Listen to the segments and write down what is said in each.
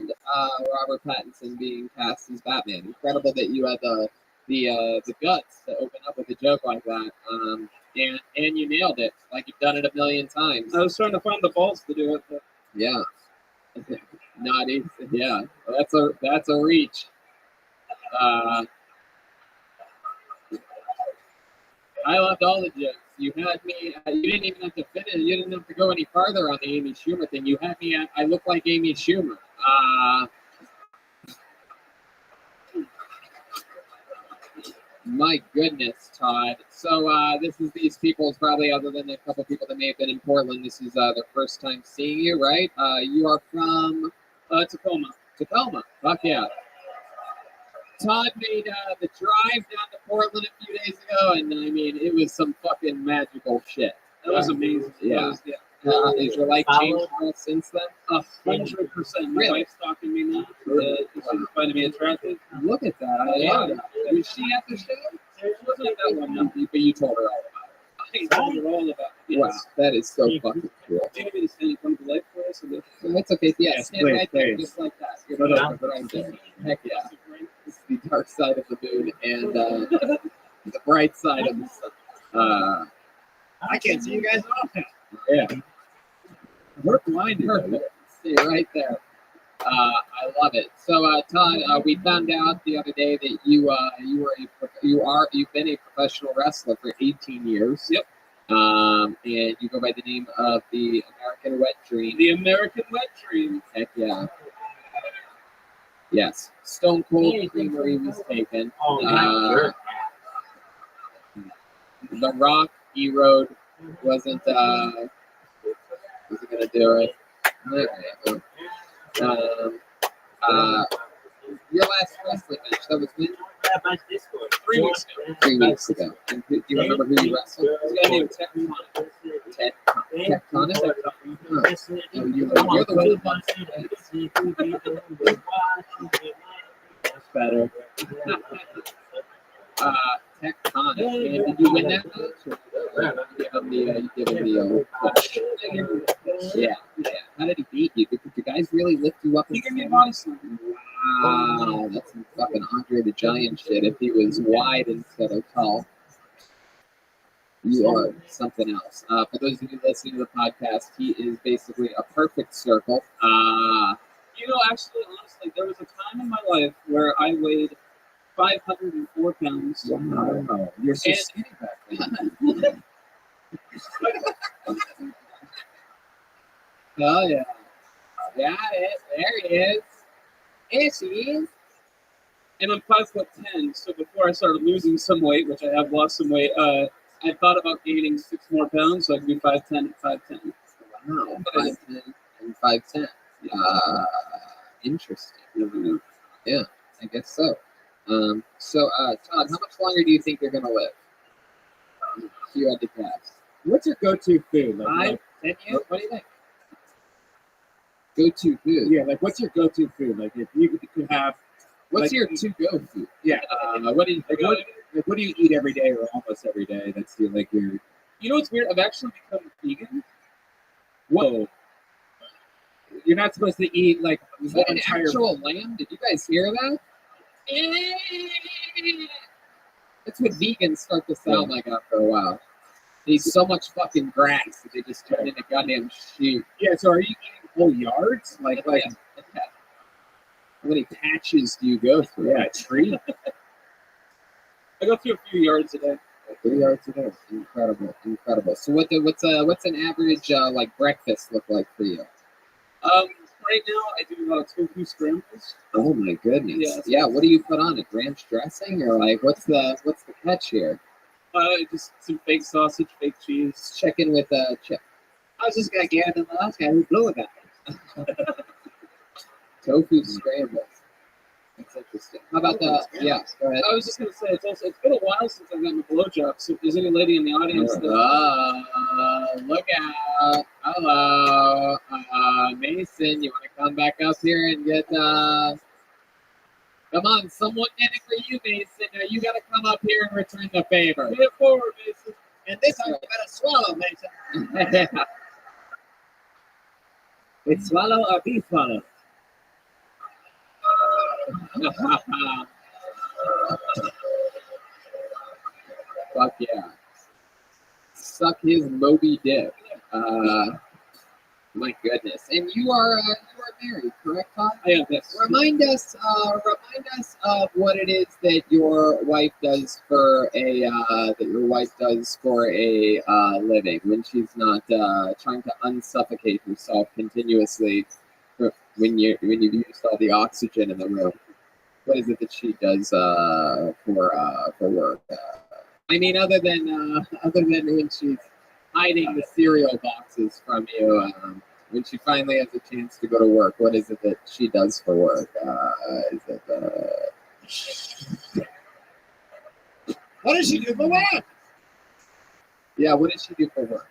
Robert Pattinson being cast as Batman. Incredible that you had the guts to open up with a joke like that. And you nailed it. Like you've done it a million times. I was trying to find the balls to do it, but yeah, not easy. Yeah, that's a reach. I loved all the jokes. You had me. You didn't even have to finish. You didn't have to go any farther on the Amy Schumer thing. You had me at I look like Amy Schumer. My goodness, Todd. So this is these people's probably, other than a couple people that may have been in Portland, this is their first time seeing you, right? You are from Tacoma. Tacoma. Fuck yeah. Todd made the drive down to Portland a few days ago, and I mean, it was some fucking magical shit. That was amazing. Yeah. Is your life changed since then? 100%. My Really? wife's talking to me now. She's finding me attractive. Look at that. I love it. Was she at the show? She wasn't at that one, no. But you told her all about it. I told her all about it. Wow, that is so fucking cool. Do you need me to stand in front of the light for us? That's okay. Yeah, Yes, stand please, right there, please. just like that. You're Put right up. there. Heck yeah. This is the dark side of the moon and the bright side of the sun. I can't see you guys at all. Yeah. We're blinded. Perfect. Stay right there. I love it. So, Todd, we found out the other day that you've been a professional wrestler for 18 years. Yep. And you go by the name of the American Wet Dream. The American Wet Dream. Heck yeah. Yes. Stone Cold Creamery was taken. The Rock E-Road wasn't gonna do it. Your last wrestling match, that was when? 3 weeks ago. 3 weeks ago. And do you remember who you wrestled? This guy named Tectonic. Tectonic? Huh. Oh, you're the one that That's better. Tectonic. And did you win that match? Or you give him the push? Yeah. How did he beat you? Did the guys really lift you up? He gave me a body slam. Wow, that's some fucking Andre the Giant shit. If he was wide instead of tall, you are something else. For those of you listening to the podcast, he is basically a perfect circle. Actually, honestly, there was a time in my life where I weighed 504 pounds. Wow, you're so skinny back then. Oh yeah, got it. There he is. There she is. And I'm 5'10", so before I started losing some weight, which I have lost some weight, I thought about gaining 6 more pounds, so I could be 5'10" and 5'10". Wow, 5'10" and 5'10". Interesting. Yeah, I guess so. Todd, how much longer do you think you're gonna live? If you had to guess. What's your go-to food? 5, 10 years? What do you think? Go-to food. Yeah, like what's your go-to food? Like if you could have, What's like, your to-go food? yeah, What do you? what do you eat every day or almost every day? That's your You know what's weird? I've actually become vegan. whoa. You're not supposed to eat like Is that an entire. actual lamb? Did you guys hear that? That's what vegans start to sound like after a while. They eat so much fucking grass that they just turn into goddamn sheep. Yeah, so are you eating whole yards? Like Yeah. How many patches do you go through? yeah, tree. I go through a few yards a day. 3 yards a day. Incredible. So what's an average like breakfast look like for you? Right now, I do tofu scrambles. Oh my goodness. Yes. Yeah. What do you put on it? Ranch dressing or like what's the catch here? Just some fake sausage, fake cheese. Check in with Chip. I was just gonna get the last guy who blew it out. Tofu scrambles. That's interesting. How about the yeah? Go ahead. I was just gonna say it's been a while since I've gotten a blowjob. So if there's any lady in the audience that Look out. Hello. Mason, you want to come back up here and get, come on, someone did it for you, Mason. Now you got to come up here and return the favor. pay it forward, Mason. And this time you gotta swallow, Mason. It's swallow or be swallow. Fuck yeah. Suck his Moby Dick. My goodness. And you are married, correct, Todd? I am, yes. Remind us of what it is that your wife does for a living when she's not trying to unsuffocate herself continuously when you've used all the oxygen in the room. What is it that she does for work? I mean, other than when she's hiding the cereal boxes from you, when she finally has a chance to go to work, what is it that she does for work? What does she do for work? Yeah, what does she do for work?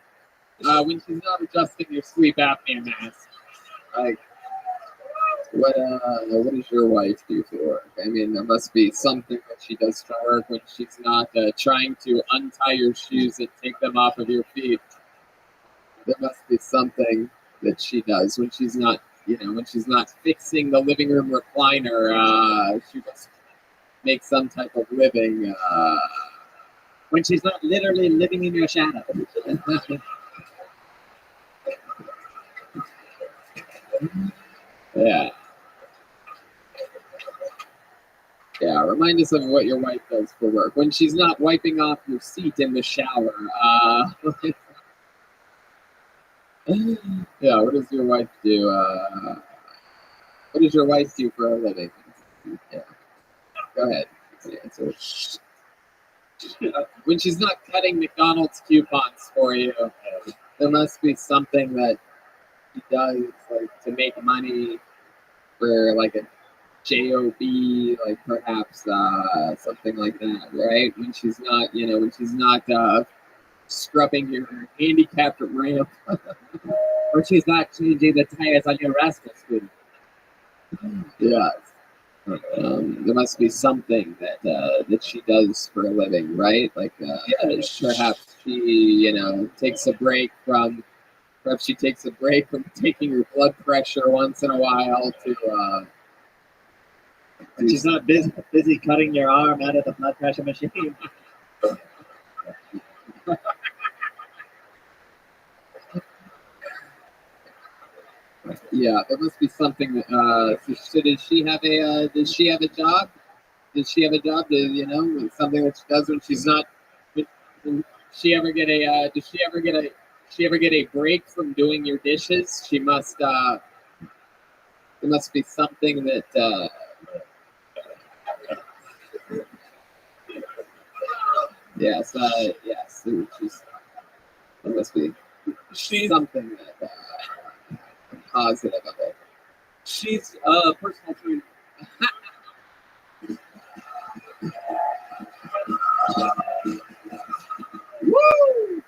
When she's not adjusting your sleep apnea mask, like what does your wife do for work? I mean, there must be something that she does for work when she's not trying to untie your shoes and take them off of your feet. There must be something that she does when she's not, when she's not fixing the living room recliner. She must make some type of living. When she's not literally living in your shadow. Yeah. Yeah, remind us of what your wife does for work. When she's not wiping off your seat in the shower. Yeah, what does your wife do? What does your wife do for a living? Yeah. Go ahead. Answer. When she's not cutting McDonald's coupons for you, there must be something that she does, like, to make money for, like, a job, like perhaps something like that, right? When she's not scrubbing your handicapped ramp, Or she's not changing the tires on your rascal scooter. yeah. There must be something that she does for a living, right? Like perhaps she takes a break from taking your blood pressure once in a while to. And she's not busy cutting your arm out of the blood pressure machine. Yeah, there must be something. So does she have a job? Does she have a job? Something that she does when she's not? Does she ever get a? Does she ever get a break from doing your dishes? She must. There must be something that. Yes. Yes. There must be something that positive of it. She's a personal trainer. Woo!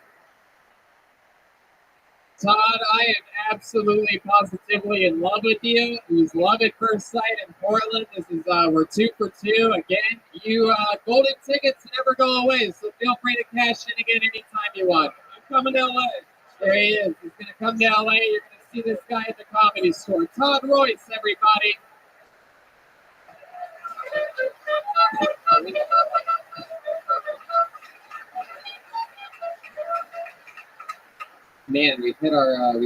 Todd, I am absolutely positively in love with you. It was love at first sight in Portland. This is we're 2 for 2 again. You golden tickets never go away, so feel free to cash in again anytime you want. I'm coming to LA. There he is. He's gonna come to LA. You're gonna see this guy at the Comedy Store. Todd Royce, everybody. Man, we've hit our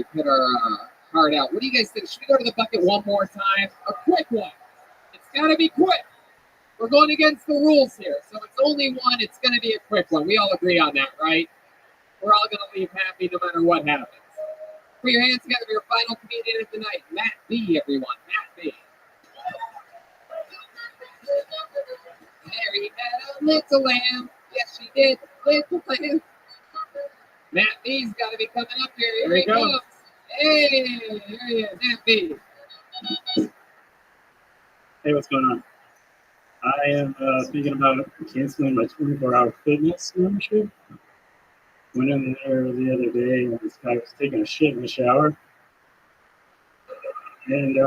heart out. What do you guys think? Should we go to the bucket one more time? A quick one. It's got to be quick. We're going against the rules here, so it's only one. It's going to be a quick one. We all agree on that, right? We're all going to leave happy no matter what happens. Put your hands together for your final comedian of the night, Matt B. Everyone, Matt B. Mary had a little lamb. Yes, she did. Little lamb. Matt B's got to be coming up here. Here he goes. Hey, here he is, Matt B. Hey, what's going on? I am thinking about canceling my 24-hour fitness membership. Went in there the other day and this guy was taking a shit in the shower. And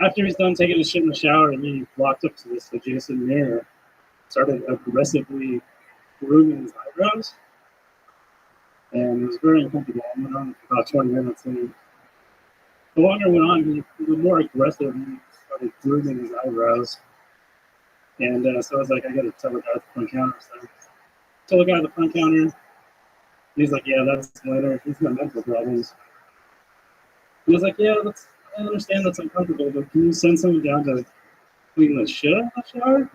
after he's done taking a shit in the shower, he walked up to this adjacent mirror, started aggressively grooming his eyebrows. And it was very uncomfortable. I went on for about 20 minutes. And the longer it went on, the more aggressive he started grooming his eyebrows. And so I was like, I gotta tell the guy at the front counter. So I told the guy at the front counter. He's like, yeah, that's Leonard. He's got mental problems. And I was like, yeah, I understand that's uncomfortable, but can you send someone down to clean the shit out of the shower?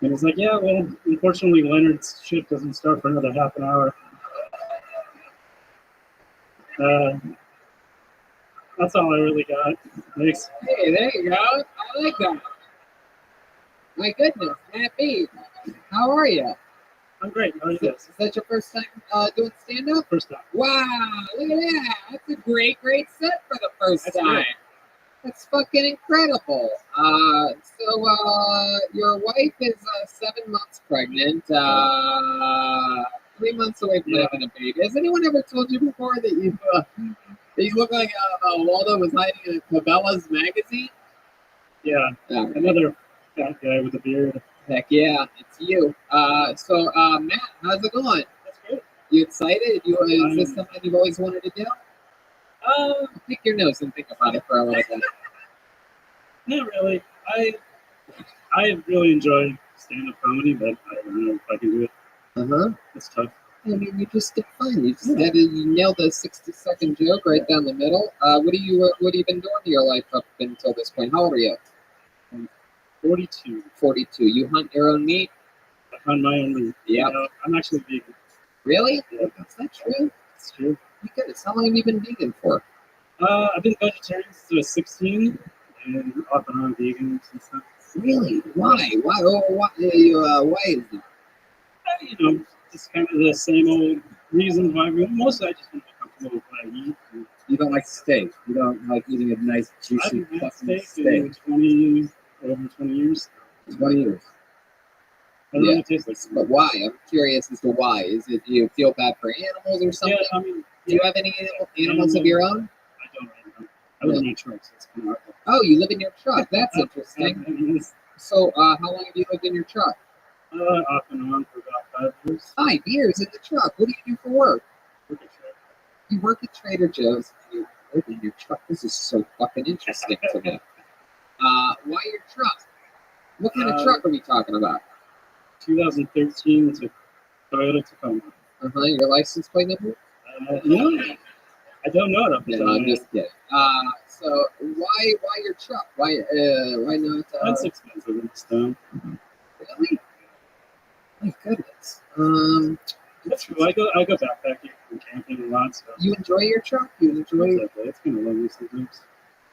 And he's like, yeah, well, unfortunately, Leonard's shift doesn't start for another half an hour. That's all I really got. Thanks. Hey, there you go. I like that. My goodness, Matt B. How are you? I'm great. How are you guys? Is that your first time doing stand-up? First time. Wow, look at that. That's a great set for the first That's time. great. That's fucking incredible. So your wife is 7 months pregnant, 3 months away from having a baby. Has anyone ever told you before that you look like Waldo was hiding in Cabela's magazine? Yeah. Another fat guy with a beard. Heck yeah, it's you. So Matt, how's it going? That's great. You excited? Is this something you've always wanted to do? Pick your nose and think about it for a little bit. Not really. I really enjoy stand-up comedy, but I don't know if I can do it. It's tough. I mean, you just did fine. You just you nailed a 60-second joke right down the middle. What have you been doing in your life up until this point? How old are you? 42. 42. You hunt your own meat? I hunt my own meat. Yeah. I'm actually vegan. Really? Yeah. Is that true? It's true. My goodness, how long have you been vegan for? I've been vegetarian since I was 16, and off and on vegan since then. Really? Why? Why is that? Just kind of the same old reasons why. Mostly I just want to be comfortable with what I eat. You don't like steak. You don't like eating a nice, juicy I've had fucking steak in over 20 years. 20 years. I don't know what it tastes like. But why? I'm curious as to why. Is it you feel bad for animals or something? Yeah, I mean, Do you have any animals of your own? I don't right now. I live in my truck, so it's kind of hard. Oh, you live in your truck. That's interesting. I mean, it's, So, how long have you lived in your truck? off and on for about 5 years. 5 years in the truck. What do you do for work? Work at truck. You work at Trader Joe's. You live in your truck. This is so fucking interesting to me. Why your truck? What kind of truck are we talking about? 2013 to Toyota Tacoma. Your license plate number? No, I don't know it up No, I'm just kidding. So why your truck? Why not? That's expensive in this town. Really? My goodness. That's true. I go backpacking and camping a lot. So You enjoy your truck? You enjoy it's kind of lonely sometimes.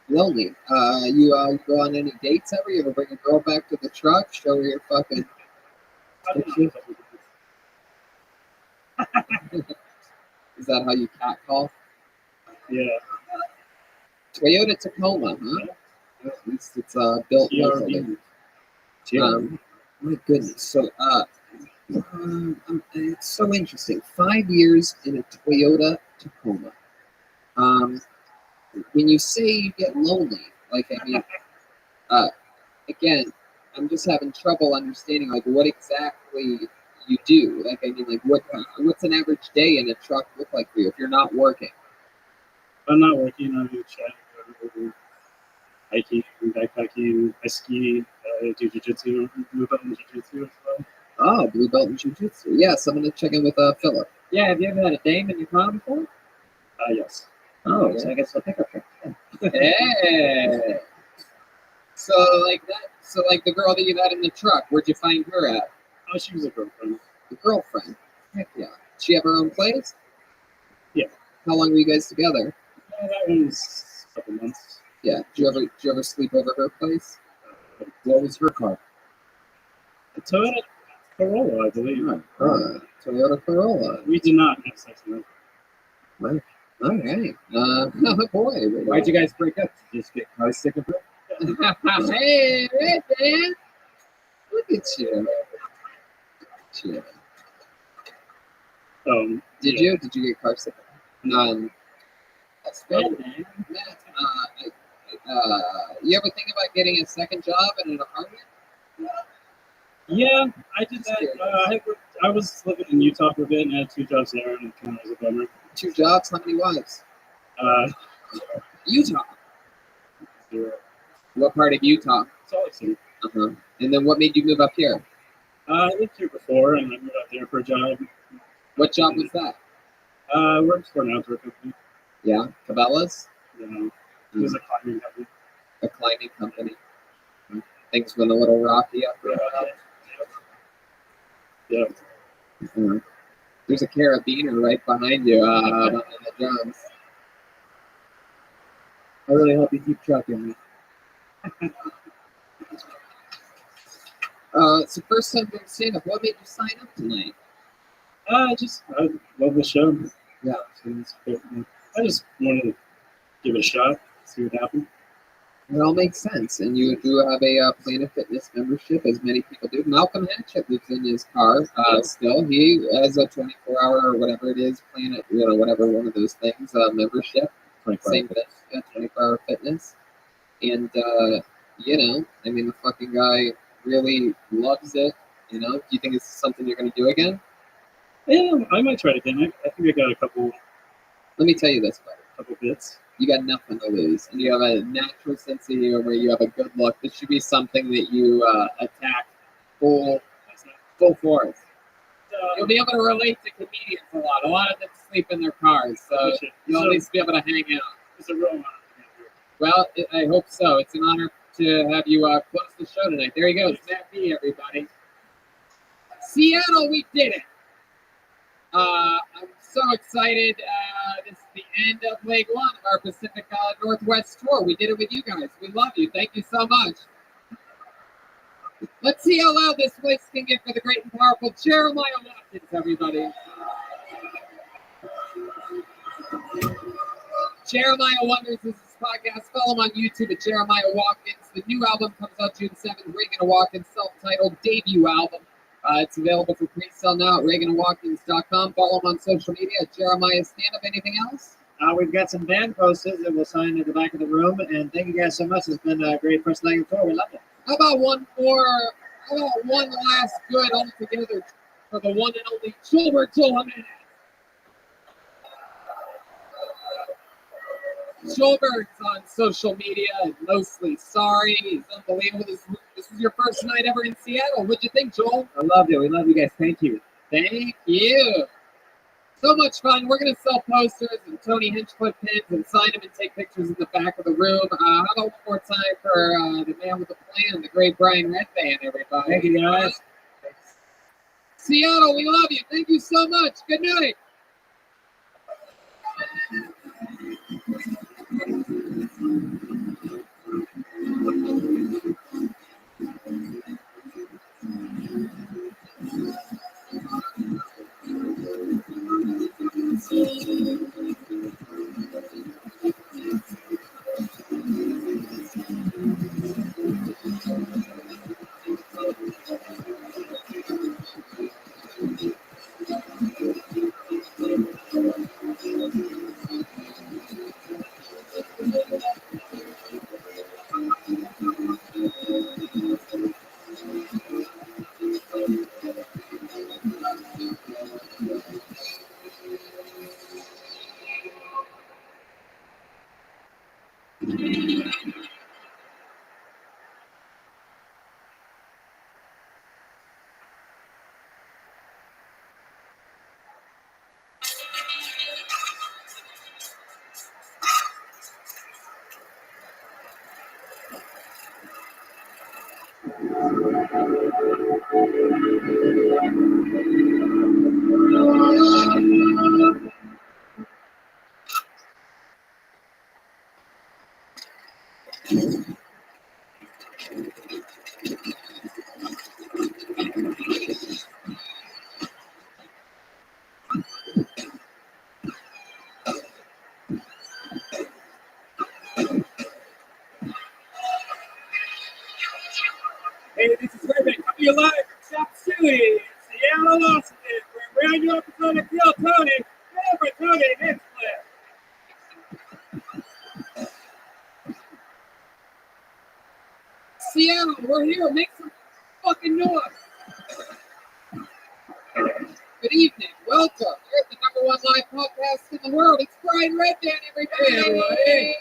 lonely. You go on any dates ever? You ever bring a girl back to the truck? Show her your fucking. I don't know. Is that how you catcall? Yeah. Toyota Tacoma, huh? At least it's built locally. My goodness. So it's so interesting. 5 years in a Toyota Tacoma. When you say you get lonely, like I mean, again, I'm just having trouble understanding like what exactly you do. Like I mean, like what's an average day in a truck look like for you if you're not working? I'm not working. I do chatting, hiking, backpacking. I ski. I do jiu-jitsu. Blue belt in jiu-jitsu as well. Oh, blue belt in jiu-jitsu. Yeah, so I'm gonna check in with Philip. Yeah, have you ever had a dame in your car before? Yes. Oh, so I guess I'll pick up her. Hey. So like that. So like the girl that you had in the truck, where'd you find her at? Oh, she was a girlfriend. The girlfriend. Heck yeah. She have her own place? Yeah. How long were you guys together? That was a couple months. Yeah. Did you ever sleep over her place? What was her car? A Toyota Corolla, I believe. Toyota Corolla. We did not have sex in it. All right. Boy. Why'd you guys break up? Did you just get car sick of her? Hey, man. Look at you. Did you get car sick? That's good. Matt, you ever think about getting a second job in an apartment? Yeah, I did that. I was living in Utah for a bit and I had 2 jobs there, and it kind of was a bummer. 2 jobs? How many wives? Utah. 0. What part of Utah? Salt Lake City. Uh-huh. And then what made you move up here? I lived here before, and I moved out there for a job. What job was that? I worked for an outdoor company. Yeah, Cabela's? It was a climbing company. A climbing company. Things went a little rocky up there. Yeah. Mhm. There's a carabiner right behind you on the drums. I really hope you keep trucking me. It's the first time doing stand-up. What made you sign up tonight? I love the show. Yeah. I just wanted to give it a shot, see what happened. It all makes sense. And you do have a Planet Fitness membership, as many people do. Malcolm Hatchett lives in his car still. He has a 24-hour or whatever it is, Planet, whatever one of those things, membership. Same thing, 24-hour fitness. And, I mean, the fucking guy really loves it. Do you think it's something you're going to do again? Yeah, I might try it again. I think I got a couple Let me tell you this, buddy. bits. You got nothing to lose, and you have a natural sense of humor. You have a good look. This should be something that you attack full force. You'll be able to relate to comedians a lot. A lot of them sleep in their cars, so you'll at least be able to hang out. It's a real honor. Well, I hope so. It's an honor to have you close the show tonight. There he goes, Matt B, everybody. Seattle, we did it. I'm so excited. This is the end of leg one of our Pacific Northwest tour. We did it with you guys. We love you. Thank you so much. Let's see how loud this place can get for the great and powerful Jeremiah Watkins, everybody. Jeremiah Wonders is his podcast. Follow him on YouTube at Jeremiah Watkins. The new album comes out June 7th. Reagan and Watkins' self-titled debut album. It's available for pre-sale now at ReaganandWatkins.com. Follow him on social media at Jeremiah Stand-Up. Anything else? We've got some band posters that we'll sign at the back of the room. And thank you guys so much. It's been a great first night of tour. We loved it. How about one last good altogether for the one and only Gilbert Jimenez? Gilbert's on social media and mostly sorry. He's unbelievable. This was your first night ever in Seattle. What'd you think, Joel? I loved it. We love you guys. Thank you. Thank you. So much fun. We're going to sell posters and Tony Hinchcliffe pins and sign them and take pictures in the back of the room. How about one more time for the man with the plan, the great Brian Redband, everybody. Thank you, guys. Seattle, we love you. Thank you so much. Good night. Hey, this is Rabbi coming to you live from Shop Suey, Seattle, Washington. We're a brand new episode of Kill Tony. Go for Tony Hinchcliffe. Seattle, we're here. Make some fucking noise. Good evening. Welcome. You're at the #1 live podcast in the world. It's Brian Redband, everybody. Hey, everybody.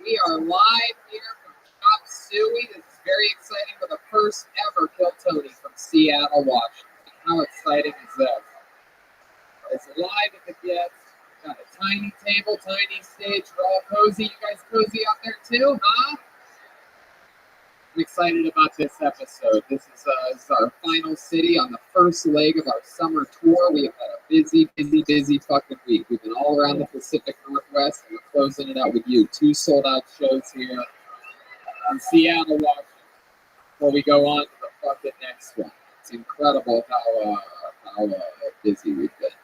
We are live here from Chop Suey. This is very exciting for the first ever Kill Tony from Seattle, Washington. How exciting is this? It's live at the Guinness. Got a tiny table, tiny stage. We're all cozy. You guys cozy out there too, huh? I'm excited about this episode. This is our final city on the first leg of our summer tour. We have had a busy fucking week. We've been all around the Pacific Northwest, and we're closing it out with you. 2 sold-out shows here in Seattle, Washington, before we go on to the fucking next one. It's incredible how busy we've been.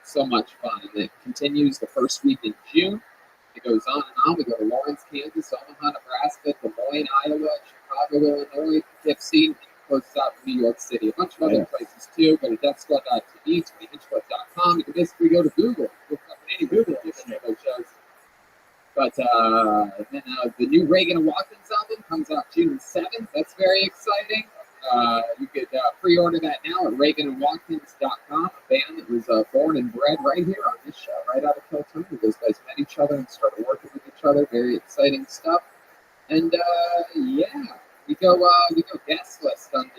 So much fun, and it continues the first week in June. It goes on and on. We go to Lawrence, Kansas, Omaha, Nebraska, Des Moines, Iowa, Chicago, Illinois, Poughkeepsie, closes out to New York City. A bunch of other places too. Go to DeathSquad.tv, 20inchfoot.com. You can basically go to Google. Look up any Google those shows. But then the new Reagan and Watkins album comes out June 7th. That's very exciting. You could pre-order that now at ReaganandWatkins.com, a band that was born and bred right here on this show, right out of Kill Tony. Those guys met each other and started working with each other. Very exciting stuff. And yeah, we go guest list on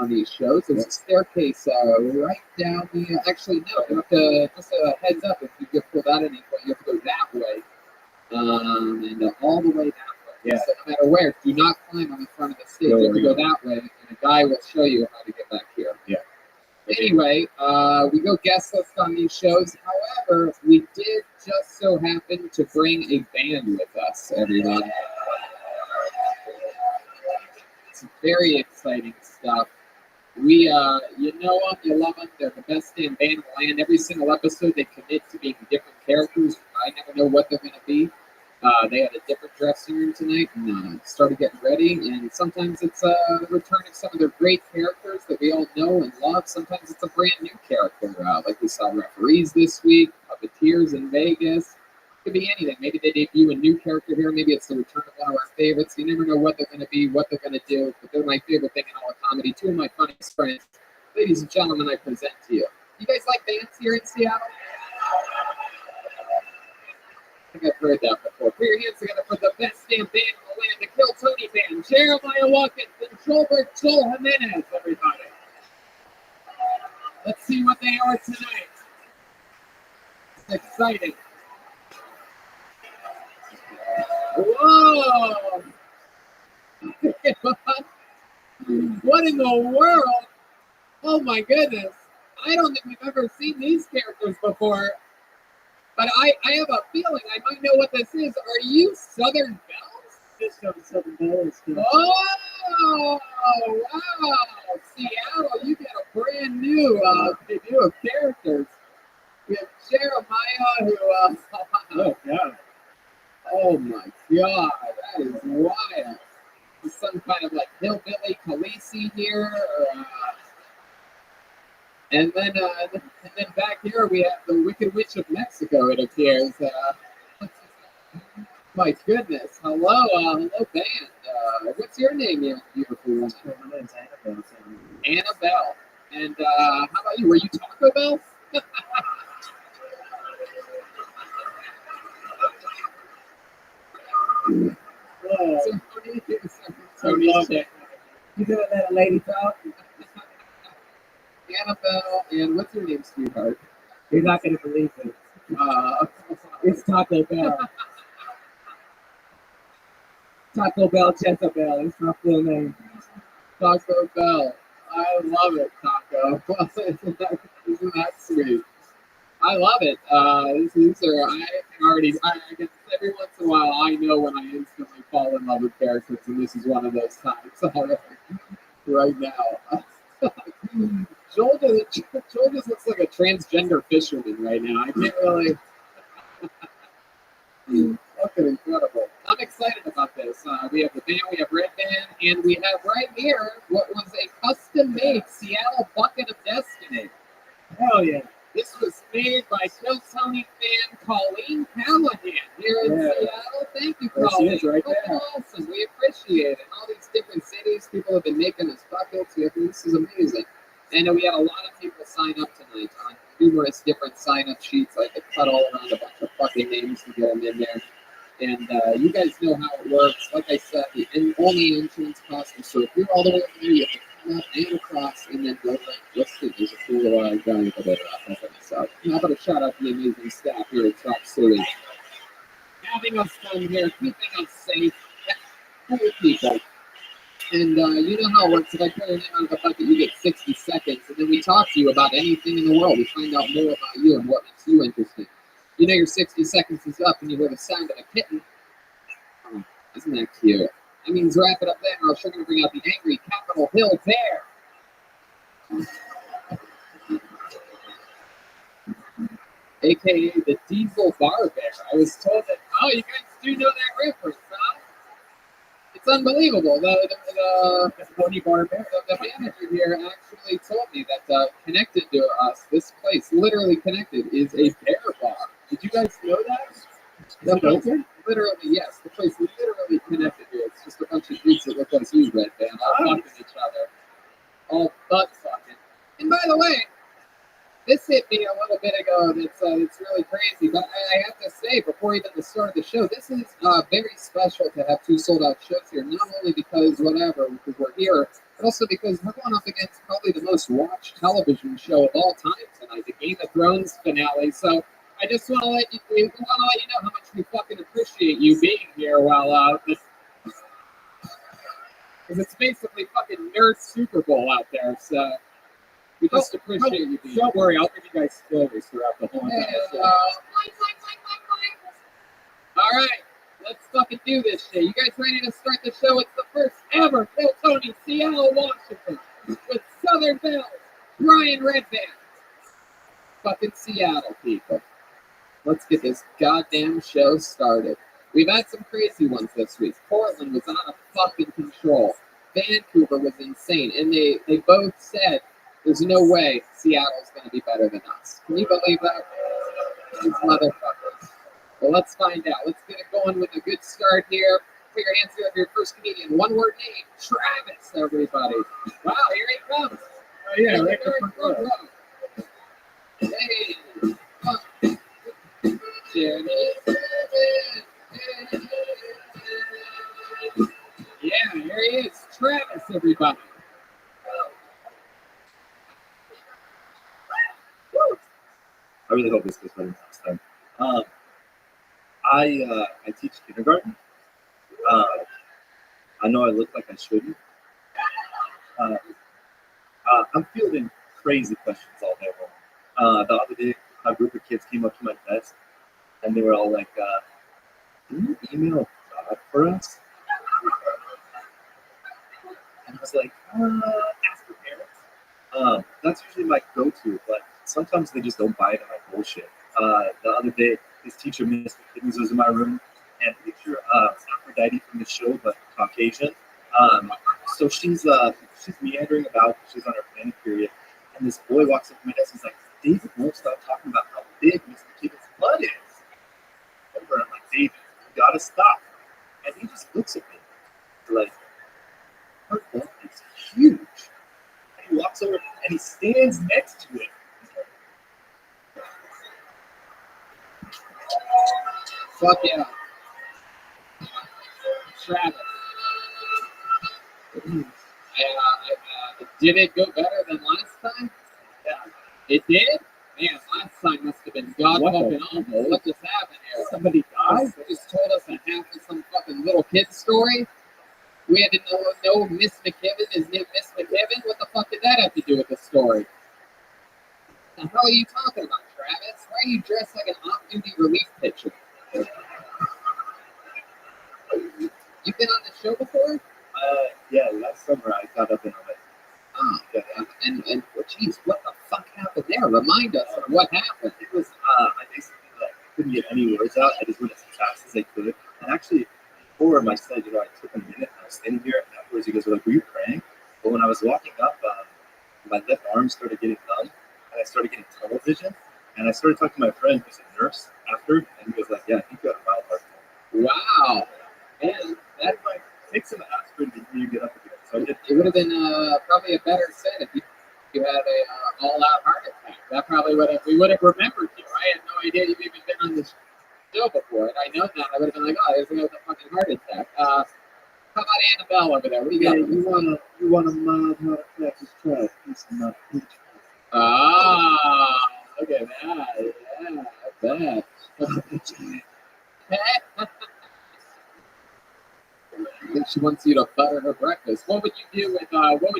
these shows. There's a staircase right down the. Actually, no. You have to just a heads up if you get pulled out of anything, you have to go that way, and all the way that way. Yeah. So no matter where, do not climb on the front of the stage. You have to go that way, and a guy will show you how to get back here. Yeah. Anyway, we go guest list on these shows. However, we did just so happen to bring a band with us, everyone. It's very exciting stuff. We, you know them, you love them. They're the best damn band in the land. Every single episode, they commit to being different characters. I never know what they're going to be. They had a different dressing room tonight and started getting ready. And sometimes it's a return of some of their great characters that we all know and love. Sometimes it's a brand new character, like we saw referees this week, puppeteers in Vegas. Could be anything. Maybe they debut a new character here. Maybe it's the return of one of our favorites. You never know what they're going to be, what they're going to do. But they're my favorite thing in all of comedy. 2 of my funniest friends. Ladies and gentlemen, I present to you. You guys like bands here in Seattle? I think I've heard that before. Put your hands together for the best damn band in the land, the Kill Tony Band. Jeremiah Watkins and Joel Jimenez, everybody. Let's see what they are tonight. It's exciting. Whoa! What in the world? Oh my goodness. I don't think we've ever seen these characters before. But I have a feeling I might know what this is. Are you Southern Bells? Just from Southern Bells. Oh, wow. Seattle, you got a brand new debut of characters. We have Jeremiah who, oh, God. Oh, my God. That is wild. Is some kind of like hillbilly Khaleesi here, or, and then back here we have the Wicked Witch of Mexico, it appears. My goodness. Hello, band. What's your name, you beautiful woman? My name's Annabelle. Annabelle. And how about you? Were you Taco Bell? You doing that, lady talk? Annabelle, and what's your name, sweetheart? You're not going to believe it. It's Taco Bell. Taco Bell Jezebel. It's my full name. Taco Bell. I love it, Taco. Isn't that sweet? I love it. These are, I guess every once in a while, I know when I instantly fall in love with characters, and this is one of those times. Right now. Joel just looks like a transgender fisherman right now. I can't really. Fucking incredible. I'm excited about this. We have the band, we have Red Band, and we have right here what was a custom-made Seattle Bucket of Destiny. Hell yeah. This was made by Kill Tony fan Colleen Callahan here in Seattle. Thank you, Colleen. Right there. Awesome. We appreciate it. All these different cities, people have been making us buckets. This is amazing. And we had a lot of people sign up tonight on numerous different sign-up sheets. I could cut all around a bunch of fucking names to get them in there. And you guys know how it works. Like I said, the only entrance cost is so if you're all the way over there, you have to come up and across and then go like, let's see, there's a cool guy with a bit of helping us out. How about a shout out to the amazing staff here at Top City? Having us fun here, keeping us safe, cool people. And you know how it works. If I put your name out of the bucket, you get 60 seconds. And then we talk to you about anything in the world. We find out more about you and what makes you interesting. You know your 60 seconds is up and you hear the sound of a kitten. Oh, isn't that cute? That means wrap it up there or else you're going to bring out the angry Capitol Hill Bear. AKA the Diesel Bar Bear. I was told that, oh, you guys do know that reference, huh? It's unbelievable. The Pony Bar Bear. the manager here actually told me that connected to us, this place, literally connected, is a bear bar. Did you guys know that? The place, literally, yes. The place literally connected here. It's just a bunch of dudes that look like you, Red Band, all talking to each other. All butt fucking. And by the way, this hit me a little bit ago. It's really crazy, but I have to say, before even the start of the show, this is very special to have two sold-out shows here. Not only because because we're here, but also because we're going up against probably the most watched television show of all time tonight, the Game of Thrones finale. So I just want to let you know how much we fucking appreciate you being here while this. Because it's basically fucking nerd Super Bowl out there, so. We just appreciate you being. Don't worry, I'll give you guys spoilers throughout the whole entire show. All right, let's fucking do this shit. You guys ready to start the show? It's the first ever Phil Tony, Seattle, Washington, with Southern Belle, Brian Redband. Fucking Seattle, people. Let's get this goddamn show started. We've had some crazy ones this week. Portland was out of fucking control. Vancouver was insane, and they both said, there's no way Seattle's going to be better than us. Can you believe that? These motherfuckers. Well, let's find out. Let's get it going with a good start here. Put your hands together for your first comedian. One word name, Travis, everybody. Wow, here he comes. Oh, yeah, right in the front row. Hey. Yeah, here he is. Travis, everybody. I really hope this goes better next time. I teach kindergarten. I know I look like I shouldn't. I'm fielding crazy questions all day long. The other day, a group of kids came up to my desk, and they were all like, "Can you email God for us?" And I was like, "Ask your parents." That's usually my go-to, but sometimes they just don't buy into my bullshit. The other day, this teacher, Miss McKinney, was in my room, and picture Aphrodite from the show, but Caucasian. So she's meandering about. She's on her planning period, and this boy walks up to my desk. He's like, "David won't stop talking about how big Miss McKinney's butt is." And I'm like, "David, you gotta stop." And he just looks at me like, "Her butt is huge." And he walks over and he stands next to it. Fuck yeah. Travis. Did it go better than last time? Yeah. It did? Man, last time must have been god fucking awful. What just happened here? Somebody died? They just told us a half of some fucking little kid story. We had to know Miss McKibben is named Miss McKibben. What the fuck did that have to do with the story? The hell are you talking about, Travis? Why are you dressed like an off-duty relief pitcher? You've been on the show before? Yeah, last summer I got up in on it. Oh, yeah. And geez, what the fuck happened there? Remind us of what happened. It was, I basically couldn't get any words out. I just went as fast as I could. And actually, before my set, I took a minute and I was standing here. And afterwards, you guys were like, "Were you praying?" But when I was walking up, my left arm started getting numb, and I started getting tunnel vision. And I started talking to my friend who's a nurse after, and he was like, "Yeah, I think you got a mild heart attack." Wow. Man, That's like 6 and a aspirin before you get up again. So it would have been probably a better set if you had a all-out heart attack. That probably we would have remembered you. I had no idea you've even been on this show show before. And I know that, I would have been like, oh, there's a guy with a fucking heart attack. How about Annabelle over there? What do you Yeah, got? you wanna mod how to practice track. It's not each. Ah, look at that. Yeah, I bet. I think she wants you to butter her breakfast. What would you do with Annabelle? What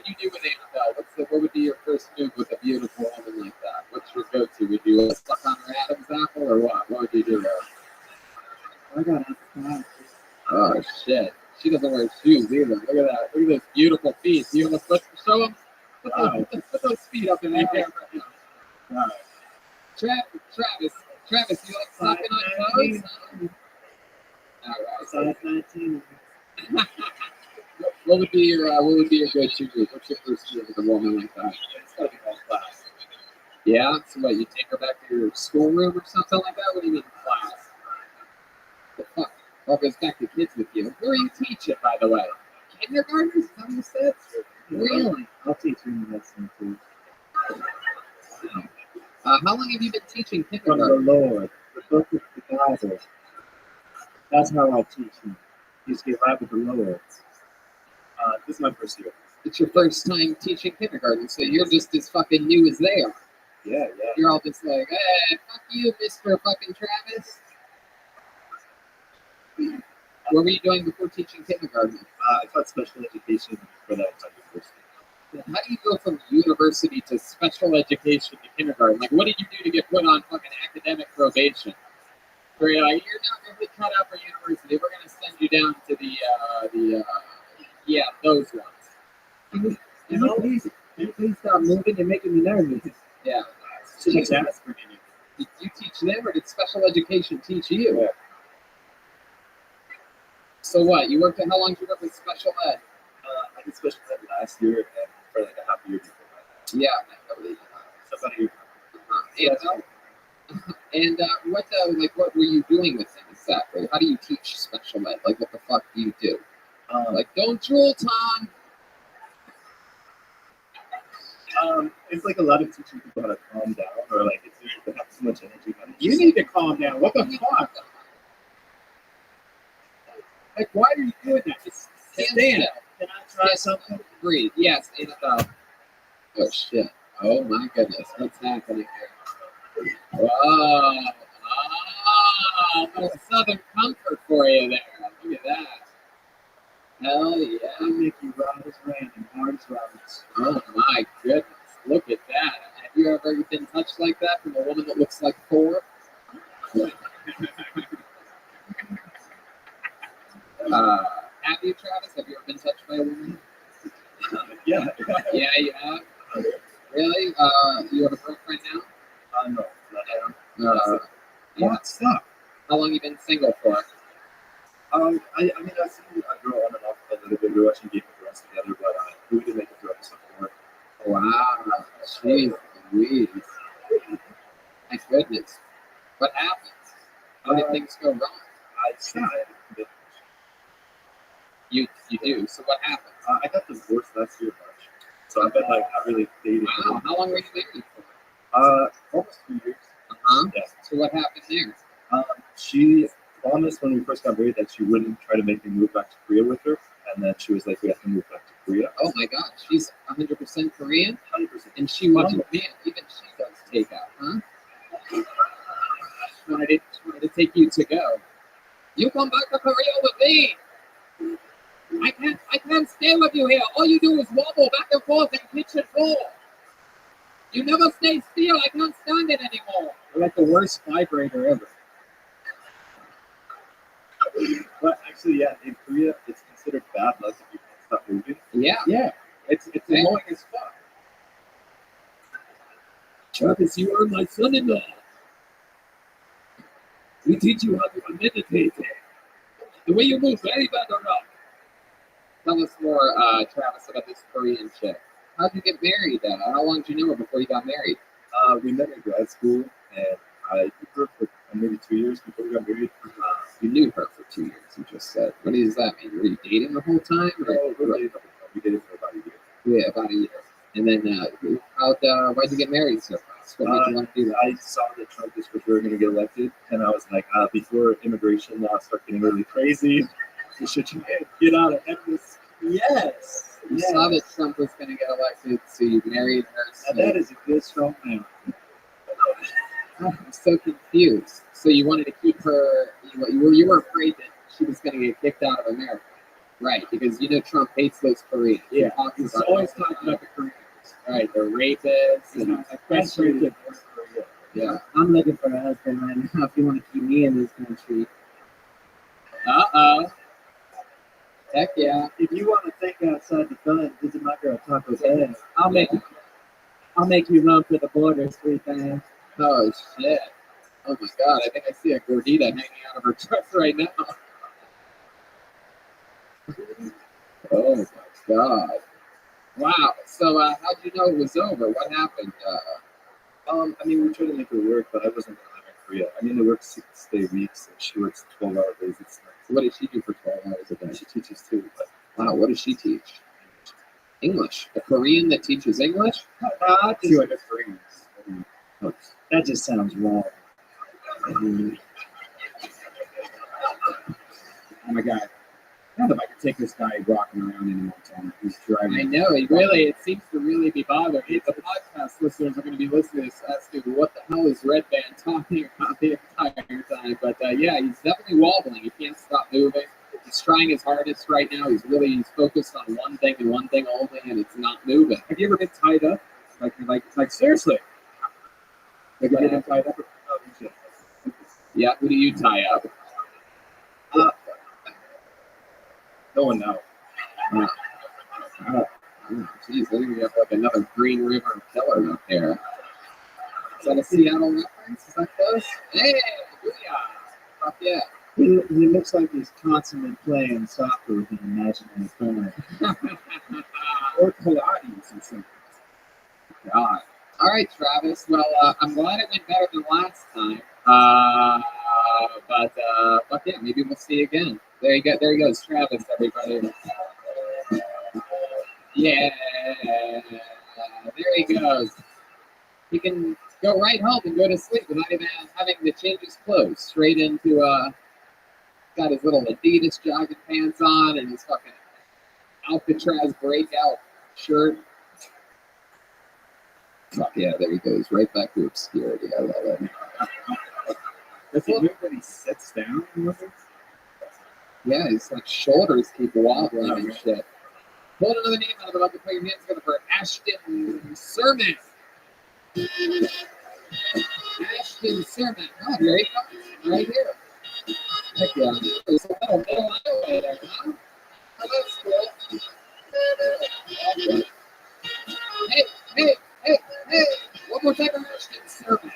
would be your first move with a beautiful woman like that? What's your go-to? Would you suck on her Adam's apple or what? What would you do there? I got it. Oh shit. She doesn't wear shoes either. Look at that. Look at those beautiful feet. You want to show them? Put those feet up in the camera. Wow. Travis, you like sucking on toes? All right. Size 19. What would be your go-to move? What's your first move with a woman like that? It's gotta be all class. Yeah. So what? You take her back to your schoolroom or something like that? What do you mean class? The fuck? All goes back to kids with you. Where are you teaching, by the way? Kindergarten? Is that what you said? Really? I'll teach you in lesson too. How long have you been teaching From kindergarten? the Lord, the book of the Bible. That's how I teach you. Just get right with the Lord. This is my first year. It's your first time teaching kindergarten, so you're just as fucking new as they are. Yeah. You're all just like, hey, fuck you, Mr. fucking Travis. What were you doing before teaching kindergarten? I taught special education for that type of person. How do you go from university to special education to kindergarten? Like, what did you do to get put on fucking academic probation? Where you're like, you're not really cut out for university. We're going to send you down to those ones. Can you please stop moving? You're making me nervous. Yeah. She's asking me. Did you teach them, or did special education teach you? Yeah. So what? How long did you work with special ed? I did special ed last year and for like a half year before that. Yeah, I believe So about a year. What were you doing with them exactly? How do you teach special ed? Like, what the fuck do you do? Don't drool, Tom. It's like a lot of teaching people how to calm down, or like it's they have too much energy. You need to calm down. What the fuck? Like, why are you doing that? Just Stand stand. still. Can I try something? Breathe. Yes, Annabelle. Oh shit. Oh my goodness. What's happening here? Whoa. Oh, a little southern comfort for you there. Look at that. Hell yeah. I'll make you ride as rain and hard as Roberts. Oh my goodness. Look at that. Have you ever been touched like that from a woman that looks like Thor? Have you, Travis? Have you ever been touched by a woman? Yeah. Yeah, you have. Really? You have a girlfriend now? No. Not Yeah. What's up? How long you been single for? I mean, I've seen a girl on and off a little bit. We were actually getting girls together, but we didn't make it through episode 4. Wow. Jeez Louise. My goodness. What happened? How did things go wrong? I tried. You do. So what happened? I got divorced last year, March. So I've been like not really dating. Wow. How long were you married for? Almost 2 years. Yeah. So what happened there? She promised when we first got married that she wouldn't try to make me move back to Korea with her, and then she was like, "We have to move back to Korea." Oh my God. She's 100% Korean? 100%. And she wasn't, man, even she does takeout, huh? She wanted to take you to go. You come back to Korea with me. I can't stay with you here. All you do is wobble back and forth in kitchen floor. You never stay still. I can't stand it anymore. You're like the worst vibrator ever. But actually, yeah, in Korea, it's considered bad luck if you can't stop moving. Yeah. Yeah. It's annoying as fuck. Travis, you are my son-in-law. We teach you how to meditate. The way you move, very bad or not. Tell us more, Travis, about this Korean chick. How'd you get married? How long did you know her before you got married? We met in grad school, and I knew her for maybe 2 years before we got married. You knew her for 2 years, you just said. What does that mean? Were you dating the whole time? No, we did it for about a year. Yeah, about a year. And then, why'd you get married so fast? Trump's. What made you want to do that? I saw that Trump was for sure going to get elected, and I was like, before immigration laws start getting really crazy, we should get out ahead of this. Yes. You saw that Trump was going to get elected, so you married her. So Now that is a good strong man. I'm so confused. So you wanted to keep her. You were afraid that she was going to get kicked out of America, right? Because Trump hates those Koreans. Yeah, He talks he's about always them. talking about the Koreans. Right, the rapists. You And, know, that's pretty good. yeah. I'm looking for a husband right now if you want to keep me in this country. Heck yeah. If you want to think outside the bun, visit my girl Taco's head. I'll make you run for the borders 3 times. Oh shit. Oh my god, I think I see a gordita hanging out of her dress right now. Oh my god. Wow. So how'd you know it was over? What happened? I mean, we tried to make it work, but I wasn't going to live in Korea. I mean, they work 6-day weeks, and she works 12-hour days. It's nice. What did she do for 12 hours a day? She teaches too, but Wow, what does she teach? English. A Korean that teaches English? I she just, like a Korean. that just sounds wrong. Oh my god. I don't know if I could take this guy walking around anymore, Tom. He's driving. I know, it seems to really be bothering me. The podcast listeners are going to be listening to this asking, what the hell is Red Band talking about the entire time? But yeah, he's definitely wobbling. He can't stop moving. He's trying his hardest right now. He's focused on one thing and one thing only, and it's not moving. Have you ever been tied up? Like seriously? Have you ever been tied up? Oh, shit. Yeah, who do you tie up? No one knows. Jeez, I think we have like another Green River killer up there. Is that a Seattle reference? Is that close? Hey, booyah! Fuck yeah. He looks like he's constantly playing soccer with an imaginary opponent. Or Pilates or something. God. All right, Travis. Well, I'm glad it went better than last time. But yeah, maybe we'll see you again. There you go. There he goes, Travis. Everybody. Yeah. There he goes. He can go right home and go to sleep without even having to change his clothes. Straight into got his little Adidas jogging pants on and his fucking Alcatraz breakout shirt. Fuck yeah, there he goes, right back to obscurity. I love it. Does he move when he sits down? Yeah, his like shoulders keep wobbling and shit. Hold another name out of the bucket, put your hands together for Ashton Sermon. Ashton Sermon. Oh, there he comes, right here. Heck yeah. There's a little middle highway there, huh? Oh, that's cool. Hey. One more time for Ashton Sermon.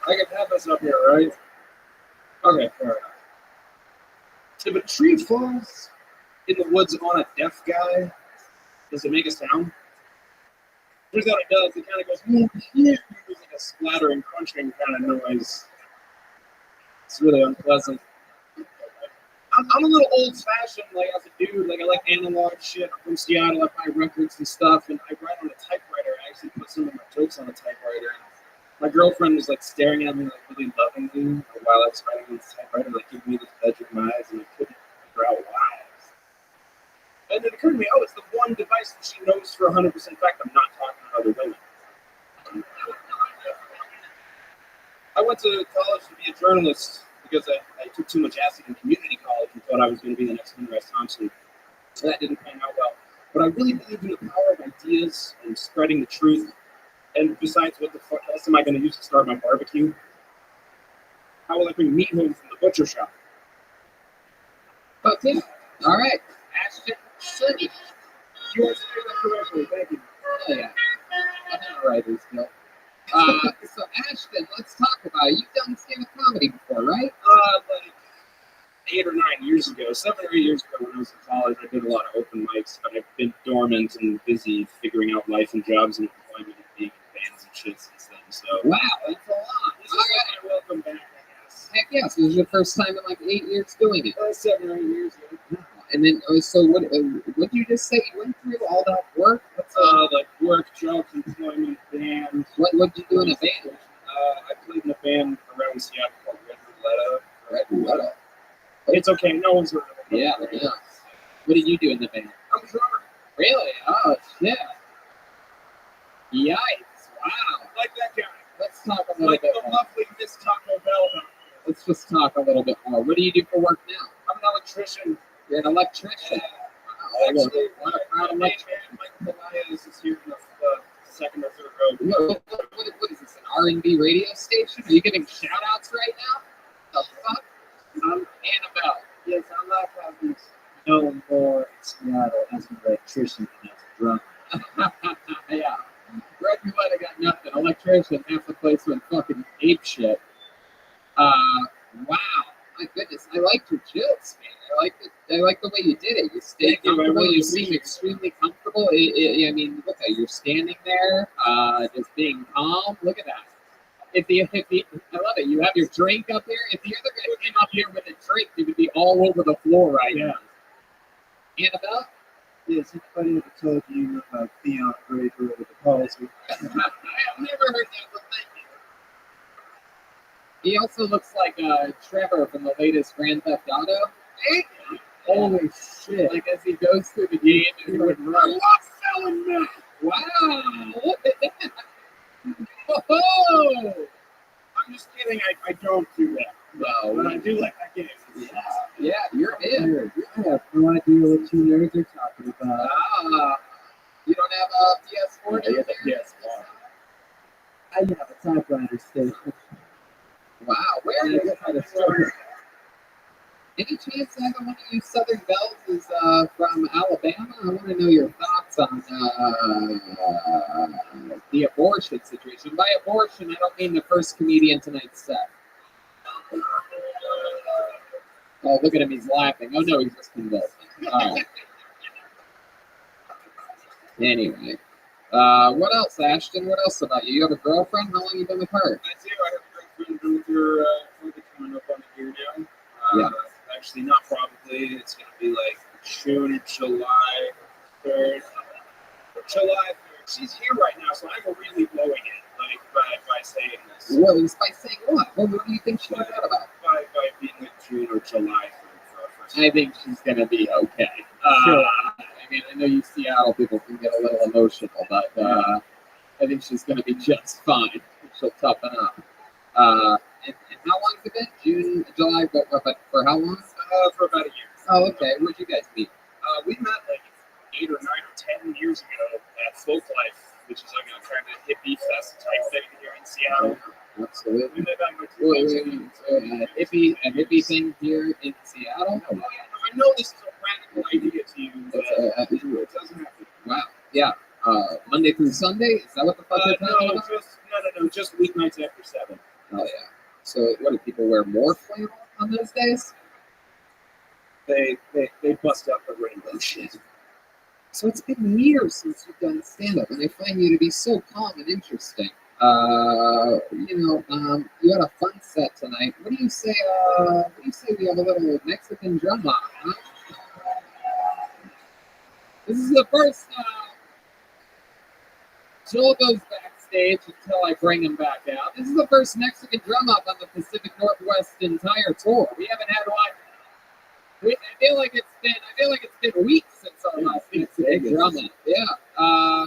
I can have this up here, right? Okay, fair enough. If a tree falls in the woods on a deaf guy, does it make a sound? Turns out it does. It kind of goes, there's like a splattering, crunching kind of noise. It's really unpleasant. I'm a little old-fashioned, like as a dude. Like I like analog shit. I'm from Seattle. I buy records and stuff, and I write on a typewriter. I actually put some of my jokes on a typewriter. My girlfriend was like staring at me like really lovingly while I was writing on this typewriter, like giving me this bedroom eyes, and I couldn't figure out why. And it occurred to me, oh, it's the one device that she knows for 100% fact I'm not talking to other women. I went to college to be a journalist because I took too much acid in community college and thought I was going to be the next Hunter S. Thompson. So that didn't pan out well. But I really believe in the power of ideas and spreading the truth. And besides, what the fuck else am I going to use to start my barbecue? How will I bring meat home from the butcher shop? Okay. All right. Ashton Sermon. You are saying that correctly. Thank you. Oh, yeah. I'm not a writer's guild. So Ashton, let's talk about it. You've done stand-up comedy before, right? Like 8 or 9 years ago, 7 or 8 years ago when I was in college, I did a lot of open mics, but I've been dormant and busy figuring out life and jobs and employment and being in bands and shit since then. So Wow, that's a lot. this is my welcome back, I guess. Heck yes, this is your first time in like 8 years doing it. 7 or 8 years ago. Oh, And then, so what did you just say? You went through all that work? What's like work, jobs, employment, band. what did you do in a band? I played in a band around Seattle called Red Roulette. It's okay, no one's heard of it. Yeah. What did you do in the band? I'm a drummer. Really? Oh shit! Yikes! Wow. Like that guy. Let's talk a little Like bit the more. lovely Miss Taco Bell. Let's just talk a little bit more. What do you do for work now? I'm an electrician. You're an electrician. Wow, Actually, what a proud my electrician. man, Michael Elias is here in the second or third row. What is this, an R&B radio station? Are you giving shout-outs right now? The fuck? Annabelle. Yes, I like how he's known more in Seattle as an electrician than as a drummer. Yeah. Red Roulette got nothing. Electrician, half the place went fucking ape shit. Wow. My goodness. I liked your jokes, man. I like the way you did it. You stayed Thank you, I comfortable. really You seem appreciate it. extremely comfortable. I mean, look at you're standing there, just being calm. Look at that. I love it. You have your drink up here. If the other guy came up here with a drink, he would be all over the floor right now. Annabelle? Yes, anybody ever told you about Theon Graver with the palsy? I have never heard that, but thank you. He also looks like Trevor from the latest Grand Theft Auto. Holy shit. Like as he goes through the game and he would I run. love selling meth. Wow! Look at that! Whoa! I'm just kidding. I don't do that. No, But I do like that game. yeah, you're in. Nerd. I have no idea what you nerds are talking about. You don't have a PS4? I have a do you? PS4. I have a typewriter station. Wow, where I is guess I just started. any chance either one of you Southern Bells is from Alabama? I want to know your thoughts on the abortion situation. By abortion, I don't mean the first comedian tonight's set. Oh, look at him, he's laughing. Oh, no, he's just convulsing. Anyway. What else, Ashton? What else about you? You have a girlfriend? How long you been with her? I do. I have a girlfriend been with her coming up on a year now. Yeah. Actually, not probably. It's going to be like June or July 3rd. July 3rd. She's here right now, so I'm really blowing it, like, by saying this. Well, it's by saying what? What do you think she would out about? By being like June or July 3rd for our first I think she's going to be okay. Sure. I mean, I know you Seattle people can get a little emotional, but I think she's going to be just fine. She'll toughen up. And how long has it been? June, July, but for how long? For about a year. Oh, okay. Where'd you guys meet? We met like 8 or 9 or 10 years ago at Folk Life, which is like a kind of hippie fest type thing here in Seattle. Absolutely. We met back like A hippie thing here in Seattle? I know this is a radical idea to you, but it doesn't have to. Wow. Yeah. Monday through Sunday? Is that what the fuck they're talking about? No, just weeknights after 7. Oh, yeah. So, what do people wear more flannel on those days? They bust out the rainbow shit. So, it's been years since you've done stand-up, and I find you to be so calm and interesting. You had a fun set tonight. What do you say we have a little Mexican drum on, huh? This is the first, Joel goes backstage until I bring him back out. This is the first Mexican drum up on the Pacific Northwest entire tour. We haven't had one. I feel like it's been weeks since our last Mexican drum up. Yeah.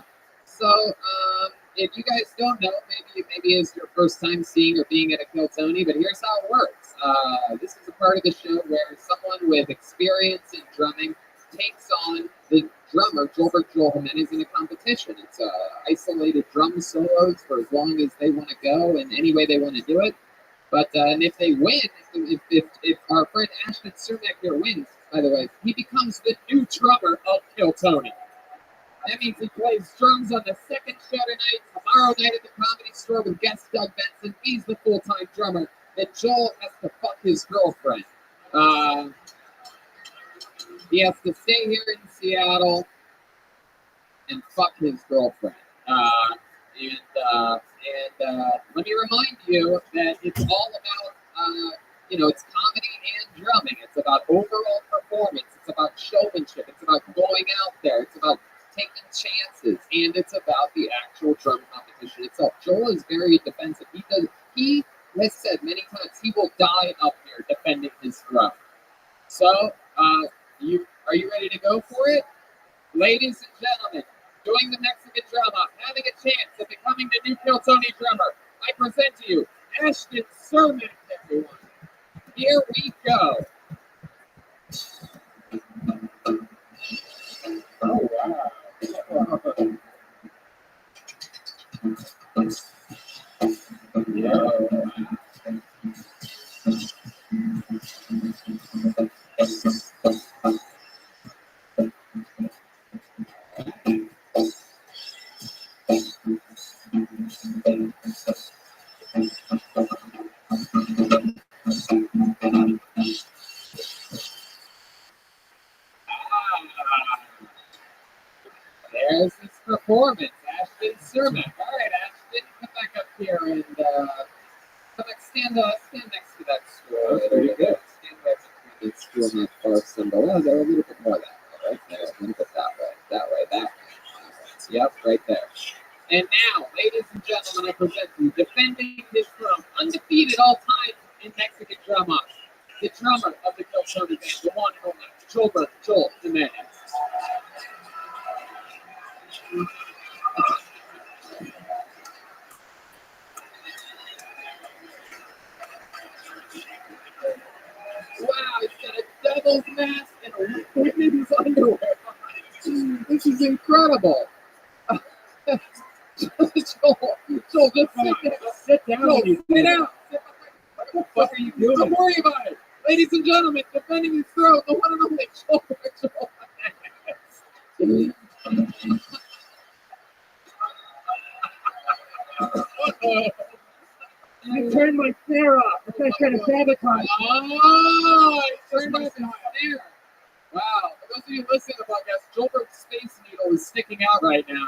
If you guys don't know, maybe it's your first time seeing or being at a Kiltony, but here's how it works. This is a part of the show where someone with experience in drumming takes on the drummer, Joel Jimenez, in a competition. It's isolated drum solos for as long as they want to go and any way they want to do it. But and if they win, if our friend Ashton Cermak here wins, by the way, he becomes the new drummer of Kiltony. That means he plays drums on the second show tonight, tomorrow night at the Comedy Store with guest Doug Benson. He's the full-time drummer. And Joel has to fuck his girlfriend. He has to stay here in Seattle and fuck his girlfriend. Let me remind you that it's all about, it's comedy and drumming. It's about overall performance. It's about showmanship. It's about going out there. It's about taking chances, and it's about the actual drum competition itself. Joel is very defensive. He has said many times he will die up here defending his drum. So, are you ready to go for it? Ladies and gentlemen, doing the Mexican drama, having a chance of becoming the new Piltoni drummer, I present to you Ashton Sermon, everyone. Here we go. Oh, wow. There's his performance, Ashton Sermon. All right, Ashton, come back up here and stand next to that stool. There you go. Stand right between the stool and that bar symbol. Oh, there, a little bit more that way, right there. A little bit that way. Yep, right there. And now, ladies and gentlemen, I present to you, defending his drum, undefeated all time in Mexican drama, the drummer of the Piltoni band, the one and only Joel Jimenez. Wow, he's got a devil's mask and a women's underwear. This is incredible. Joel, just sit down. Joel, sit down. What the fuck are you doing? Don't worry about it. Ladies and gentlemen, defending his throne, the one and only Joel. I turned my snare off. I was trying to sabotage. Oh, I turned off his snare. Wow. For those of you listening to the podcast, Joelbert's Space Needle is sticking out right now.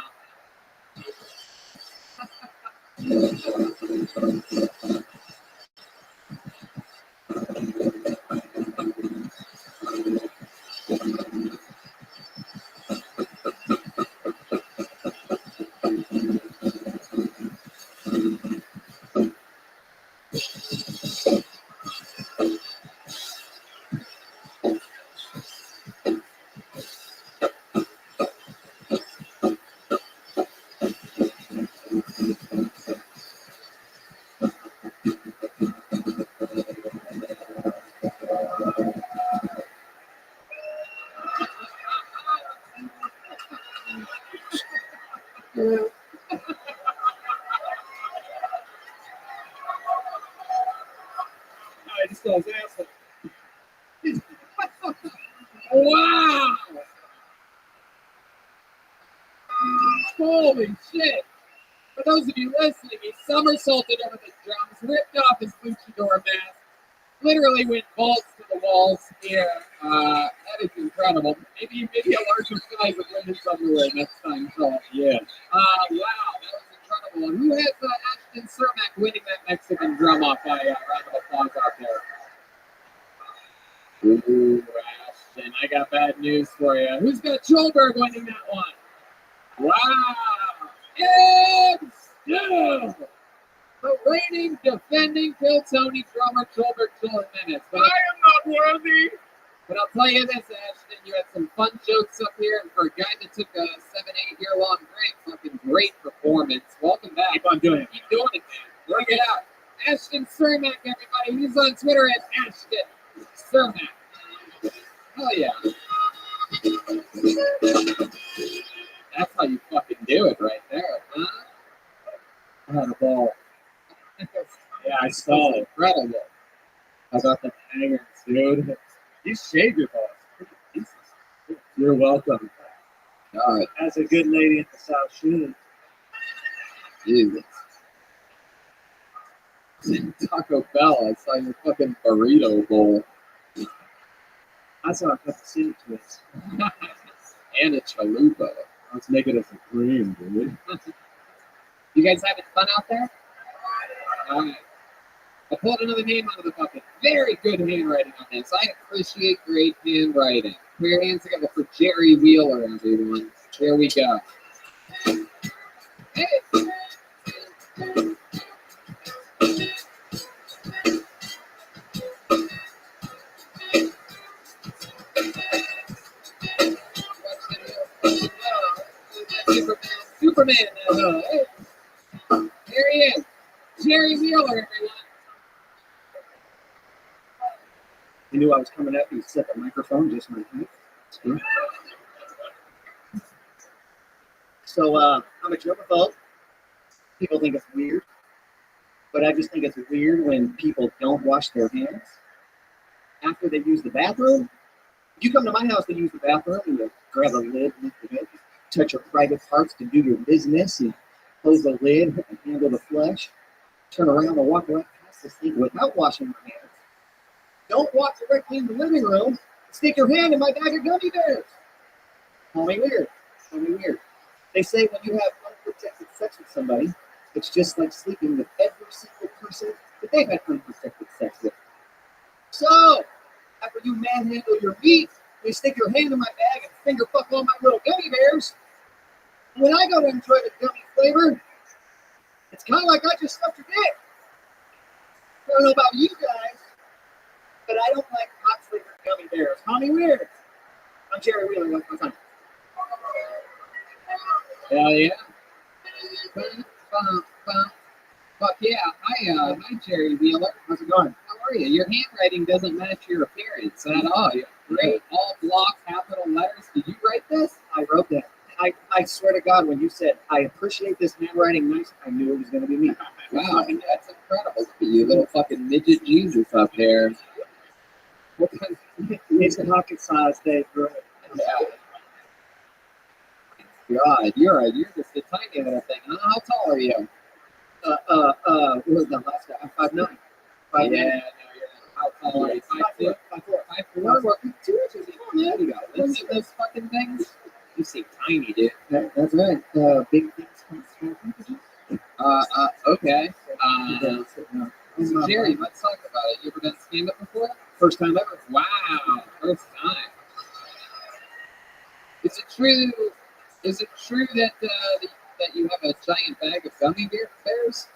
I just saw his asshole. Wow! Holy shit! For those of you listening, he somersaulted over the drums, ripped off his luchador mask, literally went balls to the walls here. That is incredible. Maybe a larger size of women's underwear next time, Joel. Yeah. Wow, that was incredible. And who has Ashton Cermak winning that Mexican drum off by round of applause out there? Ooh, Ashton, I got bad news for you. Who's got Joelberg winning that one? Wow! It's you! The reigning, defending Piltoni drummer Joelberg Jimenez. I am not worthy! But I'll tell you this, Ashton, you had some fun jokes up here, and for a guy that took a 7-8 year long break, fucking great performance. Welcome back. Keep on doing it. Keep doing it, man. Bring it out. Ashton Cermak, everybody. He's on Twitter at Ashton Cermak. Hell yeah. That's how you fucking do it right there, huh? I had a ball. Yeah, I saw it. Incredible. How about the hangers, dude? You shaved your balls. You're welcome. God, As a good lady at the South should. Jesus. Taco Bell, I saw your fucking burrito bowl. I saw a couple city twists. And a chalupa. Let's make it a supreme, dude. You guys having fun out there? All right. I pulled another name out of the bucket. Very good handwriting on this. I appreciate great handwriting. Put your hands together for Jerry Wheeler, everyone. Here we go. Hey. Superman. Hey. There he is. Jerry Wheeler, everyone. You knew I was coming up. You set the microphone just like that. So I'm a germaphobe. People think it's weird, but I just think it's weird when people don't wash their hands after they use the bathroom. You come to my house to use the bathroom and you grab a lid, lift it up, touch your private parts to do your business, and close the lid and handle the flesh. Turn around and walk right past this thing without washing your hands. Don't walk directly in the living room. Stick your hand in my bag of gummy bears. Call me weird. Call me weird. They say when you have unprotected sex with somebody, it's just like sleeping with every single person that they've had unprotected sex with. So, after you manhandle your meat, you stick your hand in my bag and finger fuck all my little gummy bears. And when I go to enjoy the gummy flavor, it's kind of like I just stuffed your dick. I don't know about you guys, but I don't like hot flavored gummy bears. Call me weird. I'm Jerry Wheeler. One more time. Hell yeah. Fuck yeah. Hi, Jerry Wheeler. How's it going? How are you? Your handwriting doesn't match your appearance at all. You have great all block capital letters. Did you write this? I wrote that. I swear to God, when you said, I appreciate this handwriting nice, I knew it was going to be me. Wow, that's incredible. Look at you, little fucking midget Jesus up there. It's pocket size, Dave, bro. Yeah. God, you're just a tiny little thing. How tall are you? What was the last guy? 5'9". Yeah, no, you're not. How tall are you? 5'4"? 5'4"? Well, 2 inches. Oh, there you go. Let's see those fucking things. You seem tiny, dude. That's right. Big things come small packages. Okay. So Jerry, let's talk about it. You ever done stand-up before? First time ever. Wow, first time. Is it true? Is it true that that you have a giant bag of gummy bears?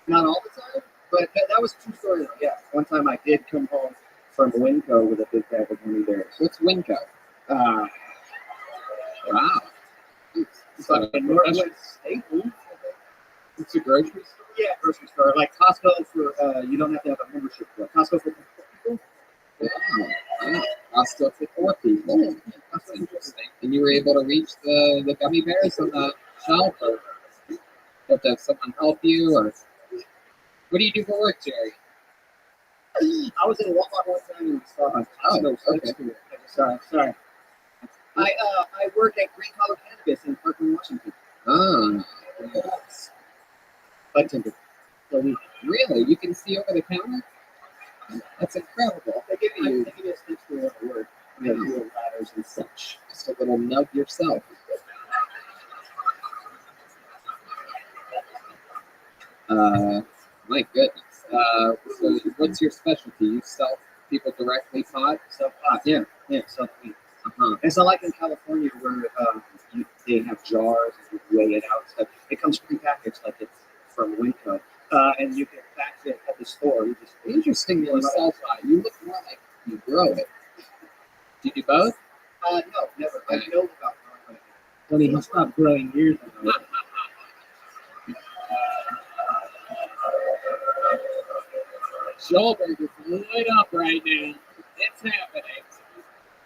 Not all the time, but that was a true story. Though. Yeah, one time I did come home from Winco with a big bag of gummy bears. What's Winco? Wow. It's like a Northwest Staples. It's a grocery store? Yeah, grocery store. Like Costco for, you don't have to have a membership for. Costco for people? Yeah. Costco for 4 people. That's interesting. And you were able to reach the gummy bears on the shelf, or have someone help you, or what do you do for work, Jerry? I was in Walmart one time and saw a Costco. Okay. Sorry. I work at Green Collar Cannabis in Parkland, Washington. Oh, yes. Bartender. So Really? You can see over the counter? That's incredible. they give you a stitch for every word. Yeah. You know, ladders and such. Just a little nug yourself. My goodness. So what's your specialty? You sell people directly pot? Self-pot, yeah, self-pot. It's not like in California where they have jars and you weigh it out and stuff. It comes prepackaged like it's from Winco, and you can pack it at the store. You just Interesting you sell pot. You look more like you grow it. Do you do both? No, never. I know about growing it. Honey, he stopped growing years ago. Schulberg is lit up right now. It's happening.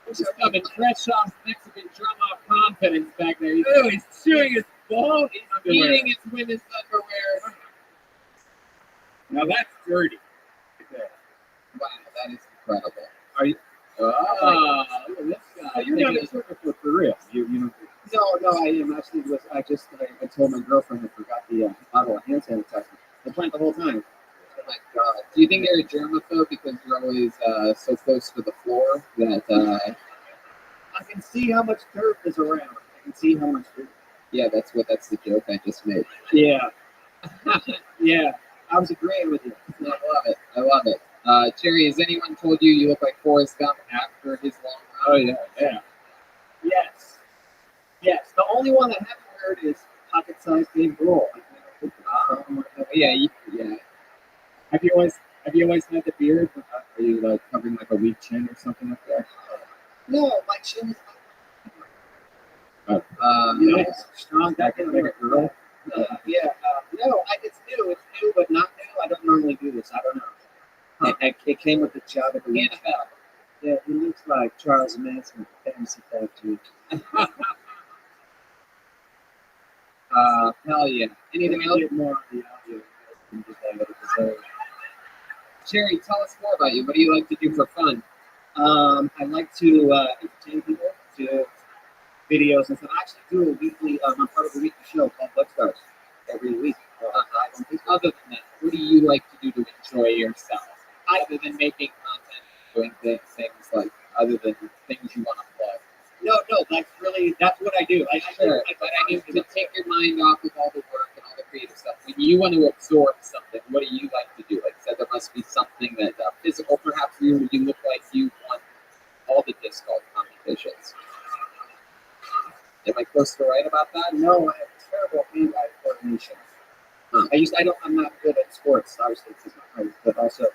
He's coming fresh off Mexican drum off confidence back there. He's chewing his ball. He's eating his women's underwear. Now that's dirty. Wow, that is incredible. Are you? Oh, look at this guy. You're not a surfer for real. You know. No, I am actually. I told my girlfriend I forgot the bottle of hand sanitizer. I planned the whole time. Oh my God. Do you think you're a germaphobe because you're always so close to the floor that I can see how much dirt is around. I can see how much dirt. yeah, that's the joke I just made. Yeah. Yeah, I was agreeing with you. I love it. I love it. Jerry, has anyone told you you look like Forrest Gump after his long Oh run? yeah. Yes. Yes. The only one I haven't heard is pocket-sized big roll. Yeah. Have you always had the beard? Are you like covering like a weak chin or something like that? No, my chin is Nice. strong. Back in Like a girl? No, it's new. It's new, but not new. I don't normally do this. I don't know. It came with the job at the NFL. Yeah, he looks like Charles Manson from Fantasy Factory. Hell yeah. Anything else? Get more of the audio than just that little episode. Jerry, tell us more about you. What do you like to do for fun? I like to entertain people, do videos and stuff. I actually do a weekly, I'm part of a weekly show called Bookstars every week. Other than that, what do you like to do to enjoy yourself? Other than making content, doing things like, other than things you want to plug. No, that's what I do. Sure, but I mean, to take your mind off of all the work and all the creative stuff, when you want to absorb something, what do you like to do? Like I said, there must be something that physical, perhaps you look like you won all the disc golf competitions. Am I close to right about that? No, I have terrible hand-eye coordination. I'm not good at sports, obviously, because my height, but also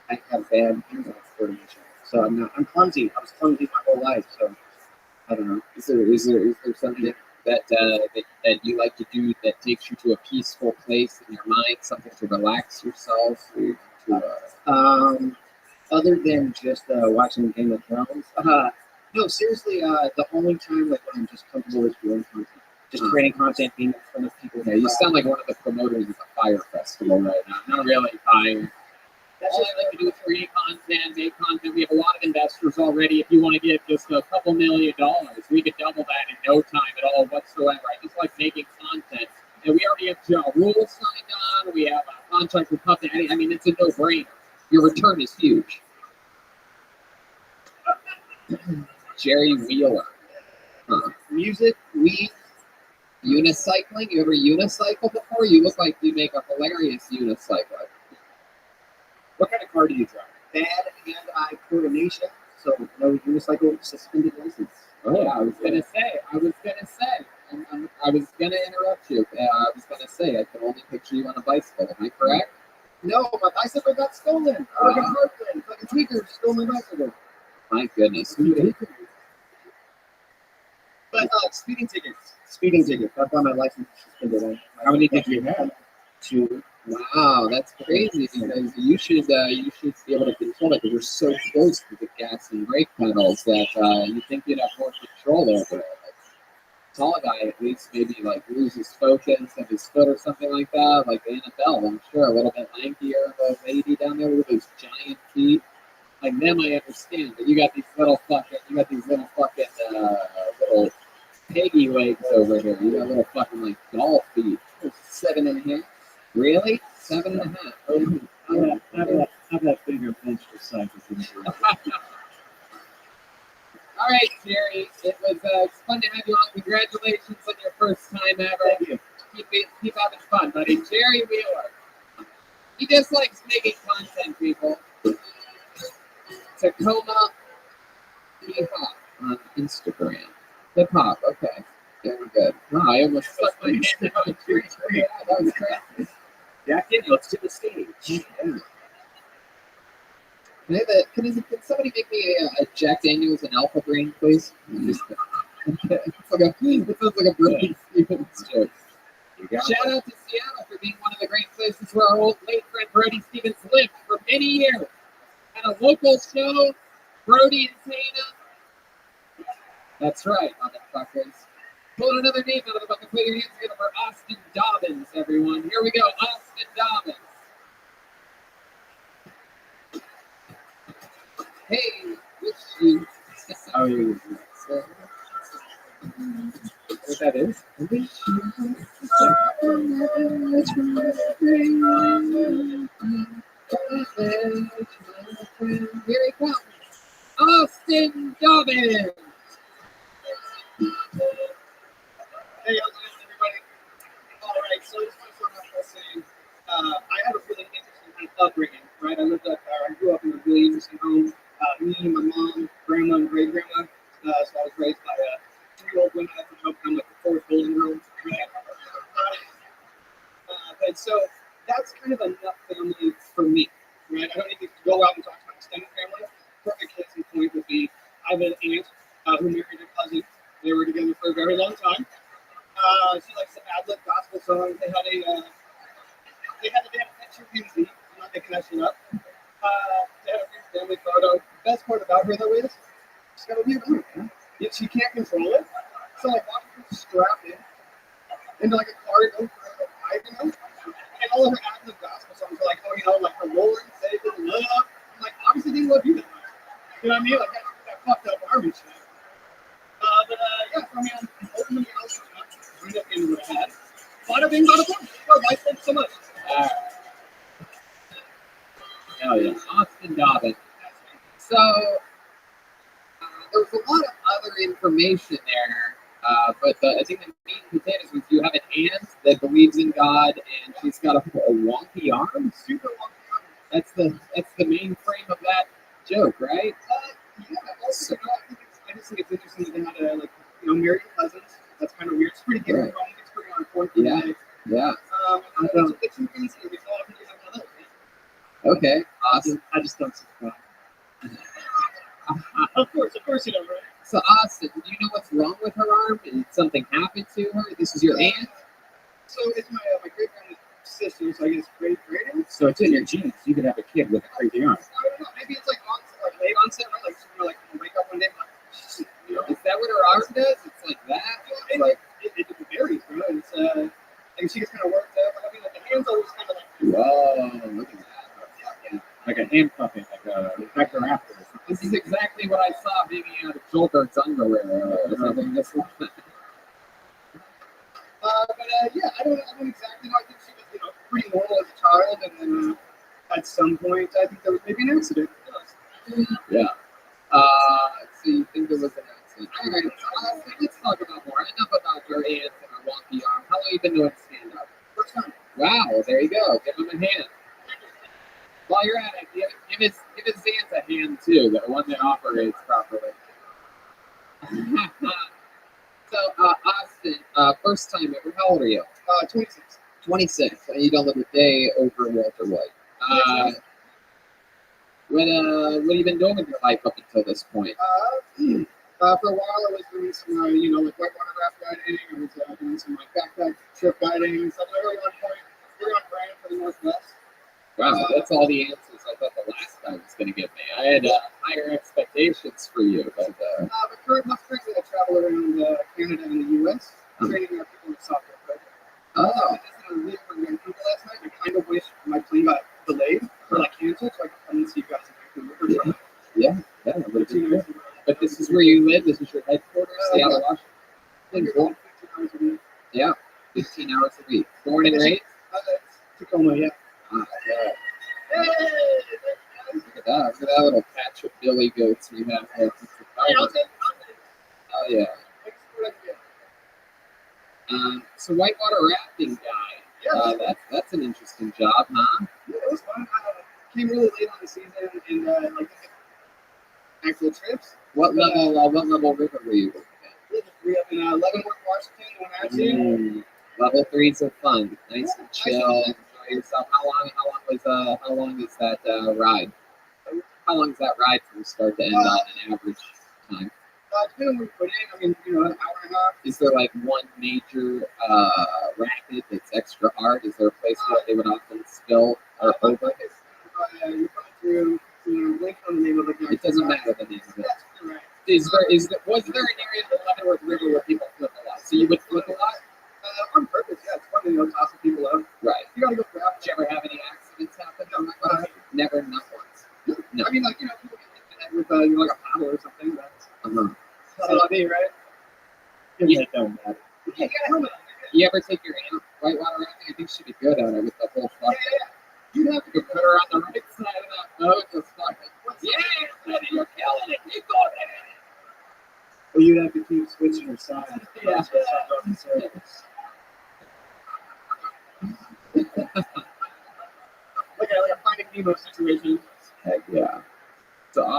I have bad hand-eye coordination. So I'm clumsy. I was clumsy my whole life, so I don't know. Is there something that you like to do that takes you to a peaceful place in your mind, something to relax yourself? Other than just watching Game of Thrones. No, seriously, the only time like when I'm just comfortable is doing content. Just creating content, being in front of people. Yeah, you sound like one of the promoters of the Fire Festival right now. Not really fire. That's All just I like to do is create content, make content. We have a lot of investors already. If you want to give just a couple $1 million, we could double that in no time at all whatsoever. I just like making content. And we already have rules signed on. We have a contract with Puff Daddy. I mean, it's a no-brainer. Your return is huge. Jerry Wheeler. music, weed. Unicycling? You ever unicycle before? You look like you make a hilarious unicycler. What kind of car do you drive? Bad hand-eye coordination, so no unicycle, suspended license. Oh, I was gonna say. I was gonna interrupt you. I was gonna say I can only picture you on a bicycle. Am I correct? No, my bicycle got stolen. Fucking Parkland, fucking tweaker stole my bicycle. My goodness. But speeding tickets. That's why my license is suspended. How many did you have? 2. Wow, that's crazy because you should be able to control it because you're so close to the gas and brake pedals that you think you'd have more control over it. Like, tall guy at least maybe like loses focus of his foot or something like that. Like the NFL, I'm sure a little bit lankier of a lady down there with those giant feet. Like them, I understand, but you got these little piggy legs over here. You got little fucking like doll feet. 7.5. Really? 7.5. I've had bigger venture cycles. All right, Jerry. It was it's fun to have you on. Congratulations on your first time ever. Thank you. Keep having fun, buddy. Jerry Wheeler. He just likes making content, people. Tacoma Hip Hop on Instagram. Hip Hop, okay. Very good. Wow, I almost stuck my hand out of the Yeah, that was crazy. Jack Daniels to the stage. Yeah. Can somebody make me a Jack Daniels and Alpha Brain, please? It sounds like a Brody Stevens joke. Shout out to Seattle for being one of the great places where our old late friend Brody Stevens lived for many years. At a local show, Brody and Tana. That's right, motherfuckers. Pull another name out of the bucket. Put your hands together for Austin Dobbins, everyone. Here we go, Austin Dobbins. Hey, wish you. How are you? What that is? Here he comes, Austin Dobbins. Hey, how's it going, everybody? All right, so I just want to start off by saying I had a really interesting kind of upbringing, right? I grew up in a really interesting home. Me, my mom, grandma, and great grandma. So I was raised by three old women. I joke I'm like the fourth golden girl. Right? And so that's kind of enough family for me, right? I don't need to go out and talk to my extended family. Perfect case in point would be I have an aunt who married a cousin. They were together for a very long time. She likes to ad-lib gospel songs. They had a damn picture music. I'm not making that shit up. They had a weird family photo. The best part about her though is she's got a weird arm, man. Yet she can't control it. So like watching her strap in into like a cargo for a ride, you know? And all of her ad-lib gospel songs are like, oh, you know, like her Lord, Savior, love. I'm like, obviously didn't love you that much. You know what I mean? Like that fucked up army shit. Yeah, so I mean, I'm ultimately else I'm not getting what I had. Bada bing, bada boom. Oh, guys, thanks so much. Hell yeah. Austin Dobbin. So, there was a lot of other information there, but I think the meat and potatoes was you have an aunt that believes in God, and she's got a wonky arm, super wonky arm. That's the main frame of that joke, right? Yeah, also, I just think it's interesting that they had married cousins. That's kind of weird. It's pretty different. Right. It's pretty on point. Yeah. Yeah. It's two things here. All I can do is right? Okay. Awesome. I just don't subscribe. Of course you don't, right? So, Austin, do you know what's wrong with her arm? Did something happen to her? This is your aunt? So, it's my great grandma's sister, so I guess great aunt. So it's in your genes. You could have a kid with a crazy arm. I don't know. Maybe it's like late onset, right? Like wake up one day, like, you know, is that what her arm does? It's like that? It's like it varies, bro. It's like she gets kind of worked up. I mean, like the hands always kind of like. Whoa, look at that. Yeah. Like a handcuffing, like a vector after. This is exactly what I saw maybe out of Joker's underwear or something. This one. Yeah, I don't exactly know. I think she was, pretty normal as a child, and then at some point, I think there was maybe an accident. Yeah. So you think there was an accident? All right. Let's talk about more. Enough about your aunt and her wonky arm. How long have you been doing stand up? First time. Wow. There you go. Give him a hand. While you're at it, give his aunt a hand too. The one that operates properly. So, Austin, first time ever. How old are you? 26. 26. You don't live a day over Walter White. What have you been doing with your life up until this point? For a while, I was doing some, like whitewater raft guiding. I was doing some like backpack trip guiding, stuff like that. Very on brand for the Northwest. Wow, that's all the answers I thought the last guy was going to give me. I had higher expectations for you, but most currently, I travel around Canada and the U.S. training people in software programming. oh, I just had a really young people last night. I kind of wish my plane got delayed or like canceled, so I could come and see you guys in Vancouver. yeah, but this is where you live. This is your headquarters, Seattle, Washington. Cool. 15 hours a week. Yeah, 15 hours a week. Born and raised. Tacoma, yeah. Hey, look at that! Look at that little patch of billy goats we have here. Oh yeah. So whitewater rafting guy. That's an interesting job, huh? Yeah, it was fun. Came really late on the season and like actual trips. What level river were you working at? Level 3 up in Leavenworth, Washington. Level 3s are fun. Nice and chill. Enjoy yourself. How long is that ride? How long is that ride from start to end on an average time? Depending on where you put in, I mean, an hour and a half. Is there like one major rapid that's extra hard? Is there a place where they would often spill or over? You're coming through, link on the name of the guy. It doesn't matter the name of it. That's correct. Was there an area in the Leavenworth River where people flip a lot? So you would flip a lot? On purpose, yeah. It's fun to tossing people out. Right. You gotta go craft. Did you ever have any accidents happen? No. Never, not once. No. I mean, like, people get hit in the head with like a paddle or something. That's not me, right? It don't matter. You can't get a helmet on. You ever take your aunt whitewater rafting? I think she'd be good at it with the whole fuck. Yeah. You'd have to go put her on the right side of that boat. Just fucking, yeah, you're killing it. Keep going. Well, you'd have to keep switching your side.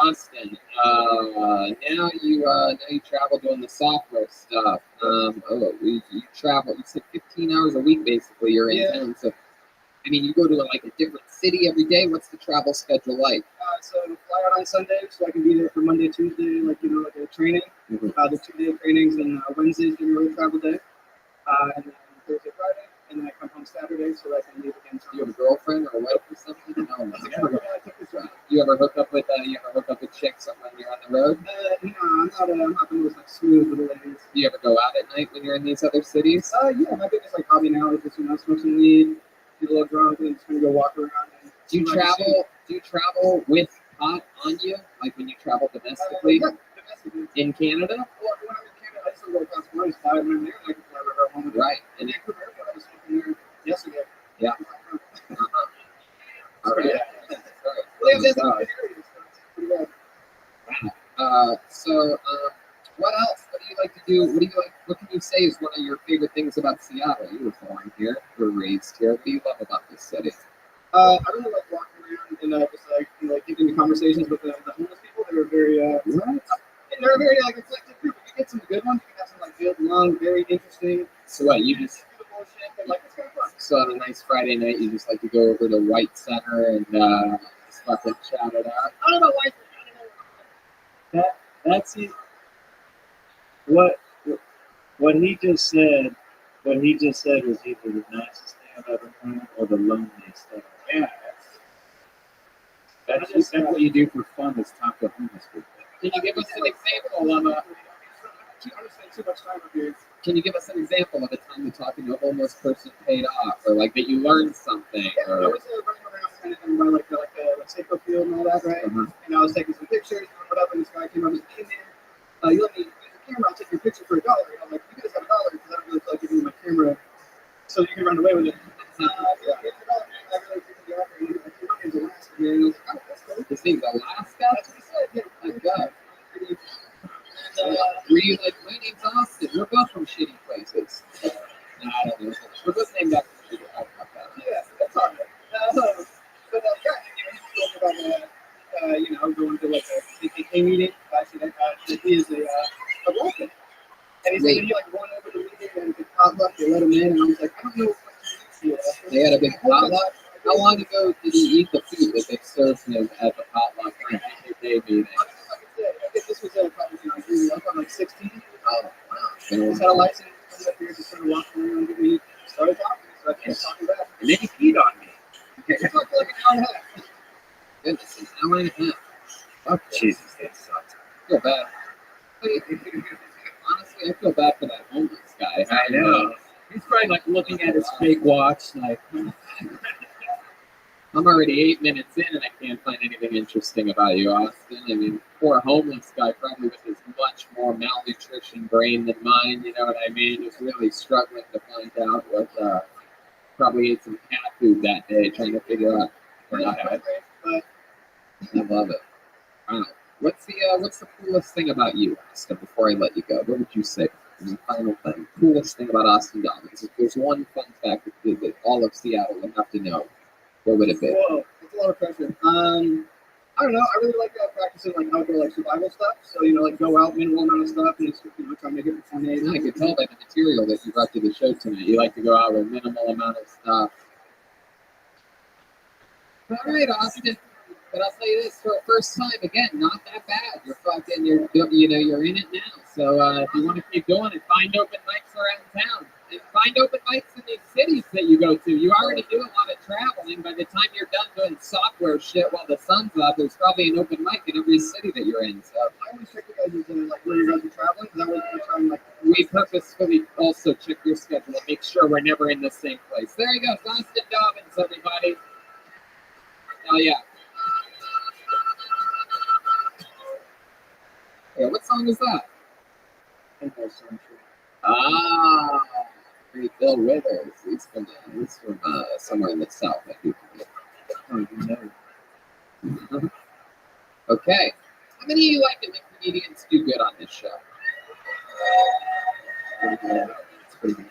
Austin. Now you travel doing the software stuff. You travel. You said 15 hours a week basically. You're in town. So, I mean, you go to like a different city every day. What's the travel schedule like? So I fly out on Sunday, so I can be there for Monday, Tuesday, like a training. Mm-hmm. The 2-day trainings, and Wednesday's generally travel day. And then Thursday, Friday, and then I come home Saturday, so I can leave again. Do you have a girlfriend or a wife or something? No, I took this route. You ever hook up with chicks when you're on the road? No, I'm not the most like smooth with the ladies. Do you ever go out at night when you're in these other cities? Yeah, my biggest like hobby now is just smoke some weed, get a little drunk, and just gonna go walk around. And Do you travel with pot on you, like when you travel domestically? Yeah, domestically. In Canada? Well, when I'm in Canada, I still go across the road, fly when I'm there, and I can fly wherever I want to. Right. And then Vancouver Airport, I was smoking there yesterday. Yeah. All right. Well, yeah, that's pretty bad. What else? What do you like to do? What can you say is one of your favorite things about Seattle? You were born here, you were raised here. What do you love about this city? I really like walking around and just getting into conversations with the homeless people. They were very, they're very reflective group. You get some good ones. You can have some good, long, very interesting. So what? You just Bullshit, but it's kind of fun. so on a nice Friday night, you just like to go over to White Center and just fucking shout it out. I don't know why. That's it. What he just said was either the nicest thing I've ever heard or the loneliest thing. Yeah, that's what you do for fun is talk to homeless people. Can you give us an example of a? Can you give us an example of a time the talking to a homeless person paid off, or like that you learned something? Yeah, I was running around kind of by the Seiko field and all that, right? Uh-huh. And I was taking some pictures and whatever, and this guy came up and said, "Hey man, you let me use your camera, I'll take your picture for $1." And I'm like, "You guys have $1 because I don't really feel like giving you my camera so you can run away with it." Yeah, here's $1. I really appreciate the offer. And he was like, "Your name's Alaska, man." And I was like, "Oh, that's cool." His name's Alaska? That's what he said. Yeah, My God. And, Were you like, my name's Austin? We're both from shitty places. No, I don't know. We're both named after shitty. I'll cut that. yeah, that's all right. But he told me about going to like a CKK meeting. I said that he is a Russian. And he said that he went over the meeting and the potluck, they let him in, and I was like, I don't know what to do. They had a big potluck. How long ago did he eat the food that they served him at the potluck for the KKK meeting? I think this was probably like 16. Oh, wow. He just had a license, come up here, just sort of walking around and we started talking, so I kept talking back. And then he peed on me. We talked for like an hour and a half. Goodness, an hour and a half. Fuck Jesus, that sucks. I feel bad. Honestly, I feel bad for that homeless guy. I know. He's probably like looking at his fake watch, like. I'm already 8 minutes in and I can't find anything interesting about you, Austin. I mean, poor homeless guy, probably with his much more malnutrition brain than mine, you know what I mean? Just really struggling to find out what, probably ate some cat food that day, trying to figure out what I had. I love it. Wow. What's the coolest thing about you, Austin, before I let you go? What would you say? The final thing. Coolest thing about Austin Dobbins. If there's one fun fact that all of Seattle would have to know, what would it be? Whoa, it's a lot of pressure. I don't know. I really like practicing outdoor survival stuff. So go out, minimal amount of stuff, and just try to make it for 28. I could tell by the material that you brought to the show tonight. You like to go out with minimal amount of stuff. All right, Austin. But I'll tell you this: for a first time, again, not that bad. You're you're in it now. So if you want to keep going and find open mics around town, and find open mics in these cities that you go to. You already do a lot of traveling. By the time you're done doing software shit while the sun's out, there's probably an open mic in every city that you're in. So I always check you guys into where you guys are traveling, because I was trying we purposefully also check your schedule and make sure we're never in the same place. There you go, Austin Dobbins, everybody. Oh yeah. Yeah, what song is that? Ah, Bill Withers. He's from somewhere in the south, I think. Oh, you know. Okay. How many of you like to make comedians do good on this show? It's pretty good.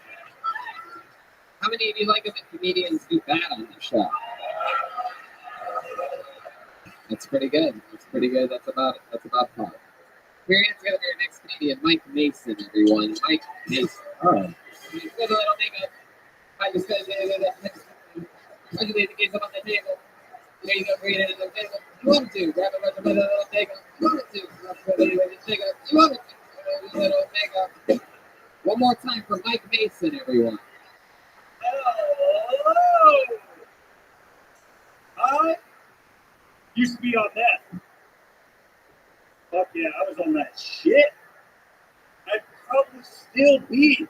How many of you like to make comedians do bad on this show? That's pretty good. That's pretty good. That's about par. We're going to together our next Canadian, Mike Mason, everyone. Mike Mason. Oh. He's got a little makeup. I just got to say that. I just need to get up on the table. There you go, bring it in the table. You want to grab a little makeup. You want to grab a little makeup. You want to little makeup. One more time for Mike Mason, everyone. Hello. I used to be on that. Fuck yeah, I was on that shit. I'd probably still be.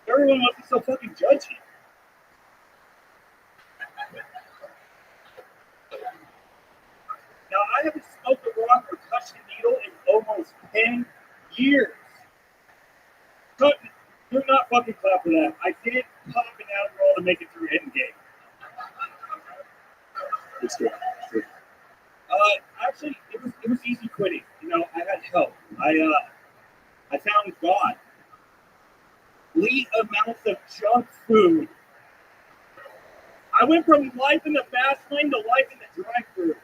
Everyone must be so fucking judgy. Now, I haven't smoked a rock or touched a needle in almost 10 years. But do not fucking clap for that. I did pop an Adderall to make it through Endgame. It's good. Actually, it was easy quitting. You know, I had help. I found God. Complete amounts of junk food. I went from life in the fast lane to life in the drive-thru.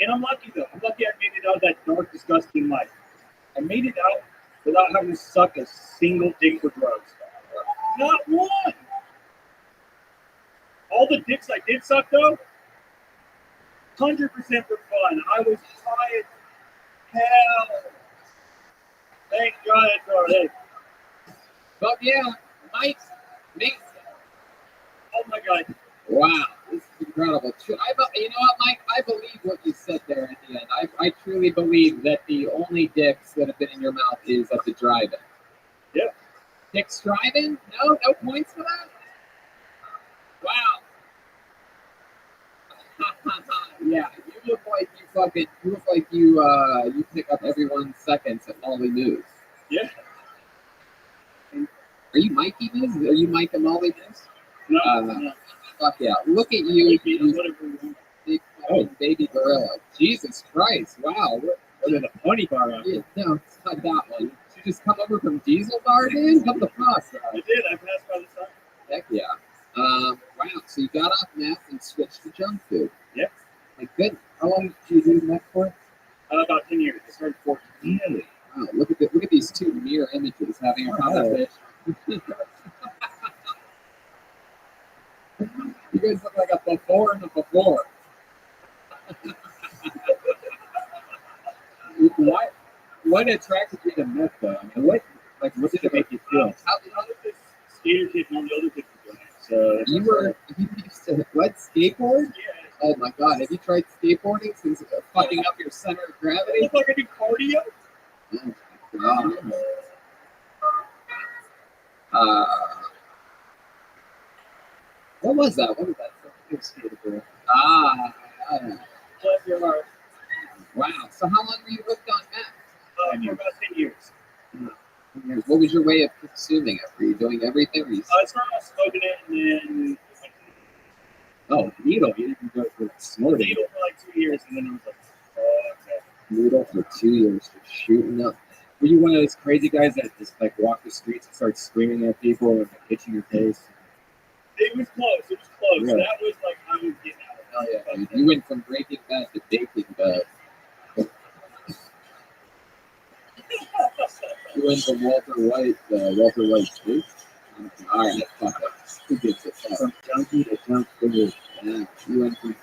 And I'm lucky though. I'm lucky I made it out of that dark, disgusting life. I made it out without having to suck a single dick for drugs. Not one. All the dicks I did suck though, 100% for fun. I was high as hell. Thank God it's alright. But yeah, Mike Mason. Oh my God. Wow, this is incredible. You know what, Mike? I believe what you said there at the end. I truly believe that the only dicks that have been in your mouth is at the drive-in. Yeah. Dicks drive-in? No points for that? Wow. Yeah, you look like you pick up everyone's seconds at Molly News. Yeah. Are you Mikey News? Are you Mike and Molly News? No. Fuck yeah. Look at you, Whatever you want. big fucking baby gorilla. Jesus Christ. Wow. What is a pony bar out Yeah, no, it's not that one. Did you just come over from Diesel Bar, dude? Come the fuck. I did. I passed by the sign. Heck yeah. Wow, so you got off meth and switched to junk food. Yep. Like, good. How long did you do meth for? About 10 years. I started 14. Really? Wow, look at these two mirror images having a conversation. You guys look like a before and a before. What attracted you to meth, though? I mean, what did it make you feel? How did this skater kid and all the other kids were doing it? So You used to what, skateboard? yeah. Oh my God! Have you tried skateboarding since fucking up your center of I gravity? look like I do cardio. Oh my God. What was that? What was that? Skateboard. Bless your heart. Wow. So how long were you hooked on meth? For about 10 years. What was your way of consuming it? Were you doing everything? Were you... I started off smoking it and then Oh, needle. You didn't go for snorting. needle for like 2 years and then I was like, oh, okay. Needle for 2 years for shooting up. Were you one of those crazy guys that just like walk the streets and start screaming at people and like, itching your face? It was close. It was close. Yeah. That was like I was getting out of it. Hell yeah, dude. You went from Breaking Bad to Baking Bad. You went from Walter White too. All right, fuck it. Who gives a fuck? From junkie to junk food. Yeah, you went from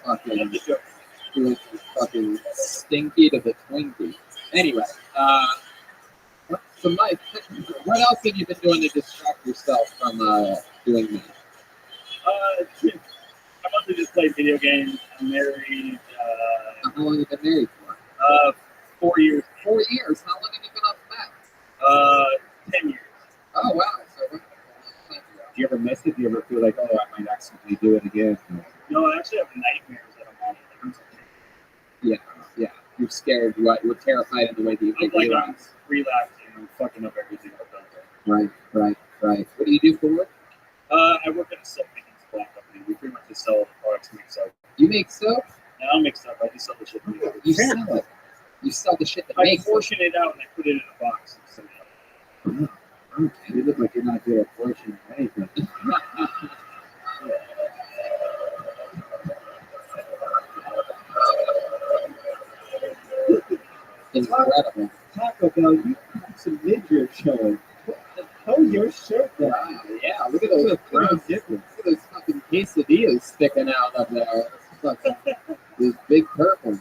fucking stinky to the Twinkie. Anyway, so Mike, what else have you been doing to distract yourself from doing that? I mostly just play video games. I'm married. How long have you been married for? 4 years. 4 years. How long have you been off that? 10 years. Oh wow. So, Do you ever miss it? Do you ever feel like, oh, I might accidentally do it again? No, I actually have nightmares that I'm on it. yeah. You're scared. You're terrified in the way that you I'm think like you I'm are. relapsing. I'm fucking up everything I've done. Right. What do you do for work? I work at a soap making supply company. We pretty much just sell the products we make soap. You make soap. And I'll make soap. I just sell the shit. You sell it. You sell the shit that I makes it. portion it out and I put it in a box. And send it out. Okay. You look like you're not good at portion or anything. Incredible. Taco Bell, you have some midriff showing. Oh, your shirt down. Wow, yeah, look at those brown nipples. Look at those fucking quesadillas sticking out of there. These big purples.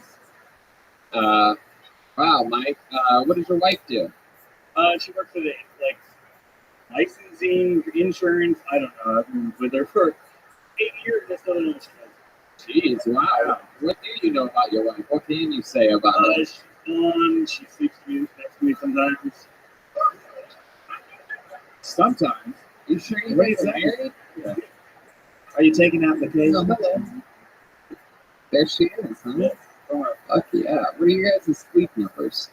Wow, Mike. What does your wife do? She works at like licensing, insurance. I don't know. I've been with her for 8 years. I still don't know what she does. Jeez, wow. What do you know about your wife? What can you say about her? She's fun. She sleeps next to me sometimes. Sometimes. You sure you Wait a guys are second. married? Yeah. Are you taking out the cake? No, hello. There she is, huh? Yeah. Oh, fuck yeah. What are your guys' sleep numbers?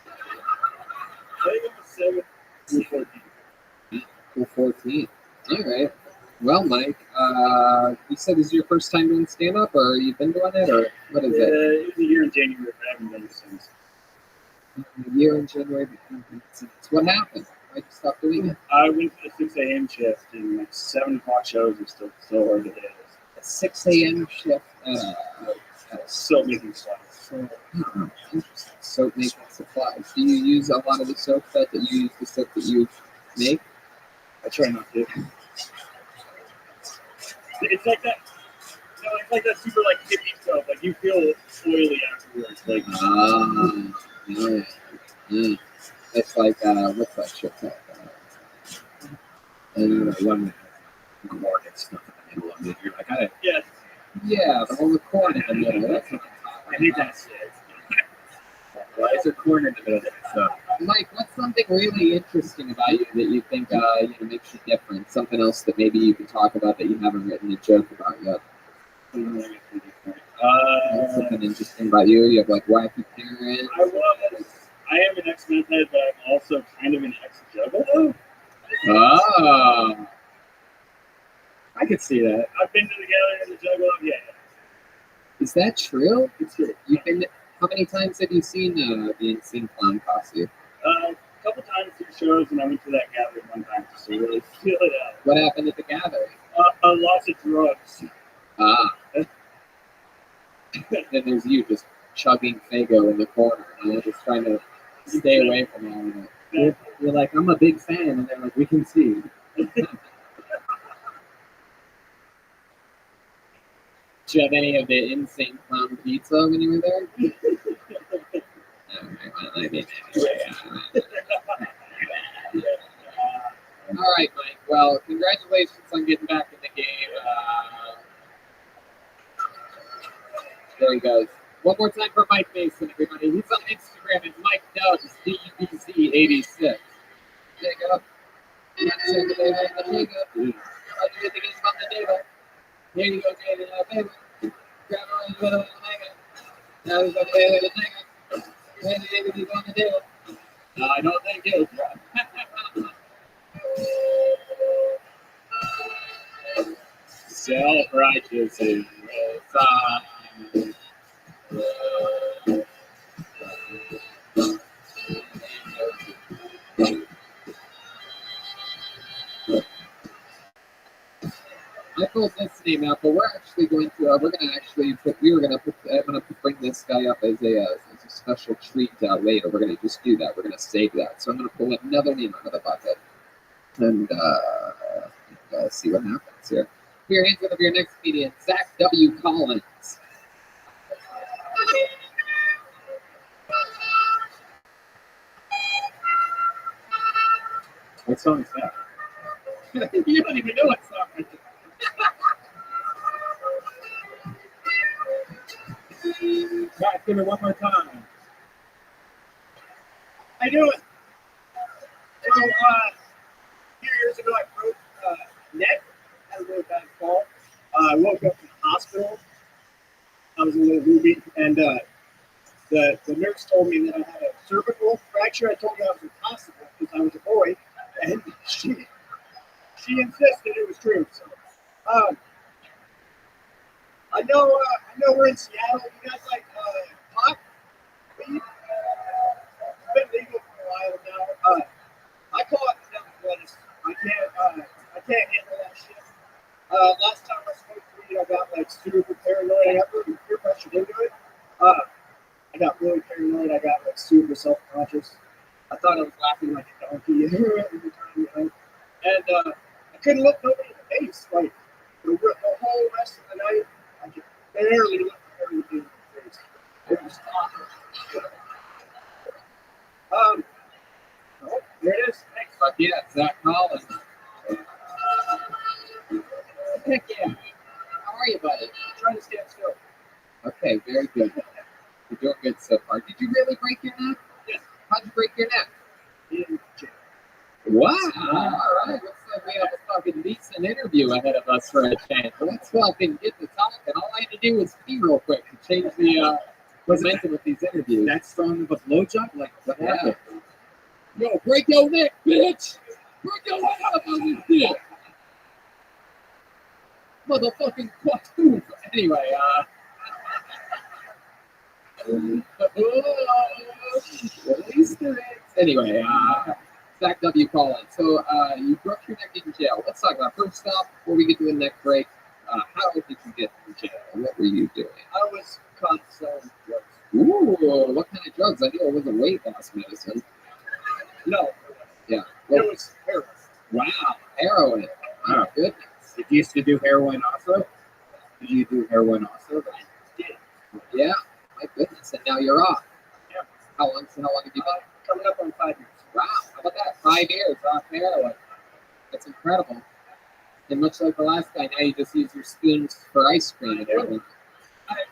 I think I'm a 7 or 14. 14. All right. Well, Mike, you said this is your first time doing stand-up, or you've been doing it, or what is it? It was a year in January, but I haven't done it since. A year in January. What happened? Why'd you stop doing it? I went to the 6 a.m. shift, and like 7 o'clock shows are still so hard to hit. A 6 a.m. shift. So making sense. Interesting. Soap making supplies. Do you use a lot of the soap that you use, the soap that you make? I try not to. It's like that. No, it's like that super like hippie stuff. Like you feel oily afterwards. Like Yeah. It's like what's that shit called? One market stuff in the middle of it. You're like, Yeah, the whole corn in the middle. That's what I'm I talking hate about. that shit. Why is there corn in the middle of that stuff? Mike, what's something really interesting about you that you think makes you different? Something else that maybe you can talk about that you haven't written a joke about yet? Something interesting about you? You have like wacky parents. I am an ex-meth head, but I'm also kind of an ex-juggalo. Oh, I could see that. I've been together as a juggalo. Yeah, is that true? it's true. You've been. How many times have you seen the Insane Clown costume? A couple times through shows, and I went to that gathering one time just to really feel it out. What happened at the gathering? Lots of drugs. Then there's you just chugging Fago in the corner, just trying to stay away from all of it. You're like, I'm a big fan, and they're like, we can see. Did you have any of the Insane Clown pizza when you were there? All right, Mike. Well, congratulations on getting back in the game. There he goes. One more time for Mike Mason, everybody. He's on Instagram at Mike Dubs, DUBZ86. There you go. Here you go, David. Grab on the little nigga. Now he's on the way with the nigga. David, he's on the table. I don't think he'll drop. Self-righteous is I pulled this name out, but we're actually going to, I'm going to bring this guy up as a special treat later. We're going to just do that. We're going to save that. So I'm going to pull another name out of the bucket and see what happens here. Here, hands up your next comedian, Zach W. Collins. What song is that? You don't even know what song it is. Right, give it one more time. I do it. So, a few years ago, I broke neck. Had a really bad fall. I woke up in the hospital. I was a little woozy, and the nurse told me that I had a cervical fracture. I told her that was impossible because I was a boy, and she insisted it was true. So, I know we're in Seattle. You guys like pot? Weed? It's been legal for a while now. I call it the devil's lettuce. I can't handle that shit. Last time I smoked weed, I got like super paranoid. I got really peer pressured into it. I got really paranoid. I got like super self-conscious. I thought I was laughing like a donkey every time, you know. And I couldn't look nobody in the face. Like the whole rest of the night, I could barely look everybody in the face. It was awful. Oh, there it is. Thanks. Fuck yeah, Zach Collins. Heck yeah. How are you, buddy? I'm trying to stand still. Okay, very good. You're doing good so far. Did you really break your neck? Yes. How'd you break your neck? In jail. Wow. All right. Looks like we have a fucking decent interview ahead of us for a change. Let's fucking get to talking. All I had to do was pee real quick to change the momentum of these interviews. That strong of a blowjob? Like, what happened? Yo, break your neck, bitch! Break your neck up on this shit! Motherfucking quadruple. Anyway, Easter eggs. Anyway, Zach W. Collins. So, you broke your neck in jail. Let's talk about first off, before we get to the neck break, how did you get in jail? What were you doing? I was caught selling drugs. Ooh, what kind of drugs? I knew it wasn't weight loss medicine. No. Yeah. It was heroin. Wow, heroin. Oh, goodness. Did you used to do heroin also? Did you do heroin also? I did. Yeah, my goodness. And now you're off. Yeah. How long have you been? Coming up on 5 years. Wow, how about that? 5 years off heroin. That's incredible. And much like the last guy, now you just use your spoons for ice cream and everything.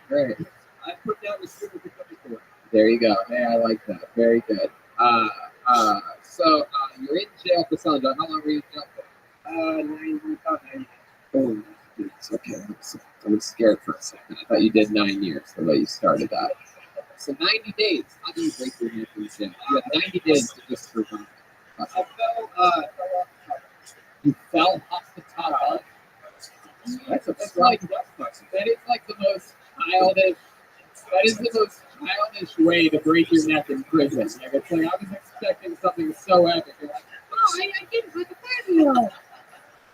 Great. I put down the spoon with the cookie for. There you go. Hey, I like that. Very good. So you're in jail for selling drugs. How long were you in jail for? 90. Oh, it's okay. I was scared for a second. I thought you did 9 years the way you started that. So 90 days. How do you break your neck in jail? You have 90 days to just survive. I fell off the top. You fell off the top. That's like that is like the most childish. That is the most childish way to break your neck in prison. Like it's like I was expecting something so epic. You're like, oh, I didn't put the phone.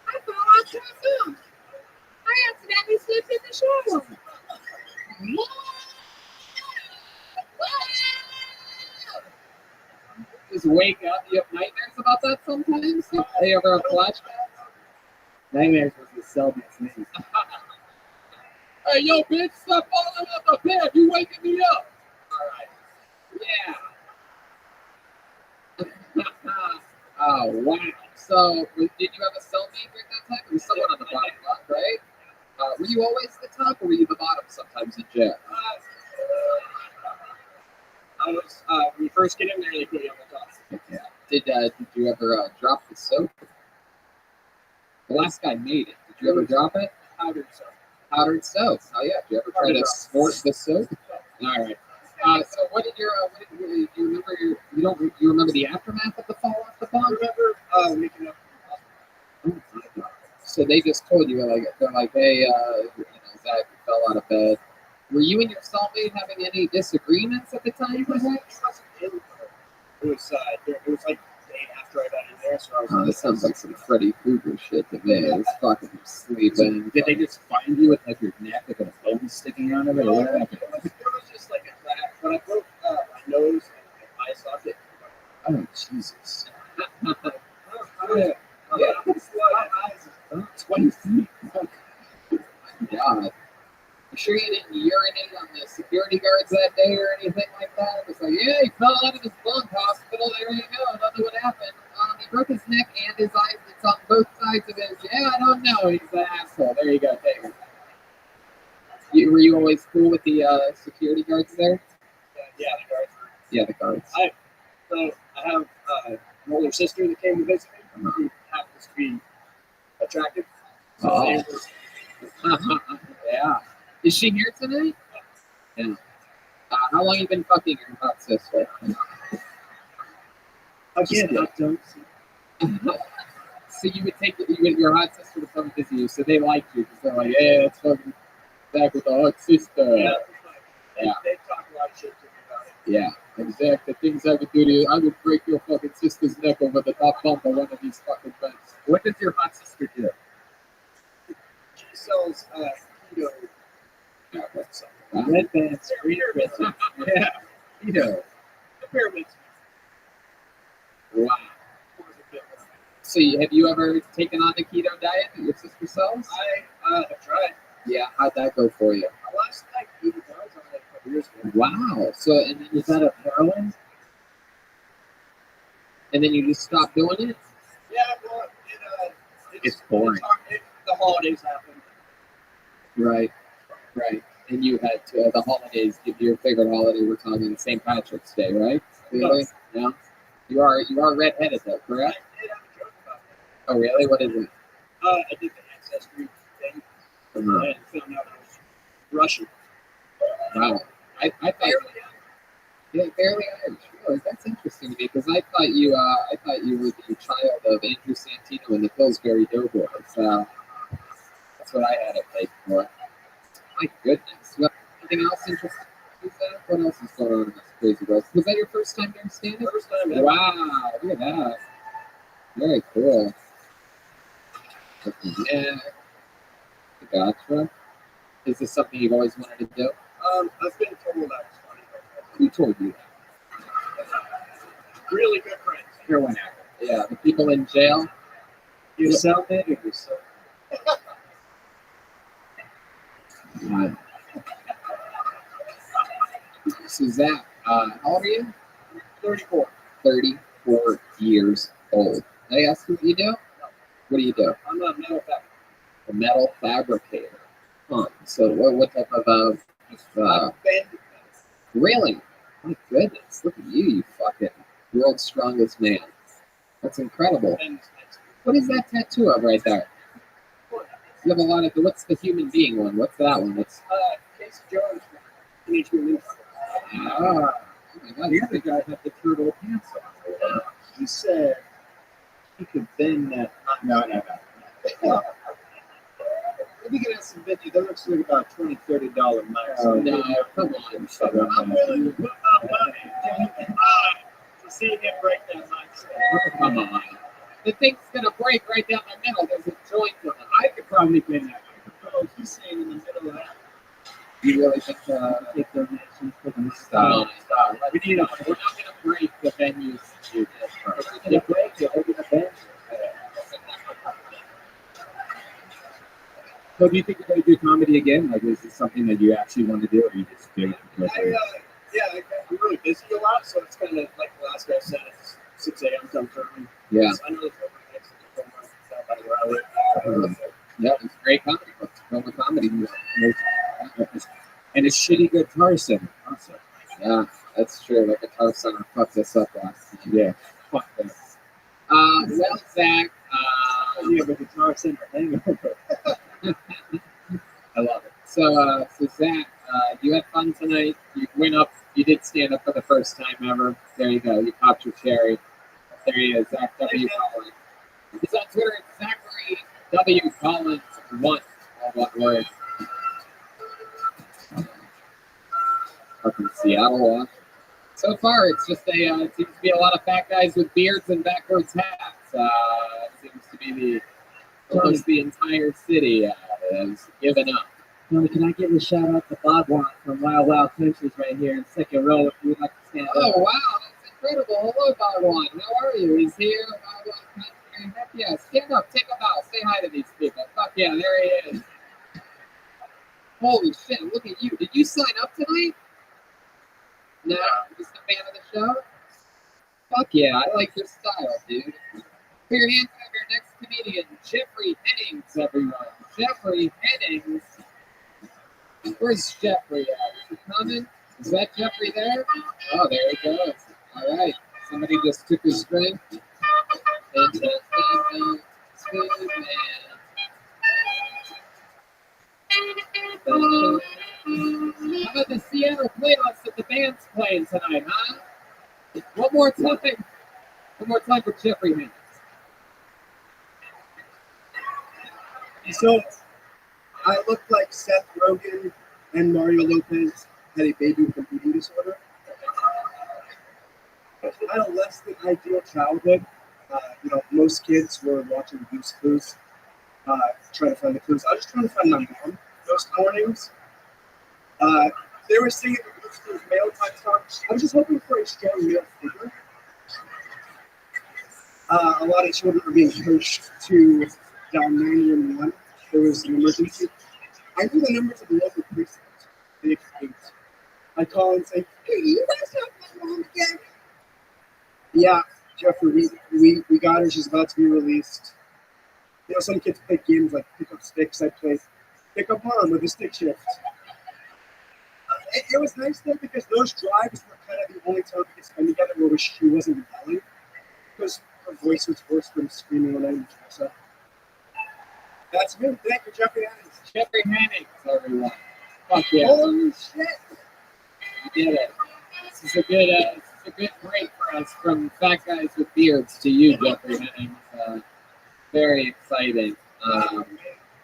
I fell off to the phone. I accidentally slipped in the shower. Just wake up. You have nightmares about that sometimes? You ever have flashbacks? Nightmares was the cellmate's name. Hey, yo, bitch, stop falling off the bed. You waking me up. All right. Yeah. Oh, wow. So, did you have a cellmate during that time? There was someone on the bottom bunk, right? Were you always the top, or were you the bottom sometimes in jail? I was, when you first get in there, they put you on the top. Yeah. Did you ever drop the soap? The last guy made it. Did you ever drop it? Powdered soap. Powdered soap. Oh yeah. Did you ever try to sport the soap? All right. So what did your do you remember you remember the aftermath of the fall off the I bunk? remember waking up. Oh my God. So they just told you they're like, hey, Zach, you fell out of bed. Were you and your cellmate having any disagreements at the time? It was like the day after I got in there, so I was. Oh, this sounds like some Freddy Krueger shit to me. It's fucking sleeping. Did they just find you with like your neck, like a bone sticking out of it? Or what happened? It was just like a crack, but I broke my nose and my eye socket. Oh, Jesus. Yeah. 20 feet. Oh my God. You sure you didn't urinate on the security guards that day or anything like that? It was like, yeah, he fell out of his bunk hospital. There you go. Nothing would happen. He broke his neck and his eyes. It's on both sides of his. Yeah, I don't know. He's an asshole. There you go. Take it. Were you always cool with the security guards there? Yeah, the guards. Yeah, the guards. So I have an older sister that came to visit me who happens to be attractive. So Oh. they were- Yeah. Is she here tonight? Yeah. How long you been fucking your hot sister? Again, I don't see. So you would take your hot sister to come visit you, so they like you because they're like, yeah, it's fucking back with the hot sister. Yeah. Yeah. They talk a lot of shit to me about it. Yeah, exactly. The things I would do to you, I would break your fucking sister's neck over the top bump of one of these fucking beds. What does your hot sister do? She sells keto. Red bands, green Yeah. Keto. The pyramids. Wow. So have you ever taken on the keto diet that your sister sells? I have tried. Yeah, how'd that go for you? I lost like 80 pounds on it a couple years ago. Wow. So and then is that a heroin? And then you just stopped doing it? Yeah, well, It's boring. The holidays happen. Right. Right. And you had the holidays. Your favorite holiday? We're talking St. Patrick's Day, right? Really? Yeah. You are redheaded though, correct? I did have a joke about that. Oh, really? What is it? I did the ancestry thing and found out I was Russian. Wow. I thought barely Irish. Really, that's interesting to me because I thought you were the child of Andrew Santino and the Pillsbury Doughboys. That's what I had it like for. My goodness. You have anything else interesting? What else is going on in this crazy world? Was that your first time doing stand-up? First time ever. Wow, look at that. Very cool. Yeah. Gotcha. Is this something you've always wanted to do? I've been told I was funny. Who told you that? Really good friends. Heroin addict. Yeah, the people in jail. You sell it or you sell God. So Zach, how old are you? 34. 34 years old. Did I ask you what you do? What do you do? I'm a metal fabric. A metal fabricator. Huh. So what type of really? My goodness, look at you fucking world's strongest man. That's incredible. What is that tattoo of right there? You have a lot of what's the human being one? What's that one? What's Casey Jones from HP. oh my God, the other guy had the turtle pants on. He said he could bend that. No. Maybe get us some video. That looks like about $20-$30 mics. No, come on. I'm willing to put my money to see him break that mic. Come on. The thing's gonna break right down the middle. There's a joint in it. I could probably get that. Oh, he's saying in the middle of that. You really think take donations for them? Stop. We need a. We're not gonna break the venues to do this. We're not gonna break it. We're gonna bench it. So do you think you're going to do comedy again? Like, is this something that you actually want to do, or you just do it? I'm really busy a lot, so it's kind of like the last guy said, it's 6 a.m. come turning. Yeah. I know the Yeah, it's great comedy. It's film comedy. And a shitty guitar center. Awesome. Yeah, that's true. The guitar center fucked us up last time. Yeah. Fuck this. Well, Zach, you have a guitar center hangover. I love it. So Zach, you had fun tonight. You went up. You did stand up for the first time ever. There you go. You popped your cherry. There he is, Zach W. Collins. He's on Twitter at Zachary W. Collins 1. All one word. Fucking Seattle, Washington. So far, it's just it seems to be a lot of fat guys with beards and backwards hats. Seems to be almost the entire city has given up. Tony, can I give a shout out to Bob Want from Wild Wild Countries right here in second row if you would like to stand up? Oh, wow, that's incredible. Hello, Bob Want. How are you? He's here. Wild Wild Country. Heck yeah, stand up, take a bow, say hi to these people. Fuck yeah, there he is. Holy shit, look at you. Did you sign up tonight? No, just a fan of the show? Fuck yeah, I like your style, dude. Put your hands on your next comedian, Jeffrey Hennings, everyone. Jeffrey Hennings. Where's Jeffrey at? Is he coming? Is that Jeffrey there? Oh, there he goes. All right. Somebody just took his string. How about the Seattle playlist that the band's playing tonight, huh? One more time for Jeffrey Hennings. So, I look like Seth Rogen and Mario Lopez had a baby with an eating disorder. I had a less than ideal childhood. Most kids were watching Goose Clues, trying to find the clues. I was just trying to find my mom those mornings. They were singing Schools male type stuff. I was just hoping for a strong male figure. A lot of children are being pushed to dial 911. There was an emergency. I knew the number to the local precinct. They eight. I call and say, "Hey, you guys have my mom again?" Yeah, Jeffrey, we got her. She's about to be released. You know, some kids play games like pick up sticks. I play pick up mom with a stick shift. It was nice though because those drives were kind of the only time we could spend together where she wasn't yelling because her voice was worse from screaming when I was dressed up. That's me. Thank you, Jeffrey Adams. Jeffrey Hannings, everyone. Fuck yeah. Holy shit! You did it. This is a good break for us from fat guys with beards to you, Jeffrey Hannings. Very exciting.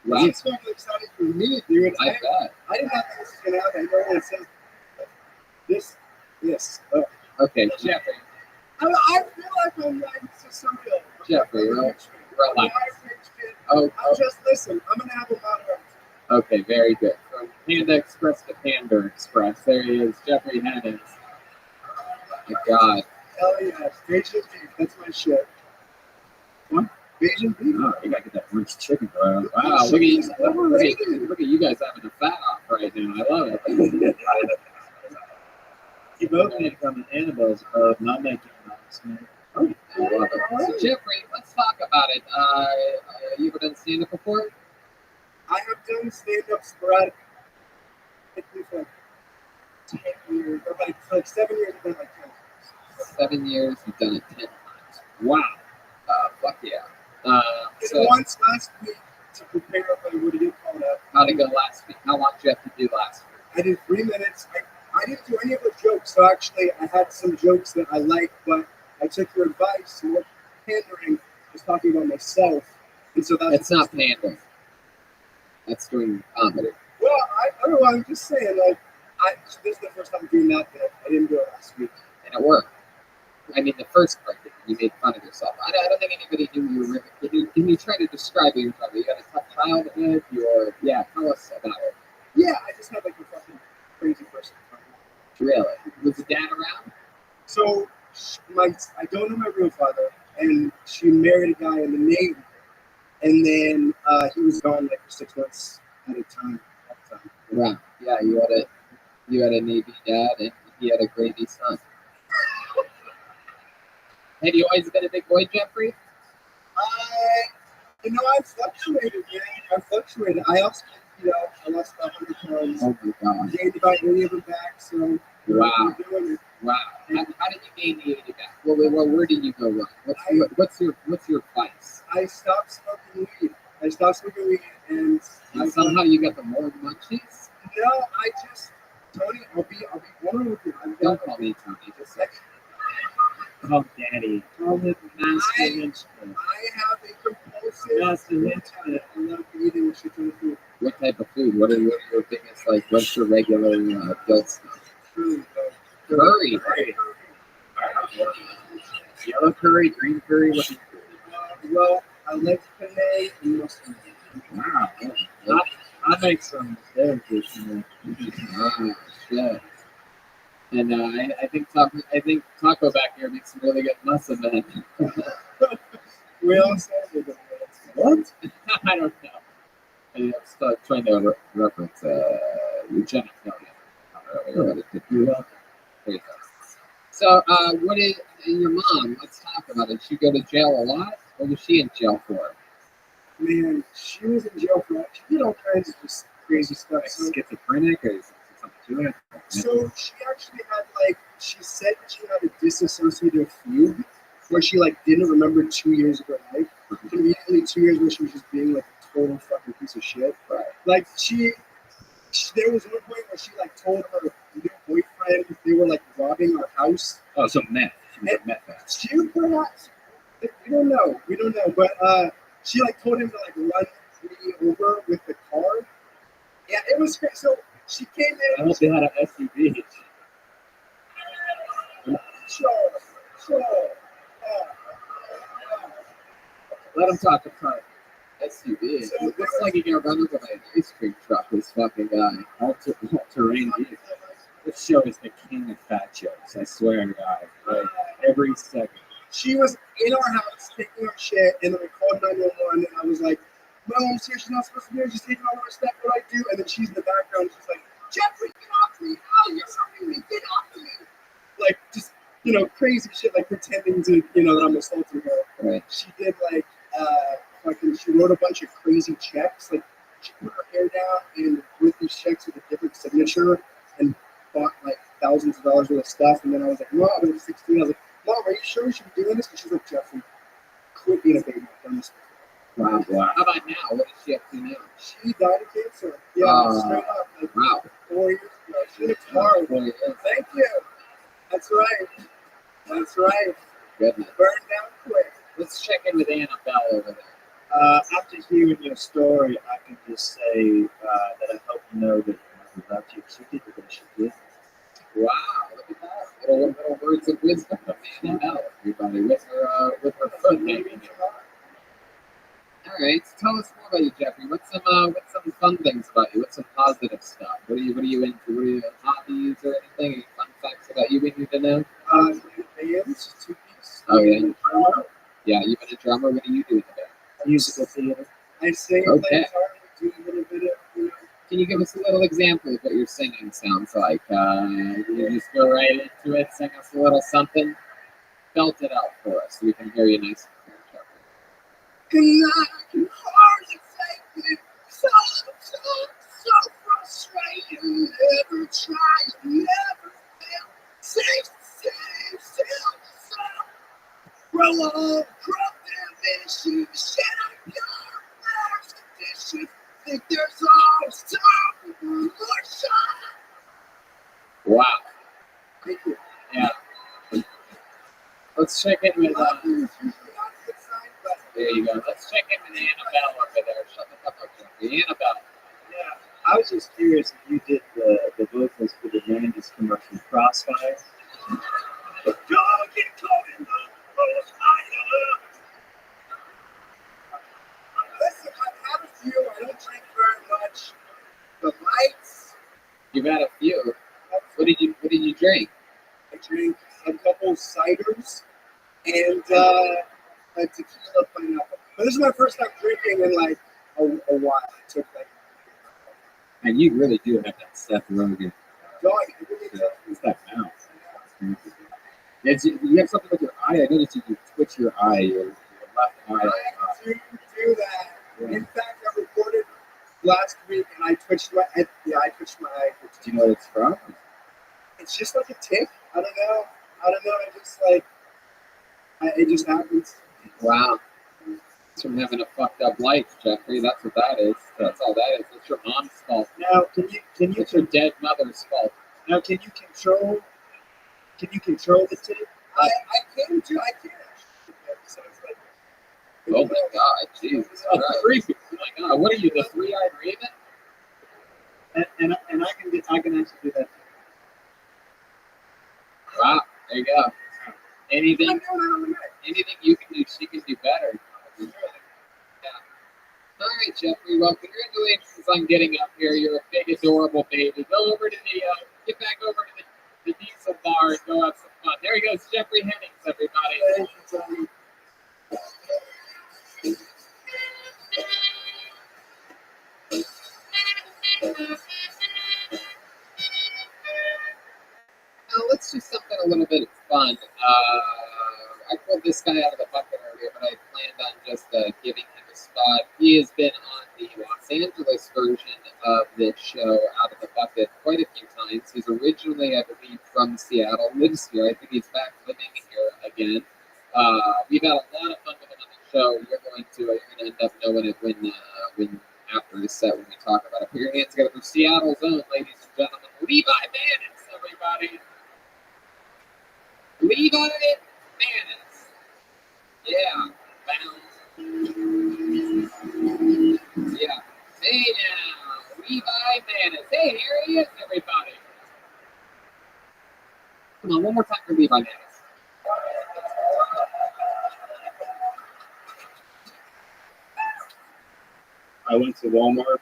Wow. It's so exciting for me, dude. I bet. I didn't have this going out. I know it says this. Okay, Jeffrey. I feel like I'm like surreal. Jeffrey, relax. I'll just listen. I'm gonna have a moderator. Okay, very good. From Panda Express to Panda Express, there he is, Jeffrey Hannings. My God. Hell yeah, Asian beef. That's my shit. What? Asian beef. Oh, you gotta get that orange chicken, bro. Wow, look at you guys having a fat off right now. I love it. You both need to come to Annabelle's of not making noise, man. I love it. So, Jeffrey, let's talk about it. You ever done stand-up before? I have done stand-up sporadically for like 10 years, or like 7 years, I've done like 10 years. 7 years, you've done it 10 times. Wow. Fuck yeah. So, Once last week to prepare for what do you call that? how'd it go last week? How long did you have to do last week? I did 3 minutes. I didn't do any of the jokes, so actually I had some jokes that I liked, but I took your advice, more pandering, just talking about myself, and so that's... It's not pandering. That's doing comedy. Well, I don't know, I'm just saying, like, this is the first time I'm doing that bit. I didn't do it last week. And it worked. I mean, the first part, you made fun of yourself. I don't think anybody knew you were... Can you try to describe what you're talking about? You got a tough childhood? Yeah, tell us about it. Yeah, I just had like a fucking crazy person. Really? Was the dad around? So, I don't know my real father, and she married a guy in the Navy, and then he was gone like for 6 months at a time. Wow. Yeah, you had a Navy dad, and he had a Gravy son. Have you always been a big boy, Jeffrey? I fluctuated, man. I fluctuated. I also, I lost about 100 pounds. Oh my God. Gained about 80 of them back, so. Wow. Wow. How did you gain the 80 back? Well, where did you go wrong? What's your vice? I stopped smoking weed. And somehow you got the more munchies? No, Tony, I'll be one with you. Don't call me Tony. Just like, Call Daddy. Call him Master Lynchman. I have a compulsive. Master Lynchman. I love eating shit ton of food. what type of food? What are your biggest, like, what's your regular adult stuff? Food. Curry. Yellow curry, green curry, what? Well, I like penne and mustard. Wow. I make some very good. Oh, shit. And I think Taco back here makes some really good masa men. We all say it. What? I don't know. I'm still trying to reference eugenics. You're welcome. There you go. So, what is your mom? Let's talk about it. Did she go to jail a lot? What was she in jail for? Man, she was in jail for that. She did all kinds of just crazy stuff. Like schizophrenic, or is something to it? So she actually had she said that she had a disassociative fugue where she didn't remember 2 years of her life. Immediately 2 years where she was just being a total fucking piece of shit. Right. There was one point where she told her new boyfriend they were robbing our house. Oh, so meth. She was a meth house. She perhaps, we don't know, but she told him to run me over with the car. Yeah, it was crazy. So she came in. I hope they had an SUV. Sure. Let him talk about SUV. So looks like he got run over by an ice cream truck, this fucking guy. All terrain vehicle. This show is the king of fat jokes. I swear to God. Like, every second. She was in our house taking our shit, and then I called 911, and I was like, my mom's here, she's not supposed to be here, she's taking all our stuff, what do I do? And then she's in the background, she's like, Jeffrey, get off me! Oh, you're hurting me, get off me! Like, just, crazy shit, like pretending to, that I'm assaulting her. Right. She did, like, she wrote a bunch of crazy checks, like, she put her hair down, and with these checks with a different signature, and bought, like, thousands of dollars worth of stuff, and then I was like, Mom, I was 16, I was like, Mom, are you sure we should be doing this? And she's like, Jeffrey, quit being a baby. I've done this before. Wow. How about now? What is she up to now? She died of cancer. Yeah, straight up. Like, Wow. 4 years ago. She looks hard. 4 years. Thank you. That's right. That's right. Goodness. Burn down quick. Let's check in with Annabelle over there. After hearing your story, I can just say that I hope you know that we love you. She did what she did. Wow, look at that. Little words of wisdom from Annabelle, everybody, with her foot maybe. All right, so tell us more about you, Jeffrey. What's some fun things about you? What's some positive stuff? What are you into? What are your hobbies or anything? Any fun facts about you we need to know? Bands, 2-piece. Oh, yeah. Drummer. Yeah, you've been a drummer. What do you do in the band? Musical theater. I sing, Okay. play guitar, do a little bit of, Can you give us a little example of what your singing sounds like? You just go right into it, sing us a little something, belt it out for us so we can hear you nice and clear. And I can hardly take it. So frustrated. Never try, never fail. Safe, grow up, corrupt ambition. Shut up your first condition. Think there's always time for more shot. Wow. Thank you. Yeah. Let's check in with. There you go. Let's check in with Annabelle over there. Shut the fuck up, Jeffrey. Annabelle. Yeah, I was just curious if you did the vocals for the Landis commercial Crossfire. Don't get caught in the crossfire. Listen, I've had a few. I don't drink very much. The lights. You've had a few. What did you drink? I drink a couple ciders and a tequila pineapple. But this is my first time drinking in like a while. I took like. And you really do have that Seth Rogen. Dog, it really does. It's that mouth. You have something with your eye. I noticed you twitch your eye, your left eye. I do that. Yeah. In fact, I recorded last week and I twitched my eye. Do you know what it's from? It's just like a tick. I don't know. I just like. It just happens. Wow. It's from having a fucked up life, Jeffrey. That's what that is. That's all that is. It's your mom's fault. Now, can you It's your dead mother's fault. now can you control the tick? I can do. I can. So it's like. Oh my God, Jesus Christ! Oh my God, what are you, the three-eyed raven? And I can actually do that. Wow, there you go. Anything I'm doing you can do, she can do better. Yeah. All right, Jeffrey. Well, congratulations on getting up here. You're a big, adorable baby. Go over to get back over to the diesel bar and go have some fun. There he goes, Jeffrey Hennings, everybody. Now, let's do something a little bit fun. I pulled this guy out of the bucket earlier, but I planned on just giving him a spot. He has been on the Los Angeles version of this show, Out of the Bucket, quite a few times. He's originally, I believe, from Seattle, lives here. I think he's back living here again. We've had a lot of fun with him on the show. You're going to end up knowing it when after the set when we talk about it. Put your hands together for Seattle's own, ladies and gentlemen, Levi Mannix, everybody. Levi Mannix. Yeah. Yeah. Hey now, Levi Mannix. Hey, here he is, everybody. Come on, one more time for Levi Mannix. I went to Walmart.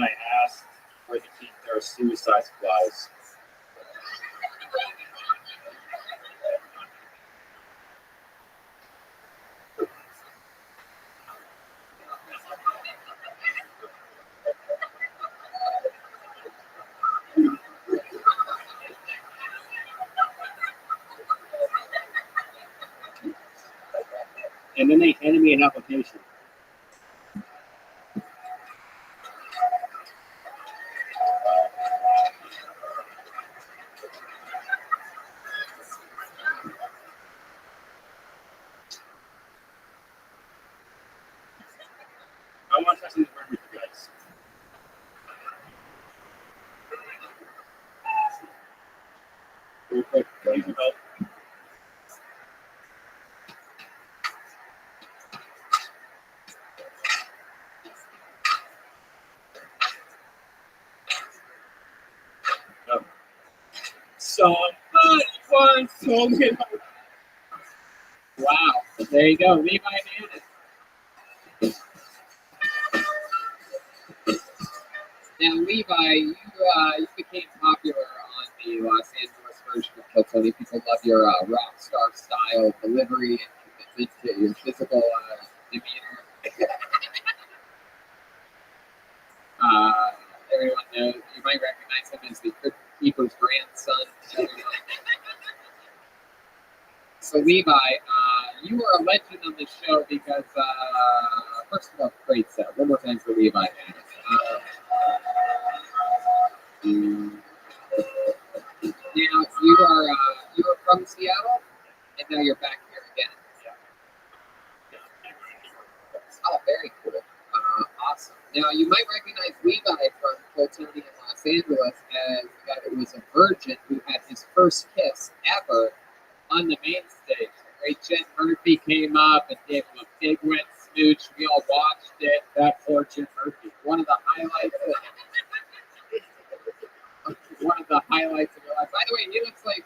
I asked where to keep their suicide supplies. And then they handed me an application. I want to test this word with you guys. Real quick. Please help. Someone once told me. Wow. There you go. Levi Manning. Now, Levi, you became popular on the Los Angeles version of Kill Tony. People love your rock star style delivery and commitment to your physical demeanor. Everyone knows, you might recognize him as the Crypt Keeper's grandson. So, Levi, you are a legend on this show because, first of all, great set. One more time for Levi. Now, you are from Seattle, and now you're back here again. Oh, very cool. Awesome. Now, you might recognize Levi from Coltoni in Los Angeles as the guy that was a virgin who had his first kiss ever on the main stage. The great Jen Murphy came up and gave him a big wet smooch. We all watched it. That poor Jen Murphy. One of the highlights of your life. By the way, he looks like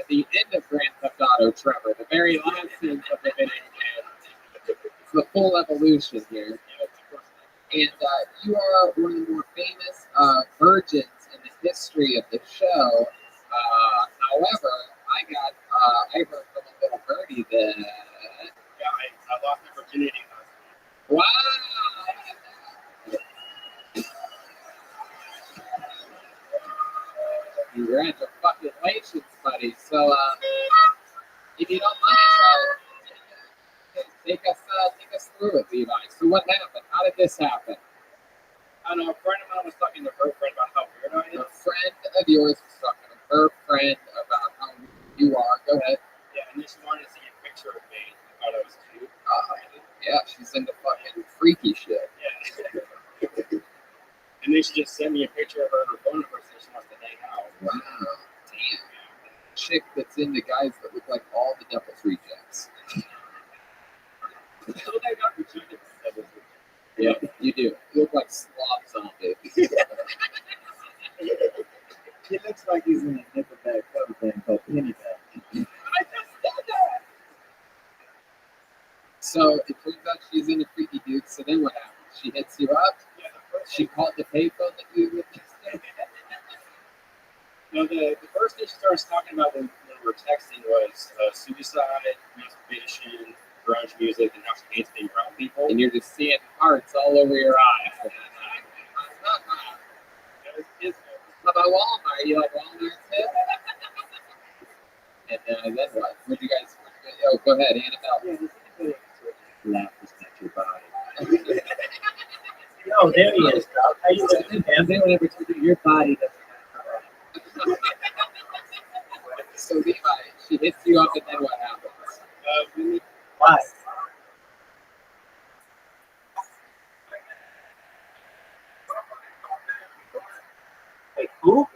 the end of Grand Theft Auto Trevor, the very last scenes of the video game. It's the full evolution here. And you are one of the more famous virgins in the history of the show. However, I heard from a little birdie that I lost my virginity last week. wow. Congratulations, buddy. So, if you don't mind, take us through it, Levi. So, what happened? How did this happen? I don't know, a friend of mine was talking to her friend about how weird I am. A friend of yours was talking to her friend about how you are. Go ahead. Yeah, and she wanted to see a picture of me. I thought I was cute. Yeah, she's into fucking freaky shit. Yeah. And then she just sent me a picture of her and her phone number saying she wants to hang out. Wow. Damn. Chick that's into guys that look like all the Devil's Rejects. Yeah, you do. You look like slob zombies. He looks like he's in a Nickelback cover band called Penny Bag. So it turns out she's into freaky dudes. So then what happens? She hits you up. She called the payphone that you were texting. No, the first thing she started talking about when we were texting was suicide, masturbation, grunge music, and how she hates being around people. And you're just seeing hearts all over your eyes. How about Walmart? You like Walmart too? And then what? Would you guys? Oh, go ahead, Annabelle. Laugh is not your body. Oh, there he is. How you doing, man? They would ever do your body doesn't have. So Levi, she hits you up, and then what happens? Why? Wait, who?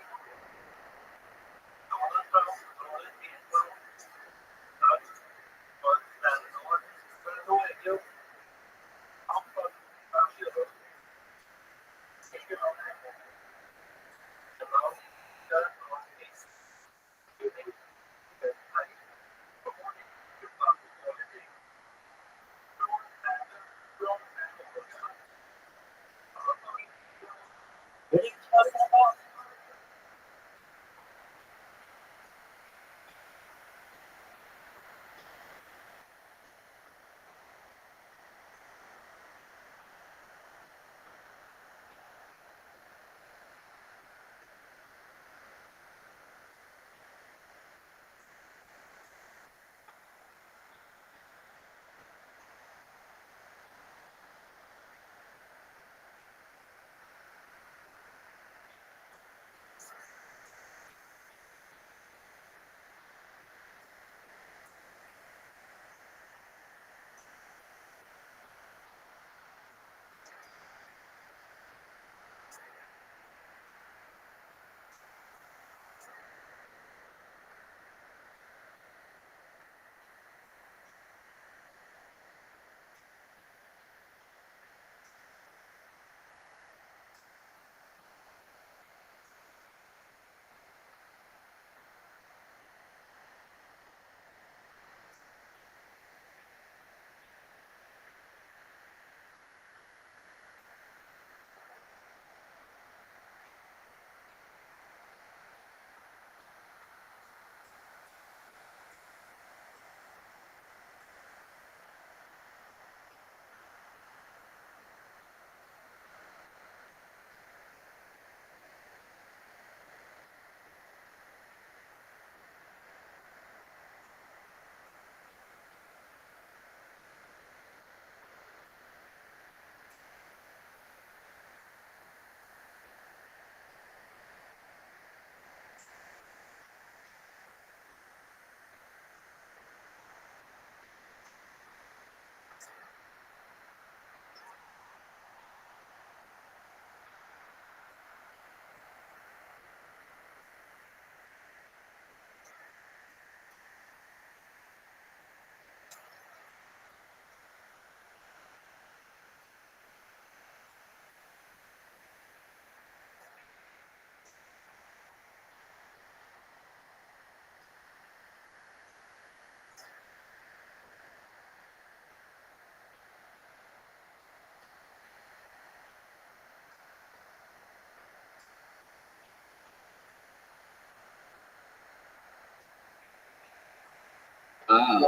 Wow.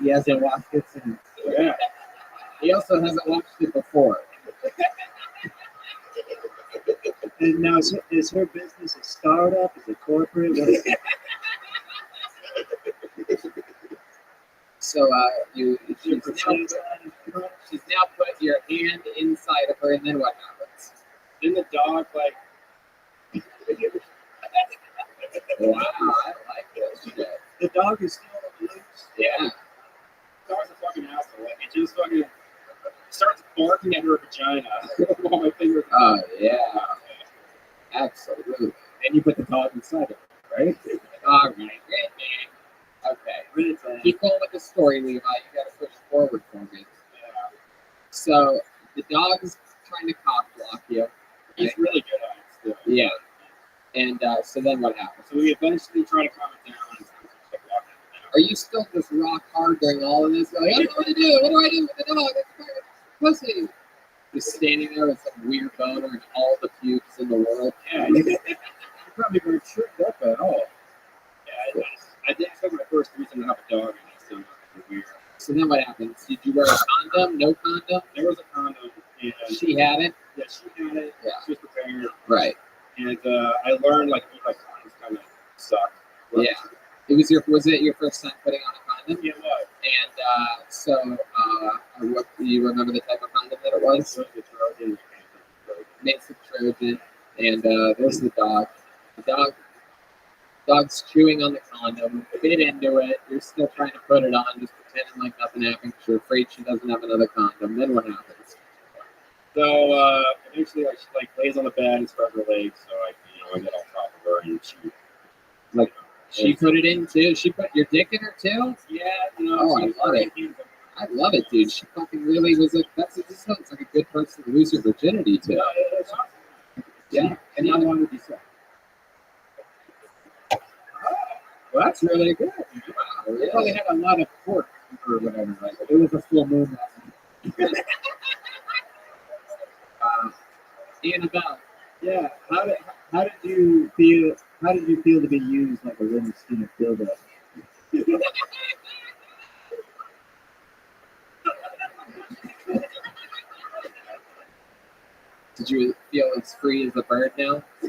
He hasn't watched it since. Yeah. He also hasn't watched it before. And now, is her business a startup? Is it corporate? What is it? So she's now put your hand inside of her, and then what happens? Then the dog, like, Wow, I like this shit. The dog is still on the loose. Yeah. dog's a fucking asshole. Like, it just fucking starts barking at her vagina while my fingers. Oh yeah, absolutely. And you put the dog inside of it, right? All right, okay. Keep going with the story, Levi. You got to push forward for me. Yeah. So the dog's trying to cock block you. He's really good at it still. Yeah. And so then what happens? So we eventually try to calm it down and start walking it down. Are you still just rock hard during all of this? Like, I don't know what to do. What do I do with the dog? It's pussy. Just standing there with some weird boner and all the pubes in the world. Yeah, you probably weren't tripped up at all. Yeah, I did have my first reason to have a dog, and it's still not weird. So then what happens? Did you wear a condom? No condom? There was a condom, and She had it? yeah, she had it. Yeah. She was prepared, Right. and I learned like condoms kind of suck. Yeah. Was it your first time putting on a condom? Yeah, it was. And so what do you remember the type of condom that it was? It was the Trojan. Makes it Trojan. And there's the dog. The dog's chewing on the condom, bit into it. You're still trying to put it on, just pretending like nothing happened because you're afraid she doesn't have another condom. Then what happens? So eventually, like, she like lays on the bed and spreads her legs, so I get on top of her, and She put it in too. She put your dick in her too. yeah, Oh, I love it. I love it, dude. She fucking really was like, this sounds like a good person to lose your virginity to. Yeah. And how long did you say? Well, that's really good. Wow. They probably had a lot of pork or whatever. Like, it was a full moon last night. Annabelle, Yeah. How did you feel? How did you feel to be used like a wooden skin dildo? Did you feel as free as a bird now? I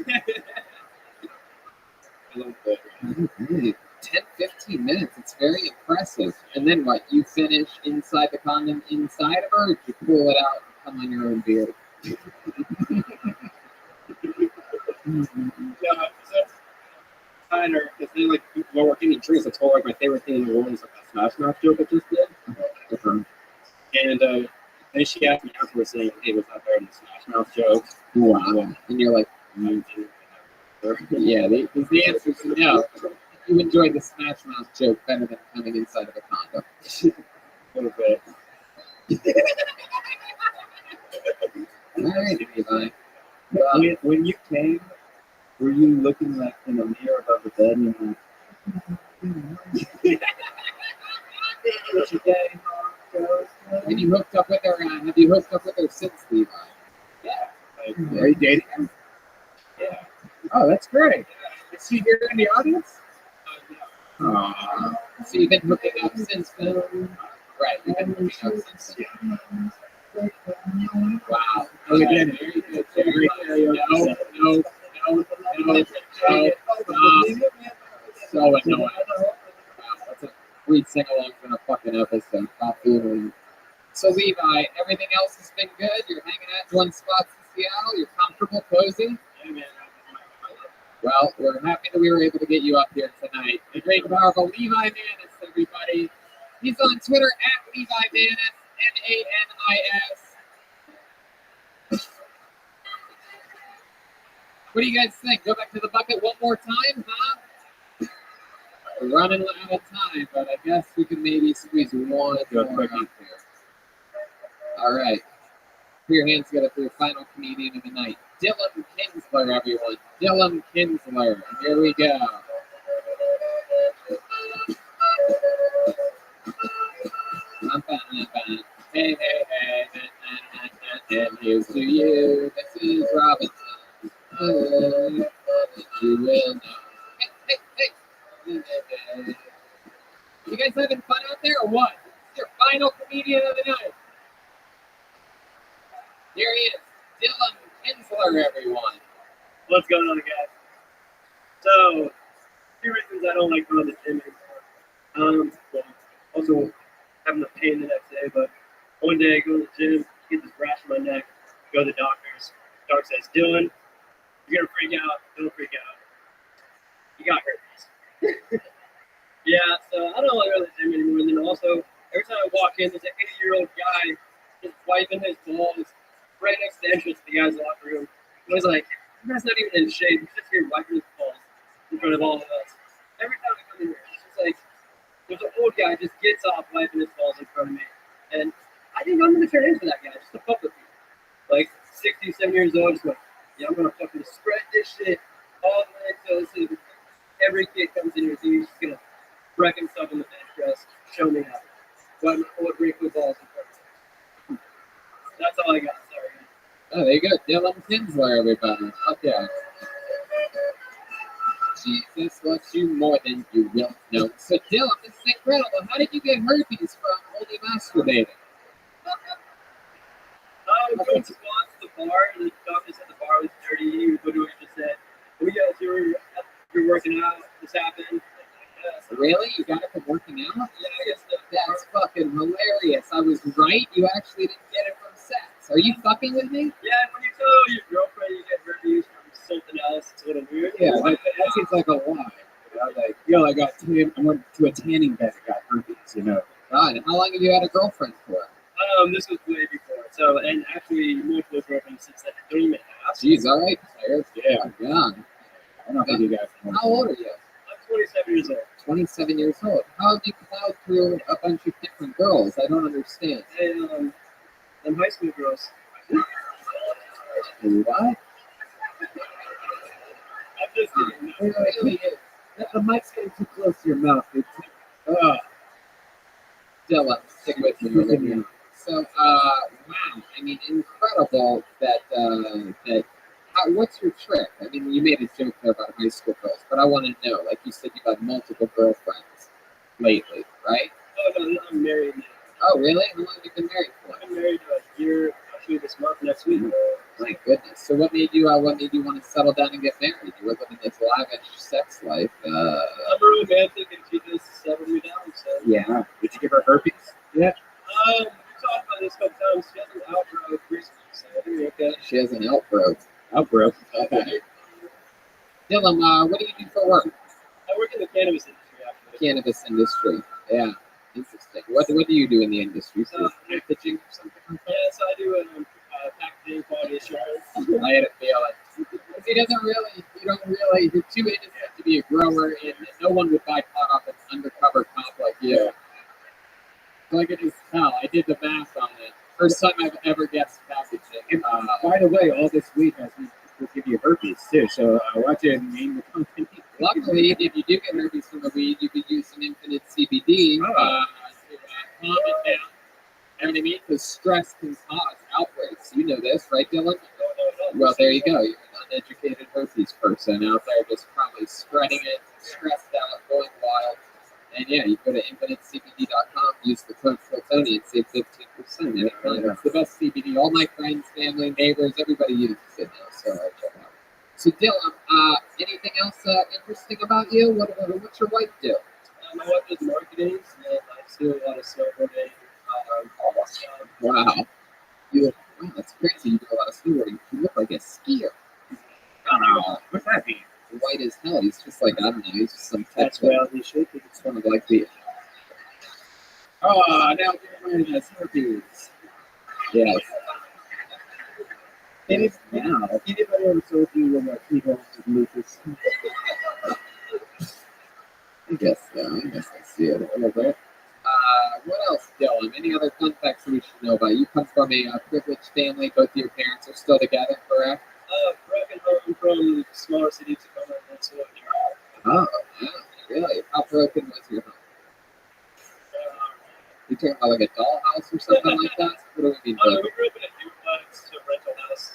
love that. Mhm. 10, 15 minutes. It's very impressive. And then what? You finish inside the condom inside of her, or did you pull it out and come on your own beard? Yeah, that's kind of because they like while we're eating drinks. I told her like my favorite thing in the world is like a Smash Mouth joke I just did. And then she asked me afterwards saying, "Hey, was that better than the Smash Mouth joke?" Wow. And you're like, And I didn't. yeah, the answer is no. You enjoyed the Smash Mouth joke better than coming inside of a condom. A little bit. All right, Levi. Well, When you came, were you looking like in a mirror above the bed and you're like, "What's your day, Mom?" have you hooked up with her? Have you hooked up with her since, Levi? Yeah. Like, Are you dating her? yeah. Oh, that's great. Is she here in the audience? Yeah. Aww. So you've been hooking up since then? Right, you've been hooking up since then. Wow. Okay. Again, very good. Very good. No. So annoying. Wow, that's a free sing-along in a fucking episode. Absolutely. So Levi, everything else has been good? You're hanging out in one spot in Seattle? You're comfortable, cozy? Yeah, man. Well, we're happy that we were able to get you up here tonight. The great and powerful Levi Manis, everybody. He's on Twitter at Levi Manis, Manis. What do you guys think? Go back to the bucket one more time, huh? We're running out of time, but I guess we can maybe squeeze one more up here. All right. Put your hands together for your final comedian of the night. Dylan Kinsler, everyone. Dylan Kinsler. And here we go. Hey, and here's to you. This is Robinson. Oh, you will know. Hey. You guys having fun out there or what? This is your final comedian of the night. Here he is, Dylan Kinsler, everyone. What's going on, guys? So, two reasons I don't like going to the gym anymore. Well, also having the pain the next day, but one day I go to the gym, get this rash on my neck, go to the doctor's. Doc says, Dylan, you're gonna freak out. Don't freak out. You got herpes. Yeah, so I don't want to go to the gym anymore. And then also, every time I walk in, there's an 80-year-old guy just wiping his balls right next to the entrance to the guy's locker room. And I was like, you guy's not even in shape. He's just here wiping his balls in front of all of us. Every time I come in here, it's just like, there's an old guy just gets off wiping his balls in front of me. And I think I'm going to turn into that guy just to fuck with me. Like, 67 years old, just like, yeah, I'm going to fucking spread this shit all the way to every kid comes in here, so he's just going to wreck himself in the bench press, show me how. Wipe my old wrinkled balls in front of me. That's all I got. Sorry. Oh, there you go. Dylan Kinsler, everybody. Okay. Jesus loves you more than you will know. So, Dylan, this is incredible. How did you get herpes from only masturbating? Going to the bar, and the doctor said the bar was dirty. He was doing what you just said. Oh, yes, you're working out. This happened. Yeah, Really? You got it from working out? yeah, I guess so. That's fucking hilarious. I was right. You actually didn't get it from sex. Are you fucking with me? Yeah, when you tell your girlfriend you get herpes from something else, it's a little weird. Yeah, that seems like a lie. You know, like, yo, I went to a tanning bed and got herpes, you know. God, how long have you had a girlfriend for? This was way before. So, and actually, multiple girlfriends since then. Don't even ask. Jeez, all right, players. Yeah, God. I don't think you guys know. How old are you? I'm 27 years old. 27 years old. How have you plowed through a bunch of different girls? I don't understand. And them high school girls. What? I'm just kidding. Really? The mic's getting too close to your mouth. Dylan, stick with me over here. So, wow. I mean, incredible that what's your trick? I mean, you made a joke there about high school girls, but I want to know. Like you said, you've had multiple girlfriends lately, right? Oh, no, I'm married now. Oh, really? How long have you been married for? I'm married a year, actually this month, next week. My goodness. So what made you want to settle down and get married? You were living this lavish sex life. I'm a romantic and she just settled me down. So. Yeah. Did you give her herpes? Yeah. We talked about this a couple times. She has an outgrowth recently, so I think okay. She has an outgrowth. Outgrowth. Okay. Dylan, what do you do for work? I work in the cannabis industry, actually. Cannabis industry. Yeah. Interesting. What do you do in the industry? So packaging or something like that? Yeah, so I do packaging, quality assurance. I had a feeling. He doesn't really, you're too innocent to be a grower, and no one would buy pot off an undercover cop like you. So I could just tell. I did the math on it. First time I've ever guessed packaging. And by the way, all this week will give you herpes too. So watch it and name the company. Luckily, if you do get herpes from the weed, you could use some infinite CBD to calm it down. You know what I mean? Because stress can cause outbreaks. You know this, right, Dylan? No. Well, there you go. You're an uneducated herpes person out there just probably spreading it, stressed out, going wild. And yeah, you go to infinitecbd.com, use the code Flotoni and save 15%. It's the best CBD. All my friends, family, neighbors, everybody uses it now. So check it out. So Dylan, anything else interesting about you? What's your wife do? My wife does marketing, and I do a lot of snowboarding. Wow. Wow, that's crazy. You do a lot of snowboarding. You look like a skier. What's that mean? White as hell. He's just like, I don't know, he's just some That's textbook. well, he should be. It's one of like the. Oh, now Jeremiah has herpes. Yes. Anybody ever told you when people with lupus? I guess so. I guess I see it a little bit. What else, Dylan? Any other fun facts that we should know about? You come from a privileged family. Both of your parents are still together, correct? Broken home from smaller city Tacoma, Minnesota. Oh, yeah, really? How broken was your home? You talking about like a dollhouse or something like that? What do we mean? We grew up in a duplex, a rental house.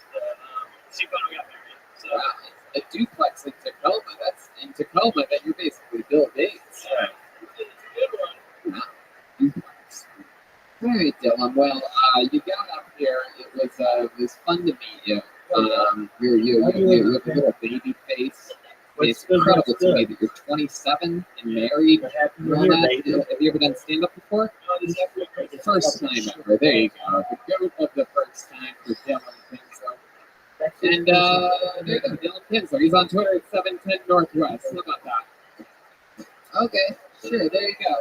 She finally got married. So. Wow, a duplex in Tacoma. That's in Tacoma. That you're basically Bill Gates. Yeah. It's a good one. Duplex. All right, Dylan. Well, you got up here. It was fun to meet you. You have a little baby face. It's incredible to me that you're 27 and married. Have you ever done stand-up before? First time ever. There you go. The goat of the first time for Dylan Kinsler. And there you go, Dylan Kinsler. He's on Twitter at 710 Northwest. How about that? Okay, sure. There you go.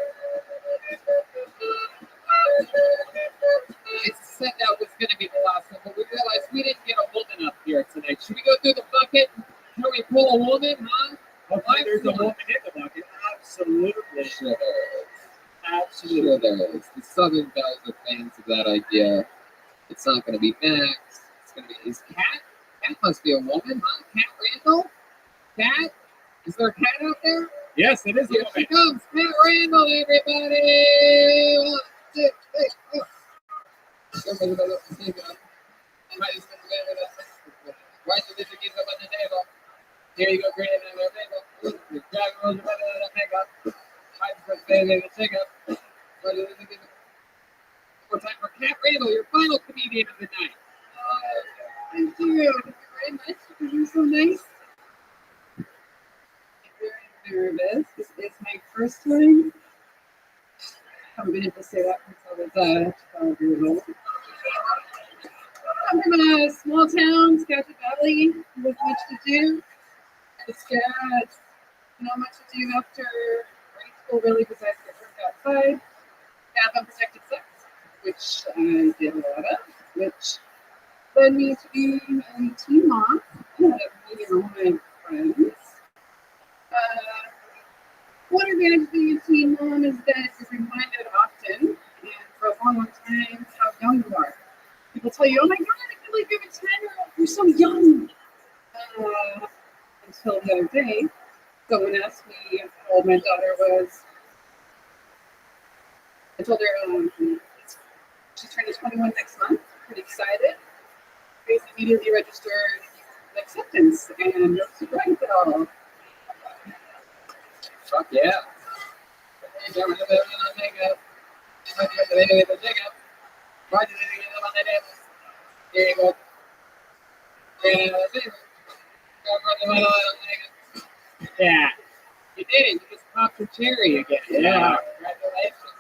I said that was going to be the last one, but we realized we didn't get a woman up here tonight. Should we go through the bucket? Can we pull a woman, huh? Hopefully there's a woman in the bucket. Absolutely. Sure there is. Absolutely. Sure there is. The Southern guys are fans of that idea. It's not going to be Max. It's going to be his cat. Cat must be a woman, huh? Cat Randall? Cat? Is there a cat out there? Yes, it is a Here woman. she comes. Cat Randall, everybody. 1, 2, 3, 4. Why is the give up on the table? Here you go, great on the table. Your dog rolls about the makeup. Time for baby to take up. More time for Cat Randall, your final comedian of the night. Thank you. Thank you very much for being so nice. I'm very nervous. This is my first time. I haven't been able to say that since I was 12 years old. I'm from a small town, Skagit Valley, with much to do. It's got not much to do after grade school, really, besides get work outside. Have unprotected sex, which I did a lot of, which led me to being a teen mom, meeting all my friends. One advantage of being a teen mom is that you're reminded often, and for a long, long time, how young you are. People tell you, oh my God, I feel like you're a 10-year-old, you're so young. Until the other day, someone asked me how old my daughter was. I told her she's turning 21 next month. Pretty excited. Basically, immediately registered acceptance and survival. Fuck yeah. Here you go. Yeah. You did it. You just popped your cherry again. Yeah. Congratulations.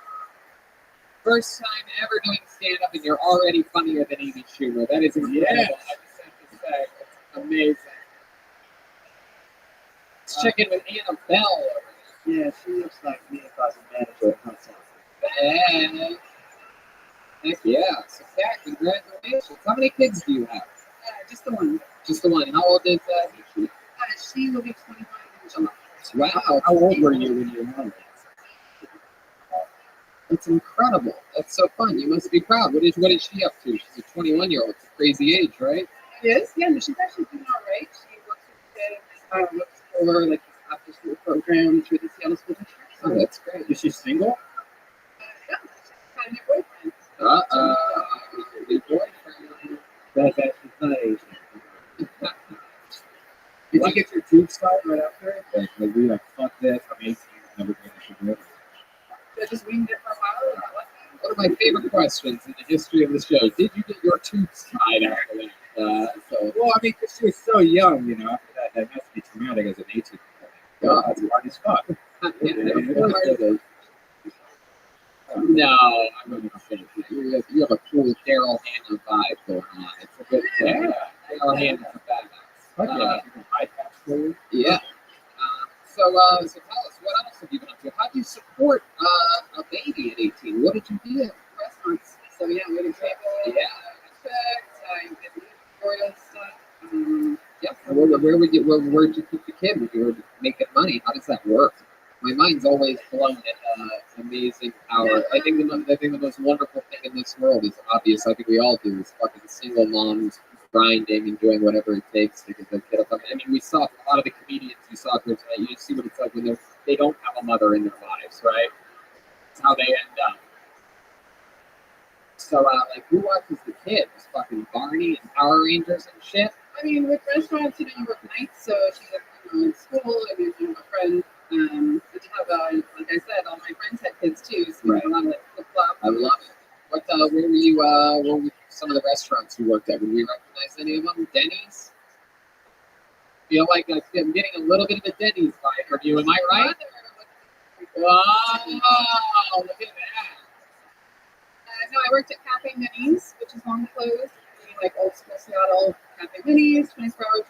First time ever doing stand-up, and you're already funnier than Amy Schumer. That is incredible. Yeah. I just have to say, it's amazing. Let's check in with Anna Bell. Yeah, she looks like me if I was a manager at myself. Yeah. Heck yeah. So, Kat, congratulations. How many kids do you have? Just the one. Just the one. How old is she? She will be 25 in July. Wow. How old were you when you were on? That's incredible. That's so fun. You must be proud. What is she up to? She's a 21-year-old. It's a crazy age, right? It is? Yeah, no, she's actually doing all right. She works with kids, looks for like after school program through the Seattle School District. Oh, that's great. Is she single? Yeah, she's kind of new boyfriend. New boyfriend. That's actually kind of Asian. Did you get your tubes tied right after? Like we like, fuck this, I'm 18, I'm never going to do it. So just winged it for a while. And One of my favorite questions in the history of the show. Did you get your tubes tied after that? Well, I mean, because she was so young, you know, after that has to be traumatic as an 18. God, it's hard as fuck. No, I wouldn't say that. You have a cool Daryl Hannah vibe going on. It's a good thing. Daryl Hannah's a badass. Yeah. So tell us, what else have you been up to? How do you support a baby at 18? What did you do? restaurants. So yeah, we can table. Yeah. I get tutorial stuff. Yeah. Where'd you keep the kid when you were making money? How does that work? My mind's always blown at amazing power. I think the most wonderful thing in this world is obvious. I think we all do is fucking single moms grinding and doing whatever it takes to get their kid up. I mean, we saw a lot of the comedians you saw here tonight. You see what it's like when they don't have a mother in their lives, right? It's how they end up. So, like, who watches the kids? Fucking Barney and Power Rangers and shit? I mean, with restaurants, you work nights, so she's in school, and you have a friend. And you have, like I said, all my friends had kids too, so you have a lot of like flip-flop. I love it. Where were you, where were some of the restaurants you worked at? Would we recognize any of them? Denny's? Feel like I'm getting a little bit of a Denny's vibe from you, am I right? Wow, look at that. No, I worked at Cafe Minis, which is long closed. Like old school Seattle Cafe Minis, 24-hour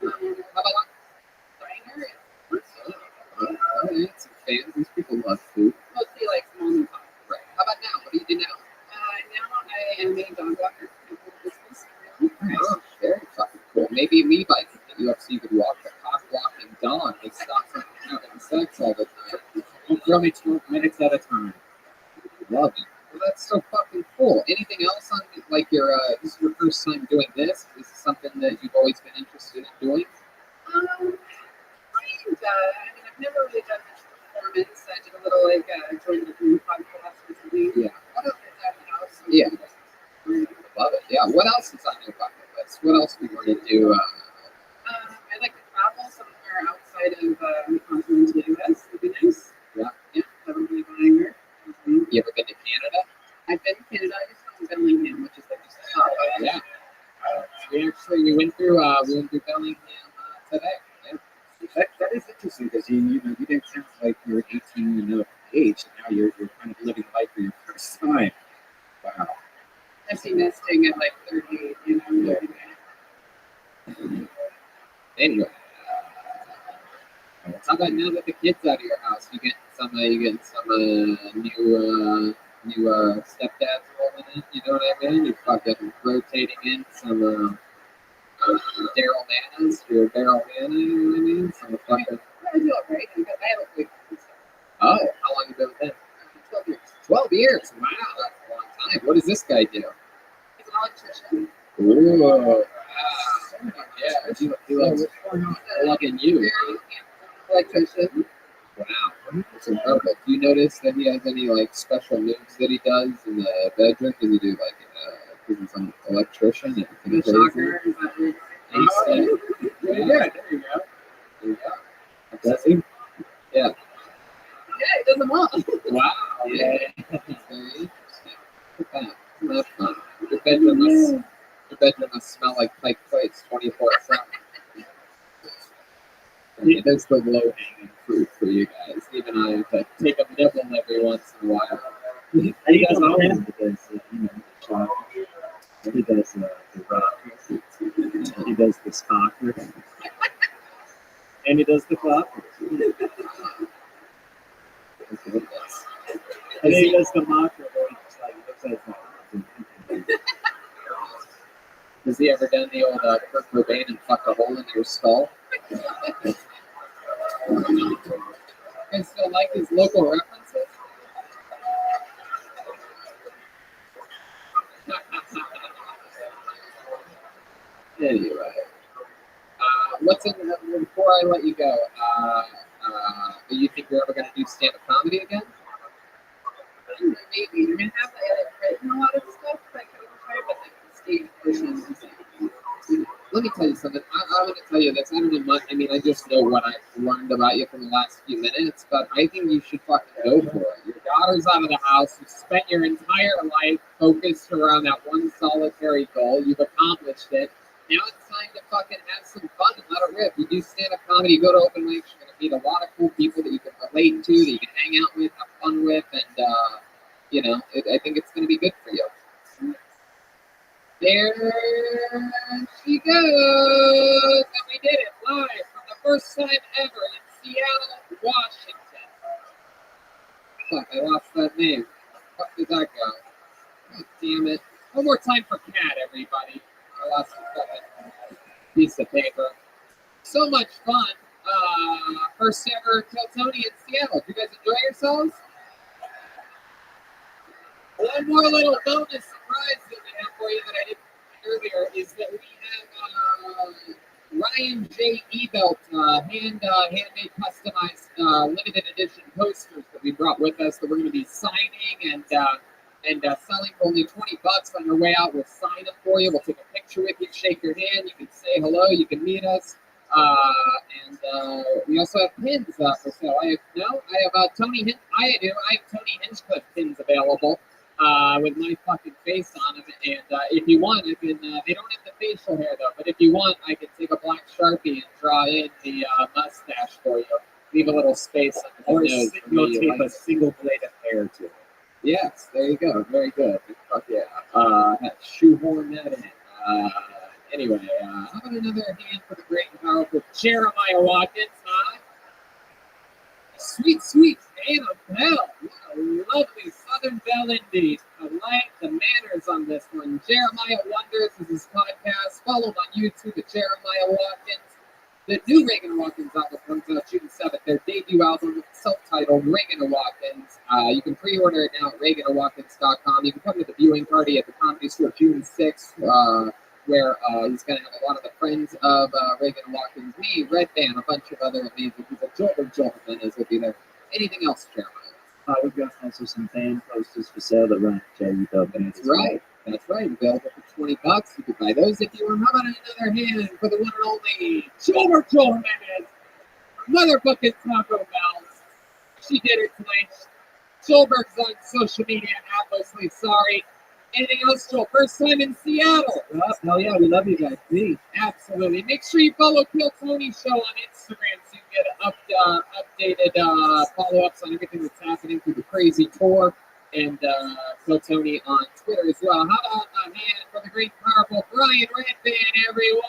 joint. How about Diner? some fans. These people love food. Mostly like small and pop. Right. How about now? What do you do now? Now I am a dog walker. Business. Oh, very fucking cool. Maybe Levi could get you up so you could walk the cock walking dog and stop from having sex all the time. Don't throw me 12 minutes at a time. Love it. Well, that's so fucking cool. Anything else on like your? This is your first time doing this. Is this something that you've always been interested in doing? I mean, I've never really done much performance. I did a little like joined the group podcast recently. Yeah. What else is at the house? Yeah. Love it. Yeah. What else is on your bucket list? What else do you want to do? I'd like to travel somewhere outside of continental U.S. Would be nice. Yeah. Yeah. Haven't really gone anywhere. You ever been to Canada? I've been to Canada. I just went to Bellingham, which is like just Yeah. We went through Bellingham today. Yeah. That is interesting because you didn't sound like you were 18 enough age, and now you're kind of living life for your first time. Wow. empty nesting at like 38, Anyway, how about now that the kid's out of your house, you getting some new stepdads rolling in? You know what I mean? You're fucking rotating in some Daryl Manas, your Daryl Mana. You know what I mean? Some fucking. I do it right. I have a quick. Oh, how long you been with him? 12 years. 12 years. Wow, that's a long time. What does this guy do? He's an electrician. Ooh, wow. Yeah, he loves plugging you. Electrician. Wow, that's incredible. Do you notice that he has any like special moves that he does in the bedroom? Does he do like because he's an electrician? The shocker. Mason. Very good. There you go. There you go. That's it. Yeah. Yeah, he does them all. Wow. Yeah. That's very interesting. Look at that. Isn't that fun? Your bedroom must smell like pike plates 24/7. That's the low-hanging fruit for you guys. Even I have to take a nibble every once in a while. He does all of it. He does, the shop. He does the rock. He does the stalker. And he does the flopper. And then he does the mocker where he just like looks at his Has he ever done the old Kurt Cobain and fuck a hole in your skull? I still like his local references. Anyway, what's in before I let you go? Do you think you're ever going to do stand-up comedy again? Maybe. I mean, I have written a lot of stuff that I could have tried, but like the stage version is Let me tell you something. I want to tell you this. I don't know much. I mean, I just know what I've learned about you from the last few minutes, but I think you should fucking go for it. Your daughter's out of the house. You've spent your entire life focused around that one solitary goal. You've accomplished it. Now it's time to fucking have some fun and let it rip. You do stand-up comedy, you go to open mics, you're going to meet a lot of cool people that you can relate to, that you can hang out with, have fun with, and, I think it's going to be good for you. There she goes, and we did it live for the first time ever in Seattle, Washington. Fuck, I lost that name. Fuck did that go? God damn it. One more time for Cat, everybody. I lost the fucking piece of paper. So much fun. First ever Kill Tony in Seattle. Did you guys enjoy yourselves? One more little bonus surprise that we have for you that I didn't earlier is that we have Ryan J. Ebelt handmade customized limited edition posters that we brought with us that we're going to be signing and selling for only $20 on your way out. We'll sign them for you. We'll take a picture with you, shake your hand. You can say hello. You can meet us. We also have pins for sale. I have Tony Hinchcliffe pins available with my fucking face on them. And if you want, I can. They don't have the facial hair though, but if you want, I can take a black Sharpie and draw in the mustache for you. Leave a little space on the nose. Or tape a single blade of hair to it. Yes, there you go. Very good. Fuck yeah. Shoehorn that in. Anyway, how about another hand for the great and powerful Jeremiah Watkins, huh? Sweet, sweet man of hell. What a lovely Southern belle indeed. I like the manners on this one. Jeremiah Wonders is his podcast. Follow him on YouTube at Jeremiah Watkins. The new Reagan Watkins album comes out June 7th. Their debut album, self-titled Reagan Watkins. You can pre-order it now at ReaganWatkins.com. You can come to the viewing party at the Comedy Store June 6th, where he's going to have a lot of the friends of Reagan Watkins, me, Red Band, a bunch of other amazing people. Joel Jolman will be there. Anything else, Jeremiah? We've got also some fan posters for sale that run at JUW. That's right. That's right. Available for $20. You can buy those if you want. How about another hand for the one and only Joel Jimenez? Motherfucking Taco Bells. She did it tonight. Joelberg's on social media mostly sorry. Anything else, Joel? First time in Seattle. Hell yeah, we love you guys. Me. Absolutely. Make sure you follow Kill Tony Show on Instagram so you can get updated follow-ups on everything that's happening through the crazy tour. And Kill Tony on Twitter as well. How about a hand for the great, powerful Brian Redband, everyone?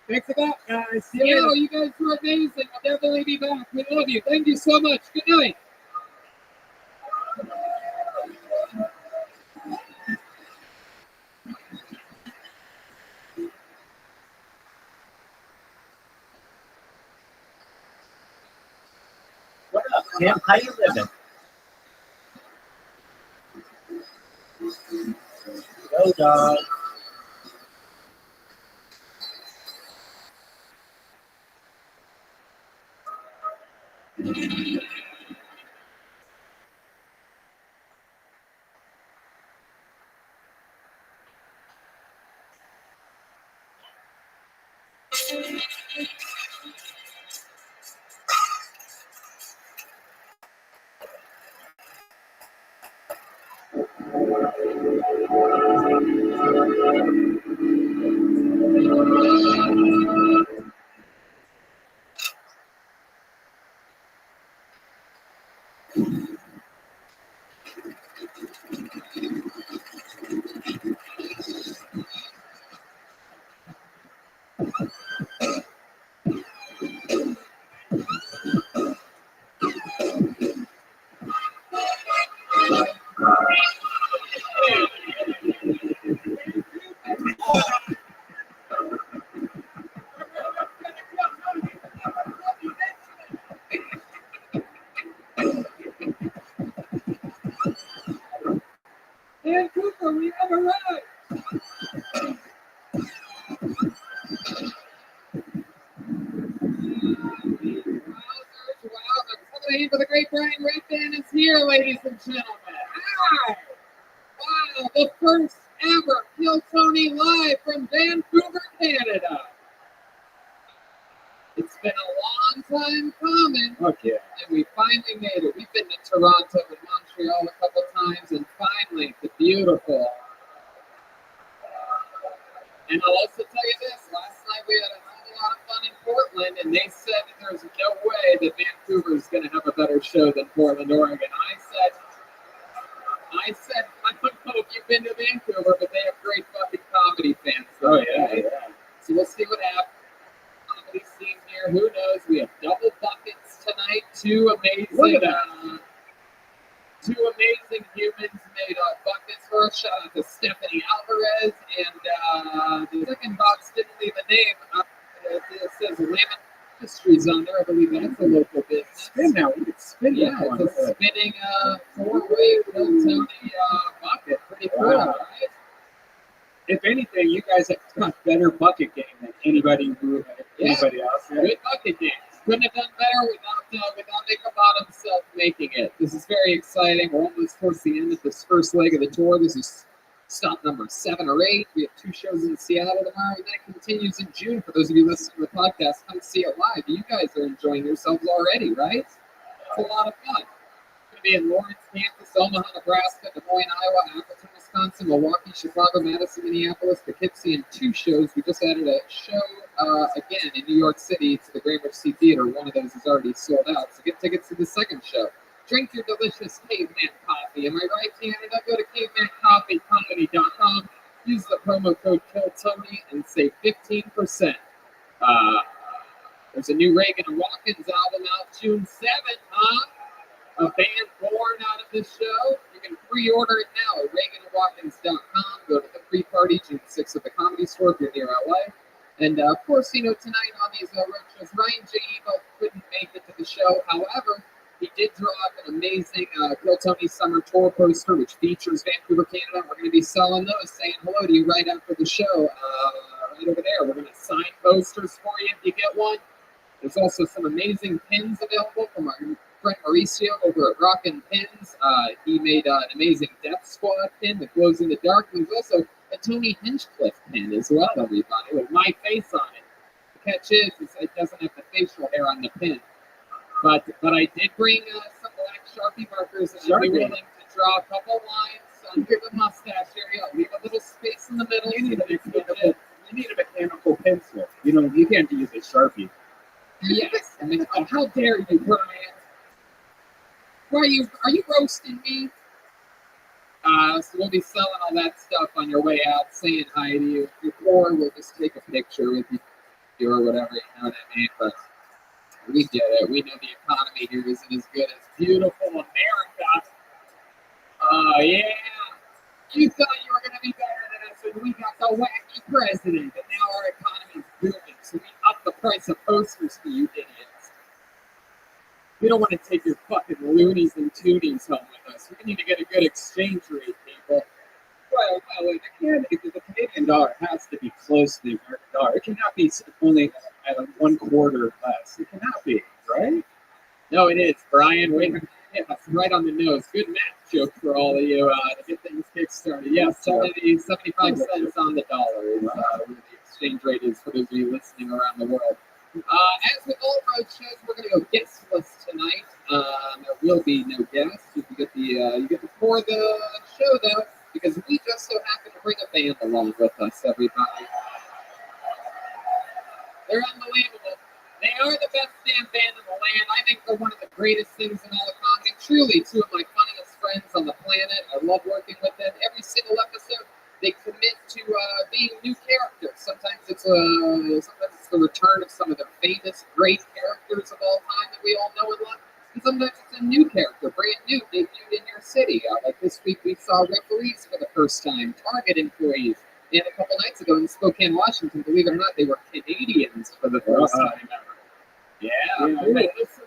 Thanks a lot, guys. Seattle, you guys were amazing. I'll definitely be back. We love you. Thank you so much. Good night. What up, Tim? How you living? Go, dog. Vancouver, we have arrived. Wowzers. Somebody for the great Brian Redfan is here, ladies and gentlemen. Hi. Wow, the first ever Kill Tony live from Vancouver, Canada. It's been a long time coming. Okay. And we finally made it. We've been to Toronto and Montreal a couple times, and finally the beautiful. And I'll also tell you this, last night we had a whole lot of fun in Portland, and they said that there's no way that Vancouver is going to have a better show than Portland, Oregon. I don't know if you've been to Vancouver, but they have great fucking comedy fans. Oh, yeah. So we'll see what happens. Comedy scene here, who knows? We have double buckets tonight. Two amazing humans made buckets for us. Shout out to Stephanie Alvarez. And the second box didn't leave a name. It says Lemon Industries on there. I believe that's a local business. Spin now. We can spin Yeah, that one. it's a spinning four-way Kill Tony bucket. Pretty cool, Wow. right? If anything, you guys have got better bucket game than anybody else. Yeah. Good bucket games. Couldn't have done better without Nick Bottom himself making it. This is very exciting. We're almost towards the end of this first leg of the tour. This is stop number 7 or 8. We have 2 shows in Seattle tomorrow, and then it continues in June. For those of you listening to the podcast, come see it live. You guys are enjoying yourselves already, right? It's a lot of fun. It's going to be in Lawrence, Kansas, Omaha, Nebraska, Des Moines, Iowa, Appleton, Wisconsin, Milwaukee, Chicago, Madison, Minneapolis, Poughkeepsie, and 2 shows. We just added a show again in New York City to the Gramercy Theater. One of those is already sold out. So get tickets to the second show. Drink your delicious Caveman coffee. Am I right, Canada? Go to cavemancoffeecompany.com. Use the promo code KILLTONY and save 15%. There's a new Reagan and Watkins album out June 7th, huh? A band born out of this show. You can pre-order it now at ReaganandWatkins.com. Go to the pre-party June 6th at the Comedy Store if you're near LA. And of course, tonight on these road shows, Ryan J. Evo couldn't make it to the show. However, he did draw up an amazing Kill Tony Summer Tour poster, which features Vancouver, Canada. We're going to be selling those, saying hello to you right after the show, right over there. We're going to sign posters for you if you get one. There's also some amazing pins available from our friend Mauricio over at Rockin' Pins. He made an amazing Death Squad pin that glows in the dark. And there's also a Tony Hinchcliffe pin as well, everybody, with my face on it. The catch is it doesn't have the facial hair on the pin. But I did bring some black Sharpie markers, and I'll be willing to draw a couple lines under the mustache area. Leave a little space in the middle. You need a mechanical pencil. You can't use a Sharpie. Yes. I mean, how dare you, Brian? Are you roasting me? So we'll be selling all that stuff on your way out, saying hi to you. If you're poor, we'll just take a picture with you or whatever, you know what I mean? But we get it. We know the economy here isn't as good as beautiful America. Yeah. You thought you were going to be better than us when we got the wacky president, and now our economy's booming, so we up the price of posters for you idiots. We don't want to take your fucking loonies and toonies home with us. We need to get a good exchange rate, people. Well, the Canadian dollar has to be close to the American dollar. It cannot be only at 1/4 less. It cannot be, right? No, it is, Brian. That's right on the nose. Good math joke for all of you to get things kickstarted. Yeah, 75 cents on the dollar is where the exchange rate is for those of you listening around the world. As with all road shows, we're going to go guestless tonight. There will be no guests. You get the for the show though, because we just so happen to bring a band along with us, everybody. They're unbelievable. They are the best damn band in the land. I think they're one of the greatest things in all of comedy. truly two of my funniest friends on the planet. I love working with them. Every single episode, they commit to being new characters. Sometimes it's the return of some of the famous, great characters of all time that we all know and love. And sometimes it's a new character, brand new, debuted in your city. Like this week, we saw referees for the first time, Target employees. And a couple nights ago in Spokane, Washington, believe it or not, they were Canadians for the first time ever. Yeah. Cool. Listen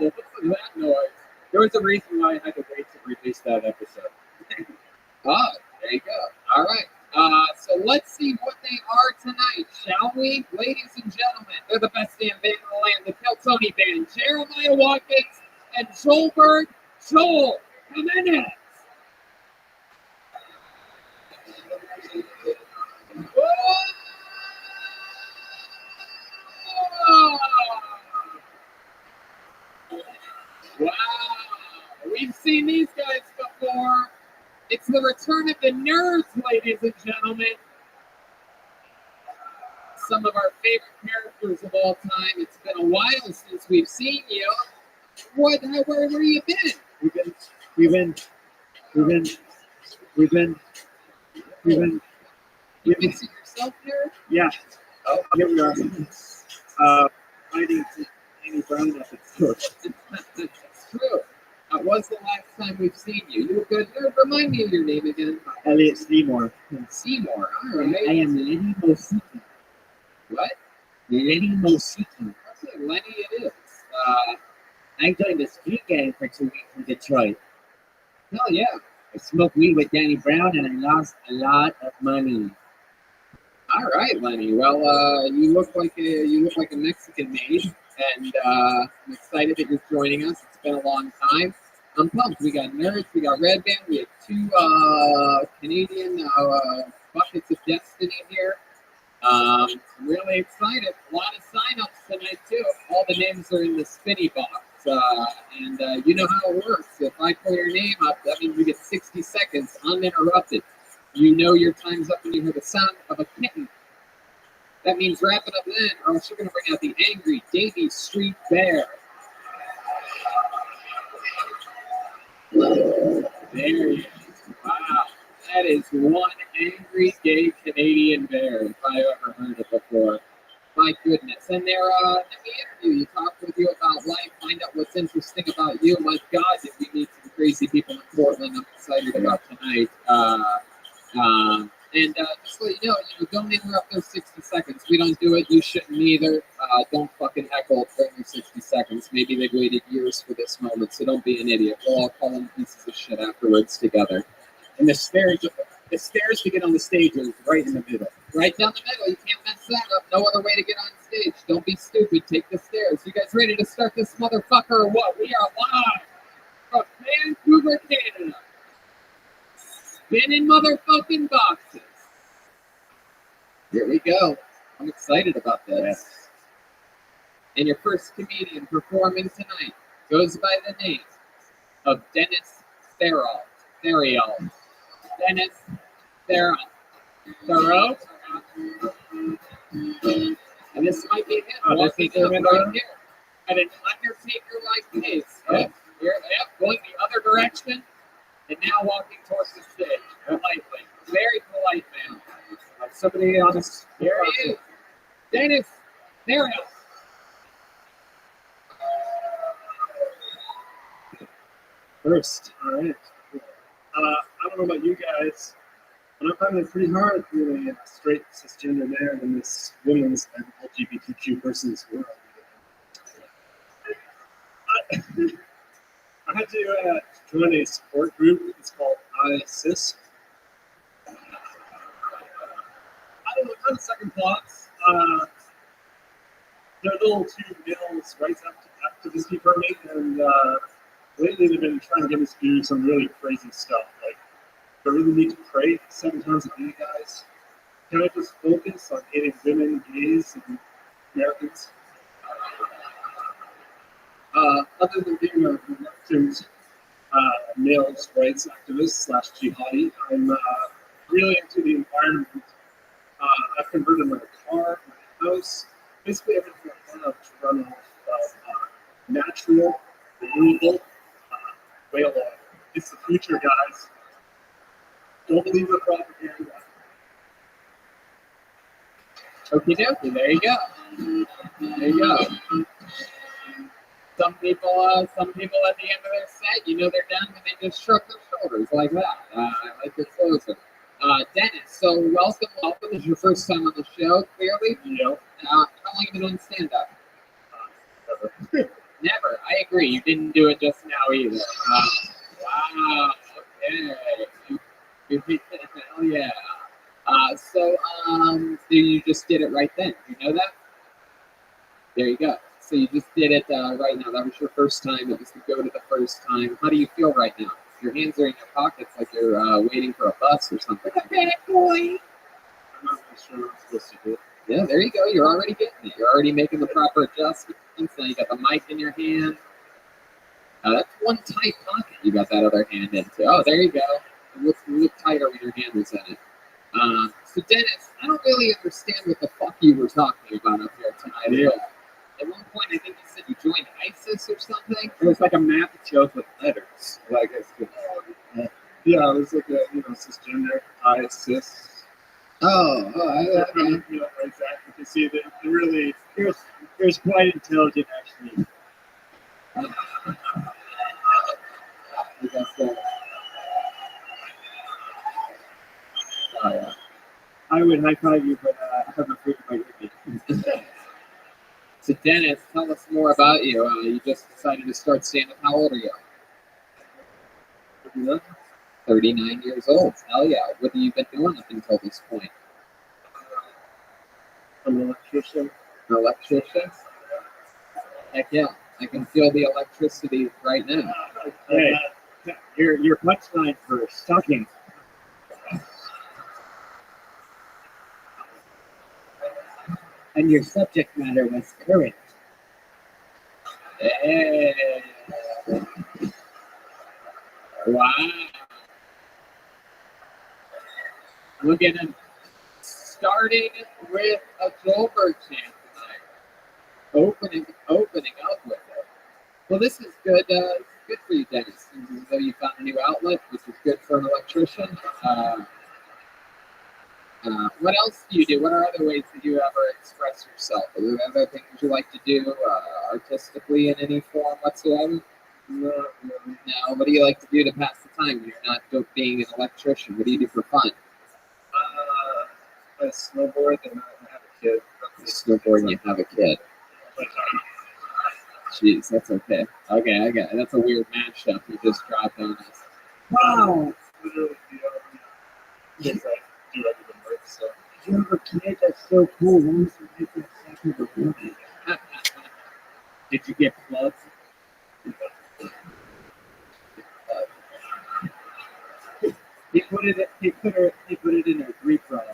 to that noise. There was a reason why I had to wait to release that episode. Oh, there you go. All right. So let's see what they are tonight, shall we? Ladies and gentlemen, they're the best damn band in the land, the Keltoni Band, Jeremiah Watkins and Joelberg Joel Jimenez. Whoa! Wow, we've seen these guys before. It's the return of the nerds, ladies and gentlemen. Some of our favorite characters of all time. It's been a while since we've seen you. Where have you been? We've been. You fixing yourself here? Yeah. Oh, here we are. Fighting Danny Brown up at first. That's true. That was the last time we've seen you. You were good. Remind me of your name again. Elliot Seymour. Seymour. All right. I am Lenny Mosiki. What? Lenny Mosiki. Okay, Lenny it is. I joined the street gang for 2 weeks in Detroit. Hell yeah. I smoked weed with Danny Brown and I lost a lot of money. All right, Lenny. Well, you look like a Mexican maid, and I'm excited that you're joining us. It's been a long time. I'm pumped. We got nerds, we got Red Band, we have two Canadian buckets of destiny here. I'm really excited. A lot of sign-ups tonight too. All the names are in the spinny box, and you know how it works. If I pull your name up, that means you get 60 seconds uninterrupted. You know your time's up when you hear the sound of a kitten. That means wrap it up then, or else you're going to bring out the angry Davie Street Bear. There he is. Wow. That is one angry gay Canadian bear, if I ever heard it before. My goodness. And they're let me interview you, talk with you about life, find out what's interesting about you. My God, did we meet some crazy people in Portland I'm excited about tonight. And just to let you know, don't interrupt those 60 seconds. We don't do it. You shouldn't either. Don't fucking heckle during your 60 seconds. Maybe they waited years for this moment, so don't be an idiot. We'll all call them pieces of shit afterwards together. And the stairs to get on the stage is right in the middle. Right down the middle. You can't mess that up. No other way to get on stage. Don't be stupid. Take the stairs. You guys ready to start this motherfucker or what? We are live from Vancouver, Canada. Spinning motherfucking boxes. Here we go. I'm excited about this. Yes. And your first comedian performing tonight goes by the name of Dennis Theriault. Dennis Theriault. And this might be him. Walking up right here at an Undertaker-like pace. Yep. Going the other direction. And now walking towards the stage, politely. Very polite man. Like somebody on the... Here he is. Dennis Theriault. First, all right. I don't know about you guys, but I'm finding it pretty hard being a straight cisgender man in this women's and LGBTQ person's world. I had to join a support group. It's called ISIS. I don't know, kind of second thoughts. They're a little too male rights activist for me, and lately they've been trying to get me to do some really crazy stuff. Like, I really need to pray 7 times a day, guys. Can I just focus on hating women, gays, and Americans? Other than being a reluctant male rights activist / jihadi, I'm really into the environment. I've converted my car, my house, basically everything I have to run off of natural renewable whale oil. It's the future, guys. Don't believe the propaganda. Okie dokie, there you go. There you go. Some people at the end of their set, you know they're done when they just shrug their shoulders like that. I like your closer. Dennis, so welcome. This is your first time on the show, clearly. Yep. How long have you been doing stand-up? Never. I agree. You didn't do it just now either. Wow. Okay. Hell yeah. So you just did it right then. You know that? There you go. So you just did it right now. That was your first time. It was to go to the first time. How do you feel right now? Your hands are in your pockets like you're waiting for a bus or something. Like a bad boy. I'm not really sure what I'm supposed to do. Yeah, there you go. You're already getting it. You're already making the proper adjustments. Now you got the mic in your hand. That's one tight pocket you got that other hand into. Oh, there you go. It look tighter when your hand was in it. So Dennis, I don't really understand what the fuck you were talking about up here tonight. Yeah. At one point, I think you said you joined ISIS or something. It was like a map that shows with letters. Like yeah, it was like a cisgender, cis. Oh, okay. You know, exactly. You see that really, here's quite intelligent actually. I guess so. Oh, yeah. I would high five you, but I have a fear of my roommate. So Dennis, tell us more about you. You just decided to start stand-up. How old are you? 39 years old. Hell yeah. What have you been doing up until this point? I'm an electrician. An electrician? Heck yeah. I can feel the electricity right now. Hey, your punchline for sucking. And your subject matter was current. Hey. Wow. Look at him. Starting with a Goldberg chant tonight. Opening up with it. Well, this is good. Good for you, Dennis. Seems as though you found a new outlet, which is good for an electrician. What else do you do? What are other ways that you ever express yourself? Are there other things you like to do artistically in any form whatsoever? No. What do you like to do to pass the time when you're not being an electrician? What do you do for fun? I snowboard and I have a kid. You snowboard and you have a kid. Jeez, that's okay. Okay, I got it. That's a weird mashup you just dropped on us. Wow. Literally the things I do other than work. So You have a kid? That's so cool. When was the second of a movie? Did you get plugs? He put it in a Greek rod.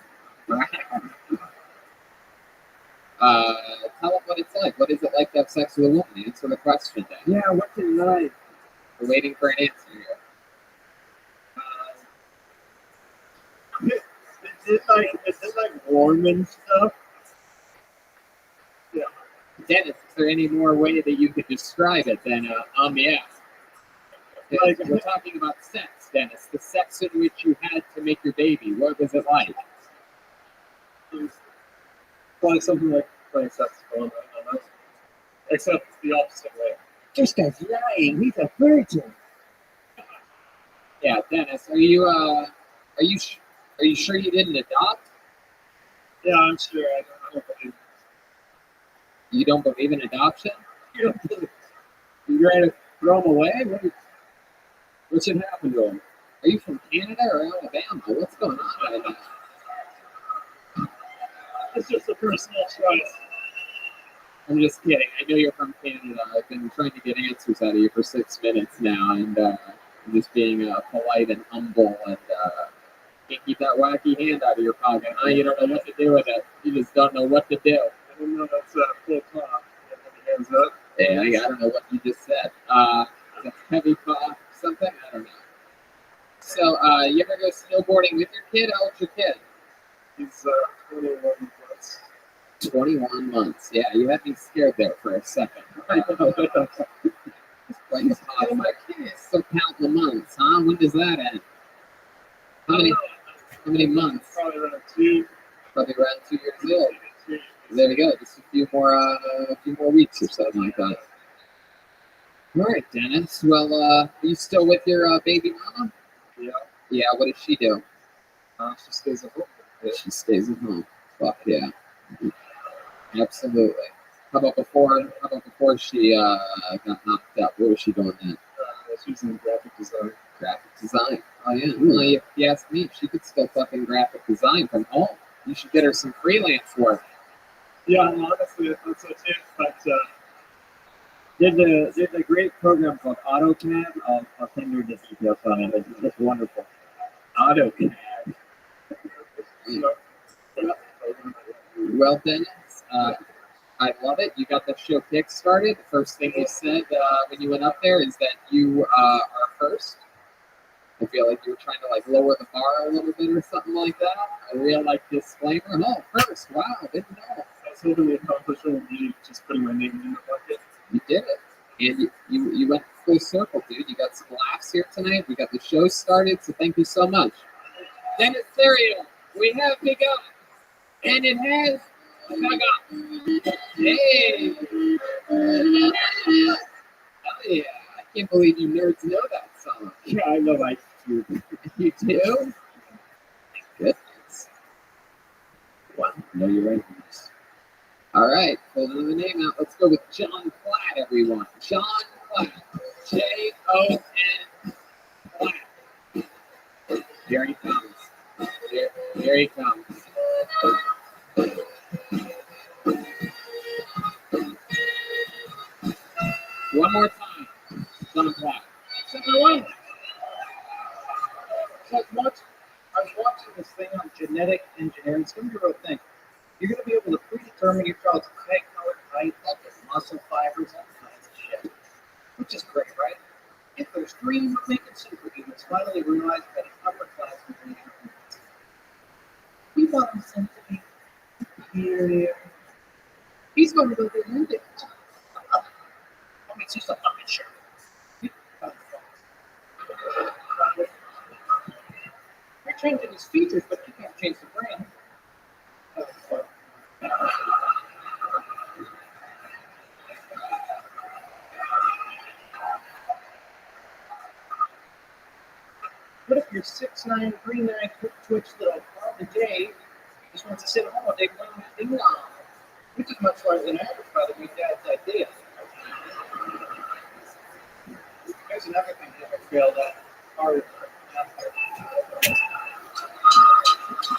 Tell them what it's like. What is it like to have sex with a woman? Answer the question, Dan. Yeah, what's it like? We're waiting for an answer here. is it like warm and stuff? Yeah. Dennis, is there any more way that you could describe it than yeah? Like, we're talking about sex, Dennis. The sex in which you had to make your baby. What was it like? It was probably something like playing saxophone. I don't know. Except the opposite way. This guy's lying. He's a virgin. Yeah, Dennis, are you sure you didn't adopt? Yeah, I'm sure. I don't believe. You don't believe in adoption? You don't believe. You ready to throw him away? What should happen to him? Are you from Canada or Alabama? What's going on right now? It's just a personal choice. I'm just kidding. I know you're from Canada. I've been trying to get answers out of you for 6 minutes now, and I'm just being polite and humble, and can't keep that wacky hand out of your pocket. Huh? You don't know what to do with it. You just don't know what to do. I don't know. That's full talk. Hands up. Yeah, I don't know what you just said. It's a heavy cough, something? I don't know. So, you ever go snowboarding with your kid? How old's your kid? He's 21 months. 21 months. Yeah, you had me scared there for a second. Like everybody's hot. So count the months, huh? When does that end? How many months? Probably around 2. Probably around 2 years old. There you go. Just a few more weeks or something like that. All right, Dennis. Well, are you still with your baby mama? Yeah. Yeah. What does she do? She stays at home. She stays at home. Fuck yeah. Absolutely. How about before she got knocked out? What was she doing then? She's in graphic design. Graphic design. Oh yeah. Well, if you ask me, she could still fucking graphic design from home. You should get her some freelance work. Yeah, honestly, I thought so too. But did the great program called AutoCAD. I'll send you the details on it. It's wonderful. AutoCAD. Well, Dennis, I love it. You got the show kick started. The first thing you said when you went up there is that you are first. I feel like you were trying to like lower the bar a little bit or something like that. A real like disclaimer. Oh, first. Wow, didn't know. That's hoping the accomplishment would be just putting my name in the bucket. You did it. And you went full circle, dude. You got some laughs here tonight. We got the show started, so thank you so much. Dennis Serio, we have begun. And it has begun. Hey! Hell yeah. I can't believe you nerds know that song. Yeah, I know I do. You do? Goodness. Wow, know your rankings. All right, pull another name out. Let's go with John Platt, everyone. John Platt. Jon Platt. Here he comes. Here he comes. One more time. John Platt. Everyone. So I was watching this thing on genetic engineering. It's going to be a real thing. You're going to be able to predetermine your child's eye color, height, muscle fibers, all kinds of shit. Which is great, right? If there's dream of making superhumans finally realized that an upperclassman we want him sent to be here. He's going to go to the movie. I mean, it's just a fucking shirt. They're changing his features, but you can't change the brand. What if you're 6'9", 3'9", quick twitch little Harvey Dave just wants to sit at home all day playing with ding dong, which is much larger than average, by the way, Dad's idea. There's another thing that I failed at hard.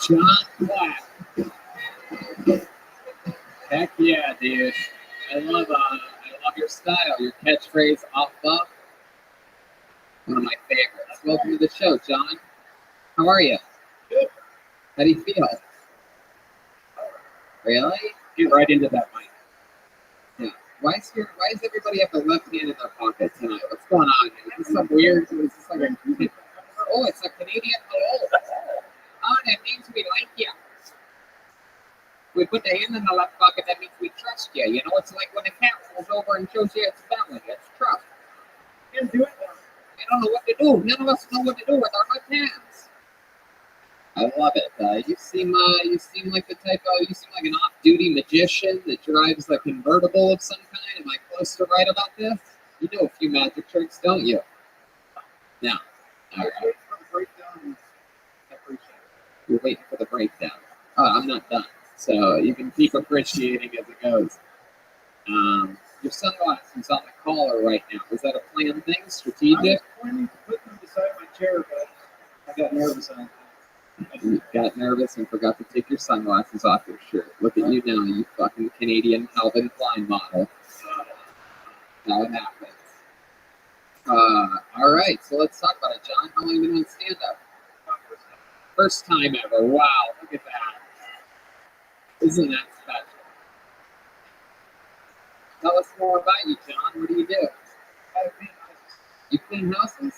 John Platt. Heck yeah, dude. I love your style, your catchphrase off buff. One of my favorites. Welcome to the show, John. How are you? Good. How do you feel? Really? Get right into that mic. Yeah. Why is everybody have their left hand in their pocket tonight? What's going on? Is this some weird? Is this like a? Oh, it's a Canadian hello. Oh, that means we like you. We put the hand in the left pocket. That means we trust you. You know, it's like when a cat rolls over and shows you its belly. It's trust. Can't do it. I don't know what to do. None of us know what to do with our left hands. I love it. You seem like the type of, you seem like an off-duty magician that drives a convertible of some kind. Am I close to right about this? You know a few magic tricks, don't you? No. All right. You're waiting for the breakdown. Oh, I'm not done. So you can keep appreciating as it goes. Your sunglasses on the collar right now. Was that a planned thing? Strategic? I was planning to put them beside my chair, but I got nervous on it. You got nervous and forgot to take your sunglasses off your shirt. Look at you now, you fucking Canadian Calvin Klein model. How it happens. All right, so let's talk about it, John. How long have you been on stand-up? First time ever. Wow, look at that. Isn't that special? Tell us more about you, John. What do you do? You clean houses?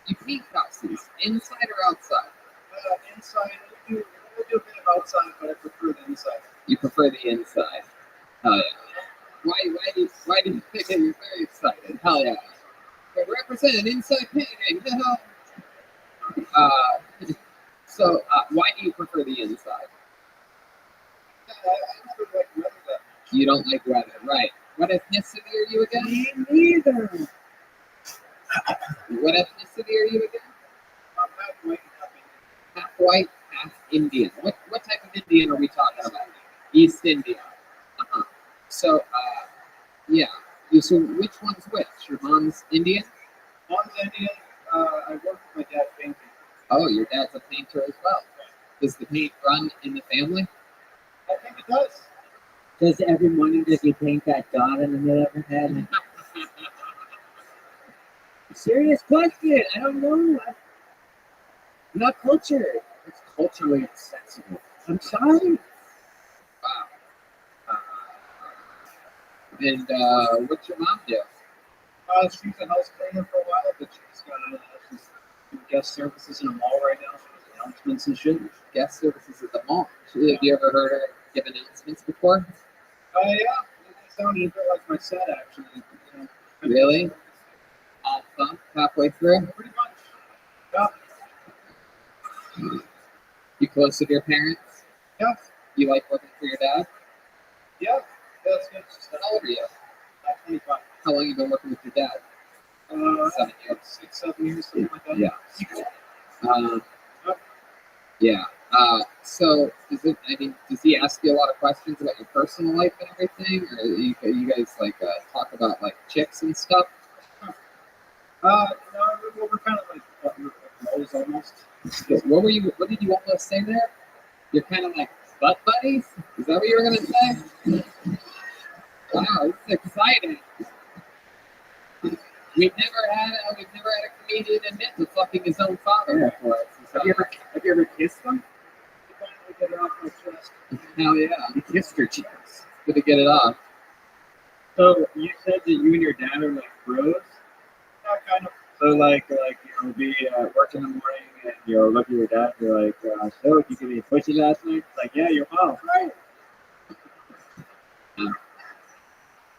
You paint houses, inside or outside? Inside. I do a bit of outside, but I prefer the inside. You prefer the inside. Oh, yeah. Why do you think you're very excited? Hell yeah. We represent inside painting. Why do you prefer the inside? I never like weather that much. You don't like weather, right? What ethnicity are you again? Me neither. What ethnicity are you again? I'm half white, Half white, half Indian. What type of Indian are we talking about? East India. Uh-huh. So, yeah. So which one's which? Your mom's Indian? Mom's Indian. I work with my dad painting. Oh, your dad's a painter as well. Does the paint run in the family? I think it does. Does every morning does he paint that dot in the middle of her head? Serious question. I don't know. I'm not cultured. It's culturally insensitive. I'm sorry. Wow. And what's your mom do? She's a house cleaner for a while, but she's doing guest services in a mall right now. She does announcements and shit. Guest services at the mall. Have you ever heard her give announcements before? Yeah. It sounded a bit like my set, actually. You know, Really? All thump halfway through? pretty much. Yeah. You close with your parents? Yeah. You like working for your dad? Yeah. That's good. How old are you? 25. How long you been working with your dad? 7 years. 6, 7 years, something like that. Yeah. Yeah. So, does he ask you a lot of questions about your personal life and everything, or you guys talk about chicks and stuff? No, we're kind of like bros almost. What did you almost say there? You're kind of like butt buddies? Is that what you were gonna say? Wow, this is exciting. We've never had a comedian admit to fucking his own father before. Have you ever kissed them? Finally get it off my chest. Hell yeah. You kissed her cheeks. Good to get it off. So you said that you and your dad are like bros. Yeah, kind of. So you'll be at work in the morning and you'll look at your dad and be like, so did you get any pussy last night? It's like, yeah, your mom. Right.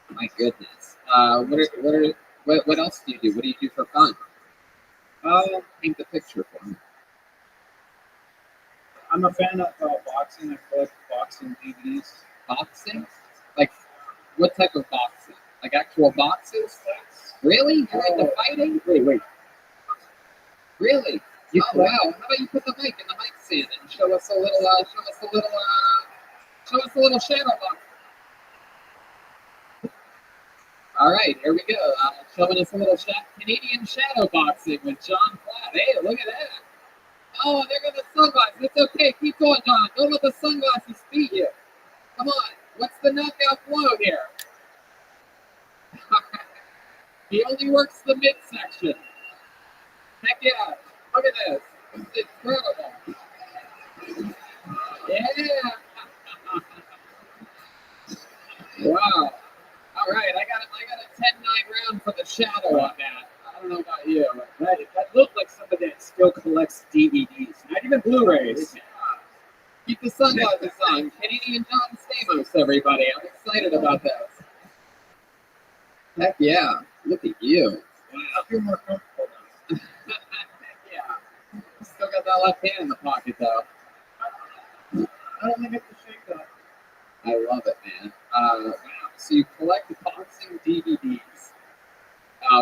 My goodness. What else do you do? What do you do for fun? Paint the picture for me. I'm a fan of boxing. I collect boxing DVDs. Boxing? Like, what type of boxing? Like actual boxes? Really? You're into fighting? Wait. Really? You Oh wow! How about you put the mic in the mic stand and show us a little shadow box. All right, here we go. Showing us a little Canadian shadow boxing with John Platt. Hey, look at that! Oh, there go the sunglasses. It's okay. Keep going, John. Don't let the sunglasses beat you. Come on. What's the knockout blow here? He only works the midsection. Heck yeah. Look at this. It's incredible. Yeah. Wow. All right. I got a 10-9 round for the shadow on that. I don't know about you. That looked like somebody that still collects DVDs, not even Blu-rays. Yeah. Keep the sunglasses on. Canadian John Stamos, everybody. I'm excited about this. Heck yeah. Look at you. I feel more comfortable now. Yeah. Still got that left hand in the pocket, though. I don't think it's a shake that. I love it, man. Wow. So you collect boxing DVDs.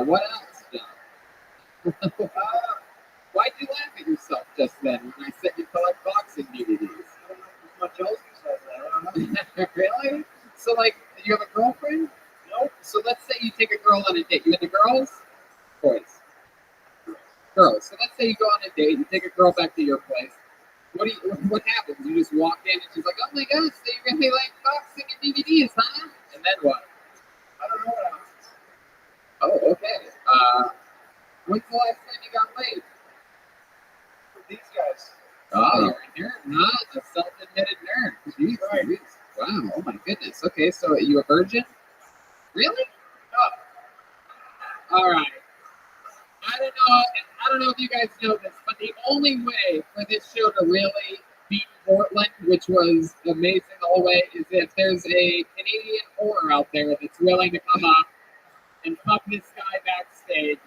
What else, John? Why'd you laugh at yourself just then when I said you collect boxing DVDs? I don't know if much else besides that. I don't know. Really? So, you have a girlfriend? No. So let's say you take a girl on a date. You into girls? Boys. Girls. So let's say you go on a date, you take a girl back to your place. What happens? You just walk in and she's like, oh my gosh, so you really like boxing and DVDs, huh? And then what? I don't know what happens. Oh, okay. When's the last time you got laid? For these guys. Oh, you're a nerd, huh? A self-admitted nerd. Jeez, Right. jeez. Wow, oh my goodness. Okay, so are you a virgin? Really? Oh. All right. I don't know if you guys know this, but the only way for this show to really beat Portland, which was amazing all the way, is if there's a Canadian whore out there that's willing to come up and fuck this guy backstage.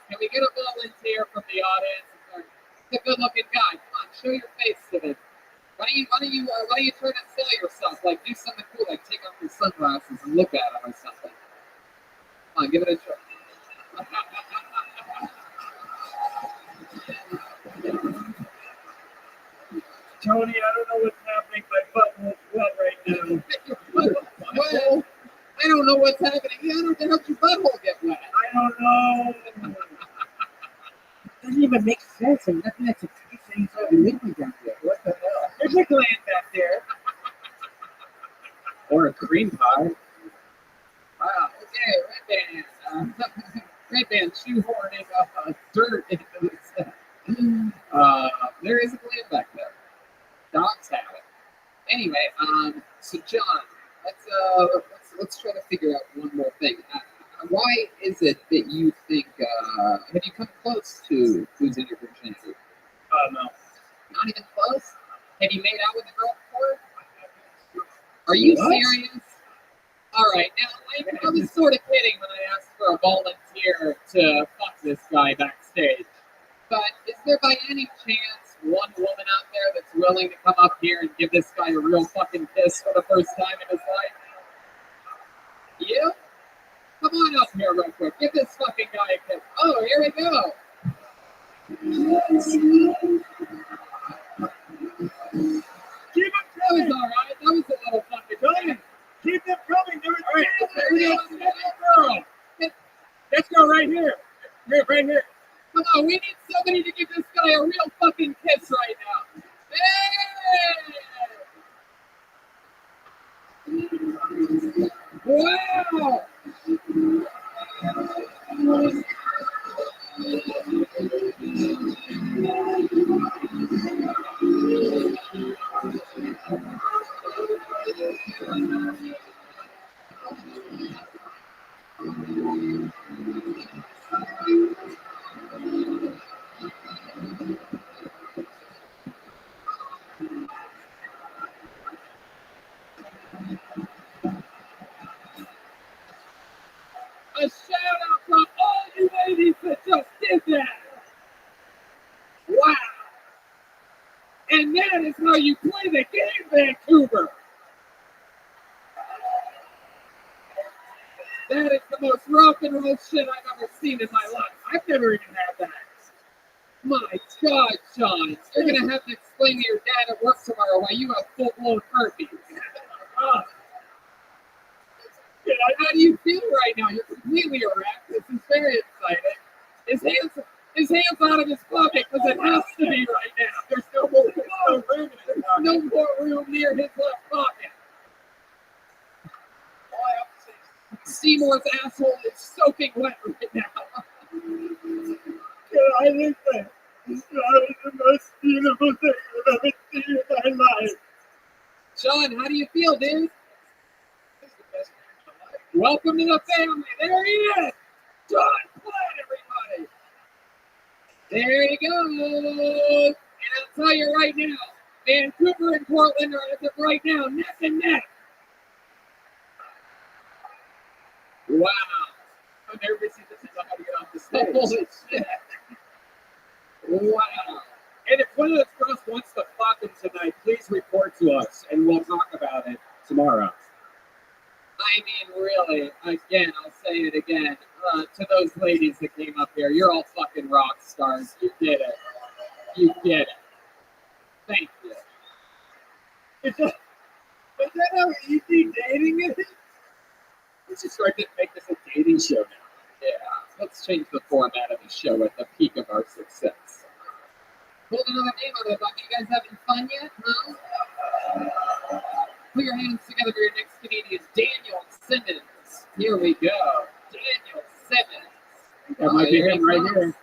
Can we get a volunteer from the audience? He's a good-looking guy. Come on, show your face to this. Why don't you try to sell yourself? Like, do something cool, like take off your sunglasses and look at him or something. Come on, give it a try. Tony, I don't know what's happening. My butt is wet right now. Well, I don't know what's happening. I don't know how your butthole get wet. I don't know. Doesn't even make sense. And nothing that's a piece of inside the liquid down there. What the hell? There's a gland back there. Or a cream pie. Wow. Okay, Red Band. Red Band shoehorning dirt into this. There is a gland back there. Dogs have it. Anyway, so John, let's try to figure out one more thing. Why is it that you think? Have you come close to losing your virginity? No. Not even close. Have you made out with a girl before? Are you serious? All right. Now, I was sort of kidding when I asked for a volunteer to fuck this guy backstage. But is there by any chance one woman out there that's willing to come up here and give this guy a real fucking kiss for the first time in his life? You? Come on up here real quick. Give this fucking guy a kiss. Oh, here we go. That was all right. That was a little fucking good. Keep them coming. There All right, there we go. girl. Let's go right here. Right here. Come on, we need somebody to give this guy a real fucking kiss right now. Hey! Wow! A shout out from all you ladies that just did that. Wow. And that is how you play the game, Vancouver. That is the most rock and roll shit I've ever seen in my life. I've never even had that. My God, Sean, you're going to have to explain to your dad at work tomorrow why you have full-blown herpes. How do you feel right now? You're completely erect. This is very exciting. His hands out of his pocket because it has to be right now. There's no more room. There's no more room near his left pocket. Seymour's asshole is soaking wet right now. I think that is the most beautiful thing I've ever seen in my life. Sean, how do you feel, dude? Welcome to the family. There he is. John Platt, everybody. There he goes. And I'll tell you right now, Vancouver and Portland are, as of right now, neck and neck. Wow. I'm nervous he doesn't know how to get off the stage. Holy shit. Wow. And if one of those girls wants to fuck him tonight, please report to us, and we'll talk about it tomorrow. I mean, really, again, I'll say it again. To those ladies that came up here, you're all fucking rock stars. You get it. You get it. Thank you. Is that how easy dating is? Let's just start to make this a dating show now. Yeah, let's change the format of the show at the peak of our success. Hold another name out of the bucket. You guys having fun yet? No? Put your hands together for your next comedian, Daniel Simmons. Here we go. Daniel Simmons. That might be him right here.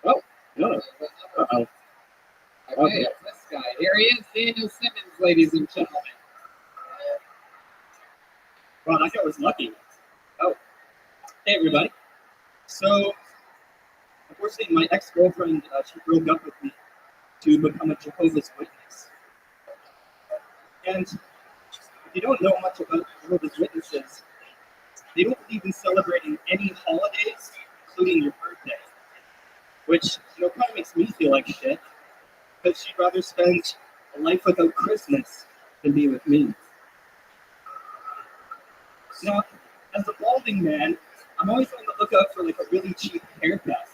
Oh. No. Uh-oh. Okay, it's this guy. Here he is, Daniel Simmons, ladies and gentlemen. Wow, that guy was lucky. Oh. Hey, everybody. So, unfortunately, my ex-girlfriend, she broke up with me to become a Jehovah's Witness. And if you don't know much about Jehovah's Witnesses, they don't believe in celebrating any holidays, including your birthday, which kind of makes me feel like shit, because she'd rather spend a life without Christmas than be with me. Now, as a balding man, I'm always on the lookout for like a really cheap haircut.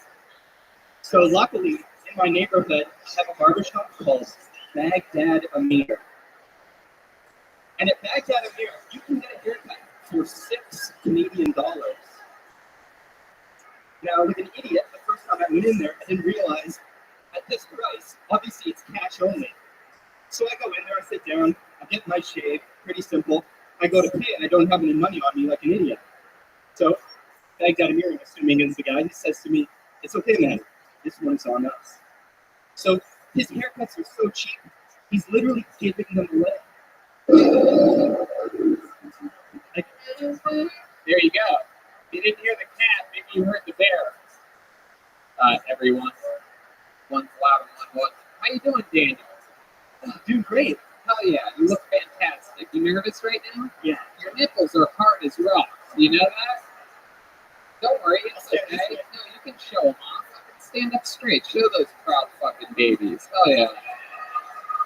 So luckily, in my neighborhood, I have a barbershop called Baghdad Amir. And at Baghdad Amir, you can get a haircut for $6 Canadian. Now, like an idiot, the first time I went in there, I didn't realize at this price, obviously it's cash only. So I go in there, I sit down, I get my shave, pretty simple. I go to pay and I don't have any money on me like an idiot. So Baghdad Amir, I'm assuming is the guy, he says to me, "It's okay, man, this one's on us." So his haircuts are so cheap, he's literally giving them away. Like, There you go. You didn't hear the cat, maybe you heard the bear. Everyone. One's loud and one. How you doing, Daniel? doing great. Hell yeah, you look fantastic. You nervous right now? Yeah. Your nipples are hard as rocks. You know that? Don't worry, it's okay. No, you can show them off. Stand up straight. Show those proud fucking babies. Oh yeah.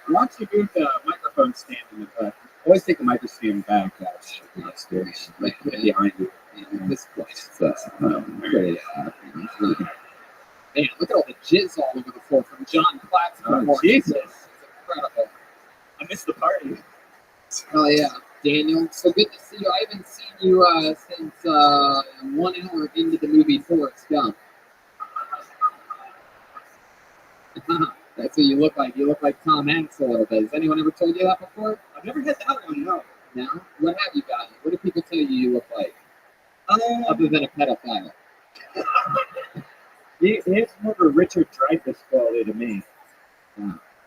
Why don't you move the microphone stand in the back? Always take the microphone stand back. Like behind you. In this place. Really good. Man, look at all the jizz all over the floor from John Platt's performance. Jesus. It's incredible. I missed the party. Oh yeah, Daniel. So good to see you. I haven't seen you since 1 hour into the movie Forrest Gump. That's what you look like. You look like Tom Hanks a little bit. Has anyone ever told you that before? I've never had that one, no. No? What have you got? What do people tell you look like? Other than a pedophile. He has more of a Richard Dreyfuss quality to me.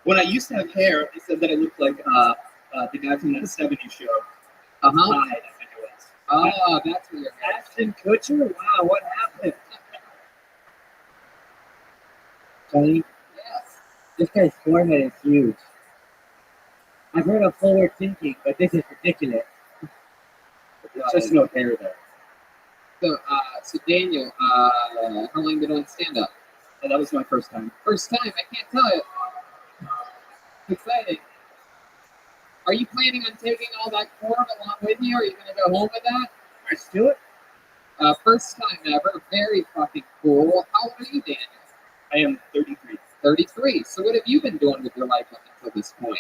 When I used to have hair, they said that I looked like the guy from that 70s show. Uh-huh. I think it was. Oh, that's what you're Ashton Kutcher? Wow, what happened? Tony, Yes. this guy's forehead is huge. I've heard of forward thinking, but this is ridiculous. There's just no hair there. So Daniel, how long you been doing stand-up? And that was my first time. First time, I can't tell you. It's exciting. Are you planning on taking all that corn along with you, or are you going to go home with that? Let's do it. First time ever, very fucking cool. How old are you, Daniel? I am 33. 33. So what have you been doing with your life up until this point?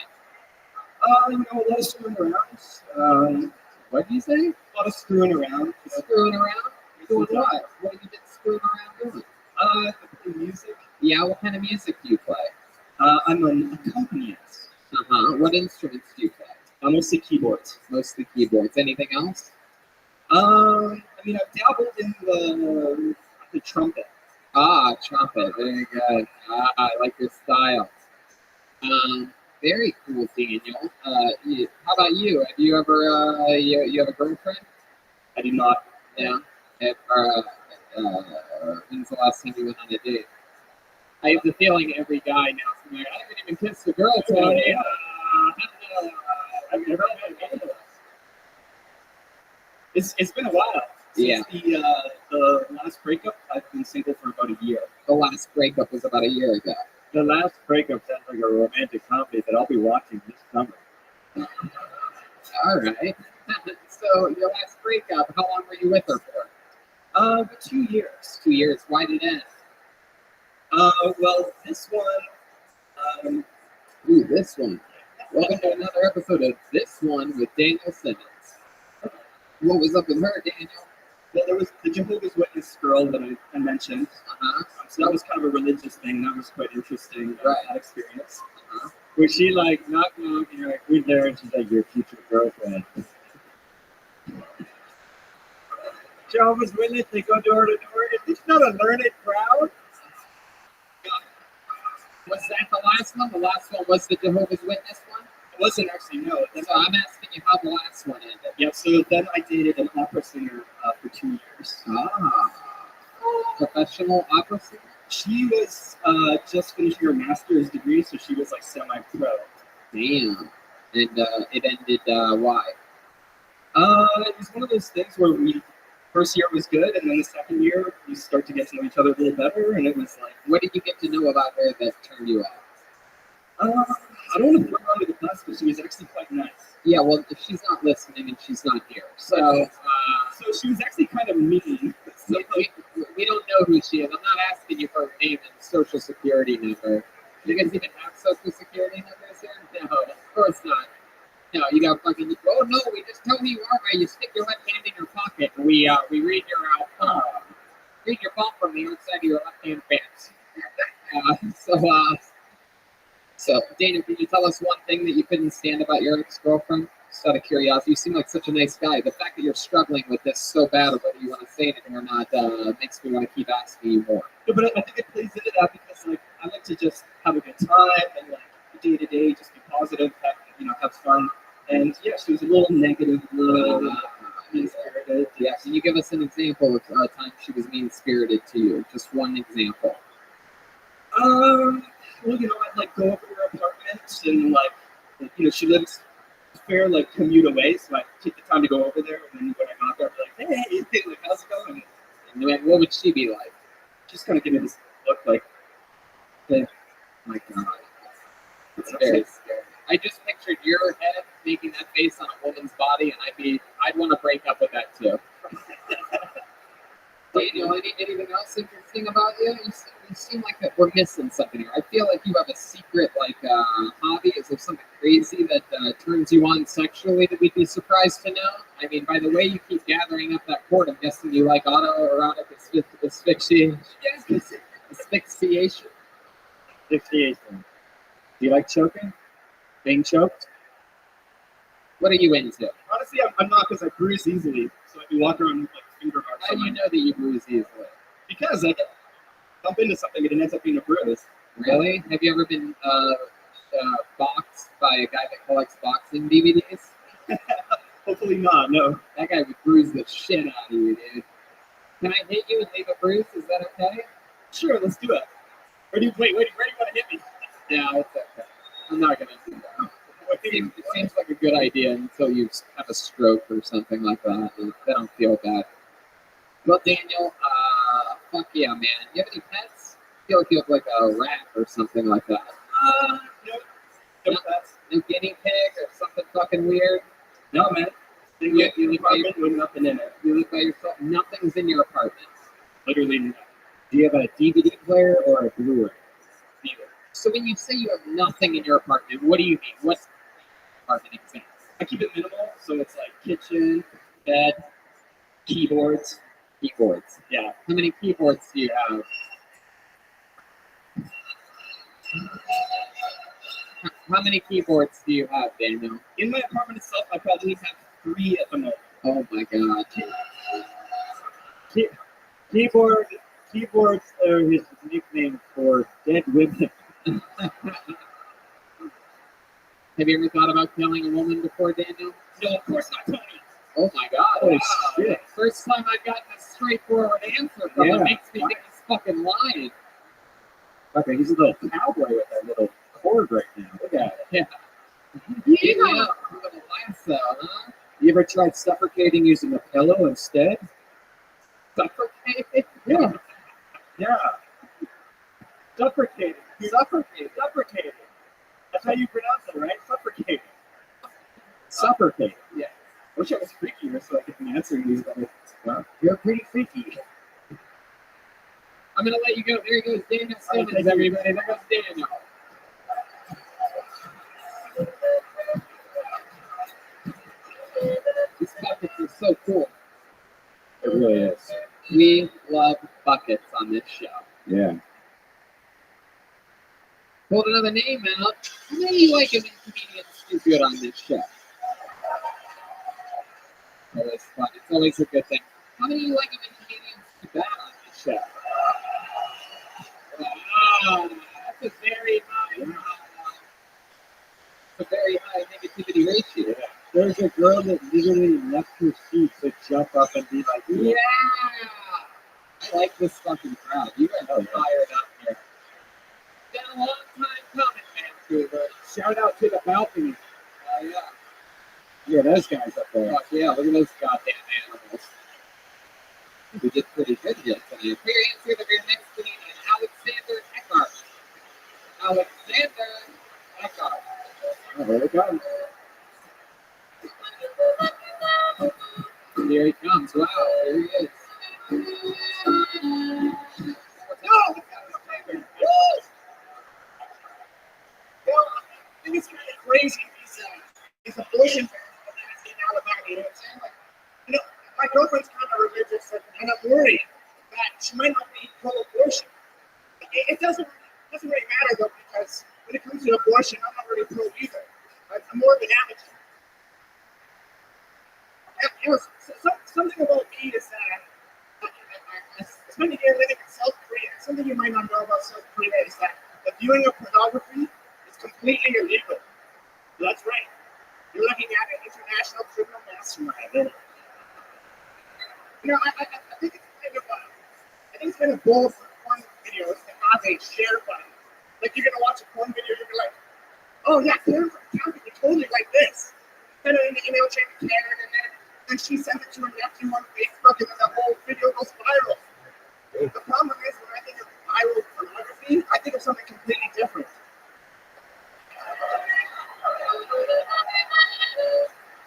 A lot of screwing around. What did you say? A lot of screwing around. Screwing around? Doing what? What have you been screwing around doing? I play music. Yeah, what kind of music do you play? I'm an accompanist. Uh-huh. What instruments do you play? Mostly keyboards. Mostly keyboards. Anything else? I've dabbled in the trumpet. Ah, trumpet. Very good. I like your style. Very cool, Daniel. How about you? Have you ever, you have a girlfriend? I do not. Yeah. When's the last time you went on a date? I have the feeling every guy now is like, I haven't even kissed a girl today. I've never been. It's been a while. Yeah. Since the last breakup, I've been single for about a year. The last breakup was about a year ago. The last breakup sounds like a romantic comedy that I'll be watching this summer. All right. So your last breakup, how long were you with her for? 2 years. 2 years. Why did it end? Well, this one, Ooh, this one. Welcome to another episode of This One with Daniel Simmons. What was up with her, Daniel? well, there was the Jehovah's Witness girl that I mentioned. Uh-huh. So that was kind of a religious thing. That was quite interesting, Right. that experience. Uh-huh. Was she like, knock, knock, and you're like, who's there? And she's like, your future girlfriend. Jehovah's Witness, they go door to door. Is this not a learned crowd? Was that the last one? The last one was the Jehovah's Witness one? It wasn't actually, no. So I'm asking you how the last one ended. Yeah, so then I dated an opera singer for 2 years. Ah. Professional opera singer? She was just finishing her master's degree, so she was like semi-pro. Damn. And it ended, why? It was one of those things where first year was good, and then the second year we start to get to know each other a little better, and it was like, What did you get to know about her that turned you off? I don't want to throw her under the bus, but she was actually quite nice. Yeah, well, if she's not listening and she's not here. So, So she was actually kind of mean. So, we don't know who she is. I'm not asking you for her name and social security number. Do you guys even have social security numbers here? No, of course not. No, you got fucking. Oh no, we just tell who you are by you stick your left hand in your pocket. We read your phone from the outside of your left hand pants. So Daniel, can you tell us one thing that you couldn't stand about your ex-girlfriend? Just out of curiosity, you seem like such a nice guy. The fact that you're struggling with this so bad, whether you want to say anything or not, makes me want to keep asking you more. No, but I think it plays into that because like I like to just have a good time and like day to day just be positive, have fun. And yeah, she was a little negative, mean-spirited. Yeah, can you give us an example of a time she was mean-spirited to you? Just one example. Well, I'd like go over to her apartment and like, she lives a fair like commute away, so I take the time to go over there. And then when I got there, I'd be like, hey, like, how's it going? And then what would she be like? Just kind of give me this look like, hey, My God, it's very scary. I just pictured your head making that face on a woman's body, and I'd want to break up with that too. Daniel, anything else interesting about you? You seem like we're missing something here. I feel like you have a secret, hobby. Is there something crazy that turns you on sexually that we'd be surprised to know? I mean, by the way you keep gathering up that cord, I'm guessing you like autoerotic asphyxiation. Asphyxiation. Asphyxiation. Do you like choking? Being choked? What are you into? honestly, I'm not because I bruise easily, so I can walk around with like finger marks. How do you know that you bruise easily? Because I get bump into something and it ends up being a bruise. Really? Have you ever been boxed by a guy that collects boxing DVDs? Hopefully not. No. That guy would bruise the shit out of you, dude. Can I hit you and leave a bruise? Is that okay? Sure, let's do it. Where do you want to hit me? Yeah, it's okay. I'm not gonna do that. It seems like a good idea until you have a stroke or something like that. I don't feel bad. Well, Daniel, fuck yeah, man. You have any pets? I feel like you have like a rat or something like that. No pets. No guinea pig or something fucking weird? No, man. You live by with nothing in it. You live by yourself? Nothing's in your apartment. Literally nothing. Do you have a DVD player or a Blu-ray? Neither. So when you say you have nothing in your apartment, what do you mean? What's apartment example? I keep it minimal, so it's like kitchen, bed, keyboards. Keyboards. Yeah. How many keyboards do you have? How many keyboards do you have, Daniel? In my apartment itself, I probably have 3 at the moment. Oh my god. Keyboards are his nickname for dead women. Have you ever thought about killing a woman before, Daniel? No, of course not, Tony. Oh my god. Holy Wow. shit. First time I've gotten a straightforward answer from him. Yeah. Makes me think he's fucking lying. Okay, he's a little cowboy with that little cord right now. Look at it. Yeah. Yeah. With a lasso, huh? You ever tried suffocating using a pillow instead? Suffocated? Yeah. Yeah. Suffocated. Suffocated. That's how you pronounce it, right? Suffocated. Suffocate. Yeah. I wish I was freakier so I could be answering these better. Well, you're pretty freaky. I'm gonna let you go. There goes Daniel Simmons, thank you. everybody. There goes Daniel. These buckets are so cool. It really is. We love buckets on this show. Yeah. Hold another name out. How many of you like it when comedians do good on this show? Always fun. It's always a good thing. How many of you like it when comedians do bad on this show? Wow, that's a very high negativity ratio. Yeah. There's a girl that literally left her seat to jump up and be like, Yeah. I like this fucking crowd. You guys are fired up here. Been a long time coming, Vancouver. Shout out to the balcony. Yeah. Yeah, those guys up there. Fuck yeah, look at those goddamn animals. We did pretty good here today. For your answer to your next Canadian, Alexander Eckhart. Alexander Eckhart. Oh, there it comes. Here he comes. Wow, there he is. I think it's kind of crazy these abortion parents in Alabama. You know what I'm saying? Like, my girlfriend's kind of religious, and I'm worried that she might not be pro-abortion. It doesn't really matter though, because when it comes to abortion, I'm not really pro either. I'm more of an advocate. Something about me is that I spent a year living in South Korea. Something you might not know about South Korea is that the viewing of pornography is completely illegal. That's right. You're looking at an international criminal mastermind. I think it's kind of goal for porn videos to have a share button. Like you're gonna watch a porn video, you're like, oh yeah, porn can be totally like this. Send it in the email chain to Karen, and then she sends it to her nephew on Facebook, and then the whole video goes viral. The problem is when I think of viral pornography, I think of something completely different.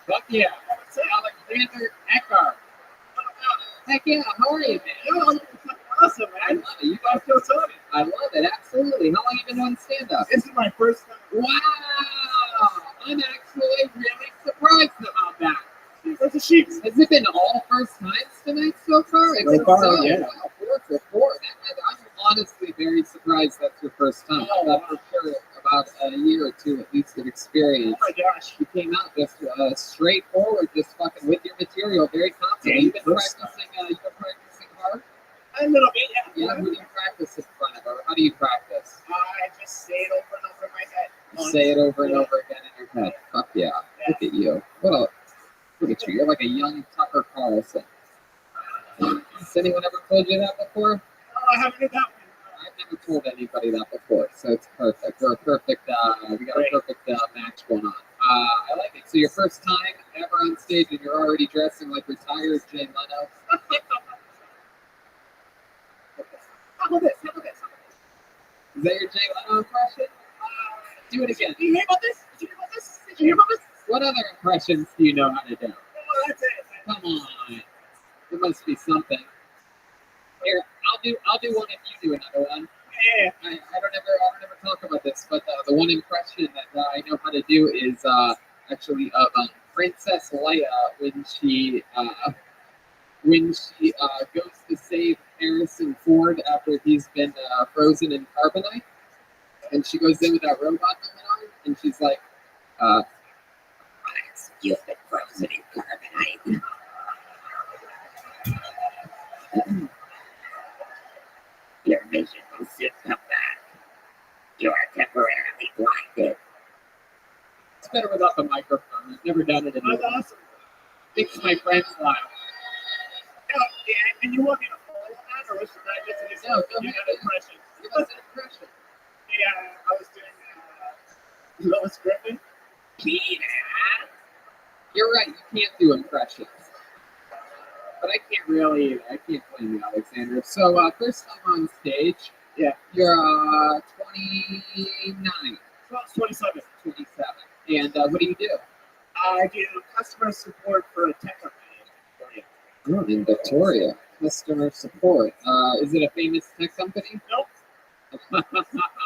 Fuck yeah. Alexander Eckhart. Heck yeah, how are you, man? Yo, awesome, I man. love it. You guys feel so. I love it, absolutely. How long have you been doing stand-up? This is my first time. Wow! I'm actually really surprised about that. Where's the sheets? Has it been all first times tonight so far? So far, yeah. Wow, 4 for 4. I'm honestly very surprised that's your first time. Oh, I thought for sure about a year or two at least of experience. Oh my gosh. You came out just straightforward, just fucking with your material, very confident. You've been practicing hard? A little bit, yeah. Yeah, who do you practice in front of, or how do you practice? I just say it over and over in my head. You say it over and over again in your head. Fuck yeah. Look at you. Look at you. You're like a young Tucker Carlson. Has anyone ever told you that before? Oh, I haven't heard that one. I've never told anybody that before, so it's perfect. We're a perfect, we got a perfect match going on. I like it. So your first time ever on stage and you're already dressing like retired Jay Leno. How about this? Is that your Jay Leno impression? Do it again. Did you hear about this? What other impressions do you know how to do? Oh, that's it. Come on. There must be something. Here, I'll do one if you do another one. Yeah. I don't ever talk about this, but the one impression that I know how to do is actually of Princess Leia when she goes to save Harrison Ford after he's been frozen in carbonite, and she goes in with that robot helmet on, and she's like, "You've been frozen in carbonite. Your vision will soon come back. You are temporarily blinded." It's better without the microphone. I've never done it in That's awesome. Makes my friends laugh. Yeah, and you want me to follow that, or should I just listen No, to go you ahead. have impression? Give us an impression. Yeah, I was doing Lois Griffin. Peter. You're right. You can't do impressions. But I can't really either. I can't blame you, Alexander. So, first time on stage. Yeah. You're 29. 27. 27. And what do you do? I do customer support for a tech company. In Victoria. Customer support. Is it a famous tech company? Nope.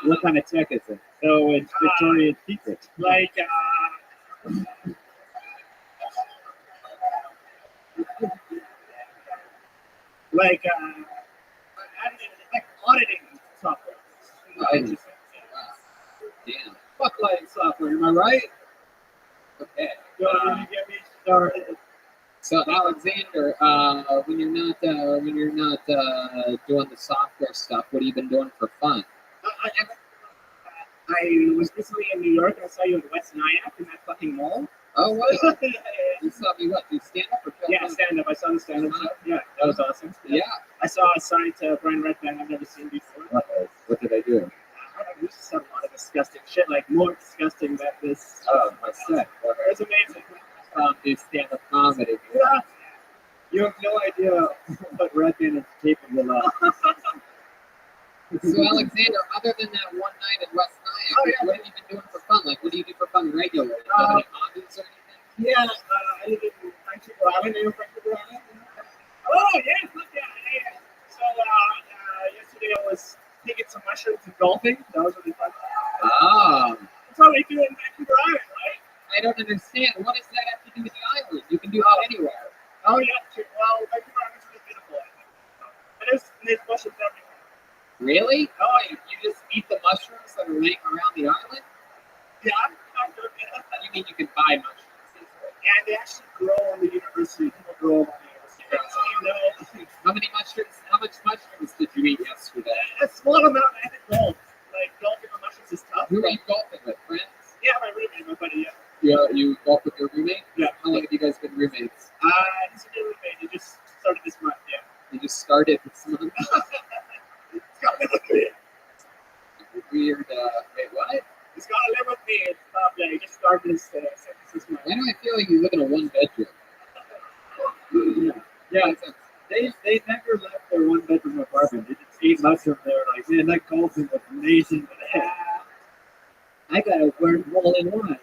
What kind of tech is it? So it's Victoria's Secret. Like, like auditing software. Damn. Fuck lighting software, am I right? Okay. Go ahead and get me started. So Alexander, when you're not doing the software stuff, what have you been doing for fun? I was recently in New York and I saw you at West Nyack in that fucking mall. Oh, what? yeah, yeah, You saw me what? Do stand up or yeah, stand up. I saw the stand up show. Yeah, that was awesome. Yeah. I saw a side to Brian Redman I've never seen before. Uh-oh. What did I do? I don't know, he just said a lot of disgusting shit, like more disgusting than this. Oh, my set. It was amazing. Do stand up comedy. Yeah. You have no idea what Redman is capable of. So, Alexander, other than that one night at West Nyack, what have you been doing for fun? Like, what do you do for fun regularly? Do you have any hobbies or anything? Yeah, I live in Vancouver Island. You know Vancouver Island? Oh, yes, look at it. So, yesterday I was taking some mushrooms and golfing. That was really fun. Ah, That's what we do in Vancouver Island, right? I don't understand. What does that have to do with the island? You can do that anywhere. Oh, yeah, true. Well, Vancouver Island's really beautiful, I think. And there's mushrooms everywhere. Really? Oh, you just eat the mushrooms that are laying around the island? Yeah, I'm good. You mean you can buy mushrooms? And they actually grow on the university. People grow on the university. So you know, How much mushrooms did you eat yesterday? a small amount I had to golf. Like, golfing on mushrooms is tough. Who are you golfing with, friends? Yeah, my roommate, my buddy, yeah. You golf with your roommate? Yeah. How long have you guys been roommates? He's a new roommate. He just started this month, yeah. You just started this month? He's got to live with me. Weird, wait, what? He's got to live with me. Yeah, he just started this sentence this month. Why do I feel like you live in a one bedroom? Yeah, they never left their one bedroom apartment. They just ate mushrooms there. Like, man, that golfing was amazing. But I got a hole in one.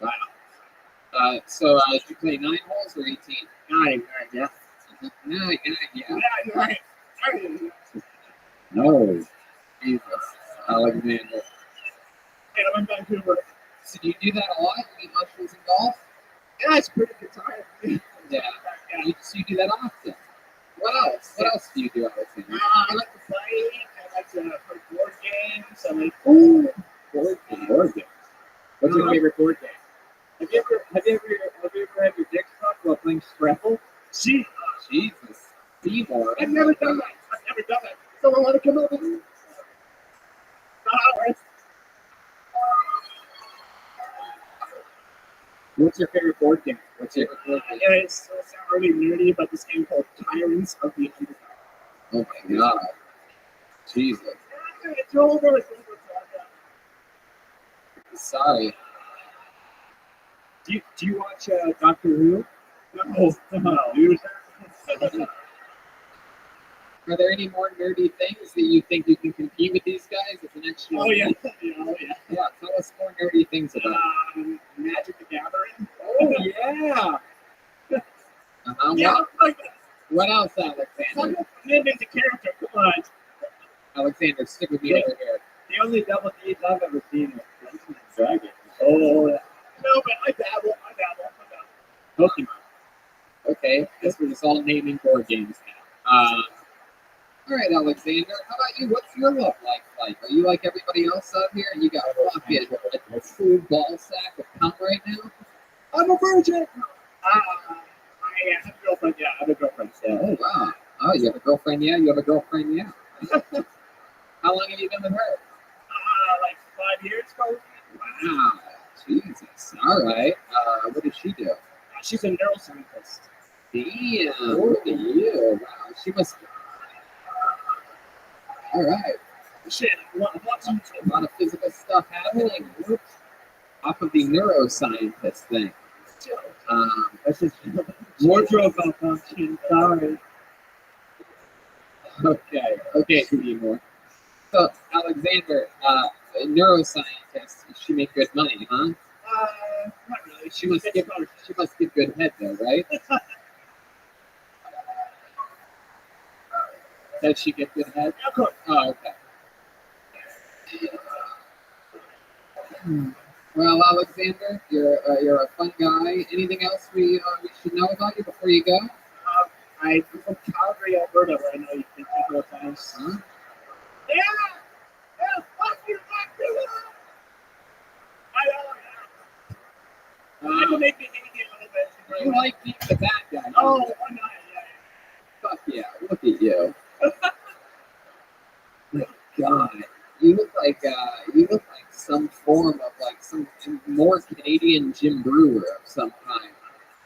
Wow. Did you play 9 holes or 18? 9, yeah. No, yeah. Right. No. Jesus. Alexander. Hey, I'm in Vancouver. So do you do that a lot? You eat mushrooms and golf? Yeah, it's pretty good time. Yeah. You do that often. What else? What else do you do, Alexander? I like to play. I like to play board games. I like Board game. What's your favorite board game? Have you ever had your dick sucked while playing Scrabble? See, Jesus. Seymour. I've never done that. Someone want to come over? What's your favorite board game? What's your favorite board game? Yeah, it's not really nerdy, but this game called Tyrants of the Underdark. Oh my God. Jesus. It's all really cool. Sorry. Do you watch Doctor Who? No, dude. Are there any more nerdy things that you think you can compete with these guys at the next show? Oh yeah. Yeah, tell us more nerdy things about it. Magic the Gathering. Oh, yeah. Yeah, like What else, Alexander? name is a character. Come on. Alexander, stick with me over here. The only double D's I've ever seen is Dungeons and Dragons. Oh, yeah. No, but I dabble. Pokemon. Okay, guess we're just all naming board games now. All right, Alexander, how about you? What's your love life like? Are you like everybody else out here? You got fucking a true ball sack of cum right now? I'm a virgin. I have a girlfriend. Yeah, I have a girlfriend. Yeah. Oh, wow. Oh, you have a girlfriend? Yeah, you have a girlfriend? Yeah. How long have you been with her? Like 5 years, probably. Wow. Jesus. All right. What does she do? She's a neuroscientist. Damn. Look at you. Wow. She must. All right. Shit, A lot of physical stuff happening. Off of the neuroscientist thing. That's just wardrobe malfunction. Sorry. Okay, Seymour. So, Alexander, a neuroscientist, she make good money, huh? Not really. She must get good head though, right? Does she get good head? Of course. Oh, okay. Well, Alexander, you're a fun guy. Anything else we should know about you before you go? I'm from Calgary, Alberta, where I know you've been a couple of times. Huh? Yeah, fuck you, I know, yeah. People make me hate you a little bit. You like being the bad guy? Oh, why not? Yeah. Fuck yeah! Look at you. My God, you look like some form of like some more Canadian Jim Brewer of some kind.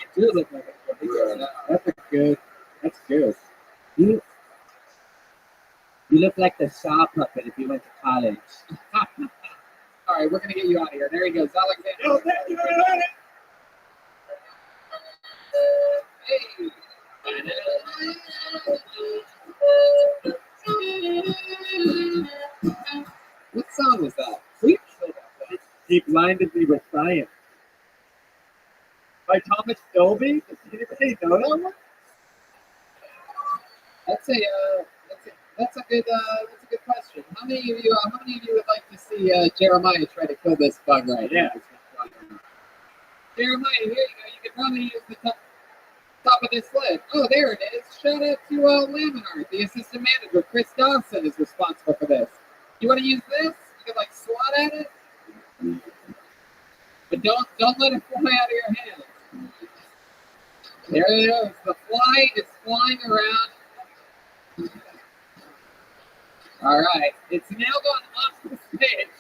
You do look like a Yeah. That's good. You look like the Saw puppet if you went to college. All right, we're gonna get you out of here. There he goes, Alexander. Yo, thank you very much. Hey. What song was that? Creep? He blinded me with science. By Thomas Dolby? Does anybody know that one? That's a good question. How many of you would like to see Jeremiah try to kill this bug right Yeah. now? Jeremiah, here you go. You can probably use the top of this lid. Oh, there it is. Shout out to Laminar, the assistant manager. Chris Dawson is responsible for this. You want to use this? You can like swat at it, but don't let it fly out of your hand. There it is. The fly is flying around. All right, it's now gone off the stage.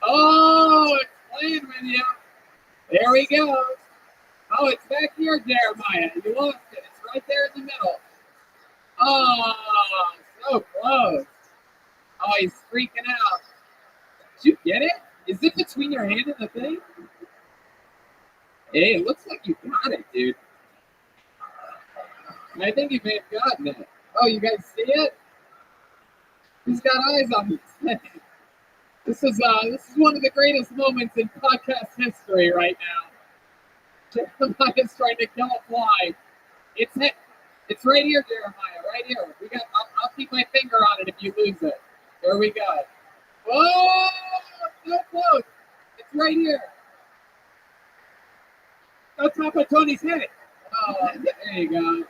Oh, it's playing with you. There we go. Oh, it's back here, Jeremiah. You lost it. It's right there in the middle. Oh, so close. Oh, he's freaking out. Did you get it? Is it between your hand and the thing? Hey, it looks like you got it, dude. I think you may have gotten it. Oh, you guys see it? He's got eyes on his head. This is one of the greatest moments in podcast history right now. Jeremiah's trying to kill a fly. It's right here, Jeremiah. Right here. I'll keep my finger on it if you lose it. There we go. Whoa! So close. It's right here. On top of Tony's head. Oh, there you go.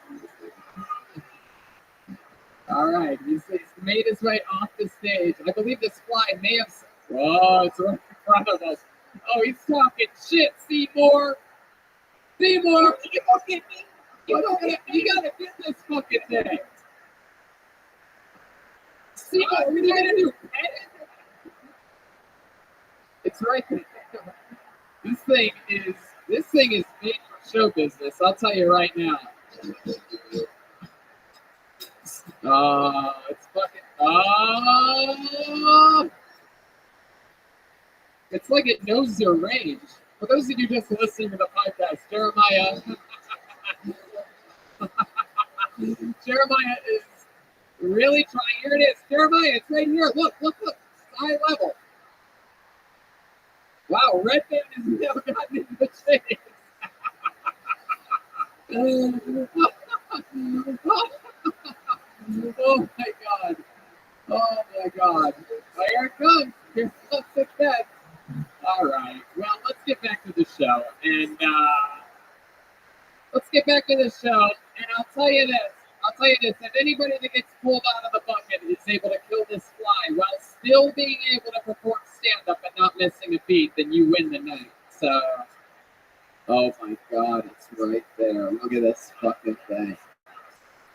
All right, he's made his way off the stage. I believe this fly may have. Whoa, it's right in front of us. Oh, he's talking shit, Seymour. Seymour, you gotta get this fucking thing. Seymour, what are you gonna do? It's right there. This thing is made for show business. I'll tell you right now. It's fucking. It's like it knows your range. For those of you just listening to the podcast, Jeremiah is really trying. Here it is. Jeremiah, it's right here. Look. It's high level. Wow, Redman has now gotten into the chase. Oh my god. Oh my god. Well, here it comes. Here's the success. All right. Well, let's get back to the show. And I'll tell you this. If anybody that gets pulled out of the bucket is able to kill this fly while still being able to perform stand-up and not missing a beat, then you win the night. So, oh my god, it's right there. Look at this fucking thing.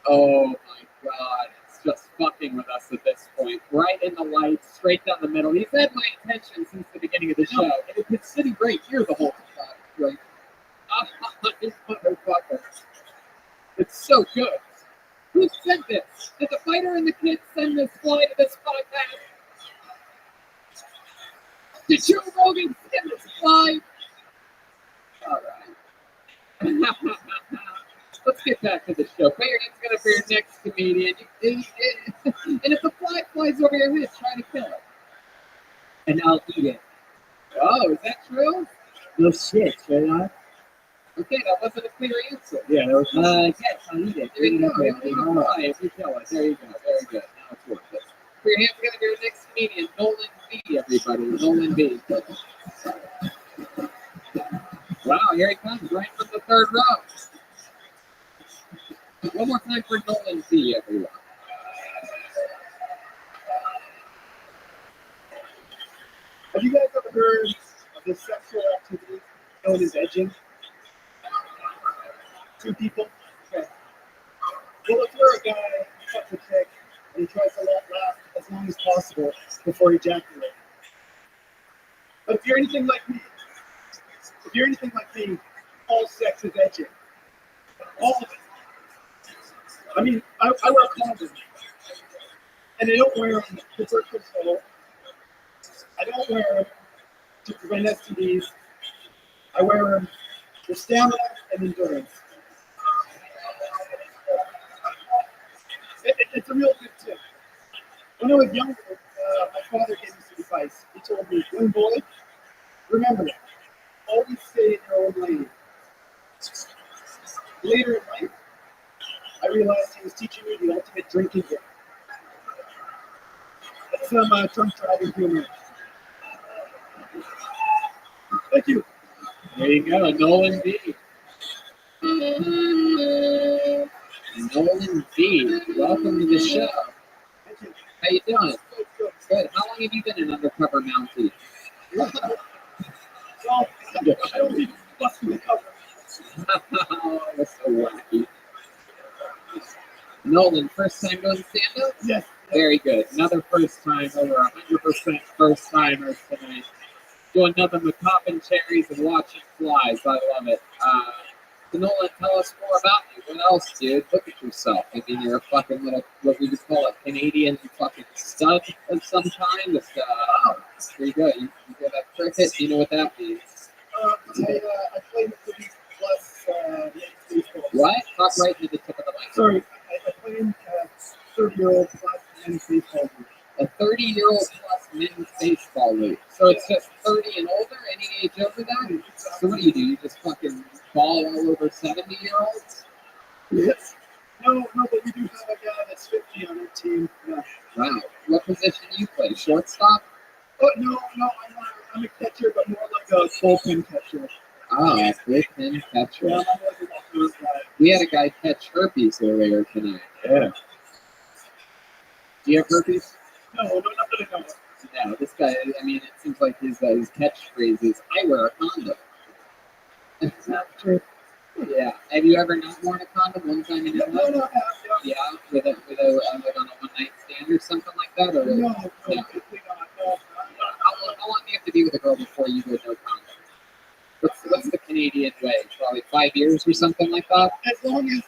Oh my god, it's just fucking with us at this point. Right in the lights, straight down the middle. He's had my attention since the beginning of the show. And it's been sitting right here the whole time. Right? This motherfucker. It's so good. Who sent this? Did the fighter and the kid send this fly to this podcast? Did Joe Rogan send this fly? All right. Let's get back to the show. Put your hands together for your next comedian. And if the fly flies over your head, try to kill it. And I'll eat it. Oh, is that true? No shit, right? Okay, that wasn't a clear answer. Yeah, that was. Yes, I'll eat it. There you go. You'll eat a fly if you kill it. There you go. Very good. Now it's worth it. Put your hands together for your next comedian, Nolan B, everybody. Nolan B. Wow, here he comes, right from the third row. One more time for Nolan B, everyone. Have you guys ever heard of this sexual activity known as edging? Two people? Okay. Well, if you're a guy, you fuck a chick, and he tries to last as long as possible before he ejaculates. But if you're anything like me, all sex is edging. All of it. I mean, I wear condoms. And I don't wear them to birth control. I don't wear them to prevent STDs. I wear them for stamina and endurance. It's a real good tip. When I was younger, my father gave me some advice. He told me, young boy, remember, always stay in your own lane. Later in life, I realized he was teaching me the ultimate drinking game. That's some drunk driving humor. Thank you. There you go, Nolan B. Nolan B, welcome to the show. Thank you. How you doing? Good. Good. How long have you been an undercover Mountie? So, I don't need busting the cover. Oh, that's so wacky. Nolan, first time doing stand-up? Yes. Very good. Another first time, over 100% first timers tonight. Doing nothing but popping cherries and watching flies. I love it. So Nolan, tell us more about you. What else, dude? Look at yourself. I mean, you're a fucking little, what we would call a Canadian fucking stud of some kind. It's, there you go. You hear that cricket? You know what that means. I played with 30 plus baseball. What? Talk right to the tip of the mic. Sorry, I played 30-year-old plus men's baseball. A 30-year-old plus men's baseball league. So it's just 30 and older, any age over that? So what do? You just fucking ball all over 70-year-olds? Yes. No, but we do have a guy that's 50 on our team. Yeah. Wow. What position do you play? Shortstop? Oh, no, I'm a catcher, but more like a bullpen catcher. Ah, bullpen catcher. Yeah, I'm like a first guy. We had a guy catch herpes earlier tonight. Yeah. Do you have herpes? No, not that I know of. No, this guy, I mean, it seems like his catchphrase is, I wear a condom. Not true. Yeah. Have you ever not worn a condom one time in your life? No, I have. Yeah, with a like on a one-night stand or something like that? Or No, no. definitely not. No. How long do you have to be with a girl before you go no condom? What's the Canadian way? Probably 5 years or something like that? As long as,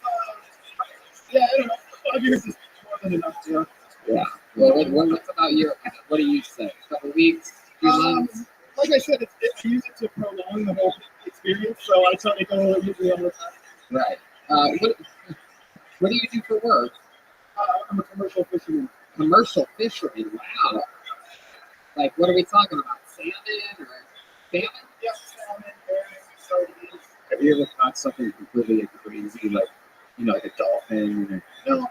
yeah, I don't know, 5 years is more than enough, yeah. Yeah. Well, what's about your, what do you say? A couple weeks? Few months? Like I said, I use it to prolong the whole experience, so I try to go usually all the time. Right. What do you do for work? I'm a commercial fisherman. Commercial fisherman. Wow. Like, what are we talking about? Salmon or salmon? Yeah, salmon, herring, sardines. Have you ever caught something completely crazy, like, you know, like a dolphin? No.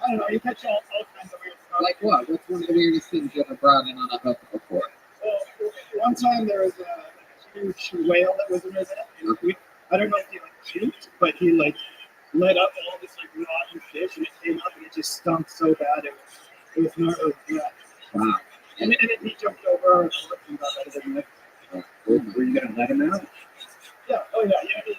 I don't know, you catch all kinds of weird stuff. Like what? What's one of the weirdest things you ever brought in on a hook before? Well, one time there was a huge whale that was in his net. I don't know if he puked, but he let up all this rotten fish, and it came up and it just stunk so bad. It was gnarly. Yeah. Wow. And then he jumped over our foot and got out of the net. Were you gonna let him out? Yeah. Oh yeah. He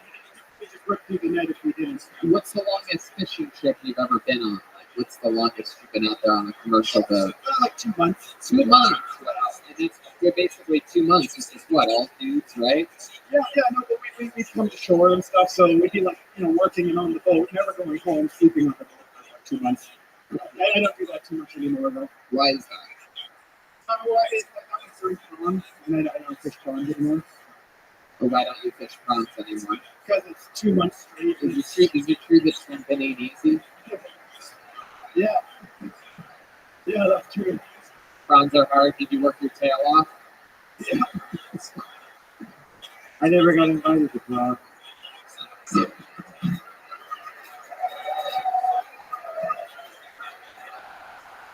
just ripped through the net if we didn't. What's the longest fishing trip you've ever been on? Like, what's the longest you've been out there on a commercial boat? Like 2 months. 2 months. Wow. And it's basically 2 months. It's just what, all dudes, right? Yeah. No, but we'd come to shore and stuff, so we'd be working and on the boat, never going home, sleeping on the boat for 2 months. I don't do that too much anymore, though. Why is that? I'm very strong, and I don't fish ponds anymore. Or why don't you fish prawns anymore? Because it's 2 months straight. Is it true that shrimping ain't easy? Yeah. Yeah, that's true. Prawns are hard. Did you work your tail off? Yeah. I never got invited to prom.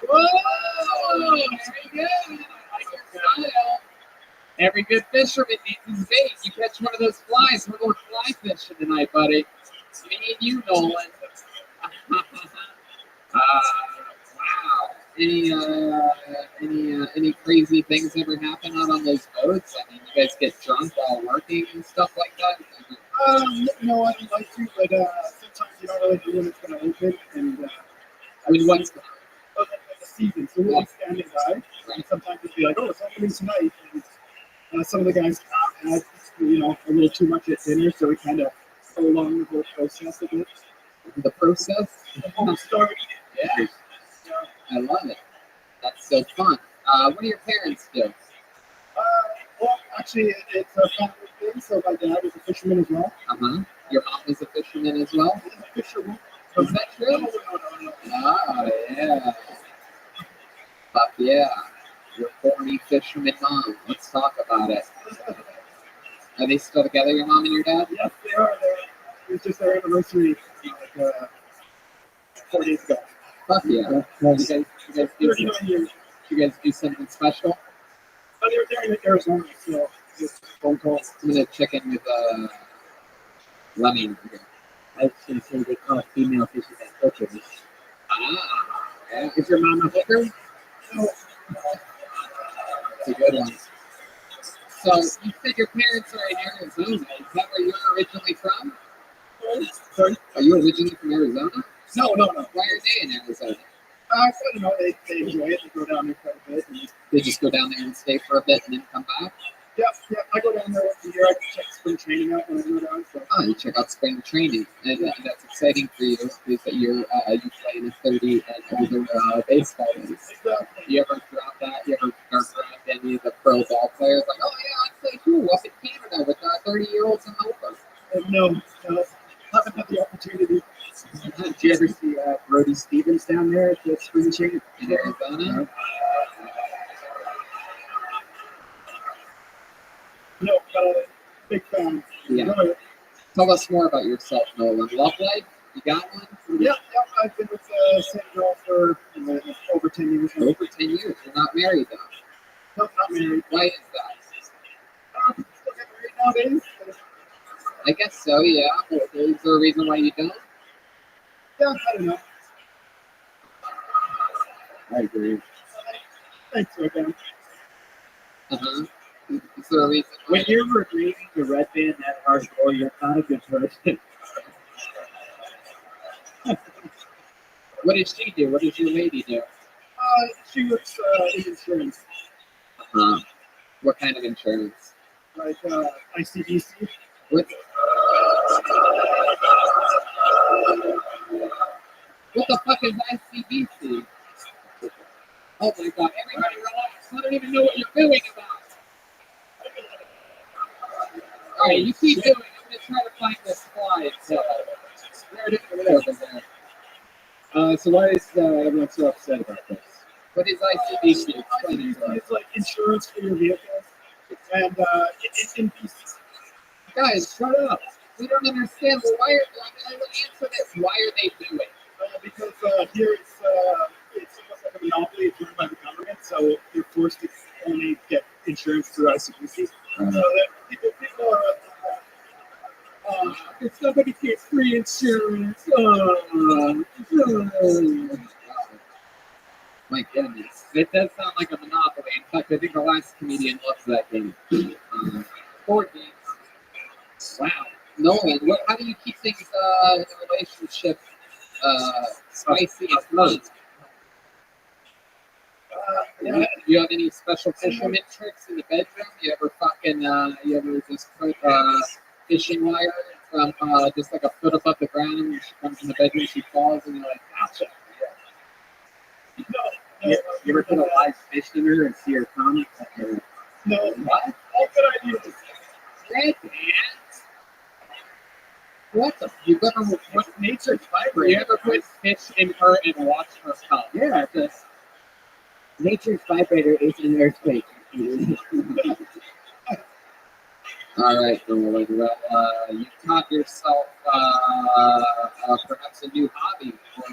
Whoa! Very good. I like your style. Every good fisherman needs his bait. You catch one of those flies, we're going fly fishing tonight, buddy. Me and you, Nolan. Wow. Any crazy things ever happen out on those boats? I mean, you guys get drunk while working and stuff like that? No, I don't like to, but sometimes you don't really know when it's going to open, and I mean, what's the season, so we'll be standing by, and sometimes it'll be like, oh, it's opening tonight, some of the guys had, a little too much at dinner, so we kind of prolonged the whole process a bit. The process? The whole start. Yeah. I love it. That's so fun. What do your parents do? Well, actually, it's a family thing, so my dad is a fisherman as well. Uh-huh. Your mom is a fisherman as well? He's a fisherman. Is that true? No. Oh, yeah. Fuck yeah. Your horny fisherman mom. Let's talk about it. Are they still together, your mom and your dad? Yes, they are. It was just their anniversary, 4 days ago. Fuck yeah. You guys do 39 years. you guys do something special? But they were there in Arizona, so just phone calls. I'm gonna check in with Lemmy over here. I was going to say they call female fishes at hookers. Ah, yeah. Is your mom a hooker? So, It's a good one. So you said your parents are in Arizona. Is that where you're originally from? sorry? Are you originally from Arizona? No. Why are they in Arizona? So, they enjoy it. They go down there quite a bit. And, They just go down there and stay for a bit and then come back? yeah, I go down there once a year. I check spring training out when I go down. So. Oh, you check out spring training, and that's exciting for you because that you play in a 30 and other baseball leagues. Exactly. You ever drop that? You ever grab any of the pro ball players like, oh yeah, I play too up in Canada with 30-year-olds and over? No, haven't had the opportunity. Did you ever see Brody Stevens down there at the spring training? In Arizona? No, but big fan. Yeah. Enjoy it. Tell us more about yourself, Nolan. Love life? You got one? Yeah, I've been with the same girl for over 10 years. now. Over 10 years. You're not married though. No, not married. Why is that? Still get married nowadays. I guess so, yeah. But is there a reason why you don't? Yeah, I don't know. I agree. Thanks, again. Uh-huh. Is there a reason why? When you were reading the Red Band that hardcore, you're not a good person. What did she do? What did your lady do? She works in insurance, Uh-huh. What kind of insurance? like ICBC. What the fuck is ICBC? Oh my god, everybody relax. I don't even know what you're doing about. Alright, you keep doing it. I'm gonna try to find this slide. So, there it is over there. So why is everyone so upset about this? What is ICBC? Explain it to us. It's like insurance for your vehicle, and it's in pieces. Guys, shut up. We don't understand. Well, why are answer this? Why are they doing? Because here it's almost like a monopoly. It's run by the government, so you're forced to only get insurance through ICBC. So that people are. If somebody gets free insurance, my goodness, it does sound like a monopoly. In fact, I think the last comedian loves that game. Board games. Wow, Nolan, how do you keep things in a relationship spicy and fun? You have any special fisherman tricks in the bedroom? You ever just put fishing wire from just like a foot above the ground, and when she comes in the bedroom, she falls, and you're like, gotcha. You ever put a live fish in her and see her comment? No, What? all good ideas. Red hands? What the? You ever put nature's vibrator? You ever put fish in her and watch her come? Yeah, just nature's vibrator is an earthquake. All right, Nolan. Well, you taught yourself perhaps a new hobby for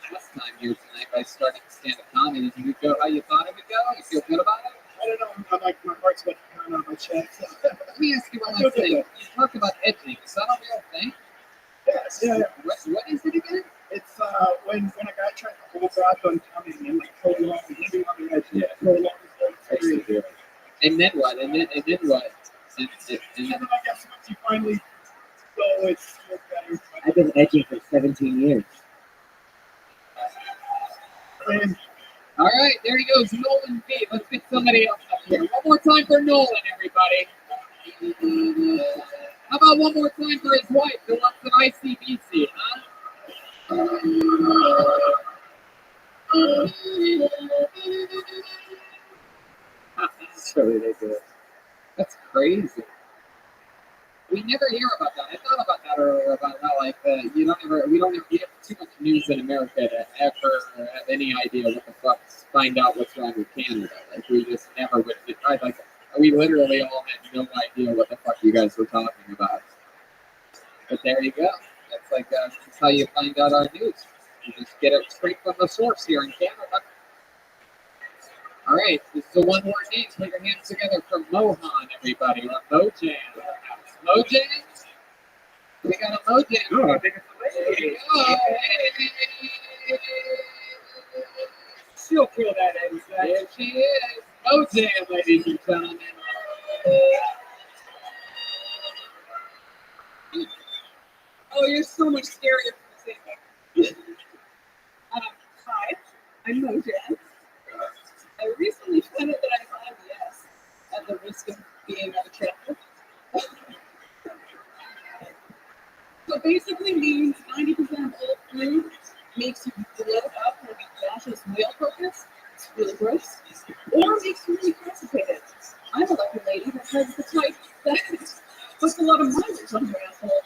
pastime here tonight by starting stand-up comedy. Did you go how you thought it would go? You feel good about it? I don't know. I'm like my heart's about to pound on my chest. Let me ask you one last thing. You talked about edging. Is that a real thing? Yes. Yeah. What is it again? It's when a guy tries to hold back on coming and like prolong living on the edge. Yeah. Prolong I used to do it. And then what? And then what? And And then then I guess once you finally go, it's better. I've been edging for 17 years. And All right, there he goes, Nolan B. Let's get somebody else up here. One more time for Nolan, everybody. How about one more time for his wife who wants an ICBC, huh? So ridiculous. That's crazy. We never hear about that. I thought about that earlier about how like we don't have too much news in America to ever have any idea what the fuck, find out what's wrong with Canada. Like we just never would. Like we literally all had no idea what the fuck you guys were talking about. But there you go. That's like that's how you find out our news. You just get it straight from the source here in Canada. All right, this is a one-word name. Put your hands together for Mohan, everybody, or Mojan. Mojan? We got a Mojan. Oh, I think it's a lady. Oh, hey. She'll kill that egg. There she is. Mojan, ladies and gentlemen. Oh, you're so much scarier from the same thing. Hi, I'm Mojan. I recently found out that I have IBS at the risk of being unattractive. So basically means 90% of all food makes you bloat up like a gaseous whale focus. It's really gross. Or makes you really constipated. I'm a lucky lady that has the type that puts a lot of mileage on her asshole.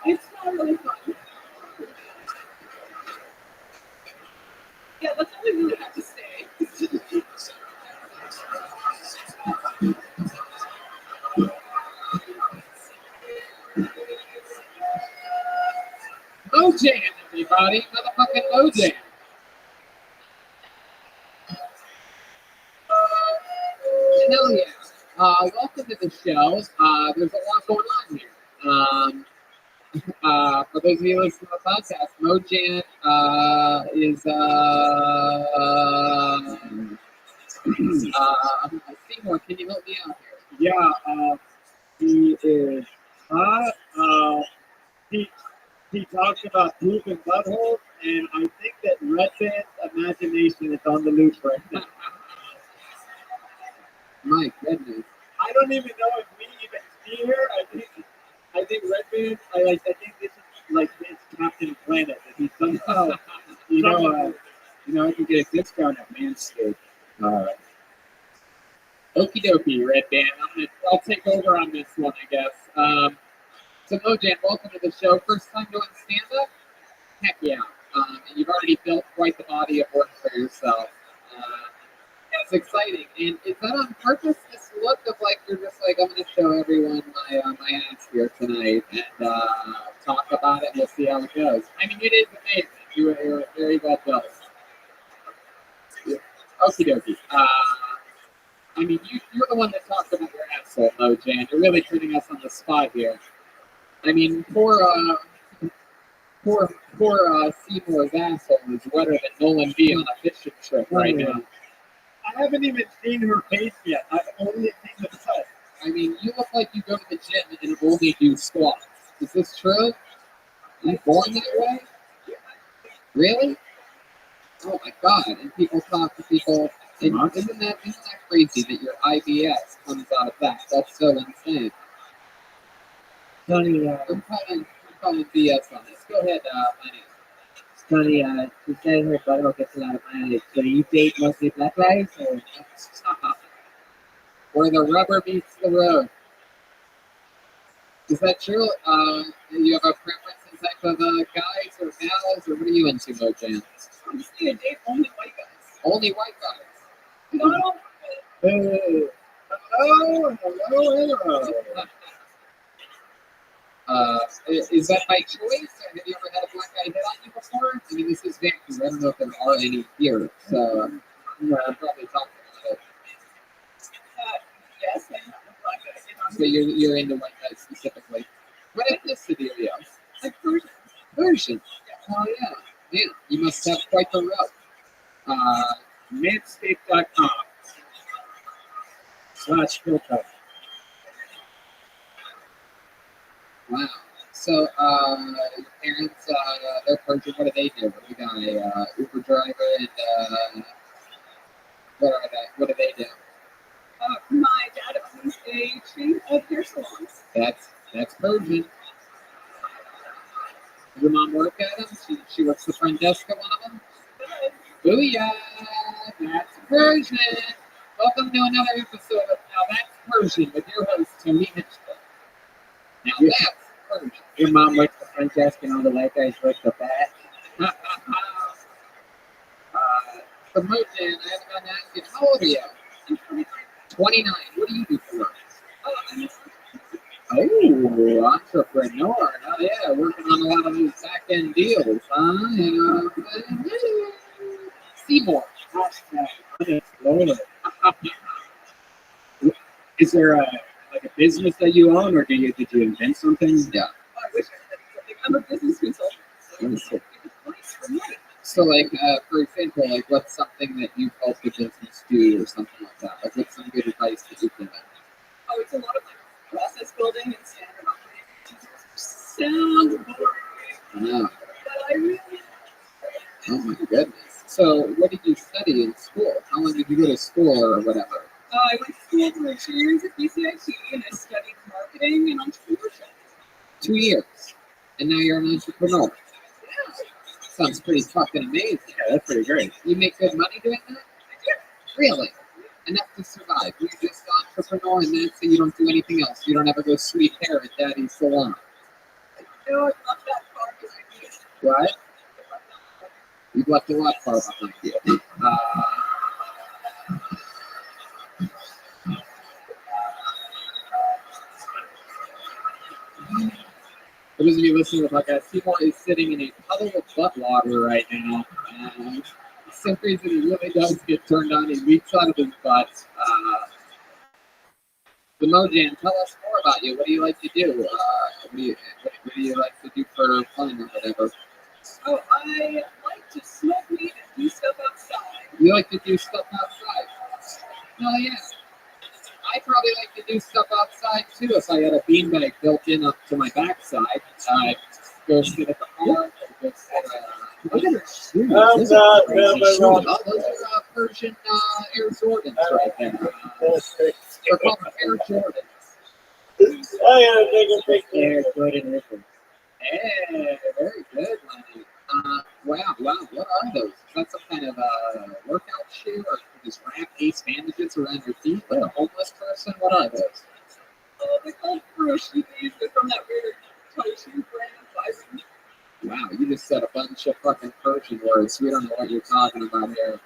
It's not really fun. Yeah, that's all I really have to say. Mojan, everybody. Motherfucking Mojan. Hell yeah. Welcome to the show. There's a lot going on here. For those of you listening to the podcast, Mojan is Seymour. Can you help me out here? Yeah, he is hot. He talks about poop and buttholes, and I think that Redman's imagination is on the loose right now. My goodness. I don't even know if we even see her. I think Redman. I think this is like his Captain Planet. That he somehow, I can get a discount at Manscaped. Okie dokie, Red Band. I'll take over on this one, I guess. So Mojan, welcome to the show. First time doing stand-up? Heck yeah. And you've already built quite the body of work for yourself. It's exciting. And is that on purpose, this look of like, you're just like, I'm going to show everyone my ass here tonight and talk about it and we'll see how it goes. I mean, it is amazing. You're very well built. Okie dokie. I mean, you're the one that talked about your asshole, Mojan. You're really putting us on the spot here. I mean, poor Seymour's asshole is wetter than Nolan B on a fishing trip right now. I haven't even seen her face yet. I've only seen the cut. I mean, you look like you go to the gym and only do squats. Is this true? Are you born that way? Really? Oh my god! And people talk to people. And isn't that crazy that your IBS comes out of that? That's so insane. Tony, I'm calling BS on this. Go ahead, Lenny. Tony, she said her butthole gets a lot of mileage. So you date mostly black guys, or? Where the rubber meets the road. Is that true? You have a preference in type of guys or gals, or what are you into, Mojan? Honestly, I date only white guys. Only white guys. No. Hey. Hello. Is that by choice? Or have you ever had a black guy hit on you before? I mean, this is Vancouver. I don't know if there are any here, so I'm probably talking about it. Yes, I have a black guy hit on So you're into white guys specifically. What ethnicity are you? I'm Persian. Persian. Oh yeah. Man, you must have quite the route. Manscaped.com/filter. Wow. So So, your parents, they're Persian. What do they do? We got a Uber driver and what are they? What do they do? My dad owns a chain of hair salons. That's Persian. Does your mom work at them? She works the front desk at one of them? Booyah! That's Persian. Welcome to another episode of Now That's Persian with your host, Tony Hitchcock. Now that's Persian. Your mom works the front desk and all the white guys work the back. The Mojan, I haven't gotten to ask you, how old are you? I'm 29. 29. What do you do for work? I'm Oh, entrepreneur. Oh, yeah, working on a lot of these back-end deals, huh? You know what I'm saying? Seymour. Is there like a business that you own, or did you invent something? Yeah. I wish I had something. I'm a business consultant. So it's nice for money. So, like, for example, like, what's something that you've helped the business do or something like that? Like, what's some good advice that you've given? Oh, it's a lot of like process building and standard operating procedures. Sounds boring, I know. but I really Oh, my goodness. So, what did you study in school? How long did you go to school or whatever? I went to school for 2 years at BCIT and I studied marketing and entrepreneurship. 2 years. And now you're an entrepreneur. Yeah. Sounds pretty fucking amazing. Yeah, that's pretty great. You make good money doing that? Really? Enough to survive. You're just an entrepreneur and that's it. You don't do anything else. You don't ever go sweep hair at Daddy's salon. No, it's not that far behind me. What? You've left a lot far behind you. For those of you listening to the podcast, Seymour is sitting in a puddle of butt water right now. For some reason, he really does get turned on. He leaks out of his butt. The Mojan, tell us more about you. What do you like to do? What do you like to do for fun or whatever? Oh, I like to smoke weed and do stuff outside. You like to do stuff outside? Oh, yeah. I probably like to do stuff outside too. If I had a beanbag built in up to my backside, I'd go sit at the park or go sit. Look at her shoes. Those are crazy shoes. Oh, those are Persian Air Jordans right there. They're called Air Jordans. Air Jordan Rippers. Hey, very good, Lenny. Wow. What are those? Is that some kind of workout shoe, or just wrap ace bandages around your feet like a homeless person? What are those? Oh, they're called Furoshis. They're from that weird toe shoe brand. Wow, you just said a bunch of fucking Persian words. We don't know what you're talking about here.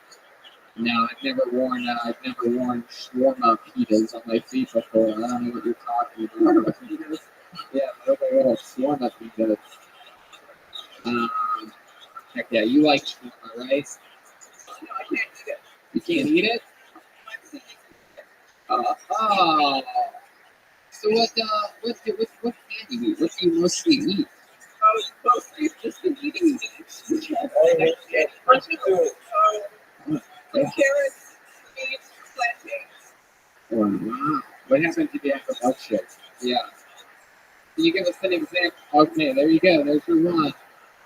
No, I've never worn shawarma pitas on my feet before. I don't know what you're talking about. Yeah, those are little shawarma pitas. Heck yeah, you like shawarma, right? No, I can't eat it. You can't eat it? Oh. So what can you eat? What do you mostly eat? Oh, mostly just been eating meat. Carrots, meat, plantains. Wow. What happened to the apple milkshake? Yeah. Can you give us an example? Okay, there you go. There's your one.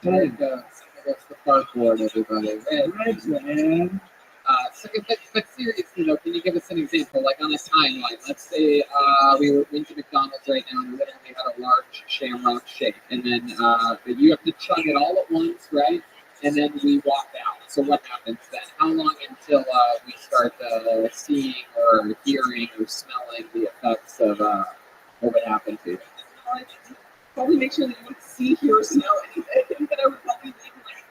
There you go. That's the park board, everybody. Right, man. But seriously though, can you give us an example, like on a timeline? Let's say we went to McDonald's right now and we literally had a large shamrock shake, and then you have to chug it all at once, right? And then we walk out. So what happens then? How long until we start seeing or hearing or smelling the effects of what happened to you? Probably make sure that you don't see, hear, or smell anything. But I would probably leave in like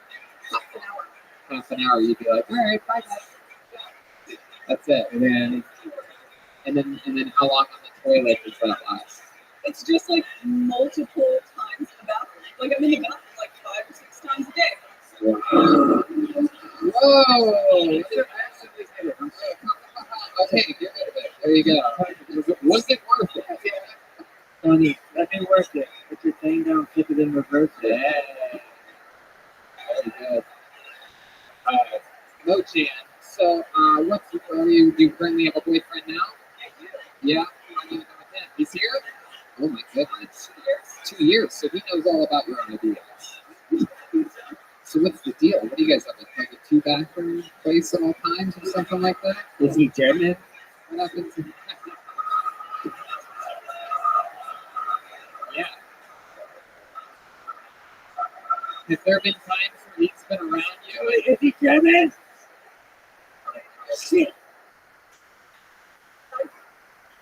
half an hour. Half an hour, you'd be like, all right, bye guys. That's it. And then how long on the toilet does that last? It's just like multiple times in the bathroom. Like I'm in the bathroom like 5 or 6 times a day. Wow. Whoa! Okay, get rid of it. There you go. Was it worth it? Tony, let me work it. Put your thing down, flip it in reverse. Yeah. Very good. Mojan, so do you currently have a boyfriend now? I do. Yeah? How long have you been with him? He's here? Oh my goodness. 2 years. So he knows all about your ideas. So what's the deal? What do you guys have? Like a 2-bathroom place at all times or something like that? Is he German? What happens? Yeah. Have there been times where he's been around you? Is he German? Shit.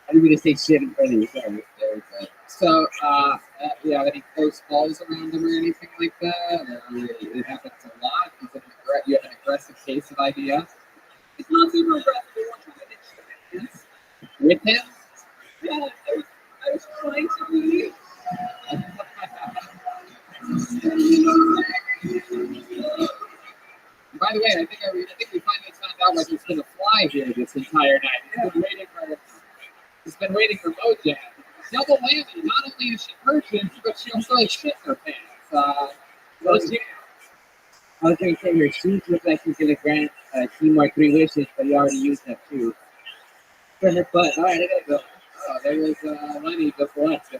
I didn't mean to say shit in front of you. Sorry. Very good. So, do you have any close calls around him or anything like that? Or it happens a lot? Is it you have an aggressive case of IBS? It's not super aggressive. They want to get it. With him? Yeah, I was trying to be. By the way, I think we finally found out whether it's going to fly here this entire night. He's been waiting for Mojang. Double whammy. Not only is she purchased, but she also has shit in her pants. Mojang. I was going to say her shoes look like she's going to grant Seymour 3 wishes, but he already used them too. For her butt. All right, I gotta go. Oh, there was Lenny just left.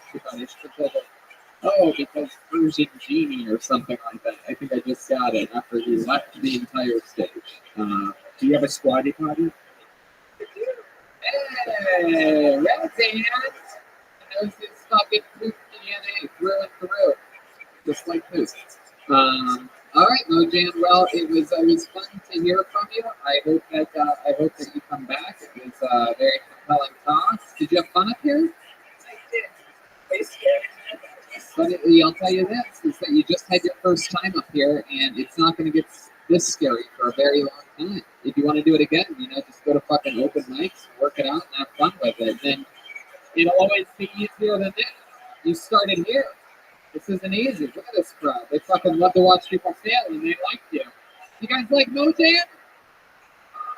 Because Persian Genie or something like that. I think I just got it after he left the entire stage. Do you have a squatty potty? Hey, that's it. There's his fucking poop DNA through and through. Just like this. All right, Mojan. Well, it was fun to hear from you. I hope that you come back. It was a very compelling talk. Did you have fun up here? I did. Are you scared? But I'll tell you this, is that you just had your first time up here, and it's not going to get this scary for a very long time. If you want to do it again, just go to fucking open mics, work it out, and have fun with it. Then it'll always be easier than this. You started here. This isn't easy. Look at this crowd. They fucking love to watch people fail, and they like you. You guys like Mojan?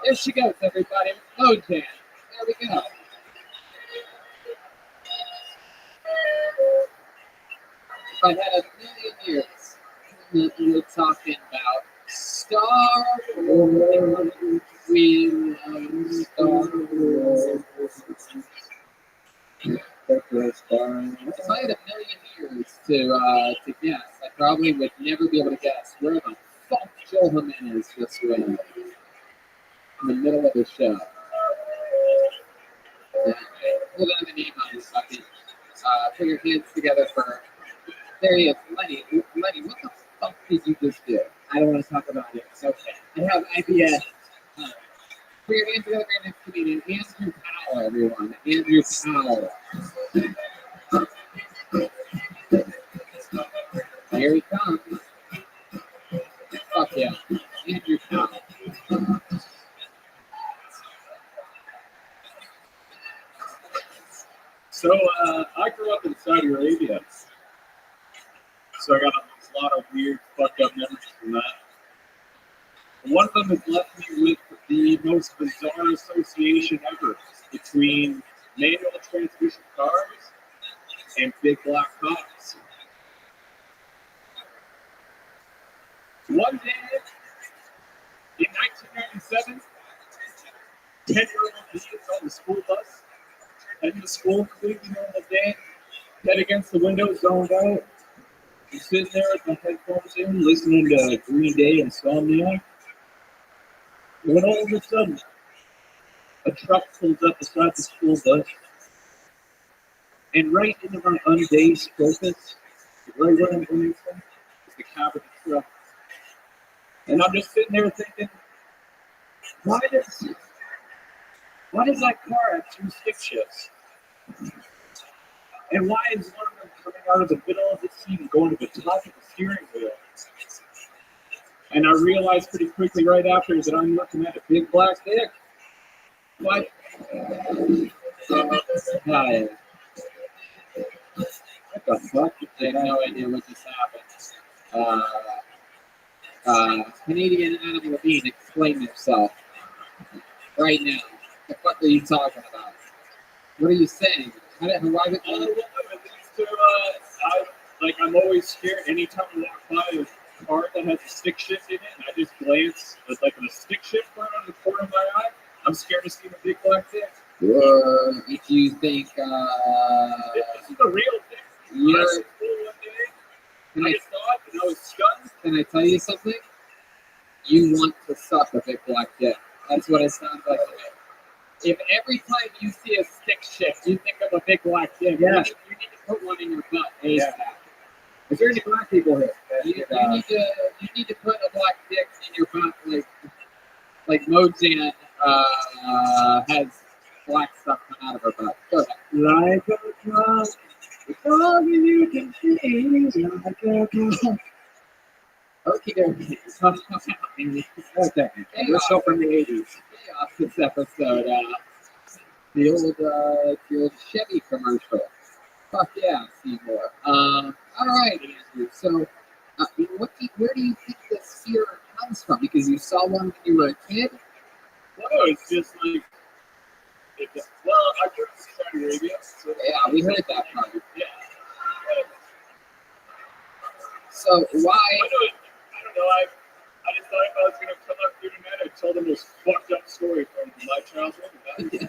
There she goes, everybody. Mojan. There we go. If I had a million years, we were talking about Star Wars. We love Star Wars. If I had a million years to guess, I probably would never be able to guess where the fuck Joel Jimenez just went in the middle of the show. Hold on the name on this puppy. Put your hands together for. There he is, Lenny. Lenny, what the fuck did you just do? I don't want to talk about it. It's okay. I have IBS. Put your hands together for your next comedian, Andrew Powell, everyone. Andrew Powell. Here he comes. Fuck yeah. Andrew Powell. So I grew up in Saudi Arabia. So I got a lot of weird, fucked up memories from that. One of them has left me with the most bizarre association ever between manual transmission cars and big black cops. One day, in 1997, 10-year-old me is on the school bus, heading to school, completely normal day, head against the window, zoned out. I'm sitting there with my headphones in, listening to Green Day and Insomniac. When all of a sudden, a truck pulls up beside the school bus, and right into my undazed focus, right where I'm going from, is the cab of the truck. And I'm just sitting there thinking, why does that car have 2 stick shifts? And why is one of them coming out of the middle of the seat and going to the top of the steering wheel? And I realized pretty quickly right after that I'm looking at a big black dick. What? Hi. What the fuck? I have no idea what just happened. Canadian Adam Levine, explain yourself. Right now. What the fuck are you talking about? What are you saying? Why would I'm always scared anytime I walk by a car that has a stick shift in it, and I just glance at like a stick shift right on the corner of my eye. I'm scared to see a big black dick. If you think this is the real thing. Can I I, just saw it and I was stunned. can I tell you something? You want to suck a big black dick. That's what it sounds like to me. If every time you see a stick shift, you think of a big black dick, Yeah. you need to put one in your butt ASAP. Is there any black people here? You need to put a black dick in your butt like Mojang has black stuff come out of her butt. Go ahead. Like a drug, it's all you can see. Like a drug. Okie dokie. Okay, we're still from the 80s. Chaos this episode. The old Chevy commercial. Fuck yeah, Seymour. All right, Andrew. So, where do you think this fear comes from? Because you saw one when you were a kid. No, it's just like, well, I grew up in Saudi Arabia. So Yeah, we heard that part. yeah. So why? I don't know. I just thought if I was going to come up here tonight, I'd tell them this fucked up story from my childhood.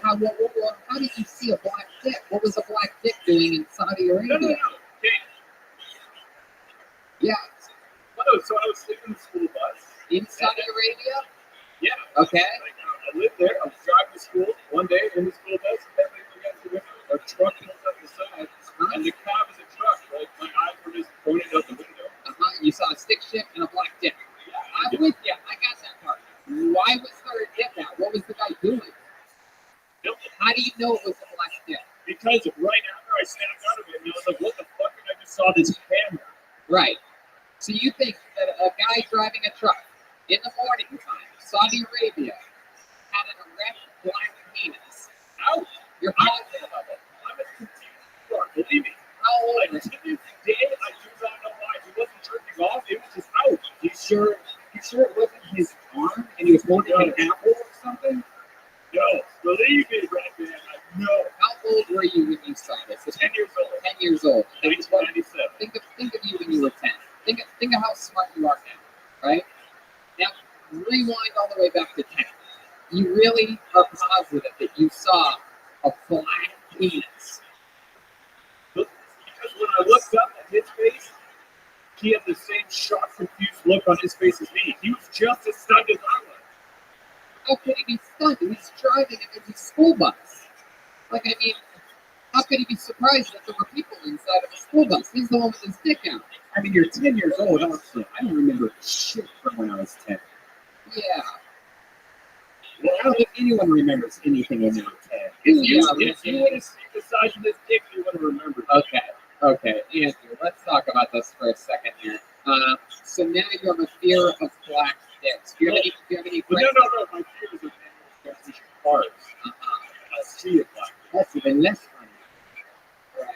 How did you see a black dick? What was a black dick doing in Saudi Arabia? No. Okay. Yeah, No, so I was sleeping in the school bus. in Saudi Arabia. Yeah. Okay. Like, I lived there. I was driving to school one day in the school bus. And then against the window, a truck pulls up the side, and the cab is a truck. Like my eyes were just pointed out the window. You saw a stick shift and a black dick. I'm with you. I got that part. Why was there a dick out? What was the guy doing? How do you know it was a black dick? Because right after I snapped out of it, and I was like, what the fuck? And I just saw this camera. Right. So you think that a guy driving a truck in the morning time, Saudi Arabia, had an erect black penis? Ouch. You're positive of it. I'm as confused as you are. Believe me. How old Like, is to this day, I do not know why. He wasn't jerking off. It was just ouch. You sure it wasn't his arm and he was holding an apple or something? No. Believe me, right man. I know. How old were you when you saw this? 10 years old. 10 years old. 1997. Think of you when you were 10. Think of how smart you are now, right? Now, rewind all the way back to 10. You really are positive that you saw a black penis. Because when I looked up at his face, he had the same shocked, confused look on his face as me. He was just as stunned as I was. How could he be stunned? He's driving an empty school bus. Like, I mean, how could he be surprised that there were people inside of a school bus? He's the one with his dick out. I mean, you're 10 years old also. I don't remember shit from when I was 10. Yeah. Well, I don't think anyone remembers anything when they were 10. If you would have seen the size of this dick, you would have remembered. Okay, Andrew, let's talk about this for a second here. So now you have a fear of black dicks. Do you have any But friends? no. My fear is a transmission cars. I see it black. That's even less funny. Right.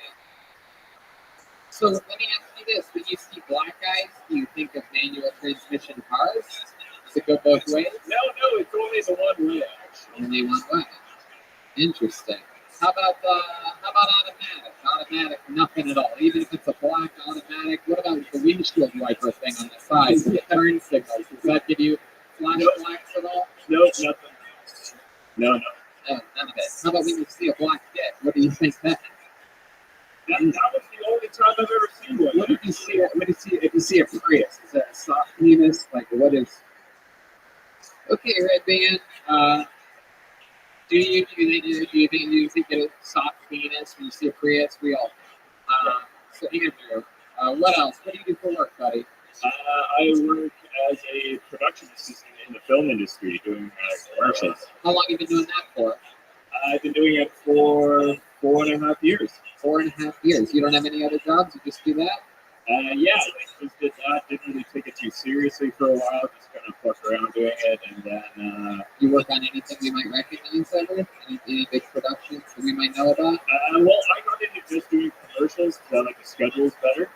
So let me ask you this: when you see black guys, do you think of manual transmission cars? Does it go both ways? No, it's only the one way, actually. Only one way. Interesting. How about automatic? Automatic, nothing at all. Even if it's a black automatic, what about the windshield wiper thing on the side with the turn signals? Does that give you flash blacks at all? No, nothing. No. No, none of it. How about when you see a black dick? What do you think that? That was the only time I've ever seen one. What if you see if you see a Prius? Is that a soft penis? Like, what is? Okay, Red Band. Do you think it a soft penis when you see a Prius? We all do. So Andrew, what else? What do you do for work, buddy? I work as a production assistant in the film industry doing commercials. How long have you been doing that for? I've been doing it for 4.5 years. 4.5 years. You don't have any other jobs? You just do that? Yeah, I just did that. Didn't really take it too seriously for a while. Just kind of fucked around doing it, and then. You work on anything we might recognize ever? Any big productions that we might know about? Well, I got into just doing commercials because I like the schedules better.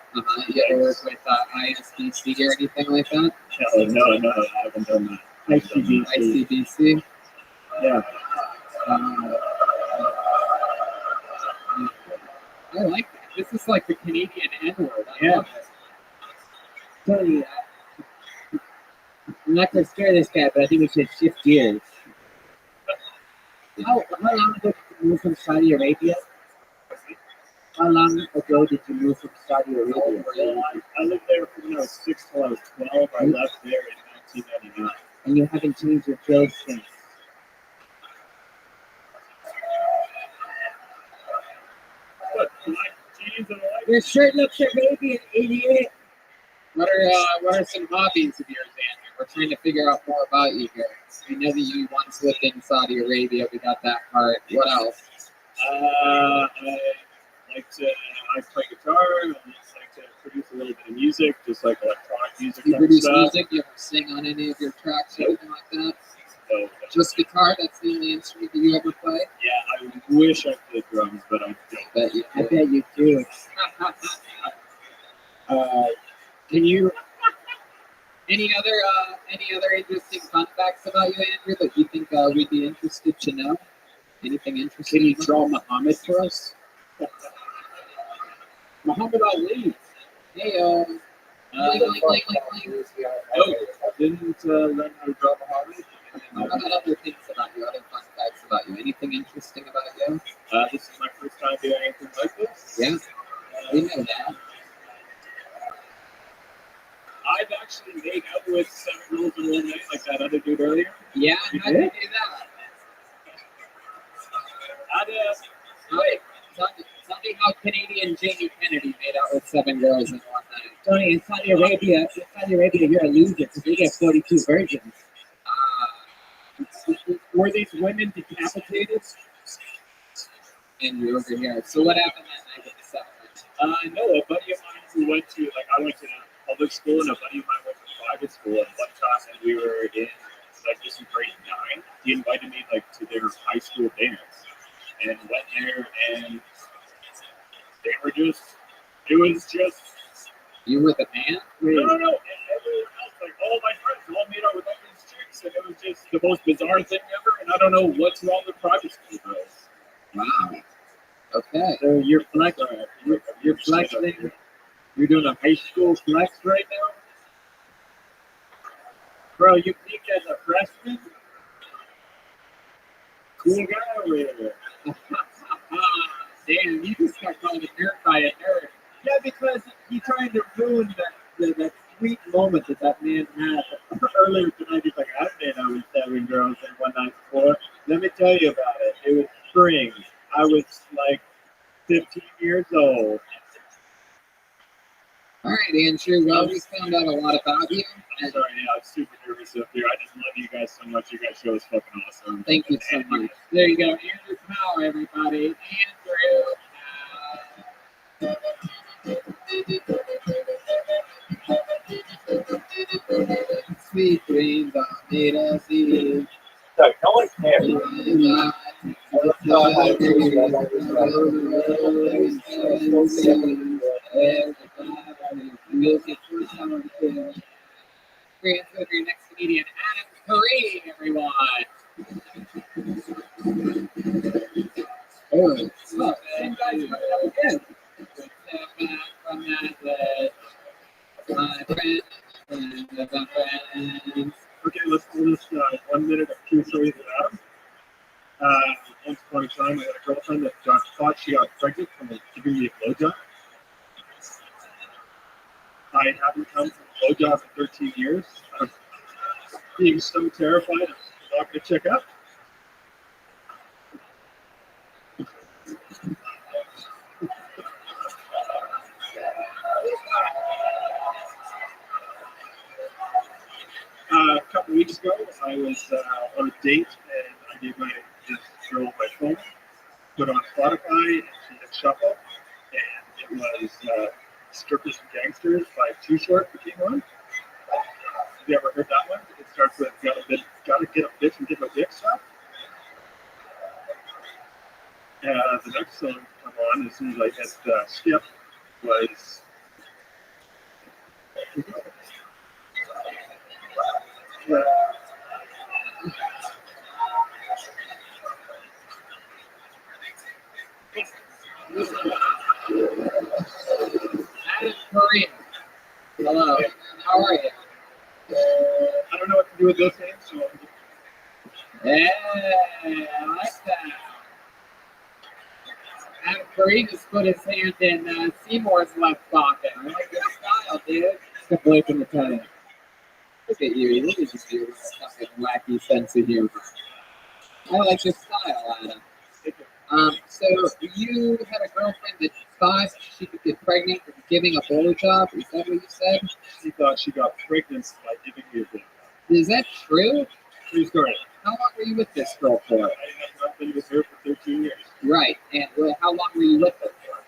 You ever work with ISDC or anything like that? No, I haven't done that. ICBC? Yeah. I like that. This is like the Canadian N-word. I love it. Tell you, I'm not gonna scare this guy, but I think we should shift gears. How long ago did you move from Saudi Arabia? How long ago did you move from Saudi Arabia? I lived there from when I was 6 till I was 12. I left there in 1999. And you haven't changed your clothes since. What? Black jeans and white? Your shirt looks Arabian, idiot. What are some hobbies of yours, Andrew? We're trying to figure out more about you here. We know that you once lived in Saudi Arabia. We got that part. What else? I play guitar. I like to produce a little bit of music, just like electronic music. You type produce stuff. music? You ever sing on any of your tracks or anything like that? So, Just guitar? That's the only instrument that you ever play? yeah, I wish I played drums, but I don't. Bet you I do. bet you do. Can you? Any other interesting fun facts about you, Andrew, that you think we'd be interested to know? Anything interesting? Can you draw Muhammad for us? Muhammad Ali. Hey, Oh, didn't learn how to draw Muhammad. what about other things about you? Other fun facts about you? Anything interesting about you? This is my first time doing anything like this. Yeah, we know that. I've actually made out with 7 girls in one night, like that other dude earlier. Yeah, You how did you did? do that? Tell me how Canadian Jamie Kennedy made out with 7 girls in one night. Tony, in Saudi Arabia, you're a loser because they get 42 virgins. Were these women decapitated? And you're over here. So what happened that night with the 7? No, a buddy of mine who went to, I went to public school, and a buddy of mine went to private school, and one time when we were in, just in grade 9, he invited me, to their high school dance, and went there, and they were it was just, You were the man? no, and everyone else, all my friends all made out with all these chicks, and it was just the most bizarre thing ever, and I don't know what's wrong with private school girls. Wow. Okay. So you're flexing. You're flexing. You're doing a high school flex right now? Bro, you peaked as a freshman? Cool guy over here. Damn, you just got called a nerd by a nerd. Yeah, because he tried to ruin that sweet moment that man had earlier tonight. He's like, I've been out with 7 girls in one night before. Let me tell you about it. It was spring. I was 15 years old. All right, Andrew. Well, we found out a lot about you. I'm sorry, I was super nervous up here. I just love you guys so much. You guys' show is fucking awesome. Thank you so much. There you go. Andrew Powell, everybody. Andrew. Sweet dreams are made of seeds. No one cares. Great, with your next comedian, Adam Curry, everyone. Oh, same guys coming up again. From that, my friends. Okay, let's do this 1 minute of true stories with Adam. Once upon a time, I had a girlfriend that thought she got pregnant from giving me a blowjob. I haven't come from a blowjob in 13 years. I'm being so terrified, I'm not going to check out. A couple weeks ago, I was on a date, and I gave this girl my phone, put on Spotify, and she hit shuffle, and it was Strippers and Gangsters by Too Short that came on. Have you ever heard that one? It starts with gotta get a bitch and get a dick stuff. The next song to come on as soon as I hit skip was Adam Curry. Hello. How are you? I don't know what to do with those names, so Yeah, I like that. Adam Kareem just put his hand in Seymour's left pocket. I like your style, dude. Step away from the time. Look at you. Look at you. Fucking wacky sense of humor. I like your style, Adam. So you had a girlfriend that thought she could get pregnant from giving a blowjob? Is that what you said? She thought she got pregnant by giving me a blowjob. Is that true? True story. How long were you with this girl for? I have not been with her for 13 years. Right. And how long were you with her for?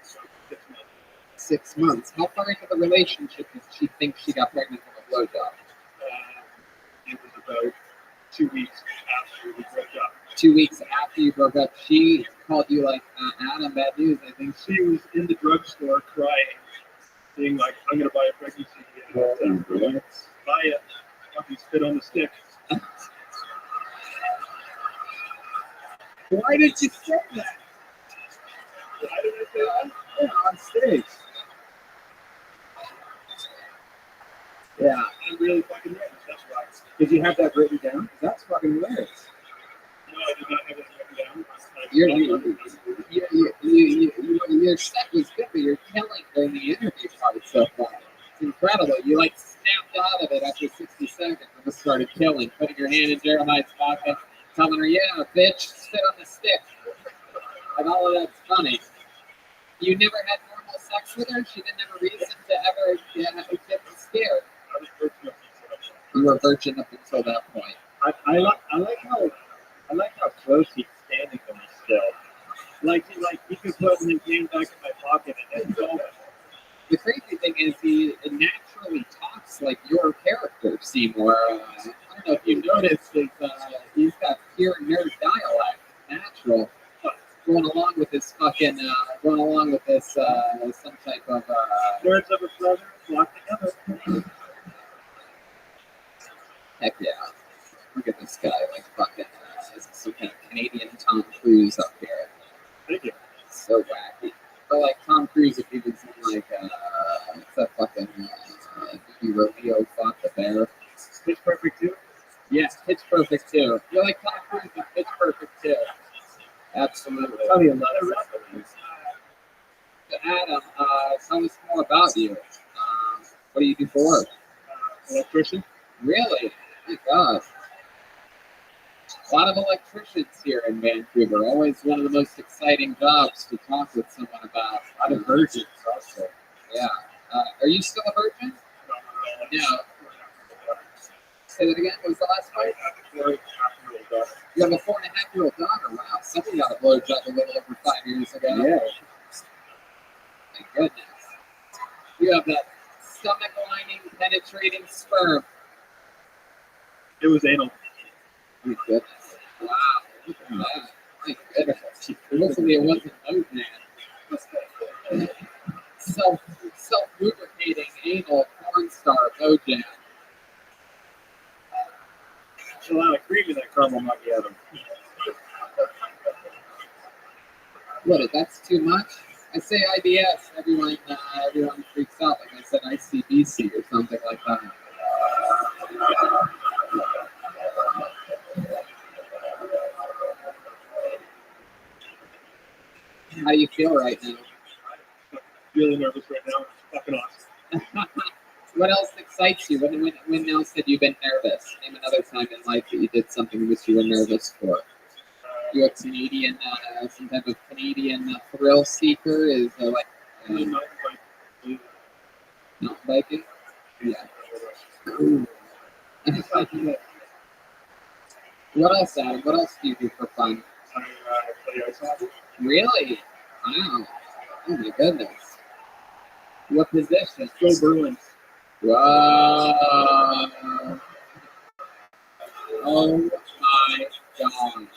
So 6 months. 6 months. How far into the relationship did she think she got pregnant from a blowjob? It was about 2 weeks after we broke up. 2 weeks after you broke up, she called you like, Adam, bad news. I think She was in the drugstore crying, being like, I'm going to buy a pregnancy kit. Buy it. Fucking spit on the stick. Why did you say that? Why did I say that? Yeah, on stage. Yeah. I'm really fucking nervous. That's why. Did you have that written down? That's fucking hilarious. No, I did not have it written down. Your set was good, but you're killing during the interview part so far. It's incredible. You like snapped out of it after 60 seconds and just started killing, putting your hand in Jeremiah's pocket, telling her, yeah, bitch, spit on the stick. And all of that's funny. You never had normal sex with her? She didn't have a reason to ever get scared. I was virgin up until that point. You were virgin up until that point. I like how close he's standing to me still. Like he could put his hand back in my pocket and then go. The crazy thing is he naturally talks like your character, Seymour. I don't know if you noticed, he's got pure nerd dialect, natural, going along with this some type of Words of a brother flock together. heck yeah. Look at this guy, like fucking some kind of Canadian Tom Cruise up here. Thank you. So wacky. But like Tom Cruise, if he was in like what's that fucking movie Rodeo Fought the Bear? Pitch Perfect too. Yes, Pitch Perfect too. You're like Tom Cruise in Pitch Perfect too. Absolutely. Probably a lot of rappers. Adam, tell us more about you. What do you do for work? Electrician. Really? My God. A lot of electricians here in Vancouver. Always one of the most exciting jobs to talk with someone about. A lot of virgins also. Yeah. Are you still a virgin? No. Say that again. What was the last part? You have a 4.5-year-old daughter. Wow. Somebody got a blowjob a little over 5 years ago. Yeah. My goodness. You have that stomach lining penetrating sperm. It was anal. My goodness. Wow. Look at that. My goodness. Hopefully it wasn't oat man. Self-lubricating anal porn star Bojan. There's a lot of cream in that caramel macchiato. What? That's too much? I say IBS. Everyone freaks out. Like I said, ICBC or something like that. How do you feel right now? Really nervous right now. It's fucking awesome. What else excites you? When else have you been nervous? Name another time in life that you did something which you were nervous for. You're a Canadian, some type of Canadian thrill seeker. Is like mountain biking? Yeah. Cool. What else, Adam? What else do you do for fun? I play ice hockey. Really? Wow. Oh my goodness. What position? Go Bruins. Wow. Oh my God.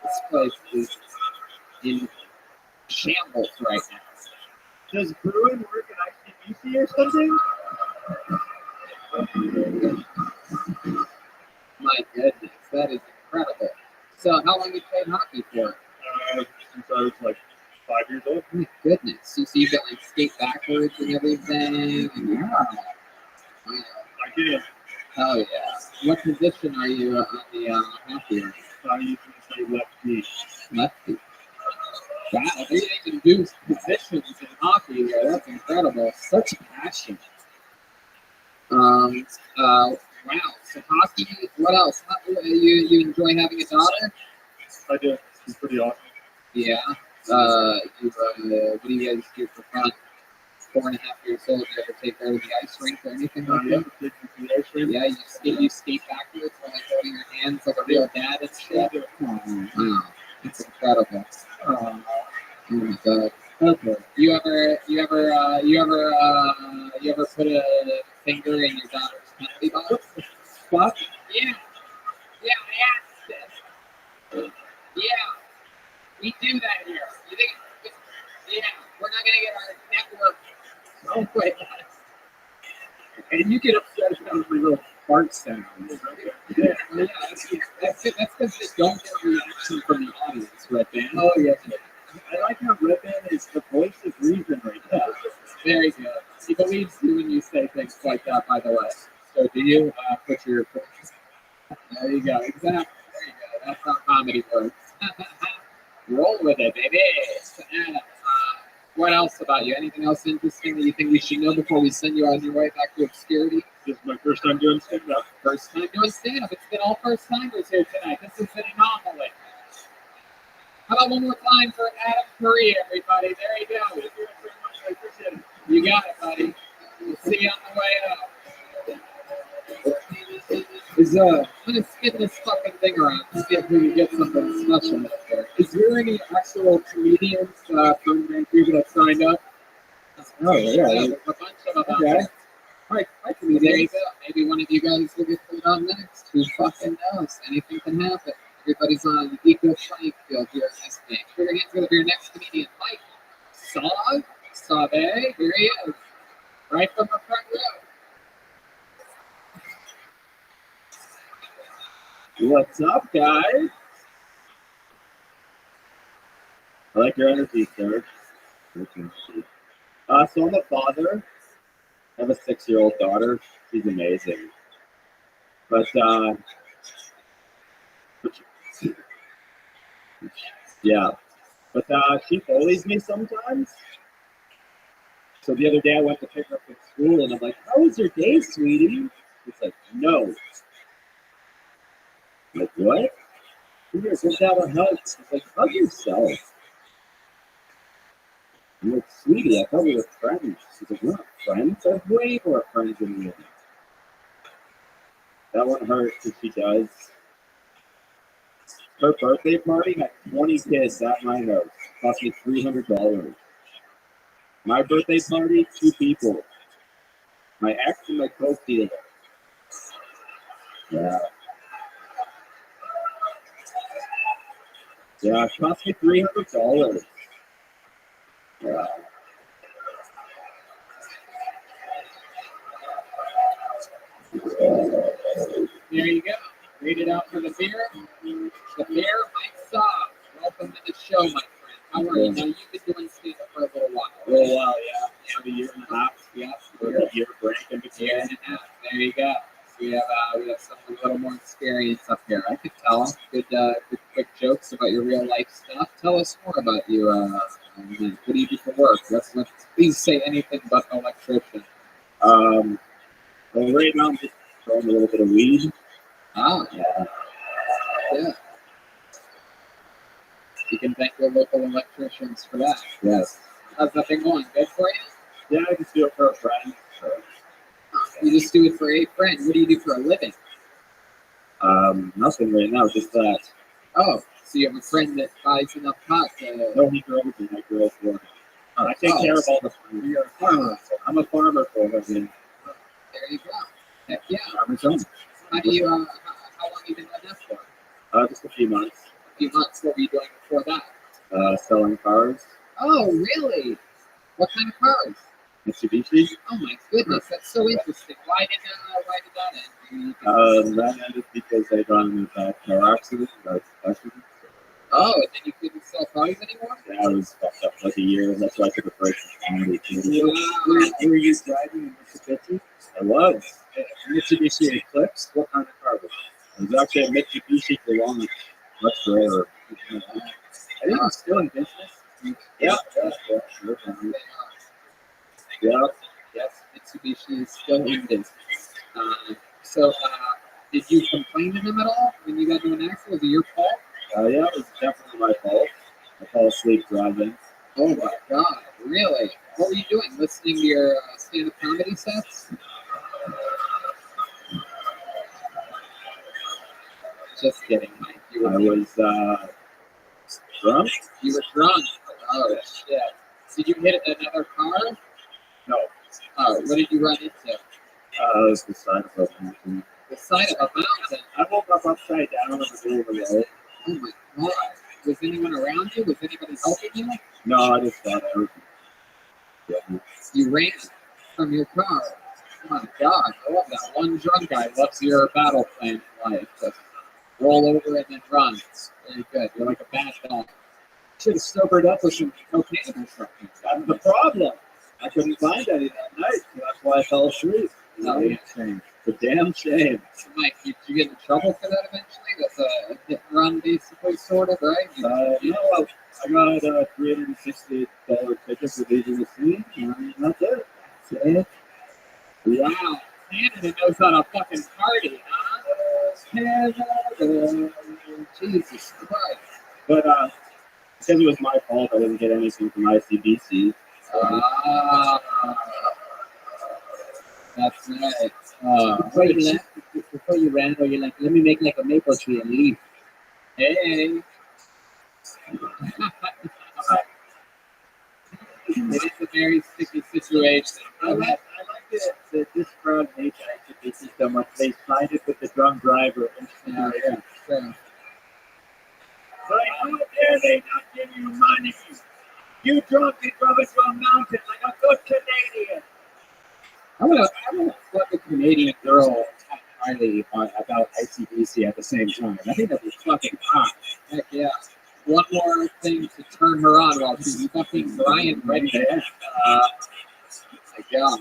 This place is in shambles right now. Does Bruin work at ICBC or something? My goodness, that is incredible. So how long have you played hockey for? Since I was like 5 years old. Oh my goodness. So you can like skate backwards and everything. Yeah. Wow. I did. Hell yeah. What position are you on the hockey rink? I used to say left knee. Lefty. Wow, they even do positions in hockey here. That's incredible. Such passion. Wow. So hockey. What else? You enjoy having a daughter? I do. It's pretty awesome. Yeah. What do you guys do for fun? 4.5 years old. You ever take her to the ice rink or anything like that? Yeah, you skate backwards while like holding your hands like a real dad and shit. Wow, it's incredible. Oh my god. Okay. You ever put a finger in your daughter's penalty box? Fuck? Yeah. Yeah, I asked it. Yeah. We do that here. You think? Yeah. We're not gonna get our network. Oh wait. And you get upset about my little fart sound. Yeah, that's because they don't get a reaction from the audience, Red Band. Oh yeah. I like how Red Band is the voice of reason right now. Very good. He believes you when you say things like that, by the way. So do you put your... There you go. Exactly. There you go. That's how comedy works. Roll with it, baby. What else about you? Anything else interesting that you think we should know before we send you on your way back to obscurity? This is my first time doing stand-up. First time doing stand-up. It's been all first-timers here tonight. This is an anomaly. How about one more time for Adam Curry, everybody? There you go. Thank you very much. I appreciate it. You got it, buddy. We'll see you on the way up. I'm gonna spin this fucking thing around to see if we can get something special up there. Is there any actual comedians from Vancouver that signed up? Oh, yeah. There's a bunch of them. Okay. Hi, comedians. There you go. Maybe one of you guys will get put on next. Who fucking knows? Anything can happen. Everybody's on equal playing field here in this game. Put your hands together for your next comedian, Mike Sabe. Here he is. Right from the front row. What's up, guys? I like your energy, sir. So I'm a father. I have a 6-year-old daughter. She's amazing. But yeah. But she bullies me sometimes. So the other day I went to pick her up at school and I'm like, "How was your day, sweetie?" She's like, "No." I'm like, "What?" Here, give Dad a hug. She's like, "Hug yourself." I'm like, "Sweetie, I thought we were friends." She's like, "We're not friends. I have way more friends than you." That one hurts because she does. Her birthday party had 20 kids at my house. Cost me $300. My birthday party, 2 people. My ex and my coke dealer. Yeah. Yeah, it cost me $300. Yeah. There you go. Read it out for the beer. The beer, Mike Saab. Welcome to the show, my friend. How are you? Now, you've been doing stand-up for a little while. A little while, yeah. About a year and a half. Yeah. A year break in between. Year and a half. There you go. So we have someone a little more experience up here. I could tell. Good quick jokes about your real life stuff. Tell us more about you. What do you do for work? Please say anything but electrician. Well, right now I'm just throwing a little bit of weed. Ah, Yeah. yeah. You can thank your local electricians for that. Yes. How's that been going? Good for you? Yeah, I just do it for a friend. So. You just do it for a friend. What do you do for a living? Nothing right now, just that. Oh, so you have a friend that buys enough pot to... No, he grows me. I grow for him. I take care of all the food. You're a farmer. I'm a farmer for a living. There you go. Heck yeah. Farmer's home. How long have you been doing that for? Just a few months. A few months. What were you doing before that? Selling cars. Oh, really? What kind of cars? Mitsubishi. Oh my goodness, that's so interesting. Why did that end? That ended because I got in a car accident. Oh, and then you couldn't sell cars anymore? Yeah, I was fucked up like a year. That's why I took a break from comedy. Were you driving a Mitsubishi? I was. Mitsubishi Eclipse? What kind of car was it? It was actually a Mitsubishi for long, much rarer. Are you still in business? still in business. So, did you complain to him at all when you got into an accident? Was it your fault? Yeah, it was definitely my fault. I fell asleep driving. Oh my God, really? What were you doing? Listening to your stand-up comedy sets? Just kidding, Mike. I was drunk. You were drunk. Oh shit! Did you hit another car? No, Oh, what did you run into? it was the side of a mountain. The side of a mountain. I woke up upside down in the middle of the road. Oh my God! Was anyone around you? Was anybody helping you? No, I just thought I was. Yeah. You ran from your car. Oh my God! I love that. One drunk guy loves your battle plan in life. Just roll over and then run. Very good. You're like a bad dog. Should have sobered up with some cocaine or something. That's the problem. I couldn't find any that night, so that's why I fell asleep. No, yeah, shame. It's a damn shame. So Mike, did you get in trouble for that eventually? That's a hit and run, basically, sort of, right? No, I got a $360 ticket for leaving the scene, and that's it. That's it? Wow, Canada knows how to fucking party, huh? Canada, Jesus Christ. But because it was my fault, I didn't get anything from ICBC. That's right. Before you ran, or you're like, let me make like a maple tree and leave. Hey. It is a very sticky situation. I like that this crowd hates ICBC so much. They sided with the drunk driver. Yeah, sure. Like, how dare they not give you money? You drunk and drove us to a mountain like a good Canadian. I'm gonna fuck a Canadian girl highly about ICBC at the same time. I think that'd be fucking hot. Heck yeah. One more thing to turn her on while she's fucking Brian Redman. My God.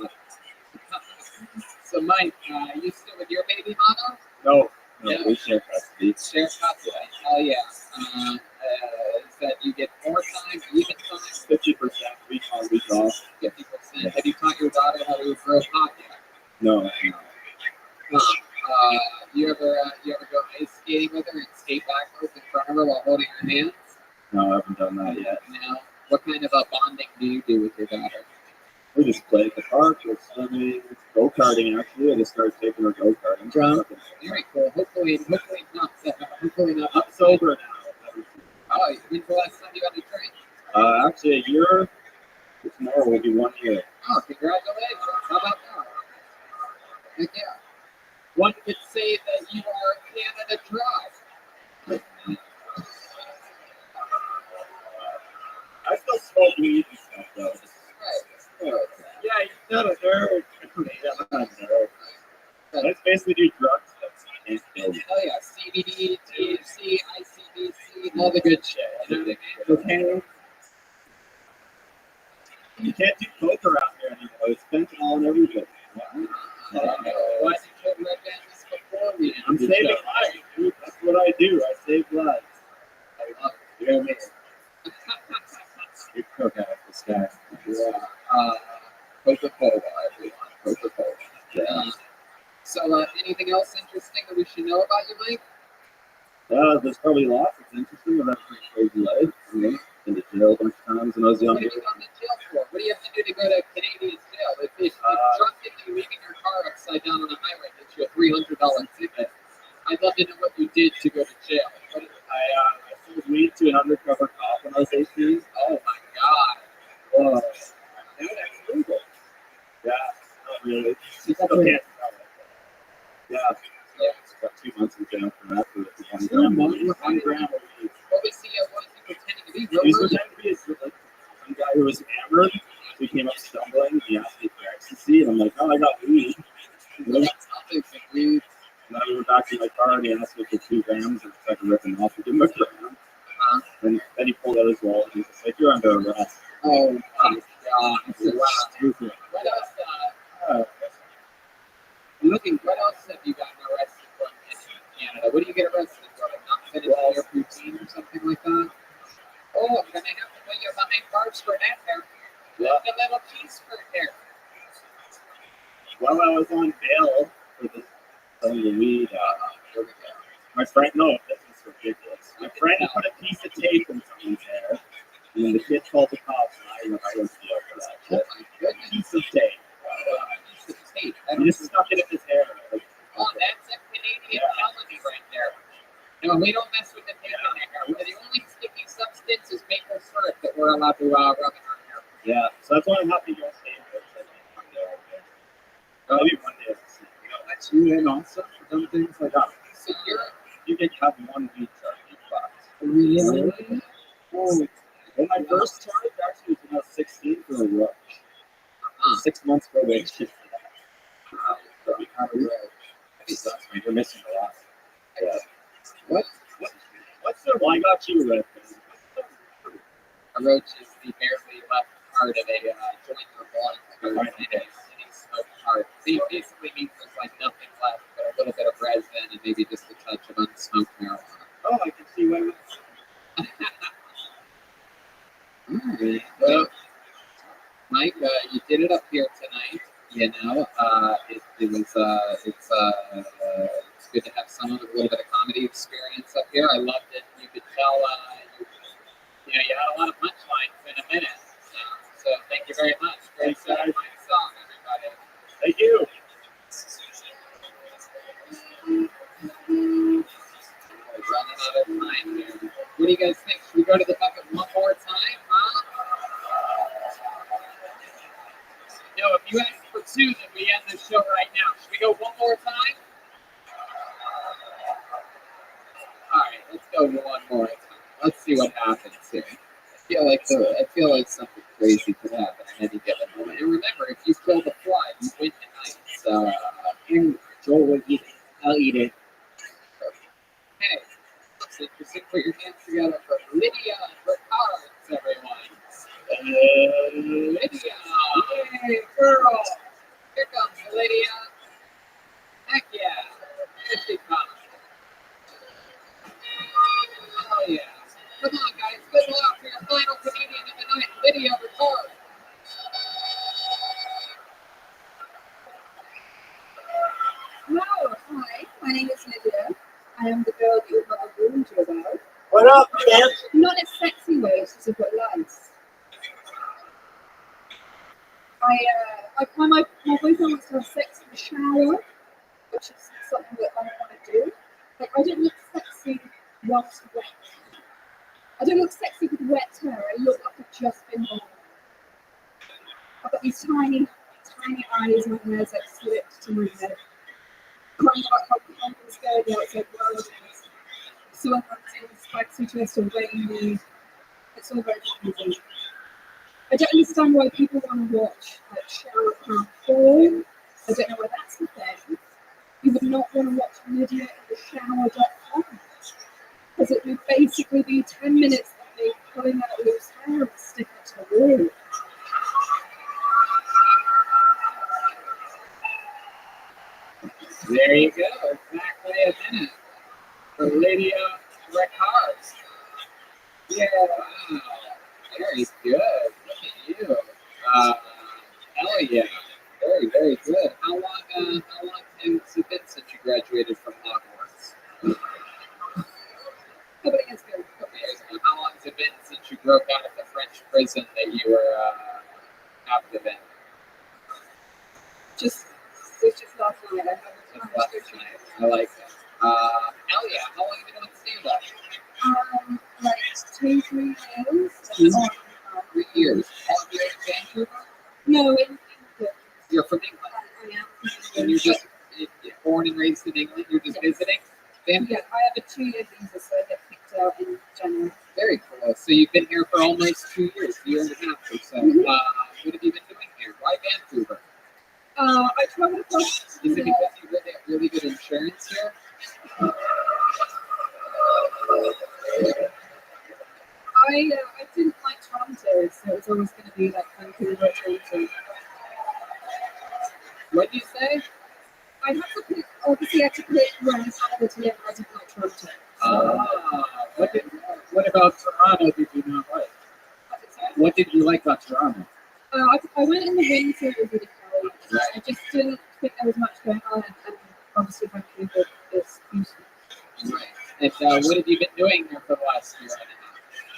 So, Mike, you still with your baby mama? No, Yeah. we share custody. Share custody. Hell yeah. Is that you get more time, even time? 50% week on, week off. 50%. Have you taught your daughter how to grow hot yet? No, You ever go ice skating with her and skate backwards in front of her while holding her hands? no, I haven't done that yet. No. What kind of bonding do you do with your daughter? We just play at the park, we're swimming, go-karting actually. I just started taking her go-karting. Drunk? Very cool. Hopefully not. Hopefully not. I'm sober now. Oh, when's the last time you had a drink? Actually, a year. Tomorrow will be 1 year. Oh, congratulations. How about that? Heck yeah. One could say that you are Canada Dry. I still smoke weed and stuff though. Right. Yeah, he's not a nerd. Yeah, I'm not a nerd. Let's basically do drugs. Can't kill you. Oh yeah, CBD, THC, ICBC, all the good shit. You know what I mean? Okay. You can't do coke around here anymore. It's fentanyl and everything. Why did you put red bands before me? I'm saving lives, dude. That's what I do. I save lives. I love it. You know what I mean? Good cook out this guy. Yeah. Coca-Cola, everyone. Coca-Cola. Yeah. So, anything else interesting that we should know about you, Mike? There's probably lots. It's interesting. I've had a pretty crazy life. You know, been to jail a bunch of times when I was What younger. have you gone to jail for? What do you have to do to go to Canadian jail? If drunk and you leaving your car upside down on the highway gets you a $300 ticket, I'd love to know what you did to go to jail. I sold weed to an undercover cop when I was 18. Oh my God. Whoa. Now that's legal. Yeah, not really. You still can't sell it. Yeah. Got 2 months in jail for that. For 1 gram. 1 gram of weed. What was he pretending to be? He was pretending to be like some guy who was hammered. He came up stumbling. He asked me for ecstasy, and I'm like, oh, I got weed. And then I went back to my car, and he asked me for 2 grams, and I started ripping off to give him a gram. Then he pulled out his wallet, and he was like, you're under arrest. Oh my God. Wow. Stupid. What else? What else have you gotten arrested for in Canada? What do you get arrested for? Not finishing your routine or something like that? Oh, I'm gonna have to put you behind bars for that there. Yeah. The little piece for there. while I was on bail for this some of the weed, my friend, no, this is ridiculous. My friend put a piece of tape in someone's hair, and then the kid called the cops, and I was jail for that shit. A piece of tape. He just stuck it in his hair. Like, Oh, that's a Canadian felony right there. No, we don't mess with the tape in our hair. The only sticky substance is maple syrup that we're allowed to rub in our hair. yeah, so that's why I'm happy you guys came. Maybe one day. That's you in also some things like that. So You can have 1 week of beatbox. really? Oh, when I first started, actually, when I was 16 for a rush. 6 months probation. You're missing a lot. Yeah. What's the why got you red? A roach is the barely left part of a joint or blunt in a smoked part. So it basically means there's like nothing left but a little bit of resin and maybe just a touch of unsmoked marijuana. Oh, I can see why. Alright. Well, Mike, you did it up here tonight. You know, it's good to have someone with a little bit of comedy experience up here. I loved it. You could tell, you had a lot of punchlines in a minute. So thank you very much. Great song, everybody. Thank you. We're running out of time here. What do you guys think? Should we go to the bucket one more time, huh? No, if you ask for two, then we end the show right now. Should we go one more time? All right, let's go one more time. Let's see what happens here. I feel like something crazy could happen at any given moment. And remember, if you kill the fly, you win tonight. So, Joel will eat it. I'll eat it. hey, looks interesting. Put your hands together for Lydia and her cards, everyone. Lydia, yay, girl. Here comes Lydia. Heck yeah. Here she comes. Oh yeah. Come on, guys. Good luck for your final comedian of the night, Lydia Ricard. Hello, hi. My name is Lydia. I am the girl that your mother warned you about. What up, man? Not in a sexy way, it's just a bit lice. My boyfriend wants to have sex in the shower, which is something that I don't want to do. Like, I don't look sexy whilst wet. I don't look sexy with wet hair. I look like I've just been born. I've got these tiny eyes, my hair's like slipped to my head. Crying about how cold and scared the outside world is. So I'm having this spicy twist of weighing me. It's all very confusing. I don't understand why people want to watch like shower cam porn. I don't know why that's the thing. You would not want to watch Lydia in the shower.com. Because it would basically be 10 minutes of me pulling out loose hair and sticking it to the wall. There you go. Exactly a minute for Lydia Ricard. Yeah. Wow. Very good. Look at you. Hell yeah. Very, very good. How long has it been since you graduated from Hogwarts? Couple of years ago. How long has it been since you broke out of the French prison that you were active in? It was just last night. I haven't Last night. I like that. Hell yeah. How long have you been doing stand-up? like 2-3 years. 3 years. All here in Vancouver? No, in England. You're from England? I am. And you're just born and raised in England? You're just visiting? Family? Yeah, I have a 2-year visa, so I get kicked out in January. Very cool. So you've been here for almost 2 years, a year and a half or so. Mhm. What have you been doing here? Why Vancouver? I traveled across. Is it because you really have really good insurance here? I didn't like Toronto, so it was always going to be like Vancouver or Toronto. What did you say? I had to pick, obviously I had to pick where I started to live, and I didn't like Toronto. What about Toronto did you not like? What did you like about Toronto? I went in the winter, it was really cold. I just didn't think there was much going on, and obviously when COVID is useful. Right. And what have you been doing there for the last year and a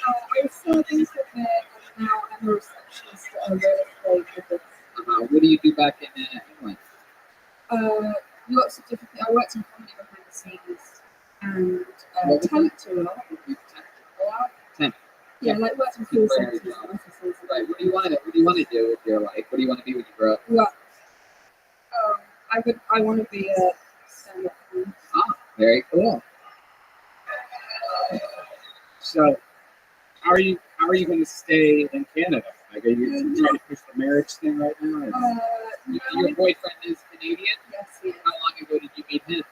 half? I was serving for a bit, and now I'm a receptionist at a real estate business. What do you do back in England? Lots of different things. I worked in comedy behind the scenes and What was talent a lot. You temp a lot? Temp. Yeah, like worked in call Very centers well. and offices. Right. What do you want to do with your life? What do you want to be when you grow up? Well, I want to be a stand-up comedian. Ah, very cool. So, how are you going to stay in Canada? Like, are you trying to push the marriage thing right now? Or? Your boyfriend is Canadian? Yes, yes. How long ago did you meet him?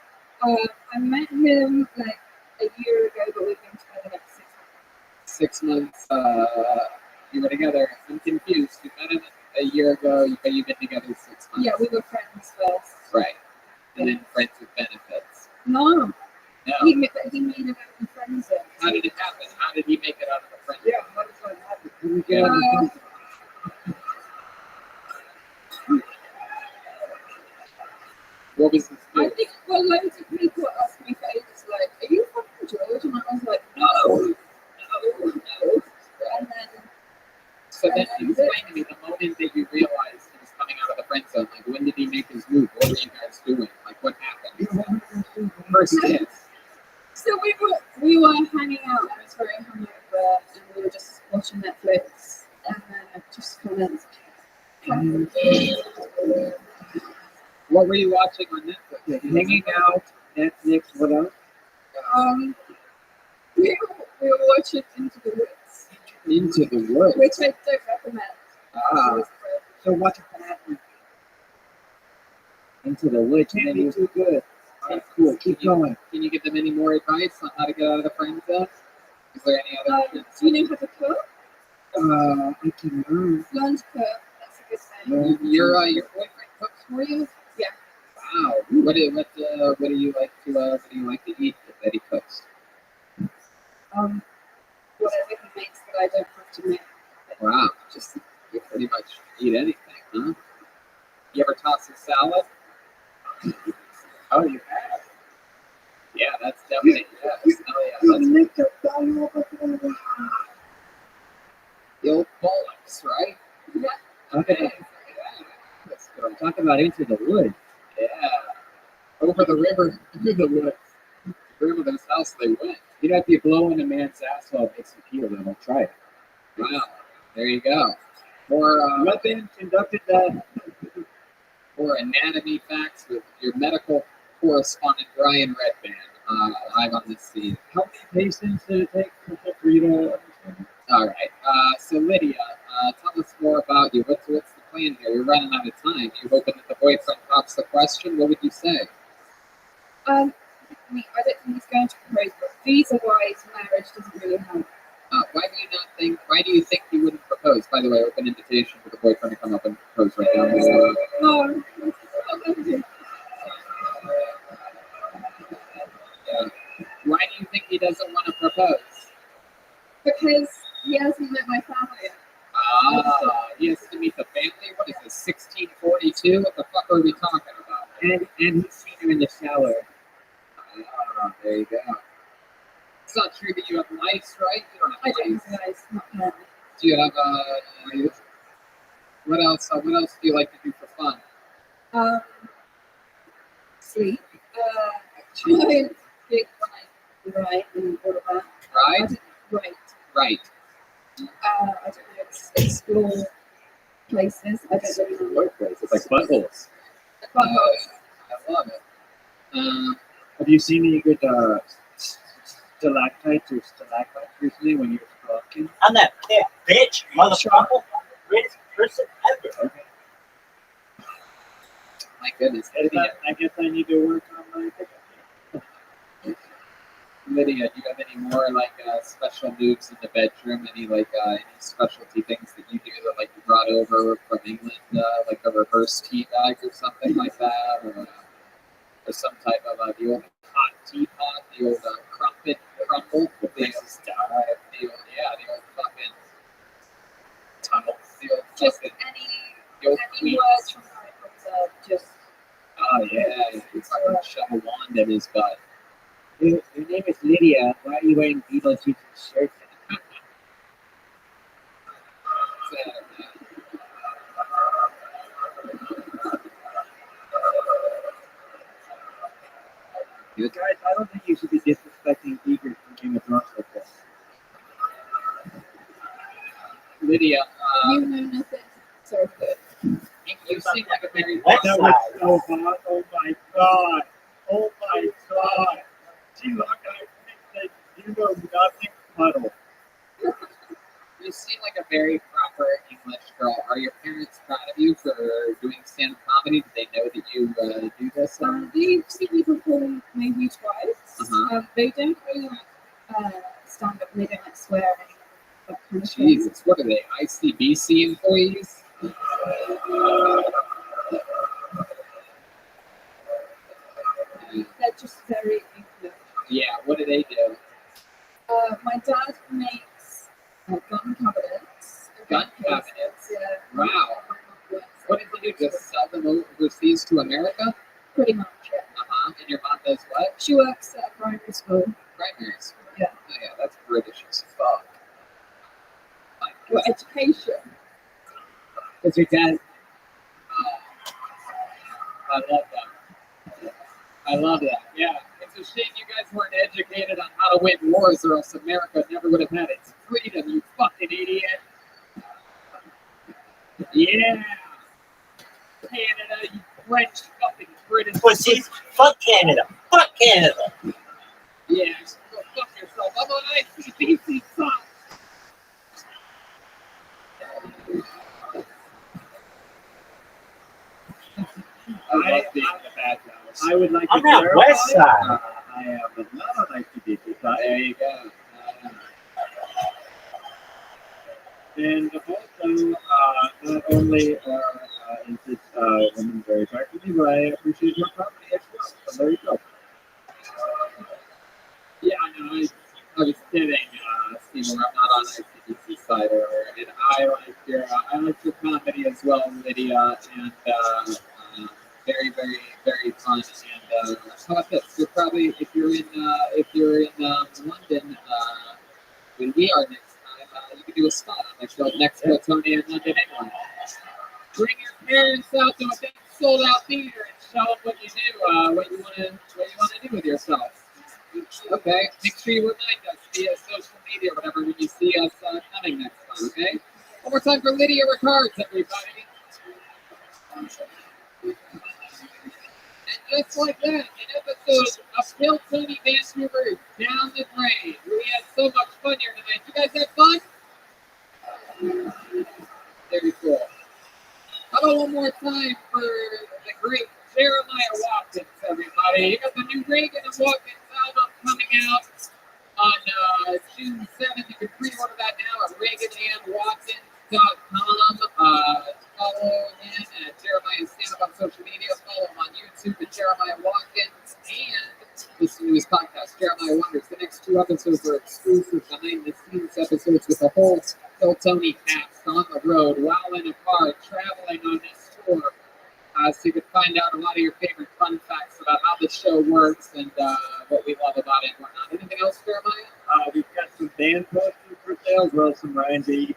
I met him like a year ago, but we've been together like 6 months. 6 months. You were together. I'm confused. You met him a year ago, but you've been together 6 months. Yeah, we were friends first. Right. And then friends with benefits. No, No. he made an open friend zone. How did it happen? How did he make it out of the friend? Yeah, how does that happen? Can we get What was his I name? think loads of people asked me for ages, like, are you from George? And I was like, no. And then, So then explain to me the moment that you realized he was coming out of the friend zone. Like, when did he make his move? What were you guys doing? Like, what happened? First kiss. so we were hanging out. I was very hungover, and we were just watching Netflix, and then I just kind of. What were you watching on Netflix? hanging out, Netflix, what else? We were watching Into the Woods, Into the Woods. which I don't recommend. Ah. It was great. So what's happening? Into the woods. Can't be too good. That's cool. Keep going. Can you give them any more advice on how to get out of the friend zone? Is there any other tips? Do you know how to cook? I can learn. Learn to cook. That's a good thing. Your boyfriend cooks for you? Yeah. Wow. What do you like to eat that he cooks? Whatever he makes that I don't have to make. Wow. Just you pretty much eat anything, huh? You ever toss a salad? Oh, you have. Yeah, that's definitely yes. Oh yeah, that's the old bollocks, right? Yeah. Okay. That's good. Talk about Into the Woods. Yeah. Over the river, through the woods. Grandmother's house they went. You know, if you blow in a man's asshole, it makes him peel, then I'll try it. Wow. There you go. Or What band conducted that? or anatomy facts with your medical correspondent Brian Redband live on the scene. How many patients did it take for you to understand? All right. So Lydia, tell us more about you. What's the plan here? You're running out of time. You hoping that the boyfriend pops the question? What would you say? I don't think he's going to propose, but visa-wise, marriage doesn't really help. Why do you think he wouldn't propose? By the way, open invitation for the boyfriend to come up and propose right now. No. Why do you think he doesn't want to propose? Because he hasn't met my family yet. He has to meet the family? What is this, 1642? What the fuck are we talking about? And he's seen you in the shower. There you go. It's not true that you have lice, right? You don't have I don't lice. have guys, not apparently. Do you have what else? What else do you like to do for fun? Sleep. Try and think when I write and all of that. Right? Right. I don't know, explore places. I don't really know. It's like buttholes. I love it. Have you seen any good stalactites or stalagmites recently when you were talking? I'm that thick bitch, motherfucker. Greatest person ever. My goodness. I guess I need to work on my pickup. Lydia, do you have any more special moves in the bedroom? Any any specialty things that you do that you brought over from England, like a reverse tea bag or something like that, or some type of the old hot teapot, the old crumpet crumble, the old fucking tunnel, Just the old any queen. words from Harry Potter, just Oh yeah, he's fucking shove a wand in his butt. Your name is Lydia. Why are you wearing Beetlejuice's shirt? You Guys, I don't think you should be disrespecting Eager from Game of Thrones like this. Lydia, You know nothing. So good. you seem like a very West That side. was so hot. Oh my god. Oh my god. She's not gonna think that you know nothing puddle. you seem like a very proper English girl. Are your parents proud of you for doing stand-up comedy? Do they know that you do this? They've seen me perform maybe twice. Uh-huh. They don't really like stand up, they don't like swearing. That kind of thing. Jesus, what are they? ICBC employees? They're just very English. Yeah, what do they do? My dad makes gun cabinets. Gun cabinets? Yeah. Wow. What did you do? Just sell them overseas to America? Pretty much, yeah. Uh-huh. And your mom does what? She works at a primary school. Primary school. Yeah. Oh, yeah, that's British as fuck. Like, For education. Because your dad, I love that. I love that. Yeah. It's a shame you guys weren't educated on how to win wars, or else America never would have had its freedom, you fucking idiot. Yeah. Canada, you French fucking British. Pussies. Fuck Canada. Fuck Canada. Yeah, go fuck yourself. I'm on ICBC song. I love being the bad guys. I would like I'm to not clarify, West Side. I am not on ICBC side. There you go. And also, not only is this woman very attractive to me, but I appreciate your comedy as well. So there you go. Yeah, no, I was kidding, Steve. I'm not on ICBC side, and I like your comedy as well, Lydia, and very, very, very fun. And how about this? You're probably if you're in London when we are next time, you could do a spot on my show next to Tony in London, England. Bring your parents out to a big sold-out theater and show them what you do, what you want to do with yourself. Okay, make sure you remind us via social media or whatever when you see us coming next time, okay? One more time for Lydia Ricards, everybody. And just like that, an episode of Kill Tony Vancouver is down the drain. We had so much fun here tonight. You guys had fun? Very cool. How about one more time for the great Jeremiah Watkins, everybody? You got the new Reagan and Watkins album coming out on June 7th. You can pre-order that now at ReaganandWatkins.com. Follow him at Jeremiah Stand Up on social media. Follow him on YouTube at Jeremiah Watkins. And listen to his podcast, Jeremiah Wonders. The next 2 episodes are exclusive behind-the-scenes episodes with the whole Phil Tony cast on the road, while in a car, traveling on this tour. So you can find out a lot of your favorite fun facts about how the show works and what we love about it and whatnot. Anything else, Jeremiah? We've got some band posters for sale, as well as some Ryan J.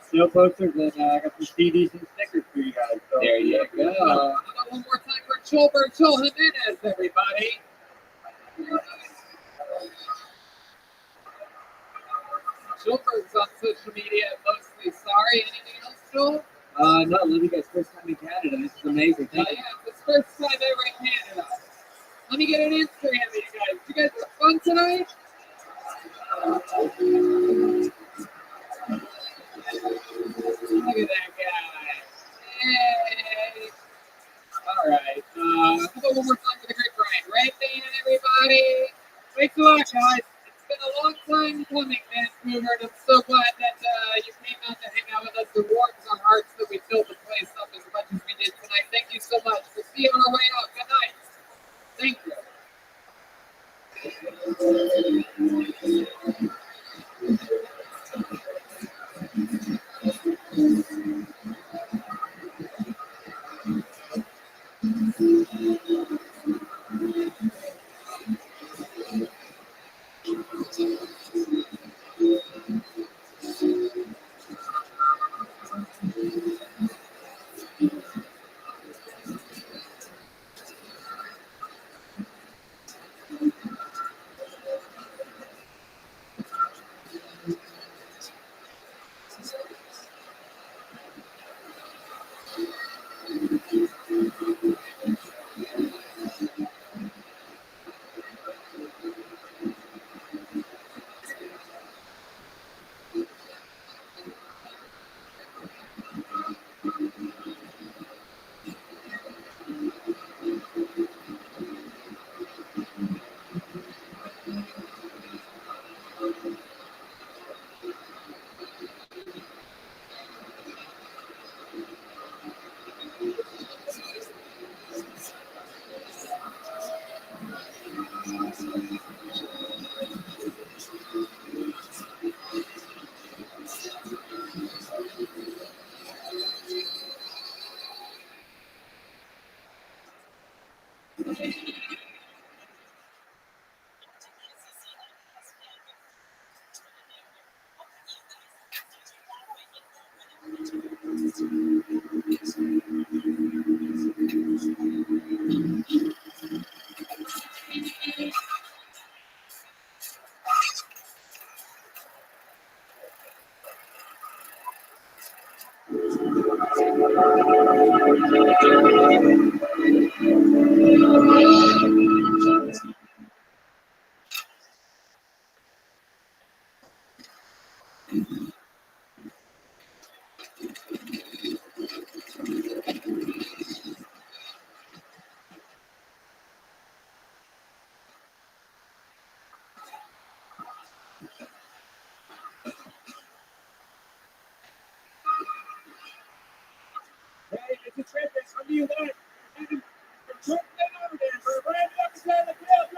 sale posters, and I got some CDs and stickers for you guys. So, There you go. How about one more time for Chilbert Joel Jimenez, everybody? Chilbert's on social media mostly. Sorry. Anything else, Joel? no, Lydia, guys, first time in Canada. This is amazing. Yeah, it's the first time ever in Canada. Let me get an Instagram of you guys. You guys have fun tonight? Look at that guy. Yay. All right. How about one more time for the great Brian? Right, Dan, everybody? Thanks a lot, guys. It's been a long time coming, Vancouver, and I'm so glad that you came out to hang out with us. It warms our hearts that we filled the place up as much as we did tonight. Thank you so much. We'll see you on our way out. Good night. Thank you. Hey, it's a trip. What do you want? Put that over there. We're right up beside the field.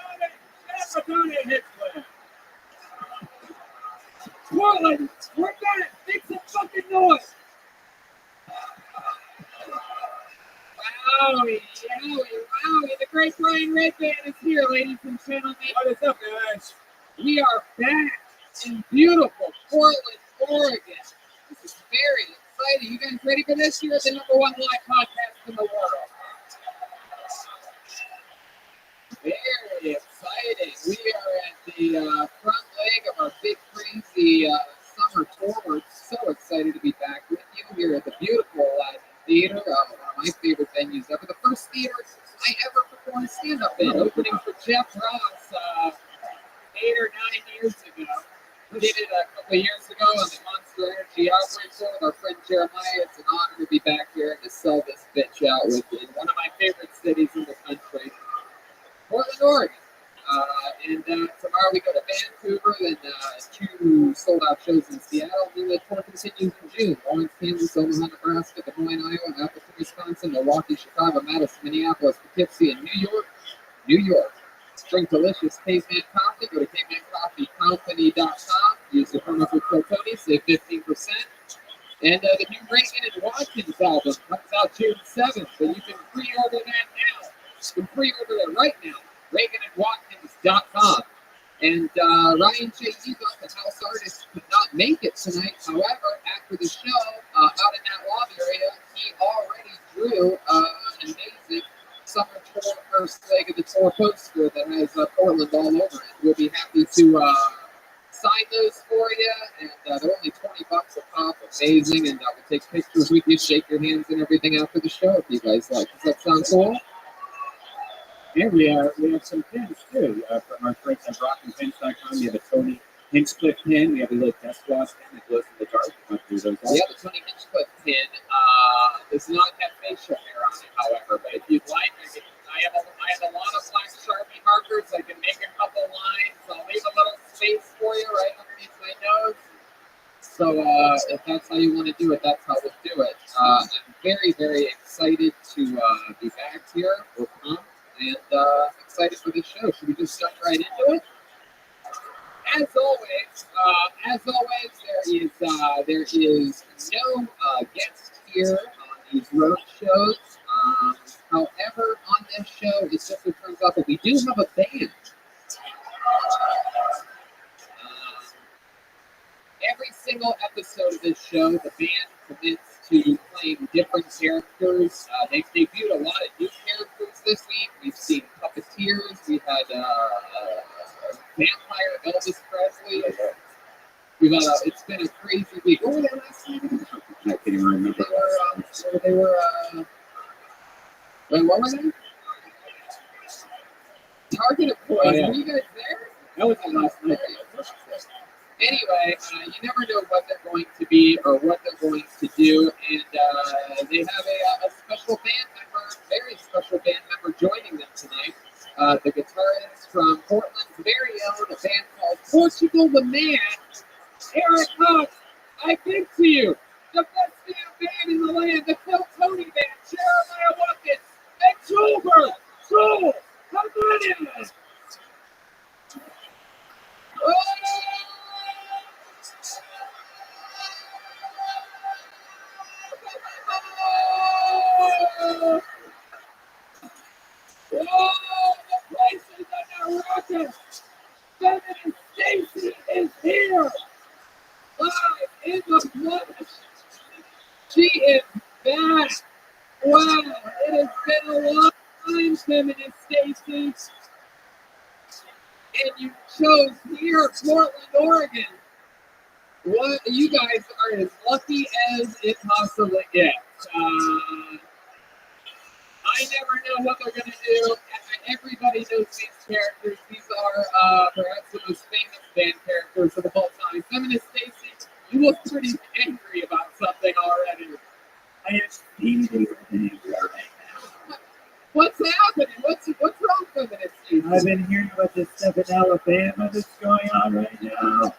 That's a Tony hit play. Portland, we're done. Make some fucking noise. Wowie, yowie, wowie. The great Brian Redband is here, ladies and gentlemen. What is up, guys? We are back in beautiful Portland, Oregon. This is very exciting. You guys ready for this? You're the #1 live podcast in the world. Very exciting. We are at the front leg of our big, crazy summer tour. We're so excited to be back with you here at the beautiful Aladdin Theater, one of my favorite venues ever. The first theater I ever performed stand-up in, opening for Jeff Ross 8 or 9 years ago. We did it a couple of years ago on the Monster Energy Outbreak Tour with our friend Jeremiah. It's an honor to be back here and to sell this bitch out with you in one of my favorite cities in the country, Portland, Oregon. And tomorrow we go to Vancouver, then 2 sold-out shows in Seattle. Then the tour continues in June. Lawrence, Kansas, Omaha, Nebraska, Des Moines, Iowa, Appleton, Wisconsin, Milwaukee, Chicago, Madison, Minneapolis, Poughkeepsie, and New York. Drink delicious Caveman Coffee. Go to cavemancoffeecompany.com. Use the promo code Tony. Save 15%. And the new Reagan and Watkins album comes out June 7th, but you can pre-order that now. You can pre-order it right now. ReaganandWatkins.com. And Ryan J. Egot, the house artist, could not make it tonight. However, after the show, out in that lobby area, he already drew an amazing summer tour first leg of the tour poster that has Portland all over it. We'll be happy to sign those for you, and they're only $20 a pop. Amazing, and we'll take pictures with you, shake your hands, and everything after the show if you guys like. Does that sound cool? Yeah, we have some pins too from our friends at rockandpins.com. We have a Tony Hinchcliffe pin. We have a little desk wash pin that glows in the dark. Yeah, the Tony Hinchcliffe pin does not have facial hair on it, however. But if you'd like, I have a lot of black Sharpie markers. I can make a couple lines. I'll leave a little space for you right underneath my nose. So if that's how you want to do it, that's how we'll do it. I'm very, very excited to be back here. We're pumped and excited for this show. Should we just jump right into it? As always, there is no guest here on these road shows. However, on this show, it just so turns out that we do have a band. Every single episode of this show, the band commits to playing different characters. They've debuted a lot of new characters this week. We've seen puppeteers. We had vampire Elvis Presley. We've had it's been a crazy week. What were they last night? I can't even remember. They were wait, what were they? Target of Boys. Oh, yeah. Were you guys there? That was the last night. Anyway, you never know what they're going to be or what they're going to do, and they have a special band member, very special band member joining them tonight. The guitarist from Portland's very own, a band called Portugal the Man, Eric Huck. I give to you the best damn band in the land, the Phil Tony Band, Jeremiah Watkins, and Joel. Joel, come on in. Oh! Whoa, the place is under rocket. Feminine Stacy is here. Live in the flesh. She is back. Wow, it has been a long time, Feminine Stacy. And you chose here, Portland, Oregon. What you guys are as lucky as it possibly gets. I never know what they're gonna do. Everybody knows these characters. These are perhaps the most famous band characters of all time. Feminist Stacy, you look pretty angry about something already. I am speeding right now. What's happening? What's wrong, Feminist Stacy? I've been hearing about this stuff in Alabama that's going on right now.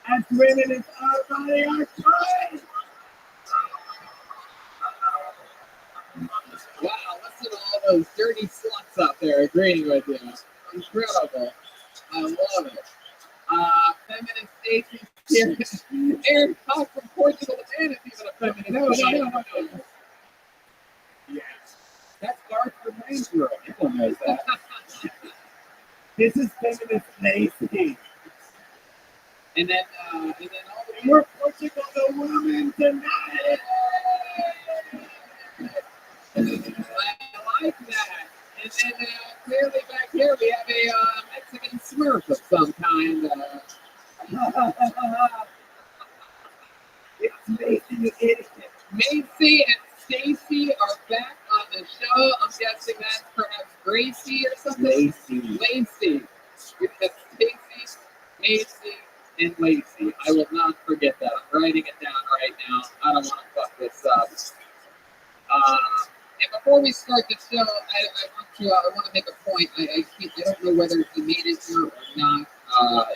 As women as our body are trying. Wow, listen to all those dirty sluts out there agreeing with you. Incredible. I love it. Feminist Stacy here. Aaron Cox from Portugal, the man is even a feminist. No. Yes. That's Garth from Range Girl. Everyone knows that. This is feminist Lacey. And then all the We're Portugal the woman tonight. I like that. And then clearly back here we have a Mexican Smurf of some kind. It's Lacey, you idiot. Macy and Stacy are back on the show. I'm guessing that's perhaps Gracie or something. Lacey. We have Stacy, Macy, and Lacey. I will not forget that. I'm writing it down right now. I don't want to fuck this up. And before we start the show, I want to make a point. I don't know whether he made it here or not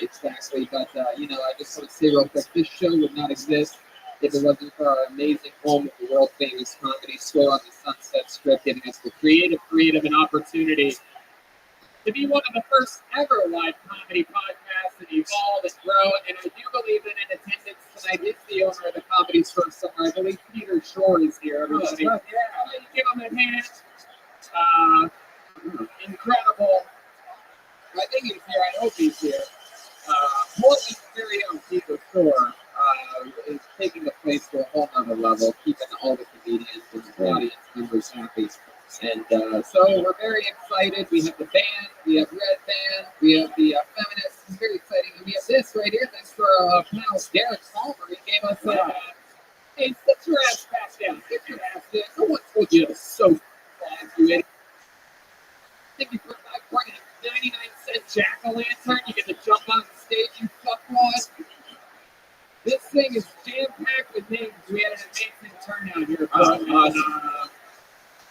exactly, but I just want to say real quick, this show would not exist if it wasn't for our amazing home at the world famous Comedy Store on the Sunset Strip, giving us the creative freedom and opportunity to be one of the first ever live comedy podcasts and evolve and grow. And I do believe that in attendance tonight is the owner of the Comedy Store somewhere. I believe Peter Shore is here. Everybody, yeah, give him a hand. Incredible. I think he's here. I hope he's here. Portland's very own Peter Shore is taking the place to a whole other level, keeping all the comedians and the audience members happy. And so we're very excited. We have the band, we have Red Band, we have the feminists. It's very exciting. And we have this right here. Thanks for our pal Derek Palmer. He gave us hey, sit your ass back down. Sit your ass down. No one told you to so fast, you idiot. Thank you for bringing a 99-cent jack-o'-lantern. You get to jump on the stage, you fuckwad. This thing is jam-packed with names. We had an amazing turnout here. Awesome.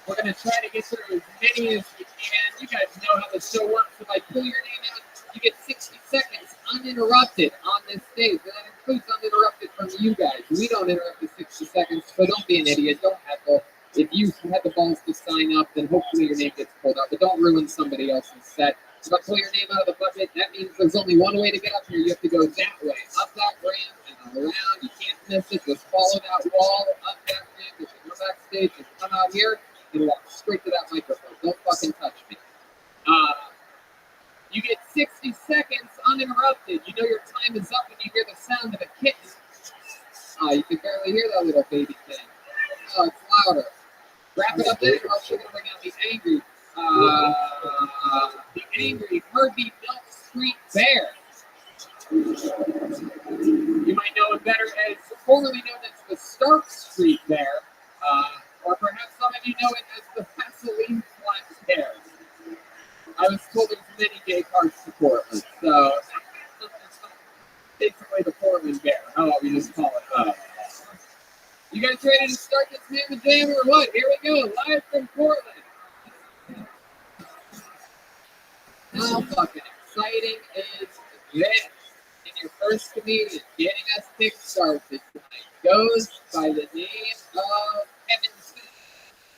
We're going to try to get through as many as we can. You guys know how the show works. If I pull your name out, you get 60 seconds uninterrupted on this stage. And that includes uninterrupted from you guys. We don't interrupt the 60 seconds, so don't be an idiot. Don't heckle. If you had the balls to sign up, then hopefully your name gets pulled up. But don't ruin somebody else's set. If I pull your name out of the bucket, that means there's only one way to get up here. You have to go that way, up that ramp and around. You can't miss it. Just follow that wall, up that ramp. If you go backstage and come out here, and walk straight to that microphone. Don't fucking touch me. You get 60 seconds uninterrupted. You know your time is up when you hear the sound of a kitten. You can barely hear that little baby thing. Oh, it's louder. Wrap it up there, or else you're going to bring out the angry Herbie Milk Street Bear. You might know him better as formerly known as the Stark Street Bear. Or perhaps some of you know it as the Vaseline Flat Bear. I was told there's many gay parts to Portland, so basically the Portland Bear. How about we just call it that? You guys ready to start this Mamma Jam or what? Here we go, live from Portland. How fucking exciting is this? And your first comedian getting us kick-started tonight goes by the name of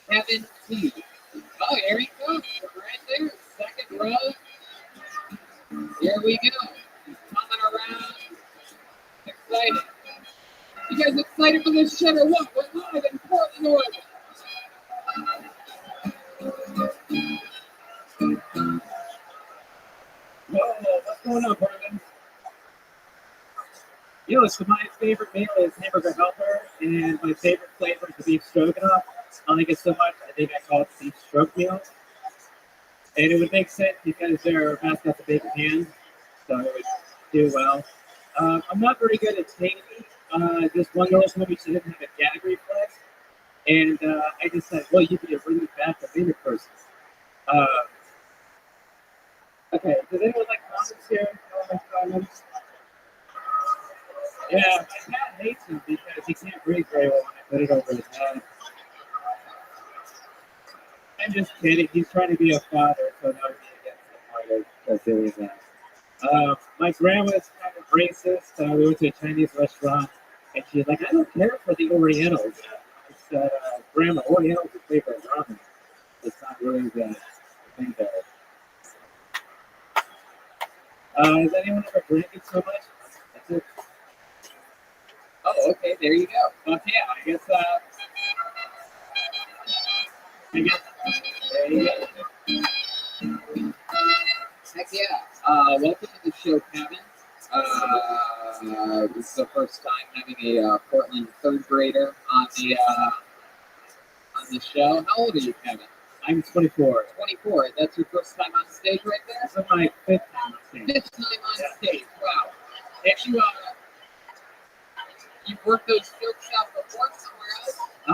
Kevin T. Oh, here he comes. Right there. Second row. Here we go. He's coming around. Excited. You guys excited for this shit or what? We're live in Portland, Oregon. Whoa, what's going on, Portland? You know, so my favorite meal is hamburger helper, and my favorite flavor is the beef stroganoff. I like it so much, I think I call it beef stroke meal. And it would make sense because they're mascots of bacon hands, so it would do well. I'm not very good at taking. This one girl told me she didn't have a gag reflex, and I just said, well, you'd be a really bad demeanor person. Okay, does anyone like condoms here? Anyone like condoms? Yeah, my cat hates him because he can't breathe very well when I put it over his head. I'm just kidding. He's trying to be a father, so that would be against the part of doing that. My grandma's kind of racist. We went to a Chinese restaurant, and she's like, I don't care for the Orientals. I said, Grandma, Orientals is favorite ramen. It's not really the thing there. Has anyone ever drinking so much? That's it. Oh, okay, there you go. Fuck yeah, I guess, there you go. Heck yeah. Welcome to the show, Kevin. This is the first time having a Portland third grader on the show. How old are you, Kevin? I'm 24. 24. That's your first time on stage right there? This is my fifth time on stage. Fifth time on stage. Wow. Have you worked those jokes out before somewhere else? I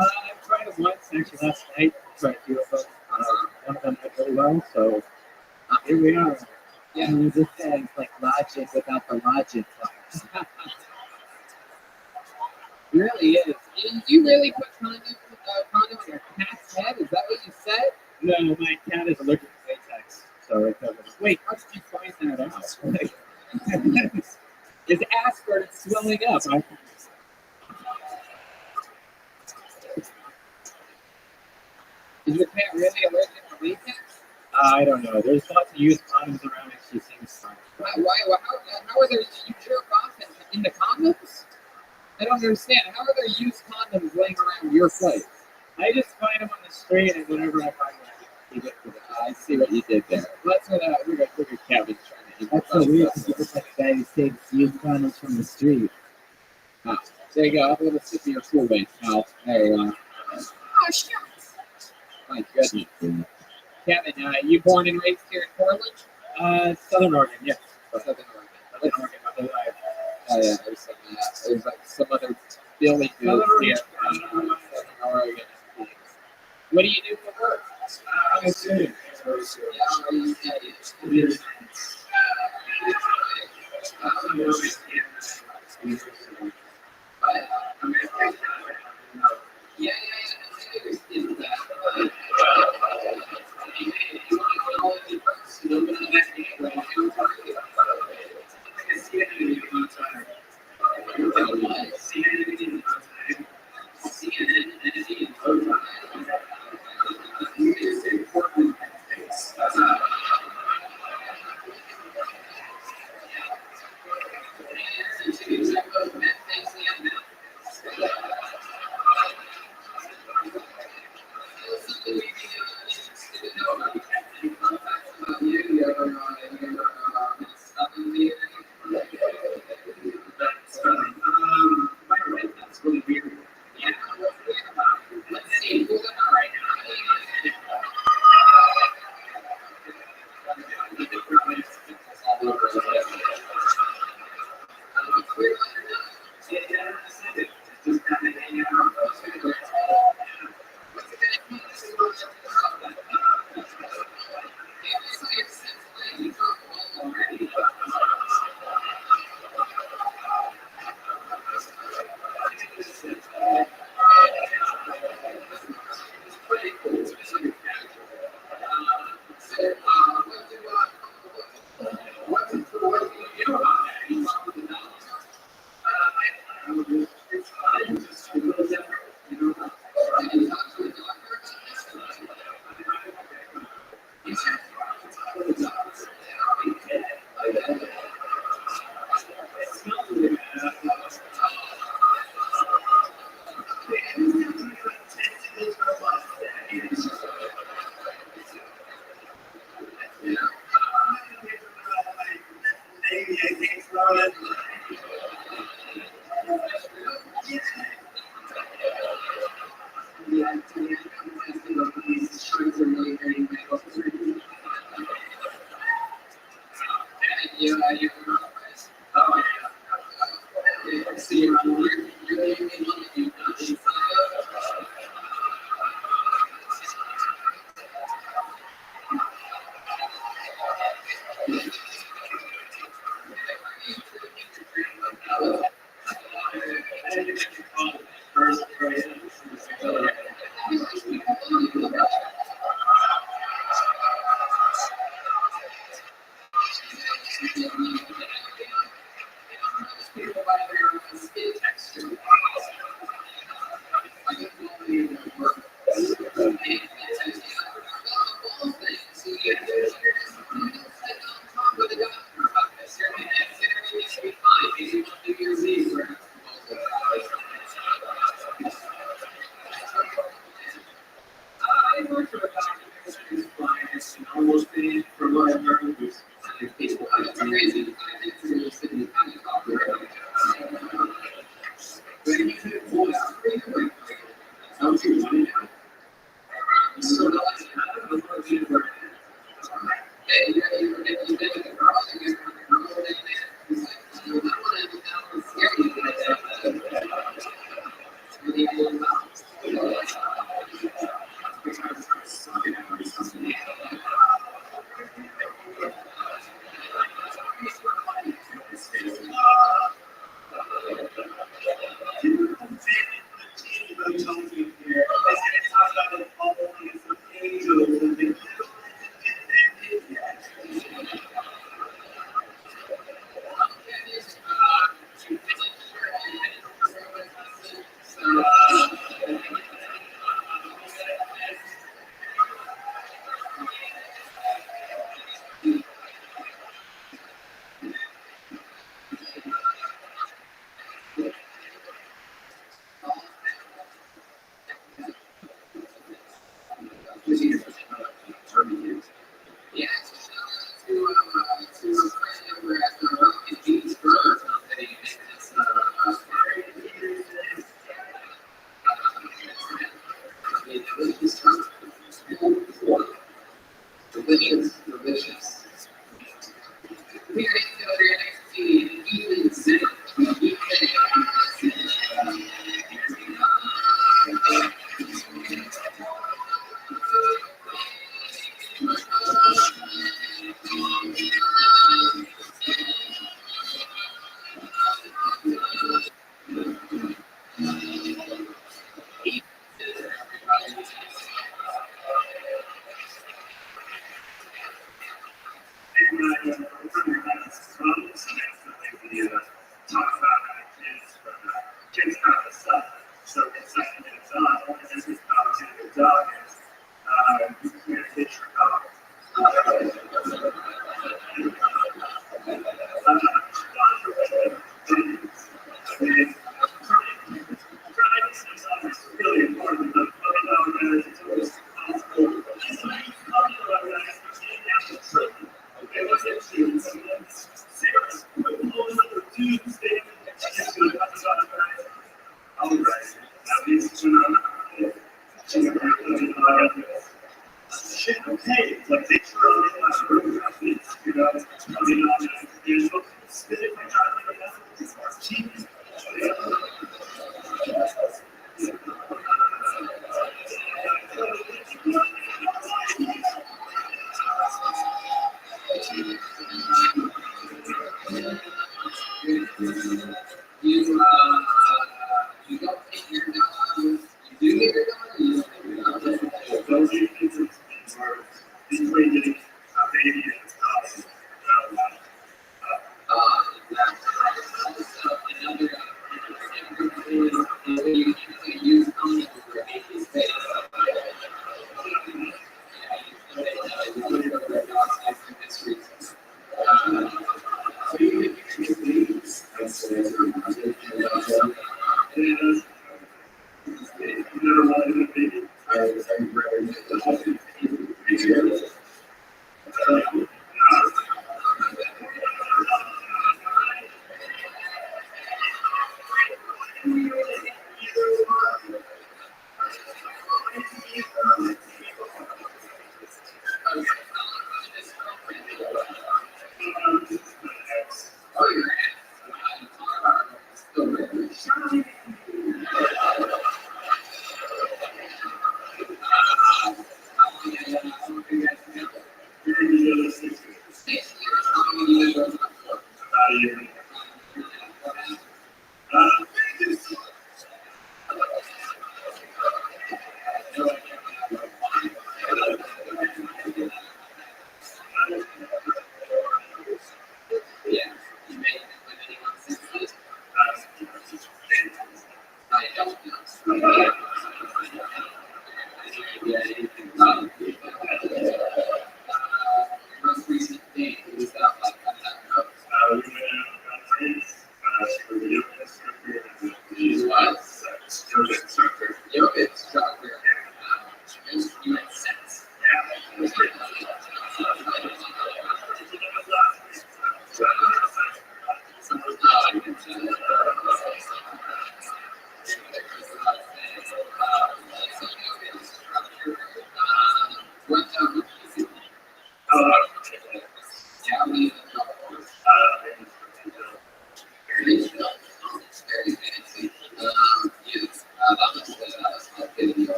tried it once, actually last night. I tried a few of them. One of them did really well, so here we are. Yeah, and this is like logic without the logic part. It really is. You really put condom on your cat's head? Is that what you said? No, my cat is allergic to latex, so it doesn't. Wait, how did you find that out? His ass started swelling up. Is your cat really allergic to latex? I don't know. There's lots of used condoms around, and she seems fine. How are there? You jerk off in the condoms? I don't understand. How are there used condoms laying around your place? I just find them on the street, and whenever I find one, I keep it for the I see what you did there. That's what look at Kevin's trying to. That's so weird because you look like a guy who takes used condoms from the street. Oh, there you go. I'm going to sit to your school base now. There you are. Oh, shit. My goodness. Kevin, you born and raised here in Portland? Southern Oregon, yes. Southern Oregon. Oh yeah, there's like some other Billy dudes here. Southern Oregon. What do you do for work? I'm a student.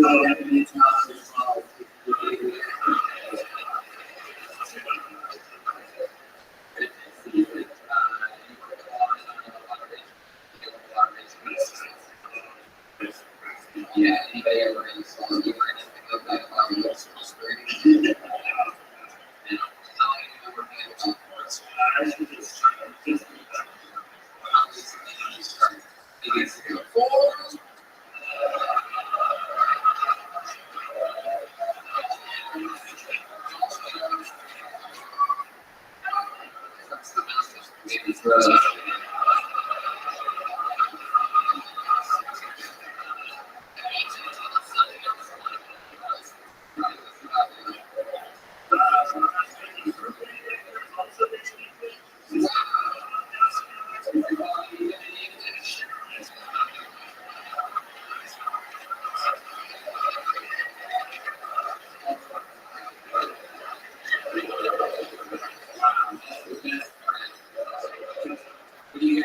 Yeah, anybody ever installed you or anything like that about your screen? What do you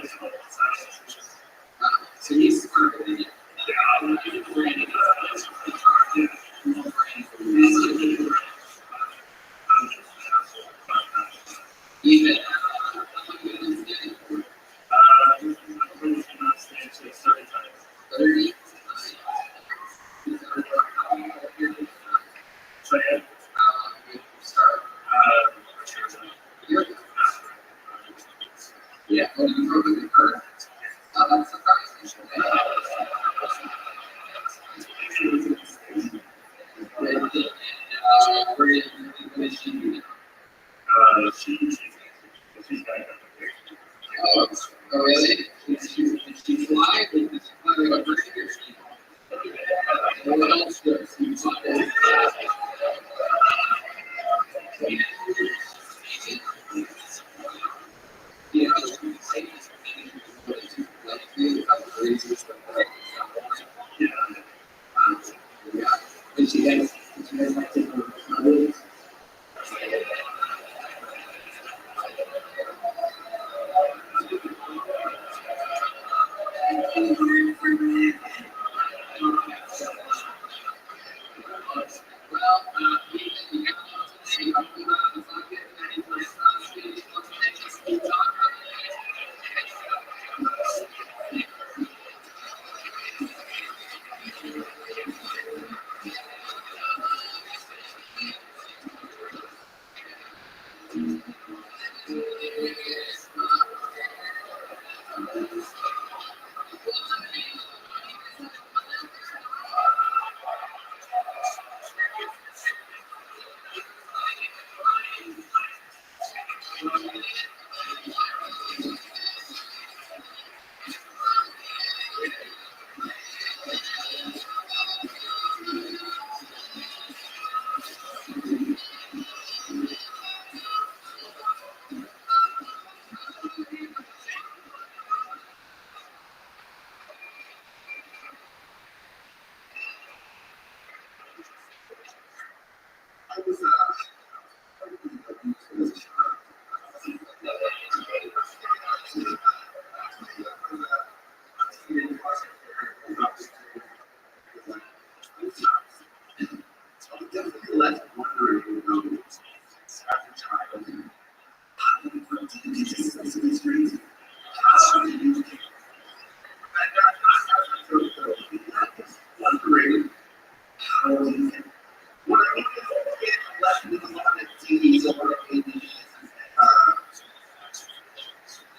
guys talk So he's smarter than you. Even yeah, well, you probably heard. That's surprising. Where did she? Oh, really? Did she fly? Did she fly like a bird? What else does she fly? Yeah. Did she guys like to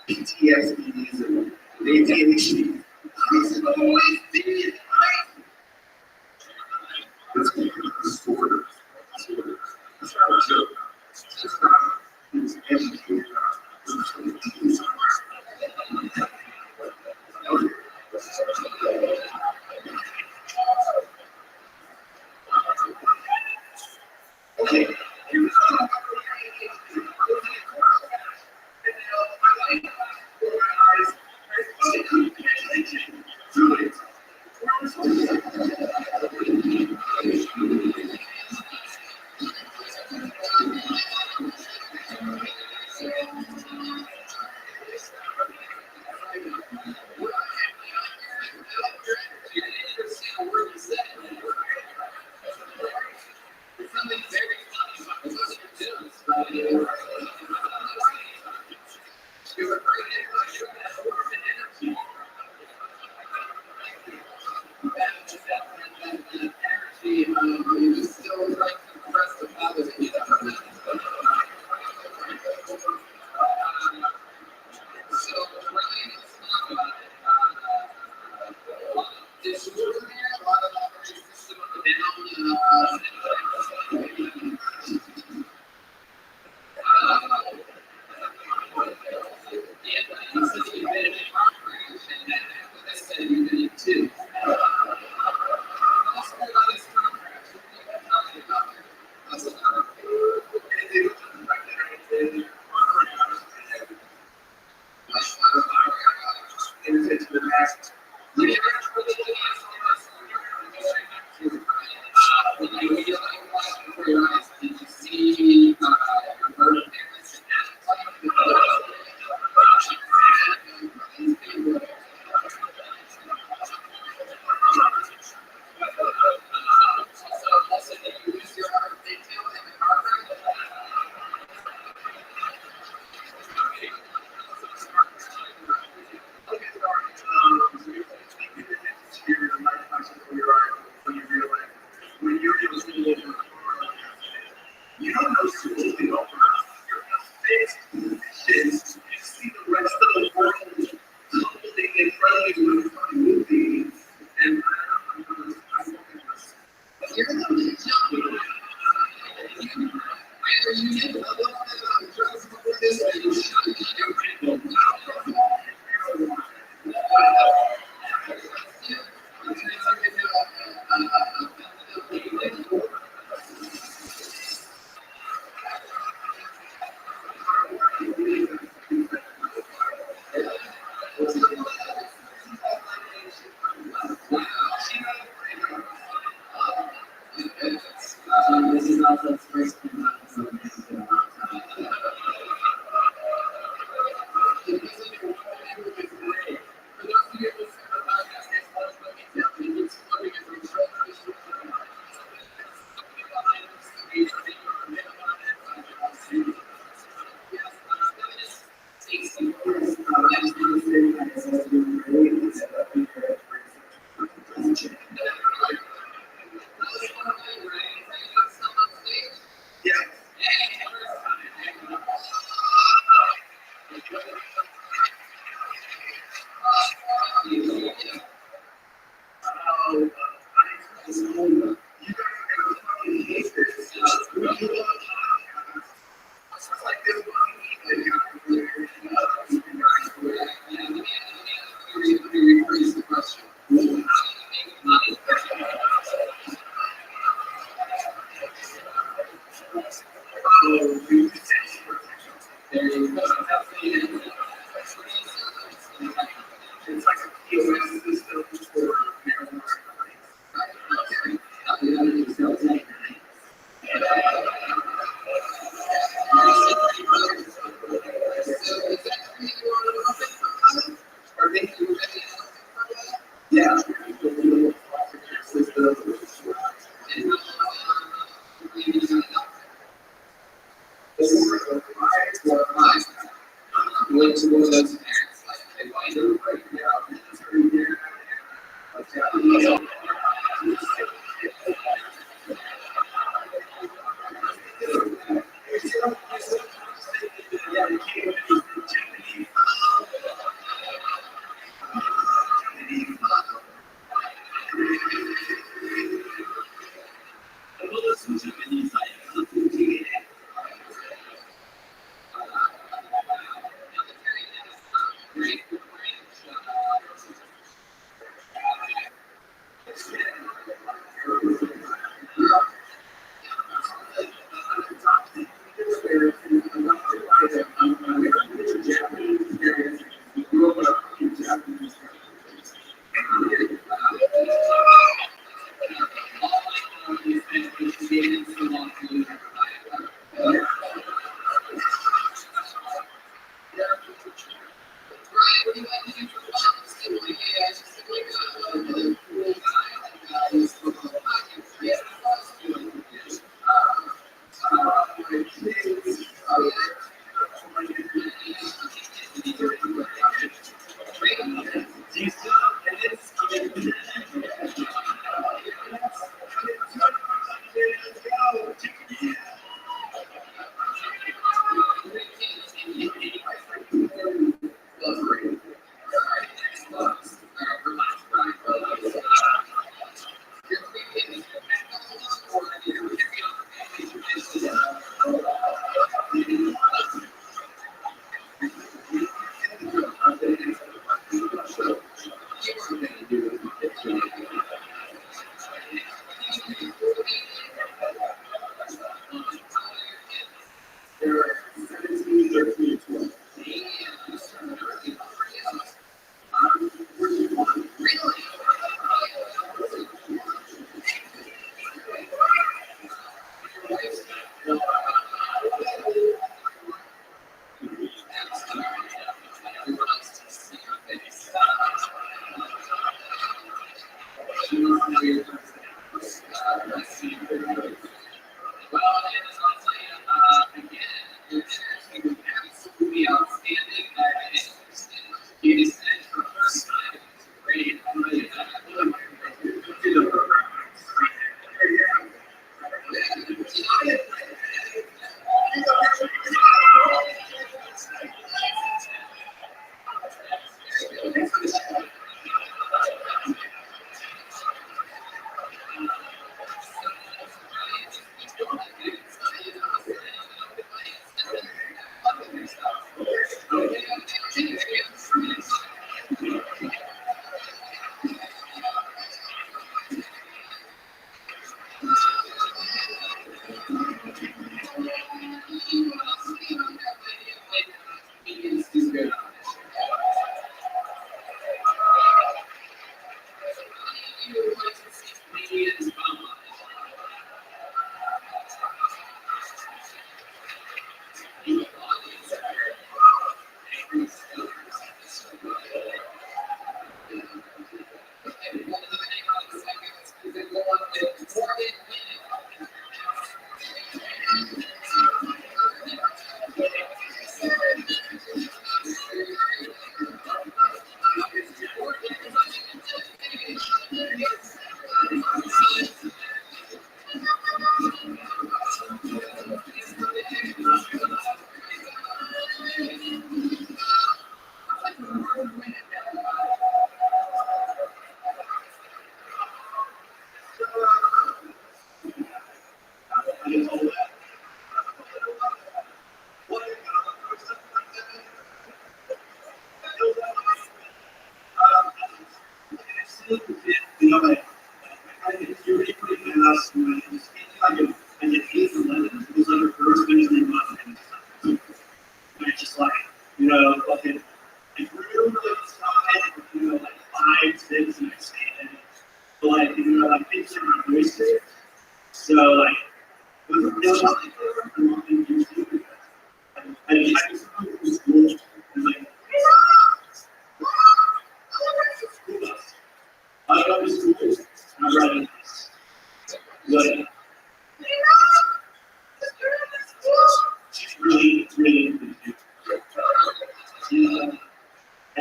PTSD, ADHD. He's always thinking, let's keep it disorder. It's not a joke. It's just not. He's educated. Okay.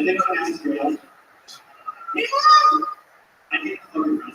I didn't ask you. I need to look at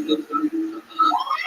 resume, you know.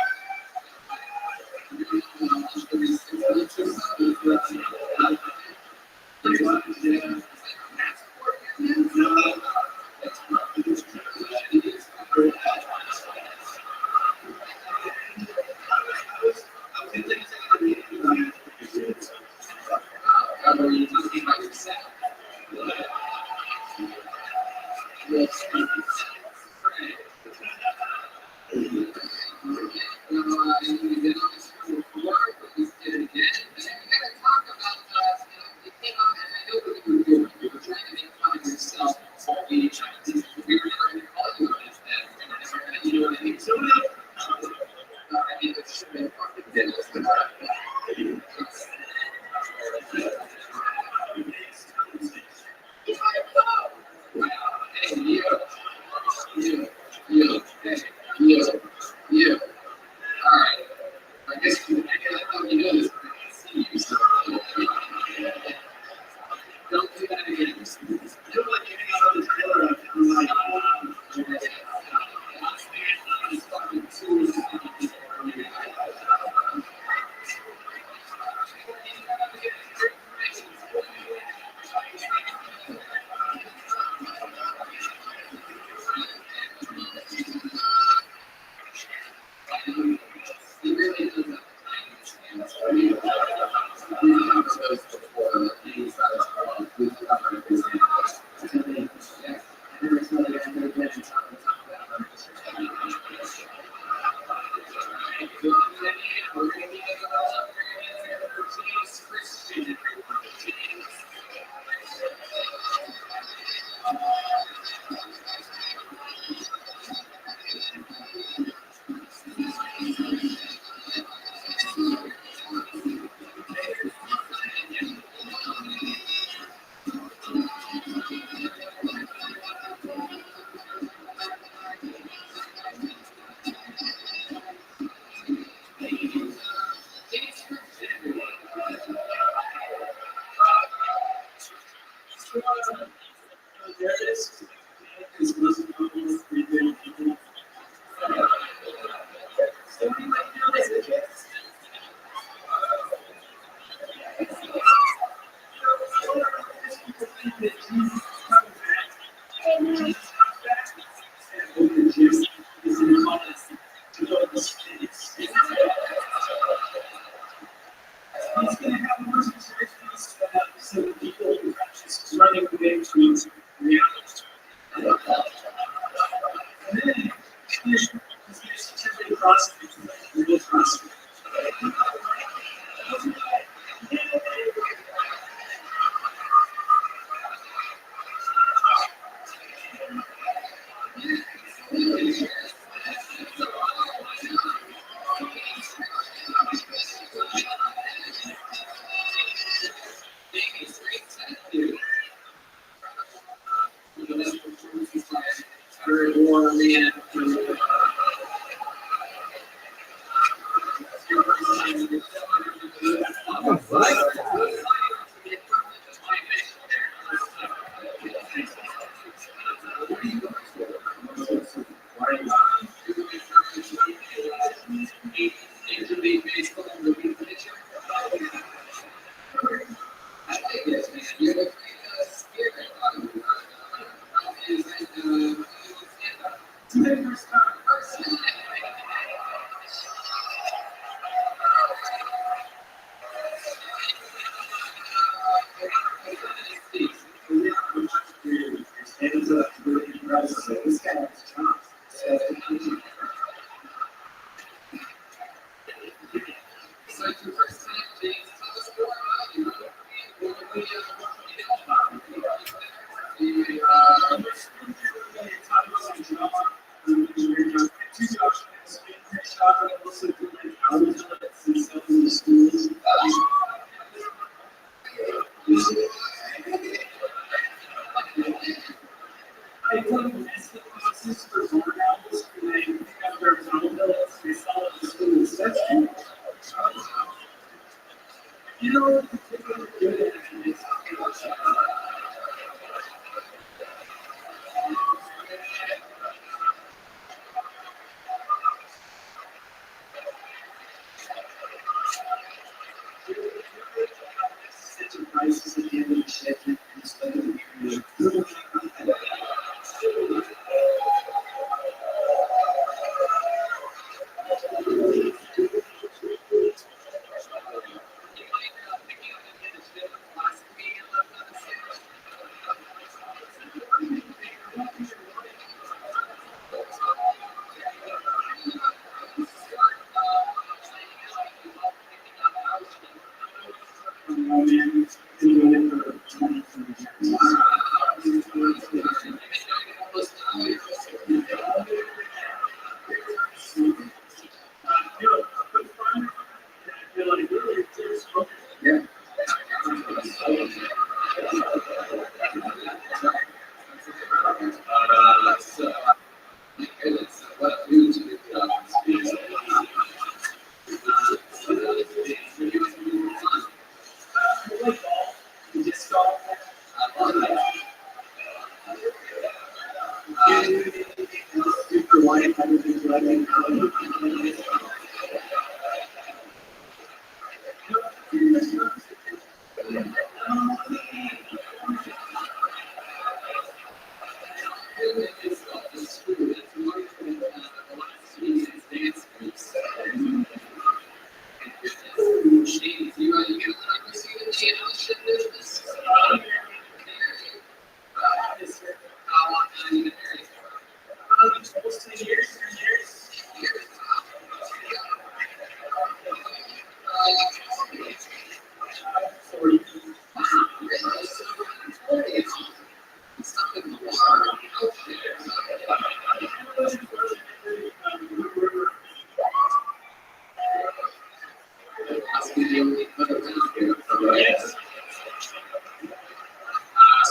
the only other town here. Yes.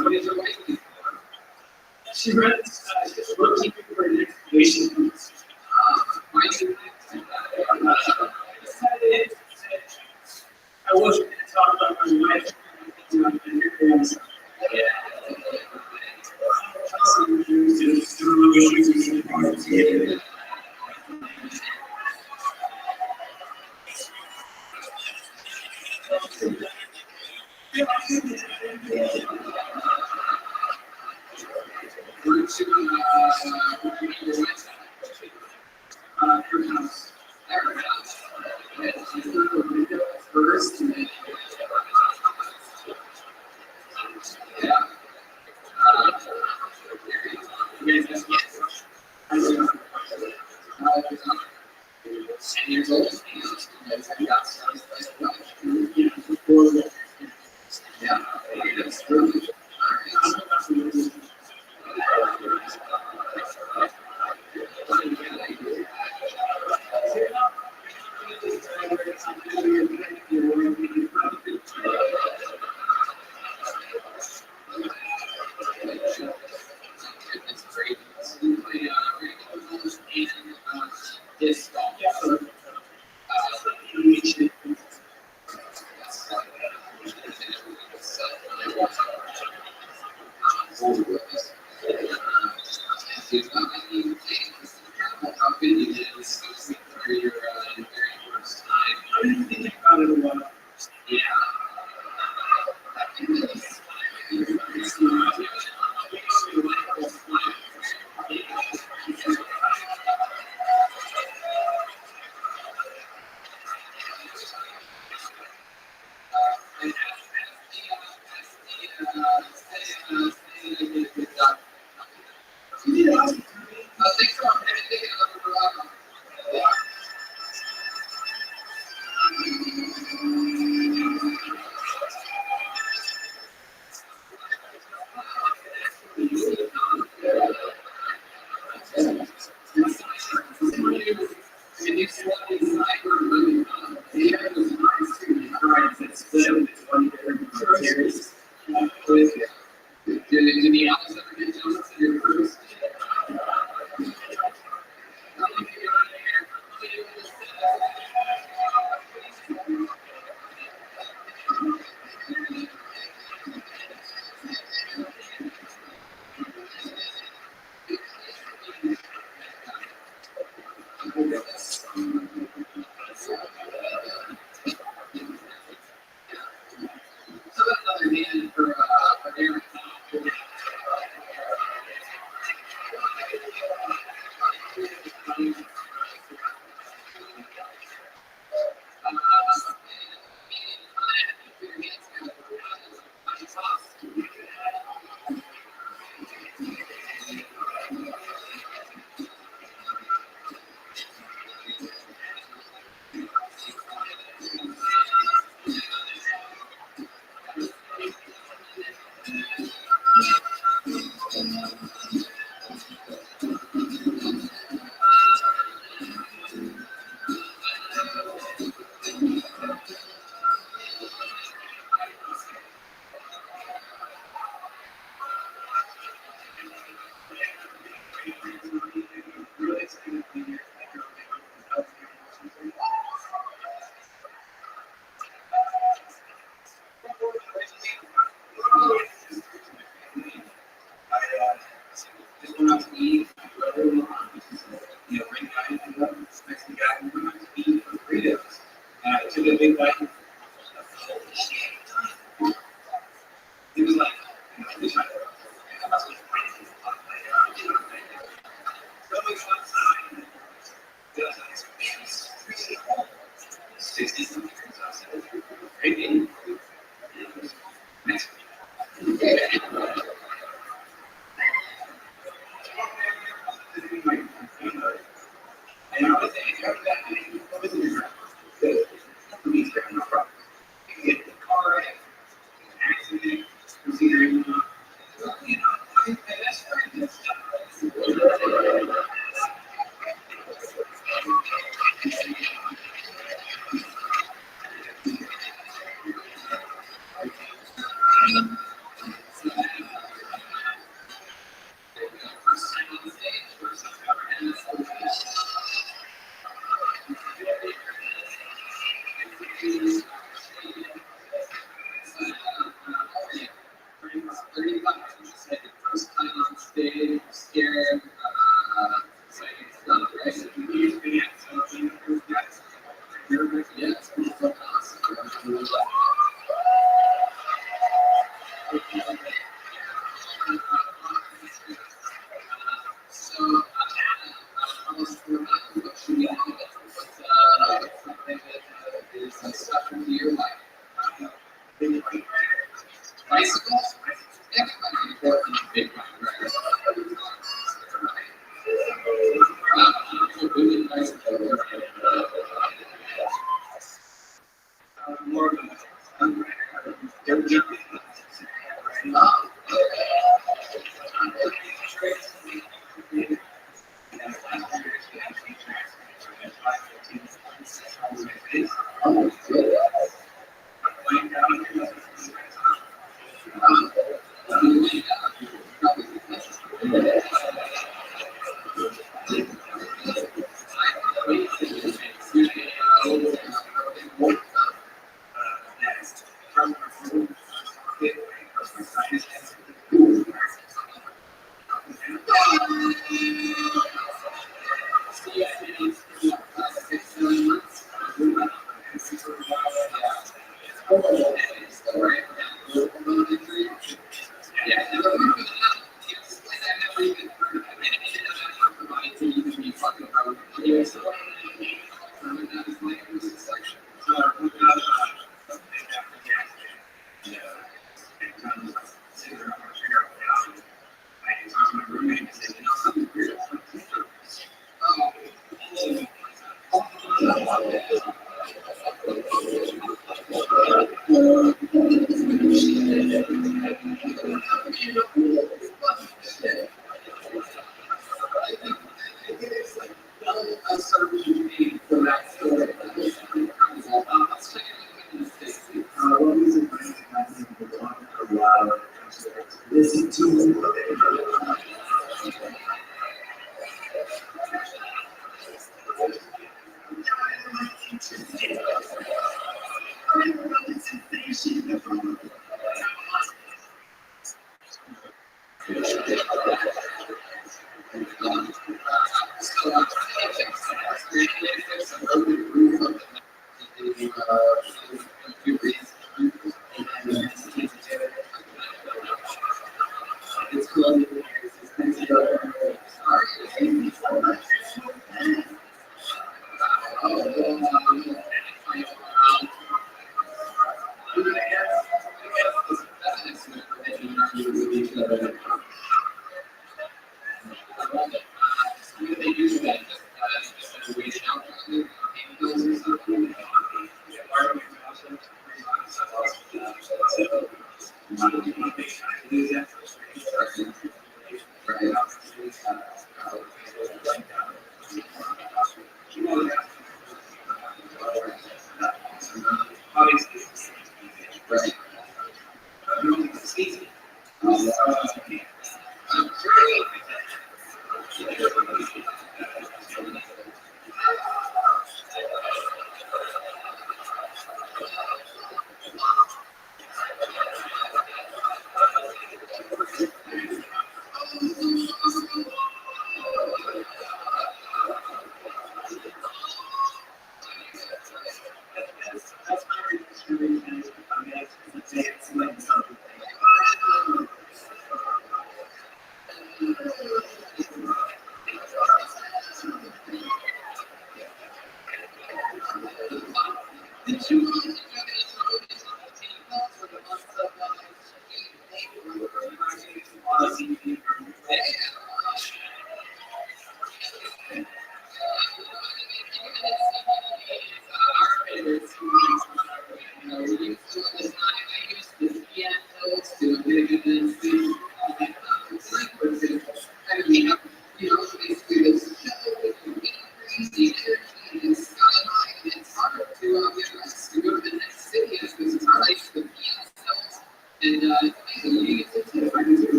What is your wife looking for? She runs, she's a bookkeeper for an excavation company. Why do you Decided I wasn't going to talk about my life. Her house. first? Years old. Yeah, that's true. It's great. This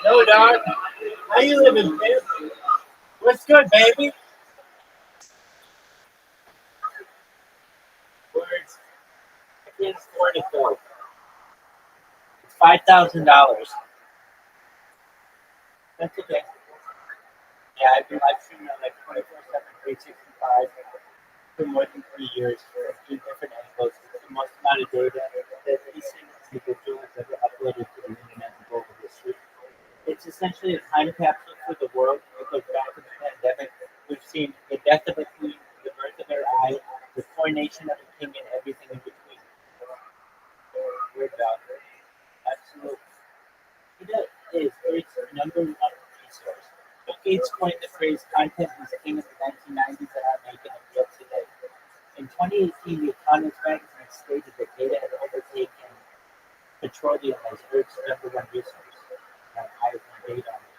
No, dog. How you living, babe? What's good, baby? Words. I can't afford it though. It's $5,000. That's okay. Yeah, I've been live streaming on like 24/7, 365 for more than 3 years for a few different angles. It's the most amount of data that any single individual has ever uploaded to the internet in global history. It's essentially a time capsule for the world. It goes back to the pandemic. We've seen the death of a queen, the birth of her eye, the coronation of a king, and everything in between. We're about it. Absolutely. It is. It's number one resource. Don't Gates coined the phrase content was king of the 1990s and I'm making it real today. In 2018, the Economist magazine stated that data had overtaken petroleum as Earth's number one resource. And I have no data on it.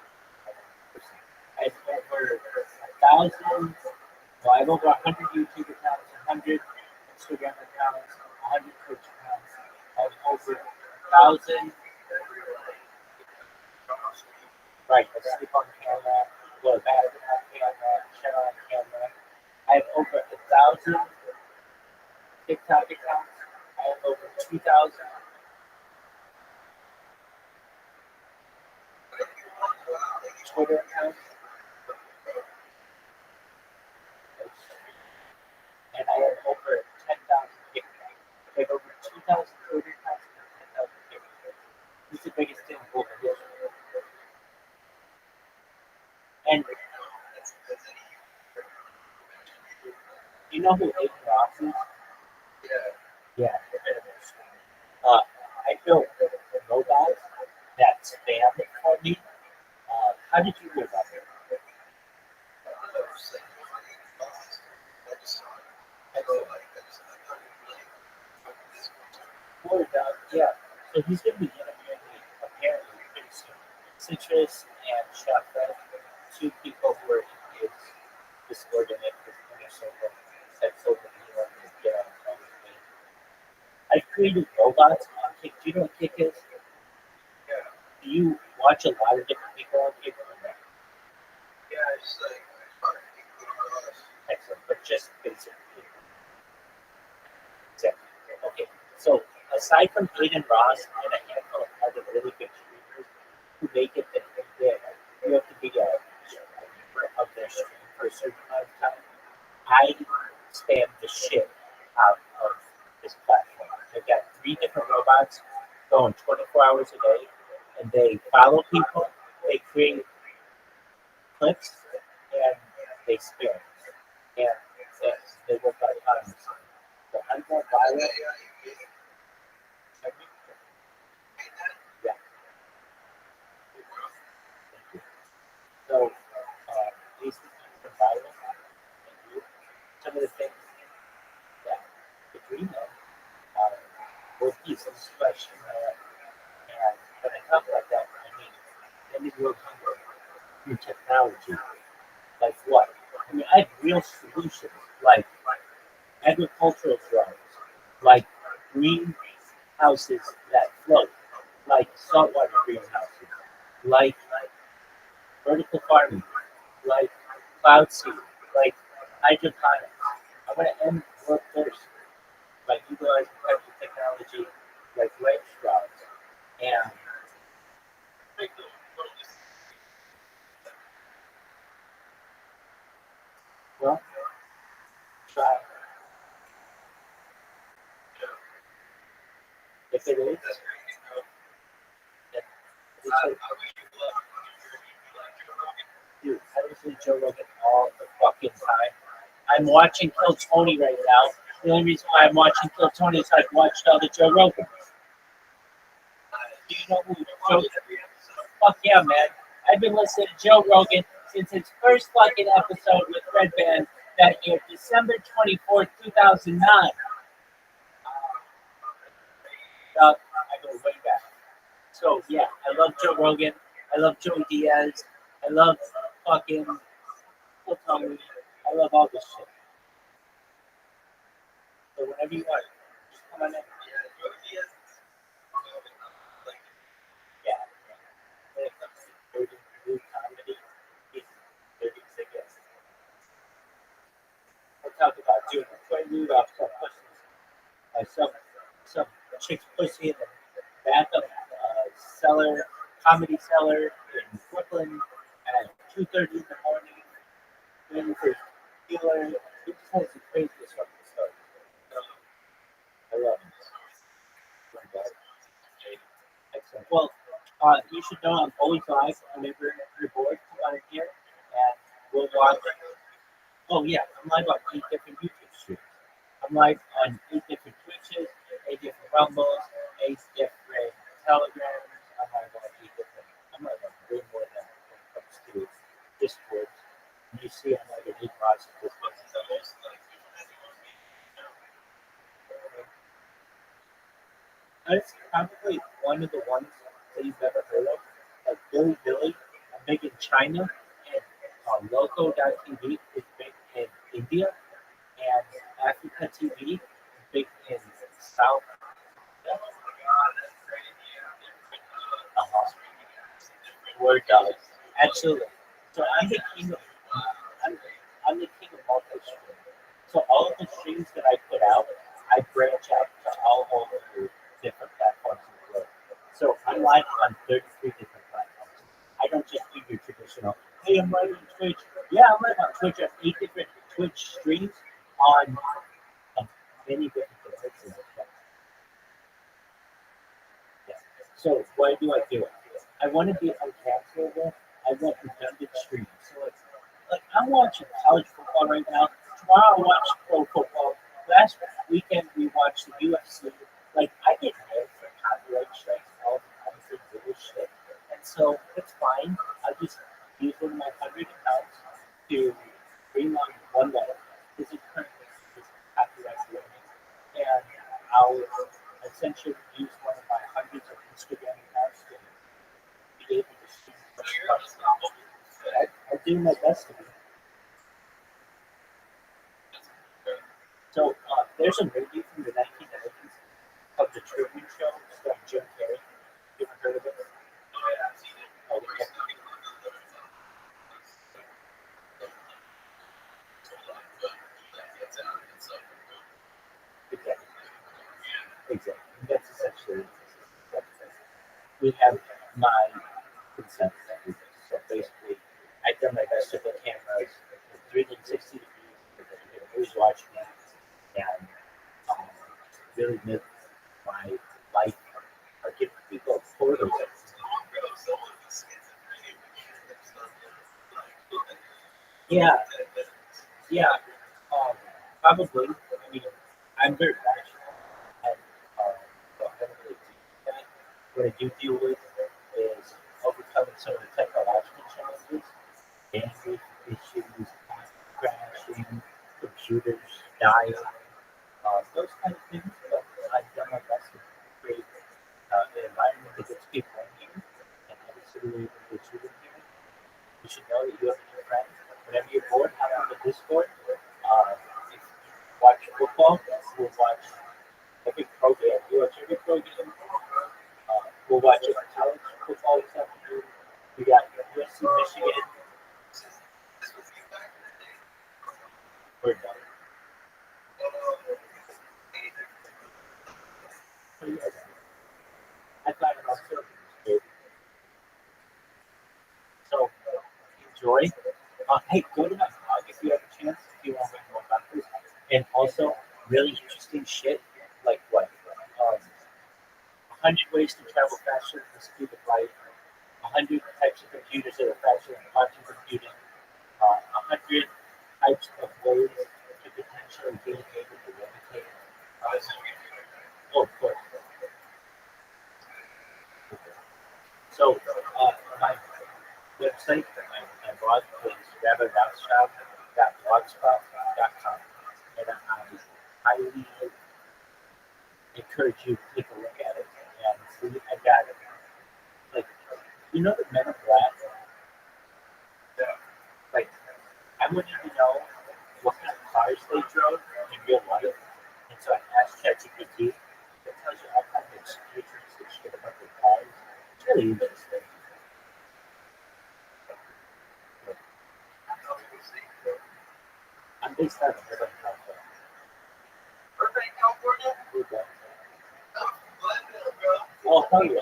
I have over 1,000, well, I have over 100 YouTube accounts, 100 Instagram accounts, 100 Twitch accounts. I have over 1,000. Right, I sleep on camera, go to the bathroom on camera, shower on camera. I have over 1,000 TikTok accounts. I have over 2,000 Twitter accounts. And I have over 10,000 TikTok. I have over 2,000 Twitter accounts and 10,000 TikTok. This is the biggest thing in global history. And you know who Aiden Ross is? Yeah. I built robots that spam for me. How did you hear about it? Yeah. So he's going to be interviewing me apparently pretty soon. Citrus and Chef, two people who are in his Discord in it because they're so good. I've created robots on Kick. Do you know what Kick is? Do you watch a lot of different people on Kick? Excellent, but just basically. Exactly. Okay, so aside from Aiden Ross and a handful of other really good streamers who make it that you have to be a member of their stream for a certain amount of time, I spam the shit out of this platform. I've got 3 different robots going 24 hours a day, and they follow people, they create clips, and they spam. And they work autonomously. So I'm going viral. Yeah. So these things are viral. Some of the things that the dream of will be some question and when I talk about that, I mean, let me work through technology. Like what? I mean, I have real solutions like agricultural drones, like greenhouses that float, like saltwater greenhouses, like vertical farming, like cloud seeding, like hydroponics. I want to end work first by utilizing types of technology like leg straws and well, try. If it is, then it's like, dude, I listen to Joe Rogan all the fucking time. I'm watching Kill Tony right now. The only reason why I'm watching Kill Tony is I've watched all the Joe Rogans. Do you know who Joe? Fuck yeah, man! I've been listening to Joe Rogan since his first fucking episode with Red Band that year, December 24th, 2009. I go way back. So yeah, I love Joe Rogan. I love Joey Diaz. I love fucking Kill Tony. I love all this shit. So whenever you want, just come on in. Yeah. When it comes to building new comedy, it's very sick. We'll talk about doing a prelude off some pussies. Some chick's pussy in the back of cellar, comedy cellar in Brooklyn at 2:30 in the morning. Waiting for dealer. It just has the craziest fucking story. I love it. Excellent. Well, you should know I'm always live whenever you're bored on here, and we'll watch. Oh yeah, I'm live on 8 different YouTube streams. I'm live on 8 different Twitches, 8 different Rumbles, 8 different Telegrams. I'm live on 8 different. I'm live on way more than when it comes to just you see on like an e-process. That's probably one of the ones that you've ever heard of. Like Billy Billy, big in China, and Loco.tv is big in India, and Africa TV big in South. Uh-huh. Word dollars. Absolutely. So I'm, I'm the king of multi-stream. So all of the streams that I put out, I branch out to all over different platforms in the world. So I'm live on 33 different platforms. I don't just do your traditional, hey, I'm live on Twitch. Yeah, I'm live on Twitch. I have 8 different Twitch streams on many different devices. Yeah. So why do I do it? I want to be uncancelable. I want redundant streams. So like I'm watching college football right now. Tomorrow I watch pro football. Last weekend we watched the UFC. Like I get hit for copyright strikes all the time for little shit, and so it's fine. I just use one of my 100 accounts to stream on one level. This is currently copyright warning, and I'll essentially use one of my hundreds of Instagram accounts to be able to stream. I do my best to be. So there's a movie from the 1990s called The Truman Show starring Jim Carrey. You ever heard of it? Oh, okay. Exactly. That's essentially what it is. We have my consent that we do. So basically, I've done my best to put cameras in 360 degrees so that you can always watch me and really live my life or give people photos. Yeah, yeah, probably. I mean, I'm very rational. And, so I don't really deal with that. What I do deal with is overcoming some of the technological challenges, bandwidth issues, crashing, computers dying, those kind of things. But I've done my best to create an environment that gets people in here, and obviously we're able to get you in here. You should know that you have a new friend. Whenever you're bored, hop on the Discord. If you watch football, we'll watch every program. You watch every program. We'll watch every college football this afternoon. We got USC, Michigan. We're done. So, yeah, I thought about serving. So enjoy. Hey, go to my blog if you have a chance, if you want to learn more about this. And also, really interesting shit, like what? 100 ways to travel faster than the speed of light, 100 types of computers that are faster than quantum computing, 100 types of ways to potentially being able to levitate. Oh, of course. So, my website, my blog is Rothschild.blogspot.com, and I highly encourage you to take a look at it and see. I got it. Like, you know, the Men in Black. Like, I wouldn't even know what kind of cars they drove in real life, and so I asked ChatGPT. It tells you all kinds of futuristic shit about the cars. It's really interesting. I'm based out of Irvine, California. Irvine, California? Okay. Oh, Oh, hell yeah.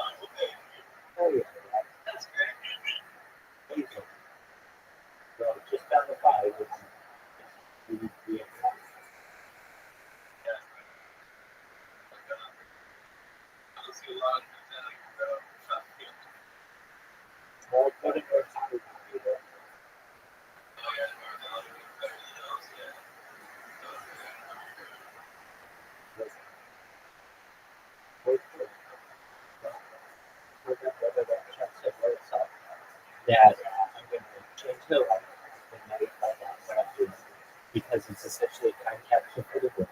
Hell yeah. that's great. There you go. So just down the 5 is we would be at home. I see a lot of More good and more time, you know. Whether that chance at works out, that I'm going to change their life, and fascinated by that, what I'm doing, because it's essentially a time capsule for the world.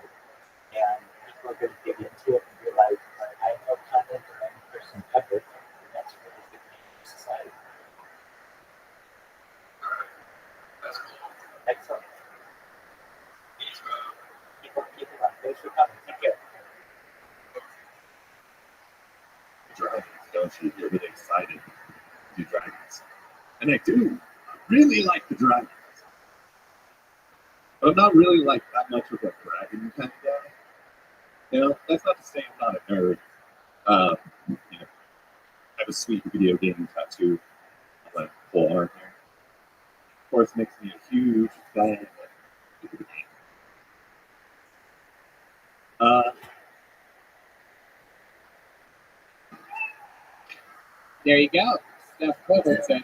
And people are going to dig into it and realize I have no content of any person ever, and that's really good for society. Excellent. Keep it on. Thanks for coming. Take care. Dragons, don't you? You're really excited to do dragons. And I do. I really like the dragons. But I'm not really like that much of a dragon kind of guy. You know, that's not to say I'm not a nerd. You know, I have a sweet video game tattoo on my full arm here. Of course, makes me a huge fan of the game. There you go. Steph Culbertson.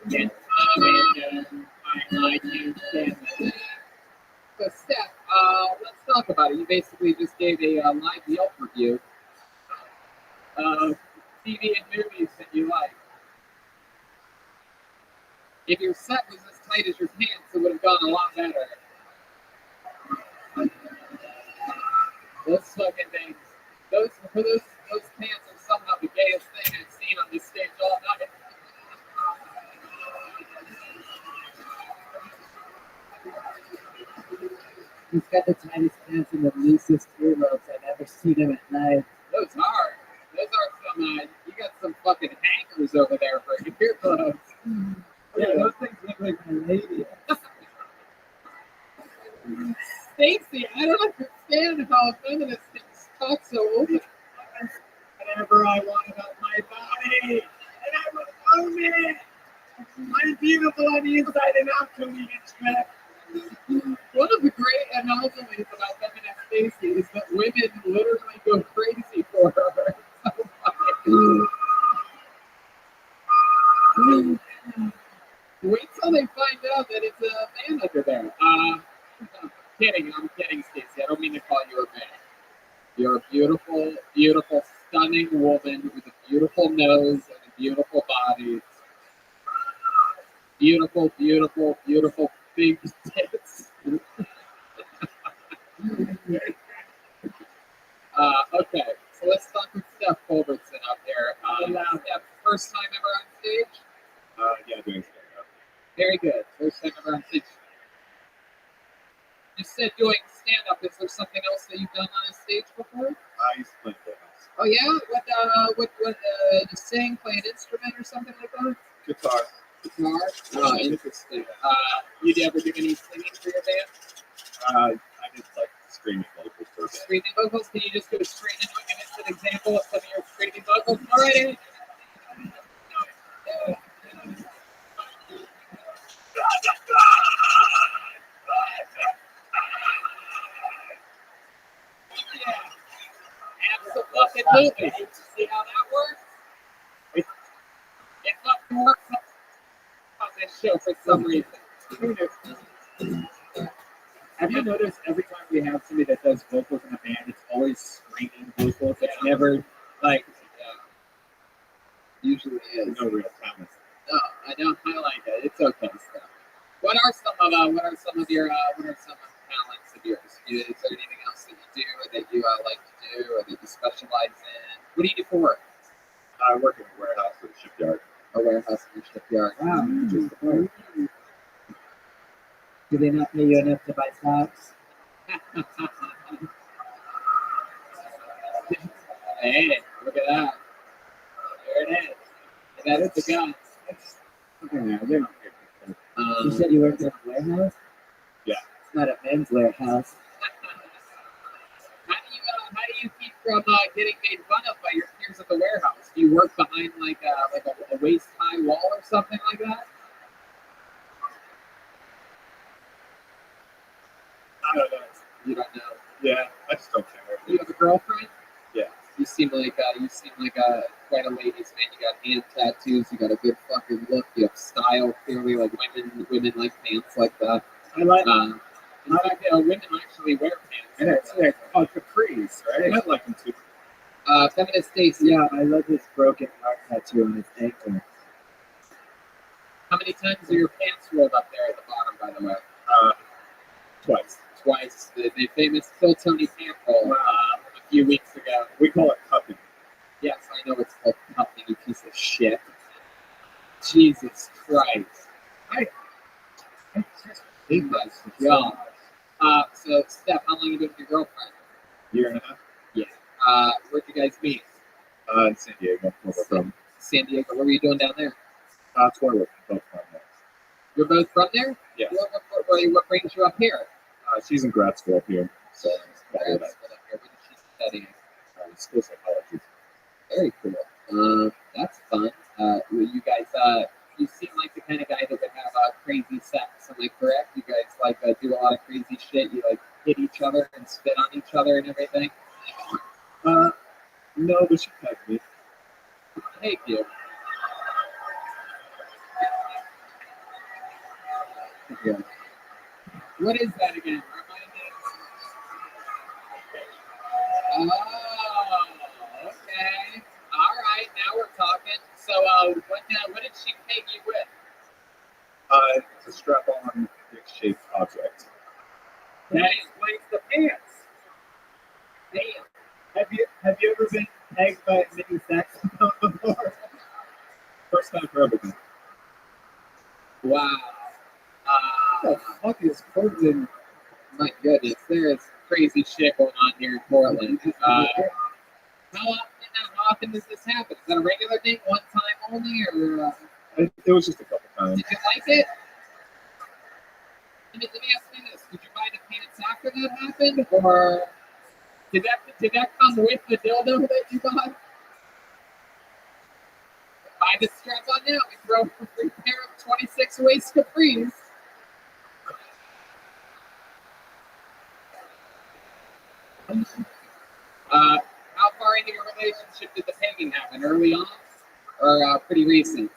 Yes, I like you, Steph. So, Steph, let's talk about it. You basically just gave a live Yelp review of TV and movies that you like. If your set was as tight as your pants, it would have gone a lot better. Those fucking things. Those pants are somehow the gayest thing I've seen on this stage all night. He's got the tightest pants and the loosest earlobes. I've ever seen him at night. Those are some, you got some fucking hangers over there for your earlobes. Yeah, those things look like my lady. Stacy, I don't understand how a feminist can talk so open. Whatever I want about my body, and I will own it. I'm beautiful on the inside and out, to me expect. One of the great anomalies about feminist Stacy is that women literally go crazy for her. Wait till they find out that it's a man under there. I'm kidding, Stacy. I don't mean to call you a man. You're a beautiful, beautiful, stunning woman with a beautiful nose and a beautiful body. Beautiful, beautiful, beautiful big tits. Okay, so let's talk with Steph Culbertson up there. Steph, first time ever on stage? Yeah, doing stand-up. Very good. First time ever on stage. You said doing stand-up. Is there something else that you've done on a stage before? I used to play bass. Oh yeah? What you sing, play an instrument or something like that? Guitar. Guitar? Oh, interesting. You ever do any singing for your band? I just like screaming vocals for a bit. Screaming vocals? Can you just do a screaming? Give us an example of some of your screaming vocals? Alrighty. Yeah. Absolutely. See how that works? It fucking works on this show for some reason. Have you noticed every time we have somebody that does vocals in a band, it's always screaming vocals? It's never like usually is. No real talent. No, I don't highlight that. It's okay stuff. What are some of your talents of yours? Is there anything else that you do that you like to do or that you specialize in? What do you do for work? I work in a warehouse or a shipyard. A warehouse and a shipyard. Wow. Do they not pay you enough to buy stocks? Hey, look at that. There it is. That is the gun. You said you worked in a warehouse? Yeah. It's not a men's warehouse. How do you keep from getting made fun of by your peers at the warehouse? Do you work behind like a waist high wall or something like that? I don't know. You don't know. Yeah, I just don't care. You have a girlfriend? Yeah. You seem like quite a ladies' man. You got hand tattoos. You got a good fucking look. You have style. Clearly, like women like pants like that. I like in fact, women actually wear pants. and it's called capris, right? I like them too. Feminist Stacy. Yeah, I love this broken heart tattoo on his ankle. How many times are your pants rolled up there at the bottom, by the way? Twice. Twice. The famous Kill Tony pant roll a few weeks ago. We call it cupping. Yes, I know it's called cupping, you piece of shit. Jesus Christ. I hate that job. So, Steph, how long have you been with your girlfriend? Year and a half. Yeah. Where'd you guys meet? In San Diego. Where we're from. San Diego. What were you doing down there? That's where we're both from. You're both from there? Yeah. What brings you up here? She's in grad school up here. So, What is she studying? school psychology. Very cool. That's fun. You guys, you seem like the kind of guy that would have crazy sex. Am I correct? You guys like do a lot of crazy shit. You like hit each other and spit on each other and everything. No, but she pegged me. Thank you. Yeah. What is that again? Remind me. Oh, okay. All right, now we're talking. So, what did she peg you with? It's a strap-on dick-shaped object. That explains the pants. Damn. Have you ever been pegged by a mini saxophone before? First time for everything. Wow. What the fuck is Portland? My goodness, there is crazy shit going on here in Portland. How often does this happen? Is that a regular thing, one time only, or? It was just a couple times. Did you like it? Let me ask you this: did you buy the pants after that happened, or did that come with the dildo that you bought? Buy the strap on now. We throw a free pair of 26 waist capris. How far into your relationship did the pegging happen? Early on, or pretty recent?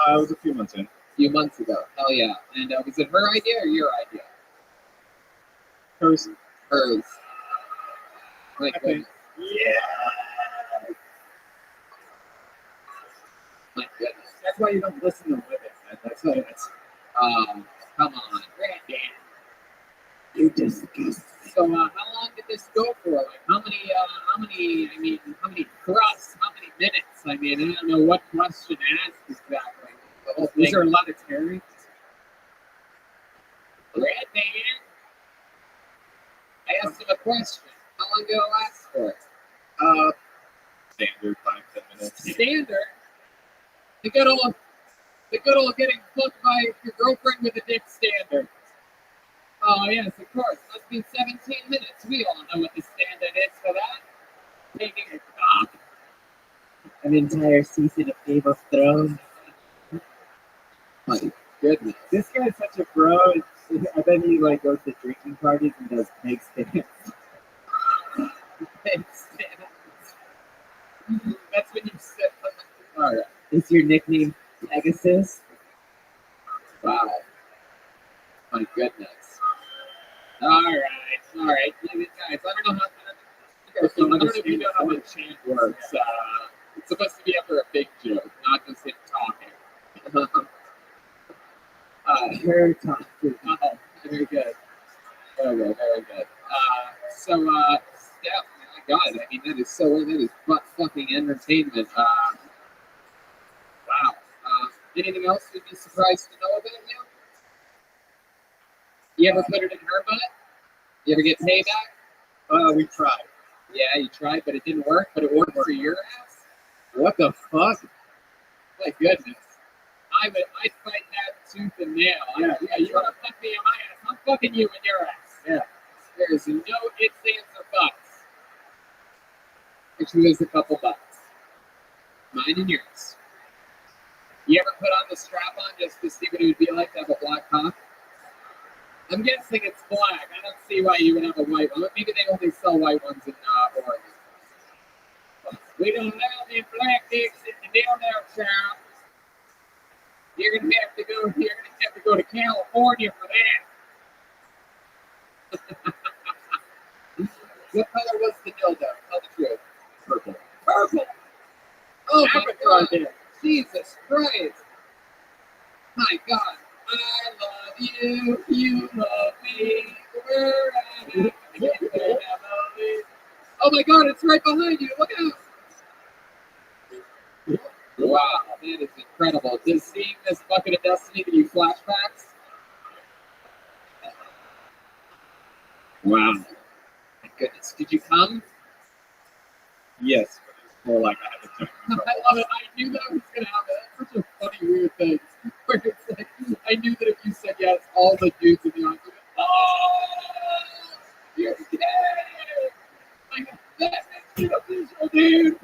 It was a few months in. A few months ago. Hell yeah! And was it her idea or your idea? Hers. Hers. My goodness. Yeah. My goodness. That's why you don't listen to women. Man. That's why it's. Come on, Randy. You disgust. So, how long did this go for? Like, how many thrusts? How many minutes? I mean, I don't know what question to ask exactly. The whole thing. Is there a lot of tearing? Randy. I asked him a question. How long did it last for? Standard 5-10 minutes. Standard. The good old getting fucked by your girlfriend with a dick standard. Oh yes, of course. Must be 17 minutes. We all know what the standard is for that. Taking a cock. An entire season of Game of Thrones. My goodness. This guy's such a bro. I bet he like goes to drinking parties and does peg stands. Peg stands. That's when you sit on the car. Is your nickname Pegasus? Wow. My goodness. All right. You guys, I don't know if you know how the chant works. It's supposed to be after a big joke, not just him talking. Her talking. Oh, very good. Very good. So, Steph, my God, I mean, that is butt fucking entertainment. Wow. Anything else you'd be surprised to know about you? You ever put it in her butt? You ever get payback? We tried. Yeah, you tried, but it didn't work. But it worked for your ass. What the fuck? My goodness. I'd fight that tooth and nail. Yeah, you want to fuck me in my ass? I'm fucking you in your ass. Yeah. There's no ifs, ands, or buts. Actually, there's a couple buts. Mine and yours. You ever put on the strap on just to see what it would be like to have a black cock? I'm guessing it's black. I don't see why you would have a white one. Maybe they only sell white ones in Oregon. We don't have any black dicks in the dildo shop. You're gonna have to go to California for that. What color was the dildo? Tell the truth. Purple. Purple. Oh my Avatar God. did. Jesus Christ. My God. I love you. You love me. We're at it. Oh my God, it's right behind you. Look out. Wow, that is incredible. Does seeing this bucket of destiny give you flashbacks? Wow. My goodness. Did you come? Yes, but it's more like I have a check. I love it. I knew that was going to happen. That's such a funny, weird thing. Where it's like, I knew that if you said yes, all the dudes in the audience would go, oh, you're gay. Like, that makes me official, dude.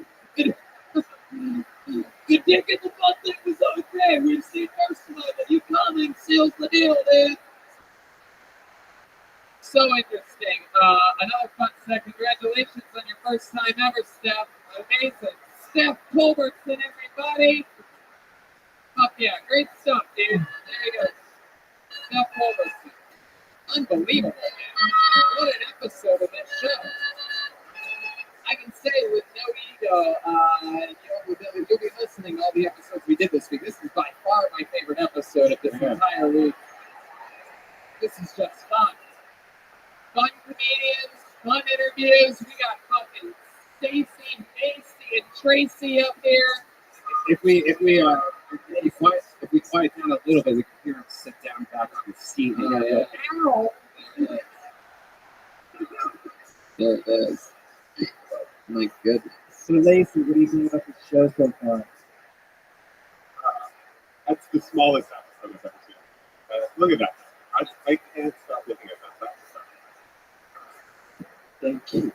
The dick in the butt thing was okay. We've seen worse than that. You coming seals the deal, dude. So interesting. Another fun set. Congratulations on your first time ever, Steph. Amazing. Steph Culbertson, everybody. Fuck yeah. Great stuff, dude. There you go. Steph Culbertson. Unbelievable, man. What an episode of this show. I can say with no ego, you'll be listening to all the episodes we did this week. This is by far my favorite episode of this entire week. This is just fun. Fun comedians, fun interviews. We got fucking Stacy, Macy, and Tracy up here. If we quiet down a little bit, we can hear him sit down back on his seat. Yeah. Ow. There it is. My goodness. So, Lacey, what do you think about the show so far? That's the smallest episode I've ever seen. Look at that. I can't stop looking at that. Thank you.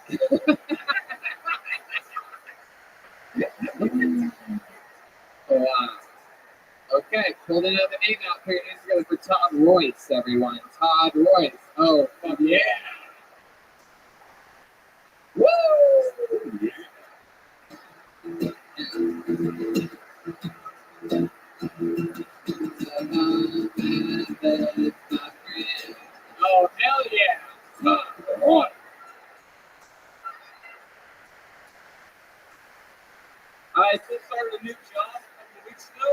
Okay, pulled another name out here. Hands together for Todd Royce, everyone. Todd Royce. Oh, fuck yeah. Woo! Oh, hell yeah. Todd Royce. I just started a new job a couple of weeks ago.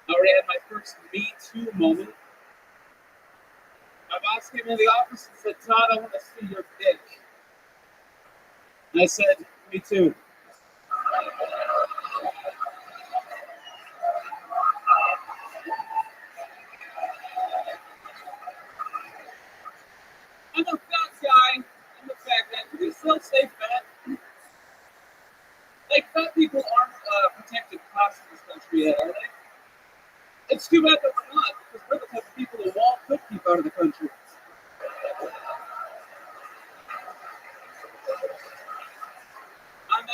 I already had my first Me Too moment. My boss came into the office and said, Todd, I want to see your dick. And I said, me too. I'm a fat guy. I'm a fat guy. Can you still say fat? Like, fat people aren't protected class in this country yet, are they? It's too bad that we're not, because we're the type of people the wall could keep out of the country. I'm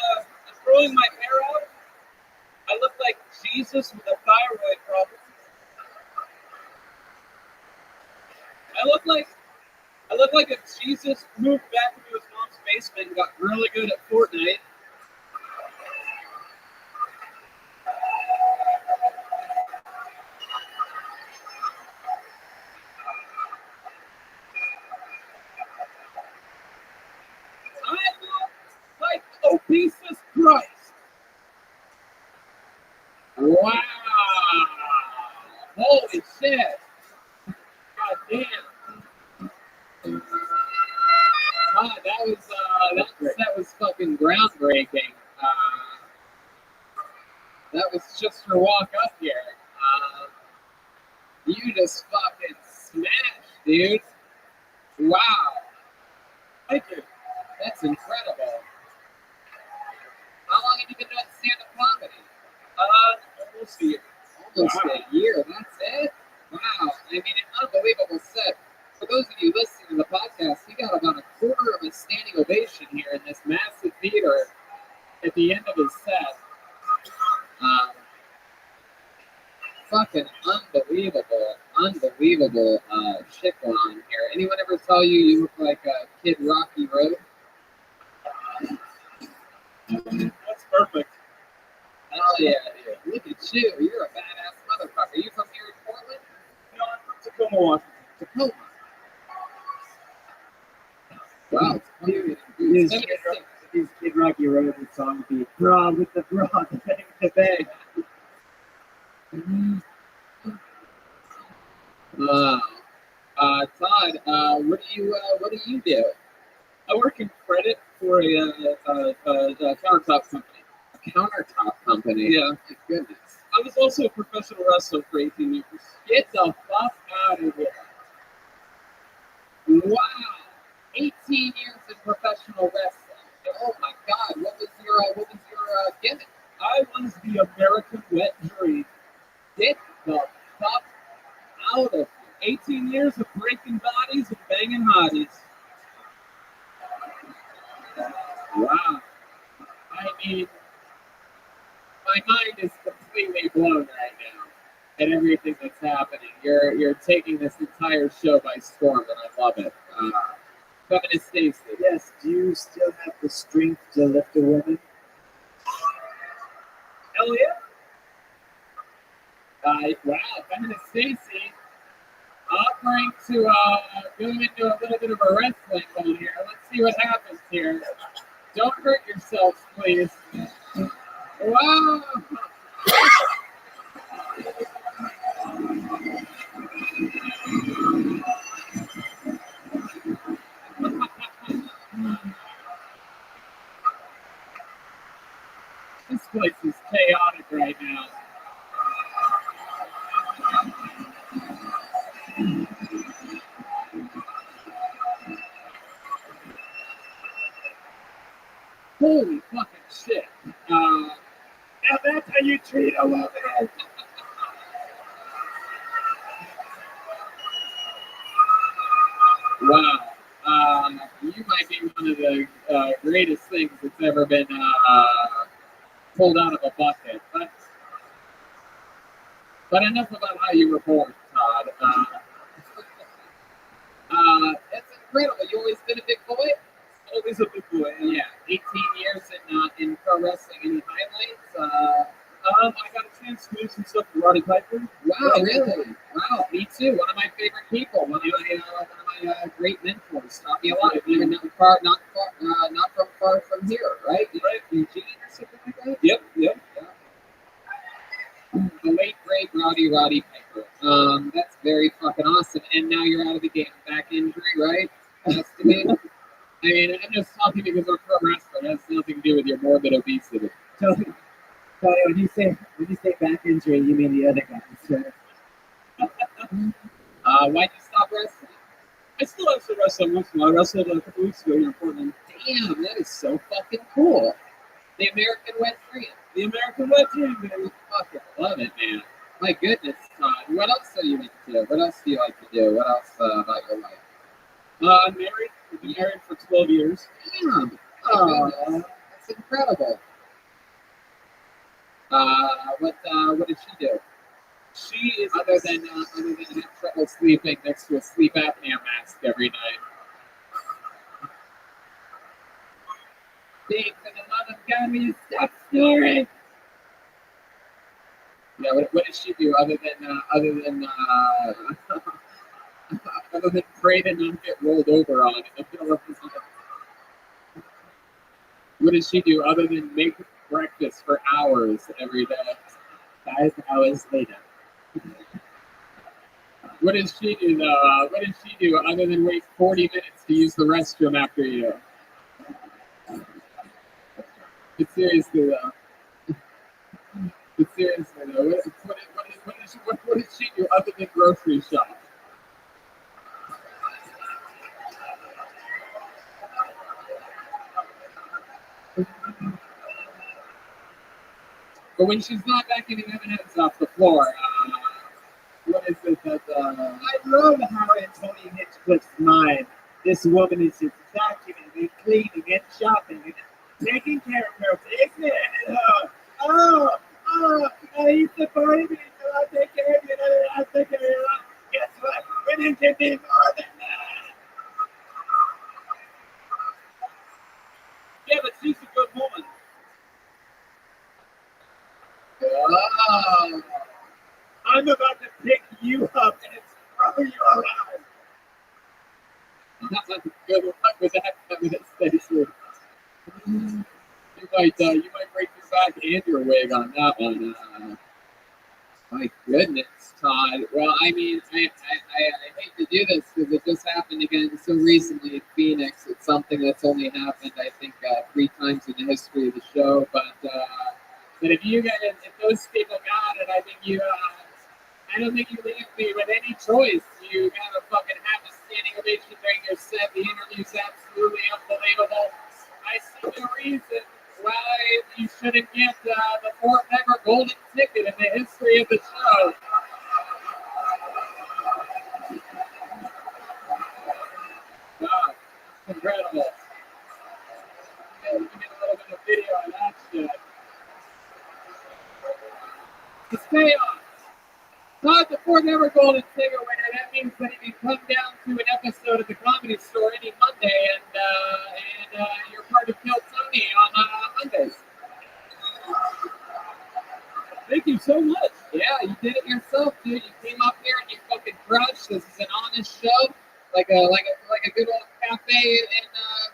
growing my hair out. I look like Jesus with a thyroid problem. I look like if Jesus moved back into his mom's basement and got really good at Fortnite. I look like Obesus Christ. Wow. Holy shit. God damn. That was fucking groundbreaking. That was just your walk up here. You just fucking smashed, dude. Wow. Thank you. That's incredible. How long have you been doing stand-up comedy? Almost a year. Almost a year. That's it? Wow. I mean, an unbelievable set. For those of you listening to the podcast, he got about a quarter of a standing ovation here in this massive theater at the end of his set. Fucking unbelievable shit going on here. Anyone ever tell you look like Kid Rocky Road? That's perfect. Hell yeah, dude. Look at you. You're a badass motherfucker. You from here in Portland? No, I'm from Tacoma, Washington. Tacoma. Wow. His Kid Rocky wrote the song would be Bra with the bra, the bang, the bang. Wow. Todd, what do you do? I work in credit for a countertop company. A countertop company. Yeah. My goodness. I was also a professional wrestler for 18 years. Get the fuck out of here. Wow. 18 years in professional wrestling. Oh my God. What was your gimmick? I was the American wet dream. Get the fuck out of here. 18 years of breaking bodies and banging hotties. Wow. I mean, my mind is completely blown right now at everything that's happening. You're taking this entire show by storm, and I love it. Feminist Stacy. Yes, do you still have the strength to lift a woman? Hell yeah. Wow, Feminist Stacy offering to go into a little bit of a wrestling one here. Let's see what happens here. Don't hurt yourselves, please. Wow. This place is chaotic right now. Holy fucking shit. Now that's how you treat a woman. Wow. You might be one of the greatest things that's ever been pulled out of a bucket. But enough about how you were born, Todd. That's incredible. You always been a big boy? Always a big boy. Yeah. 18 years in pro wrestling. Any highlights? I got a chance to do some stuff with Roddy Piper. Wow, really? Wow, me too. One of my favorite people. One of my great mentors. Taught me a lot. Even not from far from here, right? Right. Eugene or something like that. Yep. The late great Roddy Piper. That's very fucking awesome. And now you're out of the game. Back injury, right? Has to be. I mean, I'm just talking because I'm a pro wrestler. It has nothing to do with your morbid obesity. Tony, when you say back injury, you mean the other guy, sir. Why'd you stop wrestling? I still have to wrestle once in a while. I wrestled a couple weeks ago here in Portland. Damn, that is so fucking cool. The American Wet Dream. The American wet dream, baby. Fucking love it, man. My goodness, Todd. What else are you into? What else do you like to do? What else about your life? I'm married. We've been married for 12 years. Damn. Oh, that's incredible. What did she do? She is Other than have trouble sleeping next to a sleep apnea mask every night. Thanks for the love of God, will you stop snoring? Yeah, what does she do other than pray to not get rolled over on in the middle of the night? What does she do other than make breakfast for hours every day? 5 hours later. What does she do though? What does she do other than wait 40 minutes to use the restroom after you? But seriously though. What does she do other than grocery shop? But when she's not vacuuming M&M's off the floor, what is it that? I love how in Tony Hinchcliffe's mind, this woman is just vacuuming and cleaning and shopping and taking care of her business. He's the baby, so I'll take care of you. I'll take care of you. Guess what? Women can be more than that. Yeah, but she's a good woman. Oh, I'm about to pick you up and throw you around. good luck with that, Stacey. You might break your back and your wig on that one. My goodness, Todd. Well, I mean, I do this because it just happened again so recently in Phoenix. It's something that's only happened, I think, 3 times in the history of the show. But if you guys, if those people got it, I think I don't think you leave me with any choice. You gotta fucking have a standing ovation during your set. The interview's absolutely unbelievable. I see no reason why you shouldn't get the 4th ever golden ticket in the history of the show. Wow, incredible. Give me a little bit of video on that shit. The payoff. Not the 4th ever golden ticket winner. That means that he can come down to an episode of the Comedy Store any Monday, and you're part of Kill Tony on Mondays. Thank you so much. Yeah, you did it yourself, dude. You came up here and you fucking crushed. This is an honest show, like a good old cafe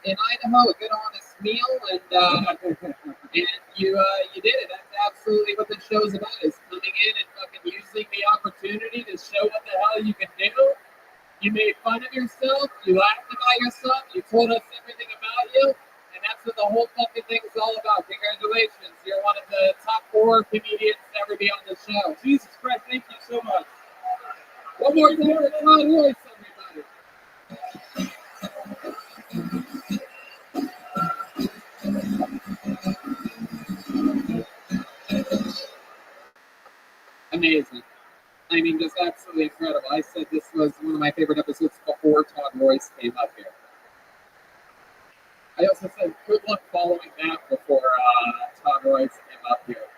in Idaho, a good honest meal, and you did it. That's absolutely what the show's about, is coming in and fucking using the opportunity to show what the hell you can do. You made fun of yourself, you laughed about yourself, you told us everything about you, and that's what the whole fucking thing is all about. Congratulations, you're one of the top 4 comedians to ever be on the show. Jesus Christ, thank you so much. One more time for Todd Royce, everybody. Amazing. I mean, just absolutely incredible. I said this was one of my favorite episodes before Todd Royce came up here. I also said good luck following that before Todd Royce came up here.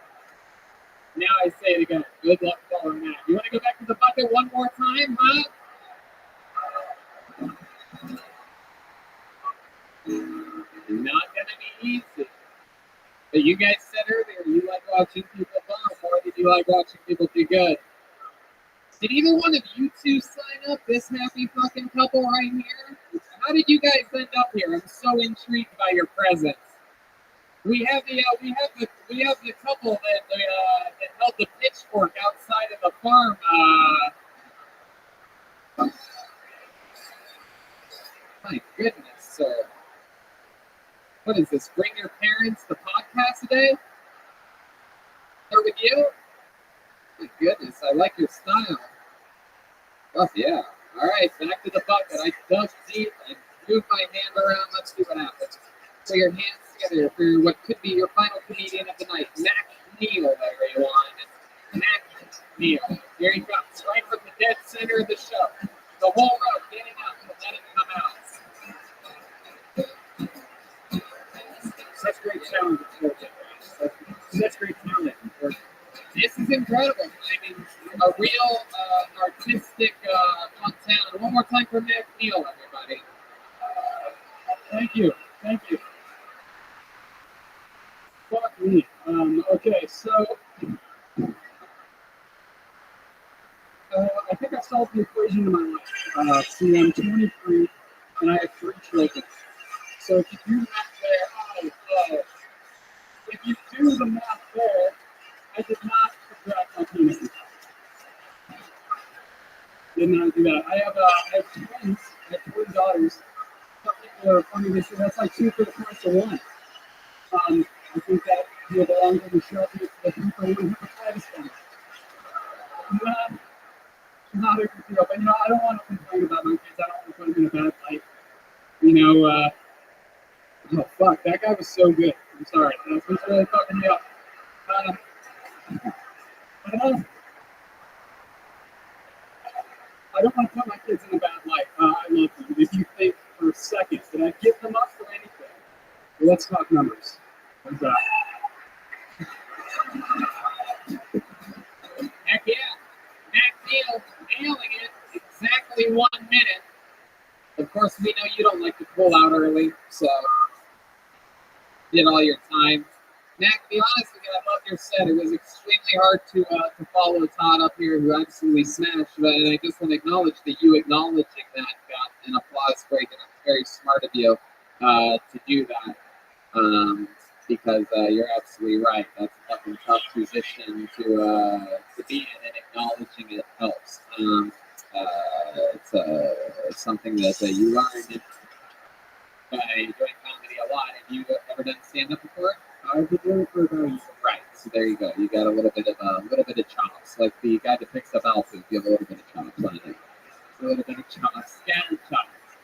Now I say it again. Good luck following that. You want to go back to the bucket one more time, huh? Not going to be easy. But you guys said earlier you like watching people bomb more than you like watching people do good. Did either one of you two sign up, this happy fucking couple right here? How did you guys end up here? I'm so intrigued by your presence. We have the couple that held the pitchfork outside of the farm. My goodness, sir. What is this? Bring your parents to podcast today? Start with you? My goodness, I like your style. Oh yeah. All right, back to the bucket. I dug deep and moved my hand around. Let's see what happens. Put your hands together for what could be your final comedian of the night, Mac Neal, everyone. Mac Neal. Here he comes, right from the dead center of the show. The whole row getting up to let him come out. Such great talent. Such great talent. This is incredible. I mean, a real artistic Montana. One more time for Mac Neal, everybody. Thank you. Thank you. Fuck me. Okay, so I think I solved the equation to my life. See, I'm 23 and I have 3 children. So if you do math there, if you do the math there, I did not subtract my penis. Did not do that. I have twins. I have 2 daughters. Some people are funny. They say that's like 2 for the price of 1. I think that the longer we show up, the people who have a price on it. Not a good deal. But I don't want to complain about my kids. I don't want to put them in a bad light. Oh fuck, that guy was so good. I'm sorry. That was really fucking me up. I don't want to put my kids in a bad light. I love them. If you think for a second that I give them up for anything, well, let's talk numbers. What's that? Heck yeah. Mac Neal nailing it. Exactly 1 minute. Of course, we know you don't like to pull out early, so did all your time. Mac, to be honest with you, I loved your set. It was extremely hard to follow Todd up here, who absolutely smashed. And I just want to acknowledge that you acknowledging that got an applause break, and it's very smart of you to do that. Because you're absolutely right. That's a fucking tough position to be in, and acknowledging it helps. something that you learned by doing comedy a lot. Have you ever done stand-up before? I've been doing it for about a year. Right. So there you go. You got a little bit of chops, like the guy that picks up alpha. You have a little bit of chops on it. A little bit of chops, scattered chops.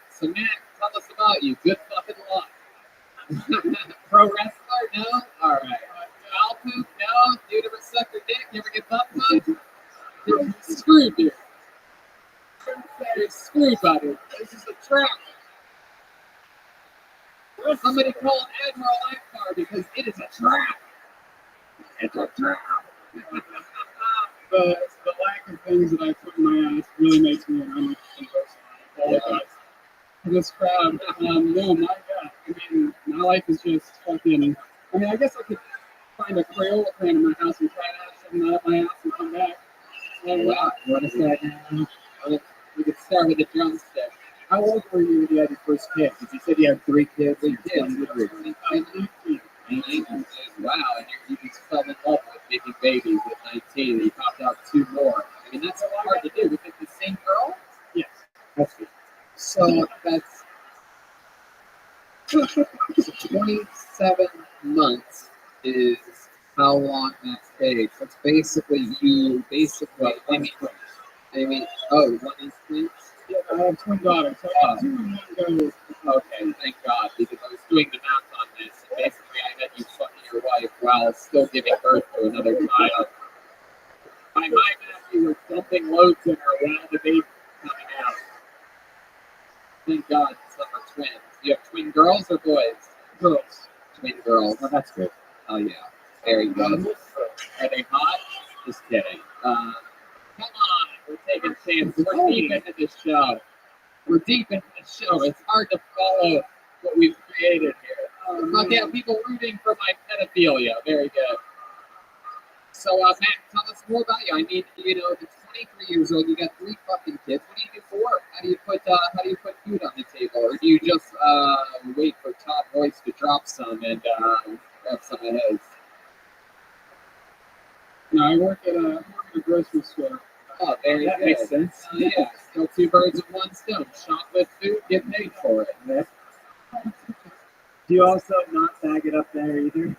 So Matt, tell us about you. Good fucking luck. Pro wrestler? No? Alright. Foul poop? No? Dude ever suck your dick? You ever get butt fucked? You're screwed, dude. You're screwed, buddy. This is a trap. Somebody call Admiral Akbar because it is a trap. It's a trap. The lack of things that I put in my ass really makes me an uninteresting person. I apologize for this crowd. No, my God. I mean, my life is just fucking. I mean, I guess I could find a Crayola can in my house and try it out, something out of my ass and come back. And What is that now? We could start with a drumstick. how old were you when you had your first kid? Because you said you had 3 kids. Three kids. I'm 18. Wow, and you just fell in love with making babies at 19, and you popped out 2 more. I mean, that's hard to do. Was it the same girl? Yes, that's good. So that's 27 months is how long that takes. That's basically I mean, oh, one is twins? Yeah, I have twin daughters. So I have 2 and 1 goes. Okay, thank God, because I was doing the math on this, and basically I had you fucking your wife while still giving birth to another child. By my math, you were dumping loads in her while the baby was coming out. Thank God some are twins. You have twin girls or boys? Girls. Twin girls. Well, that's good. Oh, yeah. Very good. Are they hot? Just kidding. Come on, we're taking chances. We're deep into this show. We're deep into the show. It's hard to follow what we've created here. Fuck yeah, people rooting for my pedophilia. Very good. So, Matt, tell us more about you. I mean, you know, it's 23 years old. You got 3 fucking kids. What do you do for work? How do you put food on the table, or do you just wait for Todd Royce to drop some and grab some of his? No, I work at a grocery store. Oh, very That good. makes sense. Yeah, kill 2 birds with 1 stone. Shop with food, get paid for it. Yeah. Do you also not bag it up there either?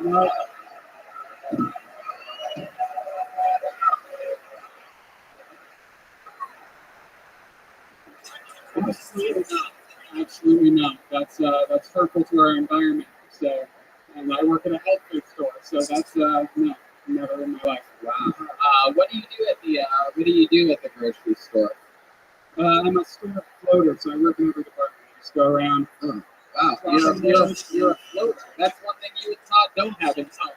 No. Absolutely not. That's hurtful to our environment. So, and I work at a health food store, so that's no, never in my life. Wow. What do you do at the grocery store? I'm a store floater, so I work in every department. I just go around. Oh, wow. You're a floater. That's one thing you and Todd don't have in common.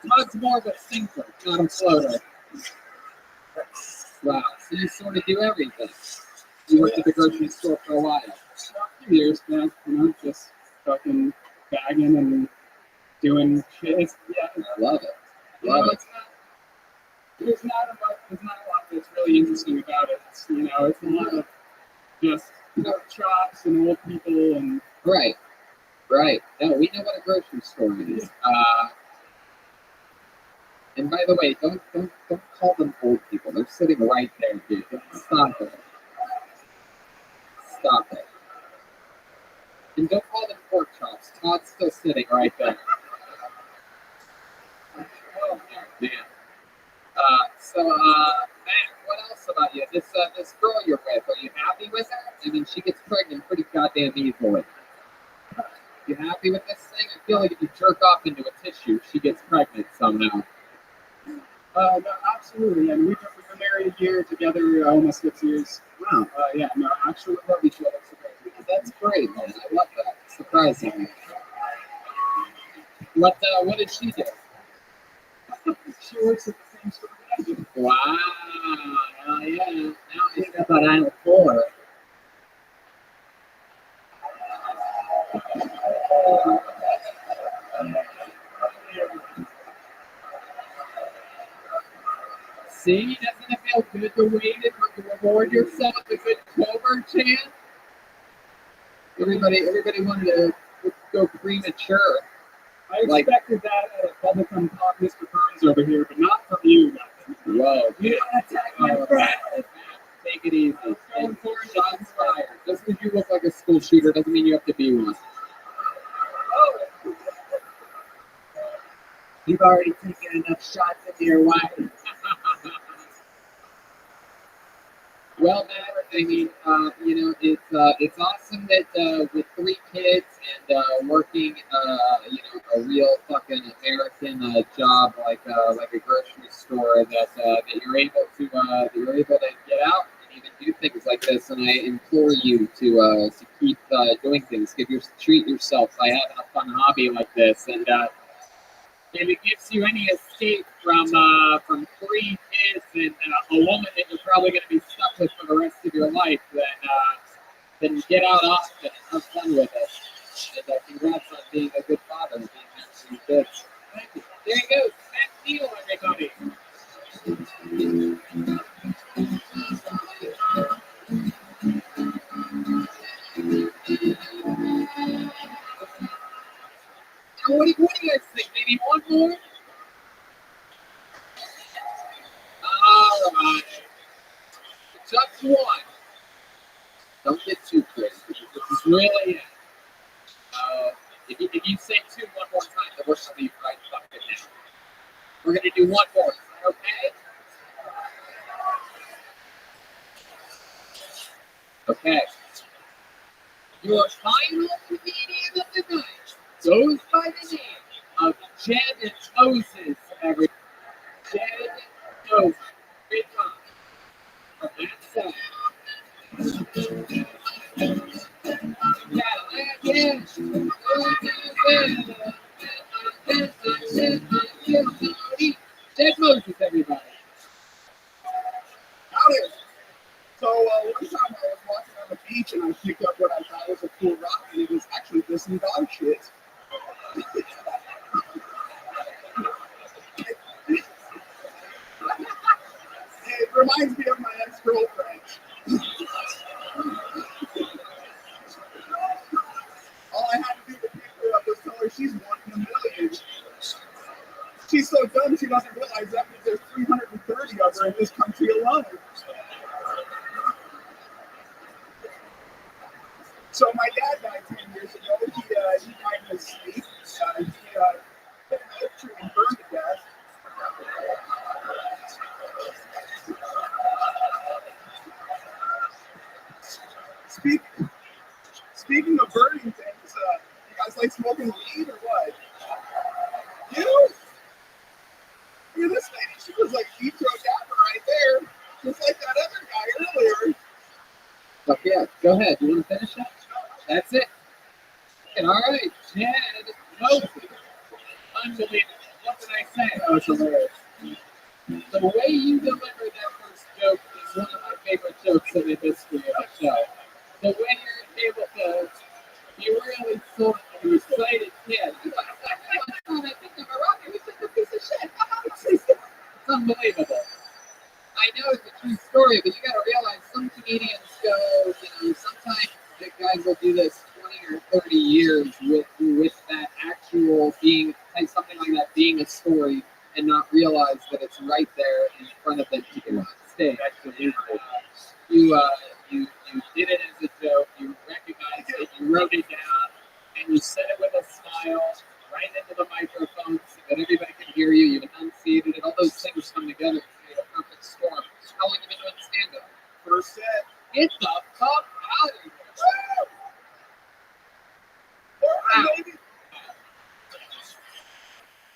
Todd's more of a sinker, not a floater. Wow. So you sort of do everything. You worked at the grocery store for a while. A few years back, just fucking bagging and doing shit. I love it. There's not a lot that's really interesting about it. It's a lot of just chops and old people and Right. No, we know what a grocery store is. And by the way, don't call them old people. They're sitting right there, dude. Stop it. And don't call them pork chops. Todd's still sitting right there. Oh, man. Matt, what else about you? This girl you're with, are you happy with her? I mean, she gets pregnant pretty goddamn easily. You happy with this thing? I feel like if you jerk off into a tissue, she gets pregnant somehow. no, absolutely. And we've been married a year together, almost 6 years. Wow. Yeah, no, actually we love each other. That's great, man. I love that. Surprising. What did she do? She works at the same store that I do. Wow. Oh, yeah. Now I step on aisle 4. See, doesn't it feel good to wait and reward yourself with a good Clover chant? Everybody wanted to go premature. I Like- expected that at a bubblegum pop Mr. Burns over here, but not from you guys. Whoa. You don't attack my friend. Take it easy. And shots fired. Just because you look like a school shooter doesn't mean you have to be one. You've already taken enough shots into your wife. Well, Matt, I mean, it's awesome that with 3 kids and working, a real fucking American job like a grocery store that you're able to get out and even do things like this. And I implore you to keep doing things. Treat yourself by having a fun hobby like this. And if it gives you any escape from 3 kids and a woman that you're probably going to be stuck with for the rest of your life, then get out often and have fun with it. And congrats on being a good father and being there for your kids. Thank you. There you go. Matt Neal, everybody. What do you guys think? Maybe one more? All right. Just one. Don't get too crazy. This is really it. If you say 2 one more time, then we're going to leave right fucking now. We're going to do one more. Is that okay? Okay. Your final comedian of the night goes by the name of Jed Moses, everybody. Jed Moses. Big time. From that side. Jed Moses, everybody. Howdy. So one time I was walking on the beach and I picked up what I thought was a cool rock, and it was actually just some dog shit. It reminds me of my ex-girlfriend. All I had to do to pick her up was tell her she's one in a million. She's so dumb she doesn't realize that means there's 330 of her in this country alone. So my dad died 10 years ago. He died in his sleep. He hit an oak tree and burned to death. Speaking of burning things, you guys like smoking weed or what? You? Look at this lady. She was like deep throat dapper right there, just like that other guy earlier. Fuck yeah. Go ahead. You want to finish up? That's it. All right. Jed Moses. Unbelievable. What did I say? That was hilarious. The way you delivered that first joke is one of my favorite jokes in the history of the show. The way you're able to be really sort of an excited kid. I think I'm a rocker. He's like a piece of shit. It's unbelievable. I know it's a true story, but you got to realize some comedians go, sometimes the guys will do this 20 or 30 years with that actual being, something like that being a story, and not realize that it's right there in front of them to get on stage. You did it as a joke, you recognized it, you wrote it down, and you said it with a smile right into the microphone so that everybody can hear you. You enunciated it. All those things come together to create a perfect storm. How long have you been doing stand-up? First set. Get the fuck out of here. Wow.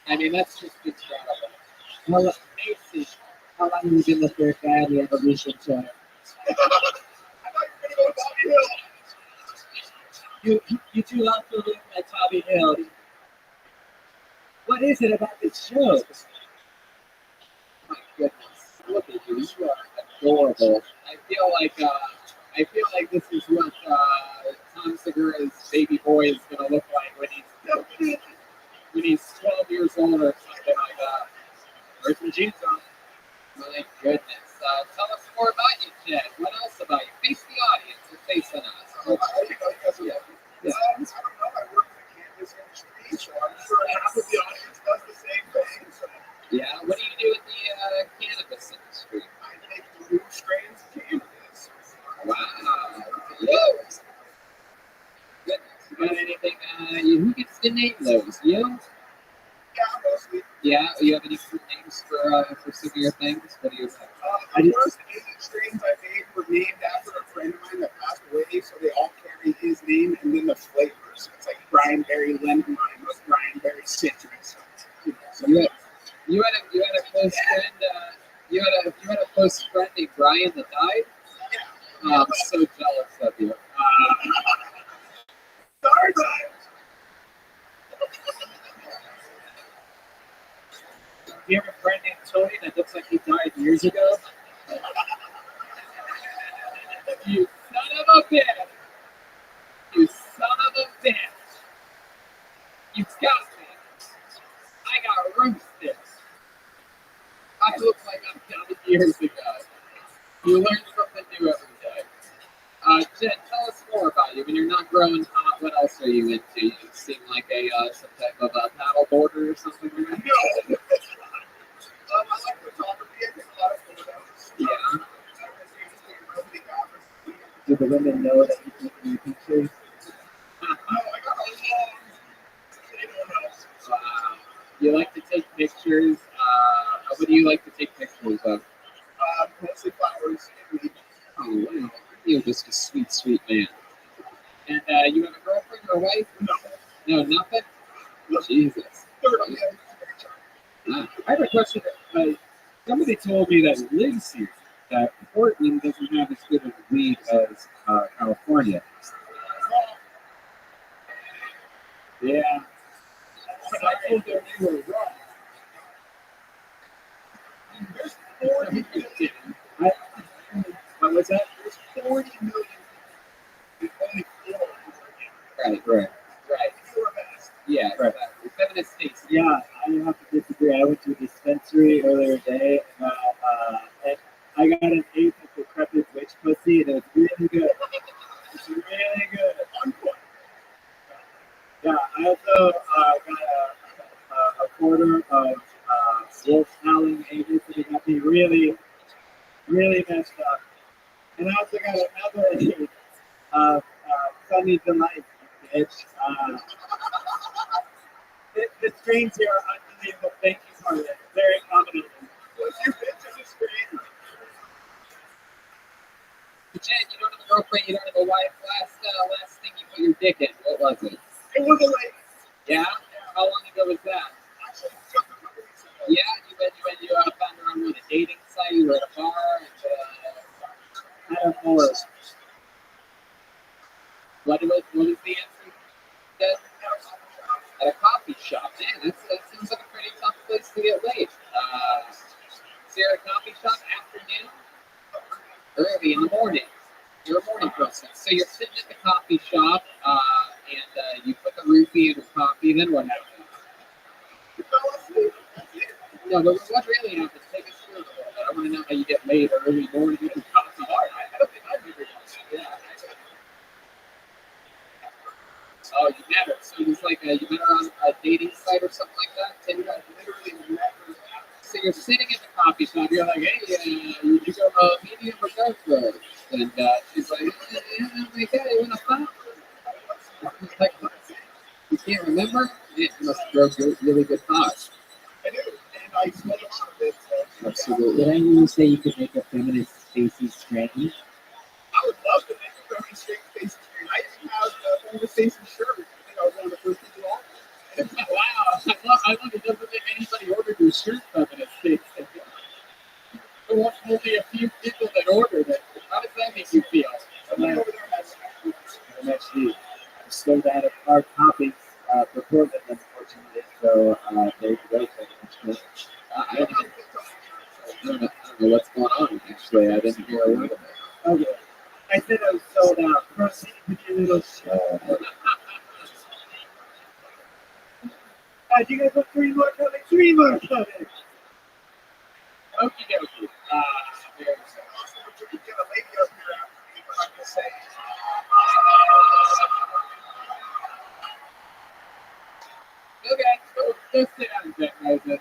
I mean, that's just incredible. How long have you been with your family evolution show? I thought you were going to go to Bobby Hill. You too long to live at Bobby Hill. What is it about this show? My goodness, look at you. You are adorable. I feel like this is what Tom Segura's baby boy is going to look like when he's 12 years old or something like that. Or some jeans on. My goodness. Tell us more about you, Jed. What else about you? Face the audience and face on us. I don't know. I work in the cannabis industry. so I'm sure half of the audience does the same thing. So Yeah. What do you do in the cannabis industry? I make new strains of cannabis. Wow. Whoa. Goodness. You got anything? Who gets to name those? You? Yeah, mostly. Yeah. You have any cool names for some of your things? What do you have? The first 8 strains I made were named after a friend of mine that passed away, so they all carry his name and then the flavors. So it's like Brian Berry lemon lime or Brian Berry citrus. So You had a close friend. You had a close friend named Brian that died. Oh, I'm so jealous of you. sorry, Brian. You have a friend named Tony that looks like he died years ago? You son of a bitch! You son of a bitch! You got me! I got roasted! I look like I'm counting years ago. You learn something new every day. Jen, tell us more about you. When you're not growing hot, what else are you into? You seem like some type of paddle boarder or something like that? No. I like photography. I take a lot of photos. Yeah. Do the women know that you take new pictures? Wow. You like to take pictures. What do you like to take pictures of? Mostly flowers and leaves. Oh, wow. You're just a sweet, sweet man. And you have a girlfriend or a wife? No. No, nothing? Jesus. I have a question. Somebody told me that lives here, that Portland doesn't have as good of weed as California. Yeah. But I told them they were wrong. There's 40 million. What was that? There's 40 million. There's only 4 Right. Right. Right. Yeah, right. Feminist states. Yeah, I have to disagree. I went to a dispensary earlier today, and I got an 8 of decrepit witch pussy, and it was really good. It's really good. Yeah, I also got a quarter of wolf howling Avis, and it got me really, really messed up. And I also got another 8 of Sunny Delight, bitch. The strains here are unbelievable. Thank you, Carla. Very accommodating. What's your bitch as a strain? Jen, you don't have a girlfriend, you don't have a wife. Last thing you put your dick in, what was it? It was a lady. Yeah? How long ago was that? Actually, just a couple weeks ago. Yeah, you found her on a dating site or at a bar. And, I don't know. what was the answer? Jen? At a coffee shop. Man, that seems like a pretty tough place to get laid. Is there a coffee shop afternoon? Early in the morning. You're a morning person. So you're sitting at the coffee shop, and you put the roofie in your coffee, then what happens? No, but what really happens? Take us through it a little bit. I want to know how you get laid early morning with the coffee bar. I don't think I've ever done that. Yeah. Oh, you met her. So it was like you met her on a dating site or something like that? Tinder? Literally met her. So you're sitting at the coffee shop. You're like, hey, would you go medium or dark roast? And she's like, yeah, oh my God, you want to fuck? Like, you can't remember? Yeah, you must grow really good thoughts. I do. And I smoke a lot of it. So Absolutely. Did I hear you say you could make a feminist Stacy strain? I would love to make a very straight face strain. I even have the Stacy shirt. I think I was one of the first people on. Wow, I love it. Doesn't think anybody ordered your shirt feminist thing. There were only a few people that ordered it. How does that make you feel? Someone over there has I'm actually sold out of hard copies for Portland, unfortunately. So there you go. I don't know what's going on, actually. I didn't hear a word of it. Okay. I said I was sold out. Proceed with your little show. You guys have 3 more coming. 3 more coming. Okie dokie. There's to get a lady up here after me, but I'm just saying. Okay, so just sit down, Jack Moses.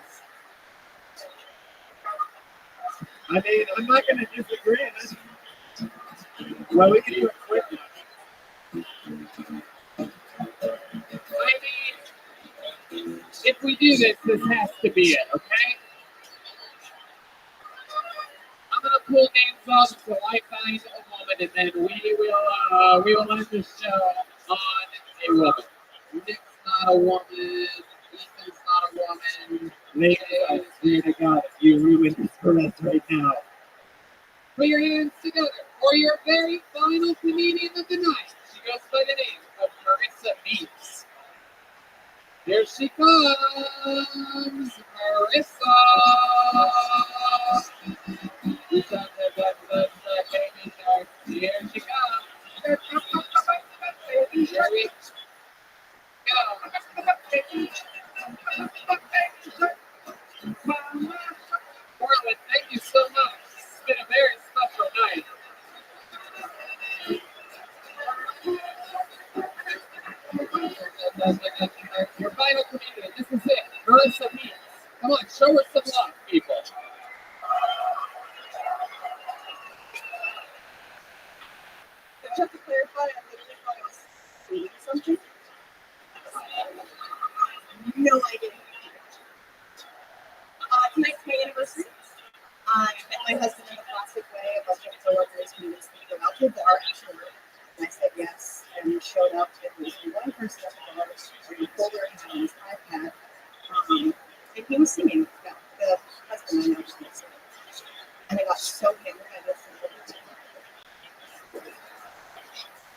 I mean, I'm not going to disagree. Well, we can do it quick. I mean, if we do this, this has to be it, okay? I'm gonna pull names off until I find a woman, and then we will end the show on a woman. Nick's not a woman. Ethan's not a woman. Ladies, I swear to God, you ruined this for us right now. Put your hands together for your very final comedian of the night. She goes by the name of Marissa Meeks. Here she comes, Marissa. Here she comes. Here we go. Portland, thank you so much. It's been a very special night. Your final comedian, this is it. Marissa Meeks. Come on, show her some love, people. Just to clarify, I'm literally calling saying something. No idea. Tonight's my anniversary. I met my husband in a classic way. A bunch of coworkers convinced me to go out to the bar after work. And I said yes, and we showed up. It was one person at the bar, and pulled her hand on his iPad. And he was singing. The husband I know was singing. And I got so hammered by this.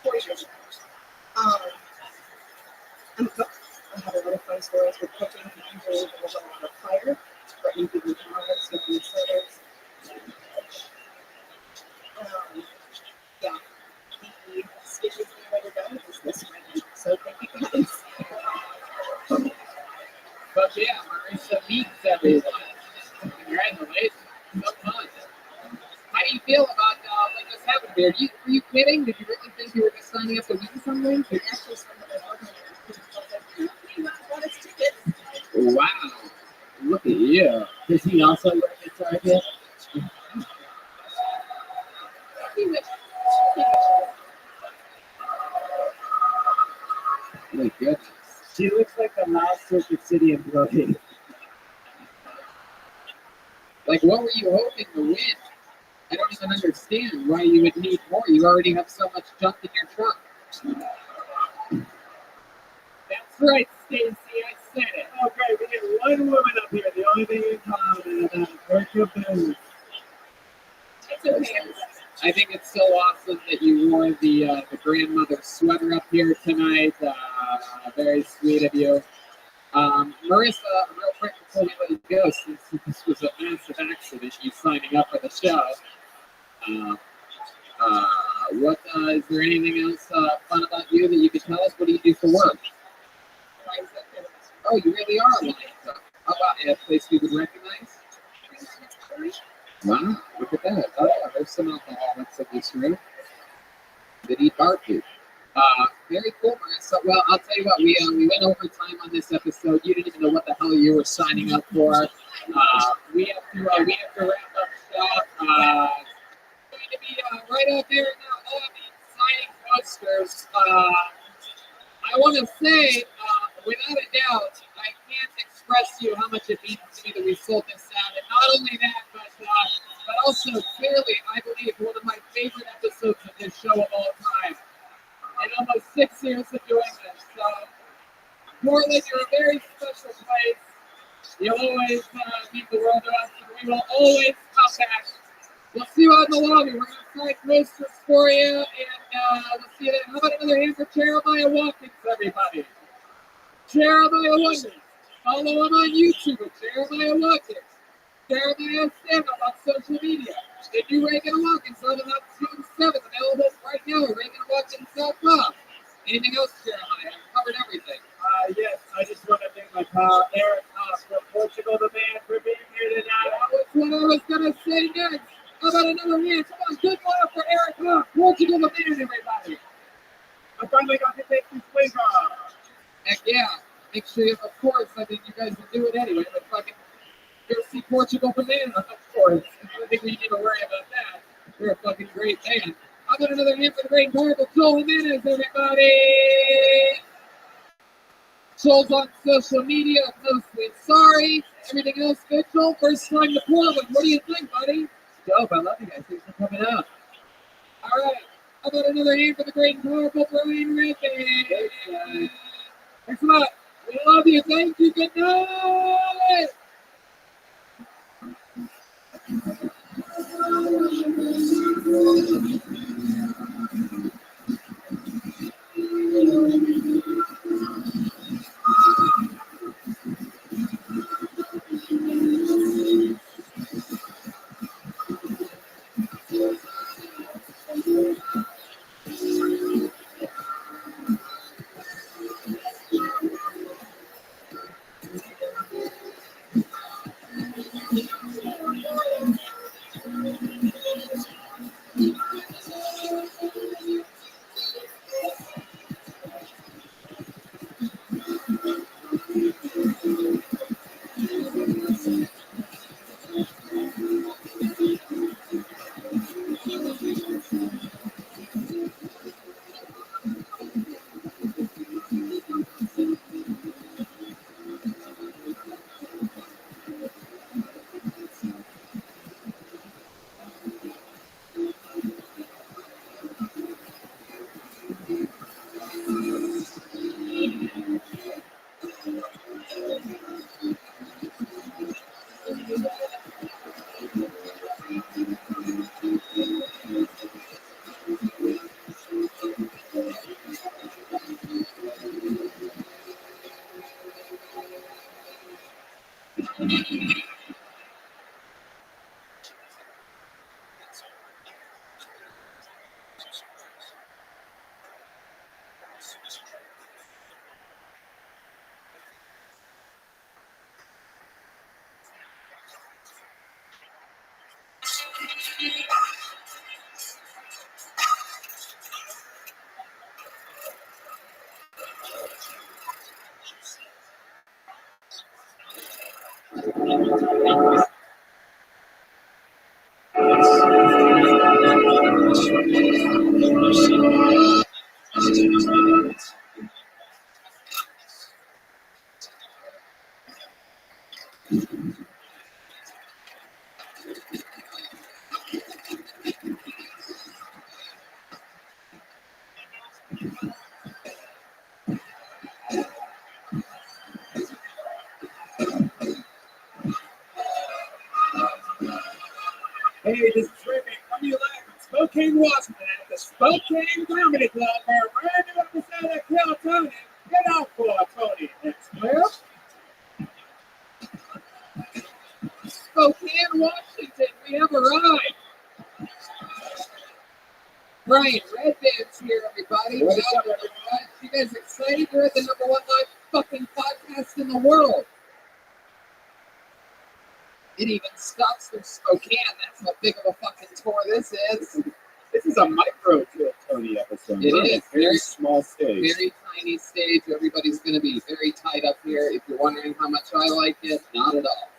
4 years ago. I'm a cook. I have a lot of fun stories with cooking. Usually there's a lot of fire, threatening people's lives, making sodas. Yeah, the scariest thing I've ever done is this right now. So thank you guys. But yeah, Marissa Meeks, everyone. Congratulations. So fun. How do you feel about what just happened here? Were you kidding? Did you really think you were just signing up to win something? We actually started our organization. Bought us tickets. Wow. Look at you. Does he also work at Target? He wished. My goodness. She looks like a last Circuit City employee. Like, what were you hoping to win? I don't even understand why you would need more. You already have so much junk in your trunk. That's right, Stacy. I said it. Okay, we get one woman up here. The only thing in common is her booze. It's okay. I think it's so awesome that you wore the grandmother sweater up here tonight. Very sweet of you. Marissa, real quick before we let you go, since this was a massive accident, you signing up for the show. Is there anything else fun about you that you could tell us? What do you do for work? Oh, you really are a line cook. How about a place we would recognize? Wow, look at that. Oh, yeah, there's some alcoholics in this room that eat bar food. Very cool, Marissa. Well, I'll tell you what, we went over time on this episode. You didn't even know what the hell you were signing up for. We have to wrap up shop. Going to be right out there in the lobby signing posters. I want to say, without a doubt, I can't express to you how much it means to me that we sold this out. And not only that, but also clearly, I believe, one of my favorite episodes of this show of all time. In almost 6 years of doing this. So, Portland, you're a very special place. You'll always mean the world to us, and we will always come back. We'll see you out in the lobby. We're going to sign posters for you, and we'll see you then. How about another hand for Jeremiah Watkins, everybody? Jeremiah Watkins. Follow him on YouTube at Jeremiah Watkins. Jeremiah stand-up on social media. The new Reagan Watkins on about June 7th, available right now at ReaganWatkins.com. Anything else, Jeremiah? I've covered everything. Yes, I just want to thank my pal Eric from Portugal, the man, for being here tonight. That was what I was going to say next. How about another hand? Come on, good luck for Eric Hoff, Portugal, the man, everybody. I finally got to take this wig off. Heck yeah. Make sure, of course, Go see Portugal Banana, of course. I don't think we need to worry about that. They're a fucking great band. How about another hand for the great Marvel Joel Jimenez, everybody? Joel's on social media, mostly sorry. Everything else good, Joel? First time to Portland. What do you think, buddy? Dope. I love you guys. Thanks for coming out. All right. How about another hand for the great and powerful Brian Rabbi? Thanks a lot. We love you. Thank you. Good night. Hey, this is Rabbi coming live from Spokane, Washington at the Spokane Comedy Club for a brand new episode of Kill Tony. Get out for Tony. It's well. Spokane, Washington, we have arrived. Brian Redband's here, everybody. What's up, everyone? You guys excited? You're at the #1 live fucking podcast in the world. It even stops from Spokane. That's how big of a fucking tour this is. This is a micro Kill Tony episode. It We're on is. a very small stage. Very tiny stage. Everybody's going to be very tight up here. If you're wondering how much I like it, not at all.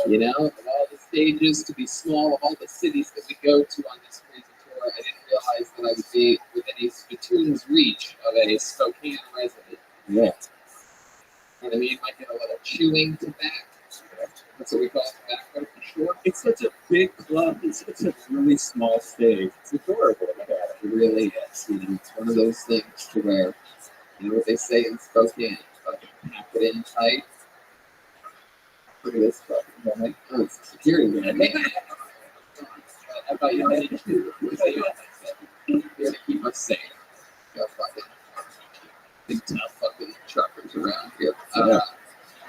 You know, of all the stages to be small, of all the cities that we go to on this crazy tour, I didn't realize that I would be within a spittoon's reach of a Spokane resident. Yeah. You know what I mean? Might get a little chewing tobacco. That's what we call tobacco for short. It's such a big club. It's such a really small stage. It's adorable. Look at it. It really is. You know, it's one of those things to where, you know what they say in Spokane, fucking pack it in tight. Look at this fucking guy. Oh, it's a security man. I thought you had to do here to keep us safe. Got fucking big tough fucking truckers around here.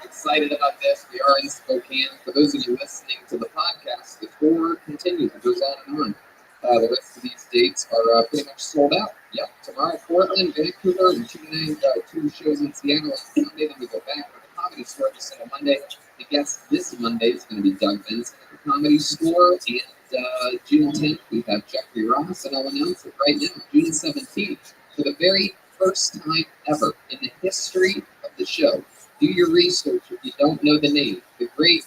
Excited about this. We are in Spokane. For those of you listening to the podcast, the tour continues. It goes on and on. The rest of these dates are pretty much sold out. Yep. Tomorrow, Portland, Vancouver, and two shows in Seattle on Sunday. Then we go back to the Comedy Store this Monday. The guest this Monday is going to be Doug Benson at the Comedy Store. And June 10th, we have Jeffrey Ross, and I'll announce it right now. June 17th, for the very first time ever in the history of the show. Do your research if you don't know the name. The great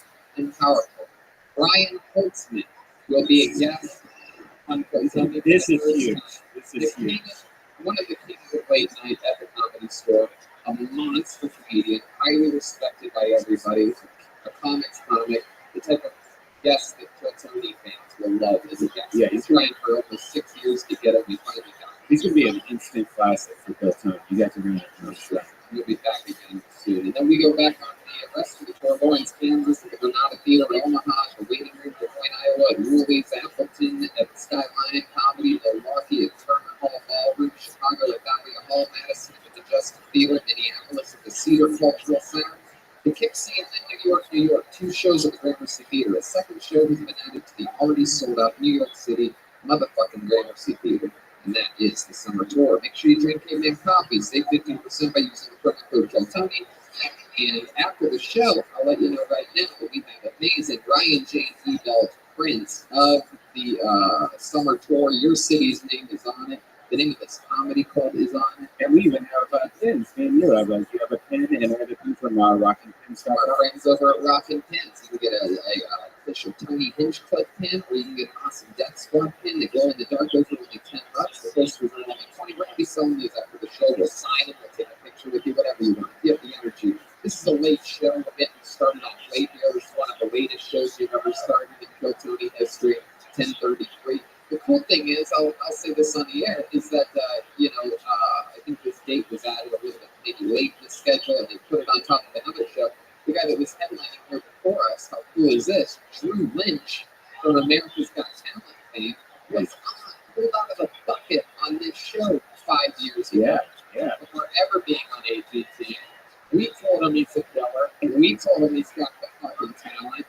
powerful. Brian Holtzman will be a guest on Comedy. This is huge. This is The huge. one of the kings of late night at the Comedy Store, a monster comedian, highly respected by everybody, a comics comic, the type of guest that Tony fans will love as a guest. Yeah, he's trying for almost 6 years to get him. We finally got him. He's going to be an instant classic for Bill Tony. You guys are going to know sure. We'll be back again soon. And then we go back on the rest of the tour, Lawrence, Kansas, at the Granada Theater, Omaha, the Waiting Room, Des Moines, Iowa, Woolies, Appleton, at the Skyline Comedy, Milwaukee, at Turner Hall Ballroom, Chicago, at Thalia Hall, Madison, at the Justice Theater, Minneapolis, at the Cedar Cultural Center. The Kick Scenes in New York, 2 shows at the Gramercy Theater. A second show has been added to the already sold-out New York City motherfucking Gramercy Theater. And that is the summer tour. Make sure you drink Caveman coffee. Save 15% by using the promo code KELTONY. And after the show, I'll let you know right now that we have amazing Ryan J. Ebel prints of the summer tour. Your city's name is on it. The name of this comedy club is on it. And we even have pins. Man, you have a pin and everything from Rockin' Pins. Our friends over at Rockin' Pins. You can get a official Tony Hinchcliffe pin, or you can get an awesome Death Squad pin. They glow in the dark. Those are only $10. The posters are only $20. We're going to be selling these after the show. We'll sign them. We'll take a picture with you, whatever you want. You have the energy. This is a late show. We're getting started off late here. This is one of the latest shows we've ever started in Kill Tony history. 10:33. The cool thing is, I'll say this on the air, is that, I think this date was added a little bit maybe late in the schedule, and they put it on top of another show. The guy that was headlining here before us, how cool is this? Drew Lynch from America's Got Talent fame was pulled out of the bucket on this show 5 years ago. Yeah. Before ever being on AGT. We told him he's a killer, and we told him he's got the fucking talent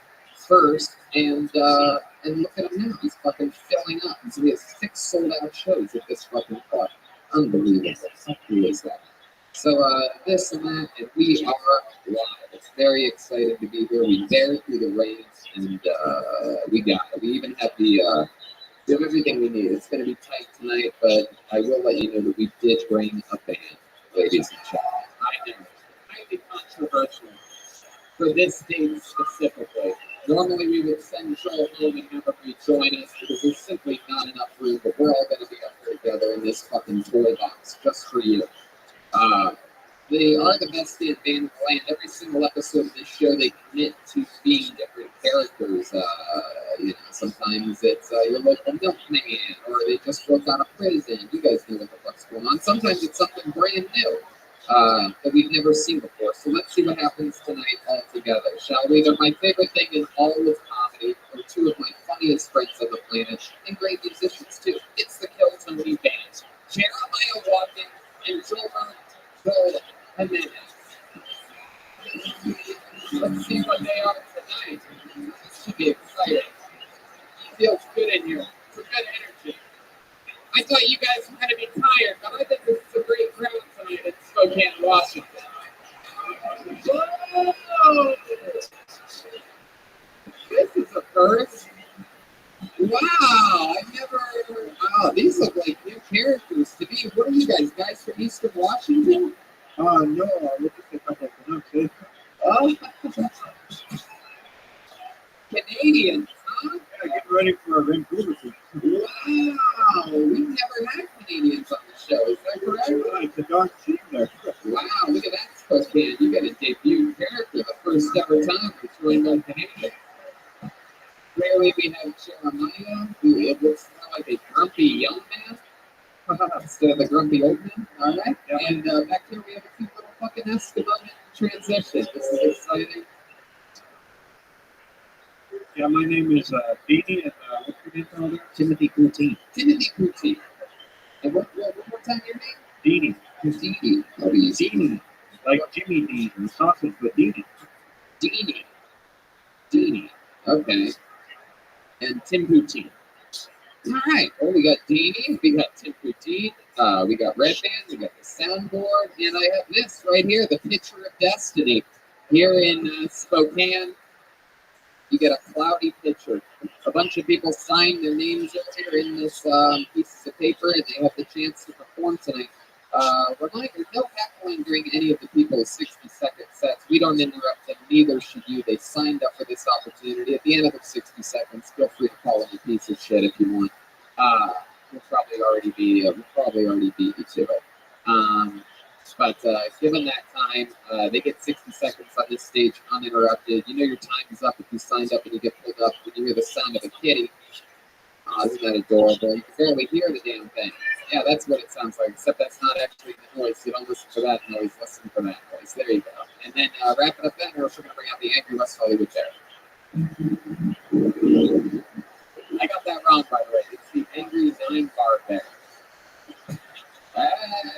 first, and look at him now. He's fucking filling up. So he has 6 sold-out shows at this fucking club. Unbelievable. How cool is that? So this and that, and we are live. It's very exciting to be here. We bear through the rains, and we got it. We even have we have everything we need. It's going to be tight tonight, but I will let you know that we did bring a band, ladies and gentlemen. I know, highly controversial for this date specifically. Normally we would send Joel home and have him rejoin us because there's simply not enough room, but we're all going to be up here together in this fucking toy box just for you. They are the best band in the land. Every single episode of this show, they commit to being different characters. Sometimes it's your local milkman, or they just broke out of prison. You guys know what the fuck's going on. Sometimes it's something brand new that we've never seen before. So let's see what happens tonight all together, shall we? They're my favorite thing in all of comedy. They're 2 of my funniest friends on the planet, and great musicians too. It's the Kill Tony Band. Jeremiah Walken and Joel Jimenez. Let's see what they are tonight. This should be exciting. Feels good in here. It's a good energy. I thought you guys were going to be tired, but I think this is a great crowd tonight in Spokane, Washington. Whoa! This is a first. Wow, wow, these look like new characters to me. What are you guys from Eastern Washington? No, look at the couple of them. Oh, Canadians, huh? Yeah, get ready for a Vancouver trip. Wow, we've never had Canadians on the show, is that correct? Right, the dark team there. Wow, look at that, Spokane. You got a debut character the first ever time for 21 Canadian. Clearly, we have Jeremiah, who looks more like a grumpy young man instead of a grumpy old man. All right. Yeah. And back here, we have a cute little fucking Eskimo in transition. This is exciting. Yeah, my name is Beanie, and what's your name, brother? Timothy Poutine. Timothy Poutine. And one more time, your name? Beanie. Deanie. How do you say Beanie. Like Jimmy Dean and sausage, but Beanie. Deanie. Deanie. Okay. And Tim Poutine. All right. Well, we got Deanie. We got Tim Poutine. We got Red Band. We got the soundboard. And I have this right here, the Picture of Destiny. Here in Spokane, you get a cloudy picture. A bunch of people signed their names over here in this pieces of paper, and they have the chance to perform tonight. Reminder, no heckling during any of the people's 60-second sets. We don't interrupt them, neither should you. They signed up for this opportunity. At the end of the 60 seconds, feel free to call them a piece of shit if you want. We'll probably already beat you to it. But given that time, they get 60 seconds on this stage uninterrupted. You know your time is up if you signed up and you get pulled up when you hear the sound of a kitty. Oh, isn't that adorable? You can barely hear the damn thing. Yeah, that's what it sounds like, except that's not actually the noise. You don't listen for that noise, listen for that noise. There you go. And then wrap it up then, or we're going to bring out the Angry West Hollywood Bear. I got that wrong, by the way. It's the Angry 9-bar bear.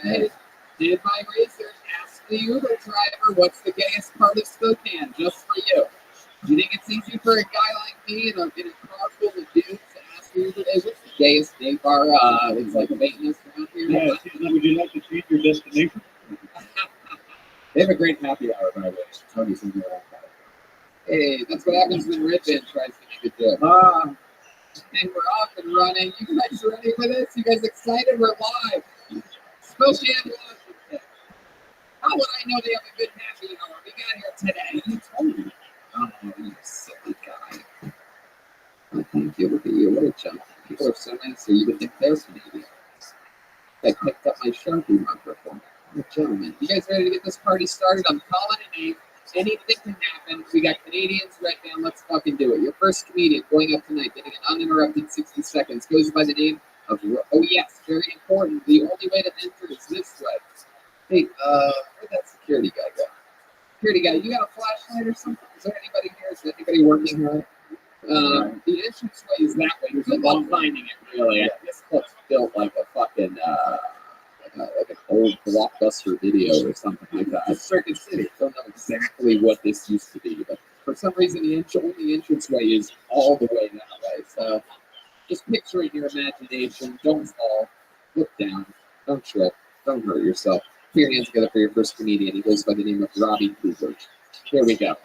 Hey, did my research ask the Uber driver what's the gayest part of Spokane, just for you? Do you think it's easy for a guy like me in a car full of dudes to ask the Uber, hey, what's the gayest gay bar it's like a maintenance around here? Yeah, would you like to treat your destination? They have a great happy hour, by the way. Tony's in there. Hey, that's what happens when Redband tries to make a joke. And we're off and running. You guys ready for this? You guys excited? We're live. Spokane, Washington. How would I know they have a good happy hour? We got here today. You told me. Oh, you silly guy. Oh, thank you. Look at you. What a chump. People are so nice here. You would think they're Canadian. I picked up my Sharpie microphone. What a gentleman. You guys ready to get this party started? I'm calling a name. Anything can happen. We got Canadians right now. Let's fucking do it. Your first comedian going up tonight, getting an uninterrupted 60 seconds, goes by the name of, oh yes, very important. The only way to enter is this way. Hey, where'd that security guy go? Security guy, you got a flashlight or something? Is there anybody here? Is there anybody working here? The entrance way is that way. Good luck finding it, really. This looks built like a fucking, like an old blockbuster video or something like that. Circuit City. Don't know exactly what this used to be, but for some reason the only entranceway is all the way that way. So just picture it in your imagination. Don't fall. Look down. Don't trip. Don't hurt yourself. Put your hands together for your first comedian. He goes by the name of Rabbi. Here we go.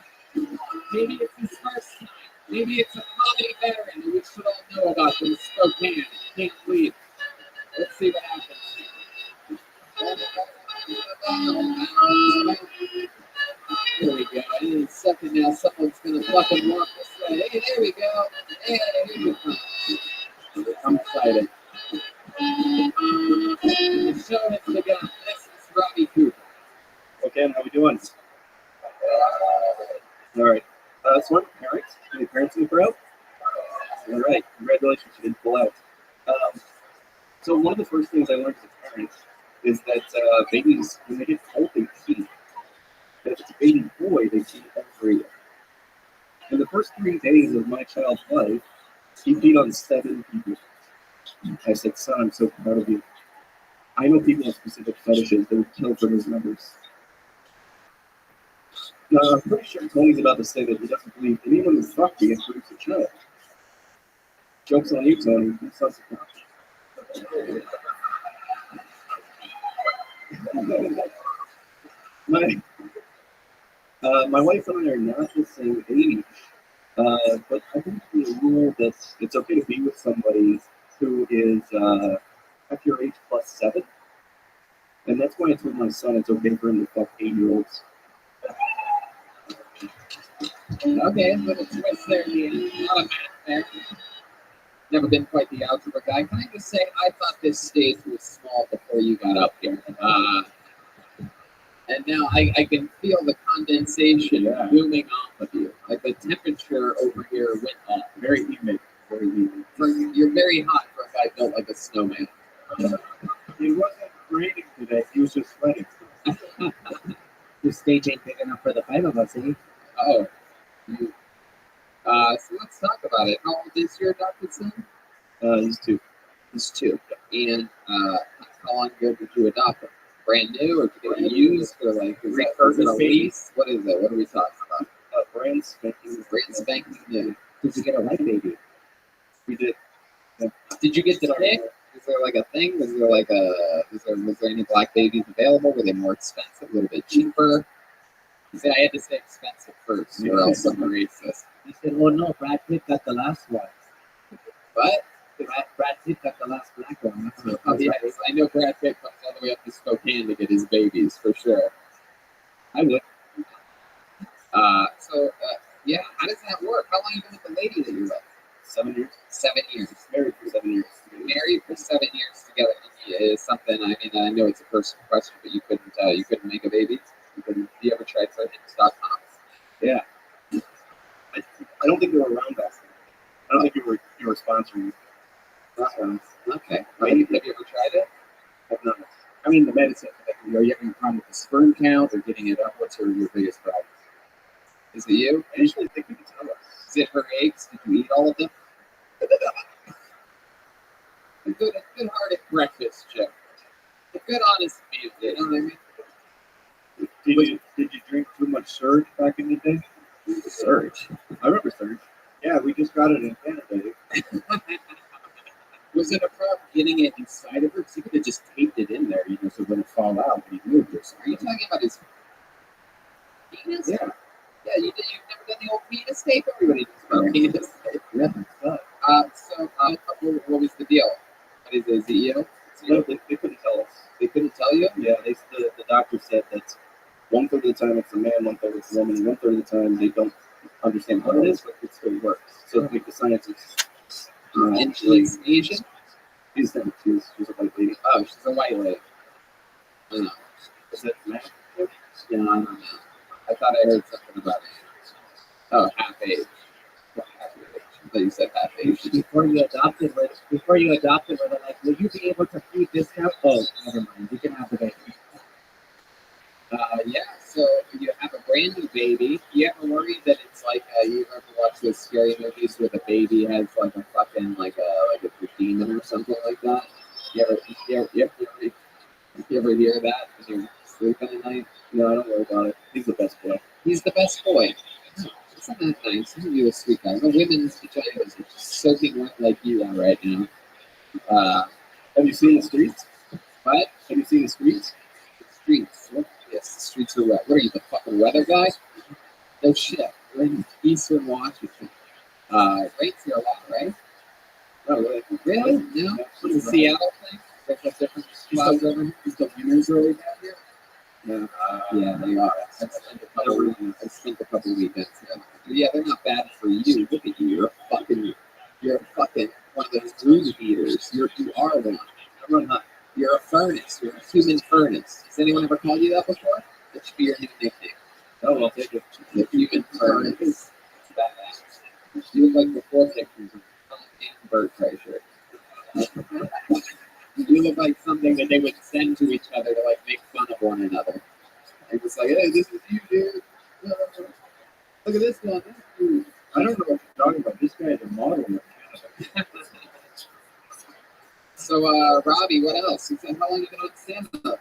Maybe it's his first time. Maybe it's a comedy veteran who we should all know about from Spokane. Can't leave. Let's see what happens. Here we go. Any second now, someone's gonna fucking walk this way. Hey, there we go. Hey, here we come. I'm excited. The show has begun. This is Robbie Cooper. Okay, how we doing? All right. So I'm parents. Any parents in the crowd? All right. Congratulations, you didn't pull out. So one of the first things I learned as a parent is that babies, when they get cold, they pee. And if it's a baby boy, they pee every day. In the first 3 days of my child's life, he peed on 7 people. I said, son, I'm so proud of you. I know people with specific fetishes that would kill for those numbers. Now, I'm pretty sure Tony's about to say that he doesn't believe anyone who's fucked can produce a child. Joke's on you, Tony. You sound surprised. My wife and I are not the same age, but I think the rule that it's okay to be with somebody who is half your age plus 7, and that's why I told my son it's okay for him to fuck 8-year-olds. Okay, a little twist there, Ian. Not a math there. Never been quite the algebra guy. Can I just say, I thought this stage was small before you got up here. And now I can feel the condensation booming off of you. Like the temperature over here went up. Very humid. Very humid. You're very hot for a guy built like a snowman. He wasn't raining today. He was just sweating. Your stage ain't big enough for the 5 of us, eh? Oh. So let's talk about it. How old is your adopted son? He's 2. He's 2. And how long ago did you adopt him? Brand new, or did you get used, or like is it a lease? What is it? What are we talking about? Brand spanking. Brand spanking new. Did you get a white baby? We did. Did you get to pick? Is there like a thing? Was there like was there any black babies available? Were they more expensive? A little bit cheaper? You said I had to say expensive first, or else I'm racist. He said, oh no, Brad Pitt got the last one. What? Brad Pitt got the last black one. Oh, yes, I know Brad Pitt comes all the way up to Spokane to get his babies, for sure. I would. Yeah, how does that work? How long you been with the lady that you're with? 7 years. 7 years. Married for 7 years. Married for 7 years together is something. I mean, I know it's a personal question, but you couldn't make a baby. You ever tried for hints.com? Yeah. I don't think they were around back then. I don't think you were sponsoring. Okay. Maybe, have you ever tried it? Have not. I mean, the medicine. Like, are you having a problem with the sperm count or getting it up? What's your biggest problem? Is it you? Actually, they couldn't tell us. Is it her eggs? Did you eat all of them? A good-hearted breakfast joke. A good, honest meal. You know what I mean? Did you drink too much Surge back in the day? Surge. I remember Surge. Yeah, we just got it in Canada. Was it a problem getting it inside of her? Because he could have just taped it in there, so it wouldn't fall out when he moved or something. Are you talking about his penis? Yeah. Yeah, you've never done the old penis tape? Everybody knows about penis tape. Yeah. What was the deal? What is it? Is it you? No, they couldn't tell us. They couldn't tell you? Yeah, the doctor said that 1/3 of the time it's a man, 1/3 it's a woman, and 1/3 of the time they don't understand what it is, but it still works. So like the scientists. And she's Asian? She's a white lady. Oh, she's a white lady. Is that man? Yeah, I don't know. I thought I heard something about it. Oh, half age. Half age. I thought you said half age. Before you adopted, were they like, will you be able to feed this cow? Oh, never mind. You can have the baby. Yeah, so you have a brand new baby. You ever worried that it's like you ever watch those scary movies where the baby has like a fucking like a demon or something like that? You ever hear that when you're sleeping at night? No, I don't worry about it. He's the best boy. He's the best boy. Isn't that nice? Isn't you a sweet guy? The women's vaginas are soaking wet like you are right now. Have you seen the streets? What? Have you seen the streets? The streets. What? Yes, the streets are wet. What are you, the fucking weather guy? No shit. We're in Eastern Washington. Rains here a lot, right? No, really. Really? No? What's the Seattle thing? There's a different clouds over here. Is the winters really down here? Yeah. Yeah, they are. I spent a couple weekends here. Yeah, they're not bad for you. Look at you. You're a fucking one of those room heaters. You are one. You're a furnace. You're a human furnace. Has anyone ever called you that before? That should be your new nickname. Oh, I'll take it. The human furnace. It's badass. You look like the four pictures of Tom and Bert Kreischer. You look like something that they would send to each other to like make fun of one another. It was like, hey, this is you, dude. Look at this one. This is you. I don't know what you're talking about. This guy is a model in Canada. So, Robbie, what else? You said, how long you been on stand-up?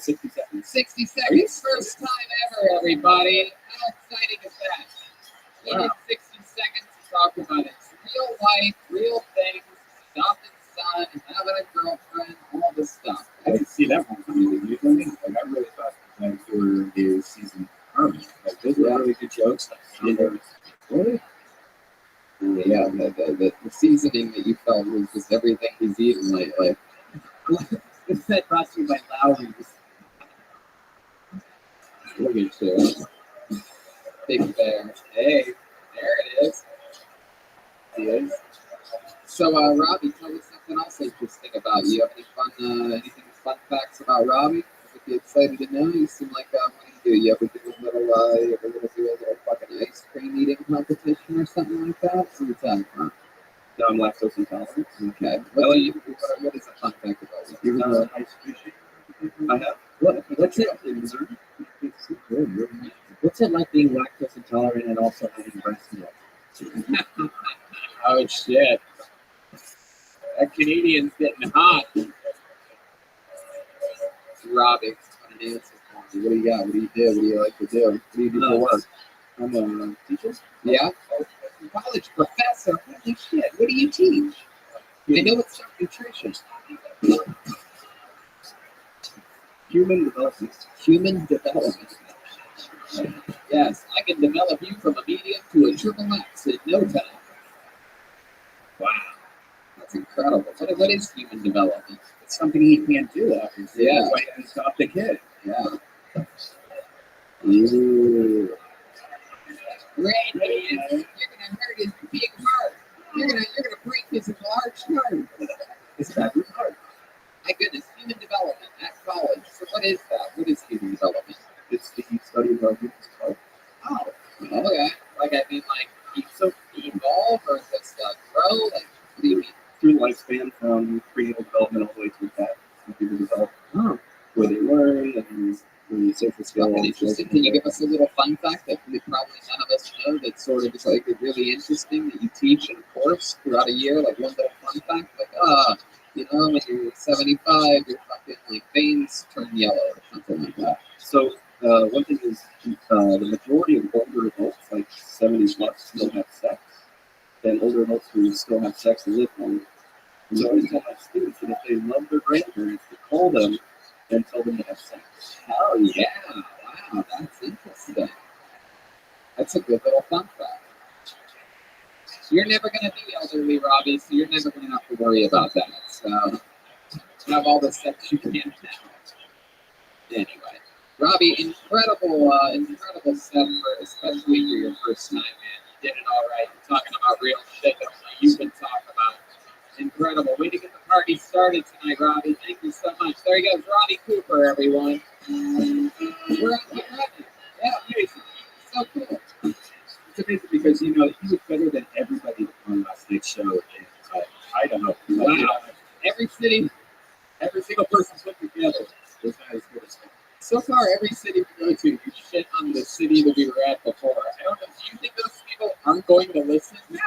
60 seconds. 60 seconds. First time ever, everybody. How exciting is that? We need 60 seconds to talk about it. It's real life, real things, adopted son, having a girlfriend, all this stuff. I didn't see that one coming. You know what I mean? Like, I really thought they were a season army. Like, those were really good jokes. Really? Yeah, the seasoning that you felt was just everything he's eaten lately. It's that brought to you by Lowry's. Look at you. Big bear. Hey, there it is. He is. So, Robbie, tell me something else interesting about you. Have any fun facts about Robbie? I'd be excited to know. You seem like, what do? You ever do a little fucking ice cream eating competition or something like that? What are you talking about? No, I'm lactose intolerant. Okay. What is a fun fact about you? Ice cream. I have. What's it? In Missouri. What's it like being lactose intolerant and also having breast milk? Oh shit! That Canadian's getting hot. Robbie, what do you got? What do you do? What do you like to do? What do you do for work? I'm a teacher. Yeah? College professor? Holy shit, what do you teach? I know it's not nutrition. Human development. Human development. Yes, I can develop you from a medium to a triple X in no time. Wow. It's incredible. What is human development? It's something he can't do, obviously. Yeah. That's why he had to stop the kid. Yeah. Ooh. Great, man. You're gonna hurt his big heart. You're gonna break his large heart. It's that hard. My goodness, human development at college. So what is that? What is human development? It's the study of our humans. Oh, okay. Like I mean, like evolve or just grow? Like, what do you mean? Through lifespan from prenatal development all the way to that. People develop Oh, where they learn and the social skills. okay, interesting. Can you give us a little fun fact that probably none of us know? That's sort of just like really interesting that you teach in a course throughout a year. Like one little fun fact, like you know, when you're 75, your fucking like veins turn yellow or something like that. So one thing is the majority of older adults, like 70 plus, still have sex. And older adults who still have sex live longer. So I always tell my students that if they love their grandparents, to call them and tell them to have sex. Oh yeah! Wow, that's interesting. That's a good little fun fact. You're never going to be elderly, Robbie, so you're never going to have to worry about that. So have all the sex you can have. Anyway, Robbie, incredible stuff, especially for your first time, man. You did it all right. You're talking about real shit that only you can talk about. Incredible. Way to get the party started tonight, Robbie. Thank you so much. There he goes, Ronnie Cooper, everyone. We're up here, Robbie. Yeah, amazing. So cool. It's amazing because, you know, he was better than everybody on last night's show in Idaho. Wow. Every city, every single person put together. This guy is good as fuck. So far, every city we go to, you shit on the city that we were at before. I don't know. Do you think those people aren't going to listen to the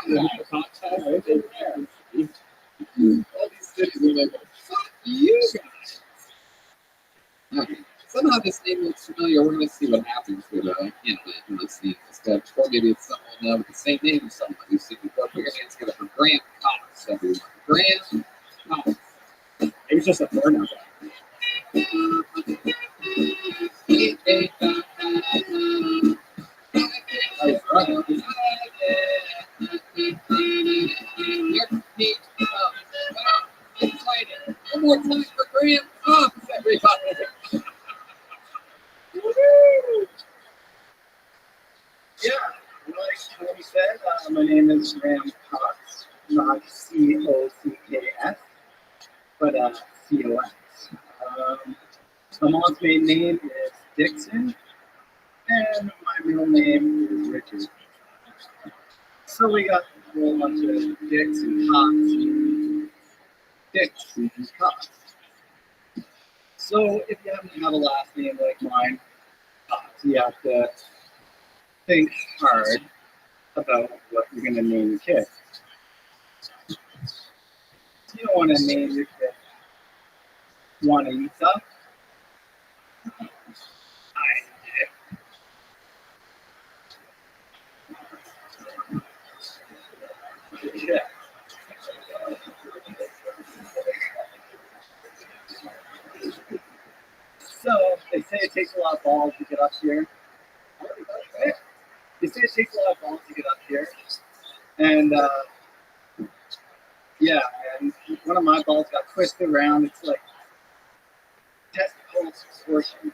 podcast? All these cities are like, fuck you guys. Okay. Somehow this name looks familiar. We're going to see what happens here, though. I can't imagine this name. Or maybe it's someone with the same name as someone we've seen before. Put your hands together for Graham Cox, everyone. Graham Cox. He was just a burnout guy. One more time for Graham Cox, everybody. Yeah, like Tony said, my name is Graham Cox, not C-O-C-K-S, but C-O-X. My mom's maiden name is Dixon, and my middle name is Richard. So we got a whole bunch of Dicks and Cox. Dicks and Cox. So if you happen to have a last name like mine, Cox, you have to think hard about what you're going to name your kid. You don't want to name your kid Juanita. Yeah. So they say it takes a lot of balls to get up here. They say it takes a lot of balls to get up here. And yeah, and one of my balls got twisted around. It's like testicle distortion.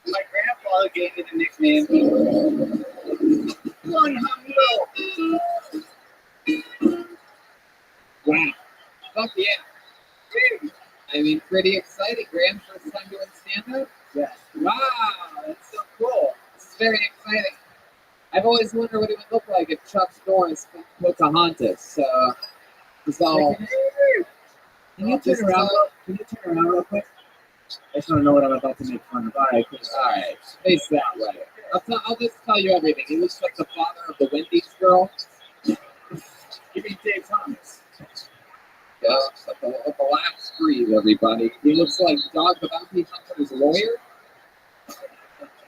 My grandfather gave me the nickname One Humlo. Wow. Fuck yeah. I mean, pretty exciting. Graham, first time doing stand-up? Yes. Wow, that's so cool. This is very exciting. I've always wondered what it would look like if Chuck Norris put Pocahontas. It's all... Can you turn around real quick? I just want to know what I'm about to make fun of. All right, face that way. I'll just tell you everything. He looks like the father of the Wendy's girl. You mean Dave Thomas? Yeah, like the last breed, everybody. He looks like Dog the Bounty Hunter's lawyer.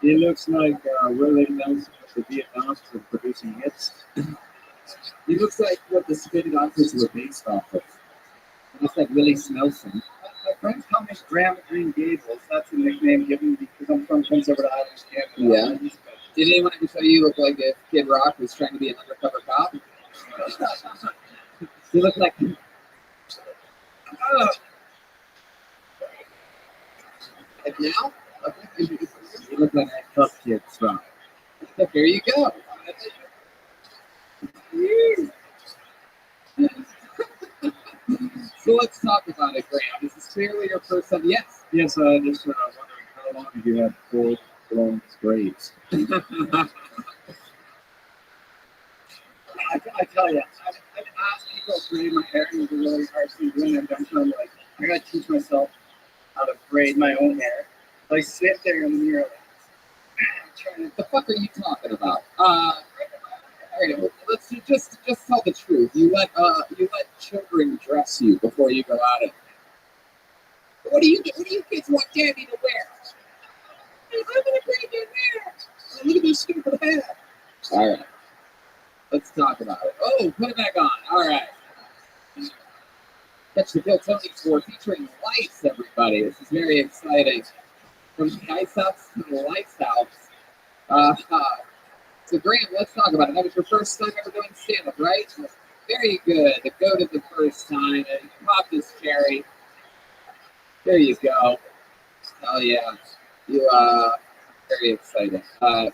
He looks like Willie Nelson with the Vietnam for producing hits. He looks like what the Spin Doctors were based off of. He looks like Willie Snelson. My friends call me Graham Green Gables. That's a nickname given because I'm from Prince Edward Island, Canada. Yeah. Did anyone ever tell you look like if Kid Rock was trying to be an undercover cop? You look like. Like now? You look like a tough kid strong. Here you go. So let's talk about it, Graham. This is clearly your first time. Yes. Yes, just wondering how long have you had full-blown grapes? I tell you, I've asked people to braid my hair, and it's a really hard thing doing it. I'm trying to, like, I gotta teach myself how to braid my own hair. I sit there in the mirror, like, I'm trying to. The fuck are you talking about? Let's just tell the truth. You let children dress you before you go out of. What do you kids want Daddy to wear? I'm gonna braid your hair. Look at this stupid hair. All right. Let's talk about it. Oh, put it back on. All right. Catch the Bill Tony Tour featuring lights, everybody. This is very exciting. From the ice house to the lights house. So, Graham, let's talk about it. That was your first time ever doing stand-up, right? Very good. The go to the first time. And pop this cherry. There you go. Oh, yeah. You, very exciting.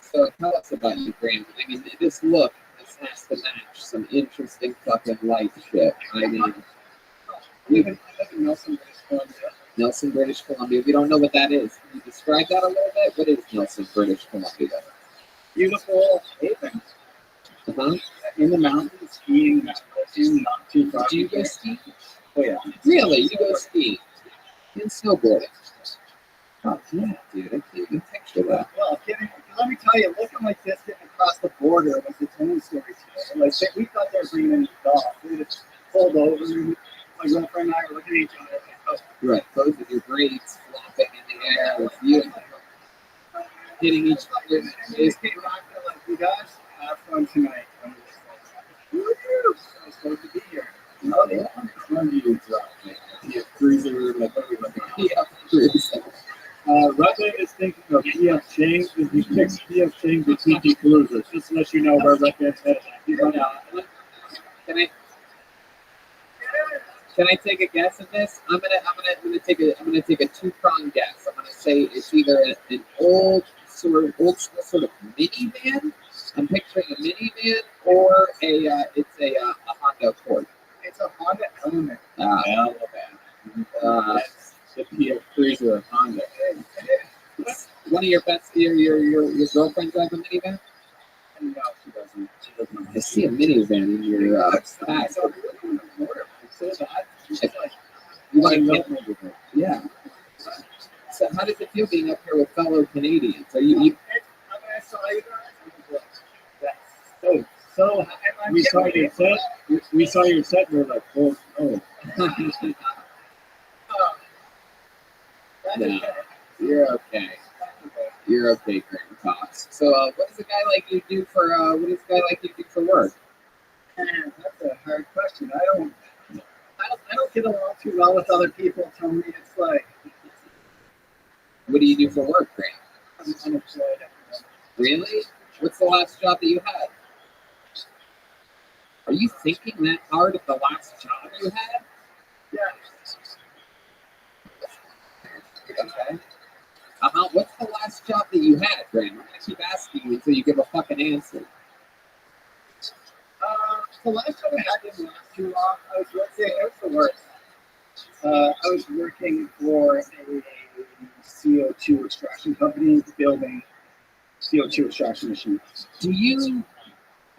So, tell us about you, Graham. I mean, this look. This has to match some interesting fucking light shit. I mean, I live in Nelson, British Columbia. Nelson, British Columbia. We don't know what that is. Can you describe that a little bit? What is Nelson, British Columbia? Beautiful haven. Uh-huh. In the mountains, skiing, not too far. Do you go ski? Oh, yeah. Really? You go ski? And snowboarding? Oh, yeah. Dude, I can't even picture that. Well, let me tell you, looking like this getting across the border was its own story today. Like, we thought they were bringing in the dog. We just pulled over. My girlfriend and I were looking at each other. Like, oh. Right, both of your braids flopping in the air with you hitting each other. They just came back and like, you guys have fun tonight. I'm just like, woo-hoo! I'm supposed to be here. Oh, yeah. When do you drop? Be a cruiser, like everybody. Yeah, cruiser. Rabbi is thinking of PF Chang's. If he picks PF Chang's with TT Cruisers, just to let you know where Rabbi's headed. Can I take a guess at this? I'm gonna take a two-pronged guess. I'm gonna say it's either an old school sort of minivan. I'm picturing a minivan, or it's a Honda Accord. It's a Honda Element. The PF Cruiser of Honda. One of your best, your girlfriend drive a minivan? No, she doesn't. She doesn't. I see a minivan in your bag. You like it? Yeah. So how does it feel being up here with fellow Canadians? Are you? I mean, I saw you guys. So We saw your set. We saw your set. We're like, oh. No, you're okay. You're okay, Graham Cox. So, what does a guy like you do for? Work? Man, that's a hard question. I don't get along too well with other people. Tell me it's like, What do you do for work, Graham? I'm unemployed. Really? What's the last job that you had? Are you thinking that hard of the last job you had? Yeah. Okay. What's the last job that you had, Graham? I'm gonna keep asking you until you give a fucking answer. The last job I had didn't last too long. It was the worst. I was working for a CO2 extraction company building CO2 extraction machines. Do you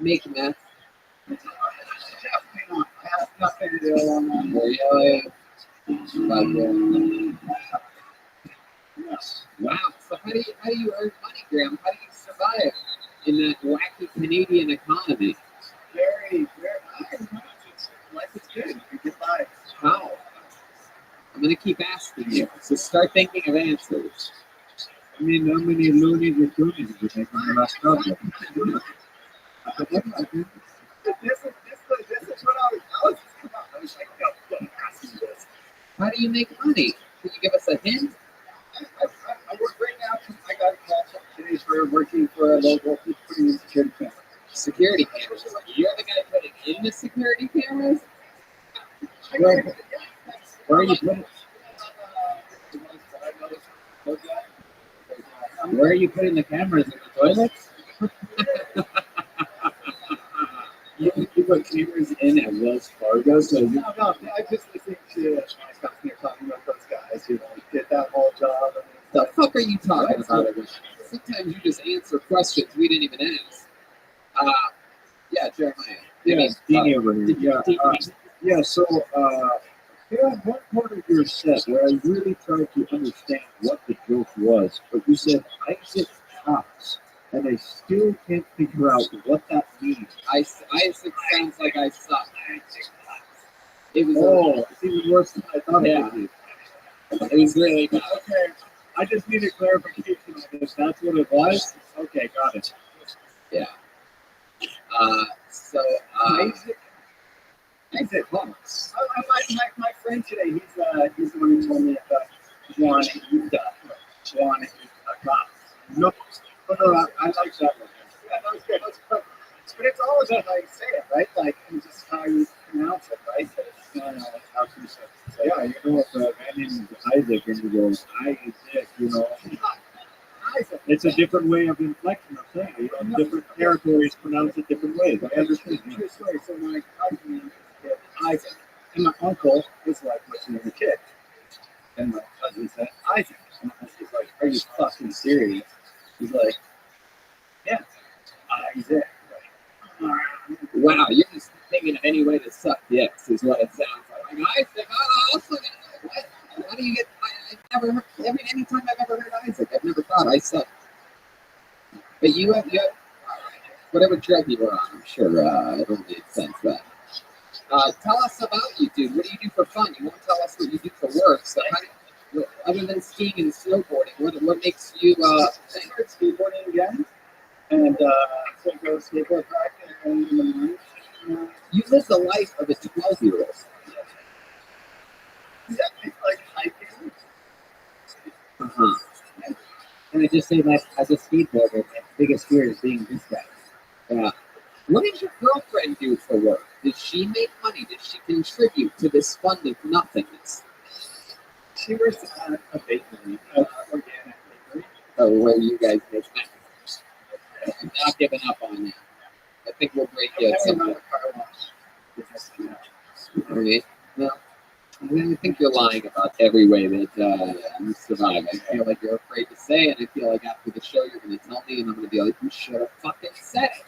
make meth? Definitely not. I have nothing to do along that. Really? Wow. So how do you earn money, Graham? How do you survive in that wacky Canadian economy? Very, life is good. You get by. How? I'm gonna keep asking you. So start thinking of answers. I mean, how many loonies or toonies did you make on the last job? This is what I was like, no, don't ask me this. How do you make money? Can you give us a hint? I work right now. I got a call today for working for a local putting in security cameras. Security cameras. You're the guy putting in the security cameras? Where are you putting? Where are you putting the cameras in the toilets? You put cameras in at Wells Fargo, so you No, I just think to you're talking about those guys, get that whole job. The fuck are you talking about? Sometimes you just answer questions we didn't even ask. Yeah, Jeremiah. yeah, Steamy over here. Yeah, So here on one part of your set where I really tried to understand what the joke was, but you said Isaac Cox, and I still can't figure out what that means. Isaac sounds like I suck. It was It's even worse than I thought it would be. It was really bad. Okay, I just needed clarification on this. That's what it was? Okay, got it. Yeah. Isaac Cox. My friend today, he's the one who told me about Juan and Cox. No, I like that one. Yeah, that was good. But it's all about how you say it, right? Like, and just how you pronounce it, right? How you say it. Yeah, if a man named Isaac and you go, Isaac, Isaac. it's a different way of inflection of saying it. Different territories pronounce it different ways. I understand. True story. So my cousin is Isaac, and my uncle is like, what's your name, kid? And my cousin said Isaac. And he's like, are you fucking serious? He's like, yeah, Isaac. Wow, you're just thinking of any way to suck dicks, is what it sounds like. Like Isaac, what? How do you get? I've never heard. Anytime I've ever heard Isaac, I've never thought I suck. But you have whatever drug you were on. I'm sure it all made sense then. Tell us about you, dude. What do you do for fun? You won't tell us what you do for work. So, other than skiing and snowboarding, what makes you think? I started skateboarding again, and so I go skateboard practice in the morning. You live the life of a 12-year-old. Yeah, it's like hiking. And I just say that as a skateboarder, my biggest fear is being this guy. Yeah. What does your girlfriend do for work? Does she make money? Does she contribute to this fund of nothingness? She works at a bakery, organic bakery. Oh, where you guys make money. I'm not giving up on that. I think we'll break you at some point. All right. Well, I think you're lying about every way that you survive. I feel like you're afraid to say it. I feel like after the show you're going to tell me, and I'm going to be like, you should have fucking said it.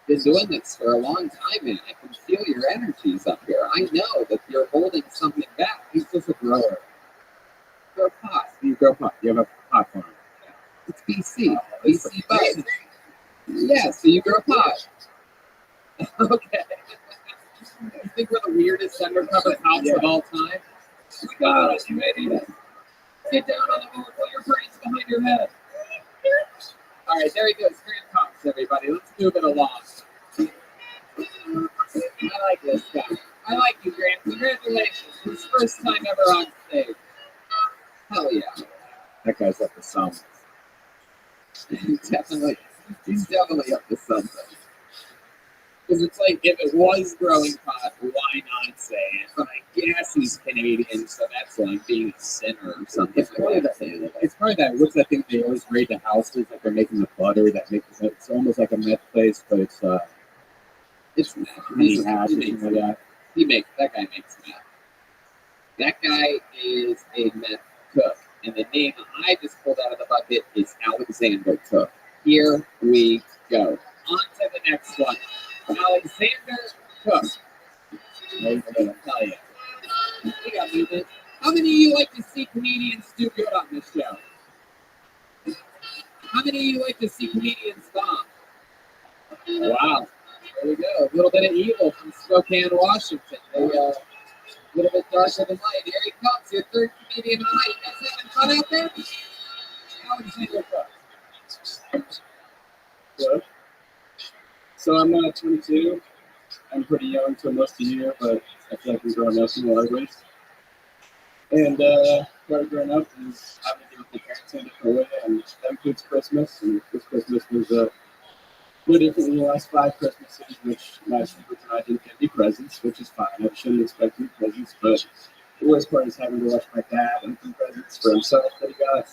Been doing this for a long time, man. I can feel your energies up here. I know that you're holding something back. He's just a grower. Grow pot. You grow pot. You have a pot farm. It's BC. BC bud. Yeah, so you grow pot. Okay. You think we're the weirdest undercover cops of all time? God, you idiot. Get down on the board, put your brains behind your head. All right, there he goes. Grand Cops, everybody. Let's move it along. I like this guy. I like you, Grant. Congratulations. It's his first time ever on stage. Hell yeah. That guy's up to something. He's definitely up to something. Because it's like, if it was growing pot, why not say it? But I guess he's Canadian, so that's like being a sinner or something. It's probably that. What's that thing they always raid the houses like they're making the butter that makes it? It's almost like a meth place, but it's honey hash or something like that. That guy makes meth. That guy is a meth cook, and the name I just pulled out of the bucket is Alexander Cook. Here we go. On to the next one. Alexander Cook. I'm gonna tell you. We got movement. How many of you like to see comedians do good on this show? How many of you like to see comedians bomb? Wow. There we go. A little bit of evil from Spokane, Washington. A little bit darker than light. Here he comes, your third comedian tonight. You guys having fun out there? Alexander Cook. Good. So I'm 22. I'm pretty young to most of you, but I feel like I'm growing up in a lot of ways. And part of growing up is having to deal with my parents Santa Claus, and that includes Christmas. And this Christmas was no different than the last 5 Christmases, which my siblings and I didn't get any presents, which is fine. I shouldn't expect any presents, but the worst part is having to watch my dad open presents for himself that he got.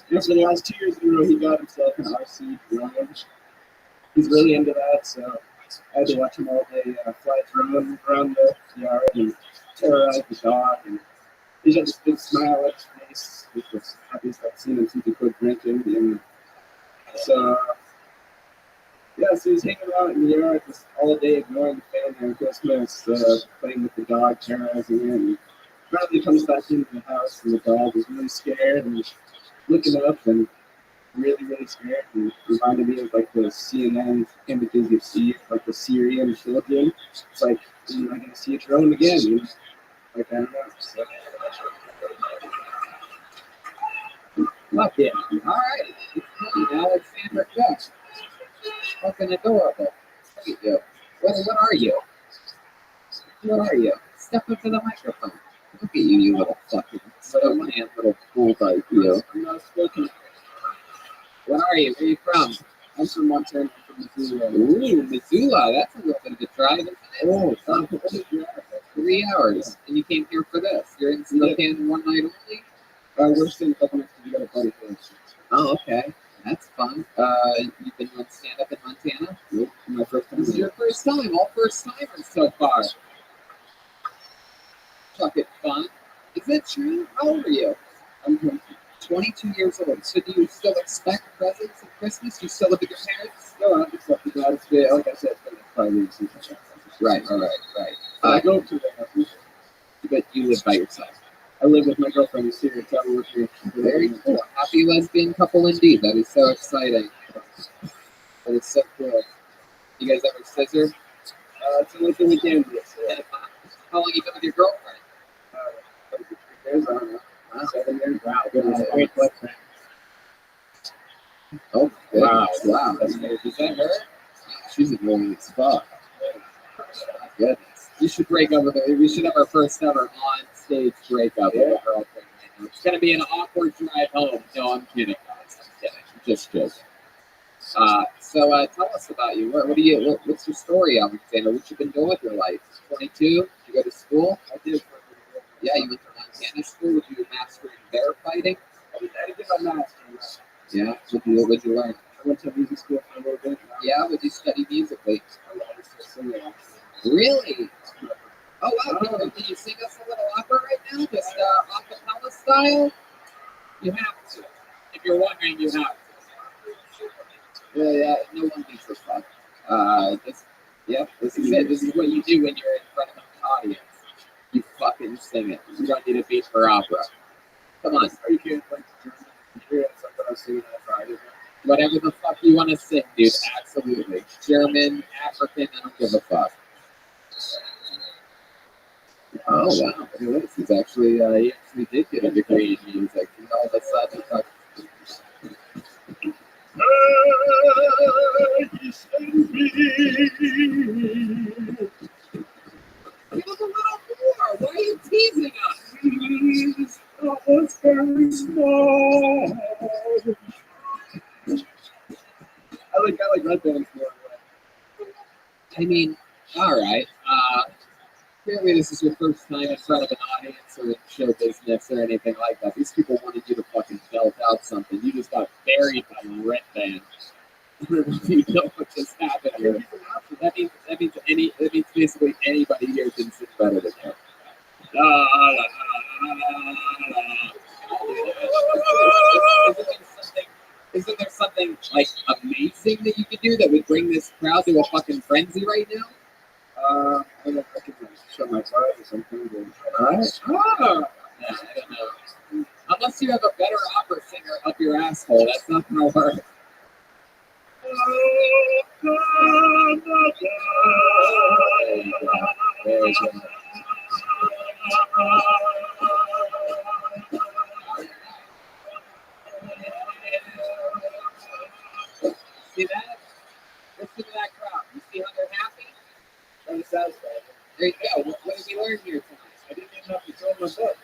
And for the last 2 years in a row, he got himself an RC drone. He's really into that, so I had to watch him all day fly a drone around the yard and terrorize the dog. And he had this big smile on his face, which was happiest I've seen him since he quit drinking. And so, yeah, so he's hanging out in the yard just all day, ignoring the family on Christmas, playing with the dog, terrorizing it. And finally comes back into the house, and the dog is really scared and looking up and really, really scared. And reminded me of like the CNN images you see, like the Syrian children. It's like, you're not going to see a drone again. You know? Like, I don't know. So, Fuck yeah. All right. Alexander Duck. Fucking adorable. Look at you. What are you? What are you? Step up to the microphone. Look at you, you little fucking little fool like you. I'm not spoken. What are you? Where are you from? I'm from Montana, from Missoula. Ooh, Missoula. That's a little bit of a drive, isn't it? Oh, 3 hours. And you came here for this. You're in Spokane one night only? we're staying a couple nights to go to party place. Oh, okay. That's fun. You've been doing stand-up in Montana? Nope, my first time. This is your first time. All first-timers so far. Fucking fun. Is it true? How old are you? I'm 22 years old. So do you still expect presents at Christmas? Do you still live with your parents? no, I'm accepting that. It's been, like I said, it's been like 5 years since I checked. Right. I go to the house. But you live by yourself. I live with my girlfriend who's here. Tell her we're here. Very cool. Happy lesbian couple indeed. That is so exciting. That is so cool. You guys ever scissor? It's the only thing we can do. How long you been with your girlfriend? 3 years, I don't know. Wow. 7 years. Wow. Great question. Oh, Wow. Wow. That's good. Is that her? She's annoying as fuck. My goodness. You should break up with her. We should have our first ever on stage breakup with a girlfriend right now. It's gonna be an awkward drive home. No, I'm kidding, guys. I'm kidding. Just joking. So tell us about you. What's your story, Alexander? What you been doing with your life? 22? Did you go to school? I did. Yeah, you went to Montana school. Would you do mastering bear fighting? I did my master's. Yeah. What'd you learn? I went to music school for a little bit. Yeah. Would you study musically? I wanted to sing it. Really? Oh wow! Can you sing us a little opera right now, just acapella style? You have to. If you're wondering, you have to. Yeah. No one thinks this fun. This is it. This is what you do when you're in front of an audience. You fucking sing it. You don't need a beat for opera. Come on. Are you kidding? Like German? Something I was singing on Friday. Whatever the fuck you want to sing, dude. Absolutely. German, African, I don't give a fuck. Oh wow! He's actually he actually did get a degree in music. And all of a sudden, give us a little more. Why are you teasing us? It's very small. I like red bands more. I mean, all right. Clearly, this is your first time in front of an audience or in show business or anything like that. These people wanted you to fucking belt out something. You just got buried by red band. You know what just happened here? That means basically anybody here can sing better than you. Isn't there something like amazing that you could do that would bring this crowd to a fucking frenzy right now? I don't know if I could show my cards or something. But, I don't know. Unless you have a better opera singer up your asshole, that's not gonna work. There you go. See that? Listen to that crowd. You see how they're happy? I'm satisfied. There you go. What did we learn here tonight? I didn't even have to tell myself.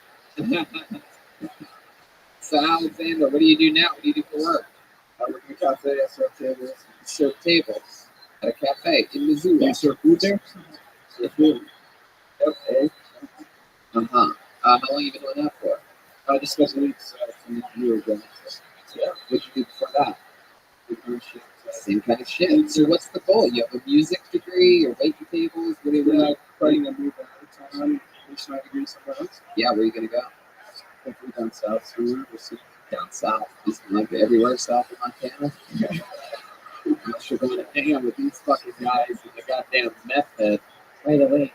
So Alexander, what do you do now? What do you do for work? I work in a cafe. I serve tables. Serve tables at a cafe in Missoula. You serve food there? Serve food. Okay. Uh-huh. How long you been doing that for? Just a couple weeks from a year ago. Yeah. What'd you do before that? Different shit. Same kind of shit. So what's the goal? You have a music degree or waiting tables? What do you We're planning to move out of town. Finish my degree somewhere else. Yeah, where are you gonna go? Hopefully down south soon. We'll see. Down south. Just like everywhere south of Montana. Unless you're going to hang out with these fucking guys in the goddamn meth head. By the way,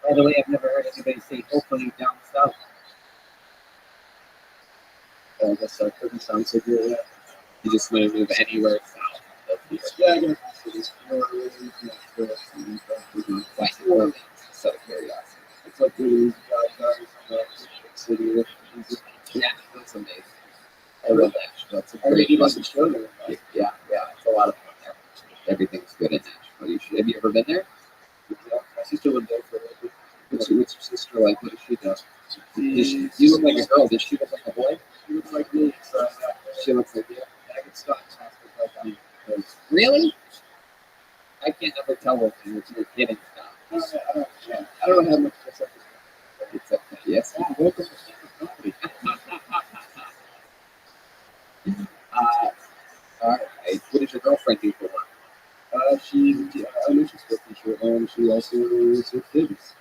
I've never heard anybody say hopefully down south. I guess that couldn't sound so good yet. You just want to move anywhere south of here. Yeah, I guess it's more really Like Orleans, just out of curiosity. it's like really guys in the big city with music. Yeah, that's amazing. I love Nashville. That's a I great really like fucking the show there. Yeah, it's a lot of fun there. Everything's good in Nashville. Have you ever been there? Yeah, my sister lived there for a little bit. What's your sister like? What does she do? You look like a girl. Does she look like a boy? She looks like me, so She looks like you. I can stop like I'm because Really? I can't ever tell what you're kidding about. I don't have much to say. It's okay. Yes. Welcome to Stanford Comedy. All right. What does your girlfriend do for work? She's an elementary school teacher, and she also serves tables.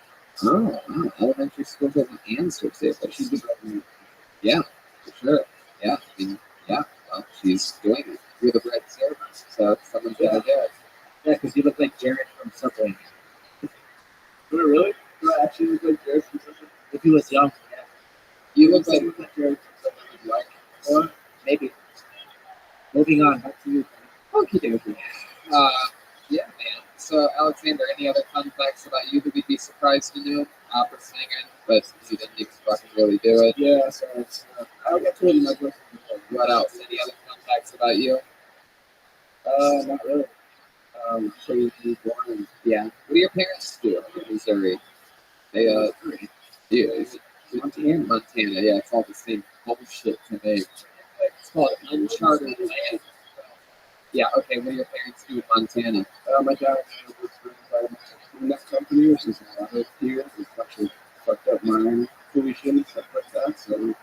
Oh, wow. Elementary school doesn't answer to it, but She's she's good at me. yeah, for sure. Yeah, I mean, yeah. Well, she's doing it. You're the bread server, so someone's gotta do it. Yeah, because you look like Jared from Subway. Do I really? Do I actually look like Jared from something? If he was young, yeah. You look like Jared from something you'd like. Or maybe. Moving on, back to you. okie dokie. Yeah, man. So, Alexander, any other fun facts about you that we'd be surprised to know? Opera singing, but you didn't even fucking really do it. Yeah, so it's, I got told in my book. What else? Any other fun facts about you? Not really. So you born in Yeah. What do your parents do in Missouri? They, yeah, Montana. Montana, yeah, it's all the same bullshit to me. It's called uncharted land. Yeah, okay, what do your parents do in Montana? My dad works for a net company, which is a lot of here. It's actually fucked up mine, pollution, and stuff like that. So we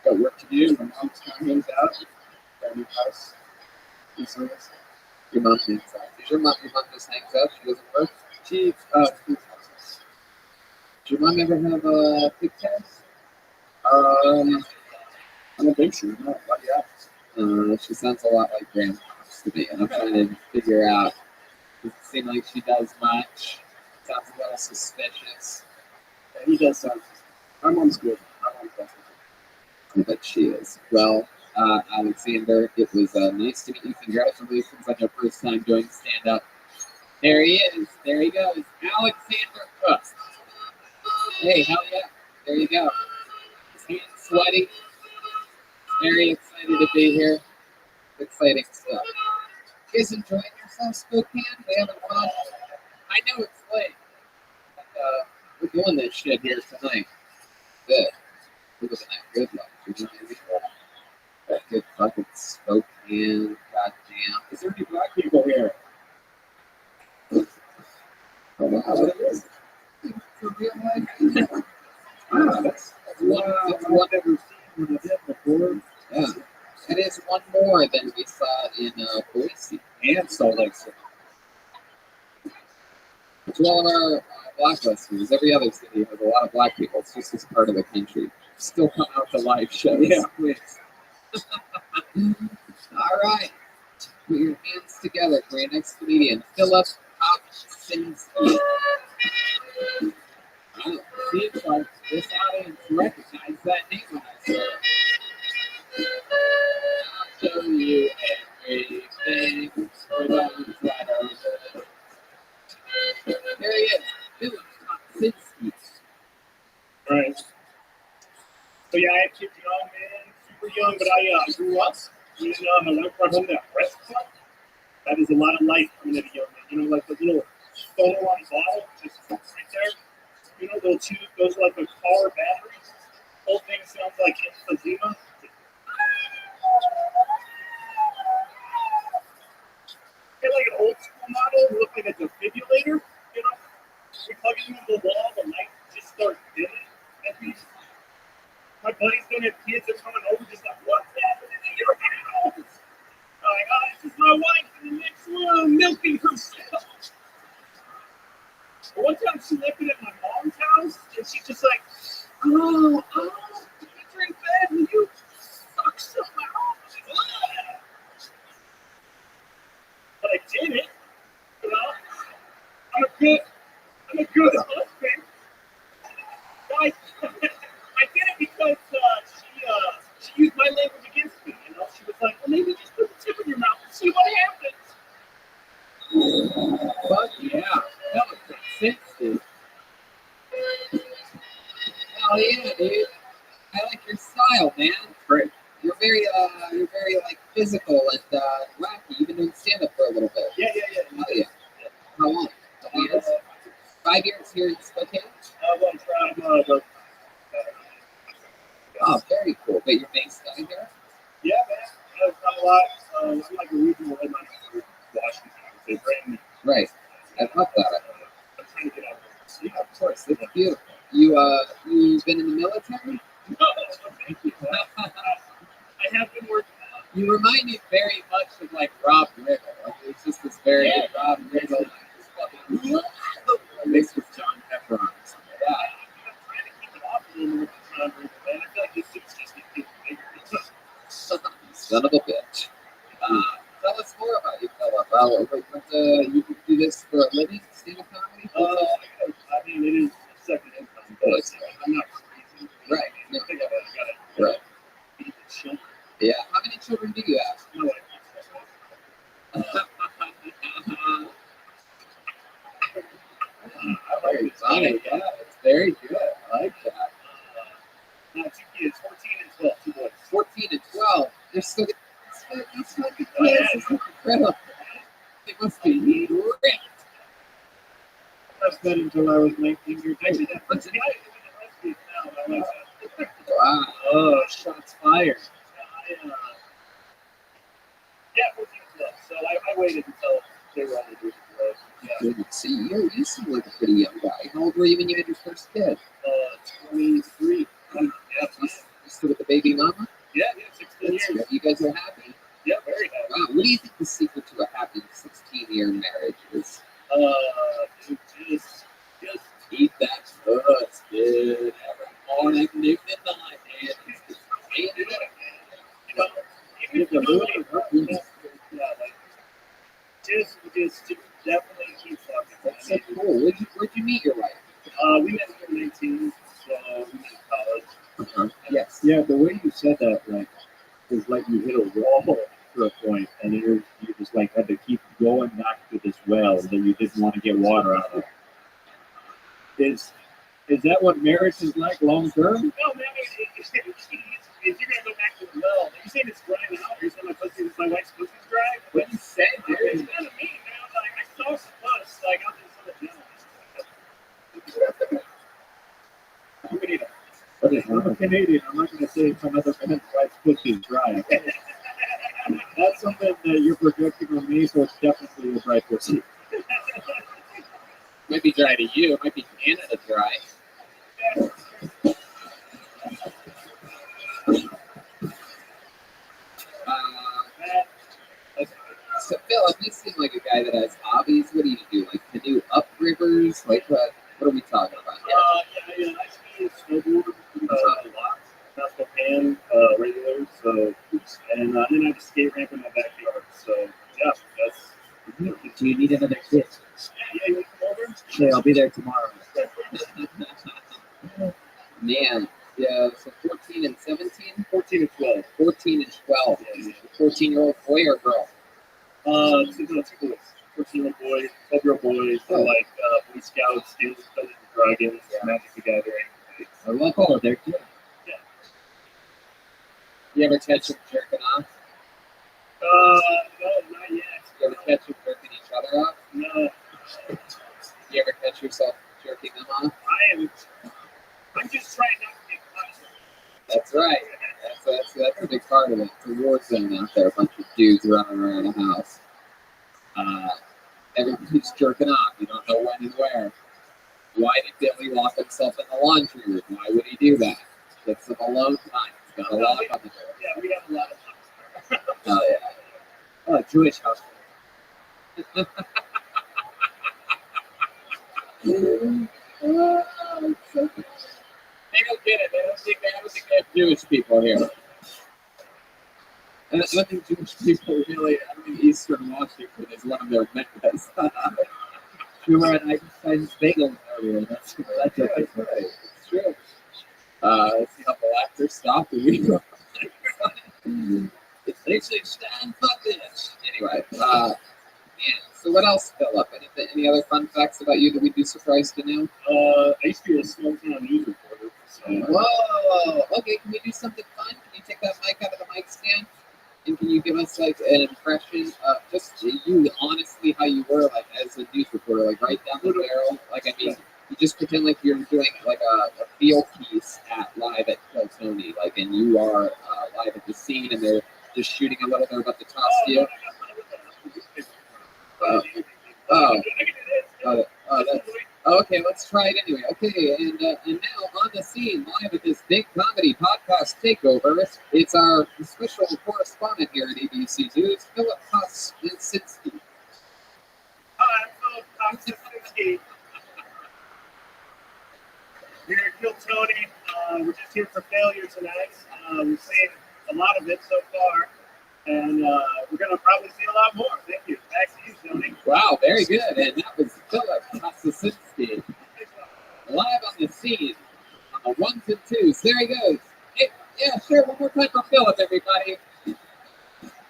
got work to do. My mom's kind of hangs out. Got a new house. And so it's, Your mom hangs out. Does your mom just hangs out? She doesn't work? she, food houses. Does your mom ever have pigtails? I don't think so. No, but yeah. She sounds a lot like grandma to me, and I'm trying to figure out. Doesn't seem like she does much. Sounds a little suspicious. Yeah, he does sound. My mom's good. My mom's awesome. I bet she is. Well, Alexander, it was nice to meet you. Congratulations on your first time doing stand-up. There he is. There he goes. Alexander Cook. Hey, hell yeah. There you go. His hands sweaty. Very excited to be here. Exciting stuff. You guys enjoying yourselves, Spokane? They having fun? I know it's late. We're doing this shit here tonight. Good. We're living that good life. You know what I mean? That good fucking Spokane. Goddamn. Is there any black people here? Oh, wow. What it is? For real life? Wow, that's One, I've one, never seen one of them before. yeah. It is one more than we saw in Boise and Salt Lake City. To all of our black listeners, every other city has a lot of black people. It's just this part of the country. Still come out to live shows. Yeah, please. All right. Put your hands together for your next comedian, Philip Hopsinski. Seems like this audience recognized that name when I said it. I'll show you everything for those that are good. There he is, Philip Hopsinski. Right. So yeah, I had kids young, man, super young, but I grew up in my life brought home that breast cup. That is a lot of life coming at a young man. You know, like the little photo on bottle, just right there. You know, those two, those are like a car battery. Whole thing sounds like emphysema. great. You're very like physical and wacky. You've been doing stand up for a little bit. Yeah. Oh yeah. How long? 5 years? 5 years here in Spokane? One time, but Oh, very cool. But you're based down here? yeah, man, I've done a lot. I'm like a regional headliner for Washington. They bring me. Right. I love that. I'm trying to get out there. Yeah, of course. It's beautiful. You've been in the military? No, thank you. I have been working out. You remind me very much of like Rob Riggle. Like, it's just this very Rob Riggle mixed with John Efron. Yeah. I'm trying to keep it off a little more than John River, man. I feel like this suit's just getting bigger. Son of a bitch. Tell us more about you, fella. You do this for a living, stand-up comedy? I mean, it is a second income, but I'm not crazy. Right. I think I gotta Right. feed the children. Yeah. How many children do you have? No way. Very funny. Yeah, it's very good. I like that. No, 2 kids, 14 and 12, 2 boys. 14 and 12. They're still that's fucking kids. It's incredible. They must be ripped. I spent until I was 19 years old. But tonight, I'm in the now. Wow. Oh, shots fired. Yeah, 14 and 12. So I waited until they were on the group. Good. See, you seem like a pretty young guy. How old were you when you had your first kid? 23. Yeah, You still with the baby mama? yeah, 16 years. Good. You guys are happy? Yeah, very happy. Wow. What do you think the secret to a happy 16-year marriage is? Just Eat that puss, dude. Every morning, noon, and night, man. you know, even if you just definitely keep talking. That's so cool. Where'd you meet your wife? We met when we were 19, so we met in college. Yes. Yeah, the way you said that, like, was like you hit a wall to a point, and you just like had to keep going back to this well that you didn't want to get water out of. Is that what marriage is like long term? No, man, if you're gonna go back to the well, are you saying it's dry now? Are you saying my wife's pussy's dry? What do you say, dude? It's kind of mean, man. Like, I saw some puss, like, out there in some I'm a Canadian. I'm not going to say if another man's wife's pussy is dry. That's something that you're projecting on me, so it's definitely a dry pussy. Might be dry to you. It might be Canada dry. So Philip, you seem like a guy that has hobbies. What do you do? Like canoe up rivers? Like what are we talking about here? Yeah, I ski and snowboard a lot. Not Spokane, regular. So, and then I have a skate ramp in my backyard. So, yeah, that's. Do you need another kid? Yeah, you want to come over? Okay, I'll be there tomorrow. Man, yeah, so 14 and 17? 14 and 12. 14 and 12. 14-year-old boy or girl? Two boys. 14-year-old boy, 12-year-old boys. They're like Boy Scouts, Dungeons and Dragons, Magic the Gathering. I love all of their kids. Yeah. You ever catch them jerking off? No, not yet. You ever catch them jerking each other off? No. You ever catch yourself jerking them off? I'm just trying not to get caught. That's right. That's a big part of it. It's a war zone out there. A bunch of dudes running around the house. Everybody's jerking off. You don't know when and where. Why did Billy lock himself in the laundry room? Why would he do that? Get some alone time. He's got a lock on the door. Yeah, we have a lot of time. Oh, yeah. Oh, Jewish house. They don't get it. I don't think they have Jewish people here. I don't think Jewish people really, I don't think Eastern Washington is one of their meccas. We were at Einstein's Bagel earlier. That's right. It's true. Let's see how the laughter stopped. They should stand for this. Anyway, yeah. So what else, Philip? Any other fun facts about you that we'd be surprised to know? I used to be a small town news reporter. So. Whoa! Okay, can we do something fun? Can you take that you give us like an impression of just you, honestly, how you were like as a news reporter, like right down the barrel? Like, I mean, you just pretend like you're doing like a field piece live at Kill Tony, like, and you are live at the scene, and they're just shooting a little. They're about to toss you. Okay, let's try it anyway. Okay, and now on the scene, live at this big comedy podcast takeover, it's our special correspondent here at ABC News, Philip Kosinski. Hi, I'm Philip Kosinski. Here at Kill Tony. We're just here for failure tonight. We've seen a lot of it so far, and we're going to probably see a lot more. Thank you. Back to you, Tony. Wow, very good. And that was Philip Kosinski. Live on the scene, on the ones and twos. There he goes. Hey, yeah, sure. One more time for Philip, everybody.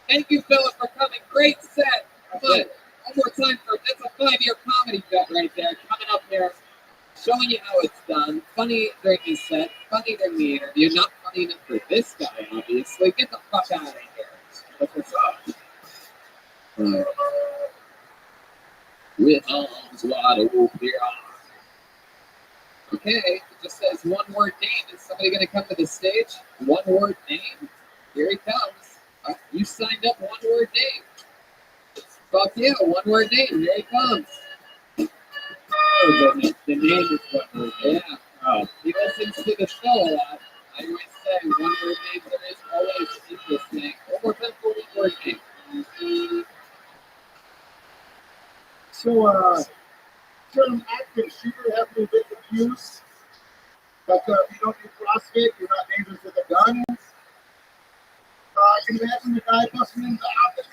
Thank you, Philip, for coming. Great set. Come on. One more time for that's a 5-year comedy bet right there. Coming up here, showing you how it's done. Funny during the set, funny during the interview. Not funny enough for this guy, obviously. Get the fuck out of here. Look this up. With arms wide open. Okay, it just says one word name. Is somebody going to come to the stage? One word name? Here he comes. You signed up one word name. Fuck yeah, one word name. Here he comes. Oh, the name is one word name. Yeah. Oh. He listens to the show a lot. I always say one word names are always interesting. One more time for one word name. So, term active shooter have been a bit confused. But you don't do CrossFit, you're not dangerous with a gun. I can imagine the guy busting into the office.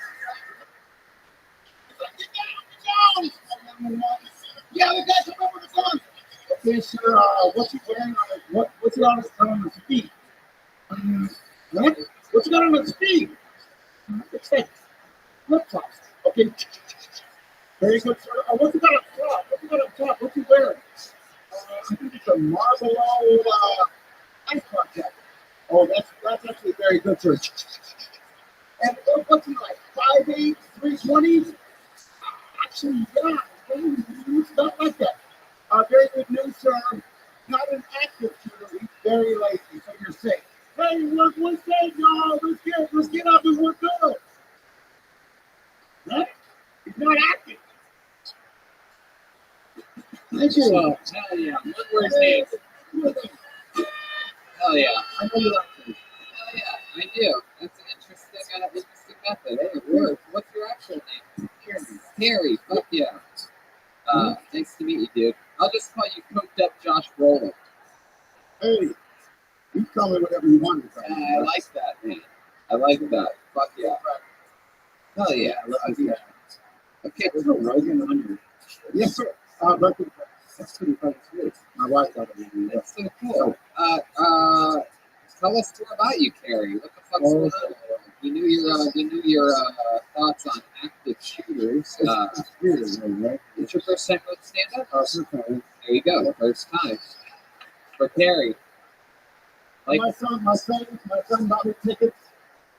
He's like, get down! Yeah, the guy's come over the gun. Okay, sir, what's he wearing on his, what's he on his feet? What? What's he got on his feet? It's like flip-flops. Okay. Very good, sir. What's he got on top? What's he got on top? What's he wearing? I think it's a Marlboro ice cream jacket. Oh, that's actually very good, sir. And what's he like? 5'8", 320? Actually, yeah, stuff like that. Very good news, sir. Not an active shooter. He's very lazy, so you're safe. Hey, what's safe, y'all? Let's get up and we're good. What? He's not active. Thank you. Hell yeah. One word name. Hell yeah. I know you like me. Hell yeah, I do. That's an interesting method. Hey, it works. What's your actual name? Harry. Fuck yeah. Nice to meet you, dude. I'll just call you coked up Josh Brolin. Hey, you call me whatever you want. I like that, man. I like that. Fuck yeah. Hell yeah. Okay, There's a Rogan on your. Yes, sir. That's pretty funny too. My wife thought it was that's so cool. Tell us more about you, Carrie. What the fuck's going on? You knew your thoughts on active shooters. right? It's your first time with stand up? There you go. First time. For Carrie. Like, my son bought me tickets.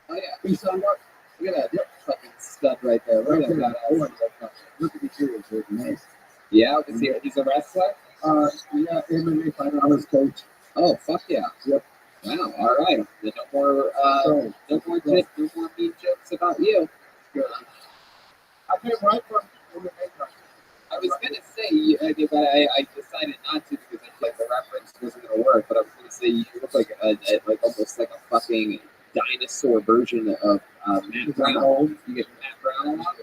oh yeah. He signed up. Look at that fucking stud right there. Look at that. Look at the shooters. They're nice. Yeah, he's a wrestler? Yeah, MMA fighter. I was coach. Oh, fuck yeah. Yep. Wow, all right. No more mean jokes about you. Good. I came right from MMA. I was going to say, but I decided not to because I feel like the reference wasn't going to work, but I was going to say you look like almost like a fucking dinosaur version of Matt Brown. You get Matt Brown a lot?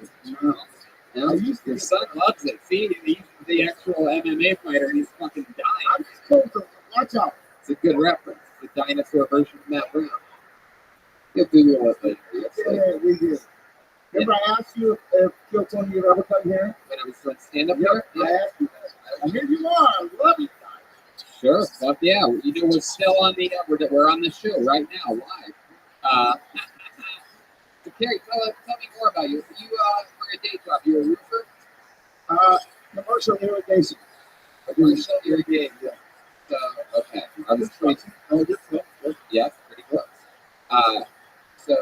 No, your son loves it. See, he's the actual MMA fighter, and he's fucking dying. I'm just told to watch out. It's a good reference. The dinosaur version of Matt Brown. You'll Google it later. Yeah, we did. Remember I asked you if Kill Tony would ever come here? When I was doing stand-up here? Yeah. I asked you that. And here you are. I love you guys. Sure. Fuck yeah. You know, we're still on the we're on the show right now, live. So Carrie, tell me more about you. You for a day job, you're a roofer? Commercial irrigation. Commercial irrigation. Yeah. So okay. I was trying to. Oh, just Yeah, pretty close. So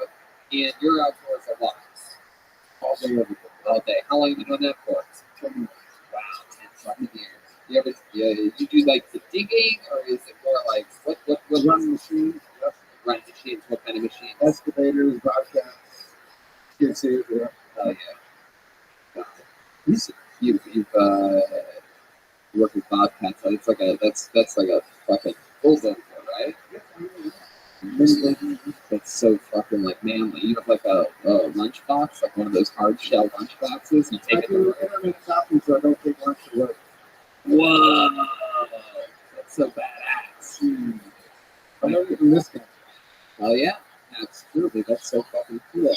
And you're outdoors a lot. All day, every day. All day. How long have you been doing that for? 10 years. Wow, 10 fucking years. You do like the digging, or is it more like what Run machines, yep. run machines? What kind of machines? Excavators, bobcats, skid steers, yeah. Oh yeah. You've worked with bobcats. It's like that's like a fucking bulldozer, right? That's so fucking like manly. You have like a lunchbox, like one of those hard shell lunch boxes. You take I it. do intermittent shopping, so I don't take lunch to work. Whoa, that's so badass. I know you can miss that. Oh yeah, absolutely. That's so fucking cool.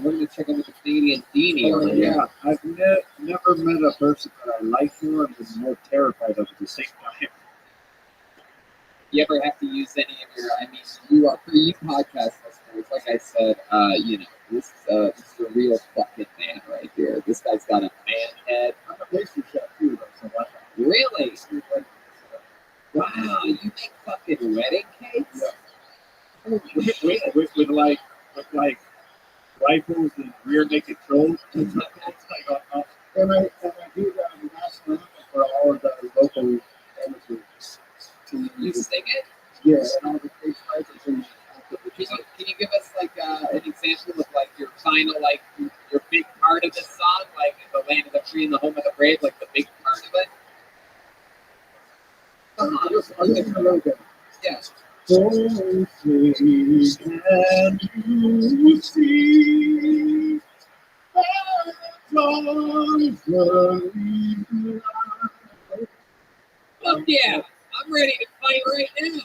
We're gonna check out with the Canadian Beanie over here. Yeah, I've never met a person that I like more and was more terrified of at the same time. You ever have to use any of your? I mean, you are for you podcast listeners. Like I said, this is a real fucking man right here. This guy's got a man head. I'm a pastry chef too, though, so why not? Really? Wow, you make fucking wedding cakes? Yeah. With like rifles and rear naked trolls. And I do the national anthem for all of the local amateurs. You sing it? Yeah, and all the cake fighters and Can you give us like an example of like your final like your big part of this song, like the land of the free and the home of the brave, like the big part of it? I'll just a little bit. Yeah. Oh, please, can you see Fuck yeah, I'm ready to fight right now.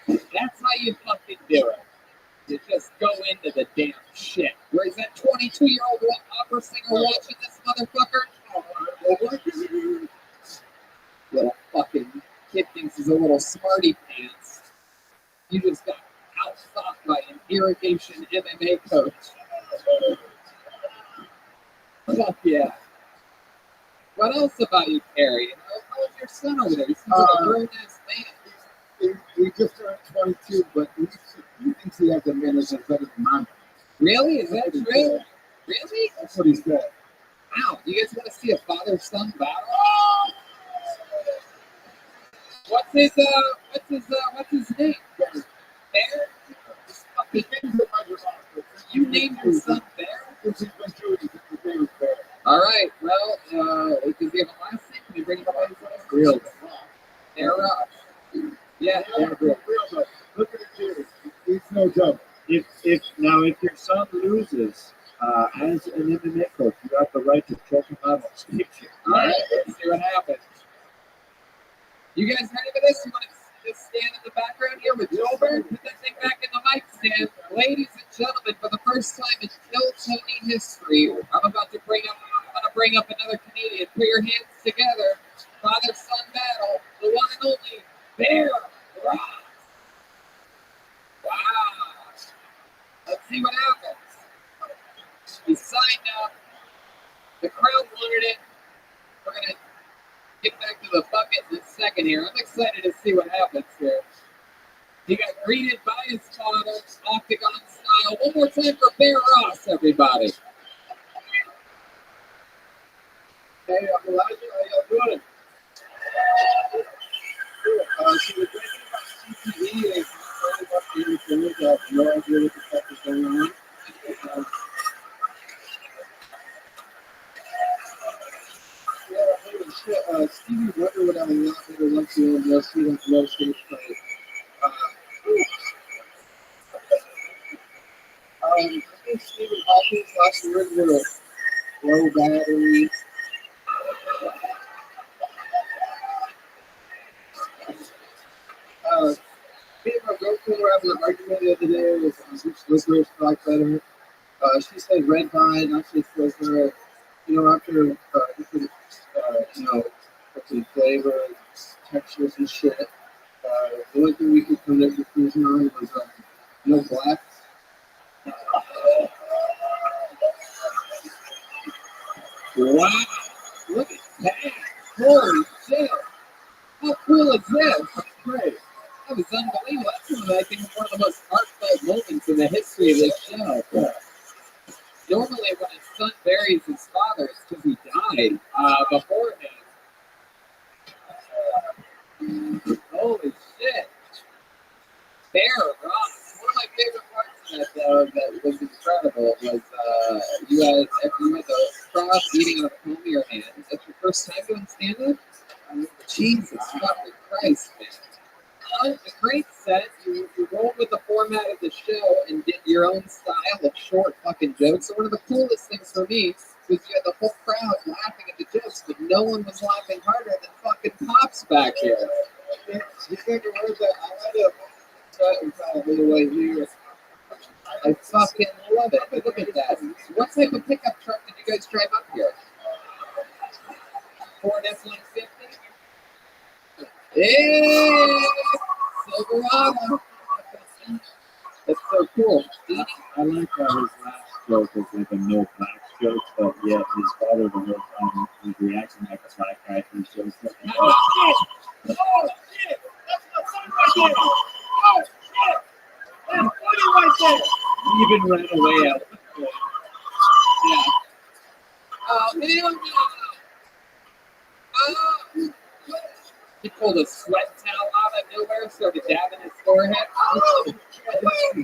That's how you fucking do it. You just go into the damn shit. Where's that 22-year-old opera singer watching this motherfucker? Little fucking kid thinks he's a little smarty pants. You just got out-thought by an irrigation MMA coach. Fuck yeah. What else about you, Carrie? How's your son over there? He seems like a grown-ass man. He just turned 22, but he thinks he has the manners that's better than mine. Really? Is that true? Really? That's what he said. Wow. You guys want to see a father-son battle? What's his name? Bear? Fucking you named your son Bear? Since he's been through it, his name is Bear. All right. Well, does he have a last name? Can you bring him up? Real. Bear Rock. Yeah. Real, but look at the kid. It's no joke. If your son loses, as an MMA coach, you have the right to choke him out on stage. All right. Let's see what happens. You guys ready for this? You want to just stand in the background here with Gilbert? Put that thing back in the mic stand. Ladies and gentlemen, for the first time in Kill Tony history, I'm about to bring up another Canadian. Put your hands together. Father-son battle. The one and only Bear Rock. Wow. Let's see what happens. He signed up. The crowd wanted it. We're going to get back to the bucket in a second here. I'm excited to see what happens here. He got greeted by his father, octagon style. One more time for Bear Ross, everybody. Hey, I'm Elijah. How y'all doing? So the great thing about CTE is really about the independent. I have no idea what the fuck is going on. Holy shit. Stevie Wonder would have a lot better luck than unless he has no stage play. I think Stephen Hawking's last year were low battery. Me and my girlfriend were having an argument the other day with which liquors like better. She said red vine. I said silver. After different, different flavors, textures and shit. The only thing we could come to a conclusion on was no black. Wow. Look at that. Holy shit. How cool is this? Great. That was unbelievable. That's one of the most heartfelt moments in the history of this show. Normally, when his son buries his father, it's because he died beforehand. Holy shit. Bear rocks. One of my favorite parts of that, though, that was incredible was you had the cross eating on the palm of your hand. That's your first time doing stand-up? Jesus fucking Christ, man. A great set. You rolled with the format of the show and did your own style of short fucking jokes. So one of the coolest things for me was you had the whole crowd laughing at the jokes, but no one was laughing harder than fucking Pops back here. You think it was that I had a all the way here. I fucking love it. But look at that. What type of pickup truck did you guys drive up here? Ford F-150? Hey! Silverado! That's so cool. I like how his last joke was like a no black joke, but yet his father the whole time was reacting like a black guy to his jokes. Oh shit! Oh shit! That's my son right there! Oh shit! That's funny right there! He even ran away out of the point. Yeah. Oh, hell no! He pulled a sweat towel out of nowhere, started dabbing his forehead. Oh! He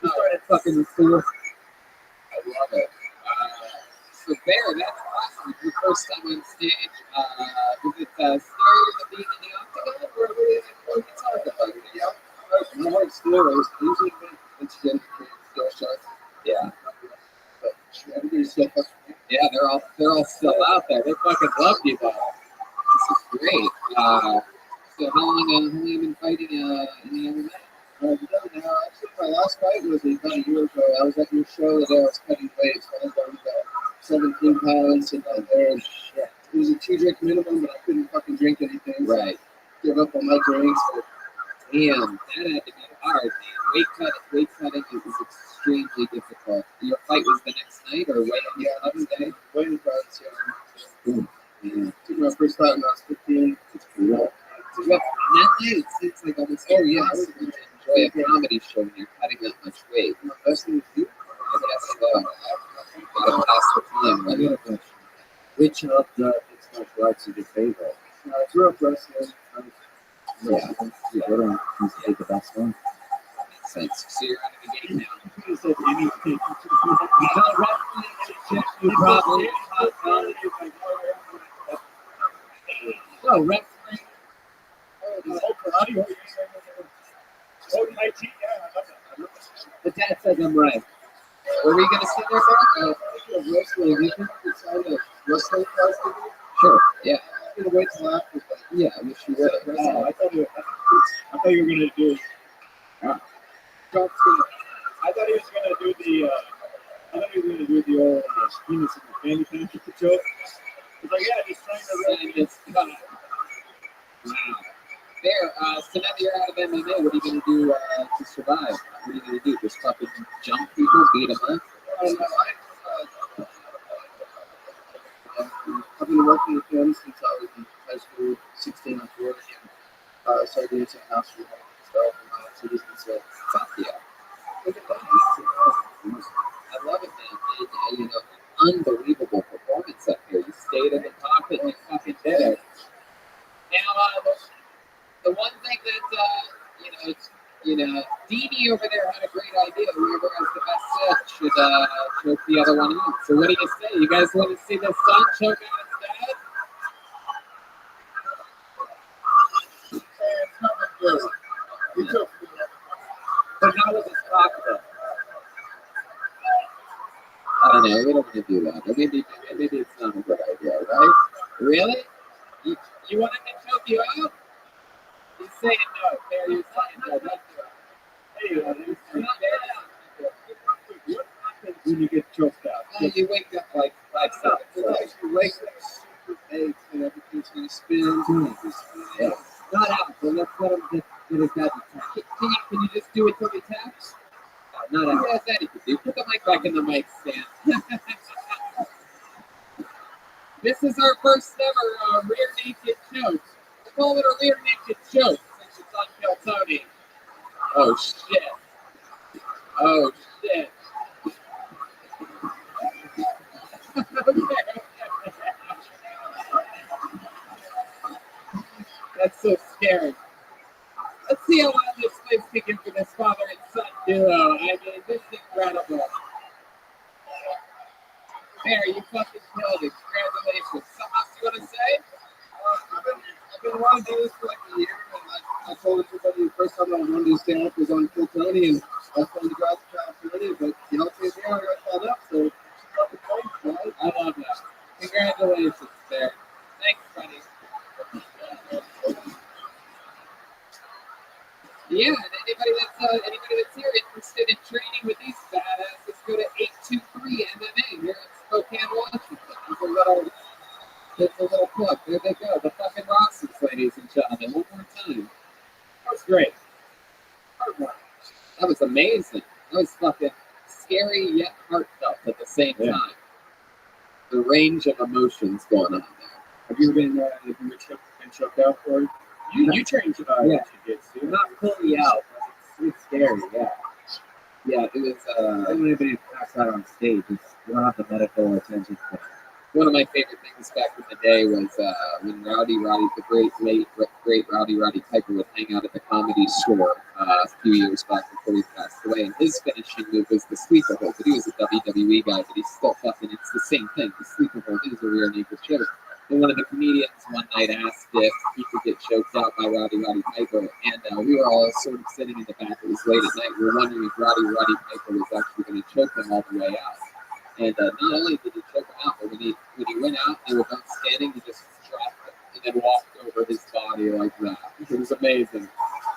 started fucking the floor. I love it. So Bear, that's awesome. Your first time on stage. Was it scary to be in the octagon, or what did you talk about? Yeah. My heart's still is usually it's good for still shots. Yeah. But everybody's still fucking. Yeah, they're all still out there. They fucking love you, though. This is great. So how long have you been fighting in the MMA? Actually, my last fight was about a year ago. I was at your show that I was cutting weight. So I was down about 17 pounds and out there. And, yeah, it was a 2-drink minimum, but I couldn't fucking drink anything. So Right. I gave up on my drinks. But Damn, that had to be hard, man. Weight cutting is extremely difficult. Your fight was the next night or right on the other day? waiting for us, Boom. Yeah. took my first fight when I was 15. It's cool. On that night, it seems like almost every person would enjoy a comedy show when you're cutting that much weight. My best thing to do. I guess so. Gotta pass the time, right? Which of the mixed martial arts is your favorite? I grew up wrestling. Yeah, you go to he's the best one. Makes sense. So you're out of the game now. You said anything. You probably. No, wrestling. The dad says I'm right. Were we going to sit there for Wrestling. You think it's on a wrestling class to do? Sure. Yeah. I'm gonna wait till after. But Yeah, I wish you would. I thought you were gonna do. I thought he was gonna do the. I thought he was gonna do the old Guinness and the family country joke. He's like, yeah, just trying to. And just cut it. Wow. There, so now that you're out of MMA, what are you going to do to survive? What are you going to do? Just fucking jump people, beat them up? I've been working with him since I was in high school, 16 or 14. I started doing some house stuff and so this and so. Fuck yeah. Look at that. I love it, man. You know, unbelievable performance up here. You stayed in the pocket and you fucking did it. Now, the one thing that, Dini over there had a great idea. Whoever has the best set should choke the other one out. So what do you say? You guys want to see the son choke out his dad? But how was this possible? I don't know. We don't want to do that. Maybe it's not a good idea, right? Really? You want him to choke you out? He's saying no. There, you're saying no. Don't do it. Hey, not What happens when you get choked out? you wake up like 5 seconds. Like, you wake up super baked and everything's gonna spin. Yeah. Not out. So let's let him get his dad to tap. Can you just do it till he taps? No, not out. Yeah, that he can do. Put the mic back in the mic stand. This is our first ever rear naked choke. We call it a rear naked choke since it's on Kill Tony. Oh shit. Oh shit. That's so scary. Let's see how long this fight's taking for this father and son duo. I mean, this is incredible. There, you fucking killed it. Congratulations. Something else you want to say? I've been wanting to do this for like a year, and I told everybody the first time I wanted to stand up was on Full Tony, and I was going to go out to California, but you know, here I got called up, so fucking thanks, guys. I love that. Congratulations, there. Thanks, buddy. Yeah, and anybody that's here interested in training with these badasses, go to 823 MMA here in Spokane, Washington. There's a little plug. There they go. The fucking Rothschilds, ladies and gentlemen. One more time. That was great. That was amazing. That was fucking scary yet heartfelt at the same time. The range of emotions going on there. Have you been choked out for it? You trained jiu-jitsu. Not fully out, but it's scary, yeah. Yeah, it was. I don't want anybody to pass out on stage. We don't have the medical attention for it. One of my favorite things back in the day was when the great Roddy Piper would hang out at the Comedy Store a few years back before he passed away, and his finishing move was the sweeper hold. But he was a WWE guy, but he's still fucking. It's the same thing. The sweeper hold is a rear naked choke. And one of the comedians one night asked if he could get choked out by Roddy Piper, and we were all sort of sitting in the back. It was late at night. We were wondering if Roddy Piper was actually going to choke him all the way out. And not only did he choke him out, but when he went out, they were both standing. He just dropped him and then walked over his body like that. It was amazing.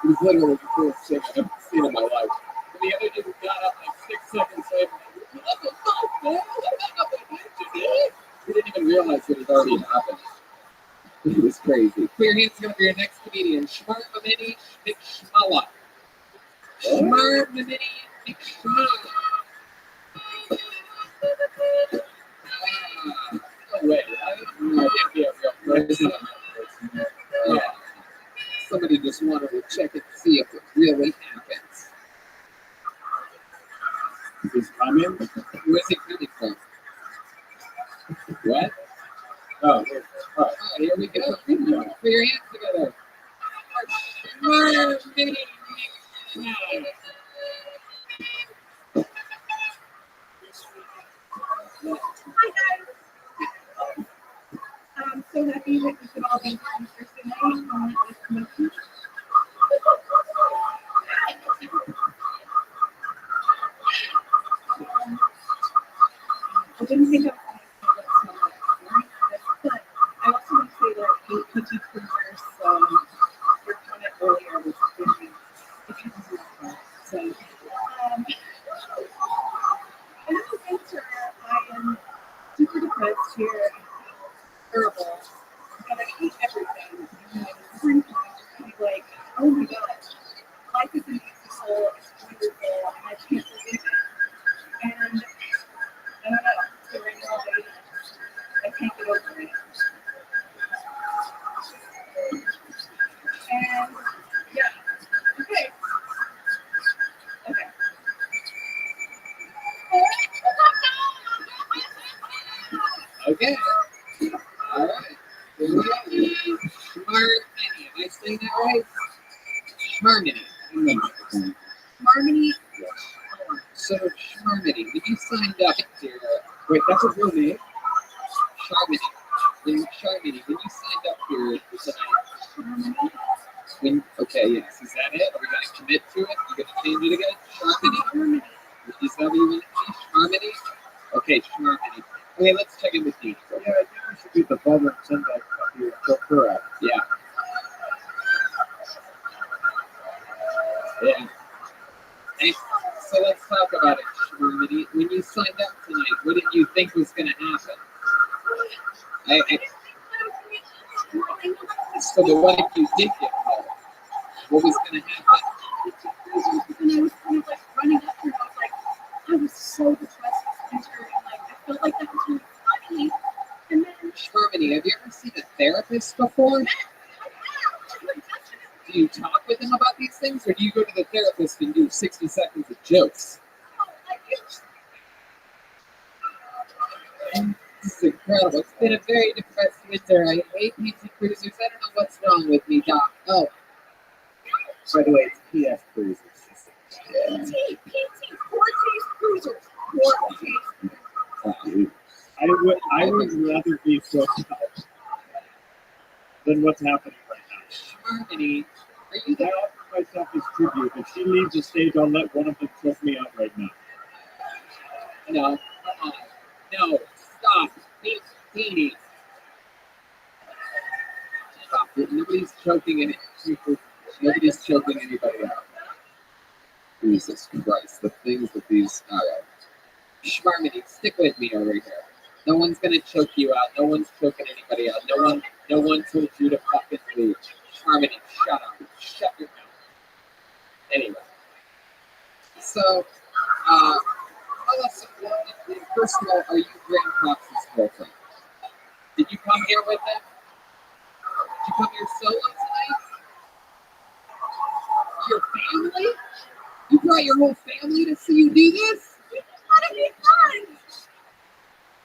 It was literally the coolest thing I've ever seen in my life. And the other dude got up like 6 seconds later. What the fuck, man? He didn't even realize it had already happened. It was crazy. Put your hands together for your next comedian, Shmarmamini McShmala. Shmarmamini McShmala. No way, right? Yeah. Somebody just wanted to check it to see if it really happens. Is it coming? Where's it coming from? What? Oh, Here we go. Put your hands together. Shmarmamini McShmala. Hi guys. I'm so happy that we could all be here on Thursday night on this promotion. I didn't think I was going to but I also want to say that the PT Cruisers, your comment earlier was really, it kind of was so, and as an answer, I am super depressed here. I feel terrible. And I hate everything. And every time I be like, oh my god, life is an easy soul, it's wonderful, and I can't believe it. And I don't know, so right now I can't get over it. And yeah, okay. Okay. All right. Here we go. Shmarmini. Am I saying that right? Shmarmini. Harmony. So, Shmarmini, when you signed up to wait, that's a real name? Sharmini. Sharmini, when you signed up here tonight, okay, yes, is that it? Are we going to commit to it? You're going to change it again? Sharmini? Is that what you want to say? Sharmini? Okay, Sharmini. Okay, let's check in with you. Yeah, I think we should be the father and son that you choke her out. Yeah. Yeah. Hey, so let's talk about it, Sharmini. When you signed up tonight, what did you think was going to happen? So the what if you did get called? What was going to happen? And I was kind of like running up here, and I was like, I was so depressed this winter, and like I felt like that was really funny. And then Sharmini, have you ever seen a therapist before? Do you talk with them about these things? things, or do you go to the therapist and do 60 seconds of jokes? This is incredible. It's been a very depressed winter. I hate PT Cruisers. I don't know what's wrong with me, Doc. Oh, By the way, it's PS Cruisers. Cruisers. I would rather be fucked up than what's happening right now. Harmony, are you I there? offer myself as tribute. If she leaves the stage, I'll let one of them choke me out right now. No, come on. No, stop. Beanie. Stop it. Nobody's choking anybody out. Jesus Christ, the things that these. All right. Schmarmity, stick with me over here. No one's gonna choke you out. No one's choking anybody out. No one told you to fucking leave. Schmarmity, shut up. Shut your mouth. Anyway. So, tell us, first of all, are you Graham Cox's girlfriend? Did you come here with him? Did you come here solo tonight? Your family? You brought your whole family to see you do this?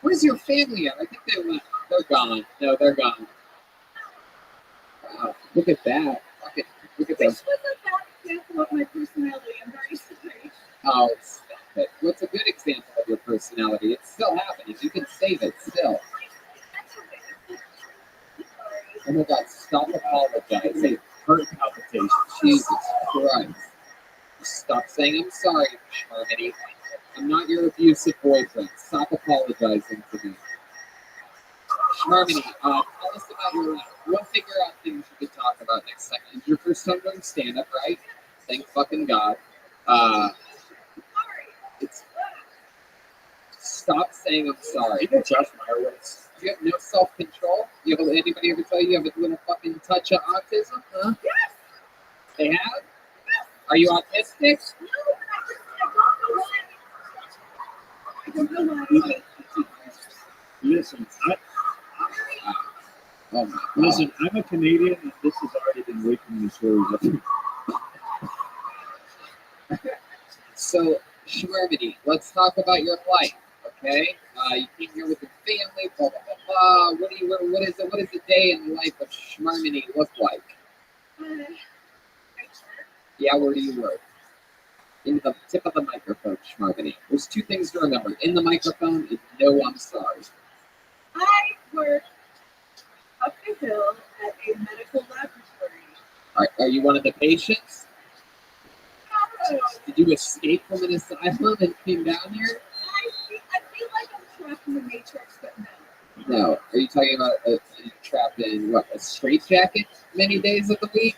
Where's your family at? I think they left. They're gone. No, they're gone. Wow, look at that. Look at This that. was a bad example of my personality. I'm very sorry. Oh, stop it. What's a good example of your personality? It's still happening. You can save it still. Oh my God, stop apologizing. Heart palpitations. Jesus Christ. Stop saying I'm sorry, Harmony. I'm not your abusive boyfriend. Stop apologizing to me. Harmony, tell us about your life. We'll figure out things you can talk about next time. It's your first time doing stand-up, right? Thank fucking God. Stop saying I'm sorry. You can trust my words. You have no self-control? Anybody ever tell you have a little fucking touch of autism? Huh? Yes. They have? Are you autistic? No, I don't know why. Listen, Oh my God. listen. I'm a Canadian, and this has already been waking me stories up. So, Schmermity, let's talk about your life, okay? You came here with your family, blah, blah, blah, blah. What is a day in the life of Schmermity look like? Yeah, where do you work? In the tip of the microphone, Schmermity. There's two things to remember. In the microphone is no I'm sorry. I work up the hill at a medical laboratory. Are you one of the patients? No, Did you escape from an asylum and came down here? I feel like I'm trapped in the Matrix, but no. No. Are you talking about trapped in what, a straitjacket many days of the week?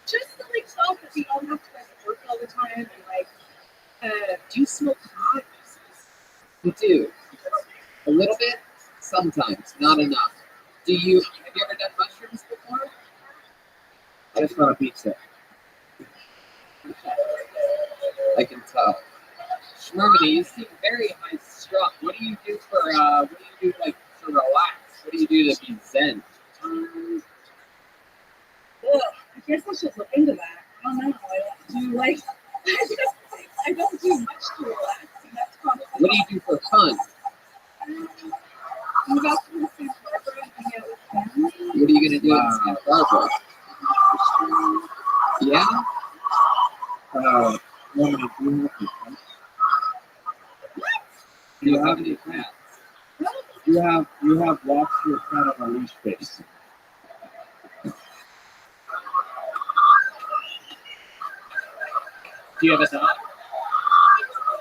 Just the like thought that we all have to like work all the time and like Do you smoke pot? You do. A little bit? Sometimes, not enough. Have you ever done mushrooms before? Just on a pizza. I can tell. Schmermity, you seem very high strung. What do you do like to relax? What do you do to be zen? I guess I should look into that. I don't know. I don't do like I don't do much to relax, and that's probably What do you do for fun? I'm about to go to Santa Barbara and hang out with family. What are you gonna do in Santa Barbara? Yeah? Woman, do you have any pets? Do you have any plans? You have lost your pet on a leash base. Do you have a dog?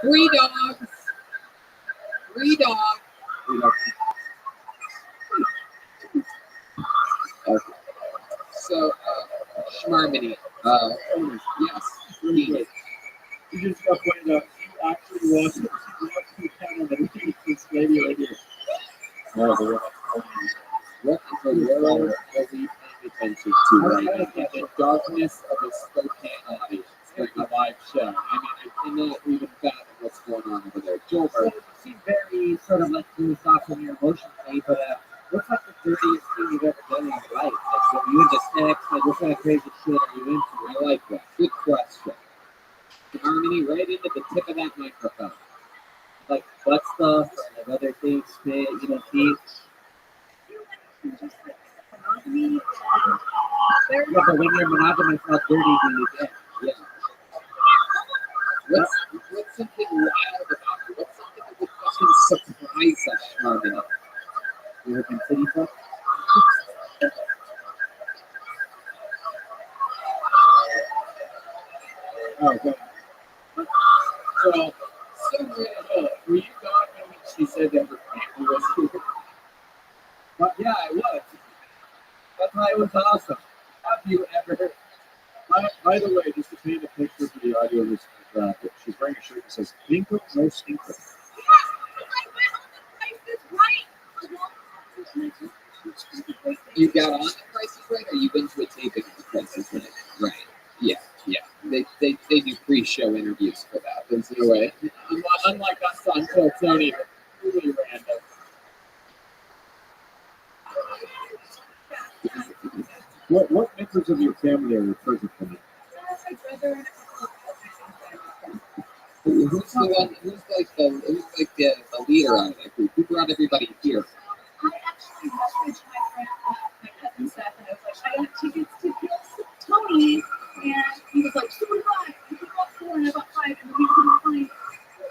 3 dogs. 3 dogs. Okay. So, Schmarmity, yes, please. You just got pointed out. You actually lost your pet on the leash. This lady right here. What in the world are we paying attention to right now? The darkness of a Spokane audience during a live show. I mean, I cannot even fathom what's going on over there. Gilbert, You seem very sort of like philosophical in your emotions, but What's like the dirtiest thing you've ever done in your life? Like, so you into sex? Like, what kind of crazy shit are you into? I like that. Good question. Harmony, right into the tip of that microphone. Like butt stuff or like other things, spit, teeth. Monogamy, Yeah, but when you're monogamous, how dirty do you get? Yeah. What's something wild about you? What's something that would fucking surprise us, Harmony? You ever been titty fucked? Oh, God. So were you gone when she said that her family was here? But yeah, I was. That's why it was awesome. Have you ever? By the way, just to paint a picture for the audio listeners, she's wearing a shirt that says "Twinkle, no stinker." You got on the Price is Right, or you've been to a taping of the Price is Right? Right. Yeah, yeah. They do pre-show interviews for that. There's no way. Unlike us on Tilt Tony, really random. What members of your family are present for me? my brother and a couple of Who's the one? Who's like the leader out of that group? Who brought everybody here? I actually messaged my friend, my cousin Seth, and I was like, I got tickets to Tony, and he was like, so do I. You can bought 4, and I bought 5, and we couldn't find.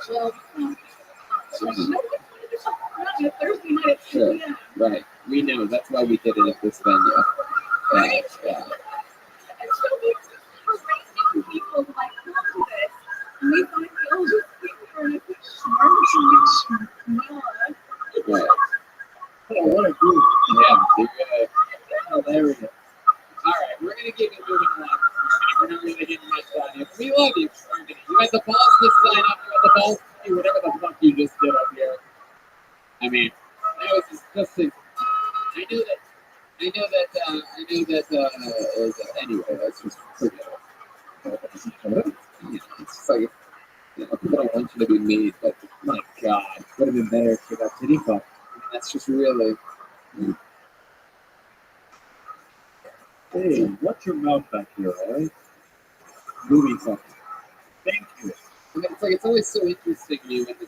Well, like, nobody wanted to talk around on a Thursday night at 2 p.m. Right. We know. That's why we did it at this venue. Right? Yeah. And so we arranged people to like come to this, and we thought we all just came here and I put Schmarm. Right. Oh, what a group. Yeah. Hilarious. All right, we're going to keep it moving along. We're not really getting much on you. We love you. You had the balls to sign up. You had the balls to do whatever the fuck you just did up here. I mean, that was just I knew that, anyway, that's just forget it. It's like, people don't want you to be made, but my God, would have been better if you got titty fucked. That's just really. Hey, watch your mouth back here, alright? Movie fucking. Thank you. I mean, it's always so interesting to me when the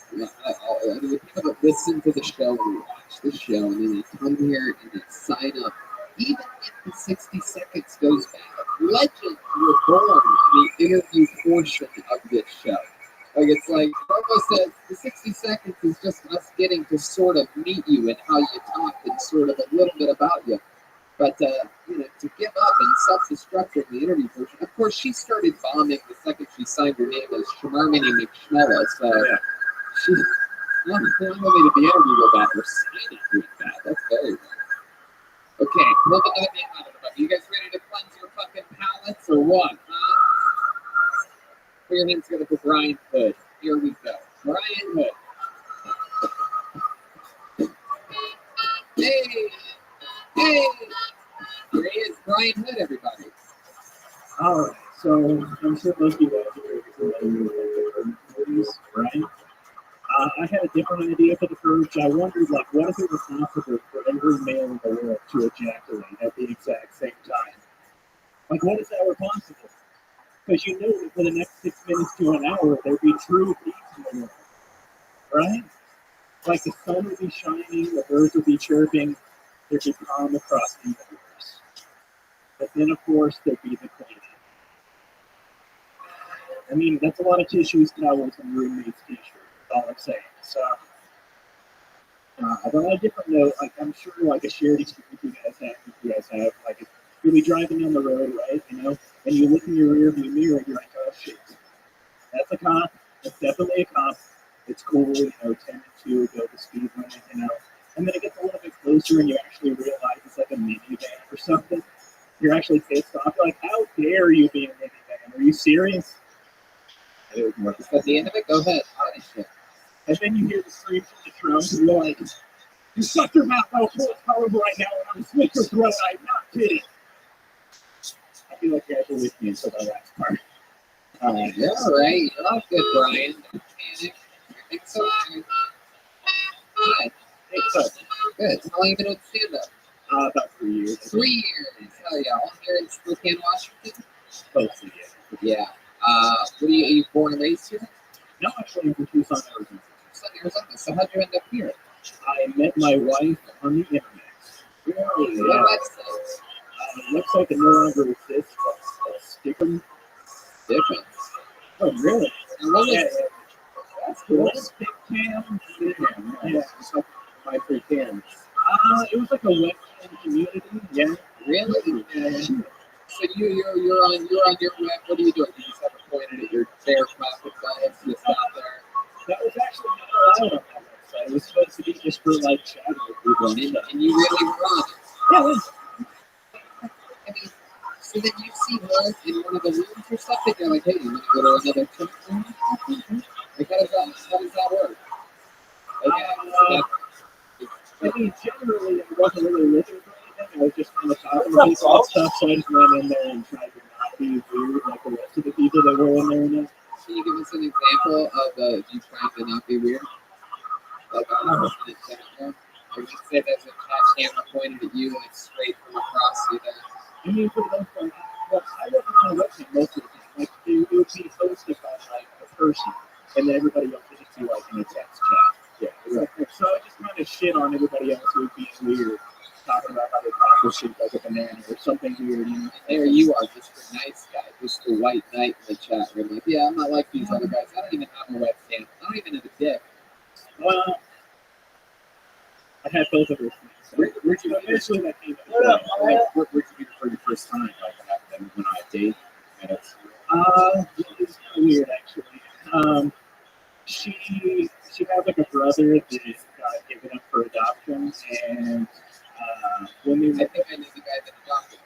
people that listen to the show and watch the show and then they come here and they sign up, even if the 60 seconds goes back. Legends were born in the interview portion of this show. Like, it's like, Robo says, the 60 seconds is just us getting to sort of meet you and how you talk and sort of a little bit about you. But, to give up and self-destruct in the interview portion, of course, she started bombing the second she signed her name as Shamarmini McSchmella, so she not only did the interview go back, we're signing with that. That's very nice. Okay, moving to the main line of the book. You guys ready to cleanse your fucking palates or what, huh? Put your hands together for Brian Hood. Here we go. Brian Hood. Hey! Hey! Here he is, Brian Hood, everybody. All right, so I'm sure most of you guys are familiar with movies, right? I had a different idea for the purge. I wondered, like, what if it was possible for every male in the world to ejaculate at the exact same time? Like, what if that were possible? Because you know that for the next 6 minutes to an hour, there'd be true peace in the world, right? Like, the sun would be shining, the birds would be chirping, there'd be calm across the universe. But then, of course, there'd be the cleaning. I mean, that's a lot of tissues, towels, and roommates' t-shirts. All I'm saying. So, but on a different note, like, I'm sure, like, a shared experience you guys have, like, you'll be driving down the road, right, and you look in your rearview mirror, and you're like, oh, shit, that's a cop, that's definitely a cop, it's cool, 10 and 2, go the speed limit, and then it gets a little bit closer, and you actually realize it's like a minivan or something. You're actually pissed off, you're like, how dare you be a minivan? Are you serious? At the end of it, go ahead. And then you hear the scream from the drum, and you're like, you shut your mouth, I'll pull a card right now, and I'm slit your throat, I'm not kidding. I feel like you guys are with me until the last part. Yeah, all right. You're all good, Brian. Don't panic. Everything's okay. Hi. Hey, so, Good. How long have you been with stand-up? About 3 years. 3 years. Hell yeah. All here in Spokane, Washington? Mostly, yeah. Yeah. Are you born and raised here? No, actually, I'm from Tucson, Arizona. Tucson, Arizona. So how'd you end up here? I met my wife on the internet. Really? Yeah. What website? Looks like it no longer exists, but Stick'em. Different. Oh, really? And what was Yeah, That's cool. Stick Cam? Yeah, it's like my free cams. It was like a webcam community. Yeah. Really? Yeah. So you're on your web. What are you doing? You just have it pointed at your bare pocket guys just out there. That was actually not allowed on that website. It was supposed to be just for like chatting with people and stuff. And you really were on it. Yeah, it was. I mean, so then you see her in one of the rooms or something. They're like, hey, you want to go to another chat room? Like, how does that work? Like, I mean, generally, I wasn't really looking for anything. I was just kind of talking to people and stuff, so I just went in there and tried to not be weird like the rest of the people that were in there. And can you give us an example of you trying to not be weird? Like, in a chat room? Or just say there's a chat camera pointed at you, like, straight from across you there. I mean, for the most part, well, I wasn't on a website most of the time. Like, it would be hosted by, like, a person, and then everybody else would just be, like, in a text chat. Yeah, right. So I just kind of shit on everybody else who would be weird, talking about how they talk shaped like a banana or something weird. And there you are, just a nice guy, just a white knight in the chat room. Like, yeah, I'm not like these other guys. I don't even have a webcam. I don't even have a dick. Well, I had both of those things. Where'd you Eventually that came Where'd you meet for your first time? Like, when on a date? And it's, it's kind of weird, actually. She has like a brother that got given up for adoption, and when we I think I knew the guy that adopted me.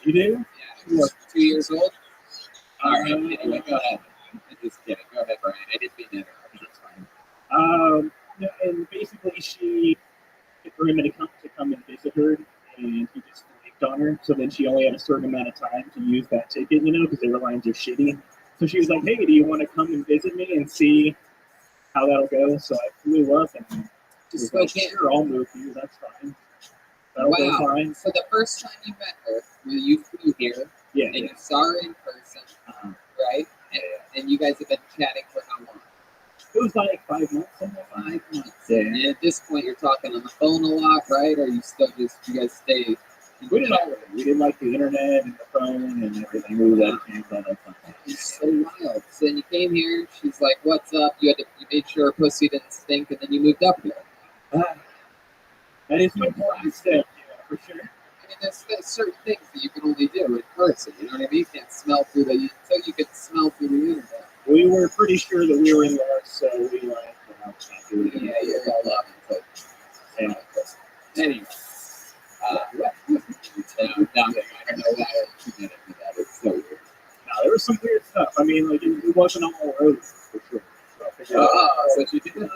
you do? Yeah, he was 2 years old. All right, Um, anyway, go ahead. I'm just kidding. Go ahead, Brian. I didn't mean to interrupt. It's fine. Yeah, and basically she for him to come and visit her, and he just flaked on her. So then she only had a certain amount of time to use that ticket, because the airlines are shitty. So she was like, "Hey, do you want to come and visit me and see how that'll go?" So I flew up and Just was like, go "Sure, I'll move you. That's fine. That'll go Wow. fine." So the first time you met her, you flew here, Yeah, and you saw her in person, right? And you guys have been chatting for how long? it was like 5 months. Something like 5 months. Yeah. And at this point, you're talking on the phone a lot, right? Or you still you guys stay? We did all of it. We did like the internet and the phone and everything. We were that came all that fun. It's so wild. So then you came here. She's like, "What's up?" You made sure her pussy didn't stink, and then you moved up here. That is an important step, yeah, for sure. I mean, there's certain things that you can only do in person. You know what I mean? You can't smell through until you can smell through the internet. We were pretty sure that we were in love, so we like, Yeah, you're all loving, but anyway. Nothing. I don't know why I get into that. It's so weird. No, there was some weird stuff. I mean, like, it wasn't all roses, for sure. So she did it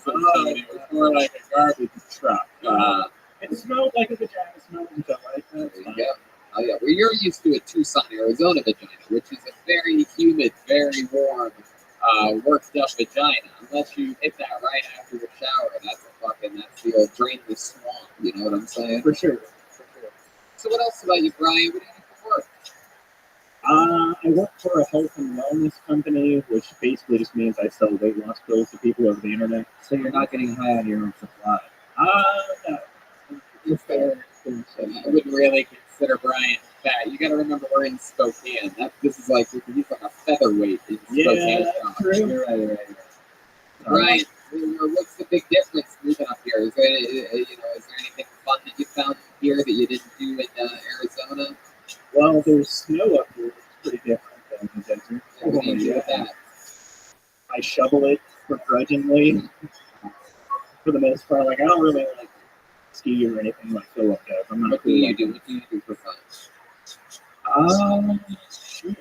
was more like a garbage truck. It smelled like a vagina, smelled like that. That's fine. Yeah. Oh yeah. Well, you're used to a Tucson, Arizona vagina, which is a very humid, very warm, worked up vagina. Unless you hit that right after the shower, that's the old drain the swamp. You know what I'm saying? For sure. So what else about you, Brian? What do you do for work? I work for a health and wellness company, which basically just means I sell weight loss pills to people over the internet. so you're not getting high on your own supply. No. You're fair. I wouldn't really consider Brian fat. You got to remember we're in Spokane. This is like he's like a featherweight in Spokane. That's true. You're right. Brian, what's the big difference moving up here? Is there anything fun that you found here that you didn't do in Arizona? Well, there's snow up here. It's pretty different than the desert. What do you do with that? I shovel it begrudgingly for the most part. Like, I don't really like ski or anything like Philip does. I'm not What do you do? What do you do for fun? Shoot.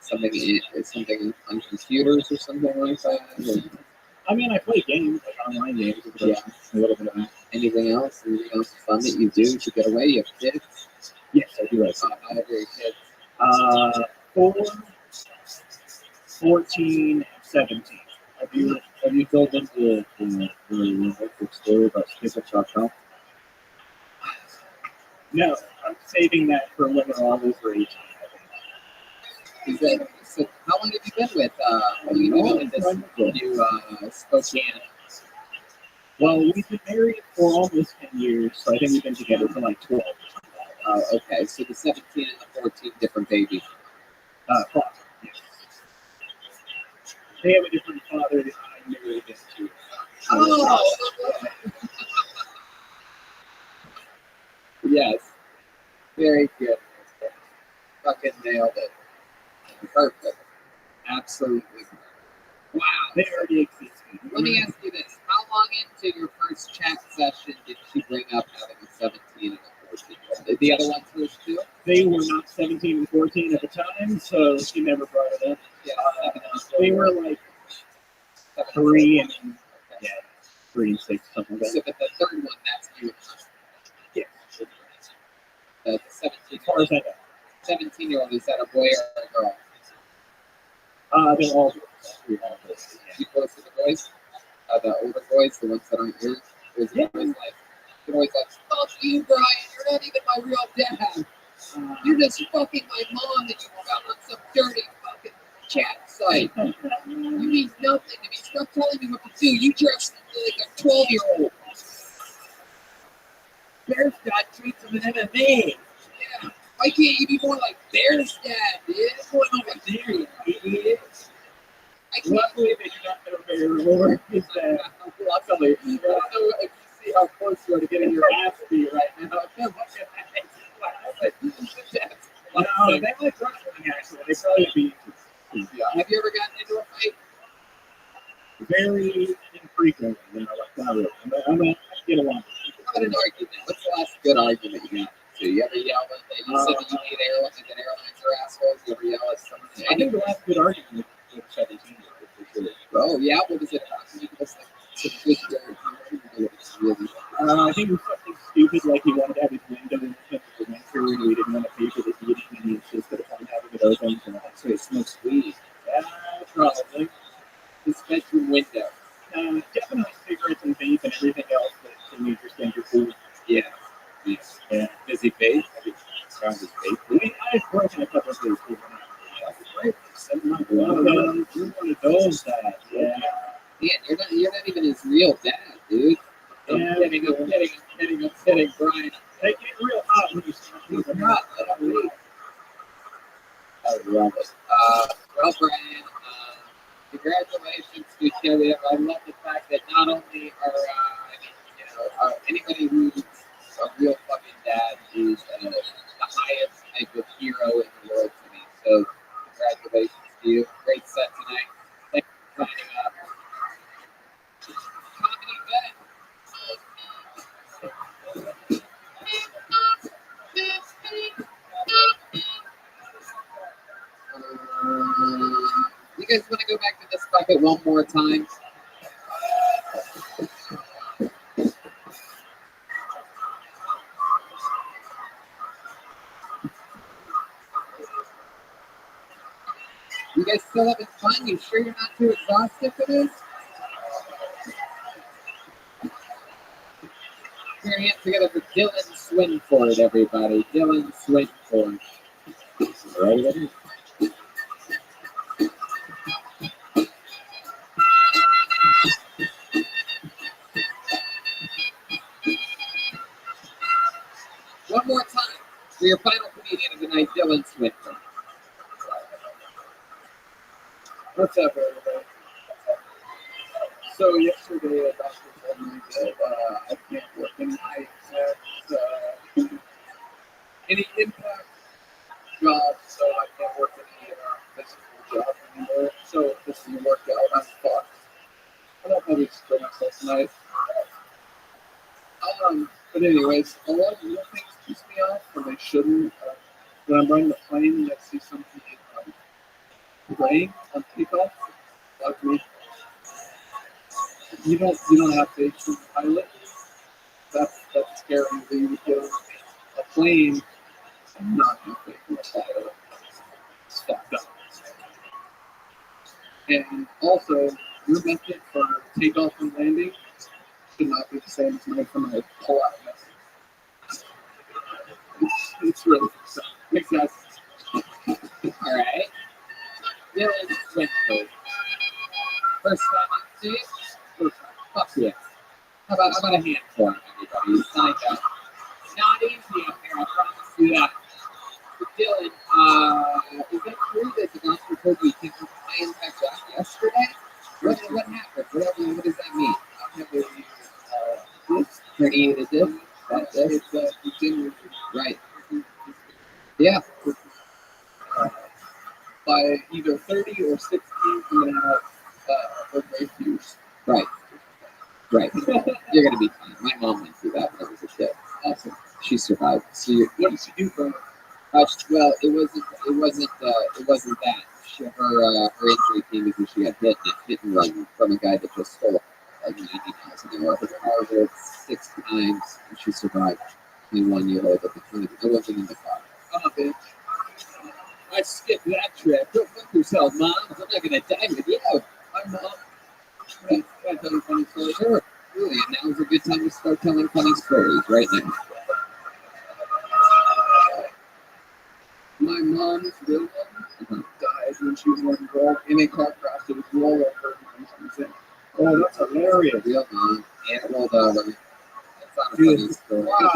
Something on computers or something like that? Or, I mean, I play games, like online games. Yeah. A little bit of that. anything else? Anything else fun that you do to get away? You have kids? Yes, I do. How old are your kids? 4, 14, and 17. I do Have you told them the quick story about skip.com? No, I'm saving that for when they're all over 18. Is that, so how long have you been with this new Spokane? Well, we've been married for almost 10 years, so I think we've been together for like 12. Okay, so the 17 and the 14 different babies. Father, yes. They have a different father than I married into. Oh! Yes. Very good. Fucking nailed it. Perfect. Absolutely. Wow. They already exist. Let me ask you this. How long into your first chat session did she bring up having a 17 and a 14? Did the other ones first too? They were not 17 and 14 at the time, so she never brought it up. Yeah. They were like 3 and 3 and 6, something like So, that. but the third one, that's you. Yeah. The 17 As far as I know. 17-year-old, is that a boy or a girl? They're all You close to the boys? The older boys, the ones that aren't yours? There's always like, they're always like, fuck you, Brian, you're not even my real dad. You're just fucking my mom that you found on some dirty fucking chat site. You mean nothing to me. Stop telling me what to do. You dress like a 12-year-old. Bear's dad treats him in MMA. Yeah. Why can't you be more like Bear's dad, dude? Going over there, you idiot. I can't. Luckily, they do not know Bear or his dad. Luckily, I don't know if you see how close you are to getting your ass beat right now. Look at that. No, they like wrestling, actually. They probably be Yeah. Have you ever gotten into a fight? very infrequently, like not really. I get along with people. How about an argument? What's the last good argument you got? So you ever yell at you said that you hate airlines and airlines are assholes? You ever yell at someone? I think the last good argument was 17 years for sure. Oh yeah, what was it about? Can you give us like some good really? I think it was something stupid, like he wanted to have his window in the winter, and we didn't want to pay for the heating, and he insisted upon having it open. So he smokes weed. Yeah, probably. His bedroom window. Definitely cigarettes and vape and everything else that teenagers think are cool. Yeah. Yeah. Does he vape? Have you found his vape? I've broken a couple of those people. You're one of those dads. Yeah. Yeah, you're not even his real dad, dude. Yeah, I'm kidding, Brian. They get real hot when you start He's moving not. out. I love it. Well, Brian, congratulations to you. I love the fact that not only are anybody who's a real fucking dad is the highest type of hero in the world to me. So, congratulations to you. Great set tonight. Thanks for signing up. Comedy Bet. You guys want to go back to this bucket one more time? You guys still having fun? You sure you're not too exhausted for this? Put your hands together for Dylan Swinford, everybody. Dylan Swinford. Right. One more time for your final comedian of the night, Dylan Swinford. What's up, everybody? So yesterday, a doctor told me that I can't work any nights at any impact jobs, so I can't work any physical jobs anymore. So this is a workout. I'm fucked. I don't know if kill myself tonight. But anyways, a lot of little things piss me off when they shouldn't. When I'm running the plane and I see something playing on takeoff, like me. You don't have faith in the pilot. That's scary that you would get on a plane and not have faith in the pilot. It's fucked up. And also, Your method for takeoff and landing should not be the same as mine for my pull-out method. It's really so. Makes sense. All right. Dylan Swinford. First time on stage? First time. Fuck yeah. How about a hand for him, everybody? Signed up. Not easy up here, I promise you that. But Dylan, is that true that the doctor told you he took high impact job yesterday? What happened? What does that mean? I have a Herniated disc? That's it? it's degenerative. Right. Yeah. By either 30 or 60, you're going to have a great use. Right. Right. You're going to be fine. My mom went through that when I was a kid. Awesome. She survived. So you're, What did she do for her? well, it wasn't that. Her injury came because she got hit and run from a guy that just stole like 90 miles an hour. Her car hit 6 times and she survived. 21-year-old at the time. I wasn't in the car. I'm a bitch. I skipped that trip. Go fuck yourself, Mom. I'm not gonna die with you. I'm mom. Can I tell you a funny story? Sure. Really, and now's a good time to start telling funny stories right now. My mom's real mom died when she was one girl in a car crash. It was rollover. Oh, that's hilarious. Real mom and rolled over. That's not a Dude. funny story. Wow,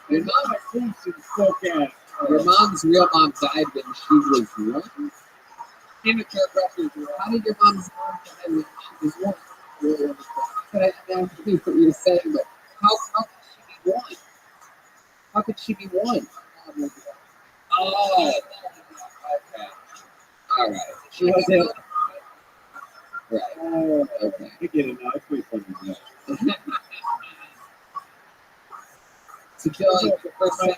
Your mom, my face is so bad. your mom's real mom died when she was what? In a car crash. How did your mom's mom die when she was what? But I don't know what you're saying, but how could she be one? How could she be one? Oh, okay. All right. She wasn't. Right. Oh, Okay. I get it now. It's pretty funny. Yeah. So, Dylan, first thing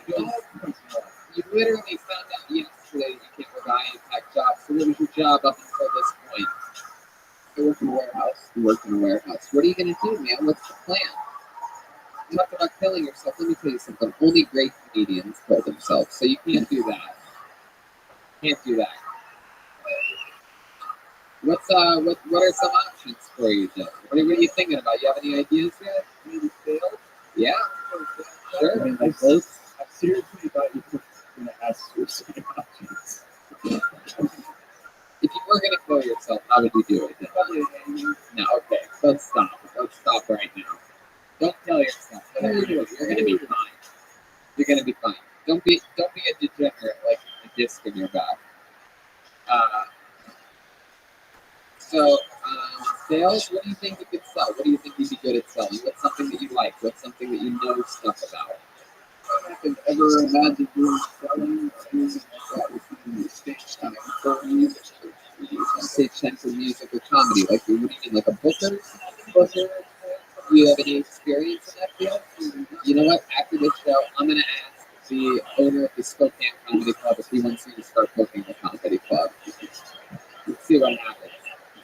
you literally found out yesterday that you can't work high impact jobs. So, what was your job up until this point? I work in a warehouse. You work in a warehouse. What are you going to do, man? What's the plan? You talk about killing yourself. Let me tell you something. Only great comedians kill themselves. So, you can't do that. Can't do that. What are some options for you, Dylan? What are you thinking about? You have any ideas yet? Maybe failed. Yeah. Sure. I mean, I seriously thought you were going to ask suicide options. If you were going to kill yourself, how would you do it? Probably No, okay. Let's stop. Let's stop right now. Don't kill yourself. Whatever you do, you're going to be fine. You're going to be fine. Don't be a degenerate like a disc in your back. Sales, what do you think you could sell? What do you think you'd be good at selling? What's something that you like? What's something that you know stuff about? I could ever imagine doing selling stage time for music. Stage time for music or comedy? Like, what do you mean, like a booker? Do you have any experience in that field? You know what? After this show, I'm going to ask the owner of the Spokane Comedy Club if he wants me to start booking the comedy club. Let's see what happens.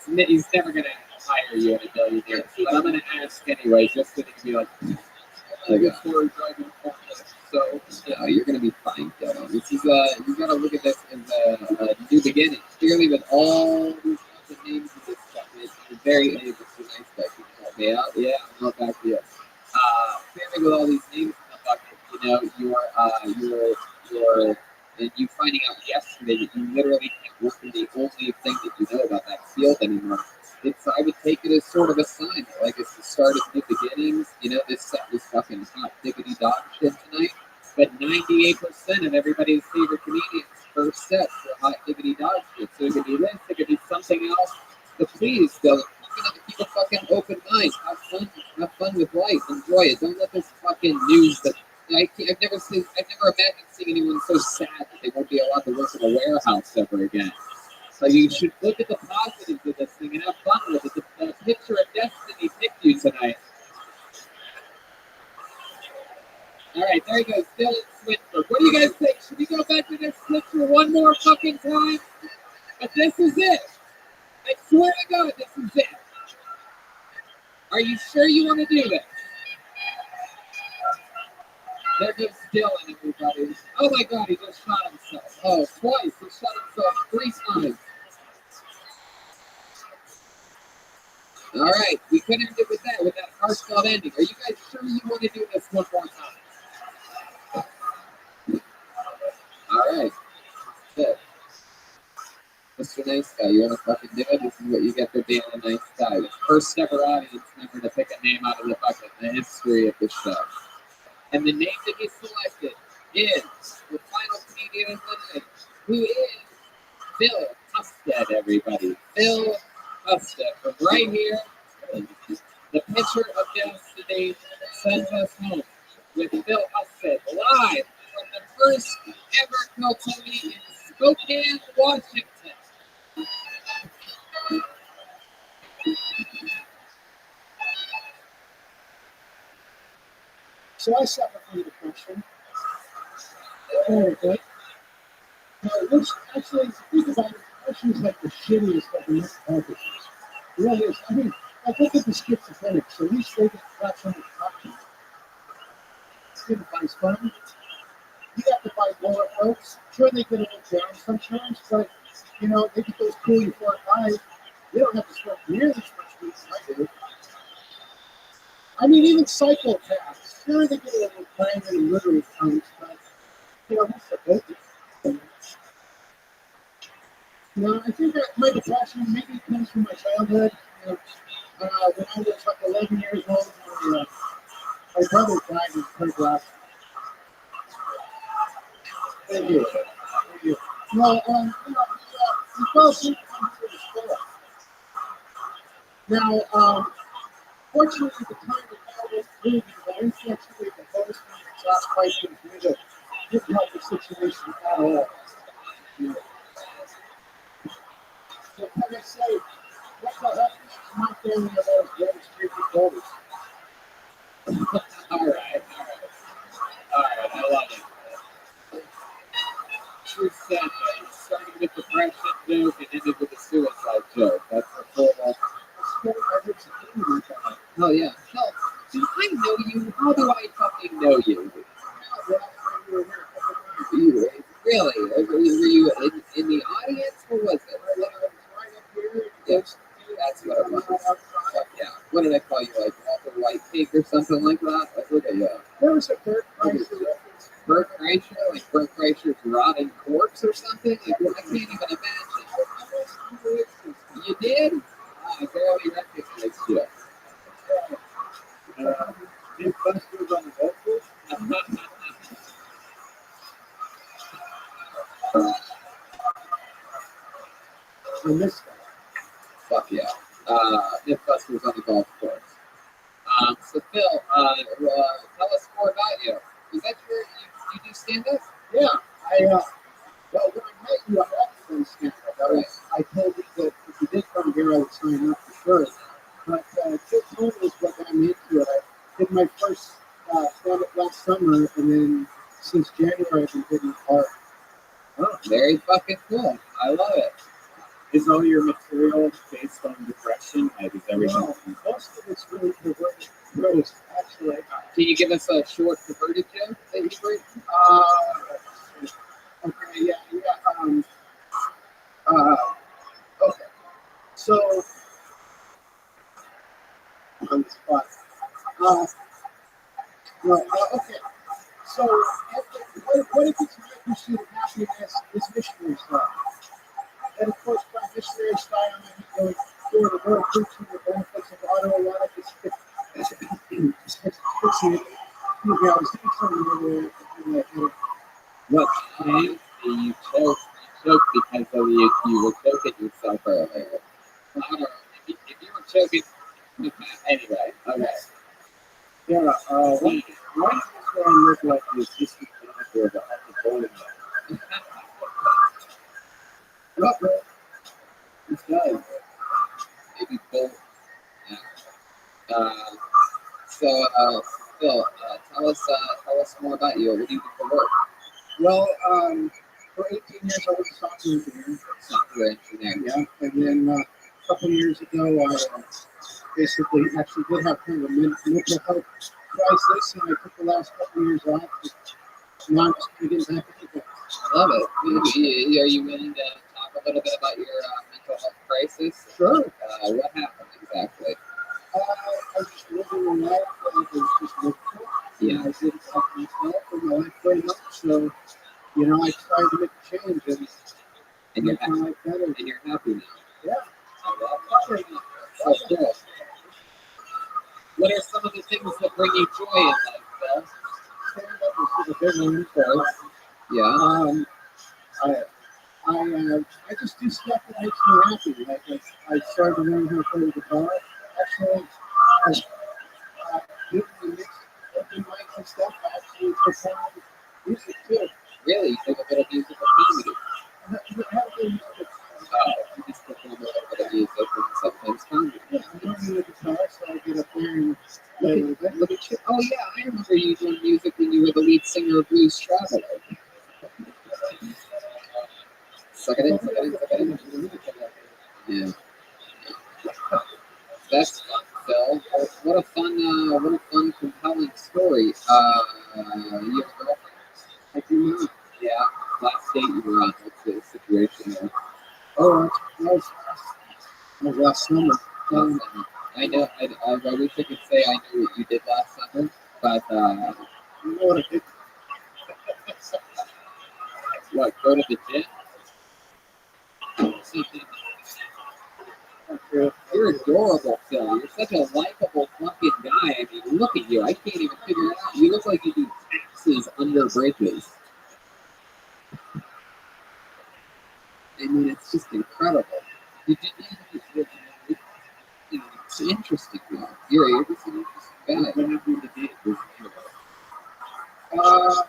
He's never going to hire you in a million years, but I'm going to ask anyway, just so he can be like, Before driving home. So no, you're going to be fine, Dylan. This is you got to look at this as a new beginning. Clearly, with all these names and this stuff, it's very nice guy. Yeah, I'm not back to you. Clearly, with all these names in the bucket, and you finding out yesterday that you literally can't work in the only thing that you know about that field anymore. I would take it as sort of a sign, like it's the start of new beginnings. This set was fucking hot diggity dog shit tonight, but 98% of everybody's favorite comedians' first sets were hot diggity dog shit. So it could be this, it could be something else. But please, Dylan, keep a fucking open mind. Have fun with life. Enjoy it. Don't let this fucking news that I've never imagined seeing anyone so sad that they won't be allowed to work in a warehouse ever again. So you should look at the positives of this thing and have fun with it. The picture of destiny picked you tonight. All right, there he goes, Dylan Swinford. What do you guys think? Should we go back to this picture one more fucking time? But this is it. I swear to God, this is it. Are you sure you want to do this? There goes Dylan, everybody. Oh my God, he just shot himself. Oh, twice. He shot himself 3 times. about ending. Are you guys sure you want to do this one more time? All right. Good. Mr. Nice Guy, you want to fucking do it? This is what you get for being a nice guy. First ever audience member to pick a name out of the bucket in the history of the show. And the name that he selected is the final comedian of the night, who is Phil Husted, everybody. Phil Husted from right here. The pitcher of destiny sends us home with Phil Husted live from the first ever Phil in Spokane, Washington. So I suffer from depression. Okay. Which actually, think about it, depression is like the shittiest of the mental health issues. It really is. I mean, like look at the schizophrenic. So at least they get claps on the top. It's fun. You have to fight more folks. Sure, they get a little down sometimes, but you know, they get those cool before guys. They don't have to smoke nearly as much weed as I do. I mean, even psychopaths. Sure, they get a little cranky and literally times, but you know, that's a good thing. You know, I think that my depression maybe comes from my childhood. You know, when I was like 11 years old, my brother died in a car crash. Thank you. Thank you. Well, he fell asleep on the floor. Now, fortunately, the time that I was moving, the unfortunately, the host and last question really didn't help the situation at all. You know. So, like I say, what the heck is my family of those very street reporters? All right, I love it. True said that. You started with the depression joke and ended with a suicide joke. That's a full. Oh yeah. Hell, do I know you? How do I fucking know you? Really? Were you in the audience? Who was it? Yes, that's what it was. Yeah. What did I call you? Like Walter White Cake or something like that? Like, look at you. There was a third reference. Bert Kreischer? Like Bert Kreischer's rotting corpse or something? Like, I can't even imagine. You did? I barely recognized you. Big busters on the golf course? I missed that. Fuck yeah. Mythbusters on the golf course. So Phil, tell us more about you. Is that you do stand-up? Yeah, well, when I met you, I had to stand up. I told you that if you did come here, I would sign up for sure. But Kid Tone was what got me into it. I did my first stand-up last summer, and then since January, I've been hitting hard. Oh, very fucking cool. I love it. Is all your material based on depression? Like, is everything? No, most of it's really perverted, actually. Can you give us a short perverted joke that you bring? Okay, yeah. Okay. So, on the spot. Okay. So, what if it's my pursuit of happiness is missionary style? And of course, by missionary style, I mean going door to door preaching the benefits of autoerotic asphyxiation. I was doing something over there. What time do you choke? You choke because of you were choking yourself earlier. I don't know. If you were choking. Anyway, okay. Yeah, why does this one look like the assistant manager of the bowling alley? What, bro? This guy. Maybe both. Yeah. Phil, tell us more about you. What do you do for work? Well, for 18 years, I was a software engineer. Software engineer. Yeah, and then a couple of years ago, I basically actually did have kind of a mental health crisis, and I took the last couple of years off. Now I'm just going to get back into it. I love it. Are you willing to talk a little bit about your mental health crisis? Sure. What happened exactly? I was just living in life. change, And you're make my life better. and you're happy now. Yeah. I love that. So cool. What are some of the things that bring you joy in life, Phil? Stand up is a big one, of course. Yeah. I just do stuff that makes me happy. Like I started to learn how to play the guitar. Actually, doing the mix, open mics and stuff. I actually perform music too. Really? You do a bit of musical comedy? You just perform a little bit of music and sometimes comedy. Yeah, I'm learning the guitar, so I get up there and play a little bit. Look at you. Oh yeah, I remember you doing music when you were the lead singer of Blues Traveler. Suck it in. Yeah. That's fun, Phil. What a fun, compelling story. You have a girlfriend? I do not. Yeah. Last date you were on. What's the situation there? Oh, that was last summer. I know. I wish I could say I knew what you did last summer, but you know what I did? what? Go to the gym? You're adorable, Phil. You're such a likable fucking guy. I mean, look at you. I can't even figure it out. You look like you do taxes under bridges. I mean, it's just incredible. It's interesting, though. You're just an interesting guy. What happened to the date? Well,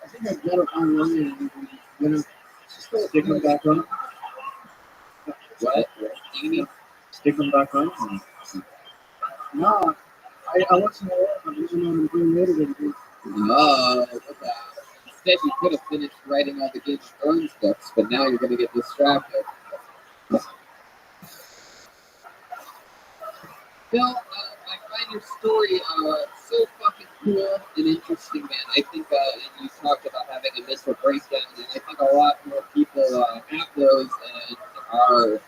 I think I got it online. You know, Stick them back on. What? Do you need? Stick them back on. no, I wasn't aware of it, even though I'm doing later than you. No. Instead, you could have finished writing all the Game of Thrones books, but now you're going to get distracted. Phil, I find your story so fucking cool and interesting, man. I think, and you talked about having a mental breakdown, and I think a lot more people have those and are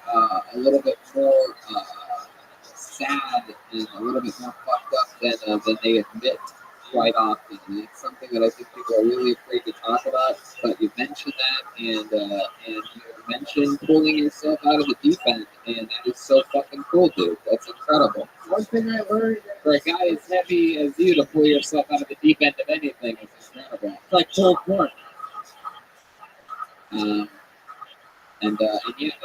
a little bit more sad and a little bit more fucked up than they admit quite often. And it's something that I think people are really afraid to talk about. But you mentioned that, and you mentioned pulling yourself out of the deep end, and that is so fucking cool, dude. That's incredible. One thing I learned For a guy as heavy as you to pull yourself out of the deep end of anything is incredible. it's like cold corn. And yeah, I think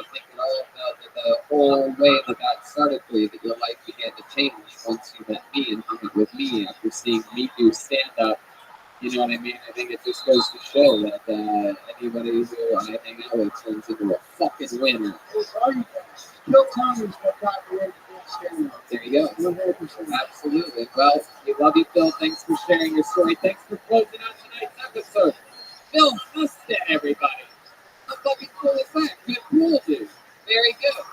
the whole way that started for you, that your life began to change once you met me and hung out with me after seeing me do stand-up. You know what I mean? I think it just goes to show that anybody who I hang out with turns into a fucking winner. Bill Thomas got me into stand up. There you go. 100%. Absolutely. Well, we love you, Phil. Thanks for sharing your story. Thanks for closing out tonight's episode. Phil Husted, everybody. How fucking cool is that? Good, cool, dude. Very good.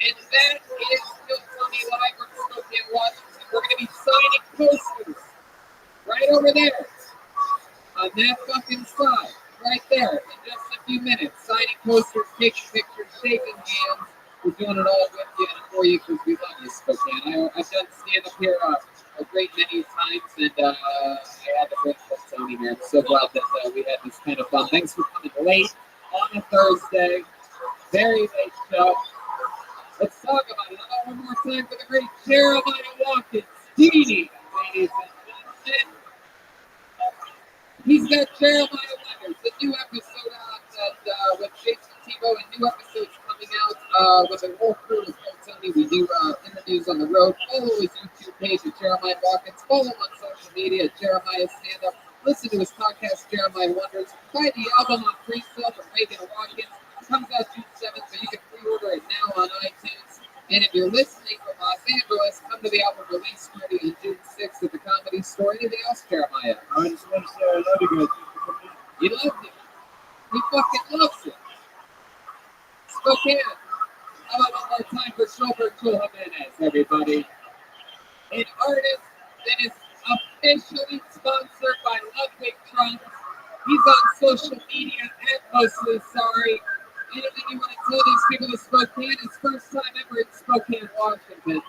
And that is Phil Tony Live from Spokane, Washington. We're going to be signing posters right over there on that fucking side, right there, in just a few minutes. Signing posters, taking pictures, shaking hands. We're doing it all with you and for you because we love you, Spokane. I've done stand up here a great many times, and I had to bring Phil Tony here. I'm so glad that we had this kind of fun. Thanks for coming late on a Thursday. Very late show. Let's talk about it. One more time for the great Jeremiah Watkins, Dini, ladies and gentlemen. He's got Jeremiah Letters, the new episode out with Jason Tebow, and new episodes coming out with a whole crew of Phil Tony. We do interviews on the road. Follow his YouTube page at Jeremiah Watkins. Follow him on social media at Jeremiah Stand Up. Listen to his podcast, Jeremiah Wonders. Buy the album on pre-sale from Reagan Watkins. It comes out June 7th, but you can pre-order it now on iTunes. And if you're listening from Los Angeles, come to the album release party on June 6th at the Comedy Store. Anything else, Jeremiah? I just want to say I love you guys. He loves it. He fucking loves it. Spokane. How about one more time for Chauffeur Joe Jimenez, everybody? An artist that is officially sponsored by Ludwig Trump. He's on social media at Mostly Sorry. Anything you want to tell these people in Spokane? It's first time ever in Spokane, Washington.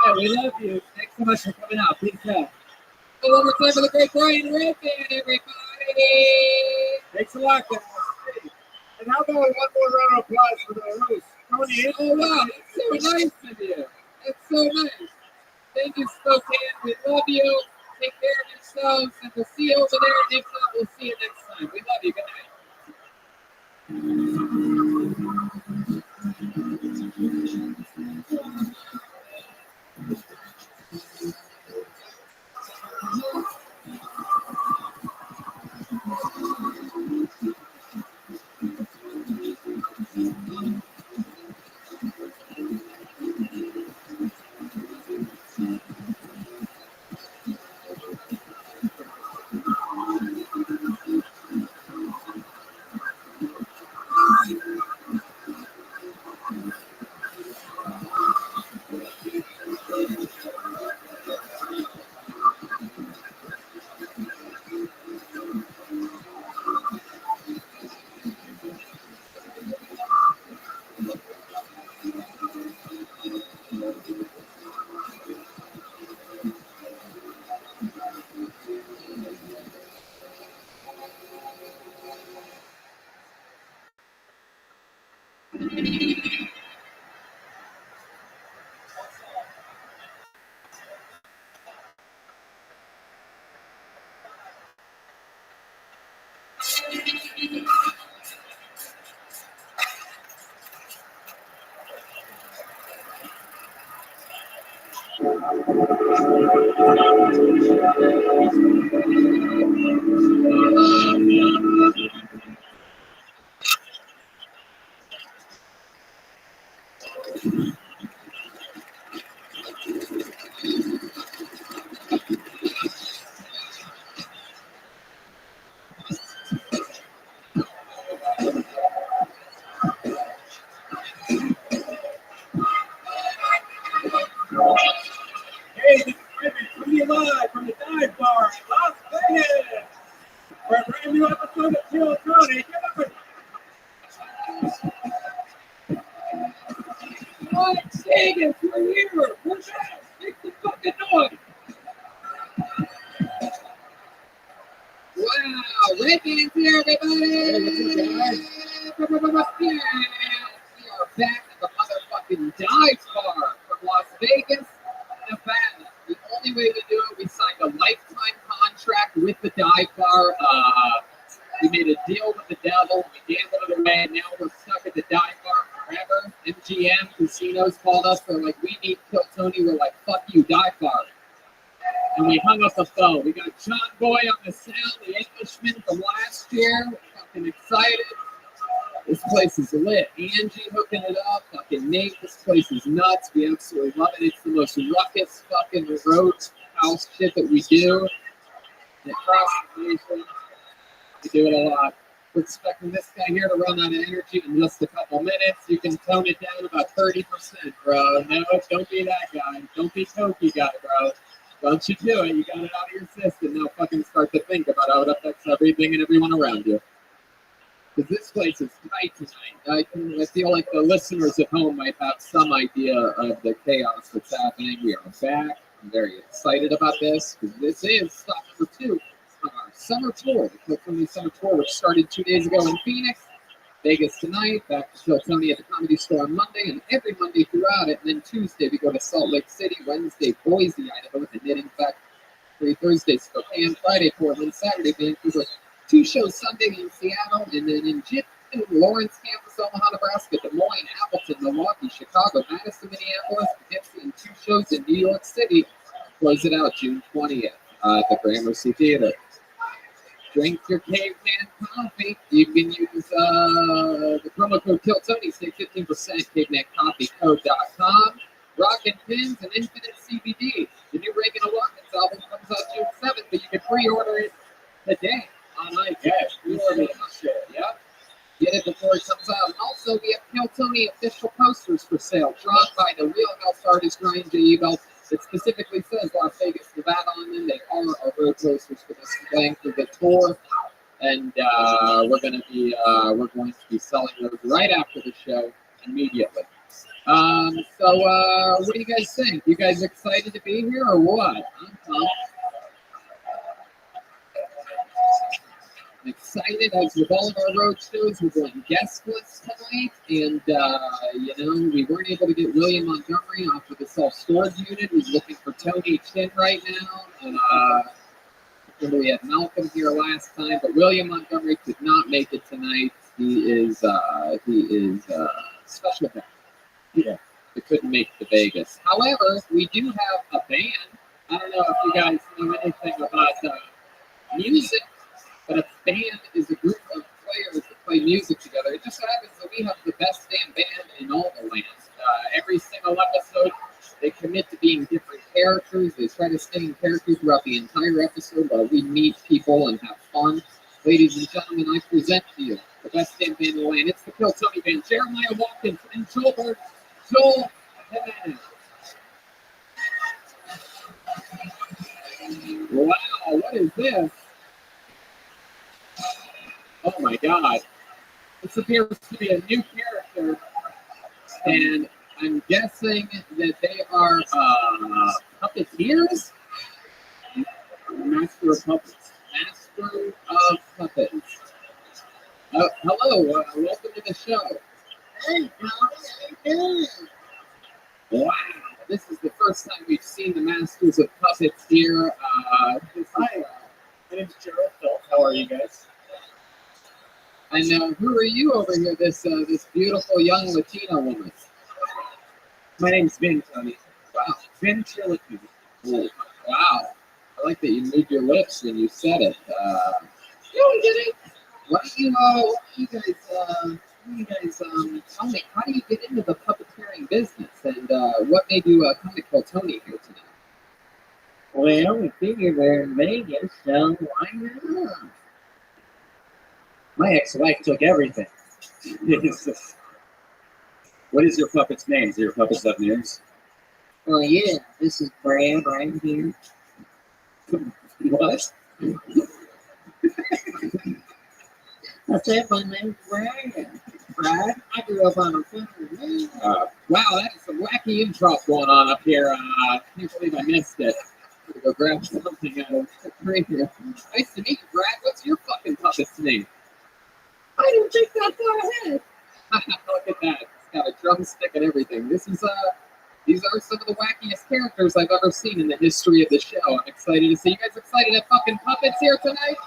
Hey, we love you. Thanks so much for coming out. Peace out. And one more time for the great Brian Redband, everybody. Thanks so much. slack ass. And how about one more round of applause for the host, Tony? Oh wow, that's so nice of you. That's so nice. Thank you, Spokane. We love you. Take care of yourselves, and we'll see you over there. If not, we'll see you next time. We love you. Good night. Hey, this is Rabbi coming to you live from the dive bar in Las Vegas for a brand new episode of Kill Tony. Give up a Las Vegas, we're here. We're back. Make the fucking noise. Wow, Reagan's here, everybody. Yeah, we are back at the motherfucking dive bar from Las Vegas, Nevada. The only way we do it, we signed a lifetime contract with the dive bar. We made a deal with the devil. We gambled it away. And now we're stuck at the dive bar forever. MGM Casinos called us. They're like, we need Kill Tony. We're like, fuck you, dive bar. And we hung up the phone. We got John Boy on the sound, the Englishman from last year. We're fucking excited. This place is lit. Angie hooking it up. Fucking Nate, this place is nuts. We absolutely love it. It's the most ruckus fucking road house shit that we do. And across the nation, we do it a lot. We're expecting this guy here to run out of energy in just a couple minutes. You can tone it down about 30%, bro. No, don't be that guy. Don't be Toki guy, bro. Don't you do it. You got it out of your system. Now fucking start to think about how it affects everything and everyone around you. Because this place is tight tonight. I feel like the listeners at home might have some idea of the chaos that's happening. We are back. I'm very excited about this because this is stop number 2 on our summer tour, the Kill Tony Summer Tour, which started 2 days ago in Phoenix. Vegas tonight, back to Kill Tony at the Comedy Store on Monday, and every Monday throughout it. And then Tuesday, we go to Salt Lake City. Wednesday, Boise, Idaho, with the Knitting Factory. Thursday, Spokane. Friday, Portland. Saturday, Vancouver. 2 shows Sunday in Seattle, and then in Jiffy, Lawrence, Kansas, Omaha, Nebraska, Des Moines, Appleton, Milwaukee, Chicago, Madison, Minneapolis, Poughkeepsie, and 2 shows in New York City. Close it out June 20th at the Gramercy Theater. Drink your caveman coffee. You can use the promo code KillTony. Save 15%. CavemanCoffeeCode.com. Rockin' Pins and Infinite CBD. The new Reagan Allotments album comes out June 7th, but you can pre-order it today on iTunes. Pre-order it. Yep. Get it before it comes out. And also, we have Kill Tony official posters for sale, drawn by the Real House artist Ryan J. Ebel. It specifically says Las Vegas, Nevada on them. They are our road posters for this length of the tour, and we're going to be selling those right after the show immediately. So what do you guys think? You guys excited to be here or what? I'm pumped. I'm excited, as with all of our road shows, we're going guestless tonight, and, we weren't able to get William Montgomery off of the self-storage unit. He's looking for Tony Chin right now. We had Malcolm here last time, but William Montgomery could not make it tonight. He is special guest. Yeah, he couldn't make the Vegas. However, we do have a band. I don't know if you guys know anything about music, but a band is a group of players that play music together. It just so happens that we have the best damn band in all the land. Every single episode, they commit to being different characters. They try to stay in character throughout the entire episode while we meet people and have fun. Ladies and gentlemen, I present to you the best damn band in the land. It's the Kill Tony Band. Jeremiah Watkins and Joel Jimenez. Wow, what is this? Oh my God. This appears to be a new character, and I'm guessing that they are puppeteers? Master of Puppets. Master of Puppets. Hello, welcome to the show. Hey, Tony, how you doing? Wow, this is the first time we've seen the Masters of Puppets here. Hi, my name's Gerald Phil. How are you guys? And who are you over here, this beautiful young Latina woman? My name's Vin, Tony. Wow. Ventriloquy. Wow. I like that you moved your lips when you said it. You did it. What do you guys tell me, how do you get into the puppeteering business, and what made you come to Kill Tony here tonight? Well, we figured we're in Vegas, so why not? My ex-wife took everything. What is your puppet's name? Do your puppets have names? Oh yeah, this is Brad right here. What? I said my name's Brad. Brad, I grew up on a farm. Wow, that is some wacky improv going on up here. I can't believe I missed it. I'm gonna go grab something out of the screen here. Nice to meet you, Brad. What's your fucking puppet's name? I didn't think that far ahead. Look at that. It's got a drumstick and everything. These are some of the wackiest characters I've ever seen in the history of the show. I'm excited to see you guys excited at fucking puppets here tonight.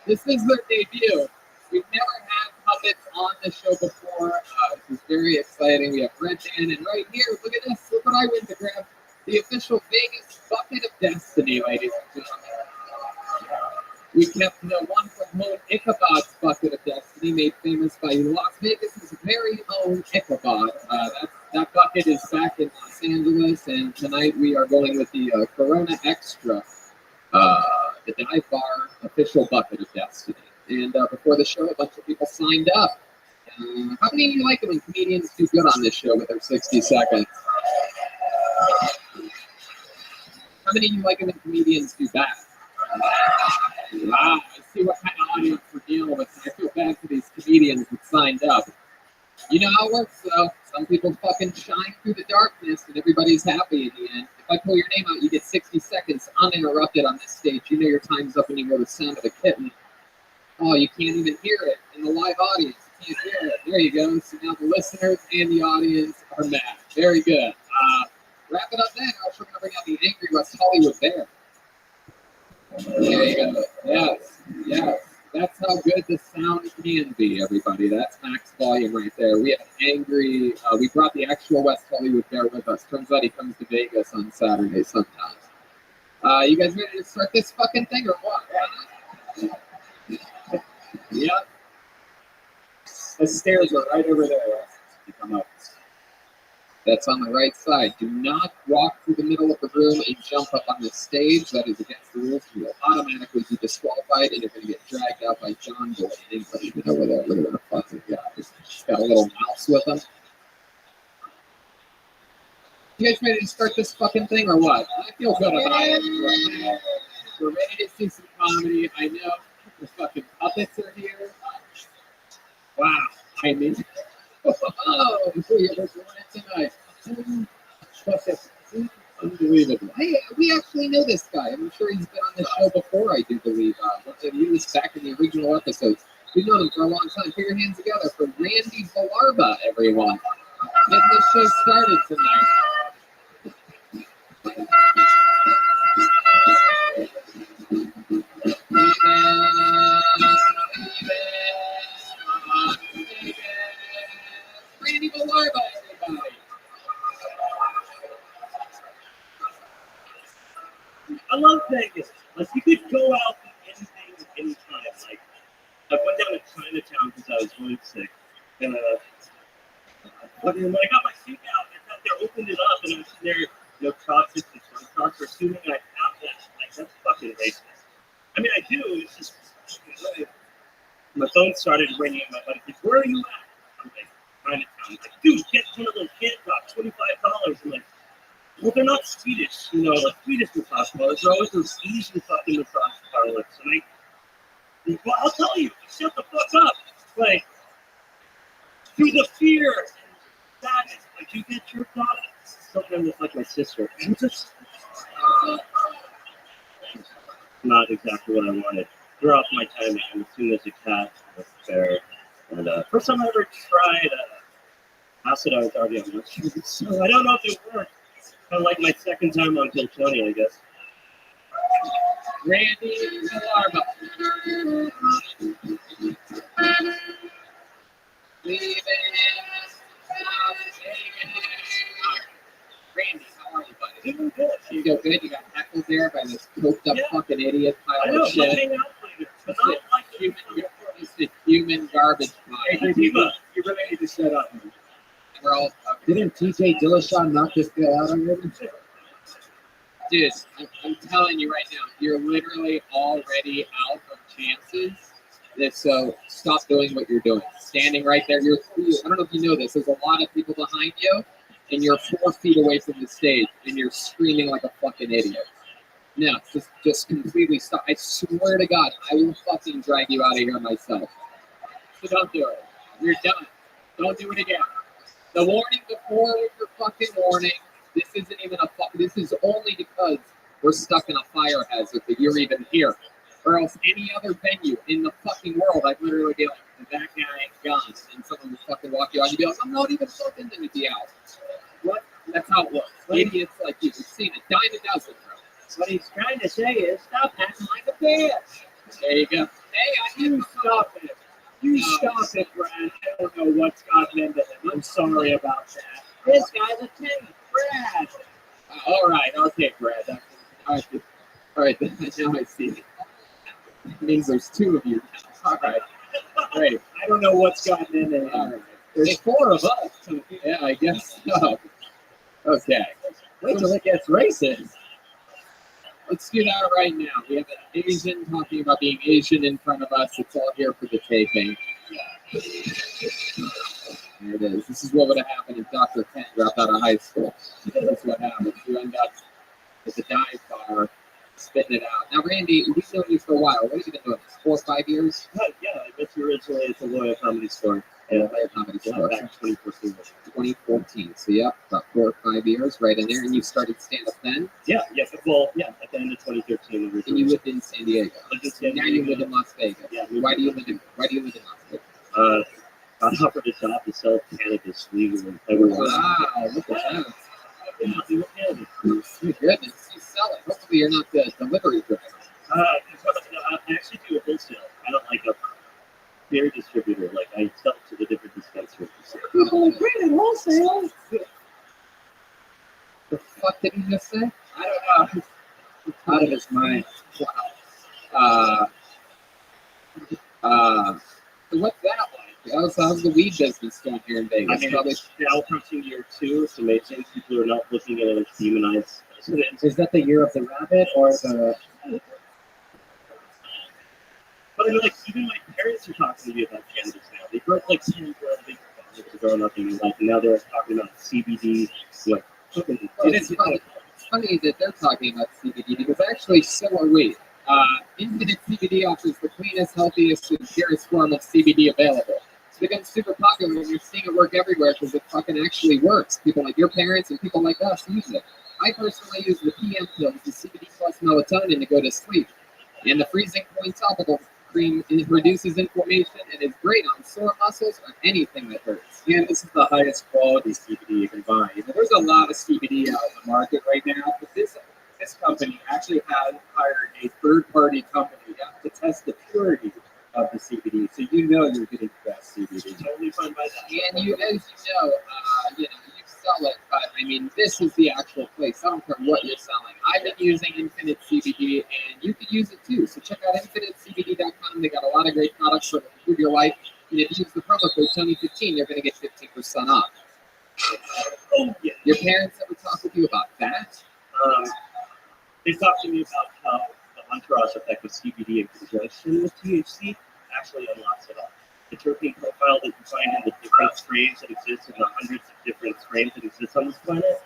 This is their debut. We've never had puppets on the show before. This is very exciting. We have Red Dan, and right here, look at this. Look what I went to grab. The official Vegas Bucket of Destiny, ladies and gentlemen. We kept the one from home Ichabod's Bucket of Destiny, made famous by Las Vegas' very own Ichabod. That bucket is back in Los Angeles, and tonight we are going with the Corona Extra, the dive bar official Bucket of Destiny. And before the show, a bunch of people signed up. How many of you like it when comedians do good on this show with their 60 seconds? How many of you like it when comedians do bad? Wow, I see what kind of audience we're dealing with. I feel bad for these comedians that signed up. You know how it works, though. Some people fucking shine through the darkness, and everybody's happy in the end. If I pull your name out, you get 60 seconds uninterrupted on this stage. You know your time's up when you hear the sound of a kitten. Oh, you can't even hear it in the live audience. You can't hear it. There you go. So now the listeners and the audience are mad. Very good. Wrap it up then. I was going to bring out the Angry West Hollywood Bear. There you go. Yes, yes. That's how good the sound can be, everybody. That's max volume right there. We have angry. We brought the actual West Hollywood Bear with us. Turns out he comes to Vegas on Saturday sometimes. You guys ready to start this fucking thing or what? Yep. The stairs are right over there. You come up. That's on the right side. Do not walk through the middle of the room and jump up on the stage. That is against the rules. You will automatically be disqualified, and you're going to get dragged out by John Boy in English. You know where that little fucking guy is. He's got a little mouse with him. You guys ready to start this fucking thing or what? I feel good about it. We're ready to see some comedy. I know the fucking puppets are here. Wow. I mean... Oh, who you doing it tonight? Unbelievable. Hey, we actually know this guy. I'm sure he's been on the show before, I do believe. He was back in the original episodes. We've known him for a long time. Put your hands together for Randy Balarba, everyone. Getting this show started tonight. Randy Balarba, everybody. I love Vegas. Like, you could go out and anything anytime. Like, I went down to Chinatown because I was really sick. And when I got my seat out, I thought they opened it up and I was there, chopsticks and truck for assuming I have that. Like, that's fucking racist. I mean, I do. It's just, my phone started ringing. My buddy said, "Where are you at?" I'm like, Chinatown. He's like, "Dude, get one of those hand drops, $25. I'm like, well, they're not Swedish, like Swedish massage parlors. They're always those Asian fucking massage parlors. And well, I'll tell you, shut the fuck up. Like, through the fear and sadness, like, you get your product. Sometimes it's like my sister. I'm just not exactly what I wanted. Throughout my time, as soon as a cat was there. And first time I ever tried acid, I was already on mushrooms. So I don't know if it worked. Kind of like my second time on Kill Tony, I guess. Randy Balarba. Randy, how are you, buddy? Doing good. You go good? You got heckled there by this coked up fucking idiot pile I know, of shit. hang out later. But not like Just a human garbage pile. Hey, Diva, you really need to shut up, man. We're all Didn't TJ Dillashaw knock this guy out already? dude, I'm telling you right now, you're literally already out of chances. So stop doing what you're doing. Standing right there, I don't know if you know this, there's a lot of people behind you, and you're 4 feet away from the stage, and you're screaming like a fucking idiot. No, just completely stop. I swear to God, I will fucking drag you out of here myself. So don't do it. You're done. Don't do it again. The warning before was your fucking warning. This isn't even this is only because we're stuck in a fire hazard that you're even here. Or else any other venue in the fucking world, I'd literally be like, that guy ain't gone. And someone would fucking walk you out and you'd be like, I'm not even fucking going to be out. What? That's how it looks. Idiots like you. We've seen it. Dime a dozen, bro. What he's trying to say is stop acting like a bitch. There you go. Hey, You stop it. You stop it, Brad. I don't know what's gotten into him. I'm sorry about that. This guy's a 10. Brad. all right. Okay, Brad. All right. Now I see. It means there's 2 of you. All right. Great. I don't know what's gotten into him. All right. There's 4 of us. Yeah, I guess so. Okay. Wait till it gets racist. Let's do that right now. We have an Asian talking about being Asian in front of us. It's all here for the taping. There it is. This is what would have happened if Dr. Kent dropped out of high school. This is what happens. You end up with a dive bar, spitting it out. Now, Randy, we've known you for a while. What have you been doing? 4 or 5 years? Yeah, I met you originally at the Loyal Comedy Store. Yeah, comedy store. Back in 2014. 2014. So, yeah, about 4 or 5 years right in there. And you started stand-up then? Yeah, well, at the end of 2013. And you lived in San Diego. Now you live in Las Vegas. Yeah. Why do you live in Las Vegas? I offered a job to sell cannabis legally everywhere. Wow, look at that. Yeah, legal cannabis. My goodness, you sell it. Hopefully you're not the delivery driver. I actually do a wholesale. I don't like a beer distributor. Like, I sell to the different dispensaries. People are great at wholesale. The fuck did he just say? I don't know. Out of his mind. Wow. So what's that like? How's the weed business going here in Vegas? I mean, Probably. it's now approaching year 2. It's amazing. People are not looking at it as demonized. Is that the year of the rabbit or the? But I mean, like, even my parents are talking to me about cannabis now. They grew up like growing up, and like now they're talking about CBD. Like, It's funny that they're talking about CBD because actually so are we. Infinite CBD offers the cleanest, healthiest, and purest form of CBD available. It's become super popular and you're seeing it work everywhere because it fucking actually works. People like your parents and people like us use it. I personally use the PM pills, the CBD plus melatonin, to go to sleep. And the freezing point topical cream reduces inflammation and is great on sore muscles or anything that hurts. And this is the highest quality CBD you can buy. There's a lot of CBD out in the market right now, but this company actually has hired a third-party company to test the purity of the CBD, so you know you're getting the best CBD. Totally fine by that. And you, as you know, you sell it, but I mean, this is the actual place. I don't care what you're selling. I've been using Infinite CBD, and you can use it too. So check out infinitecbd.com. They got a lot of great products for improve your life. And if you use the promo code Tony15, you're going to get 15% off. Oh, yeah. Your parents ever talk with you about that? They talked to me about how the entourage effect of CBD in conjunction with THC actually unlocks it all. The terpene profile that you find in the different strains that exist in the hundreds of different strains that exist on this planet.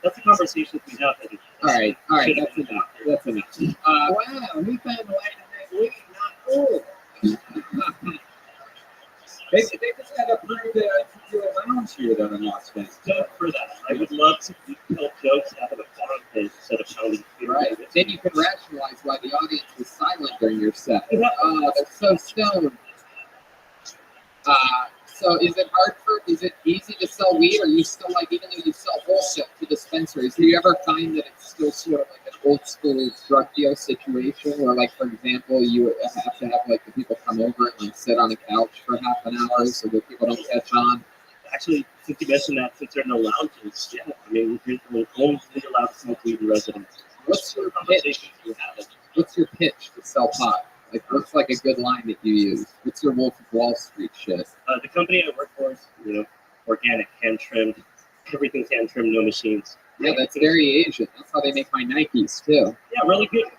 That's a conversation we have. All right, that's enough. That's enough. Wow, he found a light in that weed, not cool. They just had approved to do a lounge here down in Las Vegas. So for that, I would love to tell jokes out of a bar pit instead of pounding beer. Right. Then you can rationalize why the audience was silent during your set. Oh, they're so stoned. So is it easy to sell weed, or you still like, even though you sell wholesale to dispensaries, do you ever find that it's still sort of like an old school drug deal situation where, like, for example, you have to have like the people come over and like sit on a couch for half an hour so that people don't catch on? Actually, since you mentioned that, since there are no lounges, yeah, I mean, we're only allowed to smoke weed in residences. What's your pitch? What's your pitch to sell pot? Like, what's like a good line that you use? What's your Wolf of Wall Street shit? The company I work for is, organic, hand trimmed. Everything's hand trimmed, no machines. Yeah, that's very Asian. That's how they make my Nikes too. Yeah, really good.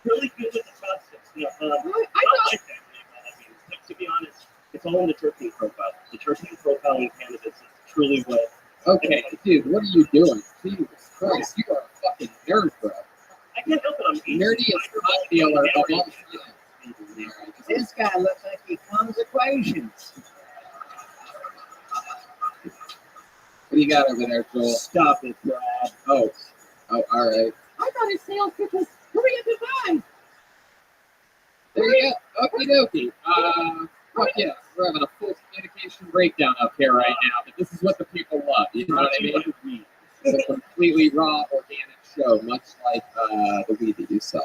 Really good with the chopsticks. I know. Not like that, I mean, to be honest, it's all in the terpene profile. The terpene profile in cannabis is truly what. Okay, dude, what are you doing? Jesus Christ, you are a fucking nerd, bro. I can't help it. I'm easy. Nerdiest pot dealer of all time. This guy looks like he comes equations. What do you got over there, Joel? Stop it, Brad. Oh, all right. I thought his sales pitch was hurry up and buy. There you go. Okie dokie. Fuck yeah, we're having a full communication breakdown up here right now, but this is what the people love. You know what I mean? It's a completely raw, organic show, much like the weed that you sell.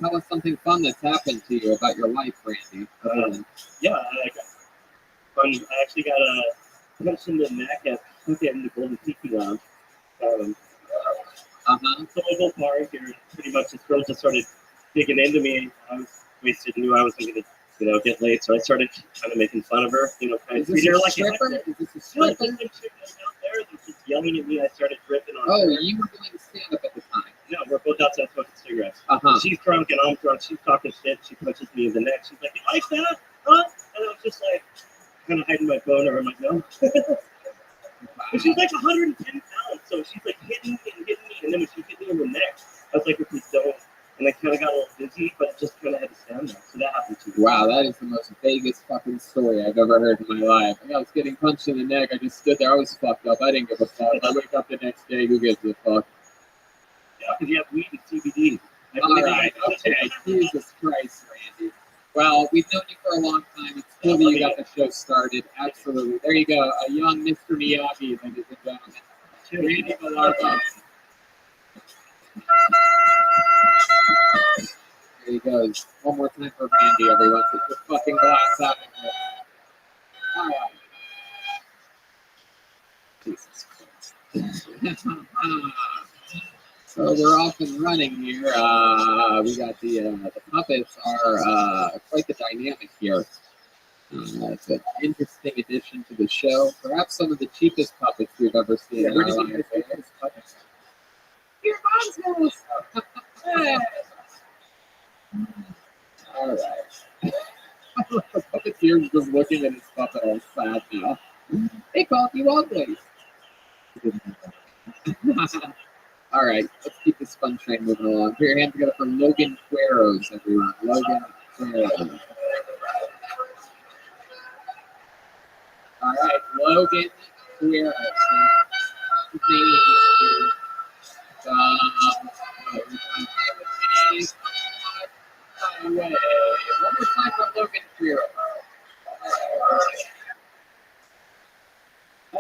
Tell us something fun that's happened to you about your life, Randy. Yeah, I actually got a punched in the neck at the Golden Tiki Lounge. It's a local bar here. Pretty much this girl just started digging into me. I was wasted, knew I wasn't going to get laid, so I started kind of making fun of her, kind of treat her like a stripper. Is this a stripper? Some chick was out there that was just yelling at me. I started ripping on her. her. You were doing stand-up at the time. No, we're both outside smoking cigarettes. She's drunk and I'm drunk. She's talking shit. She punches me in the neck. She's like, "You like that? Huh?" And I was just like, kind of hiding my phone, or I'm like, "No." And she's like 110 pounds, so she's like hitting me, and then when she hit me in the neck, I was like, "If we don't," and I kind of got a little dizzy, but just kind of had to stand there. So that happened to me. Wow, that is the most Vegas fucking story I've ever heard in my life. I was getting punched in the neck. I just stood there. I was fucked up. I didn't give a fuck. I wake up the next day. Who gives a fuck? Yeah, because you have weed and CBD. All right. Okay. Jesus Christ, Randy. Well, we've known you for a long time. It's cool that you got the show started. Absolutely. There you go. A young Mr. Miyagi, ladies and gentlemen. Randy Villardo. There he goes. One more time for Randy, everyone. Put your fucking glass out of here. All right. Jesus Christ. So we're off and running here. We got the puppets are quite the dynamic here. It's an interesting addition to the show. Perhaps some of the cheapest puppets we've ever seen in our lives. Your mom's house. All right. The puppeteer's just looking at his puppet all sad now. They called you ugly. All right, let's keep this fun train moving along. Put your hands together for Logan Cueros, everyone. Logan Cueros. All right, Logan Cueros. One more time for Logan Freer.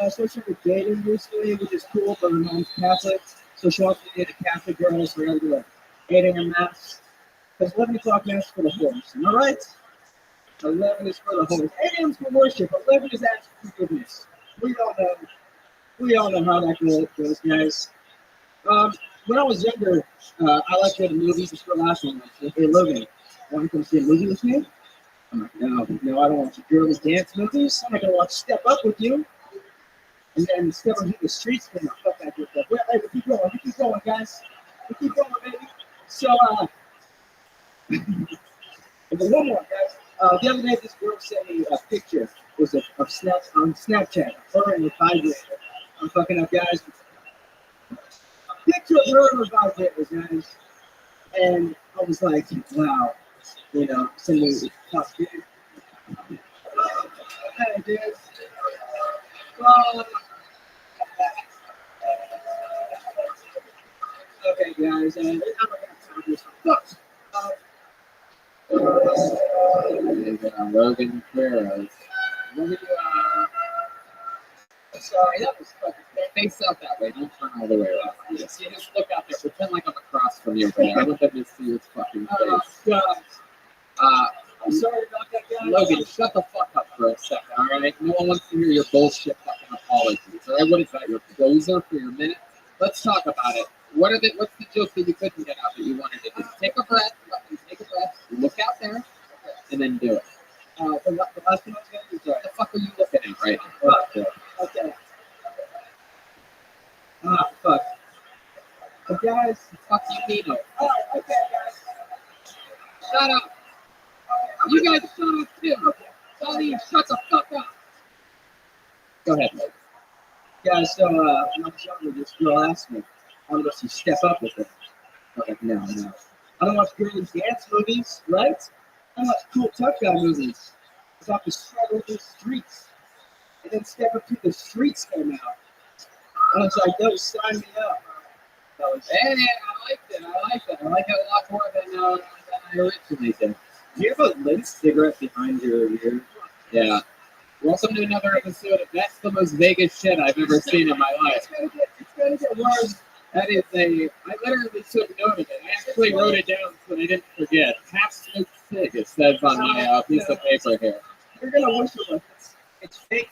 So she was dating recently, which is cool, but her mom's Catholic. So she wants to date a Catholic girl, so we're going to do a dating a mass. Because 11 o'clock mass for the horse. Am I right? 11 is for the horse. 8 a.m. is for worship. 11 is ask for forgiveness. We all know how that goes, guys. When I was younger, I liked to go to movies. This girl asked me, like, hey, Logan, want to come see a movie with me? I'm like, no, I don't watch girls dance movies. I'm not going to watch Step Up with you. And then Step Up hit the streets, and I fuck that good stuff. Hey, we keep going, guys. We keep going, baby. So, and then one more, guys. The other day, this girl sent me a picture. It was of on Snapchat. Her and the vibrator. I'm fucking up, guys. A picture of her and the vibrators, guys. And I was like, wow. You know, send me a tough dude. Hey, dude. Okay, guys. I'm not gonna this. Fuck. Logan Queros. Sorry, that was fucking. Face out that way. Don't turn all the way around. You just look out there. Pretend like I'm across from you, but I want them to see his fucking face. I'm sorry about that, guys. Logan, shut the fuck up for a second, all right? No one wants to hear your bullshit fucking apologies. All right, what is that? Your closer for your minute? Let's talk about it. What's the joke that you couldn't get out that you wanted to do? Take a breath. Take a breath. Look out there, and then do it. The last thing I was going to do, sorry. What the fuck are you looking at right now? Okay. Fuck. So guys, Fuck you, Nino. Alright, okay, guys. Shut up. You guys shut up too. Sonny, shut the fuck up. Go ahead, Mike. Guys, so when I was younger, this girl asked me, I want to see Step Up with her. I was like, no. I don't watch girls dance movies, right? I watch cool tough guy movies. It's off the struggle through the streets. And then Step Up to the Streets came out. I was like, no, sign me up. Hey, I liked it. I like it a lot more than I originally did. Do you have a lit cigarette behind your ear? Yeah. Welcome to another episode of That's the Most Vegas Shit I've ever seen in my life. It's gonna get worse. That is I literally took note of it. I actually wrote it down so that I didn't forget. Half smoked cig, it says on my piece of paper here. You're gonna wish it was. It's fake.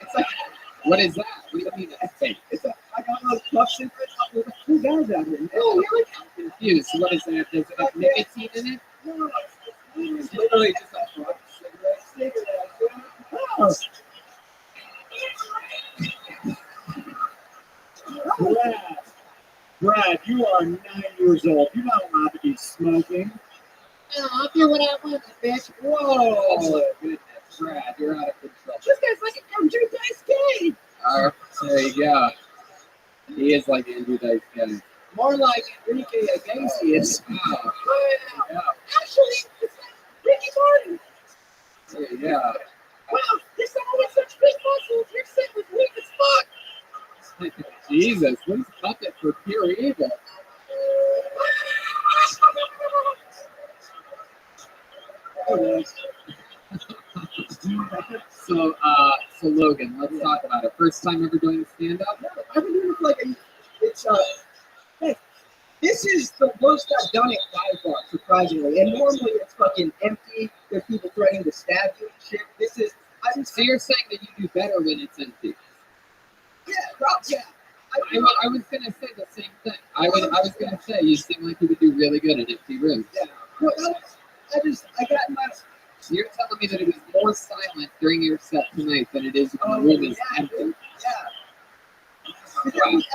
It's like, what is that? What do you mean it's fake? I got those puff cigarettes. There's like 2 guys out here. Oh, really? I'm confused. What is that? Does it have nicotine in it? No, it's literally just a puff cigarette. Oh. Brad, you are 9 years old. You're not allowed to be smoking. No, I'll do what I want, bitch. Whoa. Oh, goodness, Brad, you're out of control. This guy's like Andrew Dice Clay. There you go. He is like Andrew Dice Clay. More like Enrique Iglesias. Oh, yeah. Actually, it's like Ricky Martin. There you go. Wow, you're someone with such big muscles. You're sick with weak as fuck. Jesus, what is puppet for pure evil? So Logan, let's talk about it. First time ever doing stand-up? I've been doing it for like hey, this is the worst I've done it by far, surprisingly. And normally it's fucking empty. There's people threatening to stab you and shit. This is, So you're saying that you do better when it's empty? yeah. I was gonna say the same thing. I was gonna say you seem like you would do really good in empty rooms. Yeah. No, I got my. So you're telling me that it was more silent during your set tonight than it is when the room is empty. Yeah. I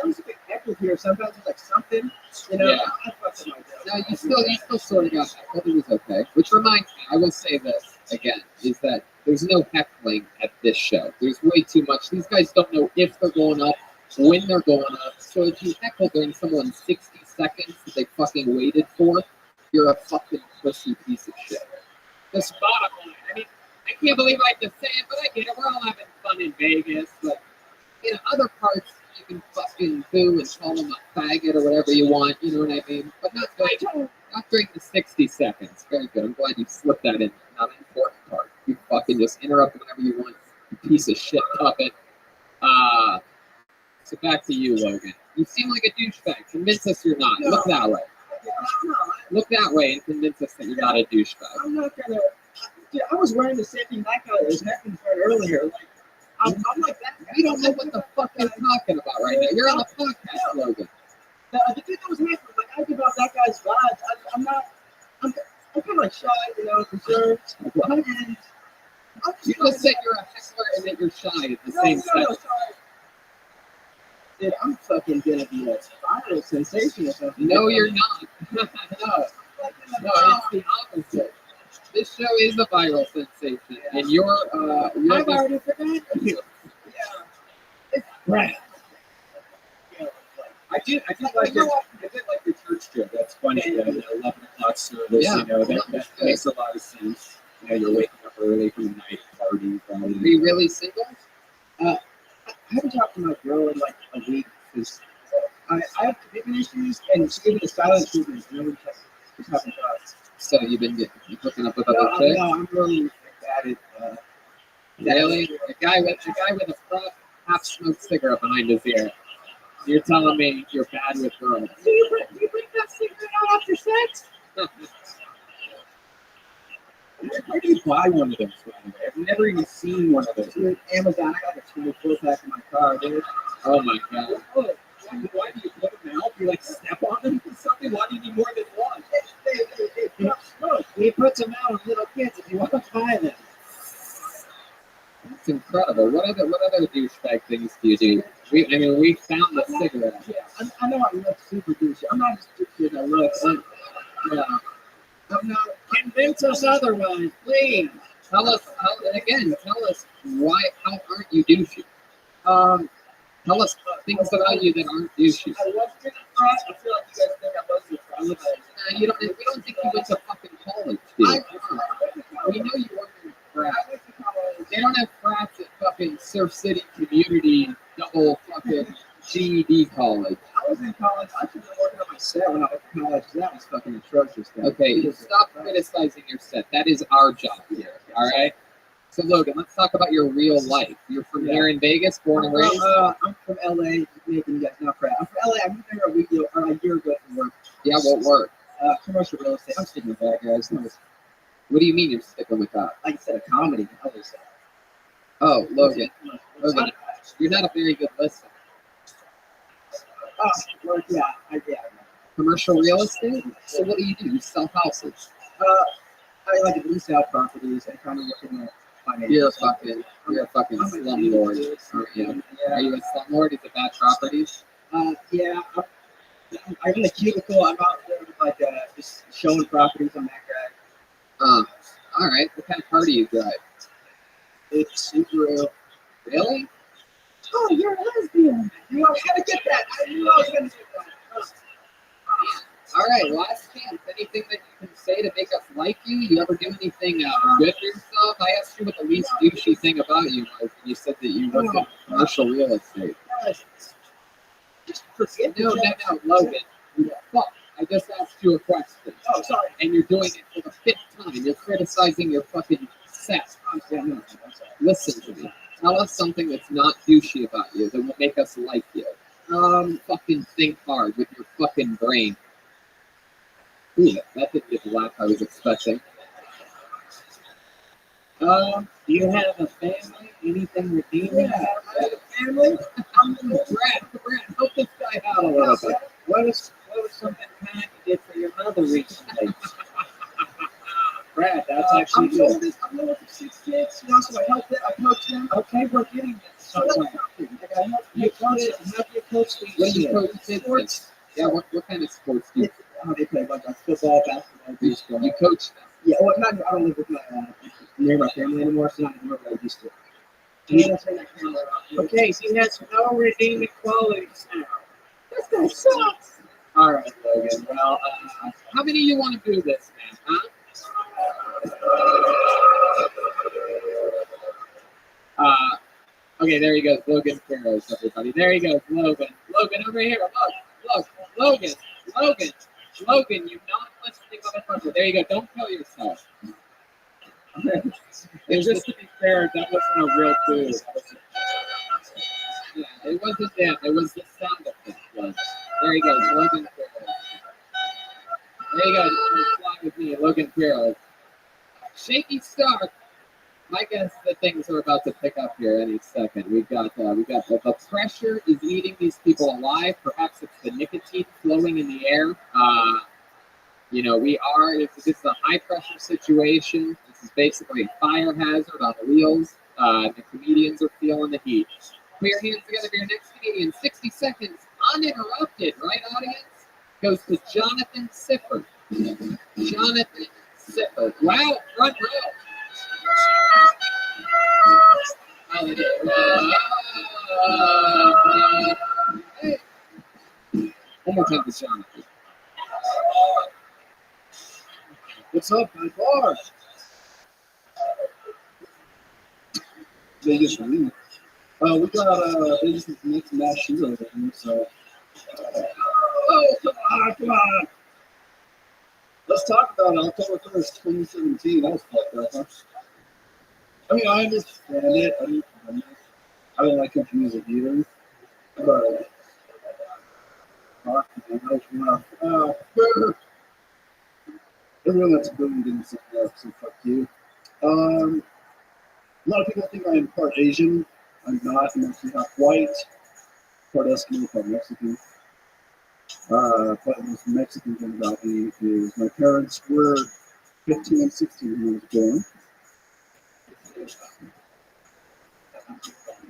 was a bit active here. Sometimes it's like something, you know. Yeah. I fucking like that. No, you still sort of got that. I thought it was okay. Which reminds me, I will say this again, is that there's no heckling at this show. There's way too much. These guys don't know if they're going up, when they're going up. So if you heckle during someone's 60 seconds that they fucking waited for, you're a fucking pussy piece of shit. This bottom line. I mean, I can't believe I have to say it, but I get it. We're all having fun in Vegas. But in other parts, you can fucking boo and call him a faggot or whatever you want, you know what I mean? But not during the 60 seconds. Very good. I'm glad you slipped that in there. Not an important part. You fucking just interrupt whenever you want, you piece of shit puppet. So back to you, Logan. You seem like a douchebag. Convince us you're not. Look that way. Look that way and convince us that you're not a douchebag. I'm not gonna. I was wearing the same thing that guy was having earlier. Like, I'm like that. You don't know what the fuck you're talking about right now. You're on a podcast, Logan. The thing that was happening, like, I give out that guy's vibes. I'm kind of like shy, reserved. And You just said you're a heckler and that you're shy at the same time. sorry. Dude, I'm fucking gonna be a viral sensation or something. No, you're not. No, it's the opposite. This show is a viral sensation, and you're I've already forgotten you. Yeah. It's right. I did like your church joke. That's funny. The 11 o'clock service. That makes a lot of sense. You're waking up early from the night party. Are you really single? I haven't talked to my girl in like a week because I have commitment issues, and she gave me a silent treatment. Just haven't talked. So you've been hooking up with other chicks? No, I'm really bad at. Really? A guy with a half-smoked cigarette behind his ear. You're telling me you're bad with girls? Do you bring that cigarette out after sex? Where do you buy one of those? By the way? I've never even seen one of those. Dude, Amazon. I got a 24-pack in my car, dude. Oh my god. Oh, why do you put them out? Do you like step on them or something? Why do you need more than one? He puts them out on little kids if you want to buy them. That's incredible. What other douchebag things do you do? We found the cigarette. Yeah, I know I look super douchey. I'm not as douchey as I look. I'm not. Convince us otherwise, please. Tell us why. How aren't you douchey? Tell us things about you that aren't douchey. I love being a frat. I feel like you guys think I love you. We don't think you went to fucking college, dude. We know you weren't in a frat. They don't have frats at fucking Surf City Community double fucking GED college. I was in college. I should have been working on my set when I was in college. That was fucking atrocious. Okay, stop criticizing your set. That is our job here. All right. So Logan, let's talk about your real life. You're from here in Vegas, born and raised. I'm from LA. Making you guys not proud. I'm from LA. I moved there a year ago for work. Yeah, what work? Commercial real estate. I'm sticking with that, guys. What do you mean you're sticking with that? Like I said, a comedy. Oh, Logan, you're not a very good listener. Oh, well, yeah. Commercial real estate? So what do? You sell houses? I like to lease out properties and kind of look in the financial. You're a fucking slumlord, aren't you? Yeah. Are you a slumlord? Is it bad properties? Yeah. I'm in the cubicle. I'm out there like just showing properties on that guy. All right. What kind of car do you drive? It's Subaru. Really? Oh, you're a lesbian. You gotta get that. I knew I was gonna get that. All right, last chance. Anything that you can say to make us like you? You ever do anything good for yourself? I asked you what the least douchey thing about you was, and you said that you work in commercial real estate. Just forget No, Logan. Fuck. I just asked you a question. Oh, sorry. And you're doing it for the 5th time. You're criticizing your fucking set. Listen to me. Tell us something that's not douchey about you that will make us like you. Fucking think hard with your fucking brain. Ooh, that didn't get the laugh I was expecting. Do you have a family? Anything redeeming? Yeah, I have a family. Brad, help this guy out a little bit. What was something kind you did for your mother recently? Brad, that's actually good. I'm the oldest of 6 kids. So I help them. I coach them. Okay, we're getting this. So you coach these. What do you coach sports? Yeah, what kind of sports do you? They play like football, basketball, baseball. You coach them. Yeah, well, I don't live with near my family anymore, so not anymore, but I used to. Okay, so he has no redeeming qualities now. This guy sucks. All right, Logan. Well, how many of you want to do this, man? Huh? Okay, there he goes. Logan Farrows, everybody. There he goes. Logan. Logan over here. Look. Logan. Logan, you non-listening motherfucker. There you go. Don't kill yourself. And just to be fair, that wasn't a real boo. Yeah, it wasn't them. It was the sound effect. There he goes. Logan Farrows. There you go. Fly with me. Logan Farrows. Shaky start. I guess the things are about to pick up here any second. We've got the pressure is eating these people alive. Perhaps it's the nicotine flowing in the air. This is a high pressure situation. This is basically a fire hazard on the wheels. The comedians are feeling the heat. Put your hands together for your next comedian. 60 seconds uninterrupted, right, audience? Goes to Jonathan Sifford. Jonathan Sifford. Wow, front row. Hey. One more time for Jonathan. What's up, my bar? Vegas for me. We got Vegas is the next mass shooter over here, so. Come on. Let's talk about October 1st, 2017. That was fucked up, huh? I mean, I understand it. I don't like country music either. But, everyone that's booing didn't say that, so fuck you. A lot of people think I am part Asian. I'm not. I'm actually half white, part Eskimo, part Mexican. But the most Mexican thing about me is my parents were 15 and 16 when I was born.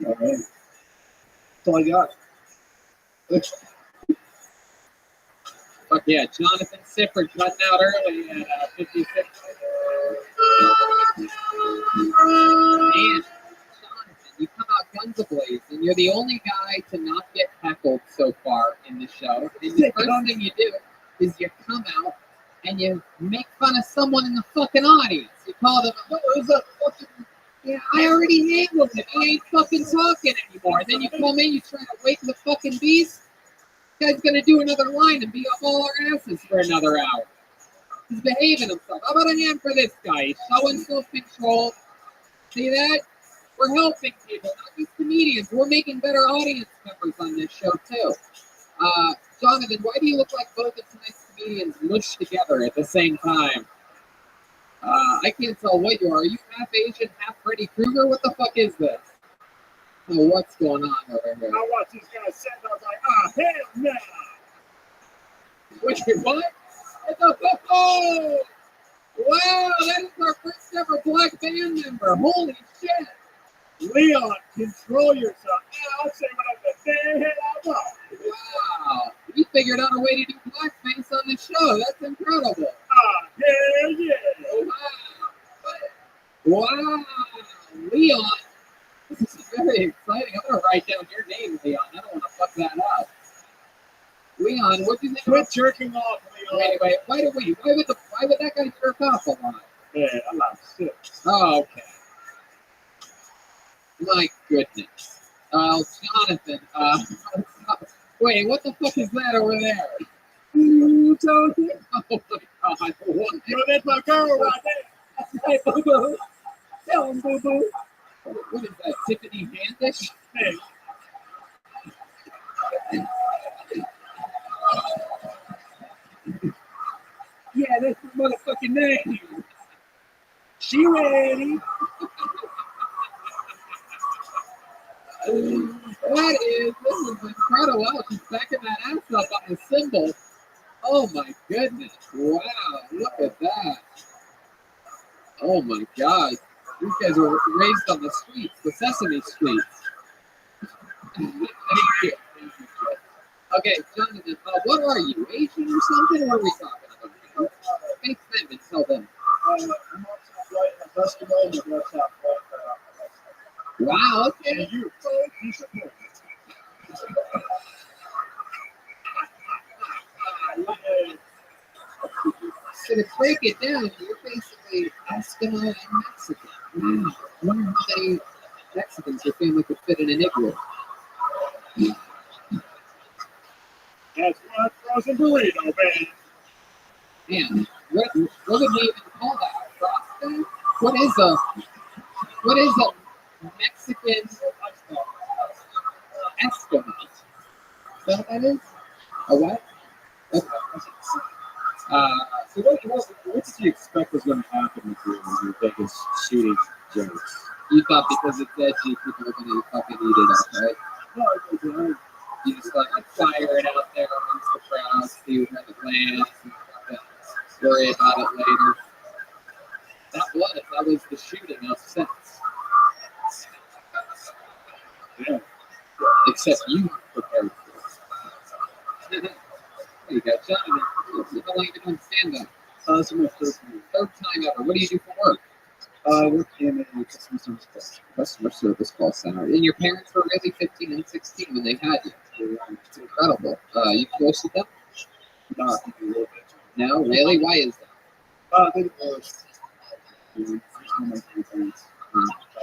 All right. That's all I got. Fuck yeah, Jonathan Sifford cutting out early at 56. And Jonathan, you come out guns ablaze, and you're the only guy to not get heckled so far in the show. And the first thing you do is you come out and you make fun of someone in the fucking audience. You call them, oh, it was a fucking, yeah, I already handled it. He ain't fucking talking anymore. And then you come in, you try to wake the fucking beast. This guy's gonna do another line and beat up all our asses for another hour. He's behaving himself. How about a hand for this guy? He's showing self-control. See that? We're helping people, not just comedians. We're making better audience members on this show, too. Jonathan, why do you look like both of tonight's comedians mushed together at the same time? I can't tell what you are. Are you half Asian, half Freddy Krueger? What the fuck is this? Oh, what's going on over here? I watched these guys set and I was like, hell no! Wait, what? Oh! Wow, that is our first ever black band member. Holy shit! Leon, control yourself. I'll say whatever the hell I want. Wow, we figured out a way to do blackface on the show. That's incredible. Hell yeah! Wow, Leon. This is very exciting. I'm gonna write down your name, Leon. I don't want to fuck that up. Leon, what do you think? Quit jerking off, Leon. Wait. Why would that guy jerk off a lot? Yeah, I'm not sick. Oh, okay. My goodness. Jonathan. Wait, what the fuck is that over there? Jonathan? Oh my God. What? Yo, that's my girl right there. Hey, boo-boo. Tell him, boo-boo. What is that, Tiffany Handish? Hey. Yeah, that's my motherfucking name. She ready. This is incredible. She's backing that ass up on the cymbal. Oh my goodness. Wow, look at that. Oh my God. These guys were raised on the streets, the Sesame Streets. Thank you. Okay, Jonathan, what are you? Asian or something? What are we talking about? Make them and tell them. Wow, okay. So to break it down, you're basically Eskimo and Mexican. Wow. I wonder how they Mexicans, your family could fit in an igloo. That's my frozen burrito, man. Man, what would we even call that? Frosting? What is a Mexican Eskimo? Is that what that is? A what? Okay. So what did you expect was going to happen with your biggest shooting jokes? You thought because it's edgy, people are going to fucking eat it up, right? No, it's alright. You just like fire it out there amongst the crowd, see where it lands, and fucking worry about it later. That was the shooting of sense. Yeah. Except you weren't prepared for it. There you go, Jonathan. How long have you been doing stand-up? This is my Third time ever. What do you do for work? I work in a customer service call center. And your parents were really 15 and 16 when they had you. It's incredible. You close to them? Not even a little bit. No? Really? Why is that? They divorced.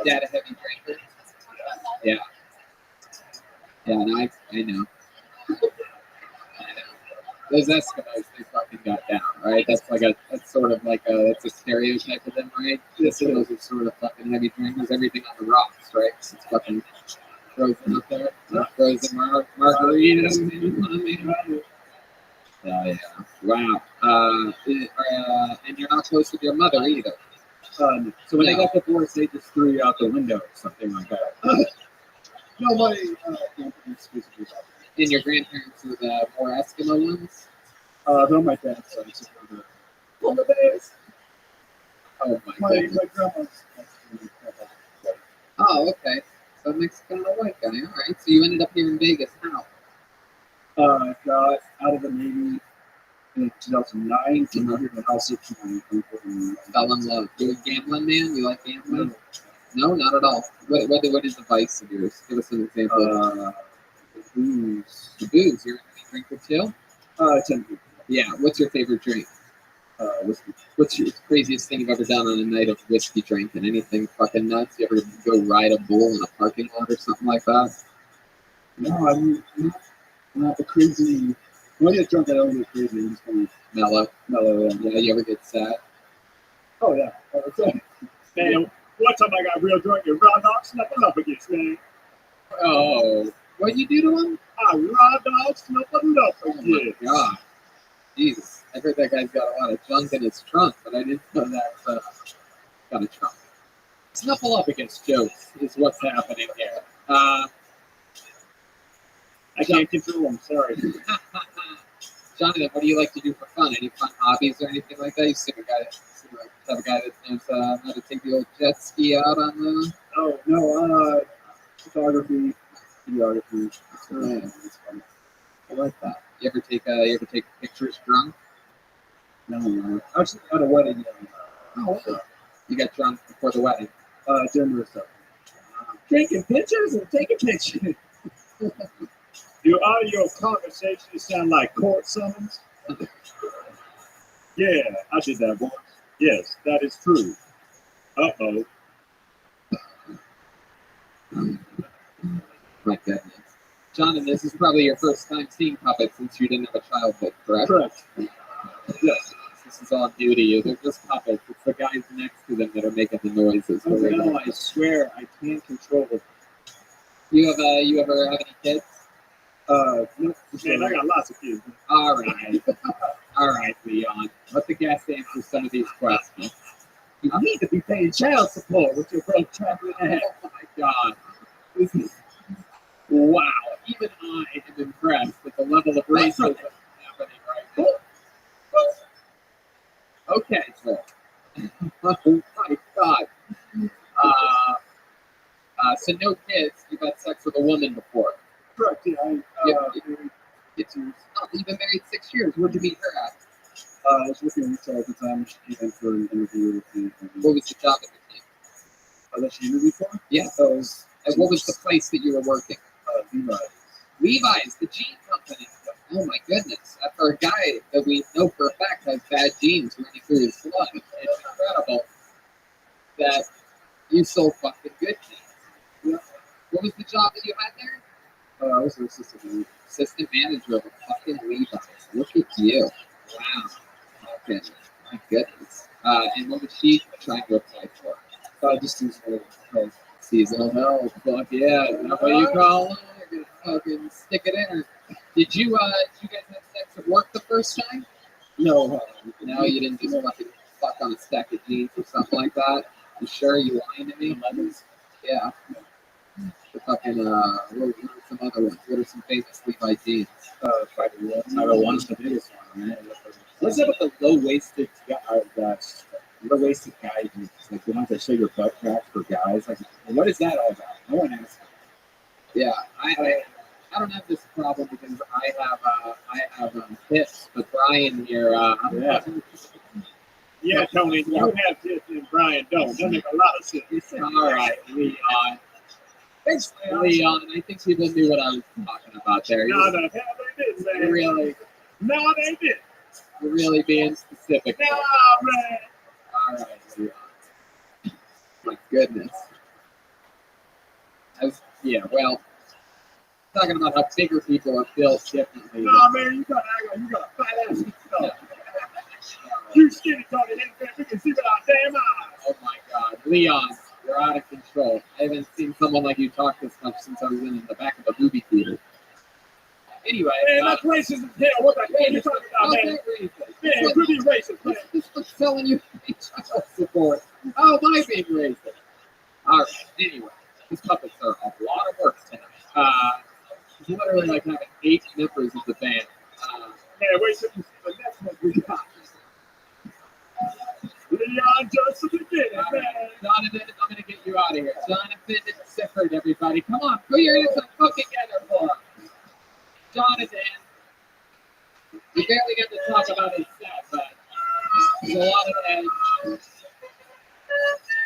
Dad a heavy drinker? Yeah. Yeah, and I know. I know. Those Eskimos, they fucking got down, right? That's sort of like it's a stereotype of them, right? The Eskimos are sort of fucking heavy drinkers, everything on the rocks, right? It's fucking frozen up there, frozen margaritas. Oh yeah, wow. And you're not close with your mother either. So when they got divorced, they just threw you out the window or something like that. No, my grandparents basically got it. And your grandparents were the more Eskimo ones? They're my dad's side, so they're Polar bears? Oh my goodness. grandma's Oh, okay. So Mexican and a white guy. All right. So you ended up here in Vegas. How? I got out of the Navy in 2009, came out here to house it to my uncle. Fell in love. You're a gambling man? You like gambling? No, not at all. What is the vice of yours? Give us an example. Booze. The booze. You're a heavy drinker too? I tend to. Yeah. What's your favorite drink? Whiskey. What's your craziest thing you've ever done on a night of whiskey drinking? Anything fucking nuts? You ever go ride a bull in a parking lot or something like that? No, I'm not the crazy. When I get drunk, I don't get crazy. I'm just kind of Mellow. mellow. Yeah, you ever get sad? Oh, yeah. Man, one time I got real drunk and raw dog snuffing up against me. Oh. What'd you do to him? I raw dog snuffing up Oh my against. god. Jesus. I heard that guy's got a lot of junk in his trunk, but I didn't know that got a trunk. Snuffle up against jokes is what's happening here. I can't control them, sorry. Jonathan, what do you like to do for fun? Any fun hobbies or anything like that? You seem have a guy that knows how to take the old jet ski out on the... Oh, no, photography, videography. It's fun. I like that. You ever take pictures drunk? No. Actually, at a wedding. Oh, wow. You got drunk before the wedding? Dinner stuff. Taking pictures and taking pictures. Your audio conversations sound like court summons. Yeah, I did that once. Yes, that is true. Uh-oh. My goodness. Jonathan, this is probably your first time seeing puppets since you didn't have a childhood, correct? Correct. Yes. This is all new to you. They're just puppets. It's the guys next to them that are making the noises. No, I swear I can't control it. You ever have any kids? No, man, I got lots of kids. All right. All right, Leon. Let the guest answer some of these questions. You need to be paying child support with your broke traveling ahead. Oh my God. This is wow. Even I am impressed with the level of racism happening right now. Okay, so oh my God. So no kids. You've had sex with a woman before. Correct, yeah. You've been married 6 years. Where'd you meet her at? I was working in retail at the time. She came in for an interview with me. What was the job at the time? That she interviewed for? Yeah. And what was the place that you were working? Levi's. Levi's, the jean company. Oh my goodness. For a guy that we know for a fact has bad genes running through his blood, it's incredible that you sold fucking good jeans. What was the job that you had there? I was an assistant. Assistant manager of a fucking Levi's. Look at you. Wow. Okay. My goodness. And what was she trying to apply for? Just seasonal health. Seasonal health. Fuck yeah. Is that what you call it? You're gonna fucking stick it in. Or did you guys have sex at work the first time? No. No, you didn't just fucking fuck on a stack of jeans or something like that? You sure you lying to me? Yeah. The fucking, what are some other ones? What are some famous Levi jeans? 501's the biggest one, man. What's up with the low-waisted guy jeans? Like the ones that show your butt crack for guys? Like, what is that all about? No one asked. Yeah, I don't have this problem because I have hips, but Brian here, Yeah, Tony, you have this and Brian don't. That make a lot of sense. All right, Leon. Thanks, Leon. I think people knew what I was talking about there. No, the hell they didn't, man. Really, No, they didn't. you're really being specific. No, man. All right, Leon. My goodness. Well, talking about how bigger people are built differently. No, man, you got a fat ass. No. You skinny, Tony. We can see with our damn eyes. Oh my God, Leon, you're out of control. I haven't seen someone like you talk this much since I was in the back of a movie theater. Anyway, Man, that's racist as hell. What the hell are you talking about, man? Man, it could be racist, man. This was telling you child support. How am I being racist? All right. Anyway, these puppets are a lot of work tonight. It's literally like having 8 members of the band. Man, wait till you see the next one we got. Leon just the beginning, man. Jonathan, I'm going to get you out of here. Jonathan Sifford, everybody. Come on, put your hands up, put together for him. Jonathan, we barely get to talk about his set, but there's a lot of edge.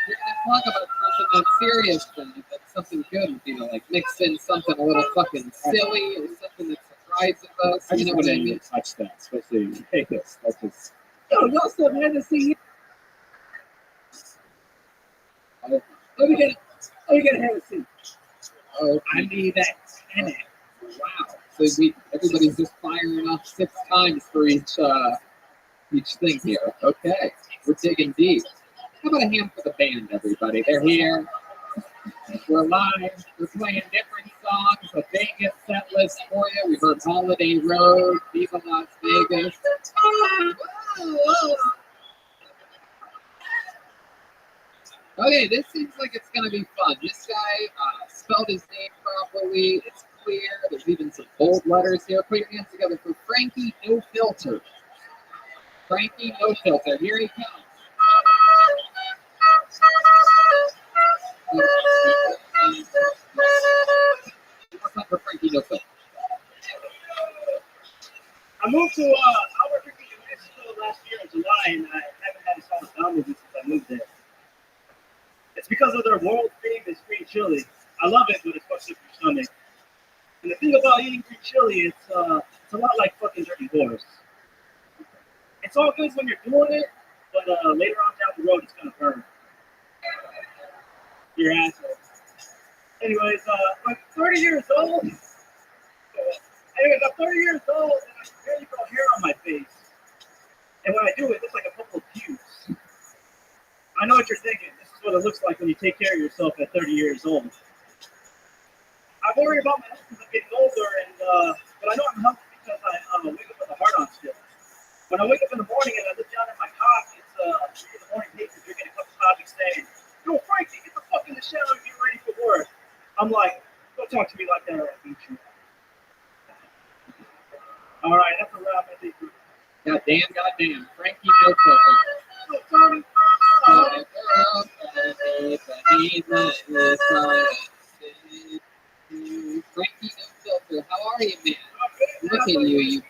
You're going to talk about something that's serious, then, that's something good, like mix in something a little fucking silly or something that surprises us. I You just know want what I to mean? touch that, especially Vegas. That's just. Yo, y'all still had to see. Let me get a Hennessy. Oh, I need that tenant. wow. So everybody's just firing off 6 times for each thing here. Okay, we're digging deep. How about a hand for the band, everybody? They're here. We're live. We're playing different songs. A Vegas set list for you. We heard Holiday Road, Viva Las Vegas. Okay, this seems like it's going to be fun. This guy spelled his name properly. It's clear. There's even some bold letters here. Put your hands together for Frankie No Filter. Frankie No Filter. Here he comes. What's up for Frankie No Filter? I moved to Albuquerque, New Mexico last year in July, and I haven't had a solid album since I moved there. It's because of their world famous green chili. I love it, but it fucks up your stomach. And the thing about eating green chili, it's a lot like fucking dirty horse. It's all good when you're doing it, but later on down the road, it's gonna burn your asshole. Anyways, I'm 30 years old. Anyways, I'm 30 years old, and I can barely grow hair on my face. And when I do, it looks like a couple of pubes. I know what you're thinking. This is what it looks like when you take care of yourself at 30 years old. I worry about my health as I'm getting older, but I know I'm healthy because I wake up with a heart on still. When I wake up in the morning and I look down at my cock, it's in the morning paper drinking a cup of coffee saying, "Yo, Frankie, get the fuck in the shower and get ready for work." I'm like, don't talk to me like that or I'll beat you. All right, that's a wrap. I think. Goddamn. Frankie No Filter. So, Tony. Frankie No Filter, how are you, man? Look at you you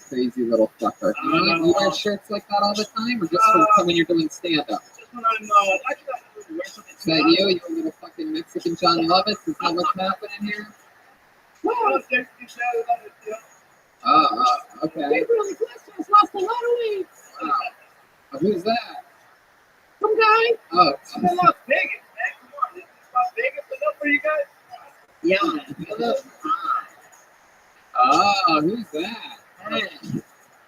crazy little fucker. You wear shirts like that all the time, or just for when you're doing stand-up? Just when I'm actually I wear something. Is that you a little fucking Mexican John Lovitz? Is that what's happening here? Okay. They really blessed us. Lost a lot of weight. Wow. Who's that? Some guy. Oh, I'm in Las Vegas, man. Come on, is Las Vegas enough for you guys? Yeah, you look hot. Oh, who's that? Hi.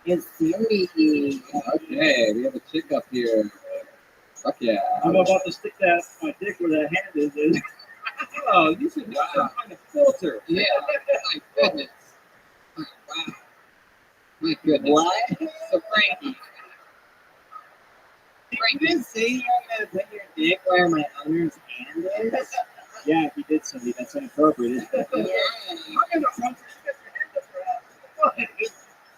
It's Cindy. Okay, we have a chick up here. Fuck yeah. I'm about to stick my dick where that hand is. Oh, you should use some kind of filter. Yeah, my goodness. Oh, wow. My goodness. What? So Frankie. You didn't say you're gonna put your dick where my owner's hand is? Yeah, he did, Cindy. That's inappropriate. Yeah.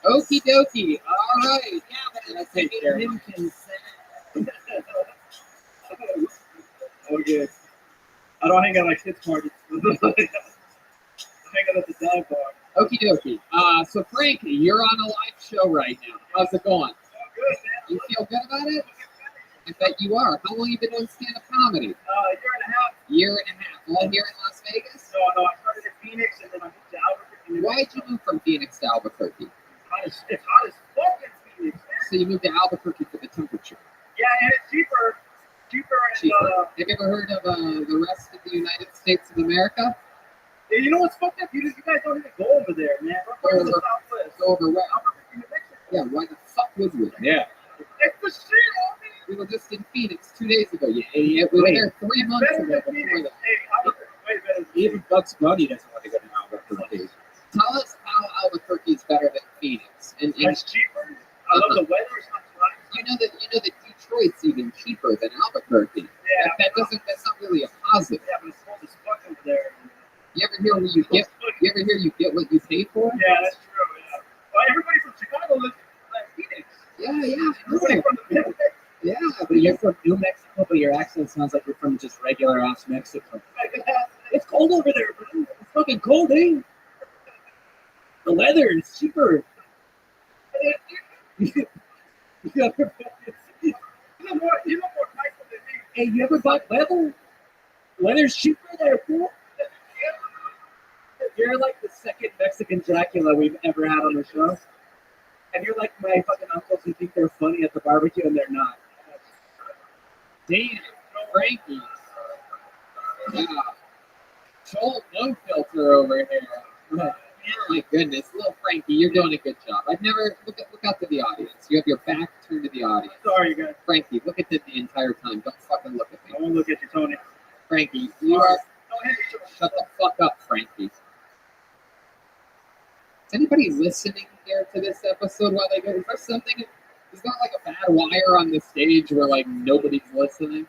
Okie dokie. All right. Yeah, but I'll it's take giving care of him consent. Okay. I don't hang out like kids' parties. I hang out at the dive bar. Okie dokie. So Frankie, you're on a live show right now. How's it going? You feel good about it? I bet you are. How long you been doing stand-up comedy? Year and a half. Year and a half. All here in Las Vegas? No, I started in Phoenix and then I moved to Albuquerque. Why'd you move from Phoenix to Albuquerque? It's hot as fuck in Phoenix, man. So you moved to Albuquerque for the temperature. Yeah, and it's cheaper. Cheaper and Cheaper. Have you ever heard of the rest of the United States of America? yeah, you know what's fucked up? You guys don't even go over there, man. We're part of the Southwest. Go over where? Albuquerque, New Mexico. Yeah, why the fuck would we? Yeah. It's the shit, homie. We were just in Phoenix 2 days ago, you idiot. We were there 3 months Better ago than before Phoenix. that. Hey, Albuquerque, way better than Even Bugs Bunny doesn't want to go to Albuquerque. Tell us how Albuquerque is better than Phoenix. And It's cheaper. I love the weather. It's not too hot. you know that Detroit's even cheaper than Albuquerque. Yeah, That's not really a positive. yeah, but it's cold as fuck over there. You ever hear you get what you pay for? Yeah, that's true. Yeah. Well, everybody from Chicago lives in Phoenix. Yeah. Everybody from the Midwest. Yeah, But you're from New Mexico, but your accent sounds like you're from just regular ass Mexico. It's cold over there, bro. It's fucking cold, eh? The weather is cheaper. You know more Michael than me. Hey, you ever bought leather? Leather's cheaper there, fool. You're like the second Mexican Dracula we've ever had on the show. And you're like my fucking uncles who think they're funny at the barbecue and they're not. damn, Frankie. Yeah. Joel, no filter over here. My goodness, little Frankie, you're doing a good job. I've never look out to the audience. You have your back turned to the audience. Sorry, guys. Frankie, look at it the entire time. Don't fucking look at I me. won't look at you, Tony. Frankie, you are. Go ahead. Shut the fuck up, Frankie. Is anybody listening here to this episode while they go? Is there something? Is there like a bad wire on the stage where like nobody's listening?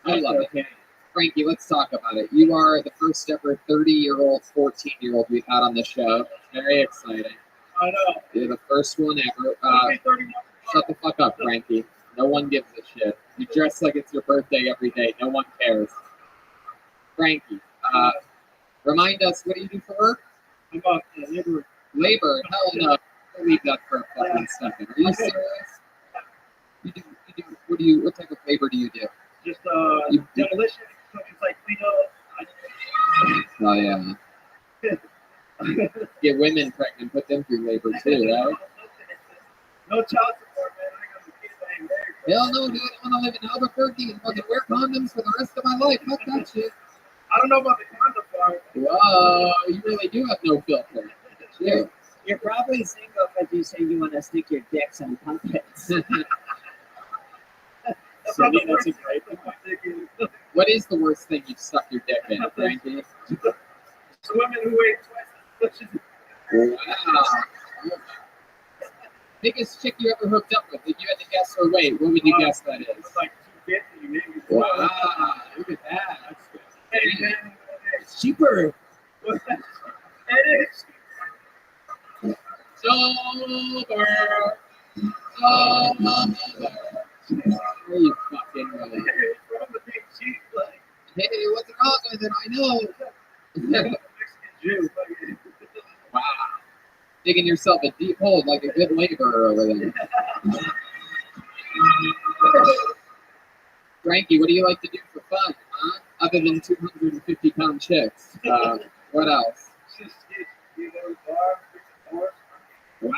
I love it. Frankie, let's talk about it. You are the first ever 30-year-old, 14-year-old we've had on the show. Very exciting. I know. You're the first one ever. I'll be 31. Shut the fuck up, Frankie. No one gives a shit. You dress like it's your birthday every day. No one cares. Frankie, remind us, what do you do for work? I'm about labor. Labor? Hell no. I'll leave that for a fucking second. Are you serious? What type of labor do you do? Just demolition, something like Oh, yeah. Get women pregnant, put them through labor too, right? No child support, man. I got the kids. I ain't married. Hell no, dude. I want to live in Albuquerque and fucking wear condoms for the rest of my life. Fuck that shit. I don't know about the condom part. Whoa, you really do have no filter. Shit. You're probably single because you say you want to stick your dicks in puppets. That's So, not the that's worst a great thing about dick is. What is the worst thing you've stuck your dick in, Frankie? It's women who weigh twice as much as Wow. Biggest chick you ever hooked up with? If you had to guess her weight, what would you guess that is? it's like 250 maybe. Wow, look at that. That's good. Hey, man. It's cheaper. It is. Sober. Are you fucking really? From the big cheap, like, Hey, what's wrong with it? I know. Mexican Jew. Wow. Digging yourself a deep hole like a good laborer over there. Frankie, what do you like to do for fun, huh? Other than 250-pound chicks. What else? Wow,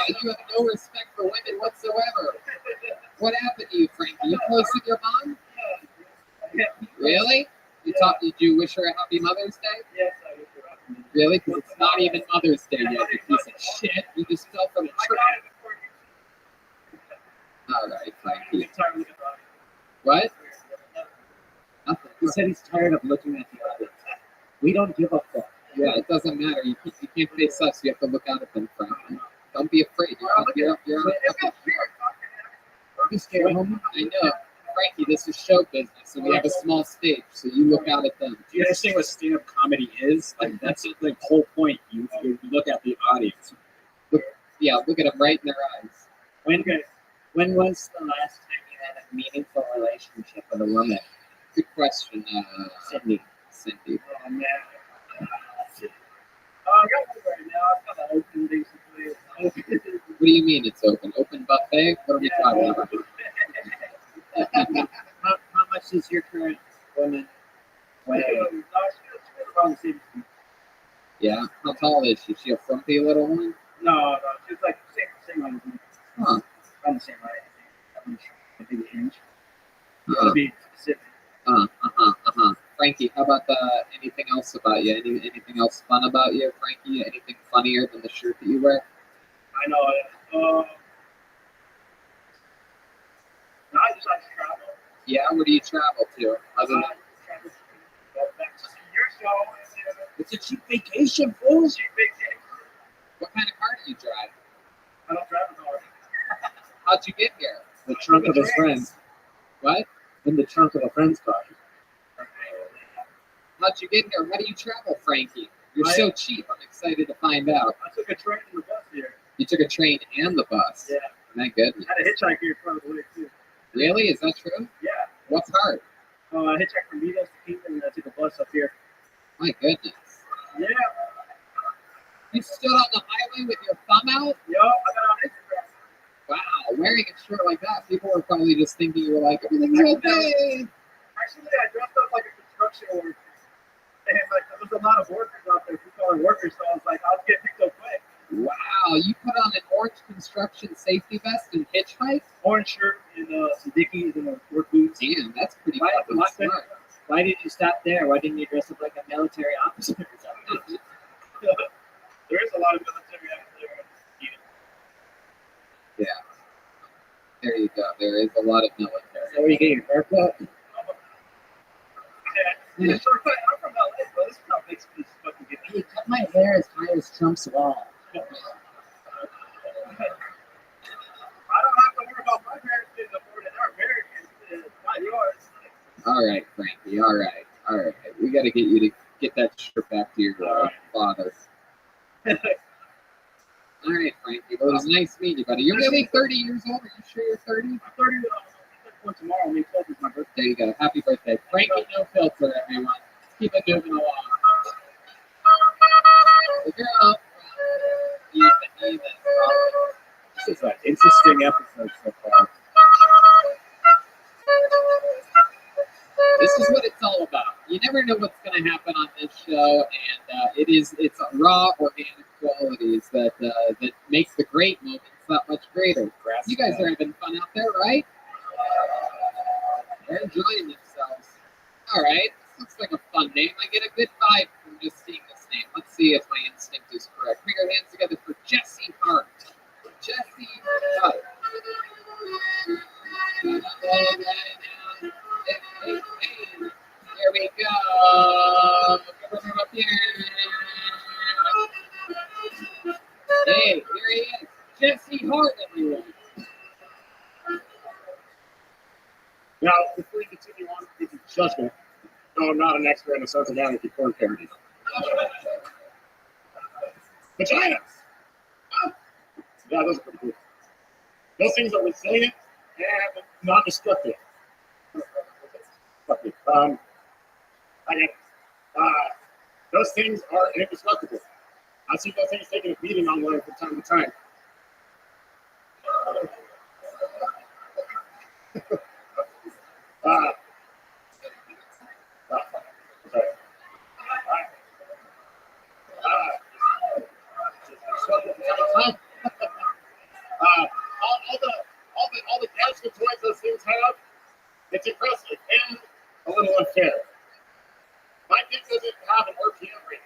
you have no respect for women whatsoever. What happened to you, Frankie? You close with your mom? Really? Did you wish her a happy Mother's Day? Yes, I Really? Because it's not even Mother's Day yet, you piece of shit. You just fell from a tree. All right, Frankie. What? Nothing. He said he's tired of looking at the audience. We don't give a fuck. Yeah, it doesn't matter. You can't face us. You have to look out at them, Frankie. Don't be afraid. You're on You scared, homie? I know. Frankie, this is show business, so we have a small stage, so you look out at them. Do you understand what stand-up comedy is? Like that's like the whole point. You look at the audience. Yeah, look at them right in their eyes. When was the last time you had a meaningful relationship with a woman? Good question, Cindy. Oh, man. I got one right now. I've got an open, basically. What do you mean it's open? Open buffet? What are we talking about? How much is your current woman weigh? No, she's Yeah. How tall is she? She a frumpy little one? no, she's like same one. Huh. On the same height. Maybe an inch. Uh, To be specific. Frankie, how about anything else about you? Anything else fun about you, Frankie? Anything funnier than the shirt that you wear? I know. No, I just like to travel. Yeah, where do you travel to? Other than Back to your show. it's a cheap vacation, fool. What kind of car do you drive? I don't drive a car. How'd you get here? The trunk of his friend's. What? In the trunk of a friend's car. How'd you get here? How do you travel, Frankie? You're so cheap. I'm excited to find out. I took a train and the bus here. You took a train and the bus. Yeah. My goodness. I had a hitchhiker here part of the way too. Really? Is that true? Yeah. What part? I hitchhiked from Midas to Kingman and I took a bus up here. My goodness. Yeah. You stood on the highway with your thumb out? Yo, I got on Instagram. Wow, wearing a shirt like that, people were probably just thinking you were like, everything's okay. Actually, I dressed up like a construction worker. And like, there was a lot of workers out there, blue-collar workers, so I was like, I'll get picked up quick. Wow, you put on an orange construction safety vest and hitchhiked? Orange shirt and some Dickies and work boots. Damn, that's pretty Why- fucking why- smart. Why did you stop there? Why didn't you dress up like a military officer or something? There is a lot of military out there. Yeah. There you go. There is a lot of military. So where you get your haircut? Yeah, sure, but I'm from LA, bro. This is how big this fucking get. Hey, cut my hair as high as Trump's wall. I don't have to worry about my parents being deported. They're Americans. It's not yours. All right, Frankie. All right. All right. We got to get you to get that shirt back to your father. All right, Frankie. Well, it was nice meeting you, buddy. You're really 30 years old. Are you sure you're 30? I'm 30 one tomorrow. May 12th is my birthday. There you go. Happy birthday. Frankie, no filter, everyone. Keep it moving along. The girl. Even. This is an interesting episode so far. This is what it's all about. You never know what's going to happen on this show, and it's a raw, organic qualities that makes the great moments that much greater. You guys are having fun out there, right? They're enjoying themselves. All right, this looks like a fun name. I get a good vibe from just seeing this name. Let's see if my instinct is correct. Put your hands together for Jesse Hart. Jesse Hart. Hey. Here we go. Come up here. Hey, here he is. Jesse Hart, everyone. Now, before we continue on with the judgment, no, I'm not an expert in the Sons of Anarchy porn parodies. Vaginas! Huh? Yeah, those are pretty cool. Those things are resilient and non-destructive. Those things are indestructible. I see those things taking a beating online from time to time. All the gadgets and toys those things have, it's impressive and a little unfair. My dick doesn't have an RPM rating.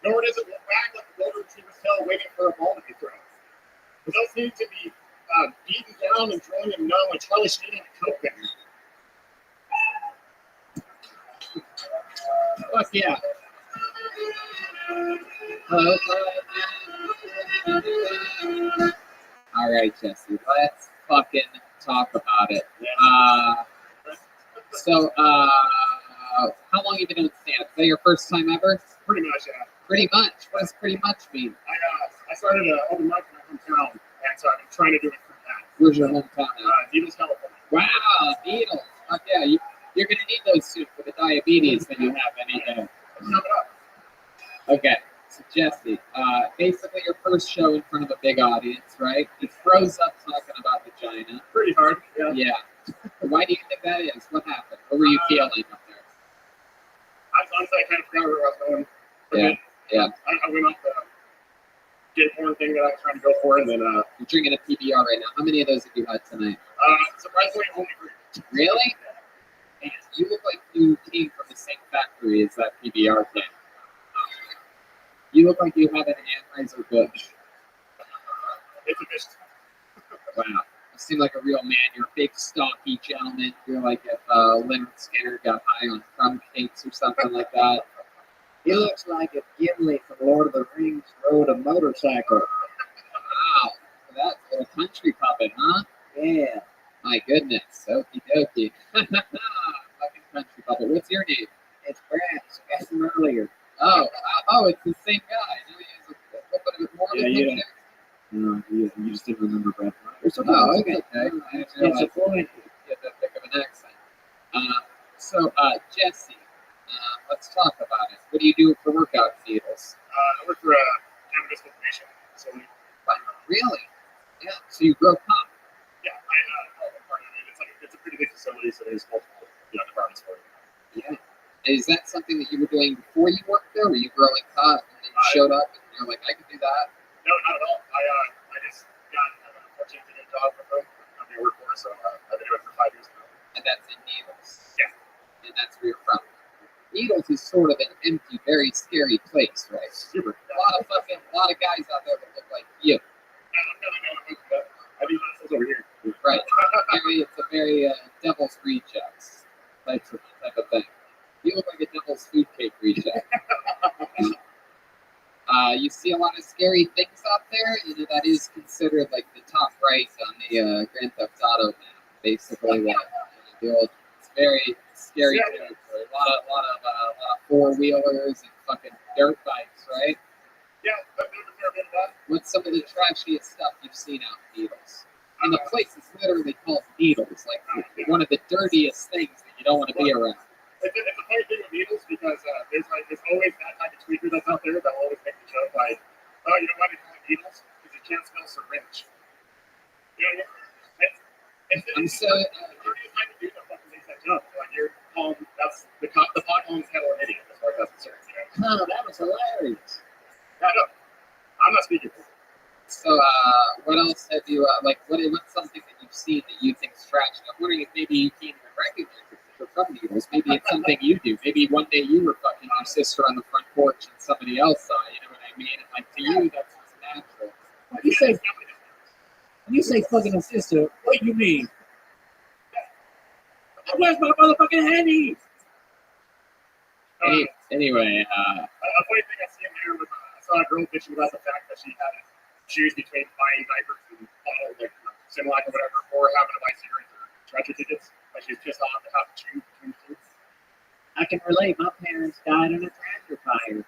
nor does it wag like a golden retriever's tail waiting for a ball to be thrown. It doesn't need to be beaten down and thrown in numb like Charlie Sheen and a Coke banger. Fuck yeah. All right, Jesse, let's fucking talk about it. So, how long have you been doing stand-up? Is that your first time ever? Pretty much, yeah. Pretty much. What does pretty much mean? I started an open mic in my hometown, and so I'm trying to do it from that. Where's your hometown? Needles, California. Wow, Needles. Fuck yeah, you're gonna need those soon for the diabetes that you have any day. Okay, so Jesse, basically your first show in front of a big audience, right? It froze up talking about vagina. Pretty hard, yeah. Yeah. Why do you think that is? What happened? What were you feeling up there? Honestly, I kind of forgot where I was going. Yeah. I went off the gay porn thing that I was trying to go for, and then You're drinking a PBR right now. How many of those have you had tonight? surprisingly only 3. Really? Man, you look like you came from the same factory as that PBR thing. You look like you have an Anheuser-Busch. It's a bitch. Wow. You seem like a real man. You're a big, stocky gentleman. You're like if Leonard Skinner got high on crumb cakes or something like that. He looks like if Gimli from Lord of the Rings rode a motorcycle. Wow. That's a little country puppet, huh? Yeah. My goodness. Okie dokie. Fucking country puppet. What's your name? It's Brad. I asked him earlier. Oh, it's the same guy. No, he has a little bit more of a picture. No, you just didn't remember Brad. Oh, okay. I didn't realize Disappointed. he had that thick of an accent. So, Jesse, let's talk about it. What do you do for workout needles? I work for a cannabis cultivation facility. Wow, really? Yeah. So you grow pot. Yeah, I'm part of it. It's a pretty big facility, so there's multiple departments for it. Yeah. Is that something that you were doing before you worked there? Were you growing pot and then you showed up and you're like, I can do that? No, not at all. I just got fortunate to get a job with a company I work for, so I've been doing it for 5 years now. And that's in Needles. Yeah. And that's where you're from. Needles is sort of an empty, very scary place, right? Super. A lot of guys out there that look like you. I mean, it's over here. Right. It's a very devil's rejects type of thing. You look like a devil's food cake reject. You see a lot of scary things out there. You know, that is considered like the top right on the Grand Theft Auto map. Basically, the old, it's very scary territory. A lot of four-wheelers and fucking dirt bikes, right? Yeah, I've been a fair bit of that. What's some of the trashiest stuff you've seen out in Needles? And the place is literally called Needles, like one of the dirtiest things that you don't want to be around. It's a funny thing with Needles because there's always that type of tweaker that's out there that'll always make the joke like, oh, you know why they call it Needles? Because you can't spell syringe. You know, it's the dirtiest time to do that fucking makes that joke. Like you're calling, that's the pot calling kettle an idiot as far as that's concerned. You know? Oh, that was hilarious. I know. I'm not speaking for it. So, what else have you, what's something that you've seen that you think's trash? I'm wondering if maybe you can't even recognize it for some Needles. Maybe it's something you do. Maybe one day you were fucking your sister on the front porch and somebody else saw it. You know what I mean? And like, to you, that's just natural. When you say fucking a sister, what do you mean? Where's my motherfucking handy? Anyway, a funny thing I seen there was I saw a girl bitching about the fact that she had to choose between buying diapers and bottles like Similac or whatever, or having to buy cigarettes or treasure tickets. Like she's pissed off to have to choose between the two. I can relate. My parents died in a tractor fire.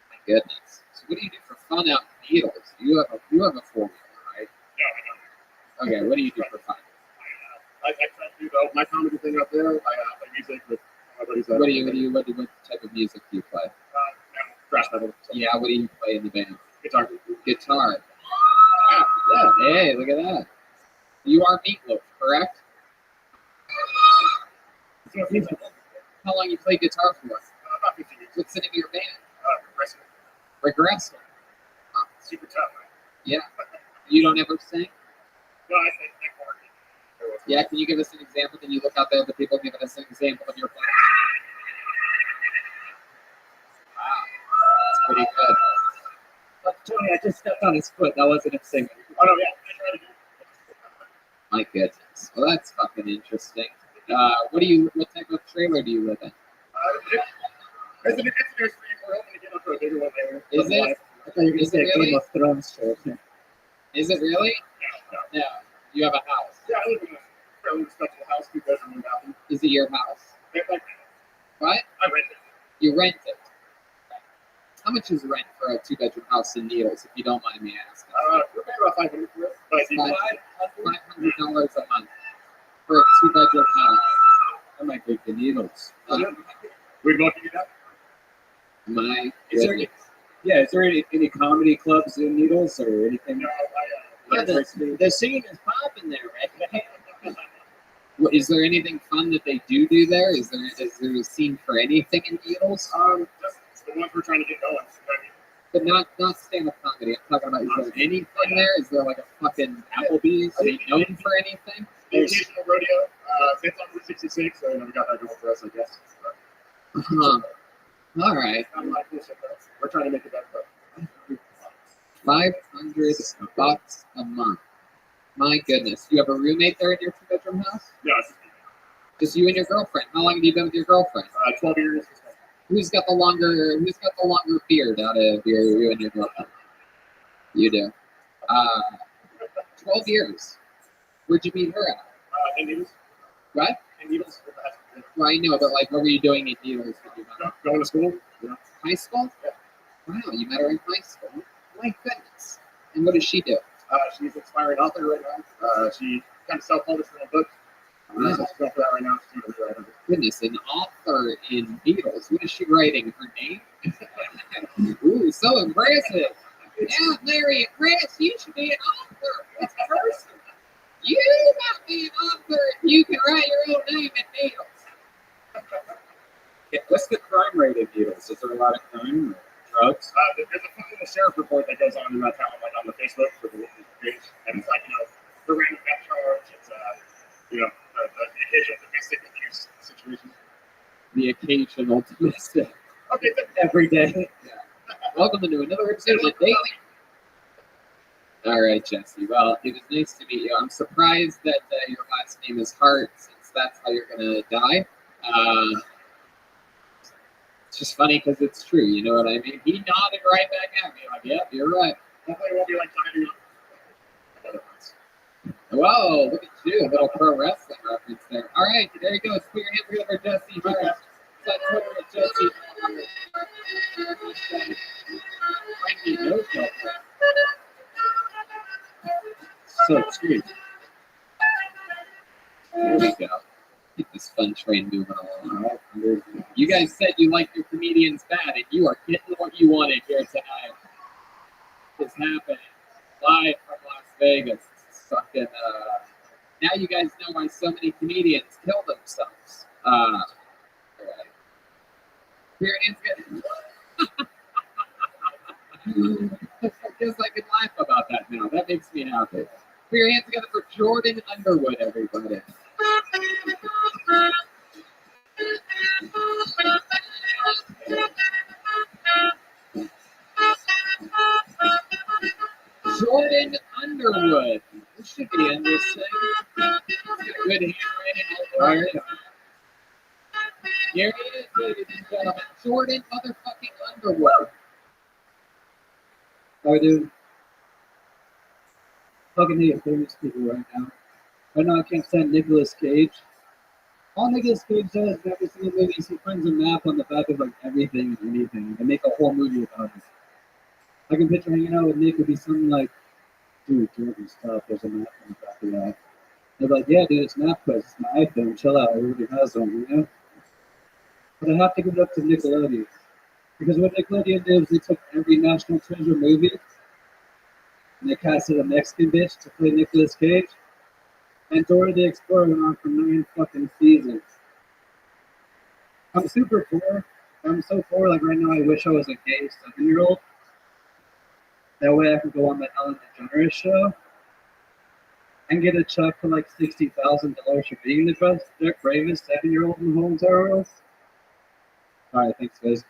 my goodness. So, what do you do for fun out in Needles? You have a 4-wheeler, right? Yeah, I know. Okay, what do you do for fun? I try to do my comedy thing up there. I play music with my buddies. What type of music do you play? Thrash metal. Yeah, what do you play in the band? Guitar. Guitar. Yeah. Hey, look at that. You are Meatloaf, correct? How long you played guitar for? About 15 years. What's the name of your band? Regressive. Regressive. Super tough, right? Yeah. You don't ever sing? No, I think more. Yeah, can you give us an example? Can you look out there at the people giving us an example of your playing? Wow. Tony, I just stepped on his foot. That wasn't a singer. Oh, no, yeah. My goodness. Well, that's fucking interesting. What type of trailer do you live in? It's an extra stream. We're hoping to get up to a bigger one later. Is it? I thought you were going to Is it say really? Game of Thrones show. Is it really? Yeah. Yeah. You have a house. Yeah, I live in a fairly respectable house, 2 bedroom, 1 bathroom. Is it your house? Like, What? I rent it. You rent it. How much is rent for a 2-bedroom house in Needles, if you don't mind me asking? We're paying about $500 for it. But I see $500 a month for a 2-bedroom house. I might take the Needles. we both do that. My Is there any, yeah, is there any comedy clubs in Needles or anything? No, Yeah, the scene is popping there, right? Is there anything fun that they do there? Is there a scene for anything in Needles? Just the ones we're trying to get going. But not stand-up comedy. I'm talking about, is there anything there? Is there like a fucking Applebee's? Are they known for anything? The occasional rodeo. It's on Route 66, so we got that going for us, I guess. Huh. All right. I'm like, we're trying to make it better. $500 a month. My goodness. You have a roommate there in your 2-bedroom house? Yeah, Just you and your girlfriend. How long have you been with your girlfriend? 12 years. Who's got the longer beard out of you and your girlfriend? You do. 12 years. Where'd you meet her at? In Needles. What? In Needles. Well, I know, but like, what were you doing in Needles? Going to school. Yeah. High school? Yeah. Wow, you met her in high school. My goodness. And what does she do? She's an aspiring author right now. She kind of self-published her own book. Wow. So she's going for that right now. She's doing it. Goodness, an author in Beatles. What is she writing? Her name? Ooh, so impressive. Yeah, Larry, Chris, you should be an author. It's a person. You might be an author if you can write your own name in Beatles. Yeah, what's the crime rate in Needles? Is there a lot of crime or drugs? There's a fun little sheriff report that goes on in that town, like on the Facebook for the local page, and it's like, the random theft charge. It's the occasional domestic abuse situation. The occasional domestic. Okay, Every day. Yeah. Welcome to another episode of The Daily. All right, Jesse. Well, it was nice to meet you. I'm surprised that your last name is Hart, since that's how you're going to die. It's just funny because it's true. You know what I mean? He nodded right back at me like, yep, you're right. Definitely won't be like time. Whoa, look at you. A little pro wrestling reference there. All right, there you go. Let's put your hands together for Jesse Hart. It's on Twitter at Jesse Hart. So sweet. There we go. Keep this fun train moving along. You guys said you liked your comedians bad, and you are getting what you wanted here tonight. It's happening live from Las Vegas. It's fucking. Now you guys know why so many comedians kill themselves. All right. Here it is. I guess I can laugh about that now. That makes me happy. Put your hands together for Jordan Underwood, everybody. Jordan Underwood. This should be in this thing. He's got good handwriting over there. Here he is, ladies and gentlemen. Jordan motherfucking Underwood. How we doing? Fucking hate famous people right now. Right now I can't stand Nicolas Cage. All Nicolas Cage does in every single movie is he finds a map on the back of like everything and anything and make a whole movie about it. I can picture hanging out with Nick would be something like, dude, Jordan, stop, there's a map on the back of that. They're like, yeah, dude, it's MapQuest, it's my iPhone, chill out, everybody has one, you know? But I have to give it up to Nickelodeon. Because what Nickelodeon did is they took every National Treasure movie and they casted a Mexican bitch to play Nicolas Cage. And Dora the Explorer went on for 9 fucking seasons. I'm super poor. I'm so poor, like right now I wish I was a gay 7-year-old. That way I could go on the Ellen DeGeneres show and get a check for like $60,000 for being the bravest 7-year-old in the whole entire world. Alright, thanks guys.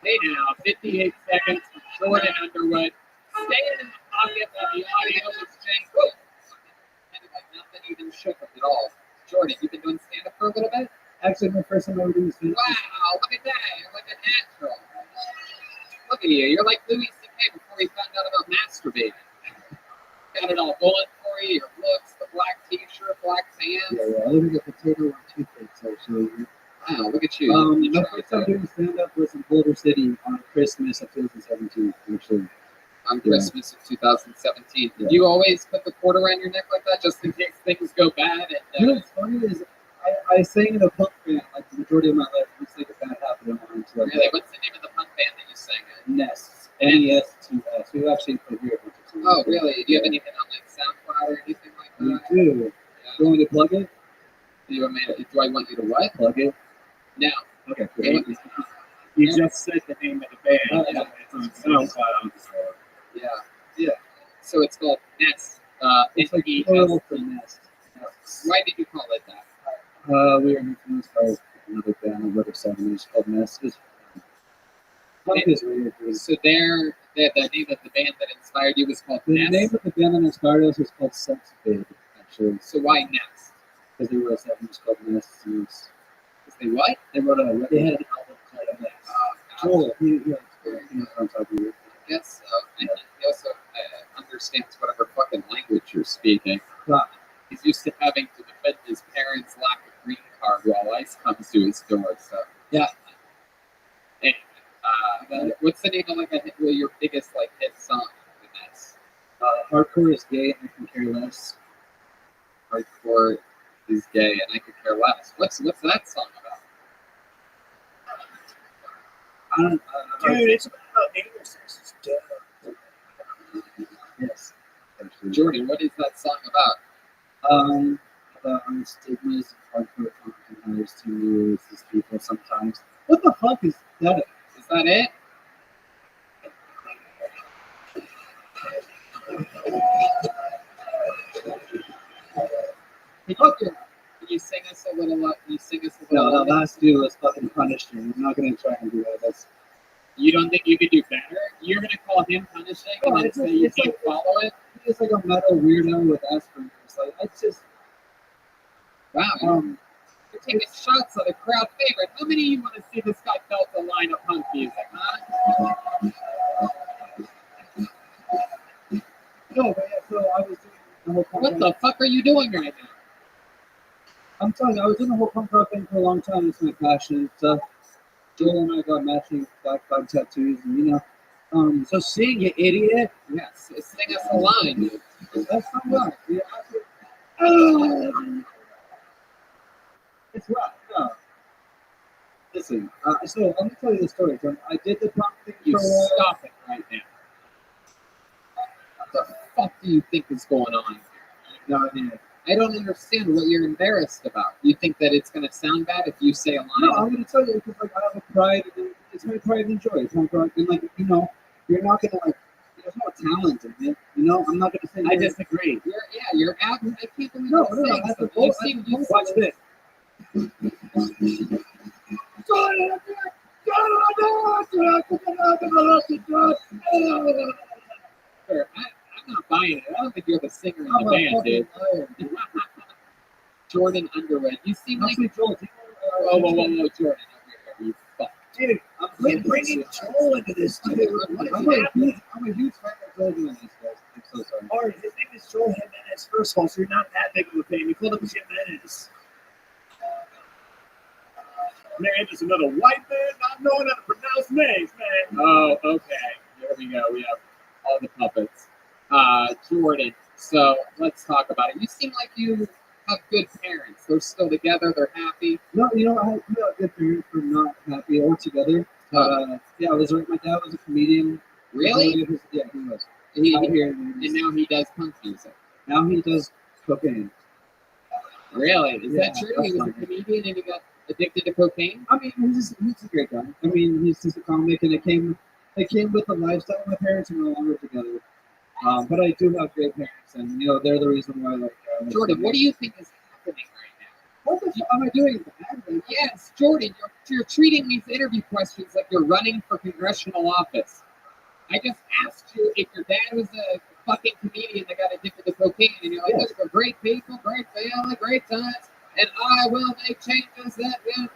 Hey now, 58 seconds from Jordan Underwood. Staying in the pocket while the audio is saying, kind of like nothing even shook him at all. Jordan, you've been doing stand-up for a little bit? Actually, my first time ever doing stand-up. Wow, look at that. You're like a natural. Look at you. You're like Louis C.K. before he found out about masturbating. Got it all going for you. Your looks, the black t-shirt, black pants. Yeah. I look like a potato on toothpicks, actually. Wow, look at you. My first time doing stand-up was in Boulder City on Christmas of 2017, actually. On Christmas of 2017. Did you always put the cord around your neck like that just in case things go bad? And, You know what's funny is I sang in a punk band like the majority of my life. It's like a bad habit of mine. So really? What's the name of the punk band that you sang in? Nest. N-E-S-T-S. We actually played here. Oh, really? Do you have anything on like SoundCloud or anything like that? We do. You want me to plug it? Do I want you to what? Plug it? No. Okay, great. You just said the name of the band. Yeah. It's on SoundCloud. Yeah. So it's called Nest. It's like N-E-S. plural for Nest. Why did you call it that? We were influenced by another band on River 7. It's called Nest. Punk is weird. So the name of the band that inspired you was called The Nest. name of the band that inspired us was called Sex Babe, actually. So why Nest? Because they wrote a album called Nest. Because they what? They had an album called Nest. Joel, he on top of you. I guess so. And he also understands whatever fucking language you're speaking. He's used to having to defend his parents' lack of green card while ICE comes to his door. So yeah. Anyway, what's the name of your biggest hit song? Hardcore is gay and I can care less. Hardcore is gay and I could care less. What's that song about? Dude, it's about anal sex. It's dumb. Yes. Actually. Jordan, what is that song about? About stigmas of hardcore punk and how there's too many racist people sometimes. What the fuck is that? Is that it? Can you sing us a little? No, that last dude was fucking Punisher. I'm not gonna try and do that. You don't think you could do better? You're gonna call him Punishing and then say you can't follow it? He's like a metal weirdo with Asperger's. Like, it's just. Wow. You're taking shots at a crowd favorite. How many of you want to see this guy belt a line of punk music, huh? No, but yeah, so I was doing the whole punk What the fuck are you doing right now? I'm telling you, I was doing the whole punk rock thing for a long time. It's my passion and stuff. Joel and I got matching black bug tattoos, and so sing, you idiot. Yes, sing us a line. That's not right. Yeah, it's rough. No. Listen, so let me tell you the story. I did the punk thing You for a while. stop it right now. What the fuck do you think is going on? No idea. I don't understand what you're embarrassed about. You think that it's going to sound bad if you say a line? No, I'm going to tell you because I have a pride. It's my pride and joy. It's my pride, and you're not going to There's no talent in it. I'm not going to say. I disagree. You're out. I can't believe No, you're saying that's something. watch this. I'm not buying it. I don't think you're the singer in the band, dude. Jordan Underwood. You seem like. Whoa, Jordan. You fuck. Dude, I'm bringing Joel into this, dude. What is happening? I'm a huge fan of Joel doing this, guys. I'm so sorry. All right, his name is Joel Jimenez. First of all, so you're not that big of a fan. You called him Jimenez. Man, just another white man not knowing how to pronounce names, man. Oh, okay. Here we go. We have all the puppets. Jordan. So let's talk about it. You seem like you have good parents. They're still together. They're happy. No, I have good parents who are not happy or together. Yeah, I was right. My dad was a comedian. Really? Yeah, he was. And now he does punk music. Now he does cocaine. Really? Is that true? He was a comedian and he got addicted to cocaine? I mean, he's a great guy. I mean, he's just a comic, and it came with the lifestyle. My parents are no longer together. But I do have great parents, and they're the reason why. Jordan, what do you think is happening right now? What the fuck am I doing? Yes, Jordan, you're you're treating these interview questions like you're running for congressional office. I just asked you if your dad was a fucking comedian that got addicted to cocaine, and you're like, "Those were great people, great family, great times, and I will make changes that." Yeah.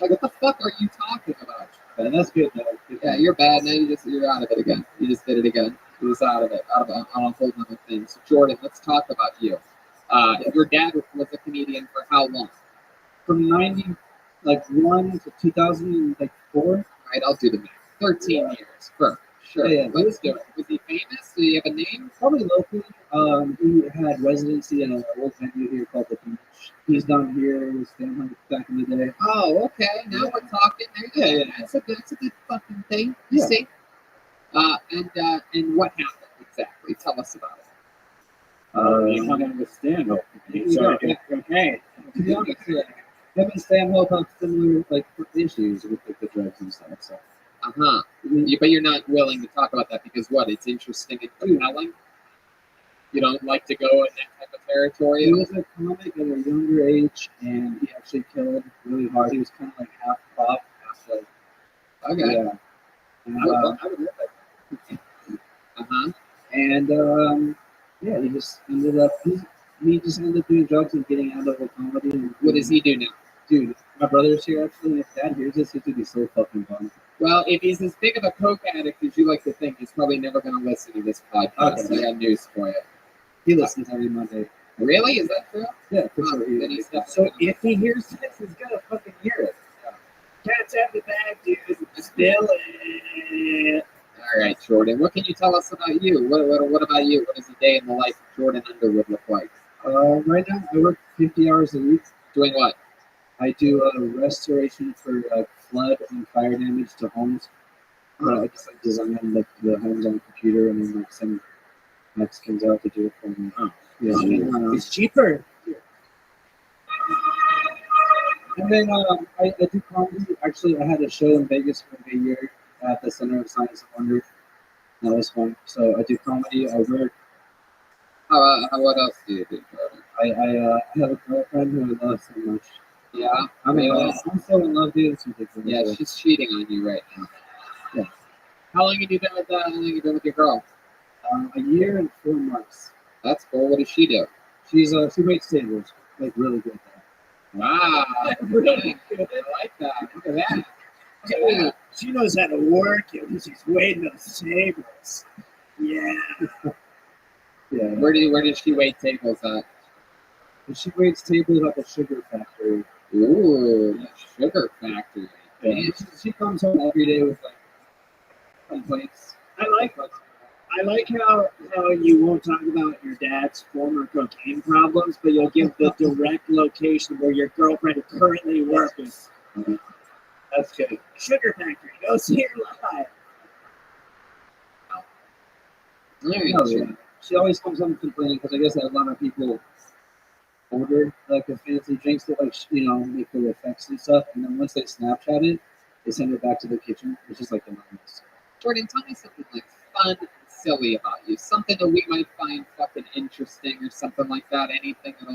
Like, what the fuck are you talking about? Man, that's good though. Yeah, you're bad. Now you're out of it again. You just did it again. You're just out of it. Out of on a whole other thing. So Jordan, let's talk about you. Your dad was a comedian for how long? From 91 to 2004. All right, I'll do the math. 13 years. Sure. Yeah, Let's do it. Was he famous? Did he have a name? Probably locally. He had residency in an old venue here called the Beach. He's down here with Stanley back in the day. Oh, okay. Now we're talking. Yeah. That's a good fucking thing. You see. And what happened exactly? Tell us about it. You hung out with Stanhope. Okay. To be honest, him and Stanhope have similar issues with the drugs and stuff. So. But you're not willing to talk about that because what? It's interesting and compelling. You don't like to go in that type of territory. He was a comic at a younger age, and he actually killed really hard. He was kind of like half pop, half like. Okay. Yeah. And yeah, he just ended up. He just ended up doing drugs and getting out of the comedy. And what does he do now? Dude, my brother's here actually, and if Dad hears this, he's gonna be so fucking bummed. Well, if he's as big of a coke addict as you like to think, he's probably never going to listen to this podcast. Okay. I got news for you. He listens every Monday. Really? Is that true? Yeah, for sure. Then he's So if he hears this, he's gonna fucking hear it. Cats have the bag, dude. Spill it. All right, Jordan. What can you tell us about you? What about you? What does a day in the life of Jordan Underwood look like? Right now, I work 50 hours a week. Doing what? I do restoration for flood and fire damage to homes. I just design the homes on the computer and then send Mexicans out to do it for me. It's cheaper. And then I do comedy. Actually, I had a show in Vegas for a year at the Center of Science and Wonder. That was fun. So I do comedy. I work. What else do you do, Jordan? I have a girlfriend who I love so much. Yeah, I'm so in love, dude. Yeah, she's cheating on you right now. Yeah. How long have you been with your girl? A year and 4 months. That's cool. What does she do? She waits tables, like really good. Wow, really good. I like that. Look at that. Yeah, she knows how to work it when she's waiting those tables. Yeah. Yeah. Where did she wait tables at? And she waits tables at the sugar factory. Ooh, the sugar factory. Yeah. She comes home every day with complaints. I like how you won't talk about your dad's former cocaine problems, but you'll give the direct location where your girlfriend currently works. That's good. Sugar factory. Go see her live. She always comes home complaining because I guess a lot of people order the fancy drinks that make their effects and stuff, and then once they Snapchat it, they send it back to the kitchen. It's just anonymous. Jordan, tell me something fun and silly about you. Something that we might find fucking interesting or something like that. Anything at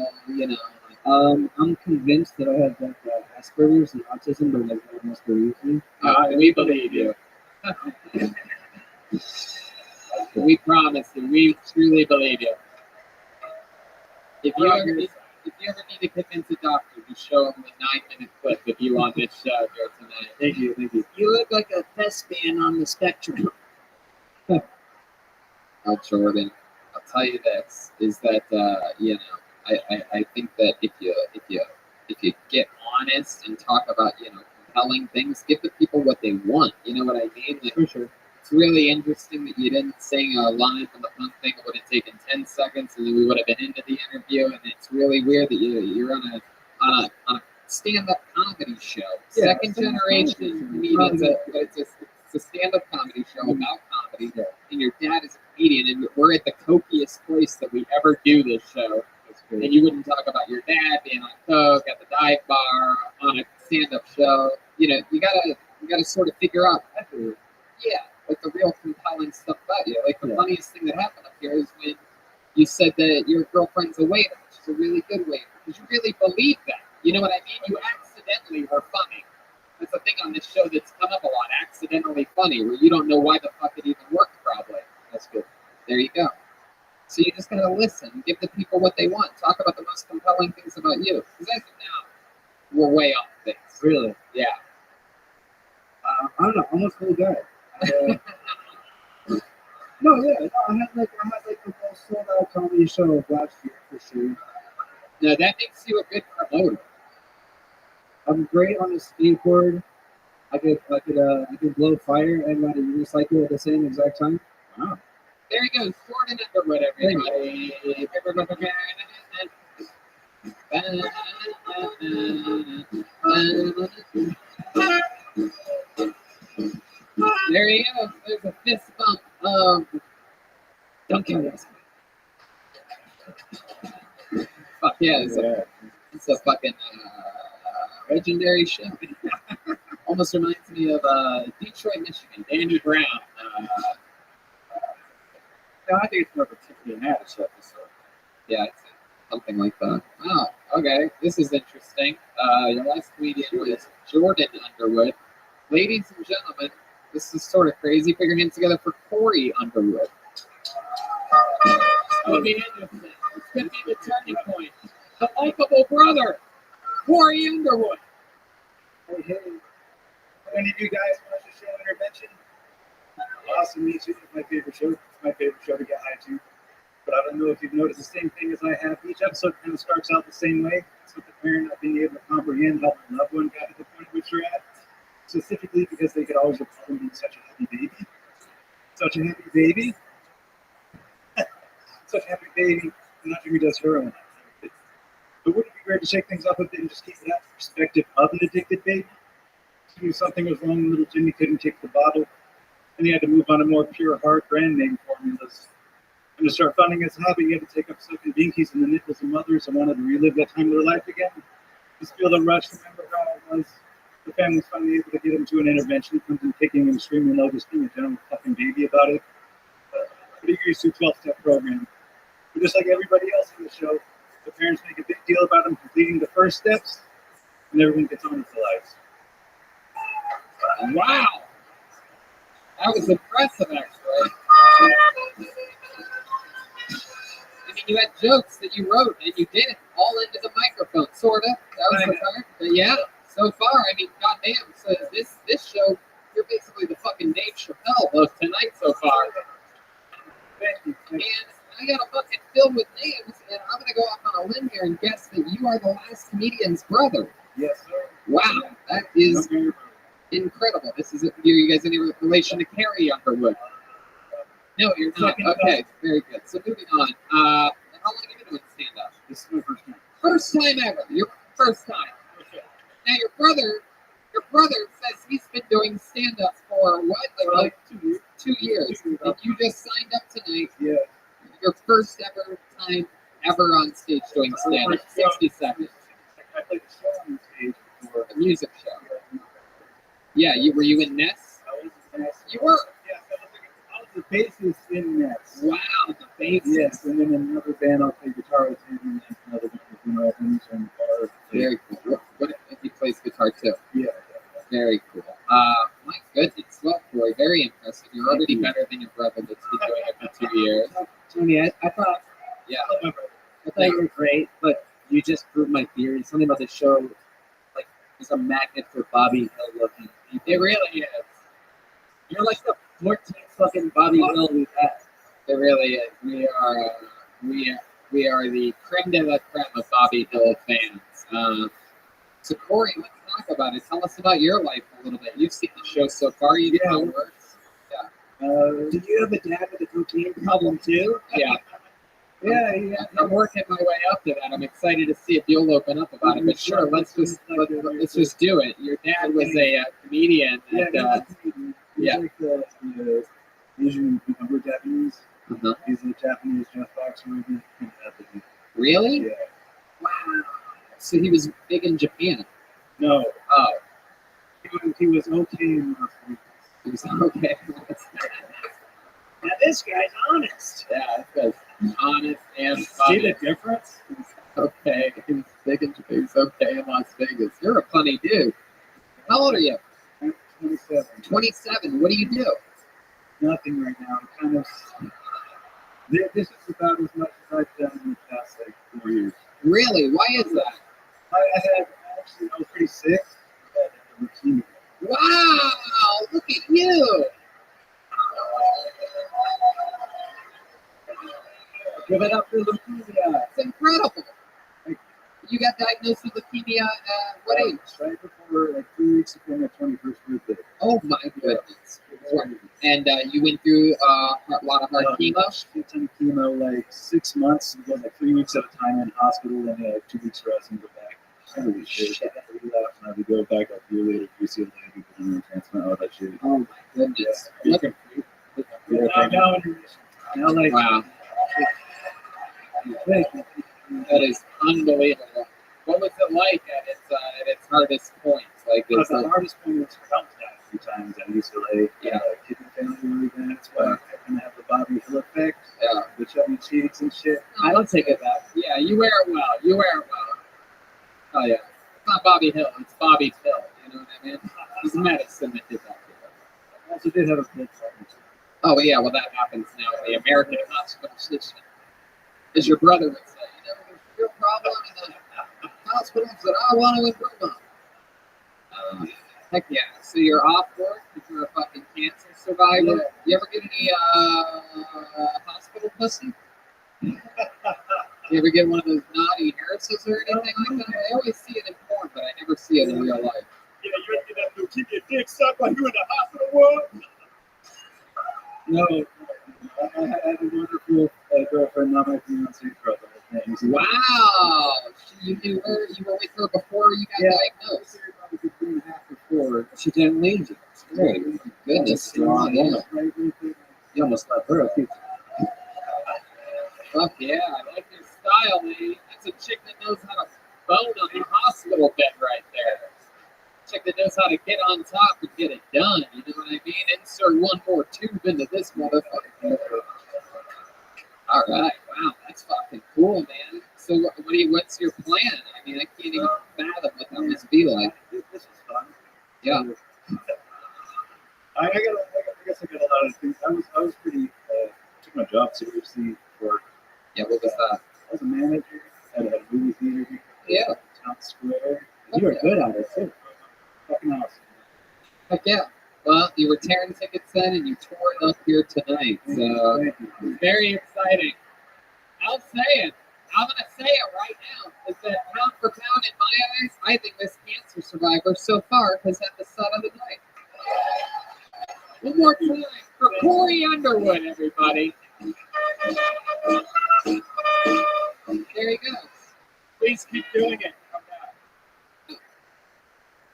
all, I'm convinced that I have Asperger's and autism, but no one else believes me. We believe you. We promise you. We truly believe you. If you ever need to convince a doctor to show him a 9-minute clip of you on this show here tonight. Thank you. You look like a thespian on the spectrum. Oh, Jordan, I'll tell you this: is that I think that if you get honest and talk about compelling things, give the people what they want. You know what I mean? For sure. It's really interesting that you didn't sing a line from the punk thing. It would have taken 10 seconds, and then we would have been into the interview. And it's really weird that you're on a stand-up comedy show, second generation comedians. It's a stand-up comedy show about comedy, and your dad is a comedian, and we're at the cokiest place that we ever do this show. And you wouldn't talk about your dad being on coke at the dive bar on a stand-up show. You gotta sort of figure out. Like the real compelling stuff about you. Like the funniest thing that happened up here is when you said that your girlfriend's a waiter. She's a really good waiter. Because you really believe that. You know what I mean? You accidentally were funny. That's the thing on this show that's come up a lot. Accidentally funny, where you don't know why the fuck it even worked. Probably. That's good. There you go. So you just gotta listen, give the people what they want. Talk about the most compelling things about you. Because as of now, we're way off things. Really? Yeah. I don't know. I'm a cool guy. No, yeah. No, I had like the most sold out comedy show of last year for sure. Now that makes you a good promoter. I'm great on a skateboard. I could blow fire and let it recycle at the same exact time. Wow. There he goes, Jordan Underwood, everybody. There he goes. There's a fist bump of Duncan. Fuck yeah, it's a fucking legendary show. Almost reminds me of Detroit, Michigan, Danny Brown. No, I think it's more of a Tiffany Haddish episode. Yeah, it's something like that. Oh, okay. This is interesting. Your last comedian was Jordan Underwood. Ladies and gentlemen, this is sort of crazy. Put your hands together for Corey Underwood. Oh, the interesting. It's going to be the turning point. The likable brother, Corey Underwood. Hey, any of you guys watch the show Intervention? Awesome, me too. It's my favorite show. It's my favorite show to get high to. But I don't know if you've noticed the same thing as I have. Each episode kind of starts out the same way. It's with the parent not being able to comprehend how their loved one got to the point at which they're at. Specifically because they could always recall them being such a happy baby. Such a happy baby. Such a happy baby. And not Jimmy does her own. But wouldn't it be great to shake things up a bit and just keep that perspective of an addicted baby? Something was wrong, little Jimmy couldn't kick the bottle, and he had to move on to more pure heart brand name formulas. And to start funding his hobby, he had to take up sucking binkies in the nipples of mothers and wanted to relive that time of their life again. Just feel the rush, remember how it was. The family's finally able to get him to an intervention, comes in kicking and screaming low, just being a general fucking baby about it. But he agrees to a 12-step program. But just like everybody else in the show, the parents make a big deal about him completing the first steps, and everyone gets on with their lives. Wow. That was impressive, actually. I mean, you had jokes that you wrote, and you did it all into the microphone, sort of. That was the part. But yeah, so far, I mean, goddamn. So this show, you're basically the fucking Dave Chappelle of tonight so far. Thank you. And I got a bucket filled with names, and I'm going to go off on a limb here and guess that you are the last comedian's brother. Yes, sir. Wow, that is incredible. This is you guys any relation to Carrie Underwood? No, you're not. Okay, very good. So moving on. How long have you been doing stand up? This is my first time. First time ever. Your first time. Okay. Now your brother says he's been doing stand up for what? Like 2 years. 2 years. And you just signed up tonight. Yeah. Your first ever time ever on stage doing stand up. 60 seconds. I played a show on stage before. A music show. Yeah, were you in Ness? I was in Ness. You were? Yes, I was the bassist in Ness. Wow, the bassist. Yes, and then in another band I'll play guitar with him, and then another band with him, and guitar. Very cool. What if he plays guitar too? Yeah. Very cool. My goodness, well, Corey, very impressive. You're already better than your brother that's been doing it for 2 years. Tony, I thought you were great, but you just proved my theory. Something about the show, like, is a magnet for Bobby Hill looking people. It really is. You're like the 14th fucking Bobby Hill we've had. It really is. We are the creme de la creme of Bobby Hill fans. So Corey, let's talk about it. Tell us about your life a little bit. You've seen the show so far. You know how it works. Yeah. Did you have a dad with a cocaine problem too? Yeah. Yeah, I'm working my way up to that. I'm excited to see if you'll open up about it. But sure, let's just do it. Your dad was a comedian. Yeah. Like the Asian, we're Japanese. Uh-huh. He's a Japanese Jeff Fox movie. Really? Yeah. Wow. So he was big in Japan. No. Oh. He was okay in Las Vegas. He was okay. Now this guy's honest. Yeah, that's honest and See funny. the difference? He's okay. He was big in Japan. He's okay in Las Vegas. You're a funny dude. How old are you? I'm 27. 27. What do you do? Nothing right now. I'm kind of. This is about as much as I've done in the past like 4 years. Really? Why is that? I was pretty sick. I had leukemia. Wow! Look at you! Give it up for leukemia. It's incredible. You got diagnosed with leukemia at what age? Right before, like 3 weeks before my 21st birthday. Oh my goodness. And you went through a lot of hard chemo? Shit ton of chemo, like 6 months. We go like 3 weeks at a time in hospital, and like 2 weeks rest and go back. Holy shit. We left, and I would go back a year later, UCLA, do the transplant, all that shit. Oh my goodness. Yeah. Now, like, Wow. That is unbelievable. What was it like at its hardest point? Like the it's like, hardest point was for down a few times at UCLA. Yeah. Kidney failure really bad. That's why I kind of have the Bobby Hill effect. Yeah. The chubby cheeks and shit. I don't take it back. Yeah, you wear it well. You wear it well. Oh yeah. It's not Bobby Hill. It's Bobby Pill. You know what I mean? It's medicine that did that. I also did have a blood problem. Oh yeah. Well, that happens now in the American hospital system. As your brother would say, you know, there's a real problem in the hospitals that I want to improve on. Heck yeah. So you're off work because you're a fucking cancer survivor. Yeah. You ever get any hospital pussy? You ever get one of those naughty nurses or anything like that? I always see it in porn, but I never see it in real life. Yeah, you ever get that little keep your dick sucked while you in the hospital world? No. I had a wonderful girlfriend, not my fiance, throughout the whole thing. Wow. You knew her, you were with her before you got diagnosed. Probably 3.5 before. She didn't leave you. Great. Goodness, strong woman. You almost left her a few. Fuck yeah, I like your style, lady. That's a chick that knows how to bone on the hospital bed right there. Chick that knows how to get on top and get it done. You know what I mean? Insert one more tube into this motherfucker. All right, wow, that's fucking cool, man. So, what's your plan? I mean, I can't even fathom what that must be like. This was fun. Yeah. I guess I got a lot of things. I was pretty took my job seriously for. Yeah, what was that? I was a manager at a movie theater. Yeah. Town Square. You were good at it too. Fucking awesome. Heck yeah. Well, you were tearing tickets then, and you tore it up here tonight. So, very exciting. I'll say it. I'm going to say it right now. Is that pound for pound in my eyes, I think this cancer survivor so far has had the son of the night. One more time for Corey Underwood, everybody. There he goes. Please keep doing it. Come back.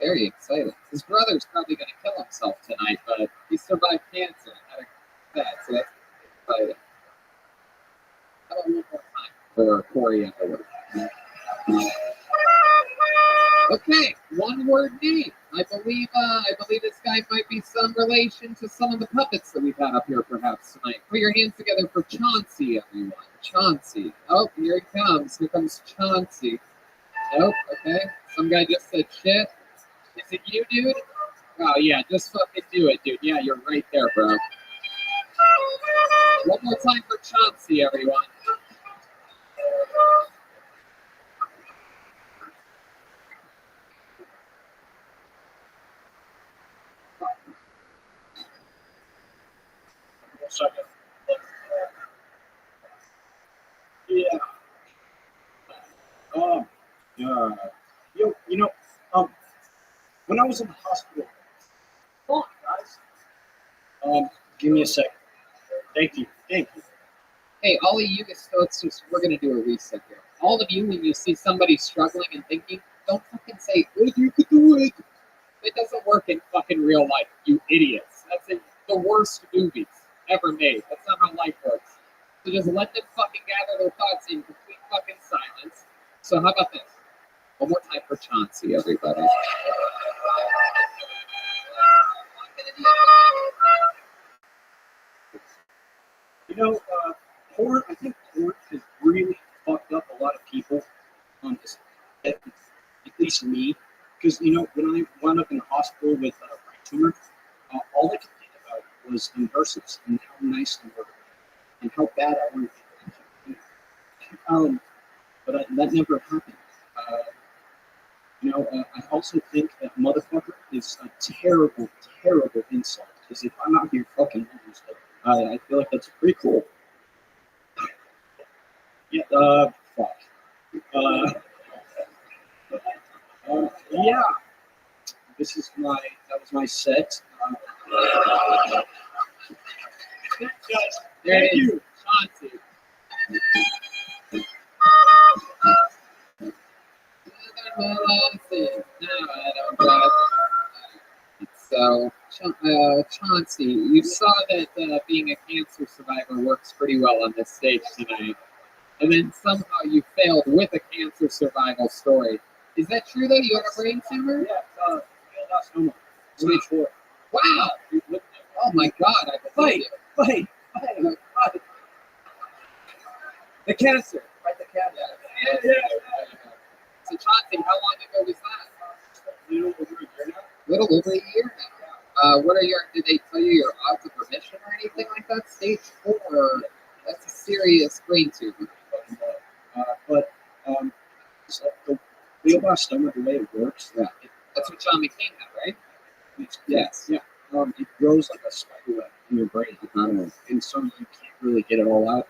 Very excited. His brother's probably going to kill himself tonight, but he survived cancer. So that's exciting. How about one more time for Corey Underwood? Okay, one word name. I believe this guy might be some relation to some of the puppets that we've had up here perhaps tonight. Put your hands together for Chauncey, everyone. Chauncey. Oh, here he comes. Here comes Chauncey. Nope, okay. Some guy just said shit. Is it you, dude? Oh, yeah, just fucking do it, dude. Yeah, you're right there, bro. One more time for Chauncey, everyone. Yeah. When I was in the hospital, come on, guys. Give me a second. Thank you. Hey, all of you, we're going to do a reset here. All of you, when you see somebody struggling and thinking, don't fucking say, well, you could do it. It doesn't work in fucking real life, you idiots. That's in the worst movies ever made. That's not how life works. So just let them fucking gather their thoughts in complete fucking silence. So how about this? One more time for Chauncey, everybody. I think porn has really fucked up a lot of people. At least me. Because, when I wound up in the hospital, hospital with a brain tumor, all I could think about was the nurses and how nice they were and how bad I wanted to be. But that never happened. I also think that motherfucker is a terrible, terrible insult. Because if I'm out here fucking homeless, I feel like that's pretty cool. Yeah, fuck. Yeah. That was my set. Thank you, Chauncey. So, Chauncey, you saw that being a cancer survivor works pretty well on this stage tonight. And then somehow you failed with a cancer survival story. Is that true that you had a brain tumor? Yeah, glioblastoma. Stage 4. Wow! Oh my God, I believe you. Wait. The cancer. Right, the cancer. Yeah. So, Chauncey, how long ago was that? Little over a year now. Did they tell you your odds of remission or anything like that? Stage 4, that's a serious brain tumor. So the glioblastoma, the way it works, That's what John McCain had, right? Yes. Yeah. It grows like a spider web in your brain, and so you can't really get it all out.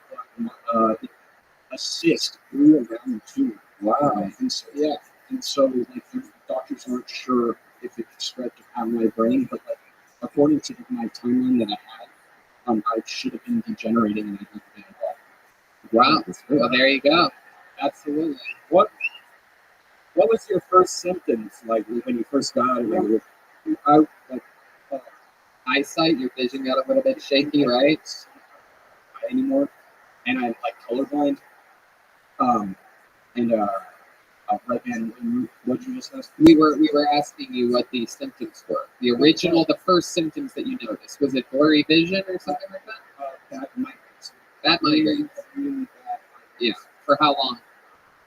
A cyst grew around the tumor. Wow. And so like the doctors aren't sure if it spread to out of my brain, but like according to my timeline that I had, I should have been degenerating and I had to be involved. Wow. Well, there you go. Absolutely. What was your first symptoms like when you first got it? Eyesight, your vision got a little bit shaky, right? Anymore, and I'm like colorblind. And what you just asked? We were asking you what the symptoms were. The first symptoms that you noticed. Was it blurry vision or something like that? Bad migraines. Bad migraines. Really bad. Yeah. For how long?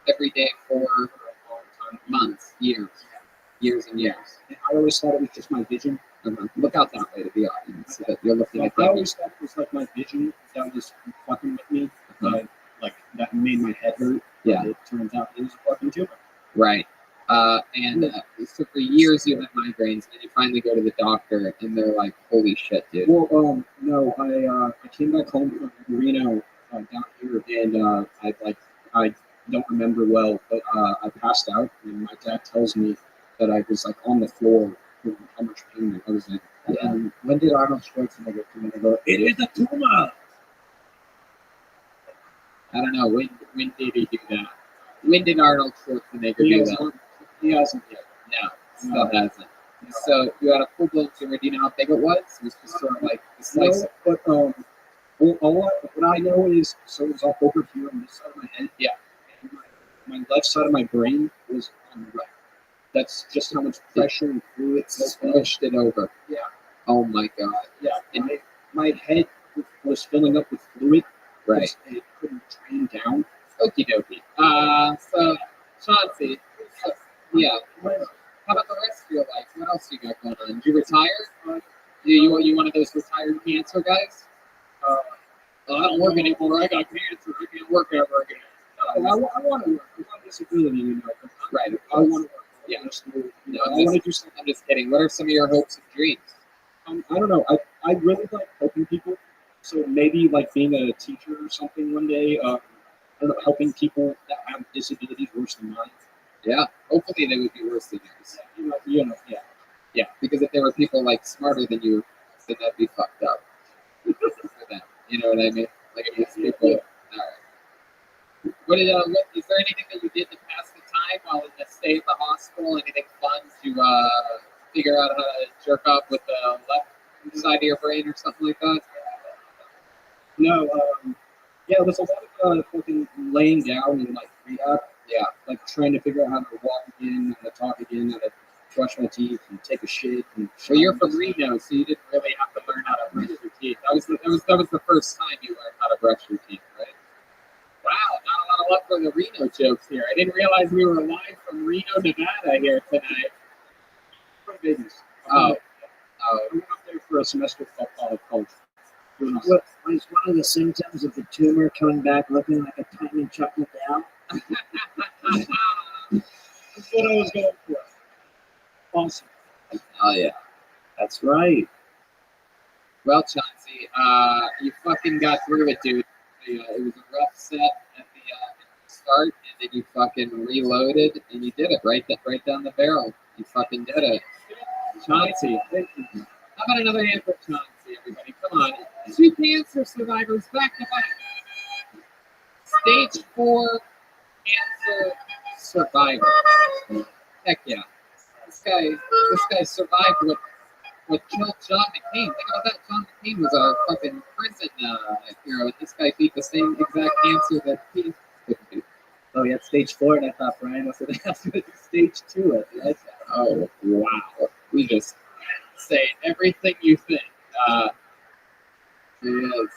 Every day for months, years and years. And I always thought it was just my vision. Look out that way to the audience so that you're looking at I always thought it was like my vision that was fucking with me. Like that made my head hurt. Yeah. It turns out it was a fucking tumor. Right. So for years you had migraines, and you finally go to the doctor, and they're like, "Holy shit, dude!" Well, no, I came back home from Reno down here, and I don't remember well, but I passed out, and my dad tells me that I was like on the floor with how much pain I was in. Yeah. And when did Arnold Schwarzenegger come in and go, "It is a tumor"? I don't know. When did he do that? When did Arnold Schwarzenegger do that? He hasn't yet. No, still hasn't. So you had a full-blown tumor. Do you know how big it was? It was just sort of like a slice. No, but what I know is, so it was all over here on this side of my head. Yeah. And my left side of my brain was on the right. That's just how much pressure and fluid Smushed it over. Yeah. Oh my God. Yeah. And my head was filling up with fluid. Right. It couldn't drain down. Okie dokie. So, Chauncey, yeah. How about the rest of your life? What else you got going on? Did you retire? You one of those retired cancer guys? I don't work anymore. I got cancer. I can't work ever again. I want to work. I'm on disability, Right. I want to work. Yeah. I want to do something. I'm just kidding. What are some of your hopes and dreams? I don't know. I really like helping people. So maybe like being a teacher or something one day. I don't know, helping people that have disabilities worse than mine. Yeah. Hopefully they would be worse than yours. Yeah. Yeah. Because if there were people like smarter than you, then that'd be fucked up for them. You know what I mean? Like if it's people. All right. What is there anything that you did to pass the time while in the stay at the hospital? Anything fun to figure out how to jerk off with the left side of your brain or something like that? No, yeah, there's a lot of fucking laying down and like rehab. Yeah. Like trying to figure out how to walk again, how to talk again, how to brush my teeth and take a shit. And well, you're from Reno, so you didn't really have to learn how to brush your teeth. That was the first time you learned how to brush your teeth, right? Wow, not a lot of luck for the Reno jokes here. I didn't realize we were live from Reno, Nevada here tonight. Vegas. Oh. I went up there for a semester of college. What was one of the symptoms of the tumor coming back looking like a tiny Chuck McDowell? That's what I was going for. Awesome. Oh yeah. That's right. Well, Chauncey, you fucking got through it, dude. It was a rough set at the start, and then you fucking reloaded, and you did it right down the barrel. You fucking did it. Chauncey, thank you. How about another hand for Chauncey, everybody? Come on. 2 cancer survivors back to back. Stage 4 cancer survivor. Heck yeah. This guy survived what killed John McCain. Think about that. John McCain was a fucking prison hero. This guy beat the same exact cancer that he couldn't beat. Oh, yeah, stage 4, and I thought Brian was going to ask me to do stage 2. Oh, wow. We just say everything you think. It is.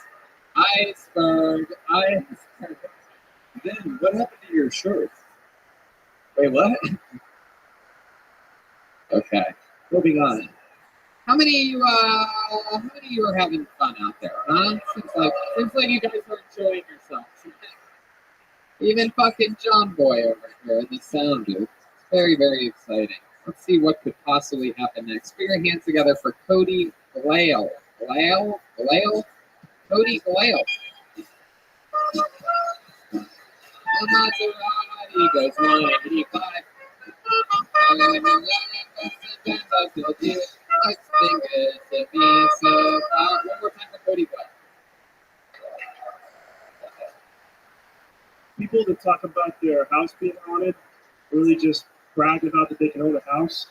Iceberg. Then what happened to your shirt? Wait, what? Okay. Moving on. How many of you are having fun out there, huh? Seems like you guys are enjoying yourselves. Even fucking John Boy over here in the sound booth. It's very, very exciting. Let's see what could possibly happen next. Put your hands together for Cody Glale. Glale? Cody Glale. The Maserati goes 185. Looks been good to me. So, one more time for Cody Glale. People that talk about their house being haunted really just brag about that they can own a house.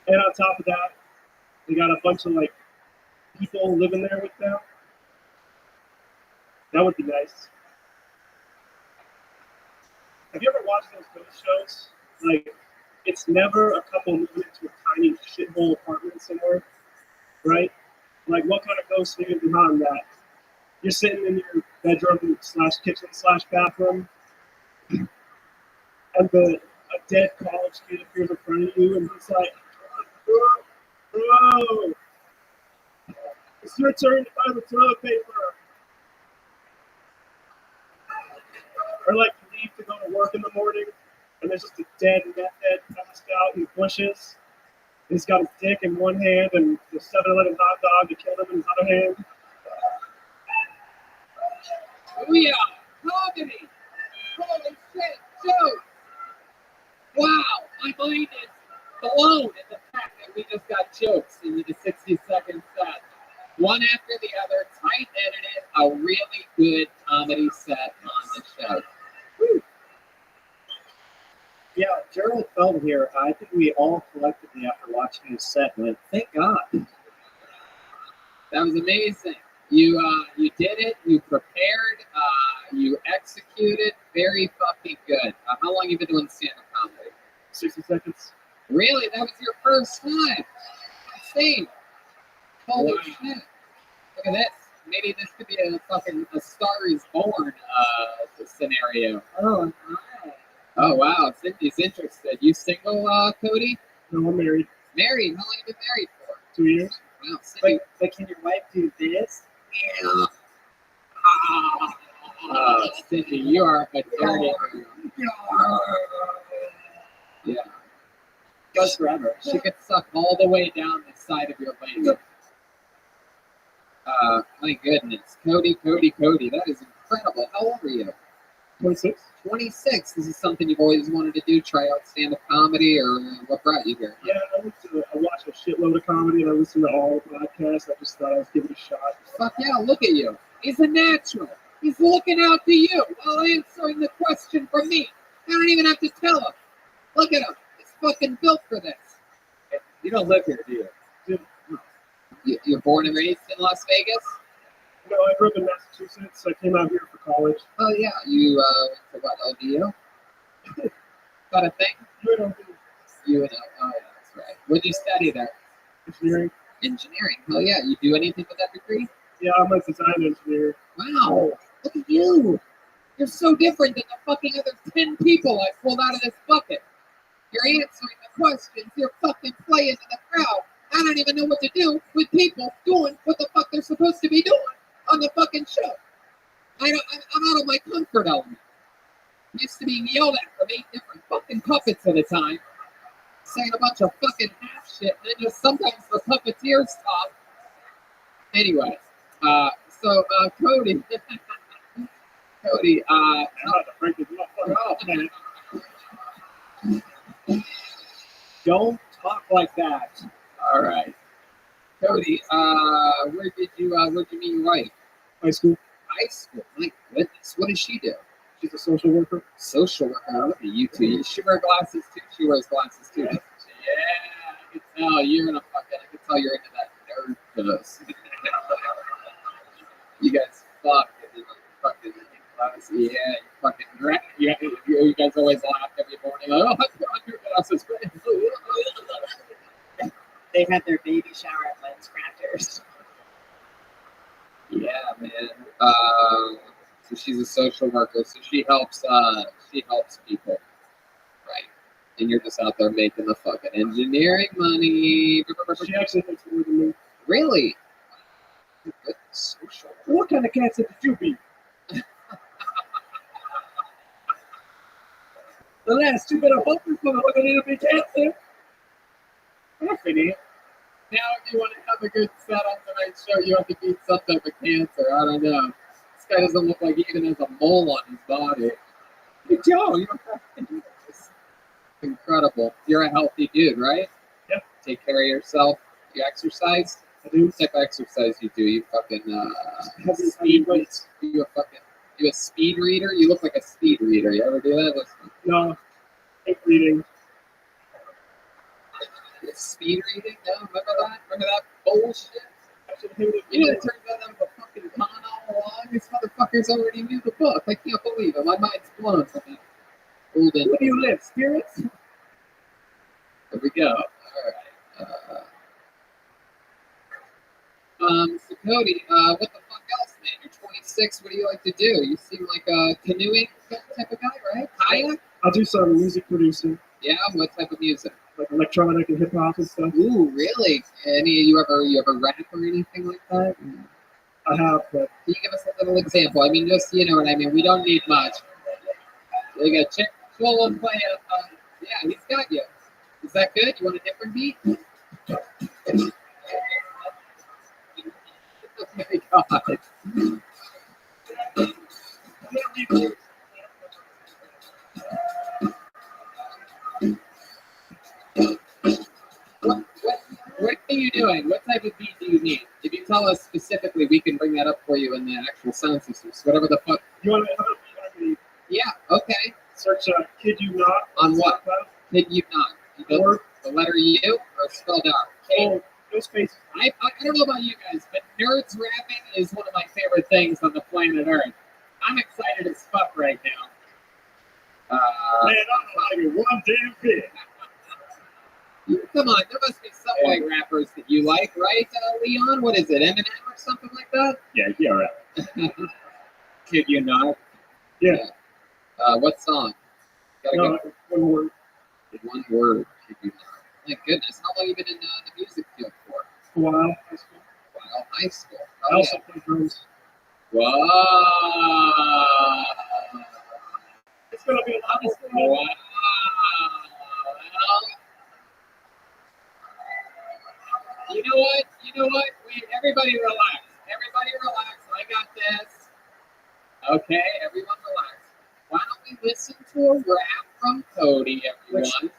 And on top of that, they got a bunch of like people living there with them. That would be nice. Have you ever watched those ghost shows? Like, it's never a couple moving into a tiny shithole apartment somewhere, right? Like, what kind of ghost are you behind that? You're sitting in your bedroom / kitchen / bathroom, and a dead college kid appears in front of you, and he's like, bro, it's your turn to buy the toilet paper. Or like you leave to go to work in the morning, and there's just a dead meth head passed out in the bushes. He's got his dick in one hand and the 7-Eleven hot dog to kill him in his other hand. Oh yeah, comedy! Holy shit, joke! Wow, my mind is blown at the fact that we just got jokes in the 60-second set. One after the other, tight edited, a really good comedy set on the show. Woo. Yeah, Gerald felt here. I think we all collectively, after watching his set, went, thank God. That was amazing. You did it. You prepared. You executed. Very fucking good. How long have you been doing stand-up comedy? 60 seconds. Really? That was your first time? Insane. Holy shit. Look at this. Maybe this could be a Star is Born scenario. Oh, hi. Oh, wow. Cindy's interested. You single, Cody? No, I'm married. Married? How long have you been married for? 2 years. Wow, Cindy. But can your wife do this? Yeah. Cindy, you are a dirty girl. Yeah. Goes forever. She could suck all the way down the side of your leg. My goodness. Cody. That is incredible. How old are you? 26. 26. This is something you've always wanted to do, try out stand-up comedy, or what brought you here? Yeah, I watch a shitload of comedy and I listen to all the podcasts. I just thought I was giving it a shot. Fuck yeah, look at you. He's a natural. He's looking out to you while answering the question from me. I don't even have to tell him. Look at him. He's fucking built for this. You don't live here, do you? You're born and raised in Las Vegas? No, I grew up in Massachusetts. I came out here for college. Oh, yeah. You went to what, ODU? Got a thing? UNLV. Oh, that's right. What did you study there? Engineering. Engineering. Hell yeah. You do anything with that degree? Yeah, I'm a design engineer. Wow. Look at you. You're so different than the fucking other 10 people I pulled out of this bucket. You're answering the questions. You're fucking playing to the crowd. I don't even know what to do with people doing what the fuck they're supposed to be doing on the fucking show. I'm out of my comfort element. Used to be yelled at from 8 different fucking puppets at a time, saying a bunch of fucking half shit, and then just sometimes the puppeteers talk. Anyway, Cody, Cody, I'm about to break this motherfucker off, man. Don't talk like that. all right, Cody, where did you meet your wife? High school. High school. My goodness, what does she do? She's a social worker. Social worker. Look at you two. She wears glasses too. She wears glasses too. Yeah, I can tell you're in a fucking. I can tell you're into that nerd puss. You guys fuck and then fucking glasses. Yeah, you fucking drag. You guys always laugh every morning. Like, oh, I put on your glasses. They had their baby shower at Lens Crafters. Yeah, man. So she's a social worker. So she helps people, right? And you're just out there making the fucking engineering money. She actually thinks more than me. Really? Social. What kind of cancer did you be? The last 2 better bumpers for the little bit cancer. Anthony, now if you want to have a good set on tonight's show, you have to beat some type of cancer. I don't know. This guy doesn't look like he even has a mole on his body. Hey, Joe, you don't have to do this. Incredible. You're a healthy dude, right? Yep. Take care of yourself. You exercise? I do. What type of exercise you do? You fucking Speed weights. You a speed reader? You look like a speed reader. You ever do that? No. Hate reading. Speed reading? No, remember that? Remember that bullshit? You know, it turns out that was a fucking con all along. These motherfuckers already knew the book. I can't believe it. My mind's blown from that. Where do you live, spirits? There we go. All right. So Cody, what the fuck else, man? You're 26. What do you like to do? You seem like a canoeing type of guy, right? Kayak? I do some music producing. Yeah. What type of music? Like electronic and hip hop and stuff. Ooh, really? Any you ever rap or anything like that? I have, but Can you give us a little example? I mean, just you know what I mean. We don't need much. We got Chick Cholo play yeah, he's got you. Is that good? You want a different beat? Oh my God. What are you doing? What type of beat do you need? If you tell us specifically, we can bring that up for you in the actual sound systems. Whatever the fuck. you want to Yeah, okay. search Kid You Not. On what? Kid You Not. Or the letter U or spelled out? oh, no space. I don't know about you guys, but nerds rapping is one of my favorite things on the planet Earth. I'm excited as fuck right now. Man, I'm like one damn bit. Come on, there must be some white rappers that you like, right, Leon? What is it, Eminem or something like that? Yeah, right. Kid You Not? Yeah. What song? Gotta No, go. one word. One word, Kid You Not. My goodness, how long have you been in the music field for? A while. High school. Wow, high school. I also play drums. Wow. It's gonna be a lot of fun. Wow. Well, you know what? Wait, everybody relax. Everybody relax. I got this. Okay, everyone relax. Why don't we listen to a rap from Cody, everyone?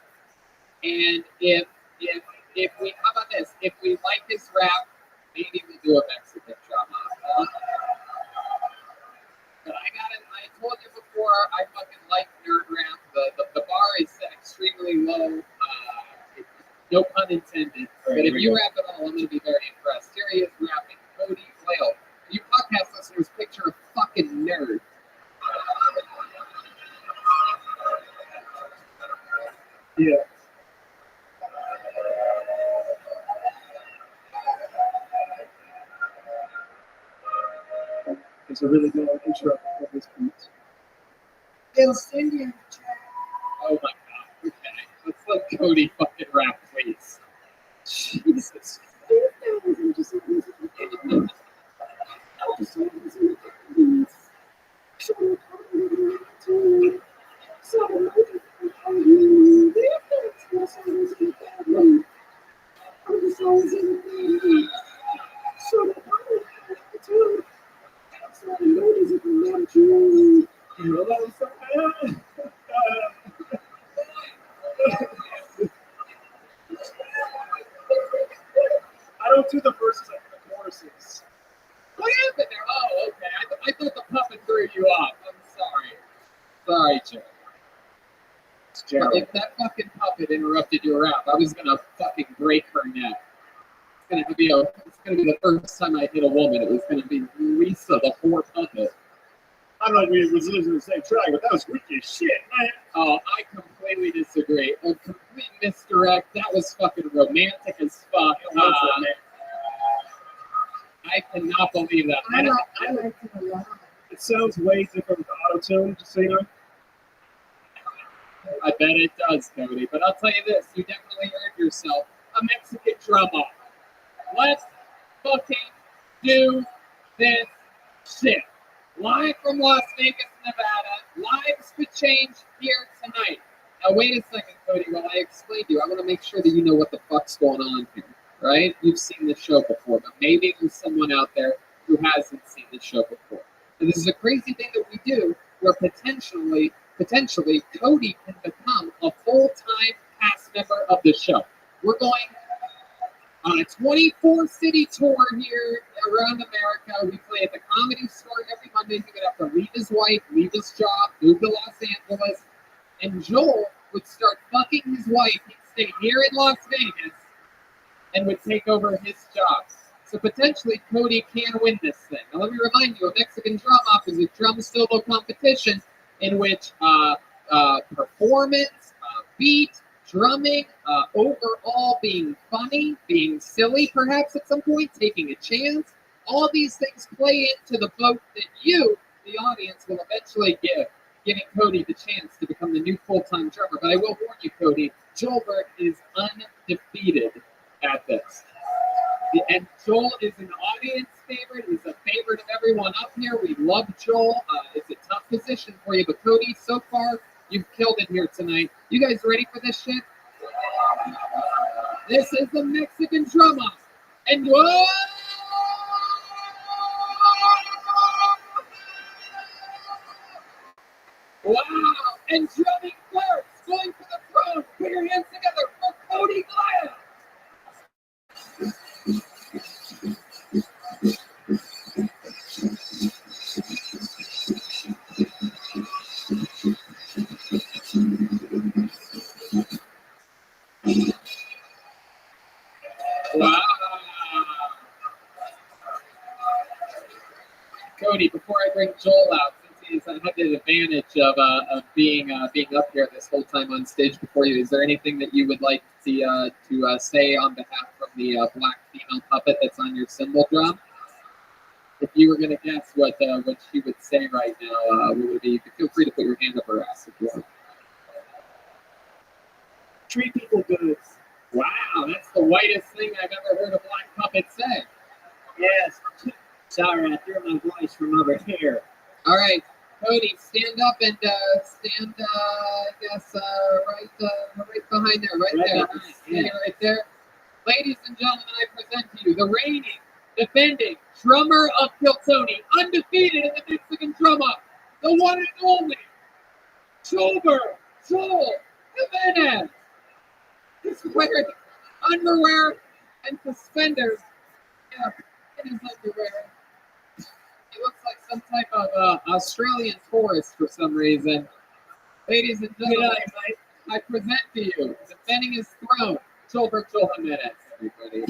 And if we, how about this? If we like his rap, maybe we'll do a Mexican drama. But I told you before, I fucking like nerd rap. The bar is set extremely low. No pun intended. But if you rap at all, I'm going to be very impressed. Here he is rapping. Cody Whale. You podcast listeners, picture a fucking nerd. Yeah. It's a really good intro of this beat. They'll send you in the chat. Oh my god. Okay. Let's let Cody fucking rap, please. Jesus. I don't do the verses, I do the choruses. What happened there? Oh, okay. I thought the puppet threw you off. I'm sorry. Sorry, Joe. If that fucking puppet interrupted your rap, I was gonna fucking break her neck. It's gonna be the first time I hit a woman. It was gonna be Lisa, the whore puppet. I don't know if we was listening to the same track, but that was freaky as shit, man. Oh, I completely disagree. A complete misdirect. That was fucking romantic as fuck. I cannot believe that. I like it a lot. It sounds way different with auto-tune, just so you know. I bet it does, Cody. But I'll tell you this, you definitely earned yourself a Mexican drum off. Let's fucking do this shit. Live from Las Vegas, Nevada. Lives could change here tonight. Now wait a second, Cody, while I explain to you, I want to make sure that you know what the fuck's going on here, right? You've seen the show before, but maybe there's someone out there who hasn't seen the show before. And this is a crazy thing that we do where potentially Cody can become a full-time cast member of the show. We're going on a 24-city tour here around America. We play at the Comedy Store every Monday. He would have to leave his wife, leave his job, move to Los Angeles. And Joel would start fucking his wife. He'd stay here in Las Vegas and would take over his job. So potentially Cody can win this thing. Now let me remind you, a Mexican drum off is a drum solo competition in which performance, beat, drumming, overall being funny, being silly perhaps at some point, taking a chance. All these things play into the vote that you, the audience, will eventually give, giving Cody the chance to become the new full-time drummer. But I will warn you, Cody, Joelberg is undefeated at this. And Joel is an audience favorite. He's a favorite of everyone up here. We love Joel. It's a tough position for you. But Cody, so far, you've killed it here tonight. You guys ready for this shit? This is the Mexican drum off. And whoa! Wow! And drumming first, going for the throne. Put your hands together for Cody Glad. Wow. Cody, before I bring Joel out, since he's had the advantage of being up here this whole time on stage before you, is there anything that you would like to say on behalf of the black female puppet that's on your cymbal drum? If you were going to guess what she would say right now, what would it be? Feel free to put your hand up her ass if you want. Treat people good. Wow, that's the whitest thing I've ever heard a black puppet say. Yes. Sorry, I threw my voice from over here. All right, Cody, stand up and stand, I guess, right behind there, right there. Yeah, right there. Ladies and gentlemen, I present to you the reigning, defending drummer of Kiltony, undefeated in the Mexican drum up, the one and only Joel Jimenez. He's wearing underwear and suspenders. Yeah, in his underwear. He looks like some type of Australian tourist for some reason. Ladies and gentlemen, I present to you, defending his throne, Joel Jimenez, everybody.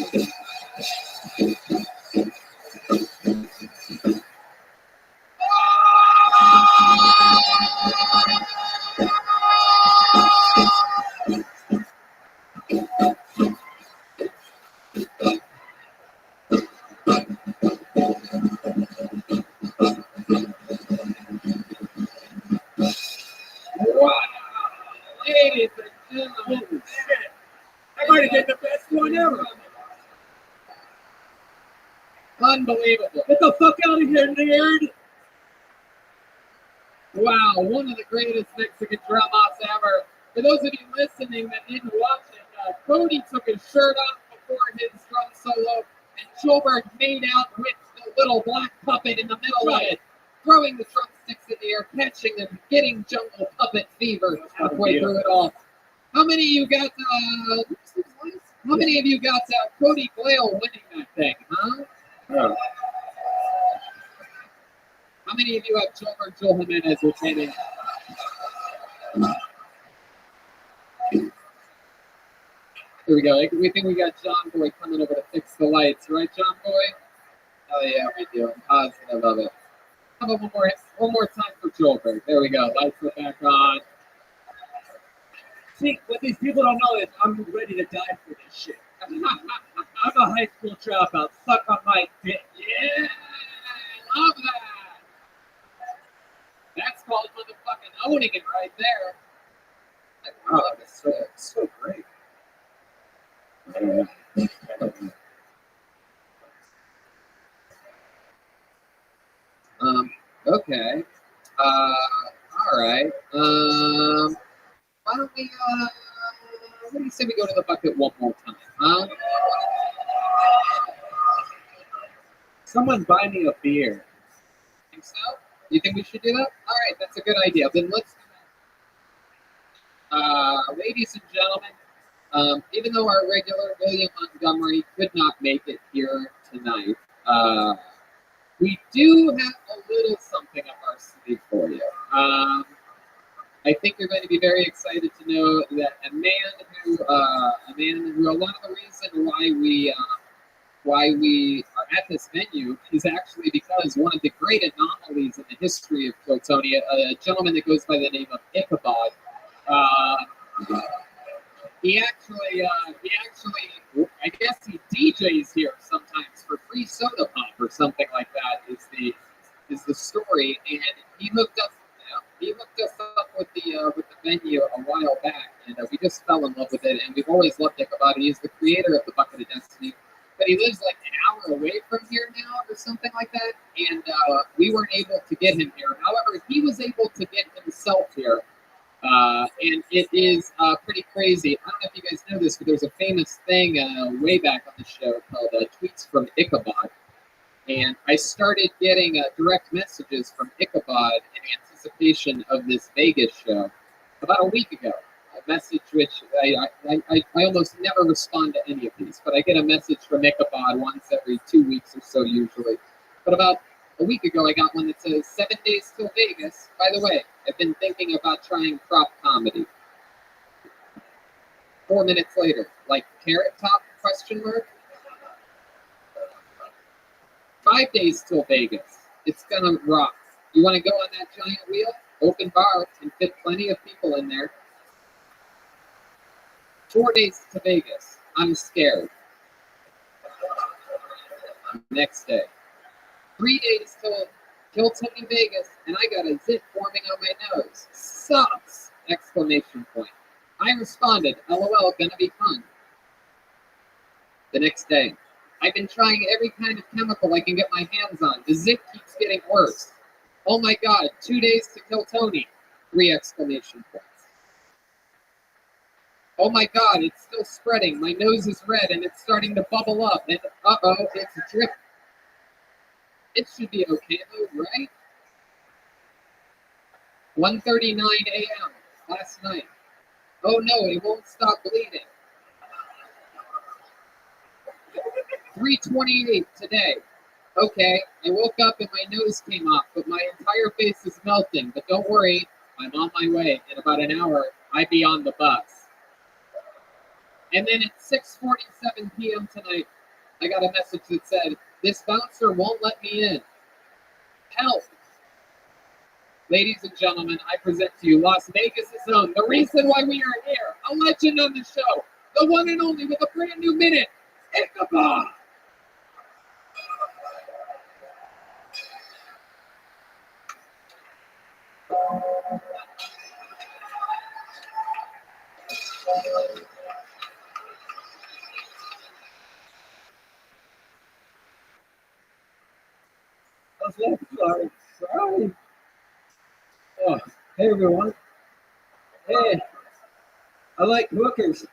Wow, ladies and gentlemen, That might have been the best one ever. unbelievable. Get the fuck out of here, nerd. Wow, one of the greatest Mexican dramas ever. For those of you listening that didn't watch it, Cody took his shirt off before his drum solo, and Schulberg made out with the little black puppet in the middle of it, throwing the drumsticks in the air, catching them, getting jungle puppet fever halfway through it all. How many of you got? How many of you got Cody Glale winning that thing? Huh? Oh. How many of you have Joe Jimenez retaining? Here we go. We think we got John Boy coming over to fix the lights, right, John Boy? Oh yeah, we do. I'm positive of it. How about one more time for Joelberg? There we go. Lights are back on. See, what these people don't know is I'm ready to die for this shit. I'm a high school dropout. Suck on my dick. Yeah, I love that. That's called motherfucking owning it right there. I love it. So great. Okay. All right. Why don't we, what do you say we go to the bucket one more time, huh? Someone buy me a beer. Think so? You think we should do that? All right, that's a good idea. Then let's do that. Ladies and gentlemen, even though our regular William Montgomery could not make it here tonight, we do have a little something up our sleeve for you. I think you're going to be very excited to know that a man who a lot of the reason why we are at this venue is actually because one of the great anomalies in the history of Tiltonia, a gentleman that goes by the name of Ichabod. He actually, I guess he DJs here sometimes for free soda pop or something like that. Is the story, and he hooked us up with the venue a while back, and we just fell in love with it, and we've always loved Ichabod. He's the creator of the Bucket of Destiny, but he lives like an hour away from here now or something like that, and we weren't able to get him here. However, he was able to get himself here, and it is pretty crazy. I don't know if you guys know this, but there's a famous thing way back on the show called Tweets from Ichabod. And I started getting direct messages from Ichabod in anticipation of this Vegas show about a week ago. A message which I almost never respond to any of these, but I get a message from Ichabod once every 2 weeks or so usually. But about a week ago, I got one that says 7 days till Vegas. By the way, I've been thinking about trying prop comedy. 4 minutes later, like Carrot Top, question mark? 5 days till Vegas. It's gonna rock. You want to go on that giant wheel? Open bar, can fit plenty of people in there. 4 days to Vegas. I'm scared. Next day. 3 days till Tony Vegas, and I got a zit forming on my nose. Sucks! Exclamation point. I responded, LOL, gonna be fun. The next day. I've been trying every kind of chemical I can get my hands on. The zit keeps getting worse. Oh my god, 2 days to kill Tony. 3 exclamation points. Oh my god, it's still spreading. My nose is red and it's starting to bubble up. And uh-oh, it's dripping. It should be okay though, right? 1:39 a.m. last night. Oh no, it won't stop bleeding. 3:28 today. Okay, I woke up and my nose came off, but my entire face is melting. But don't worry, I'm on my way. In about an hour, I'll be on the bus. And then at 6:47 p.m. tonight, I got a message that said, "This bouncer won't let me in. Help!" Ladies and gentlemen, I present to you Las Vegas' own, the reason why we are here, a legend on the show, the one and only with a brand new minute, Ichabod. Sorry. Oh, hey everyone. Hey, I like hookers.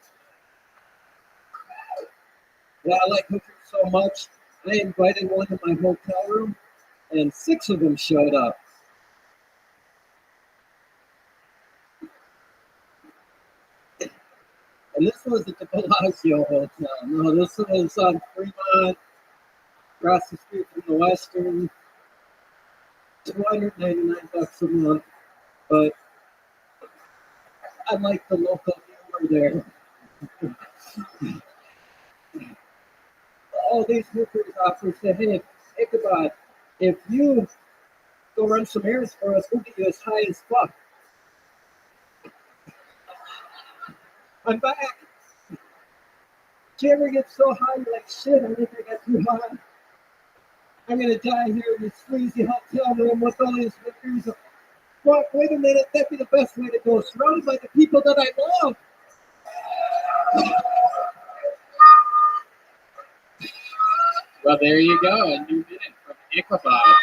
Yeah, I like hookers so much. I invited one to my hotel room, and 6 of them showed up. And this was at the Bellagio Hotel. No, this was on Fremont, across the street from the Western. $299 a month, but I like the local humor there. All these hookers offer say, "Hey, Ichabod, if you go run some errands for us, we'll get you as high as fuck." I'm back. Did you ever get so high you're like, shit, I think I got too high? I'm gonna die here in this sleazy hotel room with all these hookers. Fuck, wait a minute, that'd be the best way to go. Surrounded by the people that I love. Well, there you go, a new minute from Ichabod.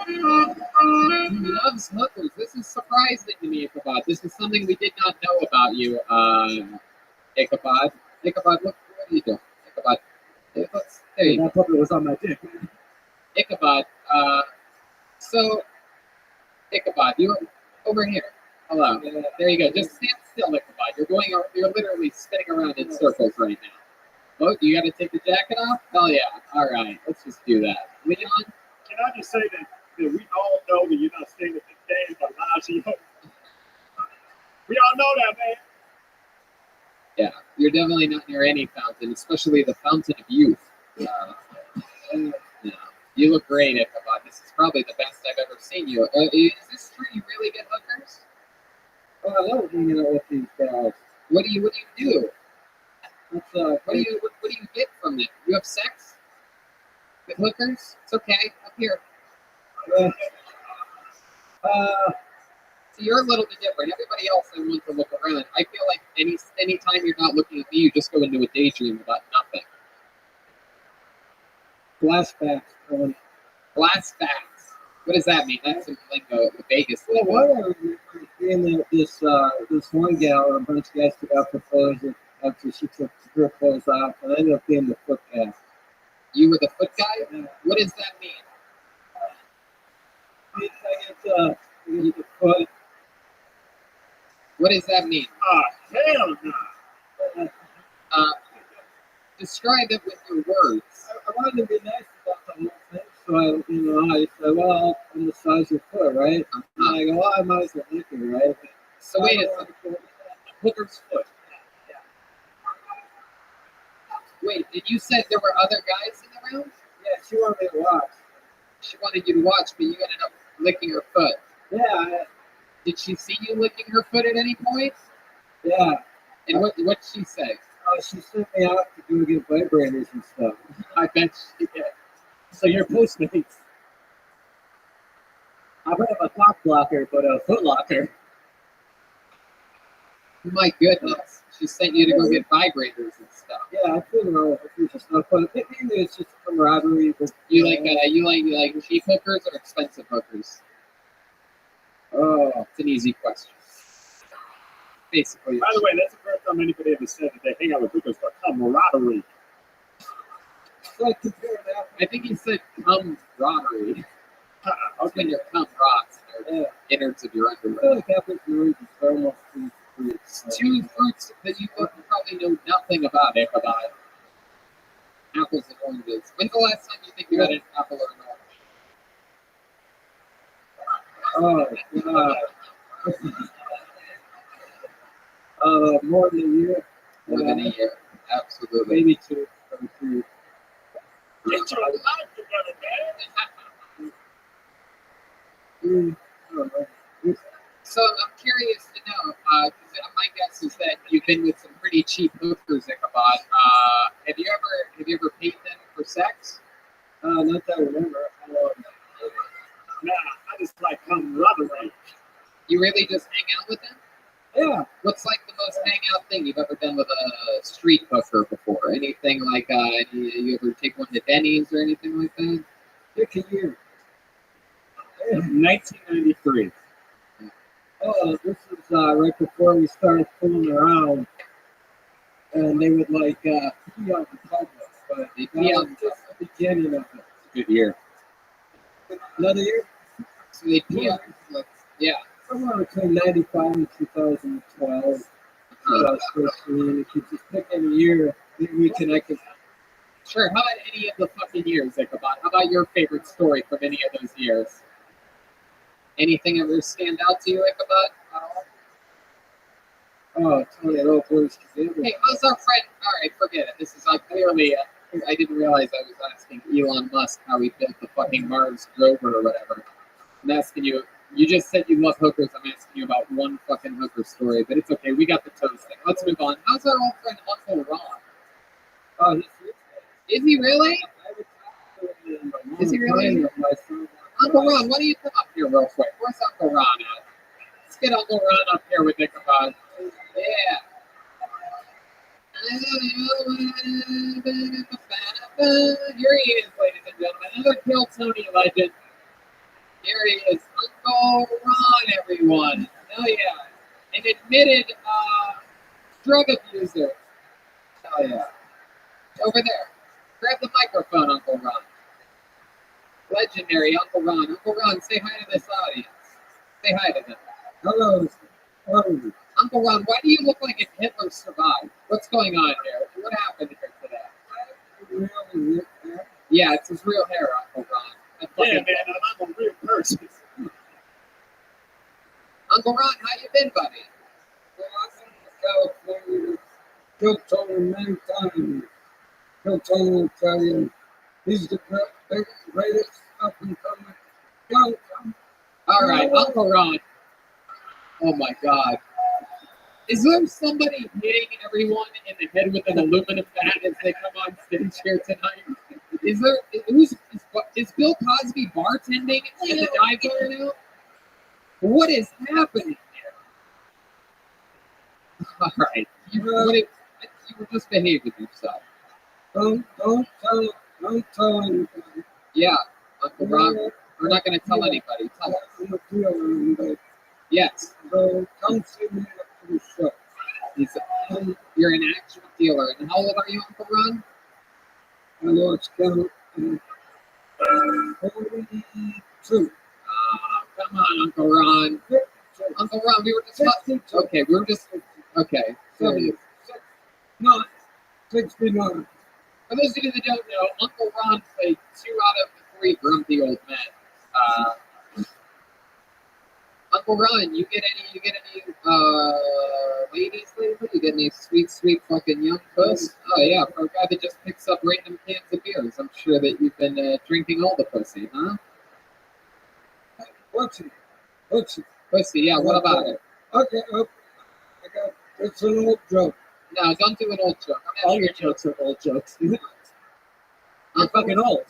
He loves hookers. This is surprising to me, Ichabod. This is something we did not know about you, Ichabod. Ichabod, what are you doing? Ichabod. There you go. That puppet was on my dick. Ichabod, so, Ichabod, you over here. Hello. There you go. Just stand still, Ichabod. You're literally spinning around in circles right now. Oh, you got to take the jacket off? Hell yeah. All right, let's just do that. Leon? Can I just say that we all know that you're not staying at the damn Bellagio? We all know that, man. Yeah, you're definitely not near any fountain, especially the fountain of youth. Yeah. You look great, Ichabod. This is probably the best I've ever seen you. Is this true? You really get hookers? Oh, I love hanging out with these guys. What do you do? What do you get from them? You have sex with hookers? It's okay. Up here. So you're a little bit different. Everybody else I want to look around. I feel like any time you're not looking at me, you just go into a daydream about nothing. Flashbacks. Flashbacks. What does that mean? That's some lingo, the Vegas Well, lingo. one of them being this one gal and a bunch of guys took out her clothes after she took her clothes off, and I ended up being the foot guy. You were the foot guy? What does that mean? I get the foot. What does that mean? Hell no. Describe it with your words. I wanted to be nice about the whole thing, so I said, well, I'll massage your foot, right? And I go, well, I might as well lick it, right? So wait a second. Hooker's foot. Wait, and you said there were other guys in the room? Yeah, she wanted me to watch. She wanted you to watch, but you ended up licking her foot. Yeah. Did she see you licking her foot at any point? Yeah. And what did she say? She sent me out to go get vibrators and stuff. I bet she did. So you're Postmates. I don't have a cock blocker, but a foot locker. My goodness. She sent you to go get vibrators and stuff. Yeah, I feel around with and stuff, but mainly it's just camaraderie. You like cheap hookers or expensive hookers? Oh, it's an easy question. Basically. By the way, that's the first time anybody ever said that they hang out with hookers for camaraderie. It's like comparing that. I think he said camaraderie. That's when your cum rots in the innards of your I underwear. feel like apples and oranges are almost two fruits. Two fruits that you probably know nothing about, Ichabod. Apples and oranges. When's the last time you think you had an apple or an orange? Oh, God. More than a year. More than a year. Absolutely. Maybe two or three. Get your life together, man. So I'm curious to know, because my guess is that you've been with some pretty cheap hookers, Ichabod. Have you ever paid them for sex? Not that I remember. Nah, I just like camaraderie. You really just hang out with them? Yeah. What's like the most hangout thing you've ever done with a street hooker before? Anything like you ever take one to Denny's or anything like that? Pick a year. 1993. Oh, this was right before we started fooling around, and they would like pee out the public, but They that pee was out just the beginning of it. Good year. Another year, So they pee out. Like, yeah. somewhere between 95 and 2012. 2013. If you just pick any year, we connected. Sure. How about any of the fucking years, Ichabod? How about your favorite story from any of those years? Anything ever stand out to you, Ichabod? Oh, Tony Rothschild. Hey, how's our friend? All right, forget it. This is clearly. I didn't realize I was asking Elon Musk how he built the fucking Mars rover or whatever. I'm asking you. You just said you love hookers. I'm asking you about one fucking hooker story, but it's okay. We got the toast thing. Let's move on. How's our old friend Uncle Ron? Oh, he's Is he really? Is he really? Uncle Ron, why don't you come up here real quick? Where's Uncle Ron at? Let's get Uncle Ron up here with Ichabod. Yeah. Here he is, ladies and gentlemen. Another Kill Tony legend. Here he is, Uncle Ron, everyone. Oh yeah. An admitted drug abuser. Oh yeah. Over there. Grab the microphone, Uncle Ron. Legendary Uncle Ron. Uncle Ron, say hi to this audience. Say hi to them. Hello. Uncle Ron, why do you look like if Hitler survived? What's going on here? What happened here today? Yeah, it's his real hair, Uncle Ron. Yeah, man, I'm a real person. Uncle Ron, how you been, buddy? California. Killed Tony many times. Killed Tony will tell you. He's the greatest up and coming young. All right, Uncle Ron. Oh my God. Is there somebody hitting everyone in the head with an aluminum bat as they come on stage here tonight? Is Bill Cosby bartending at the dive bar now? What is happening here? All right, you were just behaving yourself. Don't tell anybody. Yeah, Uncle Ron, we're not going to tell anybody. Tell us. Yes. So come see me after the show. You're an actual dealer. And how old are you, Uncle Ron? I lost count. 42. Come on, Uncle Ron. Uncle Ron, we were just okay. Okay. So, No, 69. for those of you that don't know, Uncle Ron played 2 out of the 3 grumpy old men. Uncle Ron, you get any ladies lately? You get any sweet fucking young puss? Oh yeah, for a guy that just picks up random cans of beers, I'm sure that you've been drinking all the pussy, huh? Pussy. Pussy, yeah. What about it? Okay, it's an old joke. No, don't do an old joke. All your jokes are old jokes. You're fucking old.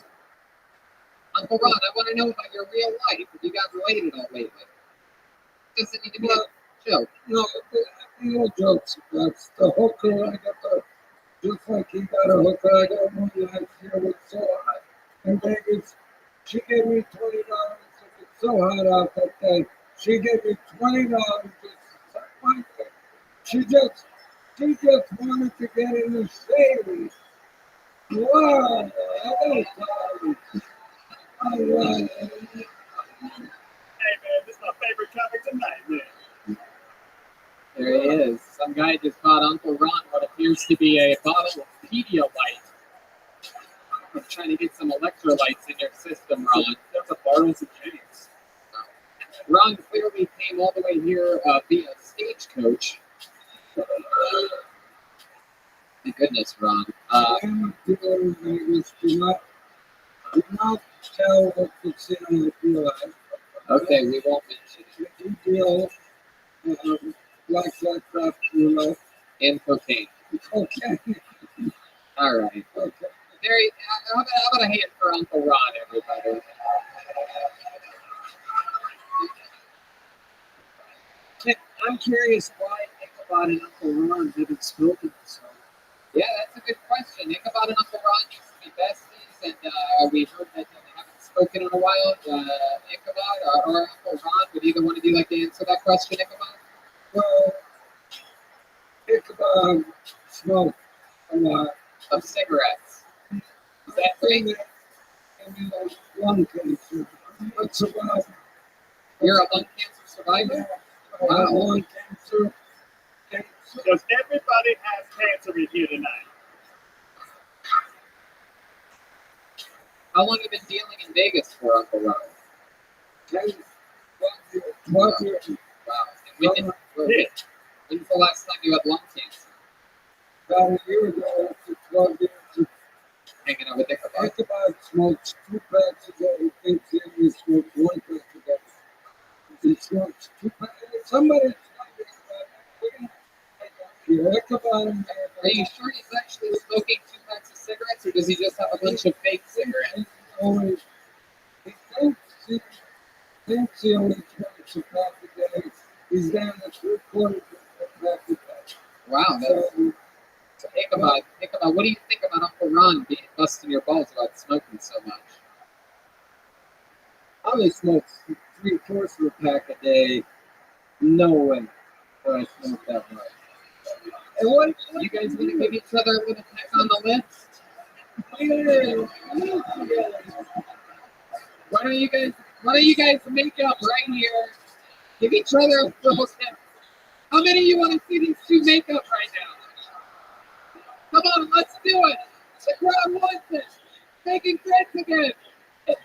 Uncle Ron, I want to know about your real life. Have you gotten laid at all lately? Doesn't need to be a joke. No, old jokes. That's the hooker. I got just like he got a hooker. I got one last year was so hot in Vegas. She gave me $20. It was so hot out that day. She gave me $20 to suck my dick. She just wanted to get in the shade. Wow, I gotta tell you. All right. Hey, man, this is my favorite topic tonight, man. There he is. Some guy just bought Uncle Ron what appears to be a bottle of Pedialyte. I'm trying to get some electrolytes in your system, Ron. That's a Bartles and James. Ron clearly came all the way here via stagecoach. Thank goodness, Ron. People in Vegas do not tell what the cinema feel like. Okay, we won't mention it. If you deal black craft roulette, And cocaine. it's okay. All right. Okay. Very. How about a hand for Uncle Ron, everybody? I'm curious why Ichabod and Uncle Ron haven't spoken so. Yeah, that's a good question. Ichabod and Uncle Ron used to be besties, and we heard that they haven't spoken in a while. Ichabod or Uncle Ron, would either one of you like to answer that question, Ichabod? Well, Ichabod smoked a lot. Of cigarettes. Is that right? And lung cancer. That's about You're a lung cancer survivor? Wow. lung cancer. Does everybody have cancer in here tonight? How long have you been dealing in Vegas for, Uncle Ron? 12 years. Wow. And when's the last time you had lung cancer? About a year ago, after 12 years, Hanging out with Ichabod? Ichabod smokes 2 packs a day. He thinks he only smokes 1 pack a day. He smokes 2 packs. Somebody Ichabod. Are you sure he's actually smoking 2 packs of cigarettes, or does he just have a bunch of fake cigarettes? He thinks he only smokes a pack a day. He's down to 3/4 of a pack a day. Wow, so Ichabod, what do you think about Uncle Ron busting your balls about smoking so much? I only smoke 3/4 of a pack a day. No way do I smoke that much. And what you guys want to give each other a little peck on the lips? Why don't you guys make up right here? Give each other a little peck. How many of you want to see these two make up right now? Come on, let's do it. The crowd wants it. Making friends again. Hey,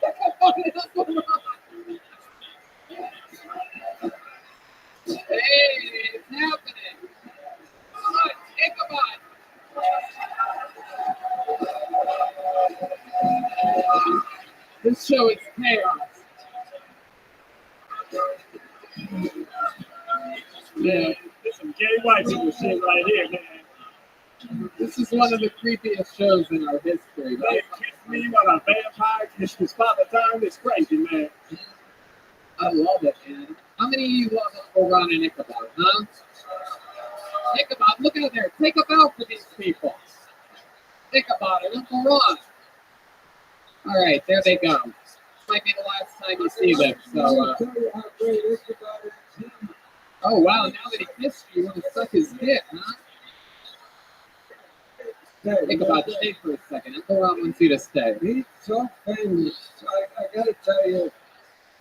it's happening. Come on, Ichabod. This show is chaos. Yeah, there's some gay white people shit right here, man. This is one of the creepiest shows in our history, They right? kiss me while a vampire kisses Father Time. It's crazy, man. I love it, man. How many of you love Uncle Ron and Ichabod, huh? Ichabod, look out there. Take a bow for these people. Ichabod and Uncle Ron. All right, there they go. Might be the last time you see them. So, oh wow! Now that he kissed you, you want to suck his dick, huh? Ichabod, stay for a second. Uncle Ron wants you to stay. He's so famous. I gotta tell you,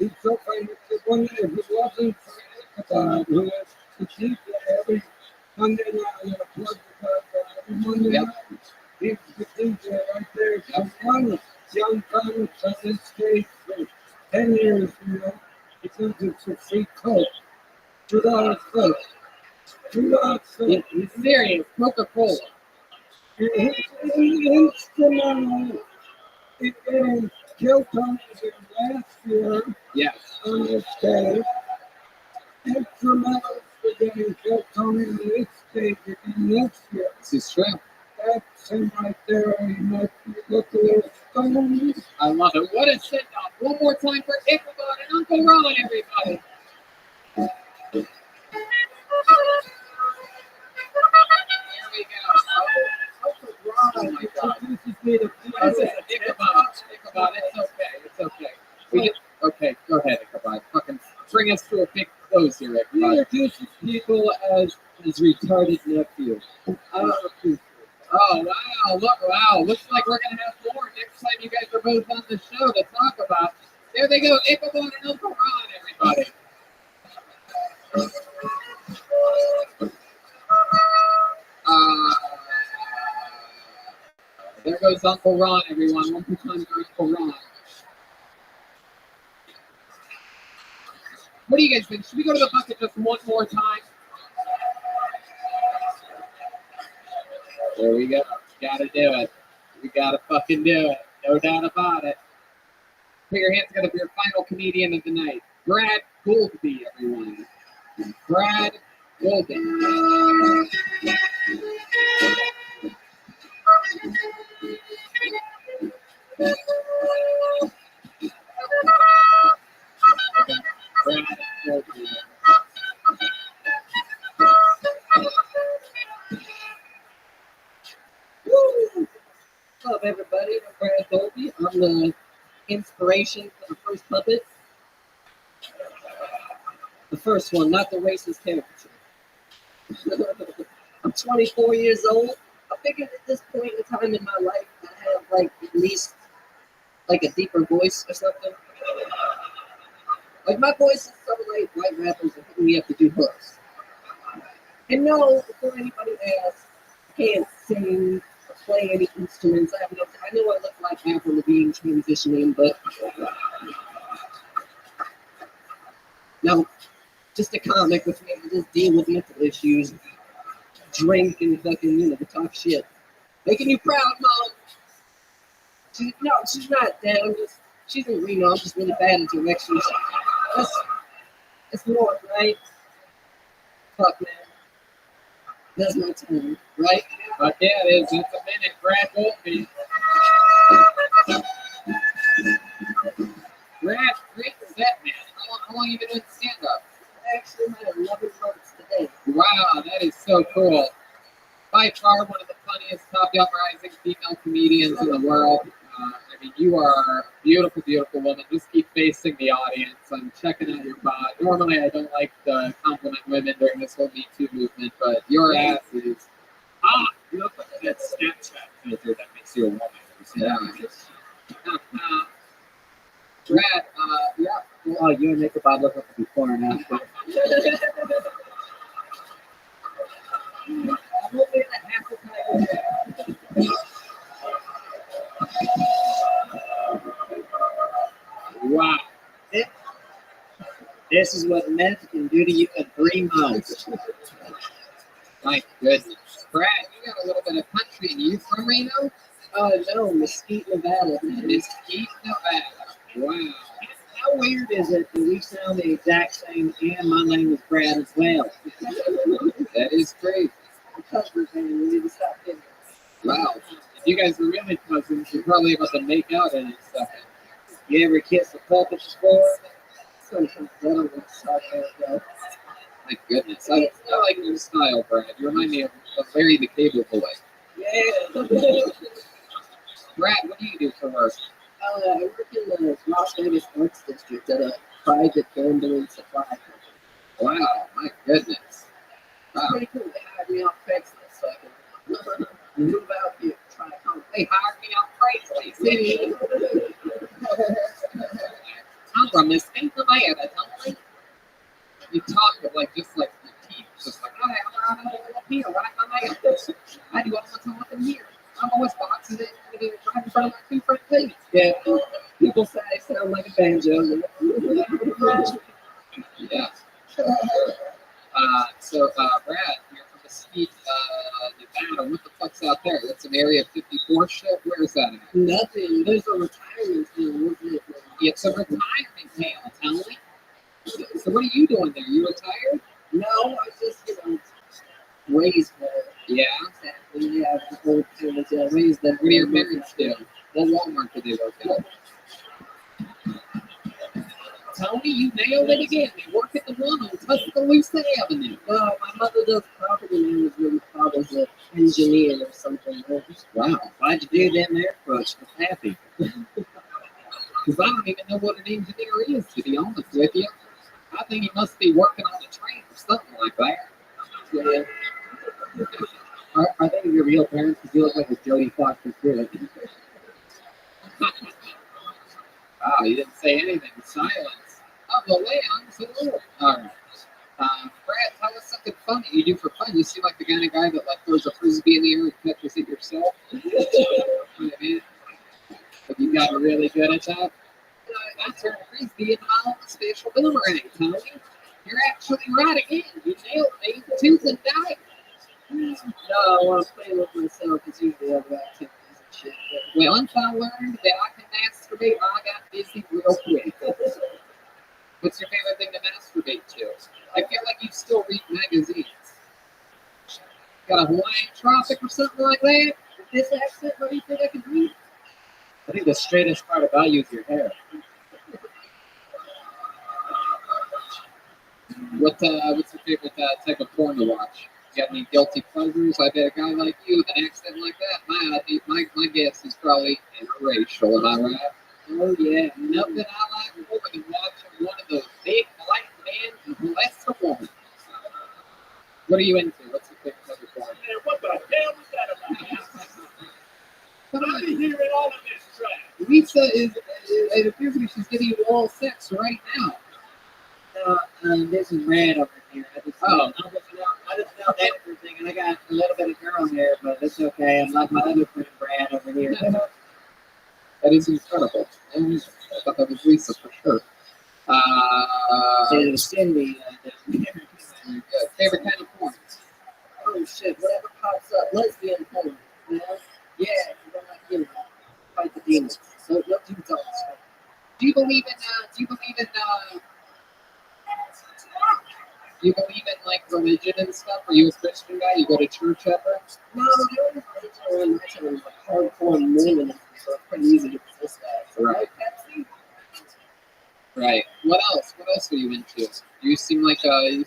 he's so famous that one day, if it wasn't for Ichabod, who has to teach every Monday night and a plug every Monday night, he's the DJ right there. Young Thomas on this stage for 10 years, you know. He thinks it's a free coat. $2 coat. $2 coat. He's serious. Coca-Cola. He's instrumental in getting Kill Tony last year Yes. on this stage. Instrumental for getting Kill Tony on this stage again next year. This is true. That's him right there. He might look a little stoned. I love it. What a send-off. One more time for Ichabod and Uncle Ron, everybody. There we go. Oh my God. What is it? Ichabod. Ichabod, it's okay. It's okay. Okay, go ahead, Ichabod. Fucking bring us to a big close here, He Ichabod. introduces people as his retarded nephew. Oh, wow. Wow. Looks like we're going to have more next time you guys are both on the show to talk about. There they go. Ichabod and Uncle Ron, everybody. There goes Uncle Ron, everyone. One more time for Uncle Ron. What do you guys think? Should we go to the bucket just one more time? There we go. Gotta do it. We gotta fucking do it. No doubt about it. Put your hands together for your final comedian of the night. Brad Goldby, everyone. Brad Goldby. Brad Goldby. Woo! What's up, everybody? I'm Brad Dolby. I'm the inspiration for the first puppet. The first one, not the racist caricature. I'm 24 years old. I figured at this point in time in my life, I have like at least like a deeper voice or something. Like my voice is so like white rappers are hitting me up to do hooks. And no, before anybody asks, I can't sing or play any instruments. I know I look like Avril Lavigne transitioning, but no, just a comic with me. I just deal with mental issues, drink and fucking, talk shit. Making you proud, Mom. She's not down. She's in Reno. I'm just really bad at directions. It's north, right? Fuck, man. That's my turn, right? Fuck yeah, it is. That's a minute. Brad Goldby. Brad, great set, man. How long you been doing stand-up? I actually had 11 months today. Wow, that is so cool. By far one of the funniest, top-young rising female comedians in the world. You are a beautiful, beautiful woman. Just keep facing the audience. I'm checking out your bod. Normally, I don't like to compliment women during this whole Me Too movement, but your ass is You look like that Snapchat filter that makes you a woman. yeah. Brad, yeah. Oh, you and Nick about look up before and after. I'm only in a half a time. Wow. This is what meth can do to you in 3 months. My goodness. Brad, you got a little bit of country. You from Reno? No, Mesquite, Nevada. Mesquite, Nevada. Wow. How weird is it that we sound the exact same and my name is Brad as well? That is great. Because we're saying we need to stop getting Wow. If you guys were really cousins, you're probably about to make out in a second. You ever kiss a puppet before? something. I don't want to start there, though. My goodness. I like your style, Brad. You remind me of Larry the Cable Boy. Yeah. Brad, what do you do for work? I work in the Las Vegas Arts District at a private gambling supply company. Wow, my goodness. Wow. Pretty cool. They hired me off Craigslist so I can move out here and try to come. They hired me off Craigslist. I'm from this thing from Nevada, don't I? You talk with just like your teeth, just like, I'm up here, right? I do what I want to here. I'm always boxing it right in front of my 2 front feet. Yeah, people say I sound like a banjo. Yeah. Brad, you're from Mesquite, Nevada. What the fuck's out there? That's an Area 54 shit? Where is that at? Nothing. There's a retirement town, isn't it? It's a retirement town, tell me. So what are you doing there? You retired? No, I was just, raised there. Yeah. Exactly. Yeah, the whole parents, raised there. What do your parents do? What Walmart do they work at? Tony, you nailed it again. They work at the one on Tuscaloosa Avenue. No, my mother does property management. My father's an engineer or something. Wow. Why'd you do them there first? I'm happy. Because I don't even know what an engineer is, to be honest with you. I think he must be working on a train or something like that. Yeah. Are they your real parents? Because you look like a Jodie Foster kid. Wow, you didn't say anything. Silence. Of the lambs and Lord. All right. Brad, tell us something funny you do for fun. You seem like the kind of guy that throws a frisbee in the air and catches it yourself. But you got really good at that. I turned a frisbee into my own special boomerang, Tony. You're actually right again. You nailed me tooth and die. No, I want to play with myself because usually other activities and shit. But once I learned that I can masturbate, I got busy real quick. What's your favorite thing to masturbate to? I feel like you still read magazines. Got a Hawaiian Tropic or something like that? With this accent, what do you think I can read? I think the straightest part about you is your hair. What's your favorite type of porn to watch? You got any guilty pleasures? I bet a guy like you with an accent like that, my guess is probably interracial. Am I right? Oh, yeah. Nothing I like more than watching one of those big black men molest a woman. What are you into? What's your favorite type of porn? Man, what the hell was that about? I've been hearing all of this trash. Lisa it appears like she's giving you oral sex right now. This is Brad over here. I just Oh. know everything, and I got a little bit of girl hair, but it's okay. I'm like my other friend Brad over here. That is incredible. And I thought that was Lisa for sure. It was Cindy. Favorite kind of porn? Oh shit! Whatever pops up, lesbian porn. You know? Yeah, you know, fight the demons. So what do you tell us? Do you believe in like religion and stuff? Are you a Christian guy? You go to church ever? No, there was around my time like hardcore Mormonism, so it's pretty easy to resist that. Right. Right. What else? What else are you into? You seem like you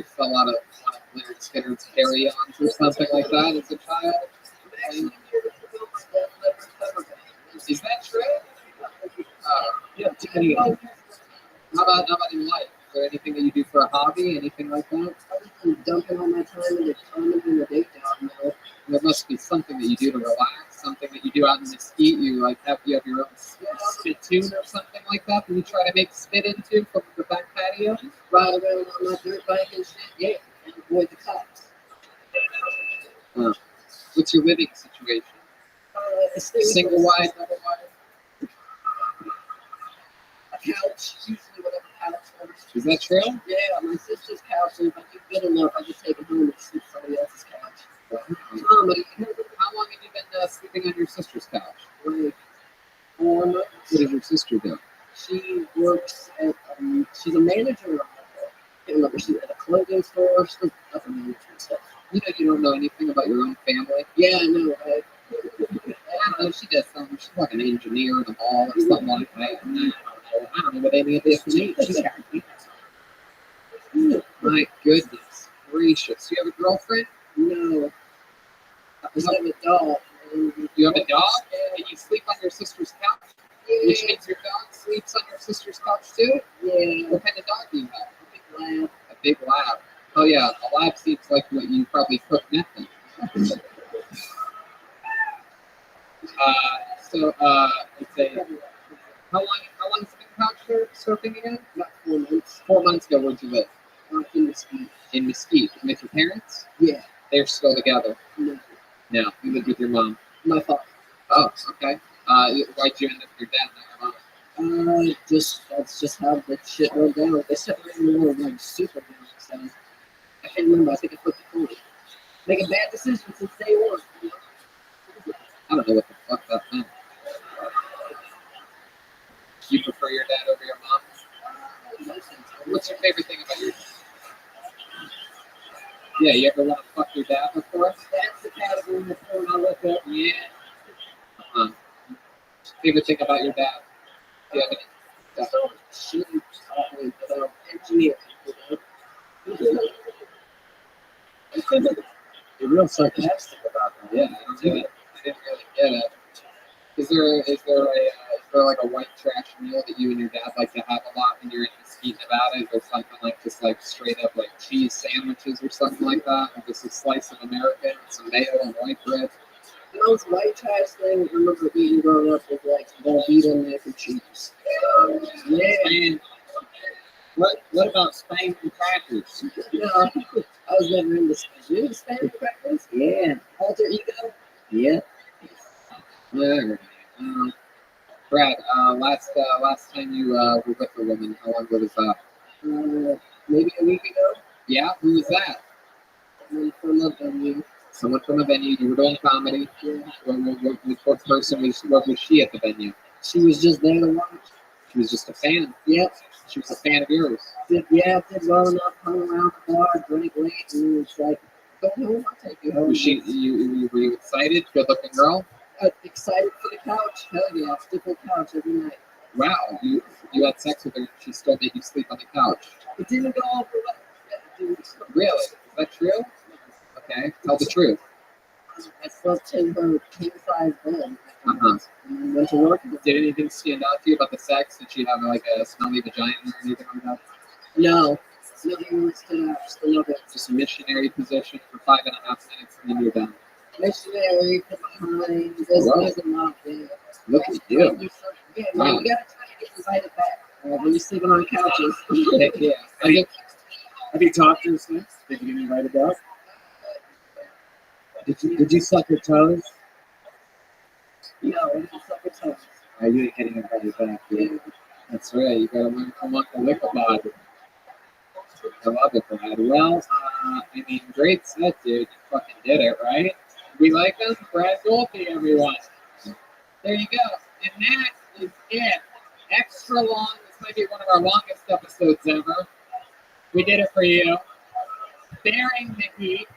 fell out of one of Leonard Skinner's carry-ons or something like that as a child. Is that true? Yeah, too many. How about in life? Is there anything that you do for a hobby? Anything like that? I'm dumping all my time into comedy and a date job, you know. There must be something that you do to relax, something that you do out in Mesquite. You have your own spittoon or something like that you try to make spit into from the back patio? Ride around on my dirt bike and shit, yeah, and avoid the cops. What's your living situation? Single wide, double wide? A couch, usually whatever couch. Is that true? Yeah, my sister's couch, and if I do good enough, I just take it home and sleep on somebody else's couch. Comedy. How long have you been sleeping on your sister's couch? Like 4 months. What does your sister do? She works at, she's a manager. I can't remember, she's at a clothing store. She does other management stuff. You don't know anything about your own family? Yeah, I know, right? I don't know, she does something. She's like an engineer in the mall or something like that. I don't know what any of this means. My goodness gracious. You have a girlfriend? No. I have a dog. You have a dog? And you sleep on your sister's couch? Yeah. Which means your dog sleeps on your sister's couch too? Yeah. What kind of dog do you have? A big lab. A big lab. Oh yeah, a lab seems like what you probably cook meth in. Let's say, how long has it been couch surfing again? About 4 months. 4 months ago, where'd you live? In Mesquite. In Mesquite. With your parents? Yeah. They're still together? No. No, you lived with your mom. My father. Oh, okay. Why'd you end up with your dad and your mom? That's just how the shit went down. They separated me like super young, so I can't remember. I think I put the coin. Making bad decisions since day one. You know? I don't know what the fuck that meant. You prefer your dad over your mom? What's your favorite thing about your dad? Yeah, you ever want to fuck your dad before? That's the category of porn I look at. Yeah. Favorite thing about your dad? Do you have any? So shitty talking about engineering, you know? You're real sarcastic about that. Yeah, I didn't really get it. Is there like a white trash meal that you and your dad like to have a lot when you're in Mesquite, Nevada? Is there something like just like straight up like cheese sandwiches or something like that? Or just a slice of American, some mayo and white bread? The most white trash thing I remember eating growing up was like Velveeta mac and cheese. Yeah. And what about Spain and crackers? No, I was never into Spanish. You into Spanish crackers? Yeah. Alter ego? Yeah. Yeah. Brad, last time you were with a woman, how long ago was that? Maybe a week ago. Yeah, who was that? My from a venue. Someone from a venue. You were doing comedy. What person was she at the venue? She was just there to watch. She was just a fan. Yep. She was a fan of yours. Did well enough, hung around the bar, drank late, and was like, go home, I'll take you home. Was she? Were you excited? Good looking girl. Excited for the couch. Hell yeah, different couch every night. Wow. You had sex with her. She still made you sleep on the couch. It didn't go over well. Yeah, it didn't. Really? Is that true? Okay. Tell the truth. I slept in her king-size bed. Uh-huh. And went to work. Did anything stand out to you about the sex? Did she have like a smelly vagina or anything like that? No. Nothing really stood out. Just a little bit. Just a missionary position for 5.5 minutes and then you're done. Missionary from behind. There's a lot there. Look at you. Yeah, Wow. you gotta try to get invited back when you're sleeping on couches. Yeah. Have you talked to her since? Did you get invited back? Did you suck her toes? No, it's like a tough. Are you getting invited back? Yeah. That's right. You gotta learn from Uncle Ichabod. I love it, Brad. Well, I mean, great set, dude. You fucking did it, right? We like them? Brad Goldie, everyone. There you go. And that is it. Extra long. This might be one of our longest episodes ever. We did it for you. Bearing the heat.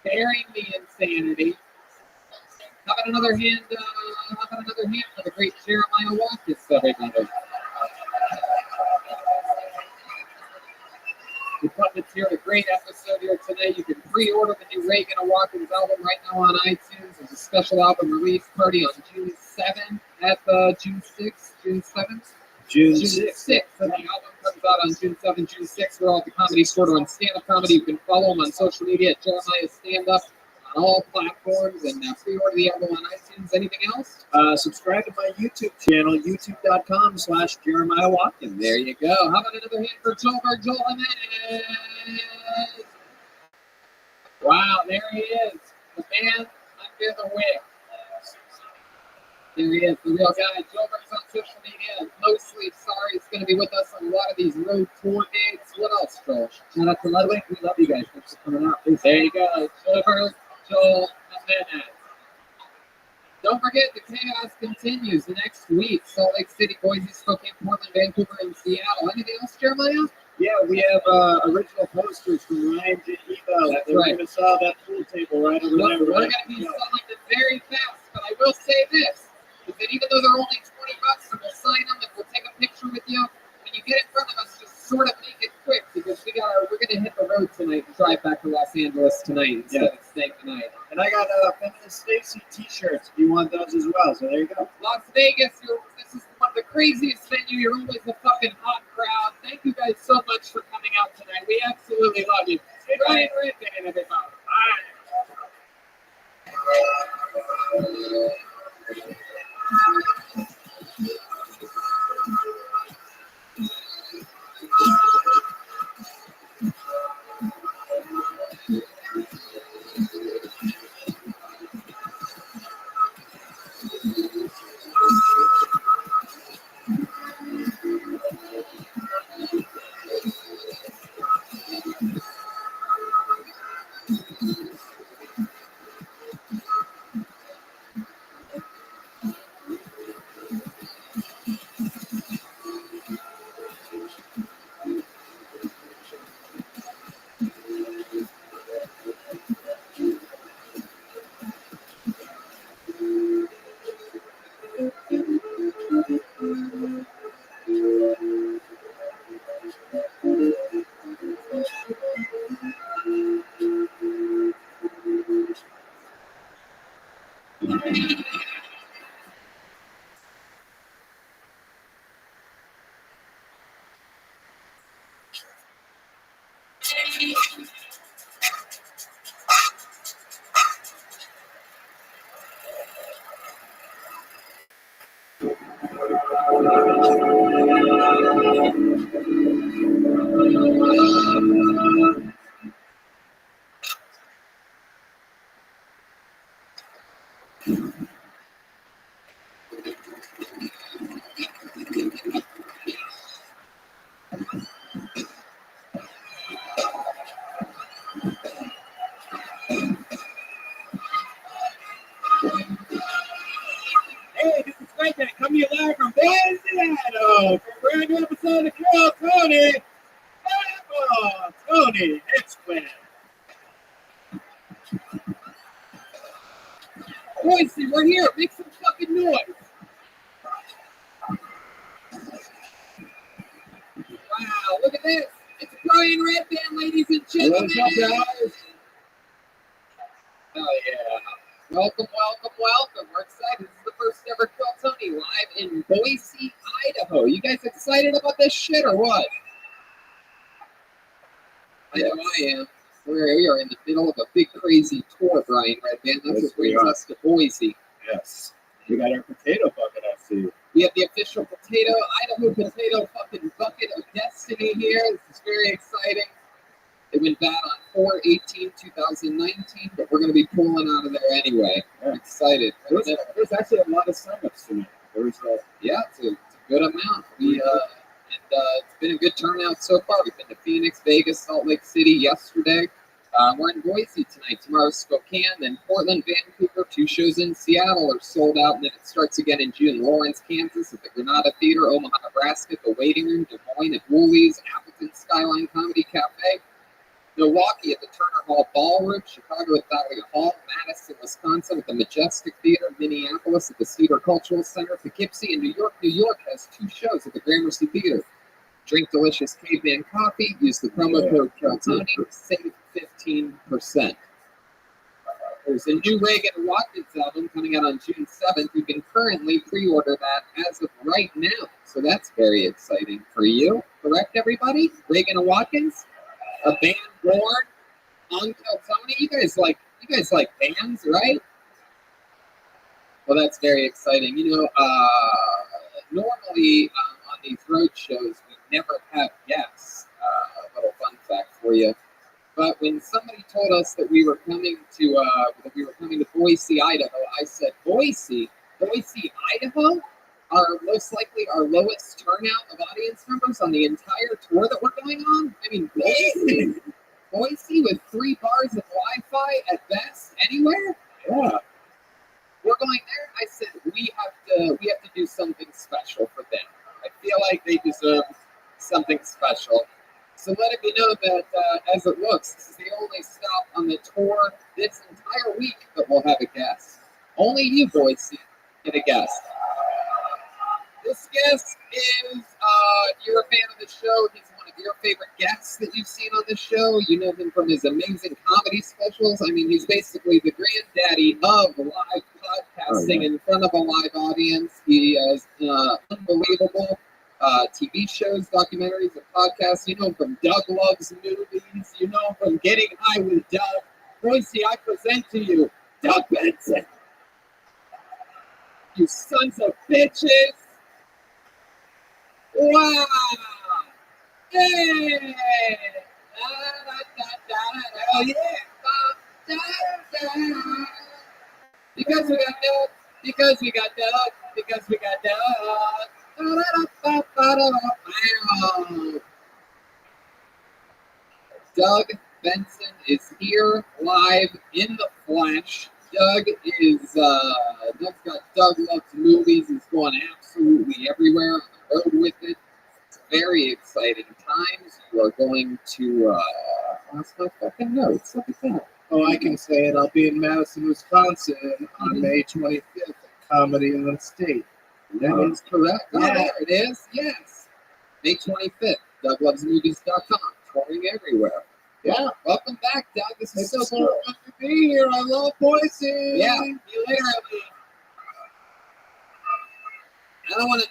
Bearing the insanity. How about another hand? For the great Jeremiah Watkins, everybody? We puppeteered a great episode here today. You can pre-order the new Reagan and Watkins album right now on iTunes. There's a special album release party on June 7th at June 6th, June 7th. June 6th. And the album comes out on June 7th, June 6th. We're all at the Comedy Store doing stand-up comedy. You can follow him on social media at Jeremiah Stand Up on all platforms and pre-order the album on iTunes. Anything else? Subscribe to my YouTube channel, youtube.com/Jeremiah Watkins. There you go. How about another hand for Joel Jimenez? Wow, there he is. The man under the wig. There he is, the real guy. Joelberg's on social media. No Sleep Sorry is going to be with us on a lot of these road tour dates. What else, Joel? Shout out to Ludwig. We love you guys. Thanks for coming out. Please. There you go. Joelberg, Joel Jimenez. Don't forget, the chaos continues next week. Salt Lake City, Boise, Spokane, Portland, Vancouver, and Seattle. Anything else, Jeremiah? Yeah, we have original posters from Ryan J. Evo. That's We're right. going to sell that pool table right over there. We're going to be selling them very fast, but I will say this. Is that even though they're only $20 and we'll sign them and we'll take a picture with you, when you get in front of us, just sort of make it quick because we're gonna hit the road tonight and drive back to Los Angeles tonight instead of staying tonight. And I got Feminist Stacy t-shirts if you want those as well. So there you go. Las Vegas, this is one of the craziest venue. You're always a fucking hot crowd. Thank you guys so much for coming out tonight. We absolutely love you. Ryan Rippin, everybody. Bye. Hey, this is Frank. Coming to you live from Boise, Idaho for a brand new episode of Girl Tony. Oh, Tony, it's Quinn. Boise, we're here. Make some fucking noise. Wow, look at this. It's Brian Red Band, ladies and gentlemen. What's up, guys? Oh, yeah. Welcome. We're excited. This is the first ever Kill Tony live in Boise, Idaho. You guys excited about this shit or what? I know I am. We are in the middle of a big, crazy tour, Brian Redband. That's what brings us to Boise. Yes. We got our potato bucket, I see. We have the official Idaho potato fucking bucket of destiny here. This is very exciting. It went bad on 4/18/2019, but we're going to be pulling out of there anyway. I'm excited. There's actually a lot of signups tonight. It's a good amount. It's been a good turnout so far. We've been to Phoenix, Vegas, Salt Lake City yesterday. We're in Boise tonight. Tomorrow, Spokane, then Portland, Vancouver. 2 shows in Seattle are sold out, and then it starts again in June. Lawrence, Kansas at the Granada Theater, Omaha, Nebraska at the Waiting Room, Des Moines at Woolies, Appleton Skyline Comedy Cafe, Milwaukee at the Turner Hall Ballroom, Chicago at Thalia Hall, Madison, Wisconsin at the Majestic Theater, Minneapolis at the Cedar Cultural Center, Poughkeepsie in New York. New York has 2 shows at the Gramercy Theater. Drink delicious caveman coffee. Use the promo code CALTONY. Save 15%. There's a new Reagan Watkins album coming out on June 7th. You can currently pre-order that as of right now. So that's very exciting for you. Correct, everybody? Reagan Watkins, a band born on CALTONY. You guys like bands, right? Well, that's very exciting. Normally on these road shows, we never have guests. A little fun fact for you. But when somebody told us that we were coming to Boise, Idaho, I said, Boise, Idaho, are most likely our lowest turnout of audience members on the entire tour that we're going on. I mean, Boise with 3 bars of Wi-Fi at best anywhere. Yeah. We're going there. I said we have to do something special for them. I feel like they deserve something special. So let it be known that as it looks, this is the only stop on the tour this entire week that we'll have a guest. Only you, Boise, get a guest. This guest is, you're a fan of the show. He's one of your favorite guests that you've seen on the show. You know him from his amazing comedy specials. I mean, he's basically the granddaddy of live podcasting in front of a live audience. He has unbelievable TV shows, documentaries, and podcasts. You know him from Doug Loves Movies. You know him from Getting High with Doug. Boise, I present to you Doug Benson. You sons of bitches. Wow! Yay! Oh yeah! Because we got Doug. Because we got Doug. Because we got Doug. Doug Benson is here live in the flesh. Doug's got Doug Loves Movies. He's going absolutely everywhere on the road with it. It's very exciting times. You are going to lost my fucking notes. Look at that. Oh, I can say it. I'll be in Madison, Wisconsin on May 25th at Comedy in the State. That is correct. Oh, yeah. There it is. Yes. May 25th. DougLovesMovies.com. Touring everywhere. Yeah. Welcome back, Doug. This is so cool to be here. I love Boise. Yeah. You literally. I don't want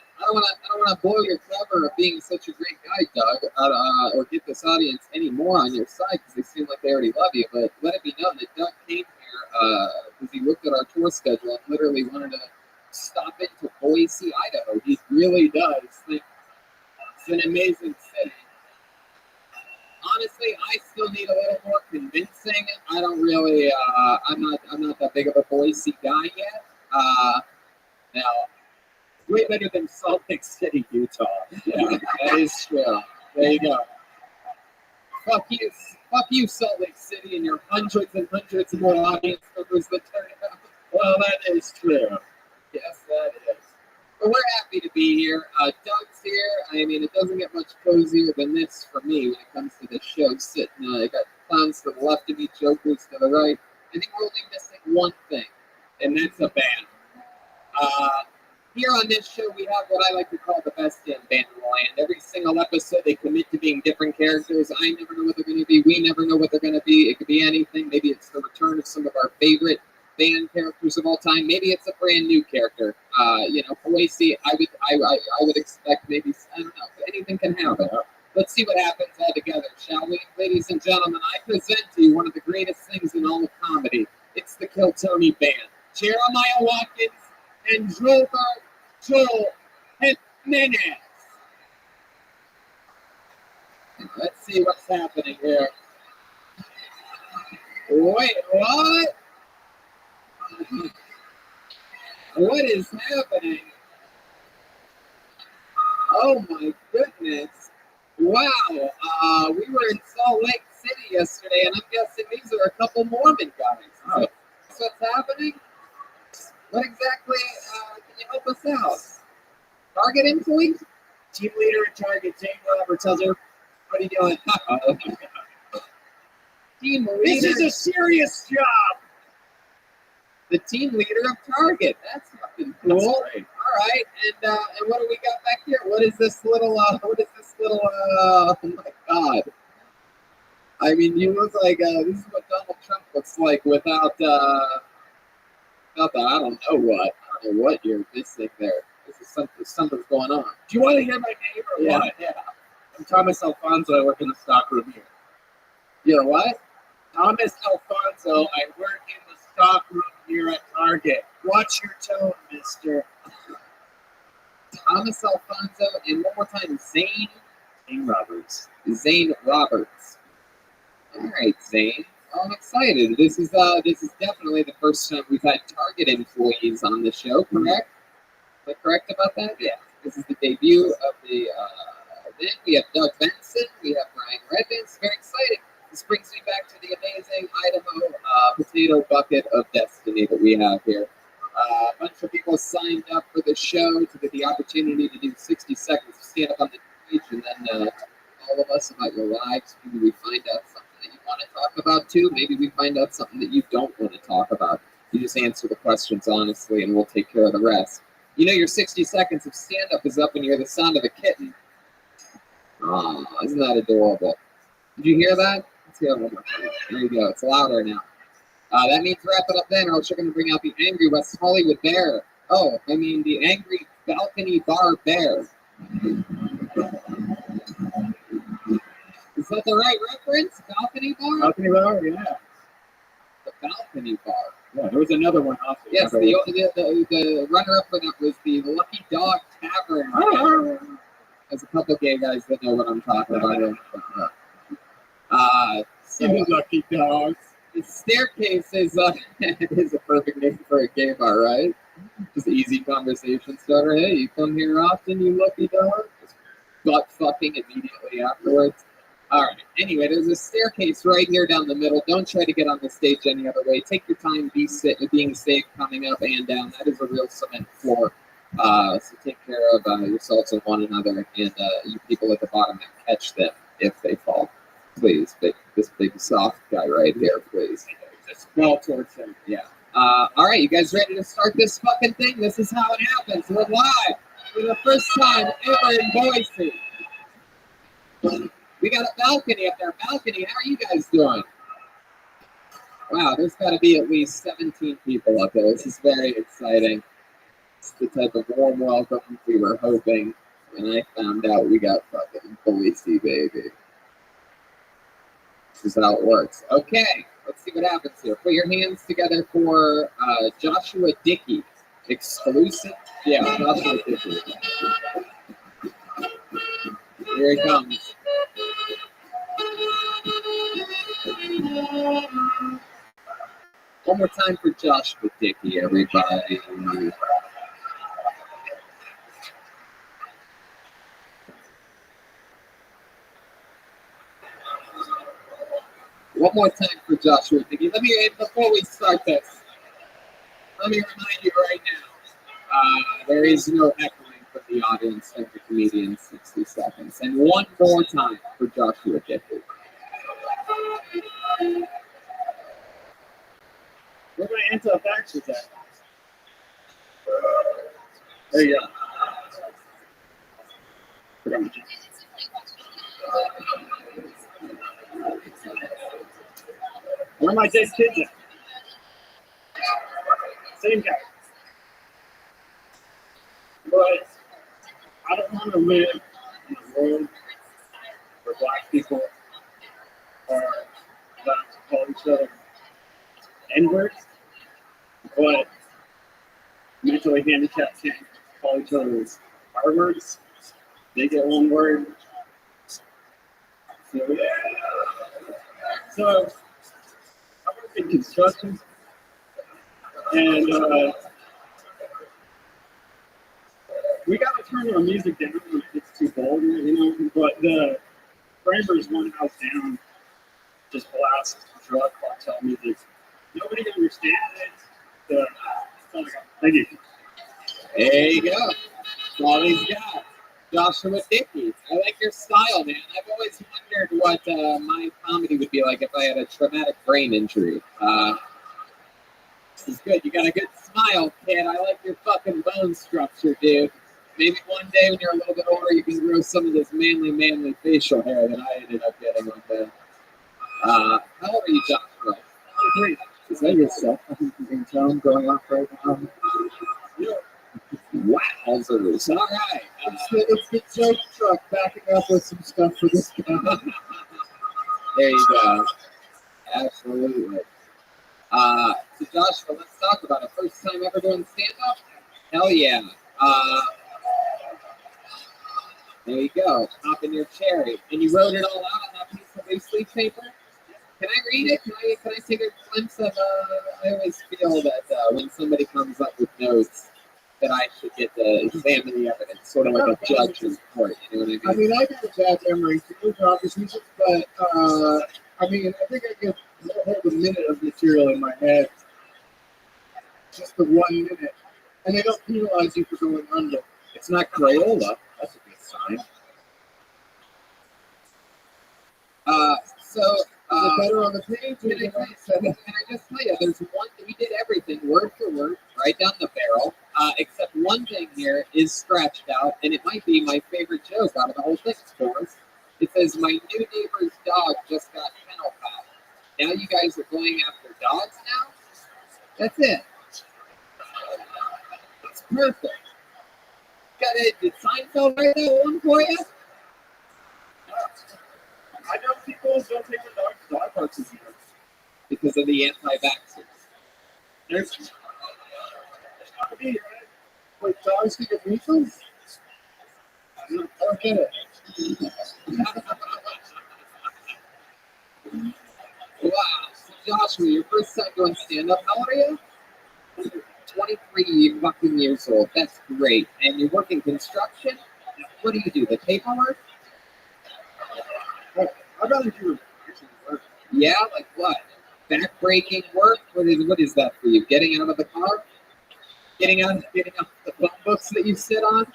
to blow your cover of being such a great guy, Doug, or get this audience any more on your side because they seem like they already love you. But let it be known that Doug came here because he looked at our tour schedule and literally wanted to stop into Boise, Idaho. He really does think it's an amazing city. Honestly, I still need a little more convincing. I don't really. I'm not that big of a Boise guy yet. Now, way better than Salt Lake City, Utah. Yeah, that is true. There you go. Fuck you, Salt Lake City, and your hundreds and hundreds more audience members that turn out. Well, that is true. Yes, that is. But we're happy to be here. Doug's here. I mean, it doesn't get much cozier than this for me when it comes to this show. Sitting, I got clowns to the left of me, jokers to the right. I think we're only missing one thing, and that's a band. Here on this show, we have what I like to call the best damn band in the land. Every single episode, they commit to being different characters. I never know what they're going to be. We never know what they're going to be. It could be anything. Maybe it's the return of some of our favorite band characters of all time. Maybe it's a brand new character. Boise, I would expect maybe, I don't know, anything can happen. Let's see what happens all together, shall we? Ladies and gentlemen, I present to you one of the greatest things in all of comedy. It's the Kill Tony Band. Jeremiah Watkins and Joel Jimenez. Let's see what's happening here. Wait, what? What is happening? Oh my goodness. Wow. We were in Salt Lake City yesterday, and I'm guessing these are a couple Mormon guys. Oh. That's what's happening? What exactly can you help us out? Target employee? Team leader at Target, Jane Roberts. How's her? What are you doing? Team leader. This is a serious job. The team leader of Target. That's fucking cool. That's great. All right, and what do we got back here? What is this little? Oh my God! I mean, you look like this is what Donald Trump looks like without the I don't know what you're missing there. This is something's going on. Do you want to hear my name or what? Yeah. I'm Thomas Alfonso. I work in the stockroom here. You're what? Thomas Alfonso. I work in the stockroom here at Target. Watch your tone, mister. Thomas Alfonso, and one more time, Zane Roberts. Zane Roberts. All right, Zane. I'm excited. This is definitely the first time we've had Target employees on the show, correct? Am I correct about that? Yeah. This is the debut of the event. We have Doug Benson. We have Brian Redmond. Very exciting. This brings me back to the amazing Idaho potato bucket of destiny that we have here. A bunch of people signed up for the show to get the opportunity to do 60 seconds to stand up on the stage, and then all of us about your lives. Maybe we find out something that you want to talk about too. Maybe we find out something that you don't want to talk about. You just answer the questions honestly, and we'll take care of the rest. You know, your 60 seconds of stand-up is up, and you're the sound of a kitten. Oh, isn't that adorable? Did you hear that? Let's hear it one more time. There you go. It's louder now. That means wrap it up then, or else you're going to bring out the angry West Hollywood bear. Oh, I mean the angry balcony bar bear. Is that the right reference? Balcony bar? Balcony bar, yeah. The balcony bar. Yeah, there was another one also. Yes, the runner-up for that was the Lucky Dog Tavern. There's a couple gay guys that know what I'm talking about. Lucky Dogs. The Staircase is is a perfect name for a gay bar, right? Just easy conversation starter. Hey, you come here often, you lucky dog? Just butt fucking immediately afterwards. All right. Anyway, there's a staircase right here down the middle. Don't try to get on the stage any other way. Take your time, being safe, coming up and down. That is a real cement floor. So take care of yourselves and one another, and you people at the bottom, catch them if they fall. Please, this big soft guy right here, please. Just fall towards him. Yeah. All right, you guys ready to start this fucking thing? This is how it happens. We're live for the first time ever in Boise. We got a balcony up there. Balcony, how are you guys doing? Wow, there's got to be at least 17 people up there. This is very exciting. It's the type of warm welcome we were hoping when I found out we got fucking Boise, baby. This is how it works. Okay, let's see what happens here. Put your hands together for Joshua Dickey. Exclusive? Yeah, Joshua Dickey. Here he comes. One more time for Joshua Dickey, everybody. One more time for Joshua Dickey. Let me, before we start this, let me remind you right now, there is no heckling from the audience of the comedian 60 seconds. And one more time for Joshua Dickey. Where my anti-vaxxers at? There you go. Forgot my change. Where are my dead kids at? Same guy. But I don't want to live in a world where black people are allowed to call each other N-words, but mentally handicapped can't call each other R-words. They get one word. So I work in construction, and we got to turn our music down when it gets too vulgar, you know. But the framers one house down just blast drug cartel music. Nobody understands it. Thank you. There you go. That's all he's got. Joshua Dickey. I like your style, man. I've always wondered what my comedy would be like if I had a traumatic brain injury. This is good. You got a good smile, kid. I like your fucking bone structure, dude. Maybe one day when you're a little bit older, you can grow some of this manly facial hair that I ended up getting like that. How old are you, Joshua? 23. Is that your cell phone tone going off right now? Wowzers. All right. It's the joke truck backing up with some stuff for this guy. There you go. Absolutely. So Joshua, let's talk about it. First time ever doing stand-up? Hell yeah. There you go. Pop in your cherry. And you wrote it all out on that piece of loose leaf paper? Can I read it? Can I take a glimpse of, I always feel that when somebody comes up with notes, that I should get to examine the evidence, sort of like a judge in court, you know what I mean? I mean, I got a bad memory too, obviously, but I mean, I think I could hold a minute of material in my head, just the 1 minute, and they don't penalize you for going under. It's not Crayola. That's a good sign. Is it better on the page? Can I just tell you, there's one, we did everything word for word, right down the barrel, except one thing here is scratched out, and it might be my favorite joke out of the whole thing, of course. It says, my new neighbor's dog just got kennel popped. Now you guys are going after dogs now? That's it. That's perfect. Got it. Did Seinfeld write that one for you? I know people don't take their dogs to dog parks anymore. Because of the anti-vaxxers. There's gotta be, right? Wait, dogs can get measles? I don't get it. Wow. So Joshua, your first time doing stand-up, how old are you? 23 fucking years old. That's great. And you work in construction? What do you do? The paperwork? I'd rather do actually work. Yeah, like what? Back-breaking work? What is that for you? Getting out of the car? Getting off the phone books that you sit on?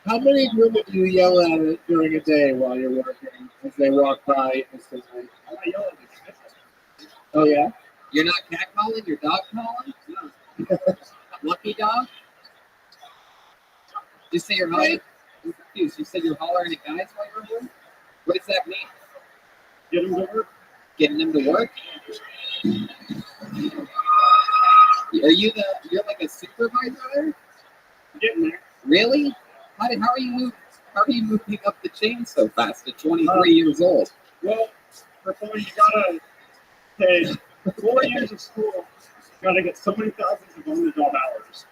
How many women do you yell at during a day while you're working as they walk by instantly? I yell at the Oh, yeah? You're not cat calling? You're dog calling? No. Lucky dog? You say you're hollering? I'm confused. You said you're hollering at guys while you're at work? What does that mean? Get them to work. Getting them to work? You're like a supervisor there? Getting there. Really? How are you moving up the chain so fast at 23 years old? Well, for fun, you gotta pay 4 years of school. You gotta get so many thousands of on-the-job hours.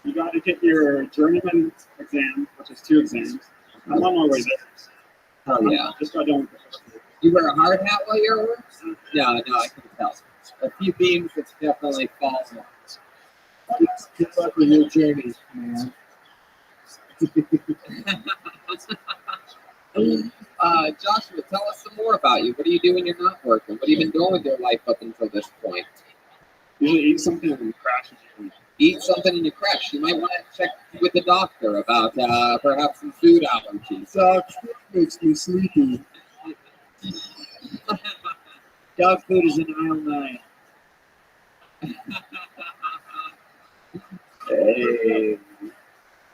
You gotta get your journeyman exam, which is 2 exams. I'm on my way there. Oh yeah. Just got done with it. You wear a hard hat while you're at work? No, I can tell. A few beams that's definitely falling. Good luck with your journey, man. Joshua, tell us some more about you. What do you do when you're not working? What have you been doing with your life up until this point? Usually eat something and crash. Eat something and you crash. You might want to check with the doctor about perhaps some food allergies. Dog food makes me sleepy. Dog food is in aisle 9. Hey,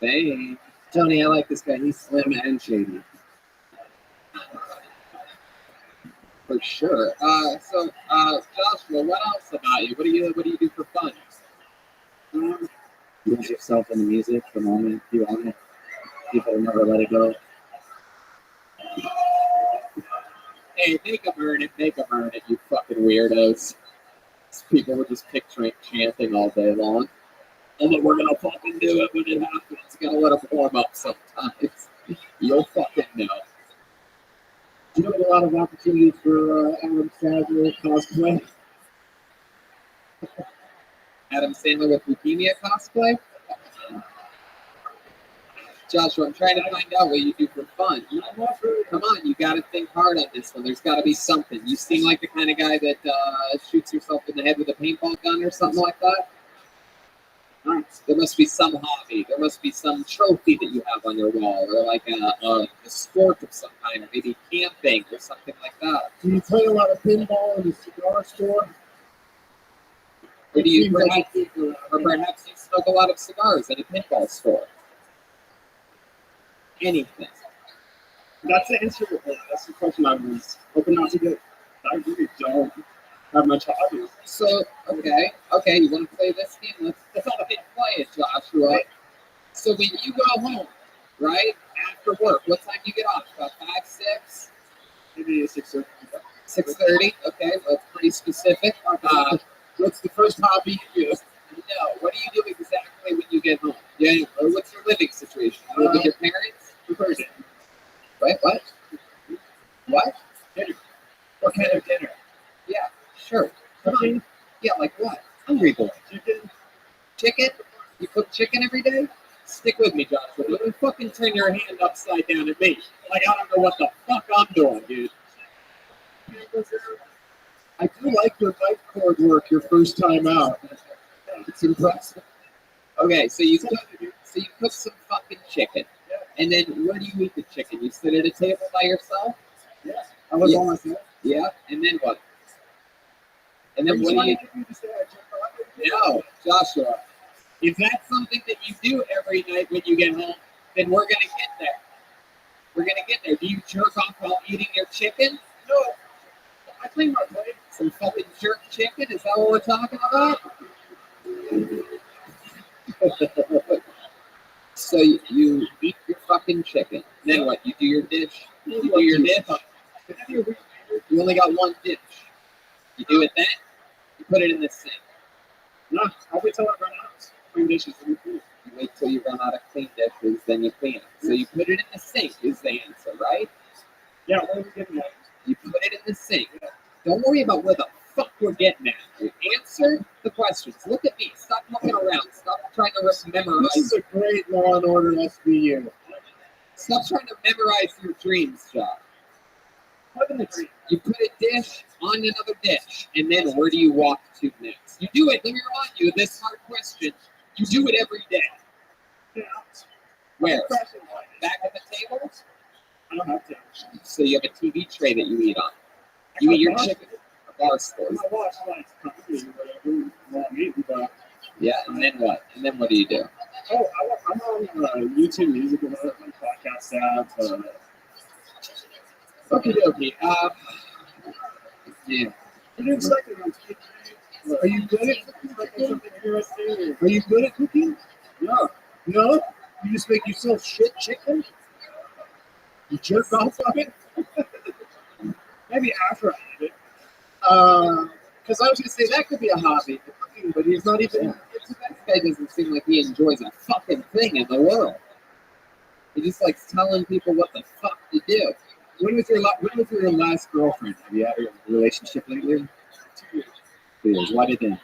Thanks. Tony, I like this guy. He's slim and shady. For sure. So, Joshua, what else about you? What do you do for fun? Lose yourself in the music the moment you want it. People will never let it go. Hey, make them earn it, you fucking weirdos. People were just picturing chanting all day long. And then we're gonna fucking do it when it happens. Gotta let them warm up sometimes. You'll fucking know. You know, a lot of opportunities for Adam Sandler cosplay. Adam Sandler with leukemia cosplay? Joshua, I'm trying to find out what you do for fun. Come on, you gotta think hard on this one. There's gotta be something. You seem like the kind of guy that shoots yourself in the head with a paintball gun or something like that. There must be some hobby. There must be some trophy that you have on your wall, or like a sport of some kind, or maybe camping or something like that. Do you play a lot of pinball in the cigar store? Or do you perhaps you smoke a lot of cigars in a pinball store? Anything. That's the answer. That's the question I was hoping not to get. I really don't have much hobbies. So, okay, you want to play this game? Let's all play it, Joshua. So when you go home, right, after work, what time do you get off? About 5, 6? Maybe 6:30. 6:30? Okay, well, that's pretty specific. What's the first hobby you do? No, what do you do exactly when you get home? Yeah, or what's your living situation? You live with your parents? Wait, what? What? Dinner. What kind of dinner? Yeah, sure. Come on. Yeah, like what? Hungry boy. Chicken? Chicken? You cook chicken every day? Stick with me, Joshua. Don't fucking turn your hand upside down at me. Like, I don't know what the fuck I'm doing, dude. I do like your bike cord work your first time out. It's impressive. Okay, so you cook some fucking chicken. And then where do you eat the chicken? You sit at a table by yourself? Yeah. I was on myself. Yeah, and then what? And then what do you do? No, Joshua. If that's something that you do every night when you get home, then we're gonna get there. We're gonna get there. Do you jerk off while eating your chicken? No. I clean my plate. Some fucking jerk chicken? Is that what we're talking about? So you eat your fucking chicken. Then what? You do your dish. You do your dish. You only got one dish. You do it then. You put it in the sink. No, I'll wait till I run out. Clean dishes. You wait till you run out of clean dishes, then you clean it. So you put it in the sink is the answer, right? Yeah, what are we getting at? You put it in the sink. Don't worry about where the fuck we're getting at. You answer the questions. Look at me. Stop looking around. Stop trying to memorize. This is a great Law and Order SVU. Stop trying to memorize your dreams, Josh. You put a dish on another dish, and then where do you walk to next? You do it. Let me remind you of this hard question. You do it every day. Yeah. Where? Back at the table? I don't have to. So you have a TV tray that you eat on. You eat your chicken. A bar stool. I watch like comedy or whatever. Well, I'm eating, but Yeah, and then what? And then what do you do? oh, I'm on YouTube Music and other podcast apps. Okay, dokie. Yeah. Are you good at cooking? Are you good at cooking? No. No? You just make yourself shit chicken? You jerk off of it? Maybe after I eat it. Because I was going to say that could be a hobby, cooking, but he's not even. That guy doesn't seem like he enjoys a fucking thing in the world. He just likes telling people what the fuck to do. When was your last girlfriend? Have you had a relationship lately? 2 years. Why did that?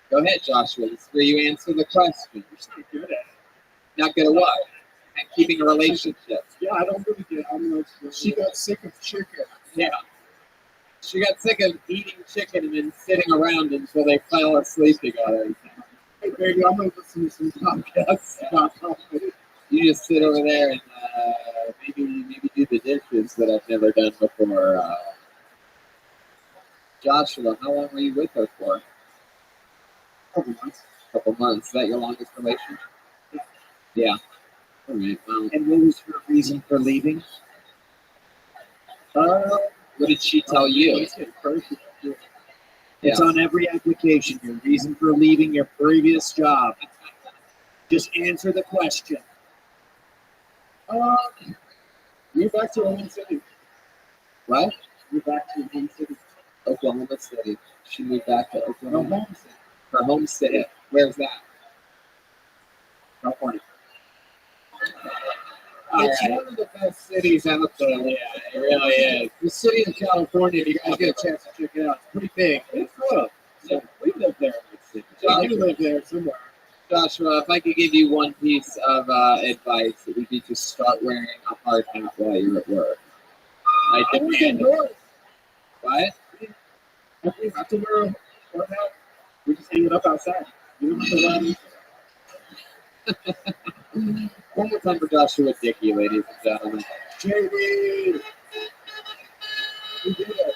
Go ahead, Joshua. This is where you answer the question. You're not good at it. Not good at what? At keeping a relationship. Yeah, I don't really get it. She got sick of chicken. Yeah. She got sick of eating chicken and then sitting around until they fell asleep together. Hey, baby, I'm gonna listen to some podcasts about comedy. You just sit over there and maybe do the dishes that I've never done before. Joshua, how long were you with her for? Couple months. Couple months. Is that your longest relationship? Yeah. All right. Well, And what was her reason for leaving? what did she tell you? It's on every application. Your reason for leaving your previous job. Just answer the question. Move back to Oklahoma City. What? Move back to Oklahoma City. Oklahoma City. She moved back to Oklahoma. Oklahoma City. Her home city. Where's that? California. It's one of the best cities out there. Yeah, it really is. The city of California, if you guys get a chance to check it out, it's pretty big. It's cool. So we live there in the city. So you live there somewhere. Joshua, if I could give you one piece of advice, it would be to start wearing a hard hat while you're at work. I demand it. What? If we have to wear a hard hat, we just hang it up outside. You don't have to wear it. One more time for Joshua Dickey, ladies and gentlemen. JD! We did it.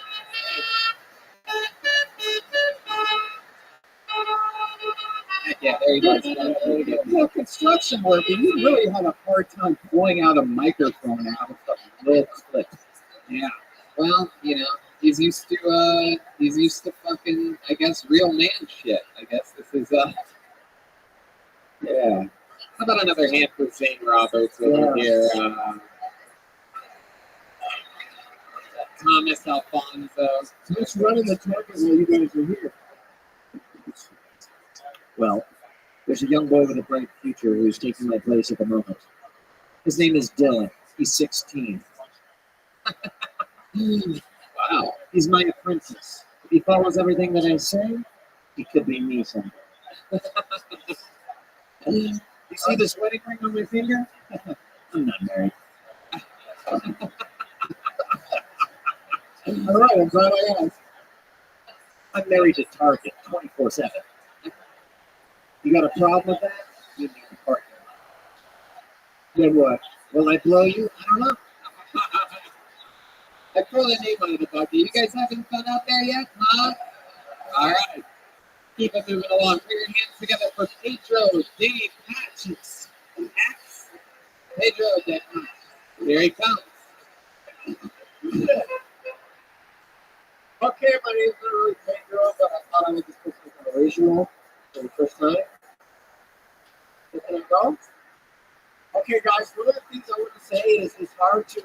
Yeah, there you go. You know, construction work, and you really have a hard time pulling out a microphone out of the little clip. Yeah. Well, you know, he's used to fucking, I guess, real man shit. I guess this is yeah. How about another hand for Zane Roberts over here? Thomas Alfonso. Who's running the target while you guys are here? Well, there's a young boy with a bright future who's taking my place at the moment. His name is Dylan. He's 16. Wow. He's my apprentice. If he follows everything that I say, he could be me someday. You see this wedding ring on my finger? I'm not married. All right, I'm glad I asked. I'm married to Target 24/7. You got a problem with that? You need a partner. Then what? Will I blow you? I don't know. I throw the name out of the bucket. You guys having fun out there yet? Huh? All right. Keep it moving along. Put your hands together for Pedro D. Patches. X. Pedro D. Here he comes. Okay, my name's literally Pedro, but I thought I would just put something original for the first time. So can I go? Okay, guys, one of the things I want to say is it's hard to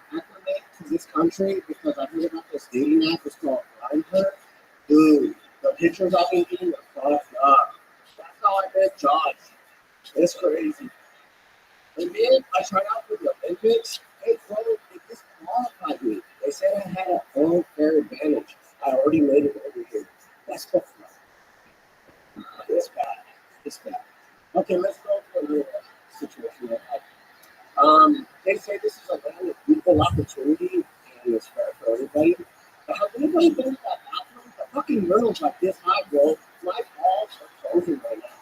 acclimate to this country because I heard about this dating app. It's called Grindr. Dude, the pictures I've been getting are fucked up. That's how I met Josh. It's crazy. And then I tried out for the Olympics. Hey, bro, they disqualified me. They said I had a home fair advantage. I already made it over here. That's fucked up. It's bad. It's bad. Okay, let's go for a real situation. They say this is a land of equal opportunity and it's fair for everybody. But has anybody been to that bathroom? The fucking urinal's like this high, bro. My balls are frozen right now.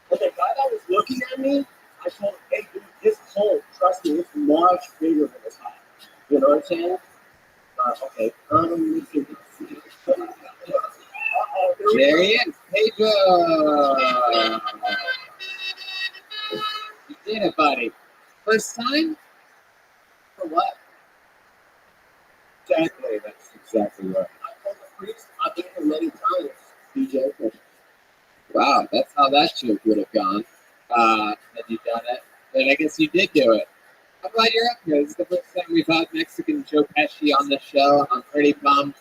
But the guy that was looking at me, I told him, hey, dude, it's cold. Trust me, it's much bigger than this high. You know what I'm saying? Okay. There he is. Pedro. You did it, buddy. First time? For what? Exactly. That's exactly right. I told the priest I've been here many times. DJ. Wow, that's how that joke would have gone. Had you done it. And I guess you did do it. I'm glad you're up here. This is the first time we've had Mexican Joe Pesci on the show. I'm pretty pumped.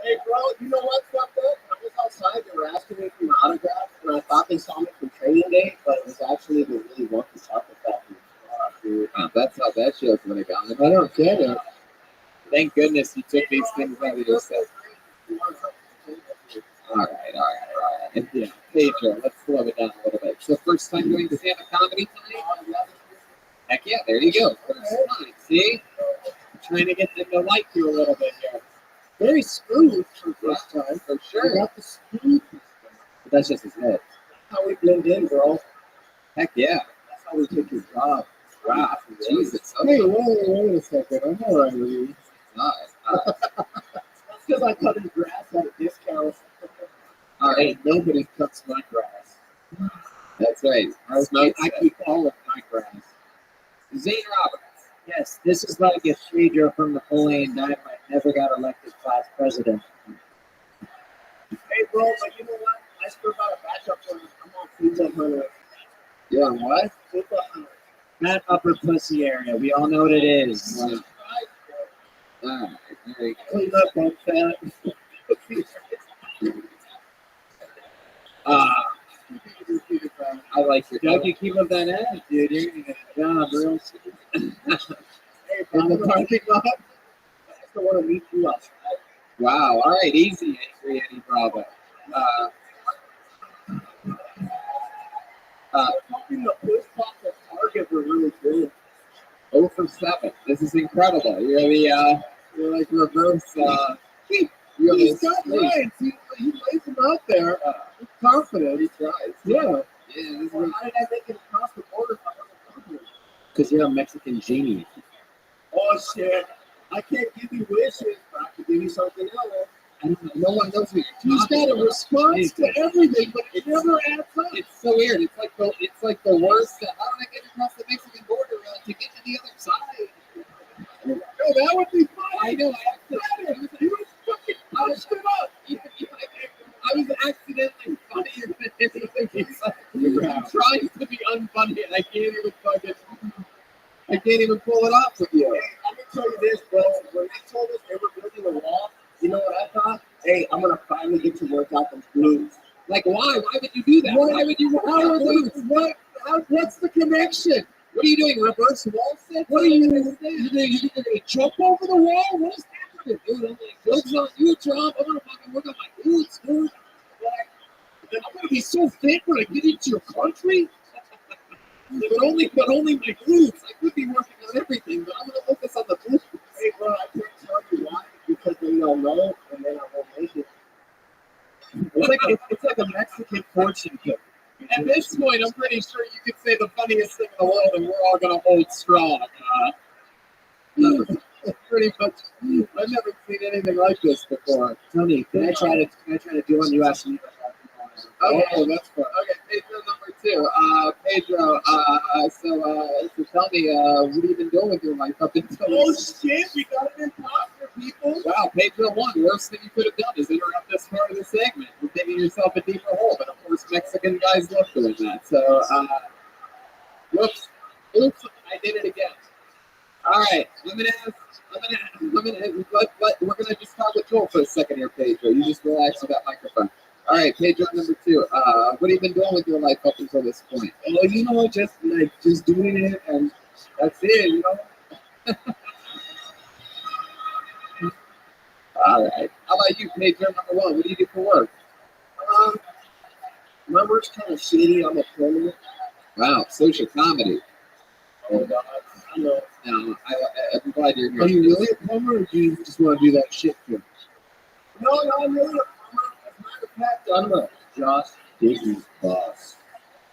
Hey, bro, you know what's fucked up? I was outside, they were asking me for my autograph, and I thought they saw me from training day, but it was actually they really want to talk about me. Dude. That's how that joke would have gone. I don't get it. Thank goodness you took these things out of yourself. All right. Yeah, Pedro, let's slow it down a little bit. So first time doing stand-up comedy tonight? Heck yeah, there you go. First time, see? I'm trying to get them to like you a little bit here. Very smooth for the first time. For You sure. got the speed. But that's just his head. How we blend in, bro. Heck yeah. That's how we take your job. Wow. Jesus. Hey, Okay. wait a second. I'm all right with you. Nice. That's because I cut his grass at a discount. All right. Nobody cuts my grass. That's right. I keep all of my grass. Zane Roberts. Yes, this is like if Pedro from Napoleon Dynamite never got elected class president. Hey, bro, but you know what? I still got a backup plan. I'm on Pizza Hunter. Yeah, what? Pizza Hunter. That upper pussy area, we all know what it is. All right. There you go. Clean up on fat. I like your Doug, you keep up that attitude, you're gonna get a job real soon. Hey, in the parking lot. I still want to meet you outside. Wow. All right. Easy, Eddie Bravo. Hoping the push pop at Target were really good. 0 for 7. This is incredible. You're like reverse. You're He's the got snake. lines. He lays them out there with confidence. He tries. Yeah. Yeah. This is Well, how did I make it across the border if I wasn't confident? Because you're a Mexican genie. Oh, shit. I can't give you wishes, but I can give you something else. No one knows what you're He's talking got a about. response to everything, but it never adds up. It's so weird. It's like the worst. How did I get across the Mexican border to get to the other side? No, that would be fun. I know. You fucking pushed it up. I was accidentally funnier than anything. I'm trying to be unfunny, and I can't even pull it off with you. Hey, let me tell you this, bro. When they told us they were building a wall, you know what I thought? Hey, I'm going to finally get to work out those glutes. Like, why? Why would you do that? Why would you? What's the connection? What are you doing? Reverse wall sit? What are you going to jump over the wall? What is happening? Dude, I'm like, jokes on you, Trump. I'm gonna fucking work on my glutes, dude. I'm going to be so fit when I get into your country? But only my glutes. I could be working on everything, but I'm gonna focus on the glutes. Hey, bro, I can't tell you why. Because they don't know, and then I won't make it. It's like a Mexican fortune cookie. At this point, I'm pretty sure you could say the funniest thing in the world, and we're all gonna hold strong. Pretty much. I've never seen anything like this before. Tony, can I try to do one you asked me? Okay, that's fun. Okay, Pedro number 2. Pedro, so tell me, what have you been doing with your life up until Oh, shit, we got an imposter, people. Wow, Pedro won. Worst thing you could have done is interrupt this part of the segment. You're digging yourself a deeper hole, but of course Mexican guys love doing that. So, whoops, oops, I did it again. All right, we're gonna just talk with Joel for a second here, Pedro. You just relax with that microphone. All right, Pedro number 2. What have you been doing with your life up until this point? Oh, you know, just doing it, and that's it, you know. All right. How about you, Pedro number 1? What do you do for work? My work's kind of shitty. I'm a plumber. Wow, social comedy. Oh, God. I know. No, I'm glad you're here. Are you really a plumber, or do you just want to do that shit too? No, I'm really a plumber. As a matter of fact, I'm a Josh Dickey's boss.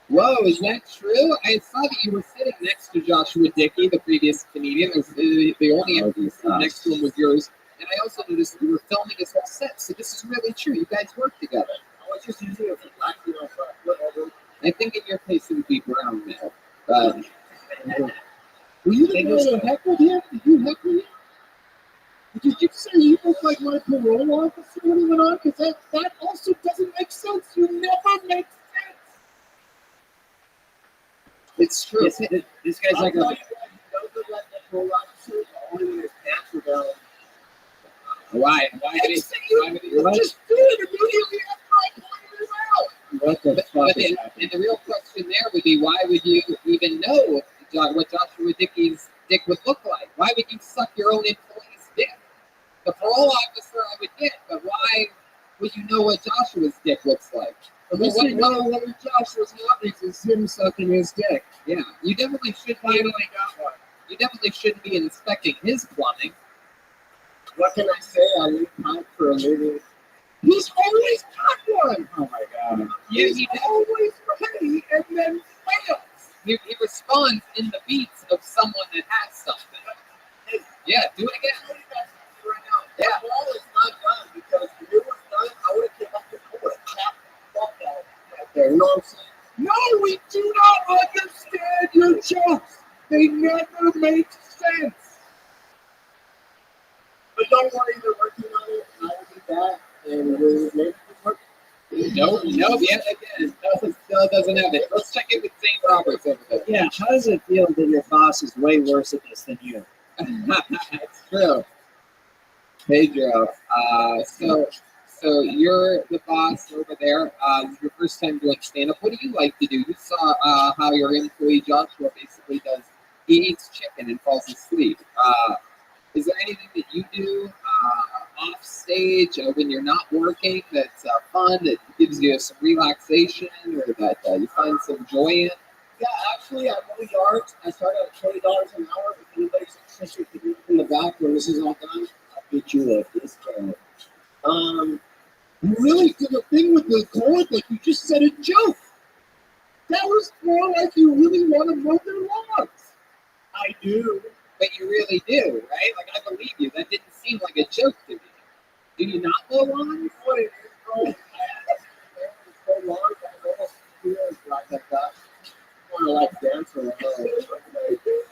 Whoa, is that true? I saw that you were sitting next to Joshua Dickey, the previous comedian. The only empty seat next to him was yours. And I also noticed that you were filming his whole set, so this is really true. You guys work together. I was just using it for black, you know, but whatever. I think in your case it would be brown now. Were you the guy that heckled him? Did you heckle him? Did you say you look like my parole officer when he went on? Because that also doesn't make sense. You never make sense. It's true. This guy's like a. Like that parole officer, only when his pants were down. Why? Why did he? Just do it immediately after I pointed it out. What the fuck is And happening? the real question there would be, why would you even know what Joshua Dickey's dick would look like? Why would you suck your own employee's dick? The parole officer I would get, but why would you know what Joshua's dick looks like? At least we know one of Joshua's hobbies is him sucking his dick. Yeah, you definitely should be. You definitely shouldn't be inspecting his plumbing. What can I say? I leave time for a living. He's always got one. Oh my god. He's always ready and then fails. He responds in the beats of someone that has something. Yeah, do it again. Right now, that wall is not done because if it was done, I would have came up with a chap fuck out right there. You know what I'm saying? No, we do not understand your jokes. They never make sense. But don't worry, they're working on it. I will be back, and we'll make it work. Nope, yeah, again. Still doesn't have it. Let's check in with St. Roberts over there. Yeah, how does it feel that your boss is way worse at this than you? It's true. Pedro, so you're the boss over there. This is your first time doing stand-up. What do you like to do? You saw how your employee Joshua basically does. He eats chicken and falls asleep. Is there anything that you do off stage when you're not working that's fun, that gives you some relaxation, or that you find some joy in? Yeah, actually, I mow yards. I start at $20 an hour. If anybody's interested in the back when this is all done, I'll get you a discount. You really did a thing with the cord, like you just said a joke. That was more like you really want to mow their lawns. I do. But you really do, right? Like, I believe you. That didn't seem like a joke to me. Do you not mow lawns? What it is, bro? So long, I almost feel like that. I want to dance or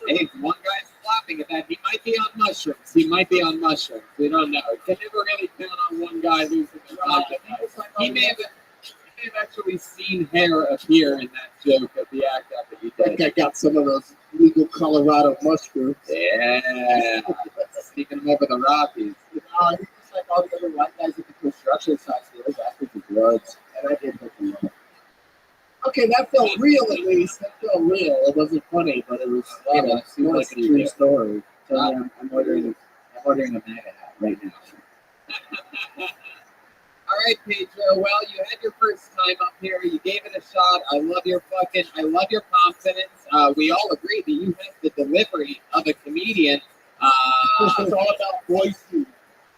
Hey, one guy's laughing at that. He might be on mushrooms. We don't know. You can never really count on one guy losing his mind. He may have actually seen hair appear in that joke of the act out that he did. I got some of those legal Colorado mushrooms. Yeah. Sneaking them over the Rockies. He's just like all the other white guys at the construction sites. Those after the drugs. And I did hook them up. Okay, that felt real at least. That felt real. It wasn't funny, but it was, seemed like a true story. So I'm ordering a MAGA hat right now. All right, Pedro. Well, you had your first time up here. You gave it a shot. I love your confidence. We all agree that you have the delivery of a comedian. It's all about voicing.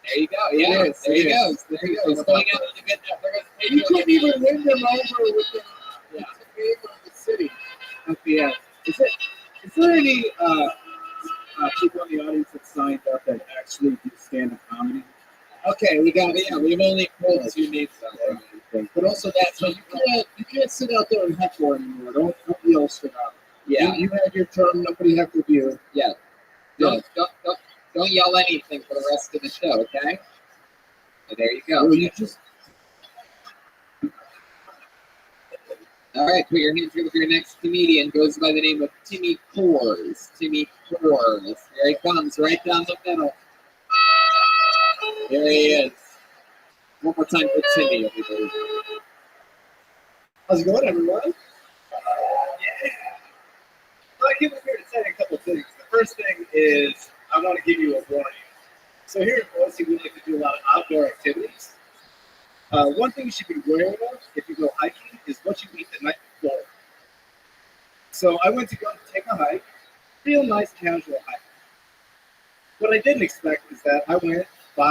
There you go. Yeah, Yes, there you yes. go. There you go. He's going out on a good note. There goes Pedro. You couldn't even win them over with the game of the city. Yeah. Is there any people in the audience that signed up that actually do stand-up comedy? Okay, we got We've only pulled 2 names out there. but also that, so you can't sit out there and heckle anymore. Don't yell shit out. Yeah. You had your turn. Nobody heckled you. Yeah. Don't yell anything for the rest of the show, okay? So there you go. Well, you just All right, put your hands together for your next comedian. Goes by the name of Timmy Coors. Timmy Coors. Here he comes, right down the middle. There he is. One more time for Timmy, everybody. how's it going, everyone? Yeah. Well, I came up here to say a couple things. The first thing is I want to give you a warning. So here in Boise, we like to do a lot of outdoor activities. One thing you should be wary of if you go hiking is what you eat the night before. So I went to go take a hike, real nice casual hike. What I didn't expect is that I went 5-10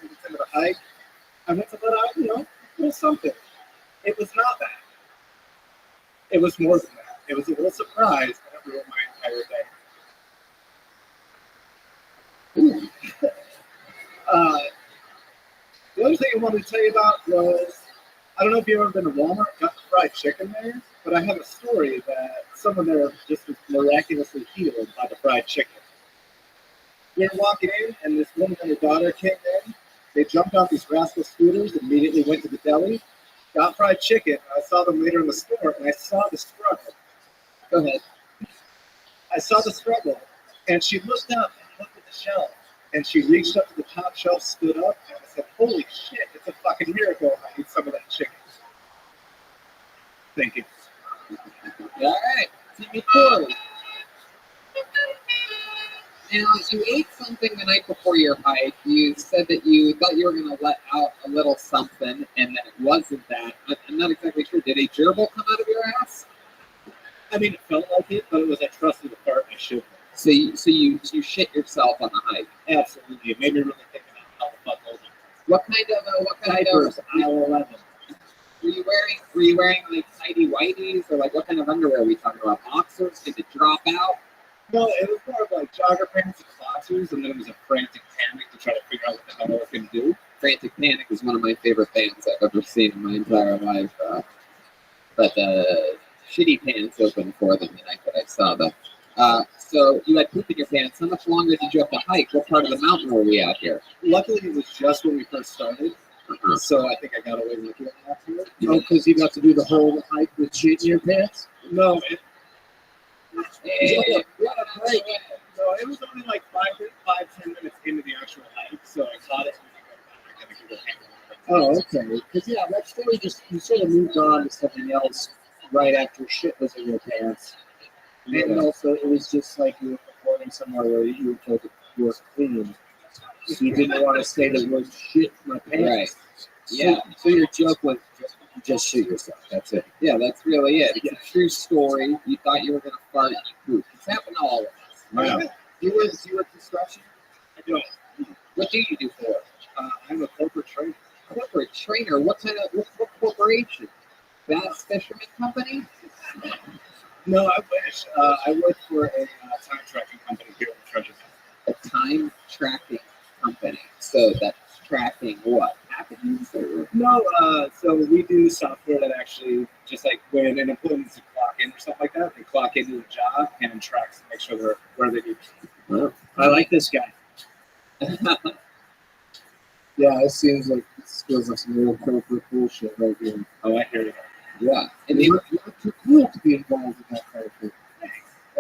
minutes into the hike. I went to let out, a little something. It was not that. It was more than that. It was a little surprise that ruined my entire day. The other thing I wanted to tell you about was, I don't know if you've ever been to Walmart, got fried chicken there, but I have a story that someone there just was miraculously healed by the fried chicken. We were walking in, and this woman and her daughter came in. They jumped off these rascal scooters, immediately went to the deli, got fried chicken. I saw them later in the store, and I saw the struggle. Go ahead. I saw the struggle, and she looked up and looked at the shelf, and she reached up to the top shelf, stood up, and I said, "Holy shit, it's a fucking miracle. I need some of that chicken." Thank you. All right, Timmy Coors. Now, you ate something the night before your hike. You said that you thought you were going to let out a little something, and that it wasn't that. I'm not exactly sure. Did a gerbil come out of your ass? I mean, it felt like it, but it was a trusted part I should. So you shit yourself on the hike. Absolutely. It made me really think about What kind of Diapers, aisle 11. were you wearing like tidy whities or like what kind of underwear are we talking about? Boxers? Did it drop out? No, it was more of like jogger pants and boxers, and then it was a frantic panic to try to figure out what the hell I was going to do. Frantic Panic is one of my favorite bands I've ever seen in my entire life. But shitty pants opened for them the night that I saw them. So you had poop in your pants. How much longer did you have to hike? What part of the mountain were we at here? Luckily, it was just when we first started, Uh-huh. so I think I got away with it last year. Oh, because you got to do the whole hike with shit in your pants? No, it Hey, what a break. No, it was only like 5-10 minutes into the actual hike, so I caught it. And I could go hang Oh, okay. Because, yeah, that story you sort of moved on to something else right after shit was in your pants. And also, it was just like you were performing somewhere where you were told that you were clean. So you didn't want to say the word shit in my pants. Right. Yeah. So your joke was just shit yourself. That's it. Yeah, that's really it. It's a true story. You thought you were going to fart and you pooped. It's happened to all of us. Wow. You were construction? I don't. What do you do for it? I'm a corporate trainer. Corporate trainer? What corporation? Bass Fisherman Company? No, I wish. I work for a time tracking company here in Treasure Valley. A time tracking company. So that's tracking what? Packages? Or? No, so we do software that actually, just like when an employee needs to clock in or something like that, they clock into a job and tracks to make sure they're where they need to be. Well, I like this guy. Yeah, it seems like this feels like some real corporate bullshit right here. Oh, I hear you. Yeah. And You're too cool to be involved in that kind of thing.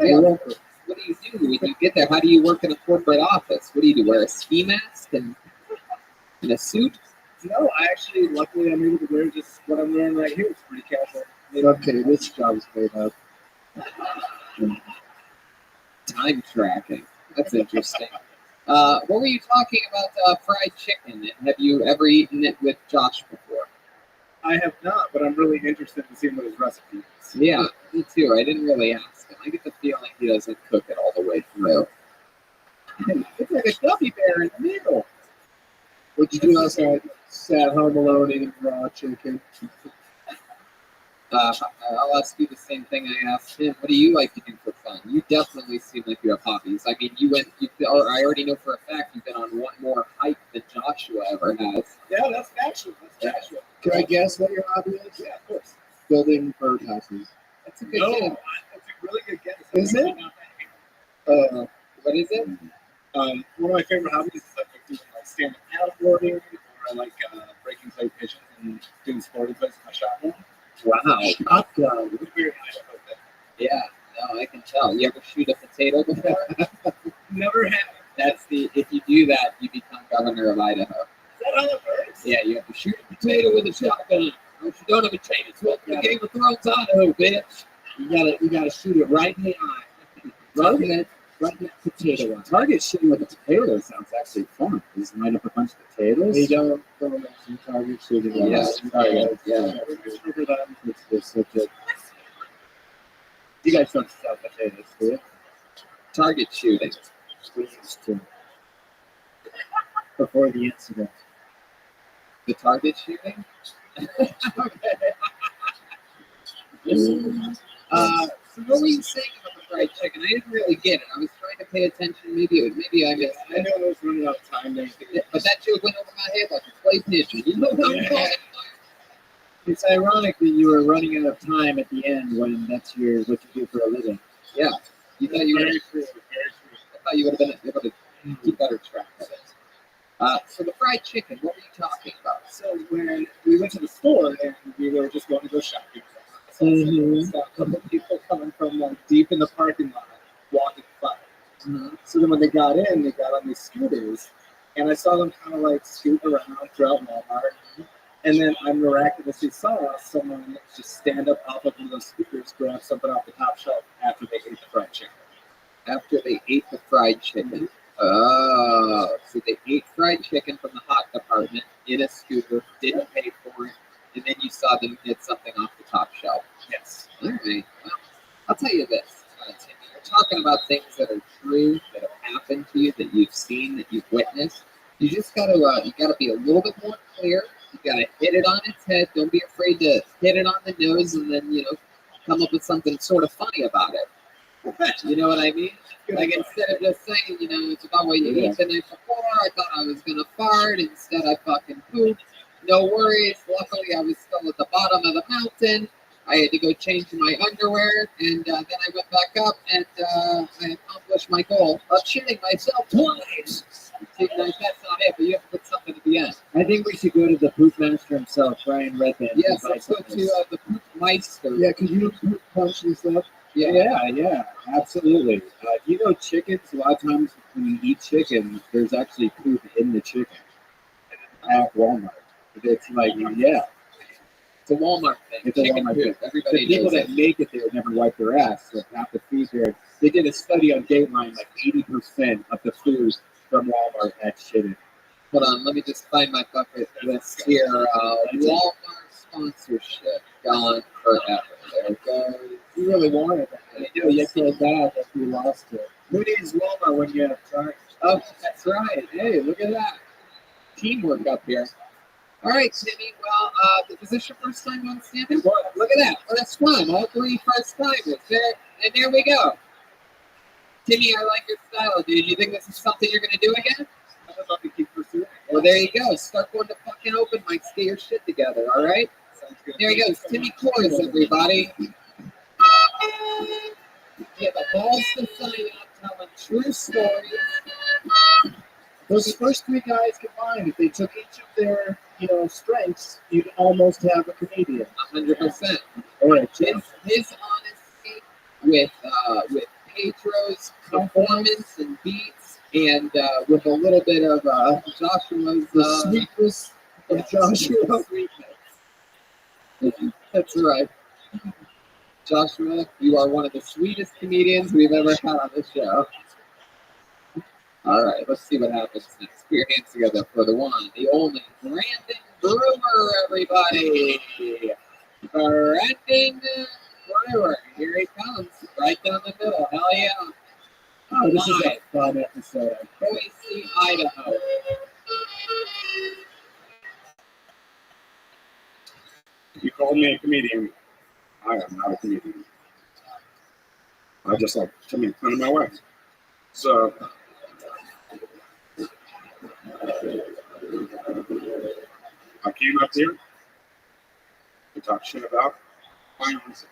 Yeah. What do you do when you get there? How do you work in a corporate office? What do you do? Wear a ski mask and a suit? No, I actually, luckily, I'm able to wear just what I'm wearing right here. It's pretty casual. Okay, this job's made up. Time tracking. That's interesting. What were you talking about? Fried chicken. Have you ever eaten it with Josh before? I have not, but I'm really interested in seeing what his recipe is. Yeah, me too. I didn't really ask him. I get the feeling he doesn't cook it all the way through. It's like a gummy bear in the middle. What'd you do last night? Sat home alone eating raw chicken. I'll ask you the same thing I asked him. What do you like to do for fun? You definitely seem like you have hobbies. I mean, or I already know for a fact you've been on one more hike than Joshua ever has. Yeah, that's natural. That's natural. Can I guess what your hobby is? Yeah, of course. Building birdhouses. That's a good No, guess. that's a really good guess. Is it? What is it? One of my favorite hobbies is like doing like stand-up paddleboarding, or I like breaking clay pigeons and doing sporting plays in my shotgun. Wow. Shotgun. Very nice. I hope that. Yeah, no, I can tell. You ever shoot a potato before? Never had. That's if you do that, you become governor of Idaho. Is that how it works? Yeah, you have to shoot a potato with a shotgun. Or if you don't have a chain, it's welcome to Game of Thrones Idaho, bitch. You gotta shoot it right in the eye. Right in that potato eye. Target shooting with a potato sounds actually fun. Just line up a bunch of potatoes. They don't mention target shooting. Yeah, target, yeah. It's such a, you guys don't sell potatoes, do you? Target shooting. We used to. Before the incident. The target shooting? So what were you saying about the fried chicken? I didn't really get it. I was trying to pay attention. Maybe I missed I know I was running out of time there. it. But that joke went over my head like a clay pigeon. You know what I'm talking It's ironic that you were running out of time at the end when that's what you do for a living. Yeah. You thought you were. Very true. Very true. I thought you would have been able to keep better track of it. So the fried chicken, what were you talking about? So when we went to the store and we were just going to go shopping, so a couple of people coming from like deep in the parking lot walking by. So then when they got in, they got on these scooters, and I saw them kind of like scoot around throughout Walmart. And then I miraculously saw someone just stand up off of one of those scooters, grab something off the top shelf after they ate the fried chicken. After they ate the fried chicken. Oh, so they ate fried chicken from the hot department in a scooter, didn't pay for it, and then you saw them get something off the top shelf. Yes. All right. Well, I'll tell you this, Timmy. You're talking about things that are true, that have happened to you, that you've seen, that you've witnessed. You just gotta be a little bit more clear. You gotta hit it on its head. Don't be afraid to hit it on the nose, and then come up with something sort of funny about it. You know what I mean? Like instead of just saying, it's about what you ate the night before. I thought I was gonna fart. Instead, I fucking pooped. No worries. Luckily, I was still at the bottom of the mountain. I had to go change my underwear, and then I went back up, and I accomplished my goal of shitting myself twice. See, that's not it, but you have to put something at the end. I think we should go to the poop master himself, Brian Redband. Yes, let's go to the poop meister. Yeah, because you poop punch and stuff. Yeah, absolutely. Chickens, a lot of times when you eat chicken, there's actually poop in the chicken at Walmart. It's like, it's a Walmart thing. It's a Walmart thing. Everybody the people that make it there never wipe their ass, so half the food there. They did a study on Dateline, like 80% of the food from Walmart had shit in it. Hold on, let me just find my bucket list here. Walmart sponsorship gone forever. There it goes. You really wanted that. I do. You feel bad that we lost it. Who needs Walmart when you have charge? Oh, that's right. Hey, look at that. Teamwork up here. All right, Timmy. Well, is this your first time on Stand-Up? Look at that. Well, that's fun. All three first timers. And there we go. Timmy, I like your style, dude. You think this is something you're going to do again? I would love to keep pursuing. Well, there you go. Start going to fucking open mics. Get your shit together, all right? There he goes. Timmy Cloys, everybody. Yeah, the balls to sign up, telling true stories. Those first three guys combined, if they took each of their, strengths, you'd almost have a comedian. 100%. All right, His honesty with Pedro's performance and beats, and with a little bit of Joshua's sweetness of Joshua. That's right. Joshua, you are one of the sweetest comedians we've ever had on this show. All right, let's see what happens next. Put your hands together for the one, the only, Brandon Brewer, everybody. Brandon Brewer, here he comes, right down the middle. Hell yeah. Oh, this is a fun episode. Boise, Idaho. You called me a comedian. I am not a comedian. I just like to make fun of my wife. So, I came up here to talk shit about violence.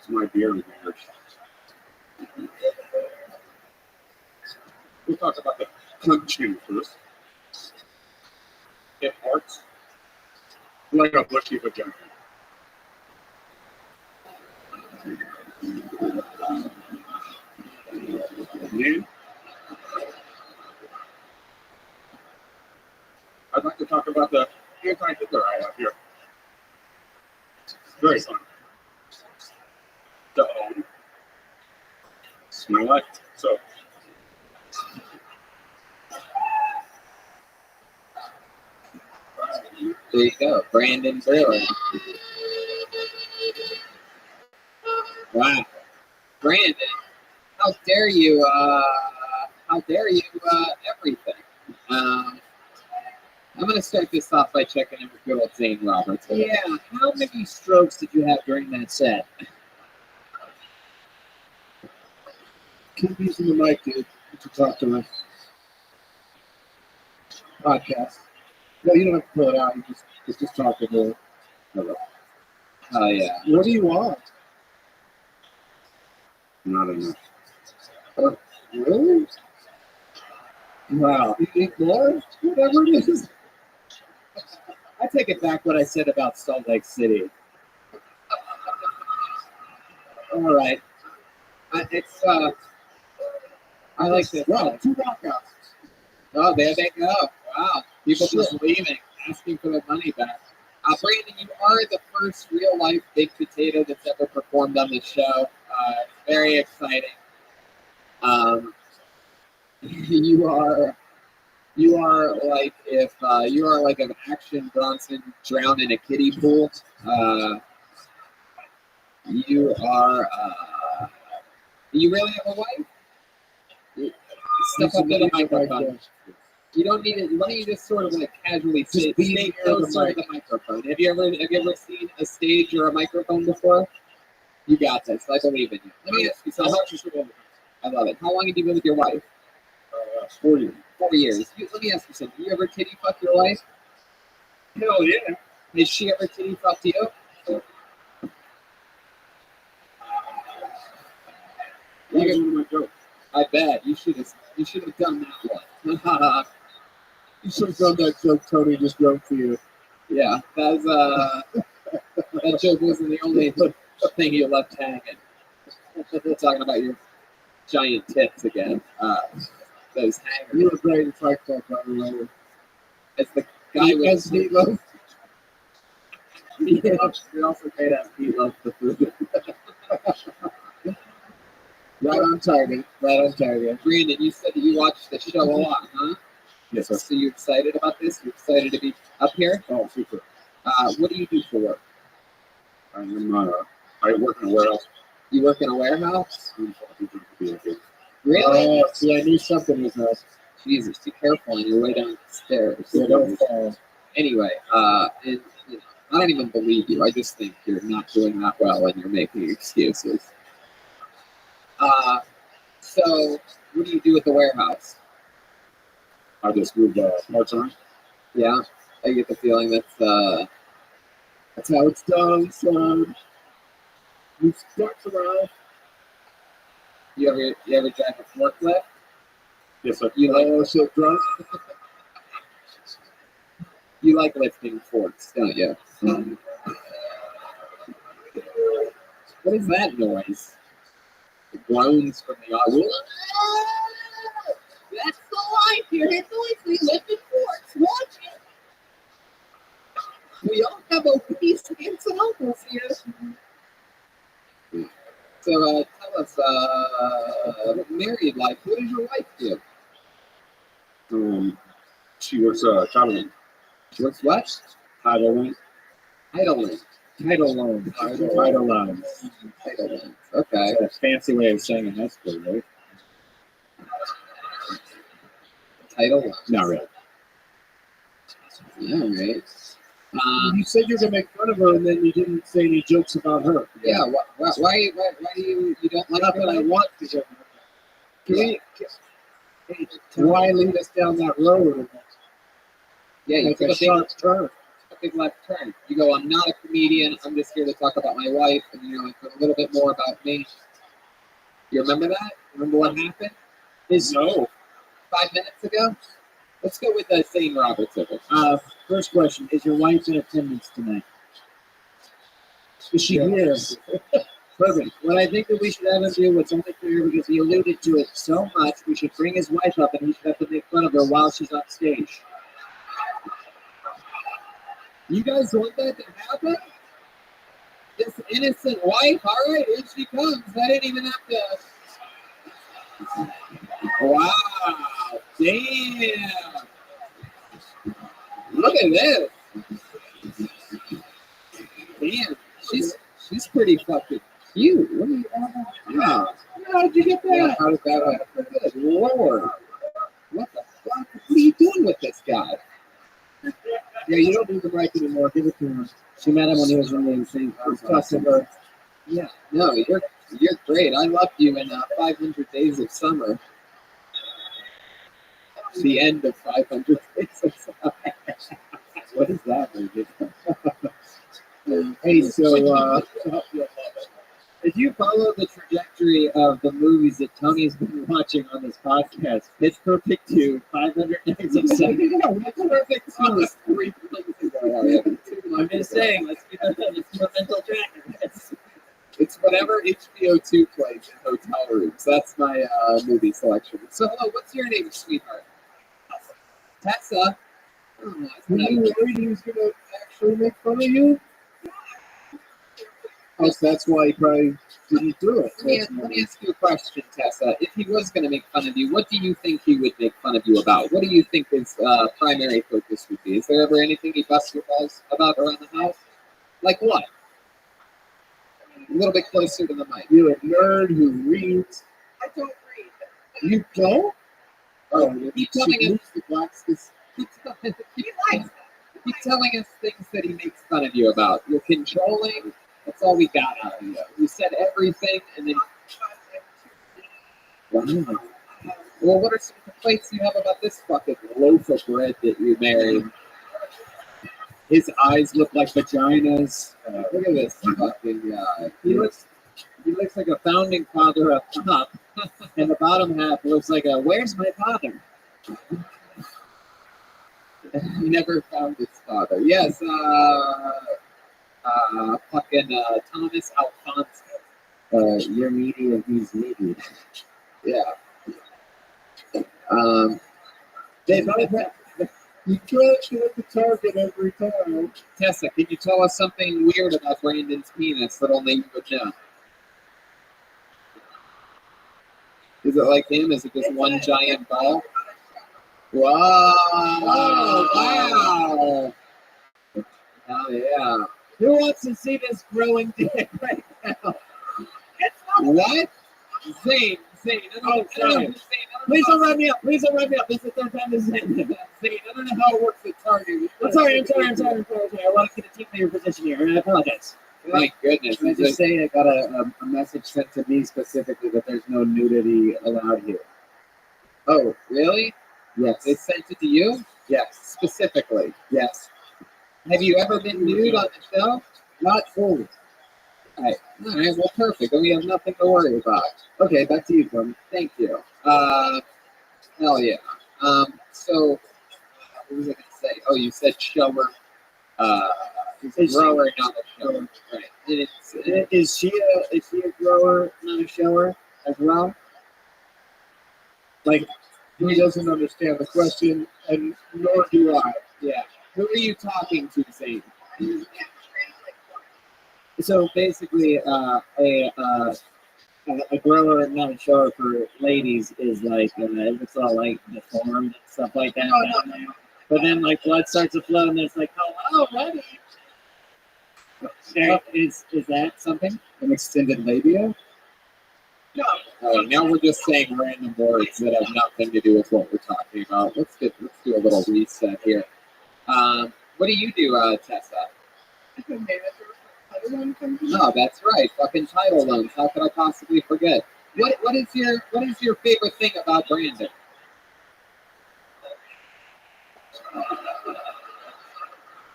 My beer is marriage. We'll talk about the punching first. It hurts like a bushy vagina. Then, I'd like to talk about the anti-Hitler I have here. Very fun. To own. It's my life. So, there you go, Brandon Brewer. Wow. Brandon, how dare you, everything. I'm going to start this off by checking in with good old Zane Roberts. Yeah, how many strokes did you have during that set? Keep using the mic, dude, to talk to us. Podcast. No, you don't have to pull it out. You just talk to her. Oh, yeah. What do you want? not enough. Really? Wow. You think more? Whatever it is. I take it back what I said about Salt Lake City. All right. I like this. Wow, 2 knockouts. Oh, there they go. Wow. People just leaving, asking for their money back. Brandon, you are the first real-life big potato that's ever performed on the show. It's very exciting. You are like if you are like an Action Bronson drowned in a kiddie pool. You are. Do you really have a wife? Step up to the microphone. You don't need it. Why don't you just sort of like casually stay closer to the microphone? Have you ever seen a stage or a microphone before? You got this. I believe in you. Let me ask you something. I love it. How long have you been with your wife? 4 years. 4 years. Let me ask you something. You ever titty fuck your wife? Hell yeah. Has she ever titty fucked you? That was one of my jokes. I bet you should have done that one. You should have done that joke Tony just wrote for you. Yeah, that joke wasn't the only thing you left hanging. Talking about your giant tits again. Those hangers. You were great in Fight Club, by the way. It's the guy with As Meatloaf. You're also great at Meatloaf the food. Right on target. Brandon, you said that you watched the show a lot, huh? Yes, sir. So you excited about this? You excited to be up here? Oh, super. What do you do for work? I work in a warehouse. You work in a warehouse? Really? See, I knew something was up. Jesus, be careful on your way down the stairs. Yeah, don't fall. Anyway, I don't even believe you. I just think you're not doing that well and you're making excuses. So what do you do at the warehouse? I just moved parts around. Yeah, I get the feeling that's how it's done. So move parts around. You ever drive a forklift? Yes, sir. You like drunk? You like lifting forks, don't you? What is that noise? The groans from the audience. That's the life here at Noisy, lifting forks. Watch it. We all have obese aunts and uncles here. So tell us, married life, what does your wife do? She works titling. She works what? Titling. Idling. Title loans. Title loans. Okay. That's a fancy way of saying an escort, right? Title loans. Not really. All right. You said you were going to make fun of her, and then you didn't say any jokes about her. Yeah. Why do you don't like Not her? that I want to joke. Can Why lead us down that road? Yeah, you Make took a a sharp turn. big left turn. You go, I'm not a comedian. I'm just here to talk about my wife and, like a little bit more about me. You remember that? Remember what happened? No. 5 minutes ago? Let's go with the same Robert Tibbetts. First question: is your wife in attendance tonight? Is she here? Perfect. What I think that we should have him do was something clear because he alluded to it so much. We should bring his wife up and he should have to make fun of her while she's on stage. You guys want that to happen? This innocent wife? All right, here she comes. I didn't even have to. Wow. Damn. Look at this. Damn. She's pretty fucking cute. What are you yeah. How did you get that? Yeah, how did that happen? Good Lord. What the fuck? What are you doing with this guy? Yeah, you don't need the mic anymore. Give it to him. She met him when he was running the same customer. Yeah, no, you're great. I loved you in 500 Days of Summer. The end of 500 Days of Summer. What is that movie? Hey, so if you follow the trajectory of the movies that Tony's been watching on this podcast, Pitch Perfect 2, 500 Days of Summer. Pitch Perfect 2 was 3 months ago. I'm just saying, let's keep a mental track of this. It's whatever HBO 2 plays in hotel rooms. That's my movie selection. So, hello, what's your name, sweetheart? Tessa. Oh, Were you worried he was going to actually make fun of you? Oh, so that's why he probably didn't do it. Let me ask you a question, Tessa. If he was going to make fun of you, what do you think he would make fun of you about? What do you think his primary focus would be? Is there ever anything he busts your balls about around the house? Like what? A little bit closer to the mic. You're a nerd who reads. I don't read. You don't? Oh, keep telling us. The blacks is Keep telling us things that he makes fun of you about. You're controlling. That's all we got out of you. You said everything, and then. Wow. Well, what are some complaints you have about this fucking loaf of bread that you married? His eyes look like vaginas. Look at this fucking guy. He looks like a founding father up top, and the bottom half looks like a "Where's my father?" He never found his father. Yes, fucking Thomas Alfonso. You're needy and he's needy. Yeah. they both have. You can't hit the target every time. Tessa, can you tell us something weird about Brandon's penis that only you would know? Is it like him? Is it just one giant ball? Wow! Wow! Oh yeah! Who wants to see this growing dick right now? What? Zane. Oh, sorry. Please don't wrap me up. This is the third time this is happening. Zane, I don't know how it works at Target. I'm sorry. I want to keep your position here, and I apologize. My goodness. Can I just say I got a message sent to me specifically that there's no nudity allowed here. Oh, really? Yes. They sent it to you? Yes. Specifically. Yes. Have you ever been nude on the show? Not fully. All right, well, perfect. Then we have nothing to worry about. Okay, back to you, Tony. Thank you. Hell yeah. So, what was I going to say? Oh, you said shower. It's a grower, not a shower. Right. And Is she a grower, not a shower, as well? Like, he doesn't understand the question, and nor do I. yeah. Who are you talking to, Zane? So basically, a grower, not a shower for ladies, is like it looks all like deformed and stuff like that. No. But then like blood starts to flow, and it's like, oh, Rabbi. Is that something? An extended labia? No. Now we're just saying random words that have nothing to do with what we're talking about. Let's do a little reset here. What do you do, Tessa? I'm a manager for a title loan company. No, that's right. Fucking title loans. How could I possibly forget? What is your favorite thing about Brandon?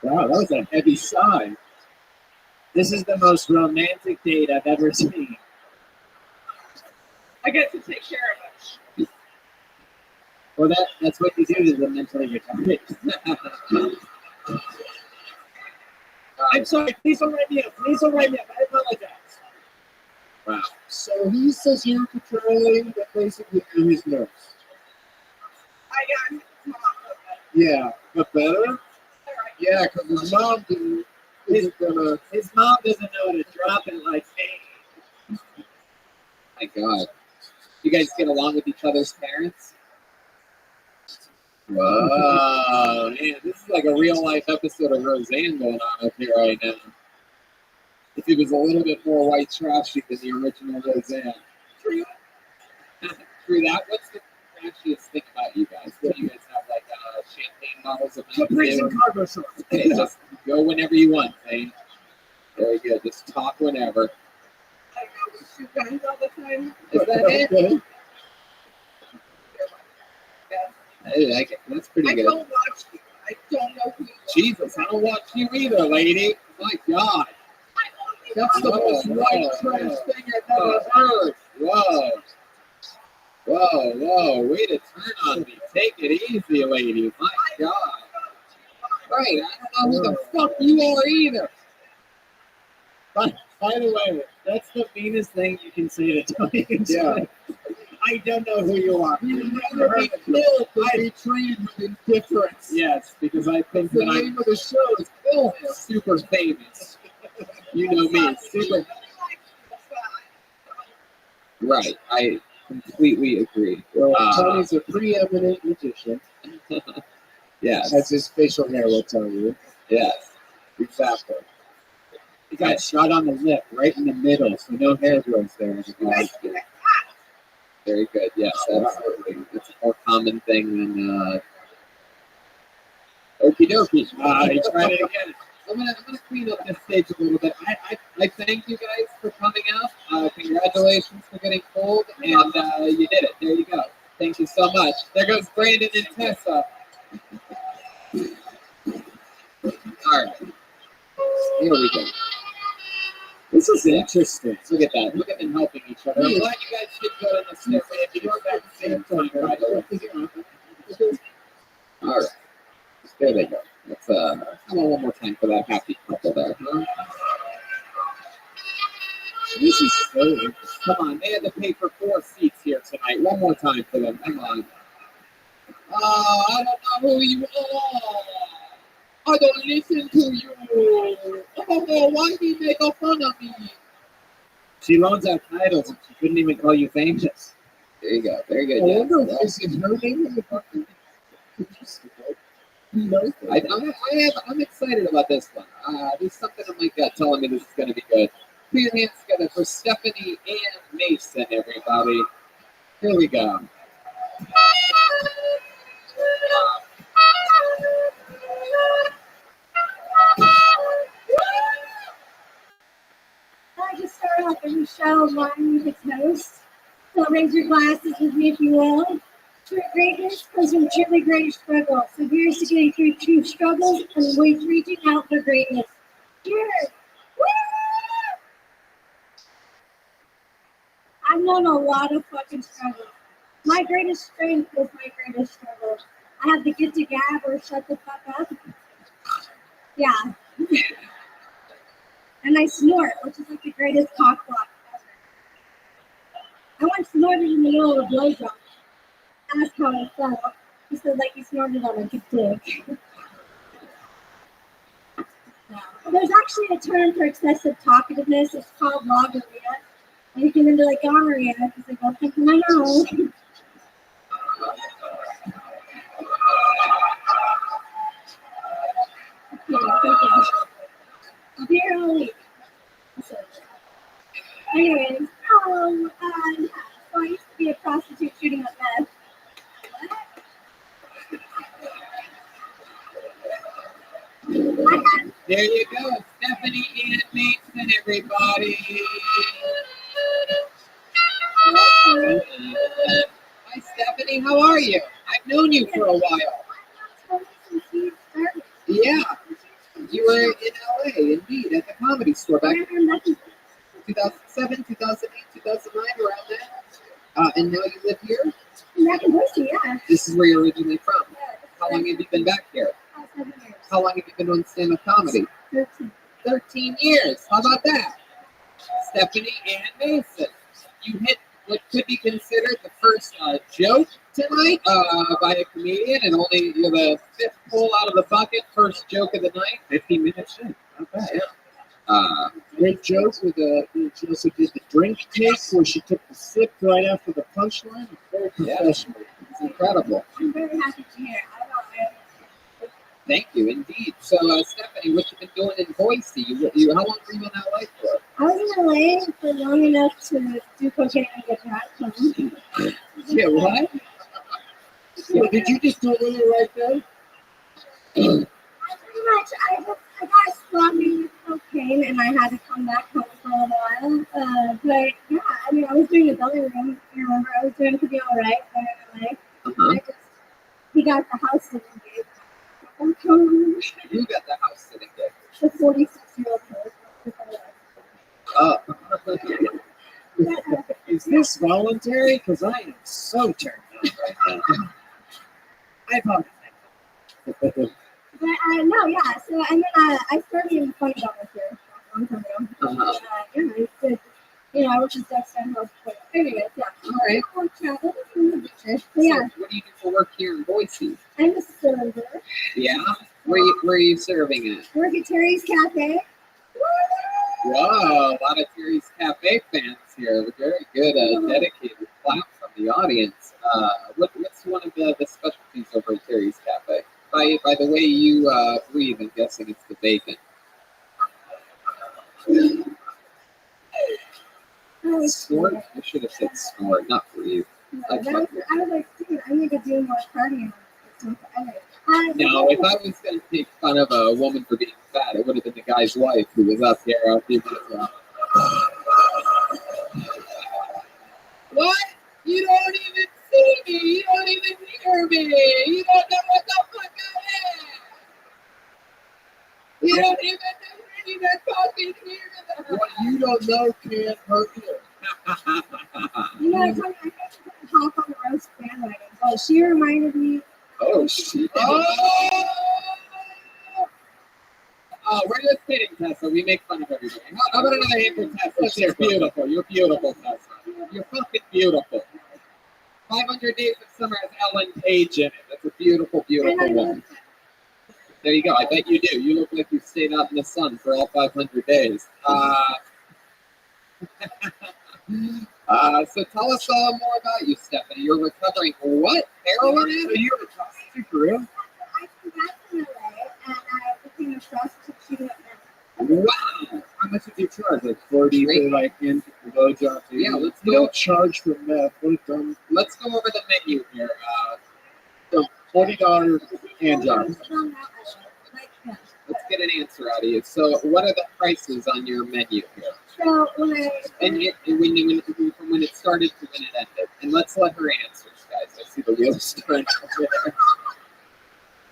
Wow, that was a heavy sigh. This is the most romantic date I've ever seen. I get to take care of it. Well, that's what you do to the mentally retarded. I'm sorry. Please don't write me up. I apologize. Wow. So he says you're controlling, but basically you're his nurse. I got mom. Yeah, but better? Yeah, because his mom isn't gonna. His mom doesn't know how to drop it like me. My God. You guys get along with each other's parents? Whoa, man, this is like a real life episode of Roseanne going on up here right now. If it was a little bit more white trashy than the original Roseanne. True that. What's the trashiest thing about you guys? What do you guys have, like champagne bottles of Caprice and cargo shorts. Hey, just go whenever you want, Zane. Very good. Just talk whenever. I go with you guys all the time. Is that it? Okay. I like it. That's pretty I good. don't watch you. I don't know who you are. Jesus, I don't watch you either, lady. My God. That's the most white trash thing I've ever heard. Whoa. Way to turn on me. Take it easy, lady. My God. Right, I don't know who the fuck you are either. By the way, that's the meanest thing you can say to Tony. Yeah. I don't know who you are. You'd rather be killed than be treated with indifference. Yes, because I think The that I'm name of the show is Kill Him. super famous. You know me, super. Right, I completely agree. Well, Tony's a preeminent magician, Yes, as his facial hair will tell you. yes, exactly. He got shot on the lip, right in the middle, so no hair grows there. Very good. Yes, absolutely. It's a more common thing than okie dokie. Try it again. I'm gonna clean up this stage a little bit. I thank you guys for coming out. Congratulations for getting pulled, and you did it. There you go. Thank you so much. There goes Brandon and Tessa. All right. Here we go. This is interesting. Look at that. Look at them helping each other. I'm glad you guys did go in the stairway. If you are back at the same time, right? All right. There they go. Let's come on one more time for that happy couple there. Huh? This is so interesting. Come on, they had to pay for 4 seats here tonight. One more time for them. Come on. Oh, I don't know who you are. I don't listen to you. Oh, why do you make fun of me? She loans out titles and she couldn't even call you famous. There you go. Very good. I wonder if this is her name in the fucking. I'm excited about this one. There's something in my gut telling me this is going to be good. Put your hands together for Stephanie and Mason, everybody. Here we go. I just start off every show lining with toast. So raise your glasses with me if you will. True greatness comes from truly great struggle. So here's to getting through true struggles and ways reaching out for greatness. Cheers! Woo! I've known a lot of fucking struggles. My greatest strength was my greatest struggle. I have the gift to gab or shut the fuck up. Yeah. And I snort, which is like the greatest cock block ever. I once snorted in the middle of a blowjob. Asked how it felt. He said like he snorted on a good dick. Yeah. There's actually a term for excessive talkativeness. It's called logorrhea. And you can into like gonorrhea because they go thinking I know. Dear Ollie. Anyways, yeah. So I used to be a prostitute shooting up meth. There you go, Stephanie and Mason, everybody. Hi, Stephanie. How are you? I've known you for a while. Yeah, you were in LA, indeed, at the Comedy Store back in 2007, 2008, 2009, around that. And now you live here? Back in Boise, yeah. This is where you're originally from. How long have you been back here? 7 years. How long have you been doing stand-up comedy? 13. 13 years. How about that? Stephanie and Mason. You hit what could be considered the first joke tonight by a comedian, and only you're the 5th pull out of the bucket, first joke of the night. 15 minutes in. Not bad. Yeah. Great joke with she also did the drink take where she took the sip right after the punchline. Very professional. It's incredible. I'm very happy to hear. Thank you, indeed. So, Stephanie, what you been doing in Boise? You how long were you in LA for? I was in LA for long enough to do cocaine and get back home. Yeah, what? So did you just do a little right there? I got sloppy with cocaine and I had to come back home for a while. But yeah, I mean, I was doing a belly room. You remember, I was doing to be all right there in LA. He got the house sitting gig. You got the house sitting gig. The 46-year-old person. Is this voluntary? Because I am so turned on right now. I apologize. But no, yeah. So and then I started getting funny about this here a long time ago. Yeah, I did. You know, I was just downstairs. Anyways, yeah. All right. So, yeah. What do you do for work here in Boise? I'm a server. Yeah. Where are you serving at? Work at Terry's Cafe. Whoa, a lot of Terry's Cafe fans here. Very good, dedicated clap from the audience. What's one of the specialties over at Terry's Cafe? By the way you breathe, I'm guessing it's the bacon. Snort? I should have said snort, not breathe. I was like, dude, I need to do more cardio. No, if I was going to make fun of a woman for being fat, it would have been the guy's wife who was up here. What? You don't even see me. You don't even hear me. You don't know what the fuck I am. You don't even know me that fucking hear that. What you don't know can't hurt you. You know, I told you, I think she's going to hop on the roast bandwagon. But she reminded me. Oh, shit. Oh, we're just kidding, Tessa. We make fun of everybody. How about another hand for Tessa? She's beautiful. You're beautiful, Tessa. You're fucking beautiful. 500 Days of Summer has Ellen Page in it. That's a beautiful, beautiful woman. There you go. I bet you do. You look like you stayed out in the sun for all 500 days. So tell us more about you, Stephanie. You're recovering what? Heroin addict? You're a prostitute for real? I came back from LA and I became a prostitute shooting up there. Wow. How much did you charge? Like 40 for like in low job? Yeah, let's You go. don't charge for meth. What a dumb. Let's go over the menu here. So $40 hand jobs. Let's get an answer out of you. So, what are the prices on your menu here? So when From when it started to when it ended. And let's let her answer, guys. I see the wheels turning over there.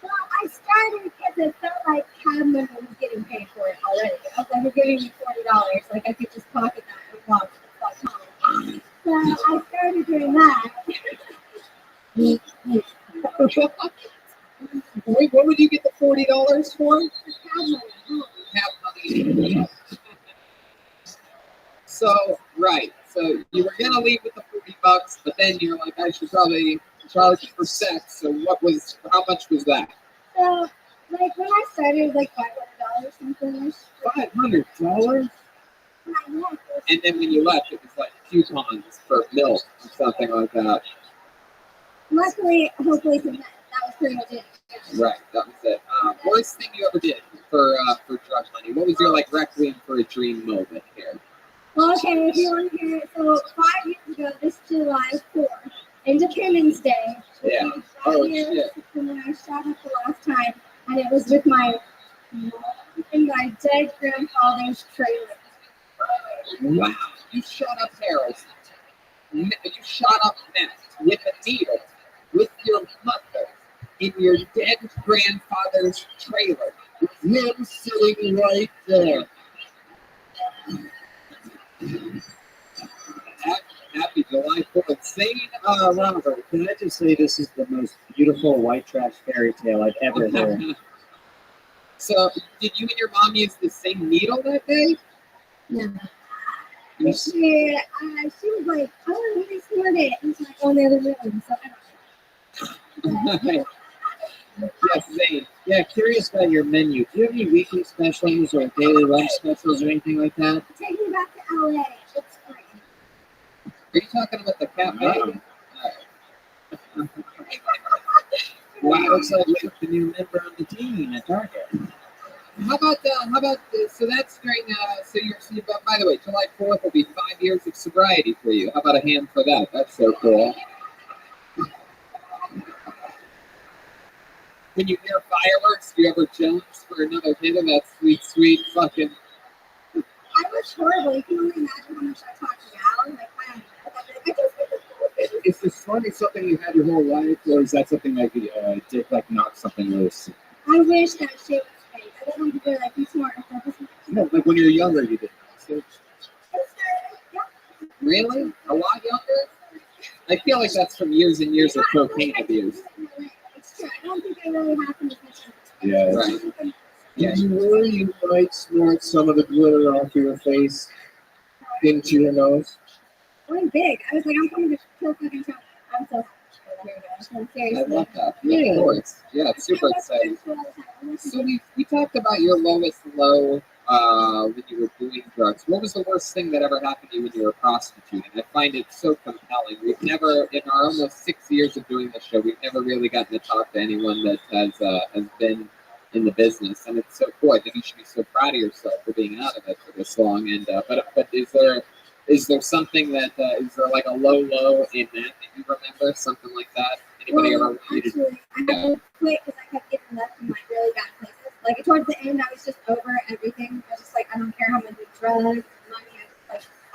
Well, I started because it felt like cab money was getting paid for it already. I was like, you're giving me $40. Like, I could just pocket that and walk to the fuck home. So I started doing that. Wait, what would you get the $40 for? Cab money. Cab money. So, right. So you were gonna leave with the $40, but then you're like, I should probably charge for sex. So how much was that? So, like, when I started, it was like $500 something. $500? And then when you left, it was like coupons for milk or something like that. Luckily, hopefully, that was pretty much it. Right, that was it. Worst thing you ever did for drug money? What was your like requiem for a dream moment here? Well, okay, if you want to hear it, so 5 years ago, this July 4th, Independence Day. Yeah. Oh, shit. When I shot up the last time, and it was with my in my dead grandfather's trailer. Wow, you shot up Harold. You shot up Matt with a needle with your mother in your dead grandfather's trailer. With him sitting right there. Happy July 4th. Zane, Robert, can I just say this is the most beautiful white trash fairy tale I've ever heard. So, did you and your mom use the same needle that day? No. She was like, oh, let me snort it. And she's like, oh, the other room. So I don't know. Yes, Zane. Yeah, curious about your menu. Do you have any weekly specials or daily lunch specials or anything like that? Take me back to LA. It's free. Are you talking about the cafe? Wow, looks like we have a new member on the team at Target. How about so that's during but by the way, July 4th will be 5 years of sobriety for you. How about a hand for that? That's so cool. When you hear fireworks, do you ever jump for another hit of that sweet, sweet fucking? I was horrible. You can only imagine how much I talked down. Like, I don't know. Is this funny something you had your whole life, or is that something like Dick like knocked something loose? I wish that shit was fake. I don't want to be like, you smart. No, like when you were younger, you did. So, Really? A lot younger? I feel like that's from years and years of cocaine abuse. It's true. I don't think I really happened as much. yeah. Right. Did you worry you might snort some of the glitter off your face into your nose? I'm big. I was like, I'm coming to kill fucking Trump. I'm so I love that. Yeah, of course. Yeah, it's super exciting. So we talked about your lowest low when you were doing drugs. What was the worst thing that ever happened to you when you were prostituting? I find it so compelling. We've never, in our almost 6 years of doing this show, we've never really gotten to talk to anyone that has been in the business, and it's so cool. I think you should be so proud of yourself for being out of it for this long. And but is there Is there something that is there like a low in that you remember? Something like that? Anybody Well, ever want you to? actually, I had to quit because I kept getting left in like really bad places. Like towards the end, I was just over everything. I was just like, I don't care how much drugs, money.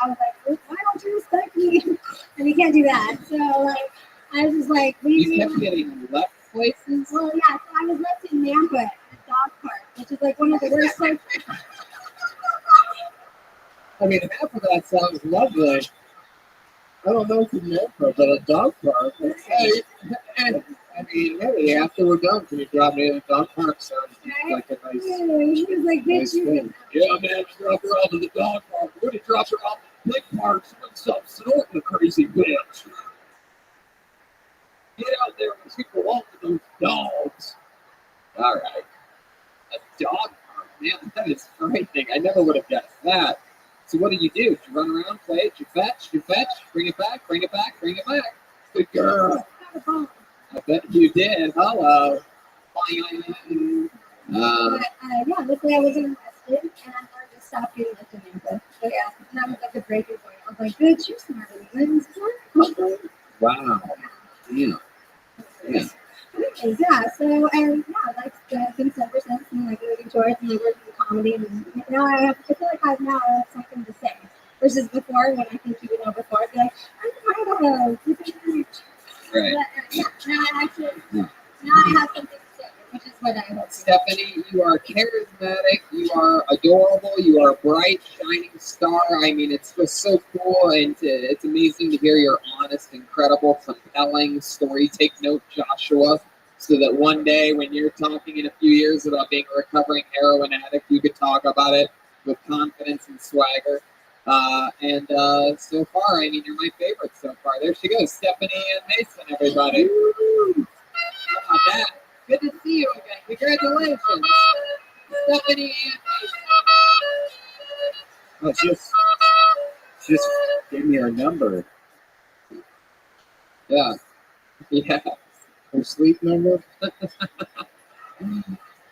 I was like, why don't you respect me? And you can't do that. So like, I was just like, You kept getting left places. Well, yeah. So I was left in Nampa at a dog park, which is like one of the worst places. I mean, half of that sounds lovely. I don't know if you know, but a dog park. Hey, I mean, hey, after we're done, can you drop me in a dog park? Sounds like a nice, He was like, nice thing. Yeah, man, drop her off to the dog park. We're gonna drop her off at the pig park. Stop snorting the crazy bitch. Get out there and keep along with those dogs. All right, a dog park, man, that is frightening. I never would have guessed that. So what did you do? Did you run around, play? Did you fetch, bring it back, bring it back, bring it back? Good girl. I bet you did. Hello. Yeah, luckily I wasn't arrested, and I just stopped getting left in Nampa. So yeah, that was like the breaking point. I was like, good, you're smarter than this. Wow. Yeah. Yeah. Anyways, yeah, so and yeah, like been ever since, and like moving towards and like working in comedy, and now I feel like I now have something to say. Versus before, when I think you would know before, I'd be like, I'm kind of Right. But, yeah, now I have something to say, which is what I hope. Stephanie, you are charismatic, you are adorable, you are a bright, shining star. I mean, it's just so cool, and it's amazing to hear your honest, incredible, compelling story. Take note, Joshua, so that one day when you're talking in a few years about being a recovering heroin addict, you could talk about it with confidence and swagger. So far, I mean, you're my favorite so far. There she goes, Stephanie and Mason, everybody. Woo! How about that? Good to see you again. Congratulations, Stephanie and Mason. Oh, she just gave me her number. Yeah. Her sleep number?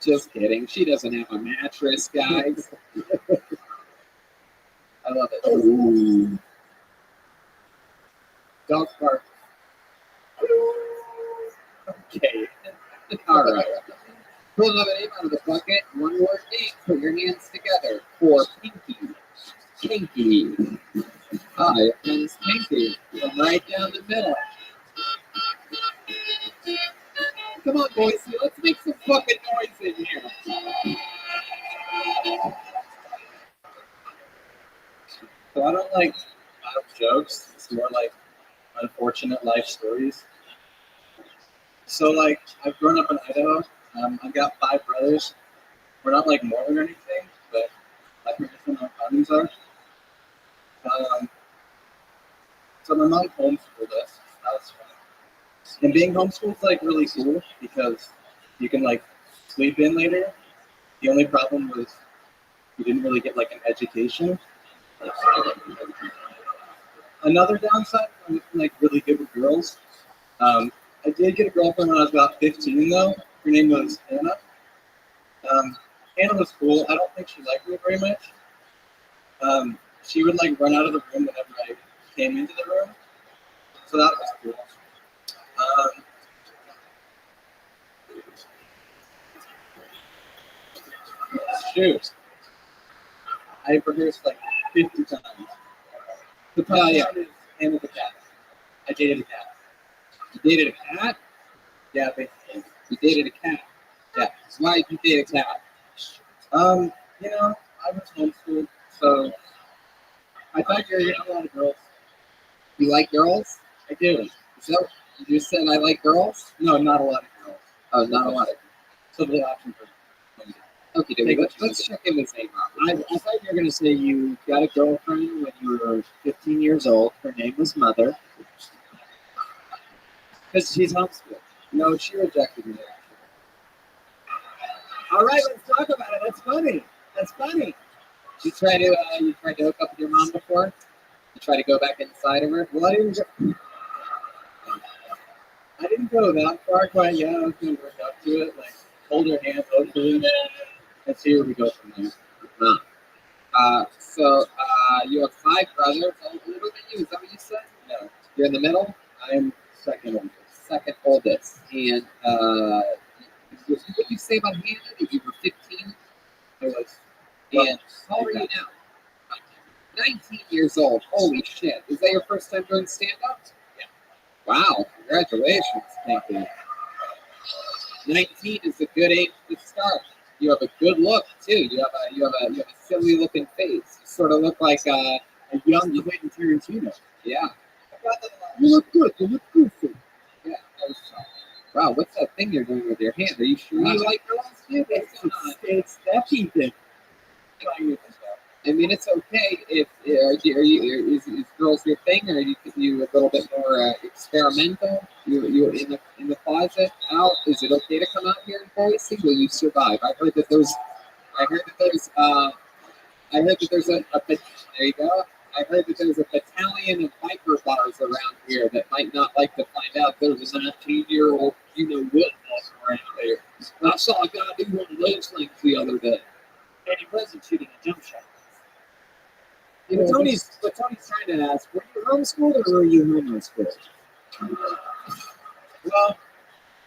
Just kidding. She doesn't have a mattress, guys. I love it. Ooh. Dog park. Okay. All right. Pull another name out of the bucket. One word name. Put your hands together for Pinky. Pinky. Here comes Pinky. From right down the middle. Come on, boys. Let's make some fucking noise in here. So I don't like jokes. It's more like unfortunate life stories. So like I've grown up in Idaho. I've got 5 brothers. We're not like Mormon or anything, but like we're different on how these are. So my mom homeschooled us. That was fun. And being homeschooled is like really cool because you can like sleep in later. The only problem was you didn't really get like an education. Another downside, I'm like really good with girls. I did get a girlfriend when I was about 15 though. Her name was Anna. Anna was cool. I don't think she liked me very much. She would like run out of the room whenever I came into the room. So that was cool. Shoot. I rehearsed like 50 times. The punchline is Anna the cat. I dated a cat. You dated a cat? Yeah, basically. You dated a cat? Yeah. So why did you date a cat? You know, I was homeschooled, so I thought you were getting a lot of girls. You like girls? I do. So you just said I like girls? No, not a lot of girls. Oh, not a lot of. So the options are. Okay, David, let's check in with name. I thought you were going to say you got a girlfriend when you were 15 years old. Her name was Mother. Because she's homeschooled. No, she rejected me. All right, let's talk about it. That's funny. That's funny. You tried to hook up with your mom before? You tried to go back inside of her? Well, I didn't go that far quite yet. I was going to work up to it, like hold her hand, hopefully. Let's see where we go from there. You have 5 brothers, all older than you. Is that what you said? No, You're in the middle? I'm second oldest. Second oldest. And what did you say about Hannah? That you were 15? I was. And how old are you now? 19 years old. Holy shit. Is that your first time doing stand-up? Yeah. Wow. Congratulations. Thank you. 19 is a good age to start. You have a good look too. You have a silly looking face. You sort of look like A young Quentin Tarantino. yeah. You look good. You look goofy. Yeah. Wow, what's that thing you're doing with your hand? Are you sure you like girls? Dude, what's going on? It's that thing. I mean, it's okay if is girls your thing, or are you a little bit more experimental? You in the closet out? Is it okay to come out here in Boise? Will you survive? I heard that there's there you go. I heard that there's a battalion of biker bars around here that might not like to find out there's a 19-year-old, what, walking around there. I saw a guy do one of those things the other day. And he wasn't shooting a jump shot. What Tony's trying to ask, were you homeschooled or were you homeschooled? Well,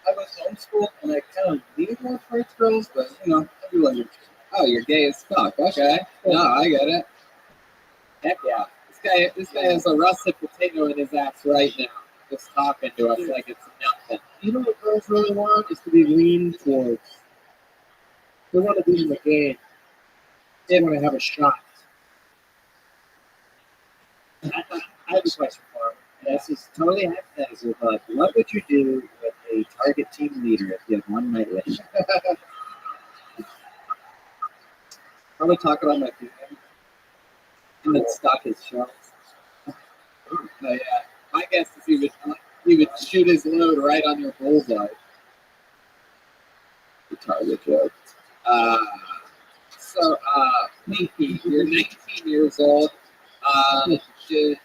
I was homeschooled and I kind of leaned more towards girls, but I do like it. Oh, you're gay as fuck. Okay. No, I get it. Heck yeah. This guy has a russet potato in his ass right now. Just talking to us like it's nothing. You know what girls really want is to be leaned towards. They want to be in the game. They want to have a shot. I have a question for him. This is totally hypothetical, but what would you do with a target team leader if you had one night left? Probably talk about my feelings. And then stock his shots. Yeah. My guess is he would shoot his load right on your bullseye. The target joke. Pinky, you're 19 years old. Do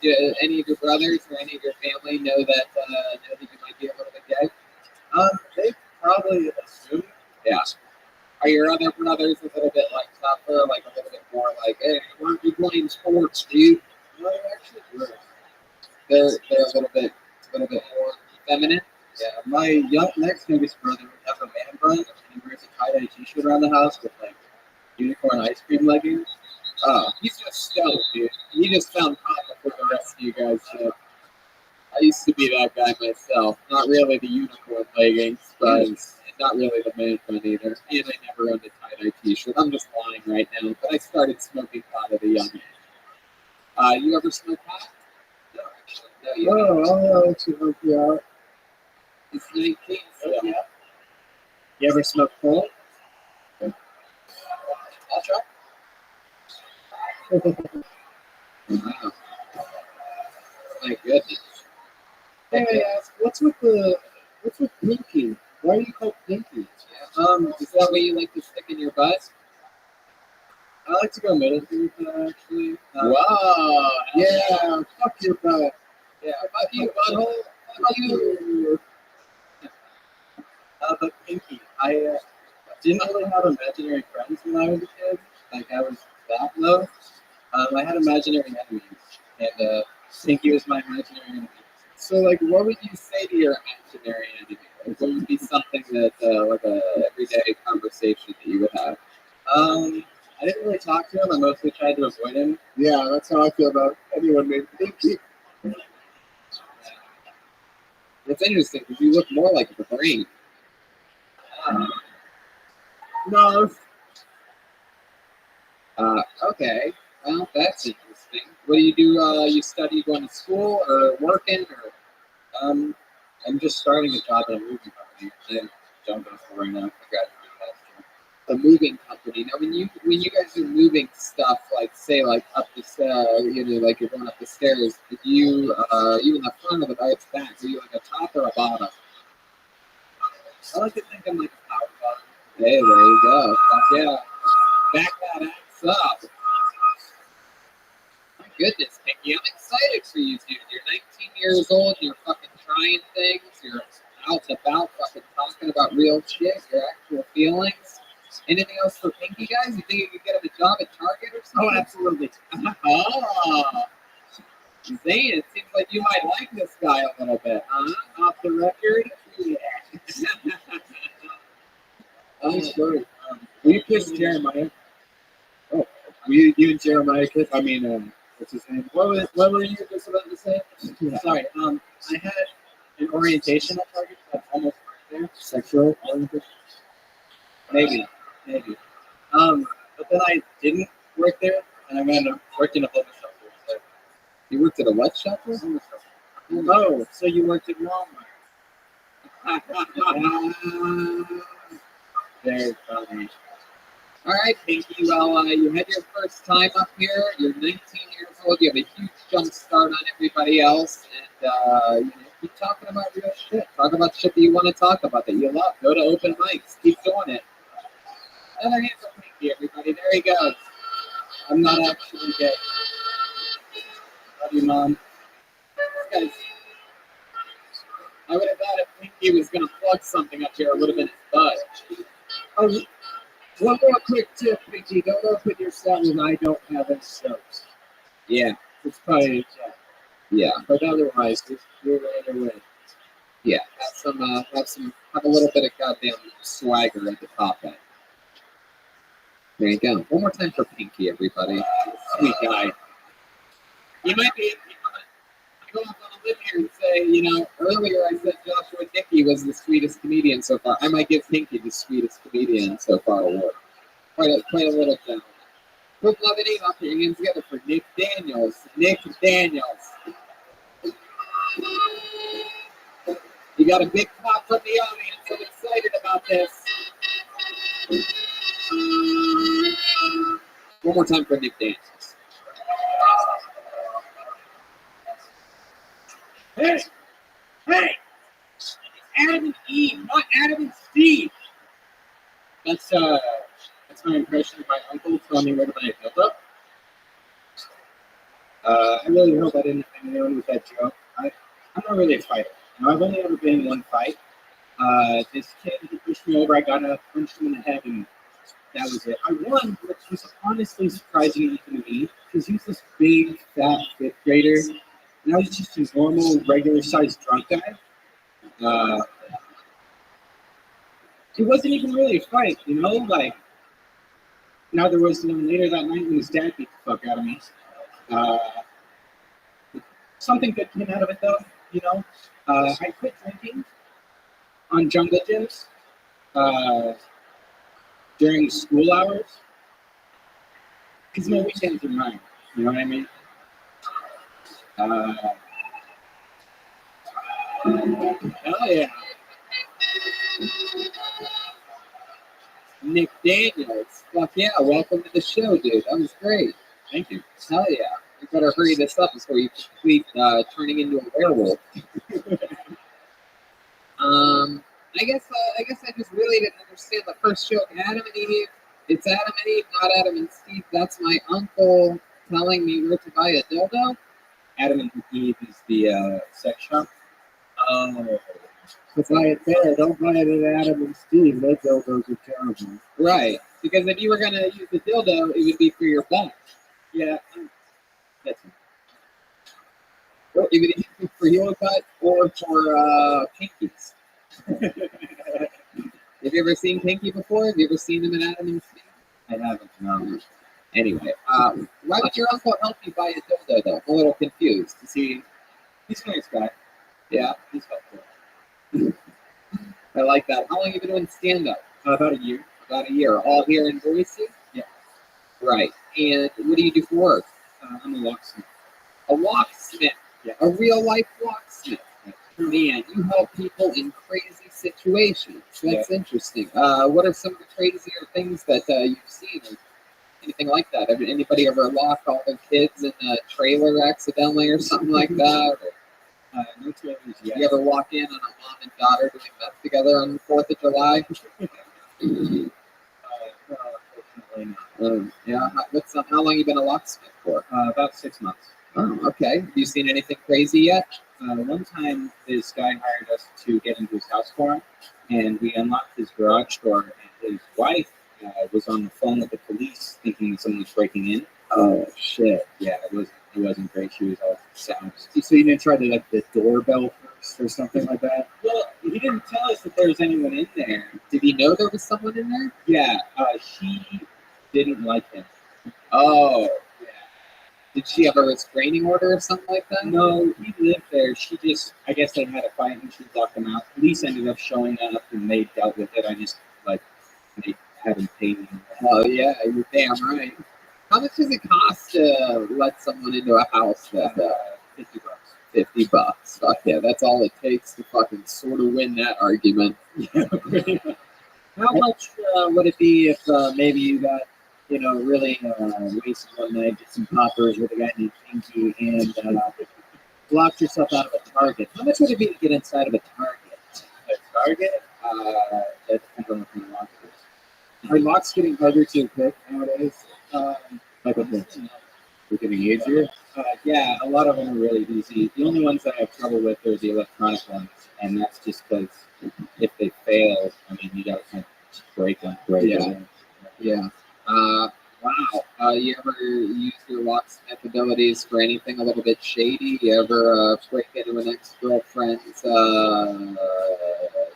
any of your brothers or any of your family know that you might be a little bit gay? They probably assume. Yeah. Are your other brothers a little bit like tougher, like a little bit more like, hey, why aren't you playing sports, dude? No, they're actually good. They're a little bit more feminine. Yeah, my next youngest brother has a man bun, and he wears a tie-dye t-shirt around the house with like unicorn ice cream leggings. He's just stoked, dude. He just found hot before the rest of you guys did. I used to be that guy myself. Not really the unicorn leggings, but not really the man bun either. And I never owned a tie-dye t-shirt. I'm just lying right now, but I started smoking pot at a young age. You ever smoke pot? No, actually. No, you haven't. I'll let you help you out. It's 19, so Yeah. You ever smoke coal? I'll try. Wow. My goodness. Hey, I ask, what's with Pinky? Why are you called Pinky? Is that what you like to stick in your butt? I like to go middle through that, actually. Wow. Yeah, fuck your butt. Yeah, fuck you, butthole. Fuck you. But Pinky, I didn't really have imaginary friends when I was a kid. Like, I was that low. I had imaginary enemies, and Pinky was my imaginary enemy. So, like, what would you say to your imaginary enemy? Like, what would be something that, like, a everyday conversation that you would have? I didn't really talk to him. I mostly tried to avoid him. Yeah, that's how I feel about anyone named Pinky. It's interesting because you look more like the brain. No. Okay. Well, that's interesting. What do? You study going to school or working or? I'm just starting a job at a moving company. I don't go to school right now. I graduated last year. A moving company. Now, when you guys are moving stuff, like say, like up the like you're going up the stairs, if you in the front of the bike's back, are you like a top or a bottom? I like to think I'm like a power bottom. Hey, there you go. Fuck yeah. Back that ass up. My goodness, Pinky, I'm excited for you, dude. You're 19 years old, you're fucking trying things, you're out and about fucking talking about real shit, your actual feelings. Anything else for Pinky, guys? You think you could get him a job at Target or something? Oh, absolutely. Oh, Zane, it seems like you might like this guy a little bit, huh? Off the record? Yeah. Funny story. We kissed Jeremiah. Oh, you and Jeremiah kissed? I mean, what's his name? What were you just about to say? Yeah. Sorry. I had an orientation at Target that almost worked there. Sexual orientation? Maybe. But then I didn't work there, and I went and worked in a homeless shelter. So. You worked at a what shelter? Oh, so you worked at Walmart. Very funny. All right, Pinky. Well, you had your first time up here. You're 19 years old. You have a huge jump start on everybody else, and keep talking about real shit. Talk about shit that you want to talk about that you love. Go to open mics. Keep doing it. Another hand for Pinky, everybody. There he goes. I'm not actually gay. Love you, Mom. Guys, I would have thought if Pinky was going to plug something up here, it would have been his butt. Oh, one more quick tip, Pinky. Don't open your cell when I don't have any soaps. Yeah. It's probably Yeah. but otherwise, you're right away. Yeah. Have a little bit of goddamn swagger at the top end. There you go. One more time for Pinky, everybody. Sweet guy. You might be. I go off on a limb here and say, earlier I said Joshua Dickey was the sweetest comedian so far. I might give Pinky the sweetest comedian so far award. Quite a little down. Quick love and up your hands together for Nick Daniels. Nick Daniels. You got a big clap from the audience. I'm excited about this. One more time for Nick Daniels. Hey! Adam and Eve, not Adam and Steve. That's my impression of my uncle telling me where to buy a dildo. I really hope I didn't offend anyone with that joke. I'm not really a fighter. I've only ever been in one fight. This kid, he pushed me over. I got up, punched him in the head, and that was it. I won, which was honestly surprising even to me, because he was this big, fat fifth grader, and I was just a normal, regular-sized drunk guy. It wasn't even really a fight, like, now there was later that night when his dad beat the fuck out of me. Something good came out of it, though, I quit drinking on jungle gyms during school hours because my weekends are mine. You know what I mean? Hell yeah. Nick Daniels. Fuck yeah. Welcome to the show, dude. That was great. Thank you. Hell yeah. We better hurry this up before you complete turning into a werewolf. I guess I just really didn't understand the first joke. Adam and Eve. It's Adam and Eve, not Adam and Steve. That's my uncle telling me where to buy a dildo. Adam and Eve is the sex shop. Oh. If I had there, don't buy it at Adam and Steve. Those dildos are terrible. Right. Because if you were going to use the dildo, it would be for your butt. Yeah. That's it. Or it would either be for your butt or for pinkies. Have you ever seen Pinky before? Have you ever seen him in Adam and Steve? I haven't, no. Anyway, why would your uncle help you buy a dildo, though? I'm a little confused. Is he... He's a nice guy. Yeah. He's helpful. I like that. How long have you been doing stand-up? About a year. About a year. All here in Boise? Yeah. Right. And what do you do for work? I'm a locksmith. A locksmith? Yeah. A real-life locksmith? Man, you help people in crazy situations. That's interesting. What are some of the crazier things that you've seen or anything like that? Anybody ever lock all their kids in a trailer accidentally or something like that? Or, no trailers yet. you ever walk in on a mom and daughter doing meth together on the 4th of July? No, unfortunately not. Yeah. How long you been a locksmith for? About 6 months. Oh, okay. Have you seen anything crazy yet? One time, this guy hired us to get into his house for him, and we unlocked his garage door, and his wife was on the phone with the police thinking someone was breaking in. Oh shit! Yeah, it wasn't great. She was all sounds. So you didn't try to like the doorbell first or something like that? Well, he didn't tell us that there was anyone in there. Did he know there was someone in there? Yeah, she didn't like him. Oh, yeah. Did she have a restraining order or something like that? No, he lived there. She just, I guess they had a fight and she locked him out. Police ended up showing up and they dealt with it. I just, like, they haven't paid me. Oh, yeah, you're damn right. How much does it cost to let someone into a house that, $50. $50? Fuck yeah, that's all it takes to fucking sort of win that argument. How much would it be if maybe you got, really wasted one night, did some poppers with a guy named Pinky, and locked yourself out of a Target? How much would it be to get inside of a Target? A Target? That depends on what kind of lock it is. Are locks getting harder to pick nowadays? Like with this? We're getting easier? Yeah, a lot of them are really easy. The only ones that I have trouble with are the electronic ones, and that's just because if they fail, I mean, you gotta kind of break them. Yeah. Wow. You ever use your locksmith abilities for anything a little bit shady? You ever break into an ex-girlfriend's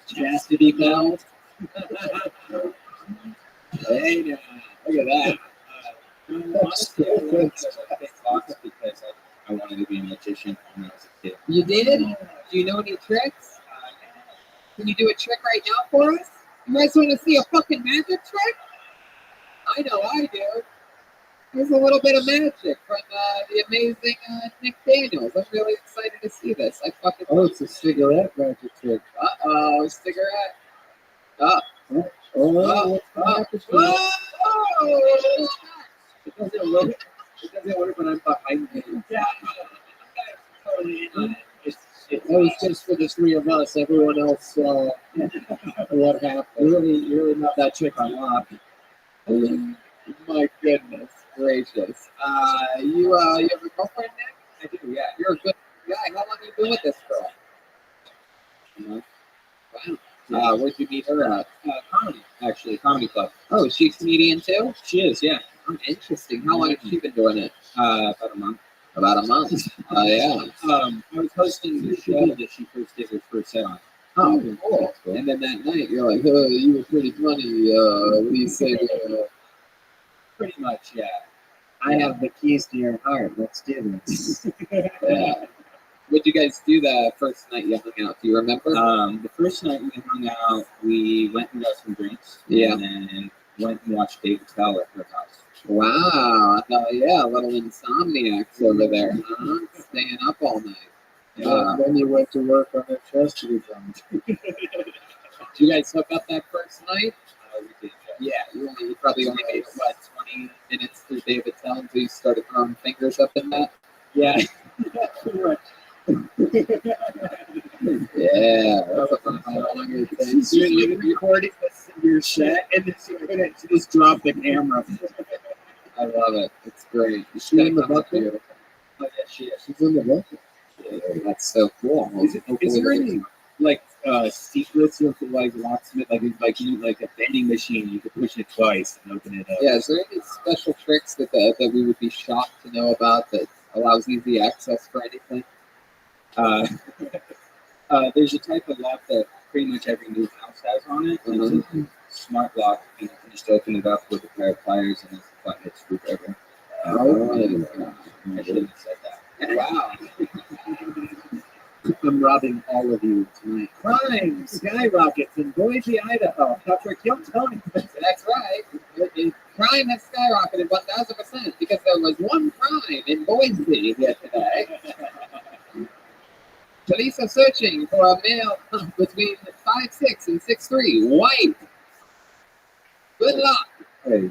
chastity belt? Hey, now, look at that. Honestly, I wanted to pick locks because I wanted to be a magician when I was a kid. You did? Do you know any tricks? Can you do a trick right now for us? You guys want to see a fucking magic trick? I know I do. There's a little bit of magic from the amazing Nick Daniels. I'm really excited to see this. It's a cigarette magic trick. Uh-oh, cigarette. It doesn't work when I'm behind you. Yeah. That was just for the three of us. Everyone else, what happened? You're really not that chick on lock. My goodness gracious. You have a girlfriend, Nick? I do, yeah. You're a good guy. How long have you been with this girl? Wow. Where'd you meet her at? Comedy club. Oh, is she a comedian too? She is, yeah. Oh, interesting. How long has she been doing it? About a month. About a month. Yeah. I was hosting the show that she first did her first set on. Oh, cool. And then that night, you're like, oh, you were pretty funny. What do you say? Pretty much, yeah. I have the keys to your heart. Let's do this. Yeah. What'd you guys do the first night you hung out? Do you remember? The first night we hung out, we went and got some drinks. Yeah. And then went and watched Dave Attell at her house. Wow. Yeah, a little insomniacs over there, huh? Staying up all night. Yeah. Then you went to work on that chastity drum. Did you guys hook up that first night? We did, yeah. You probably only made, 20 minutes through Dave Attell until you started throwing fingers up in that? Yeah. Yeah, that's a longer thing. So you're recording your set and then you just drop the camera. I love it. It's great. Is she in the bucket? Oh, yeah, she is. She's in the bucket. Yeah, that's so cool. Is there any secrets of locksmith, like a vending machine? You could push it twice and open it up. Yeah, is there any special tricks that we would be shocked to know about that allows easy access for anything? There's a type of lock that pretty much every new house has on it. It's a smart lock. You can just open it up with a pair of pliers and it's a flathead screwdriver. I shouldn't have said that. Wow. I'm robbing all of you tonight. Crime skyrockets in Boise, Idaho. Patrick, you'll tell me. That's right. Crime has skyrocketed 1,000% because there was one crime in Boise here today. Police are searching for a male between 5'6" and 6'3", white. Good luck. Hey.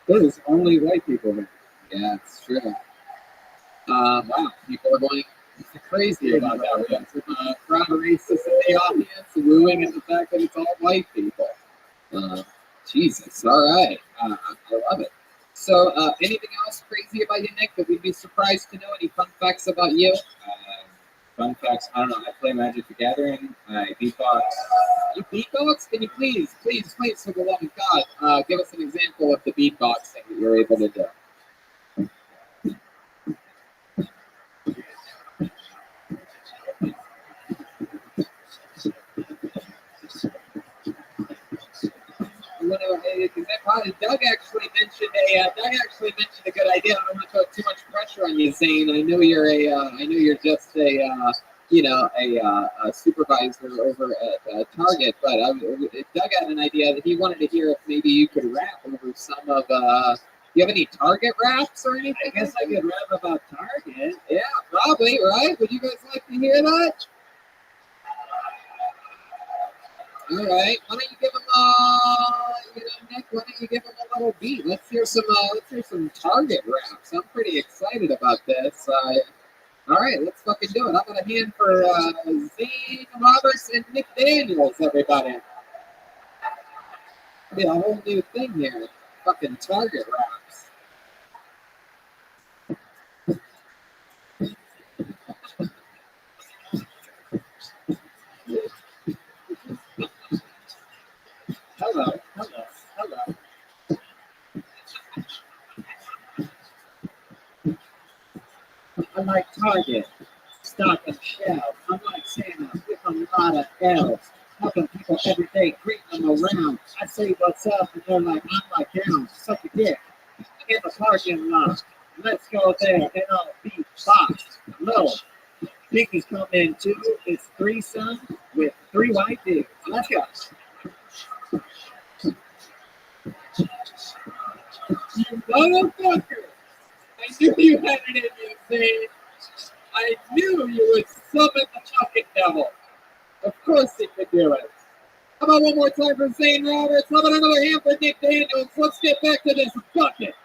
There's only white people here. Yeah, it's true. Wow, people are going crazy about that. We got some crowd racists in the audience, wooing at the fact that it's all white people. Jesus, all right. I love it. So, anything else crazy about you, Nick, that we'd be surprised to know? Any fun facts about you? Fun facts. I don't know. I play Magic the Gathering. I beatbox. You beatbox? Can you please, for the love of God, give us an example of the beatboxing that you're able to do? Doug actually mentioned a good idea. I don't want to put too much pressure on you, Zane. I know you're just a supervisor over at Target, but Doug had an idea that he wanted to hear if maybe you could rap over some of. You have any Target raps or anything? I guess I could rap about Target. Yeah, probably, right? Would you guys like to hear that? All right. Why don't you give him Nick? Why don't you give him a little beat? Let's hear some Target raps. I'm pretty excited about this. All right, let's fucking do it. I'm gonna hand for Zane Roberts and Nick Daniels, everybody. Be a whole new thing here. Fucking Target raps. Hello. I'm like Target, stock and shelf. I'm like Santa with a lot of elves. Helping people every day, greeting them around. I say what's up, and they're like, I'm like down. Suck a dick in the parking lot. Let's go there, and I'll be boxed. No. Pinky's coming in too. It's threesome with 3 white dudes. Let's go. You motherfucker! I knew you had it in you, Zane. I knew you would summon the fucking devil. Of course he could do it. How about one more time for Zane Roberts? How about another hand for Nick Daniels? Let's get back to this bucket.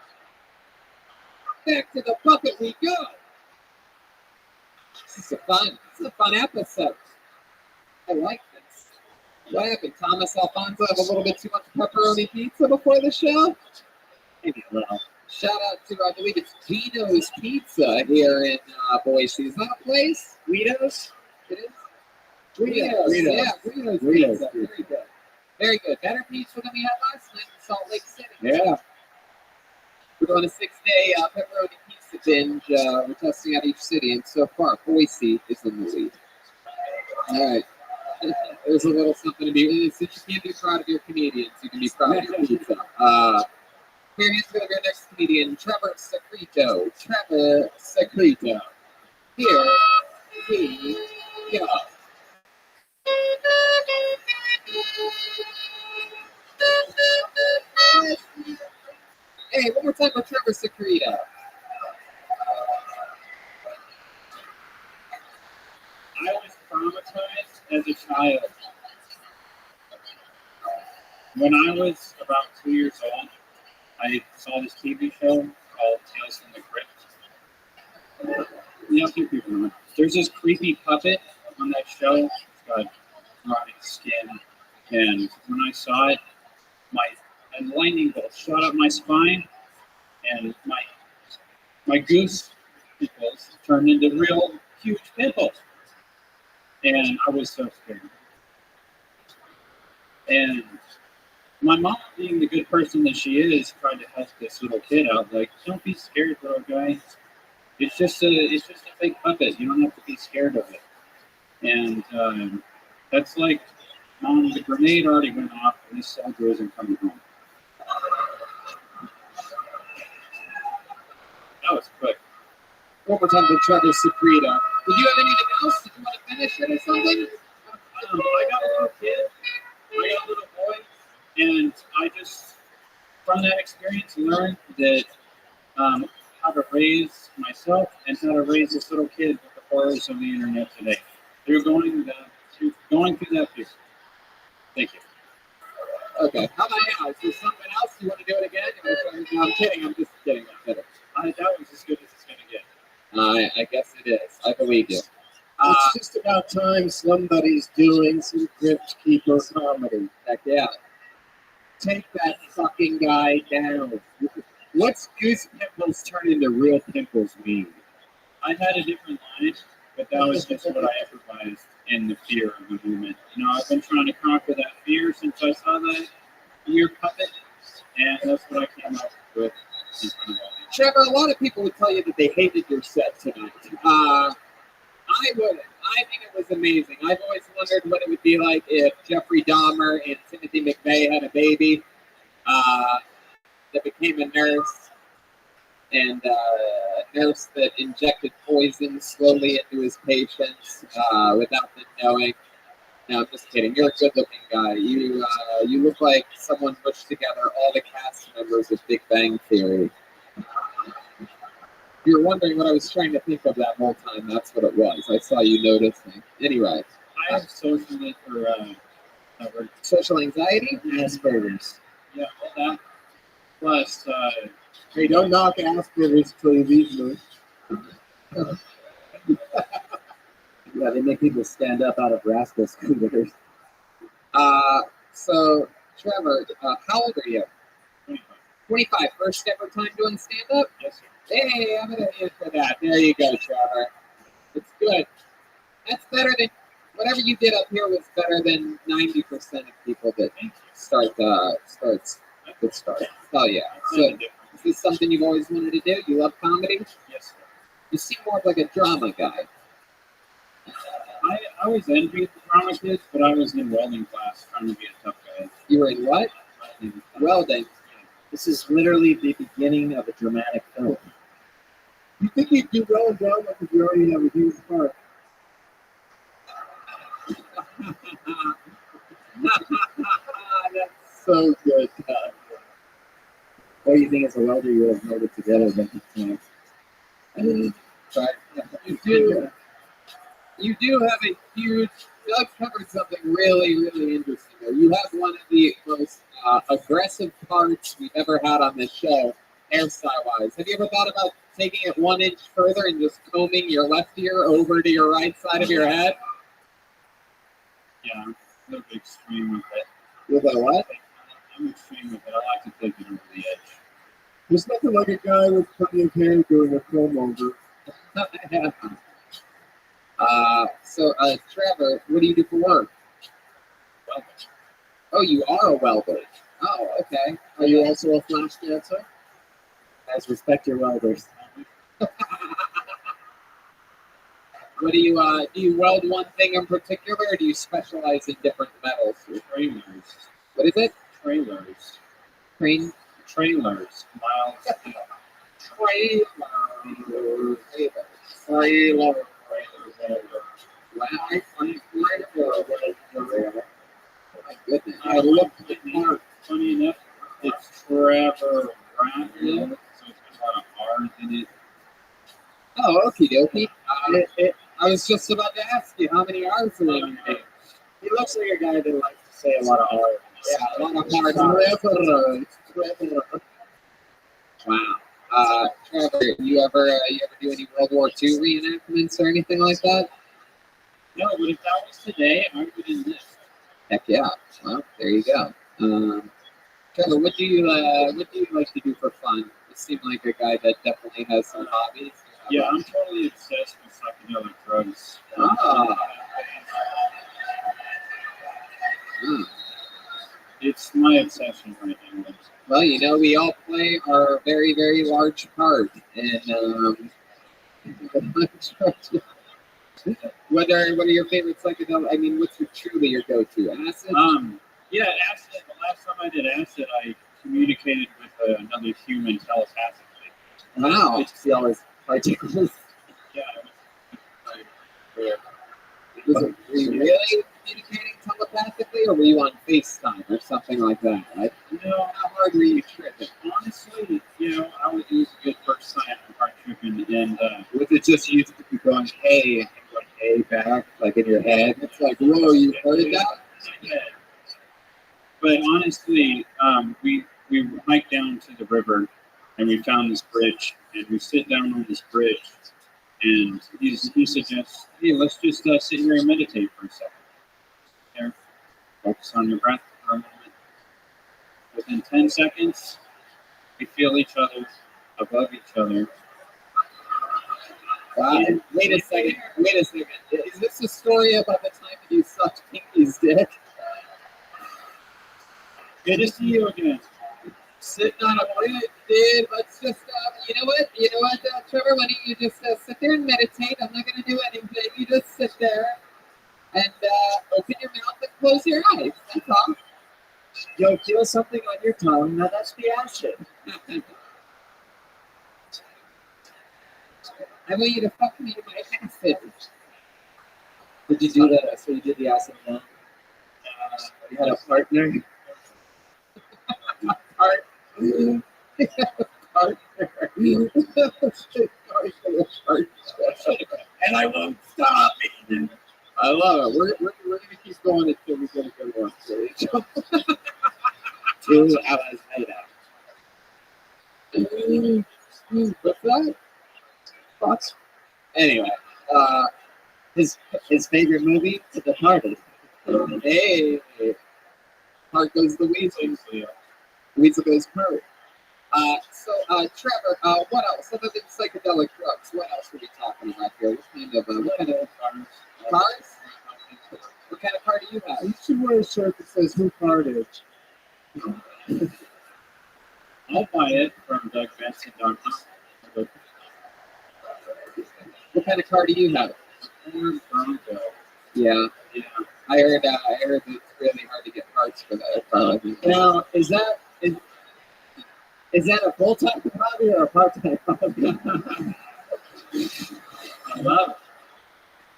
Back to the bucket we go. This is a fun episode. I like this. What happened? Thomas Alfonso have a little bit too much pepperoni pizza before the show? Maybe a little. Shout out to, I believe it's Gino's Pizza here in Boise. Is that a place? Guido's? It is? Guido's. Yeah, Guido's Pizza. Very good. Very good. Better pizza than we had last night in Salt Lake City. Yeah. We're doing a 6-day pepperoni pizza binge. We're testing out each city, and so far, Boise is in the lead. All right. There's a little something to be. Since you can't be proud of your comedians, you can be proud of your pizza. Here he's going to go next comedian, Trevor Secreto. Trevor Secreto. Here we go. Hey, one more time for Trevor Secreto. I was traumatized as a child. When I was about 2 years old, I saw this TV show called Tales from the Crypt. Yeah, a few people know it. There's this creepy puppet on that show. It's got rotting skin. And when I saw it, a lightning bolt shot up my spine, and my goose pimples turned into real huge pimples. And I was so scared. And my mom, being the good person that she is, tried to help this little kid out. Like, don't be scared, little guy. It's just a fake puppet. You don't have to be scared of it. And that's like, Mom, the grenade already went off, and this soldier isn't coming home. That was quick. One more time for Trevor Secreto. Did you have anything else? Did you want to finish it or something? I got a little kid. I got a little boy. And I just, from that experience, learned that how to raise myself and how to raise this little kid with the horrors of the internet today. They're going through that piece. Thank you. Okay. How about now? Is there something else? You want to do it again? No, I'm kidding. I'm just kidding. That was as good as it's going to get. I guess it is. I believe you. It's just about time somebody's doing some Crypt Keeper comedy. Heck yeah. Take that fucking guy down. What's goose pimples turn into real pimples mean? I had a different line. But that was just what I improvised in the fear of the movement. You know, I've been trying to conquer that fear since I saw that ear puppet, and that's what I came up with. Trevor, a lot of people would tell you that they hated your set tonight. I wouldn't. I think it was amazing. I've always wondered what it would be like if Jeffrey Dahmer and Timothy McVeigh had a baby that became a nurse, and a nurse that injected poison slowly into his patients without them knowing. No, I'm just kidding. You're a good-looking guy. You look like someone pushed together all the cast members of Big Bang Theory. You were wondering what I was trying to think of that whole time. That's what it was. I saw you noticing. Anyway. I have social anxiety? Asperger's. Yeah, all that. Plus, hey, don't knock Asperger's till you leave me. Yeah, they make people stand up out of rascal scooters. So, Trevor, how old are you? 25. First ever time doing stand-up? Yes, sir. Hey, I'm going to hand for that. There you go, Trevor. It's good. That's better than, whatever you did up here was better than 90% of people that start. Oh, yeah. So, is this something you've always wanted to do? You love comedy? Yes, sir. You seem more like a drama guy. I was envious the drama kids, but I was in welding class trying to be a tough guy. You were in what? Welding. This is literally the beginning of a dramatic film. You think you'd do well in drama because you already have a huge part. That's so good. What do you think as a welder you would have held it together then? You do have a huge. Doug covered something really, really interesting there. You have one of the most aggressive parts we've ever had on this show, hairstyle-wise. Have you ever thought about taking it 1 inch further and just combing your left ear over to your right side of your head? Yeah, I'm a little bit extreme with it. With a what? I'm extreme with it. I like to take it over the edge. There's nothing like a guy with plenty of hair doing a comb over. Trevor, what do you do for work? Welder. Oh, you are a welder. Oh, okay. Are you also a flash dancer? Guys, respect your welders. What do you weld one thing in particular, or do you specialize in different metals? Trailers. What is it? Trailers. Trailers. Miles. Trailer. Wow. My goodness. I looked at the part. Funny enough, it's Trevor Brown, so it's got a lot of R's in it. Oh, okie dokie. I was just about to ask you how many R's are in your name. He looks like a guy that likes to say a lot of R's. Yeah, a lot of hard Trevor. Wow. Trevor, you ever do any World War II reenactments or anything like that? No, but if that was today, I would enlist. Heck yeah. Well, there you go. Trevor, what do you like to do for fun? You seem like a guy that definitely has some hobbies. Yeah, I'm totally obsessed with psychedelic drugs. It's my obsession right now. Well, you know, we all play our very, very large part in what are your favorite psychedelic? I mean, what's truly your go-to? Acid? Yeah, acid. The last time I did acid, I communicated with another human telepathically. Wow. Did you see all his particles? Yeah. Were you really communicating telepathically, or were you on FaceTime or something like that? No, how hard were you tripping? Honestly, I would use a good first sign for hard tripping, and was it just you going, hey, back, like in your head? It's like, whoa, you heard that? But honestly, we hiked down to the river, and we found this bridge, and we sit down on this bridge, and he suggests, hey, let's just sit here and meditate for a second. There, focus on your breath for a moment. Within 10 seconds, we feel each other above each other. Wow. Wait a second. Is this a story about the time that you sucked Pinky's dick? Good to see you again. Sitting on a plate, dude. Let's just, you know what, Trevor? Why don't you just sit there and meditate? I'm not going to do anything. You just sit there and open your mouth and close your eyes. That's all. Yo, feel something on your tongue. Now that's the acid. I want you to fuck me in my acid. Did you do that? So you did the acid now? You had a partner? And I won't stop. I love it. We're going to keep going until we get a good one. 2 hours later. What's that? Thoughts? Anyway, His favorite movie? The Departed. hey, Park goes the Weasel. Weasel goes Park. Trevor, what else? Other than psychedelic drugs, what else are we talking about here? What kind of cars? What kind of car do you have? You should wear a shirt that says "Who farted?" I'll buy it from DougBenson.com. What kind of car do you have? Bronco. Yeah. I heard that it's really hard to get parts for that. Now, is that a full-time hobby or a part-time hobby? I love it.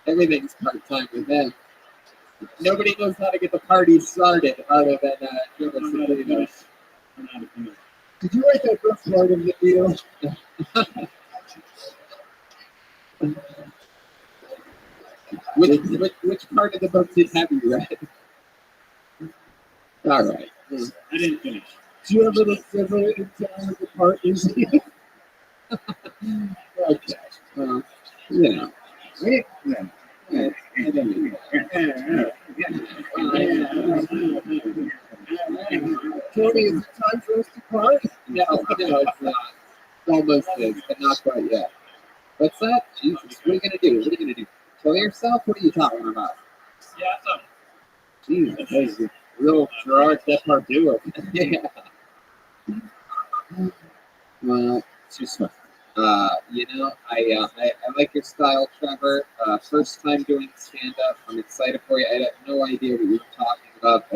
Everything's part-time with them. Nobody knows how to get the party started other than Trevor. Did you write that book part of the deal? Which part of the book have you read? All right. I didn't finish. Do you have a similar example of the part is? Okay. Well, you know. Tony, is it time for us to part? No, it's not. Almost is, but not quite yet. What's that? Jesus, what are you gonna do? Kill yourself? What are you talking about? Yeah, so. Jesus, that's a real Gerard Depardieu. Yeah. Well, it's just I like your style, Trevor. First time doing stand-up. I'm excited for you. I had no idea what you were talking about.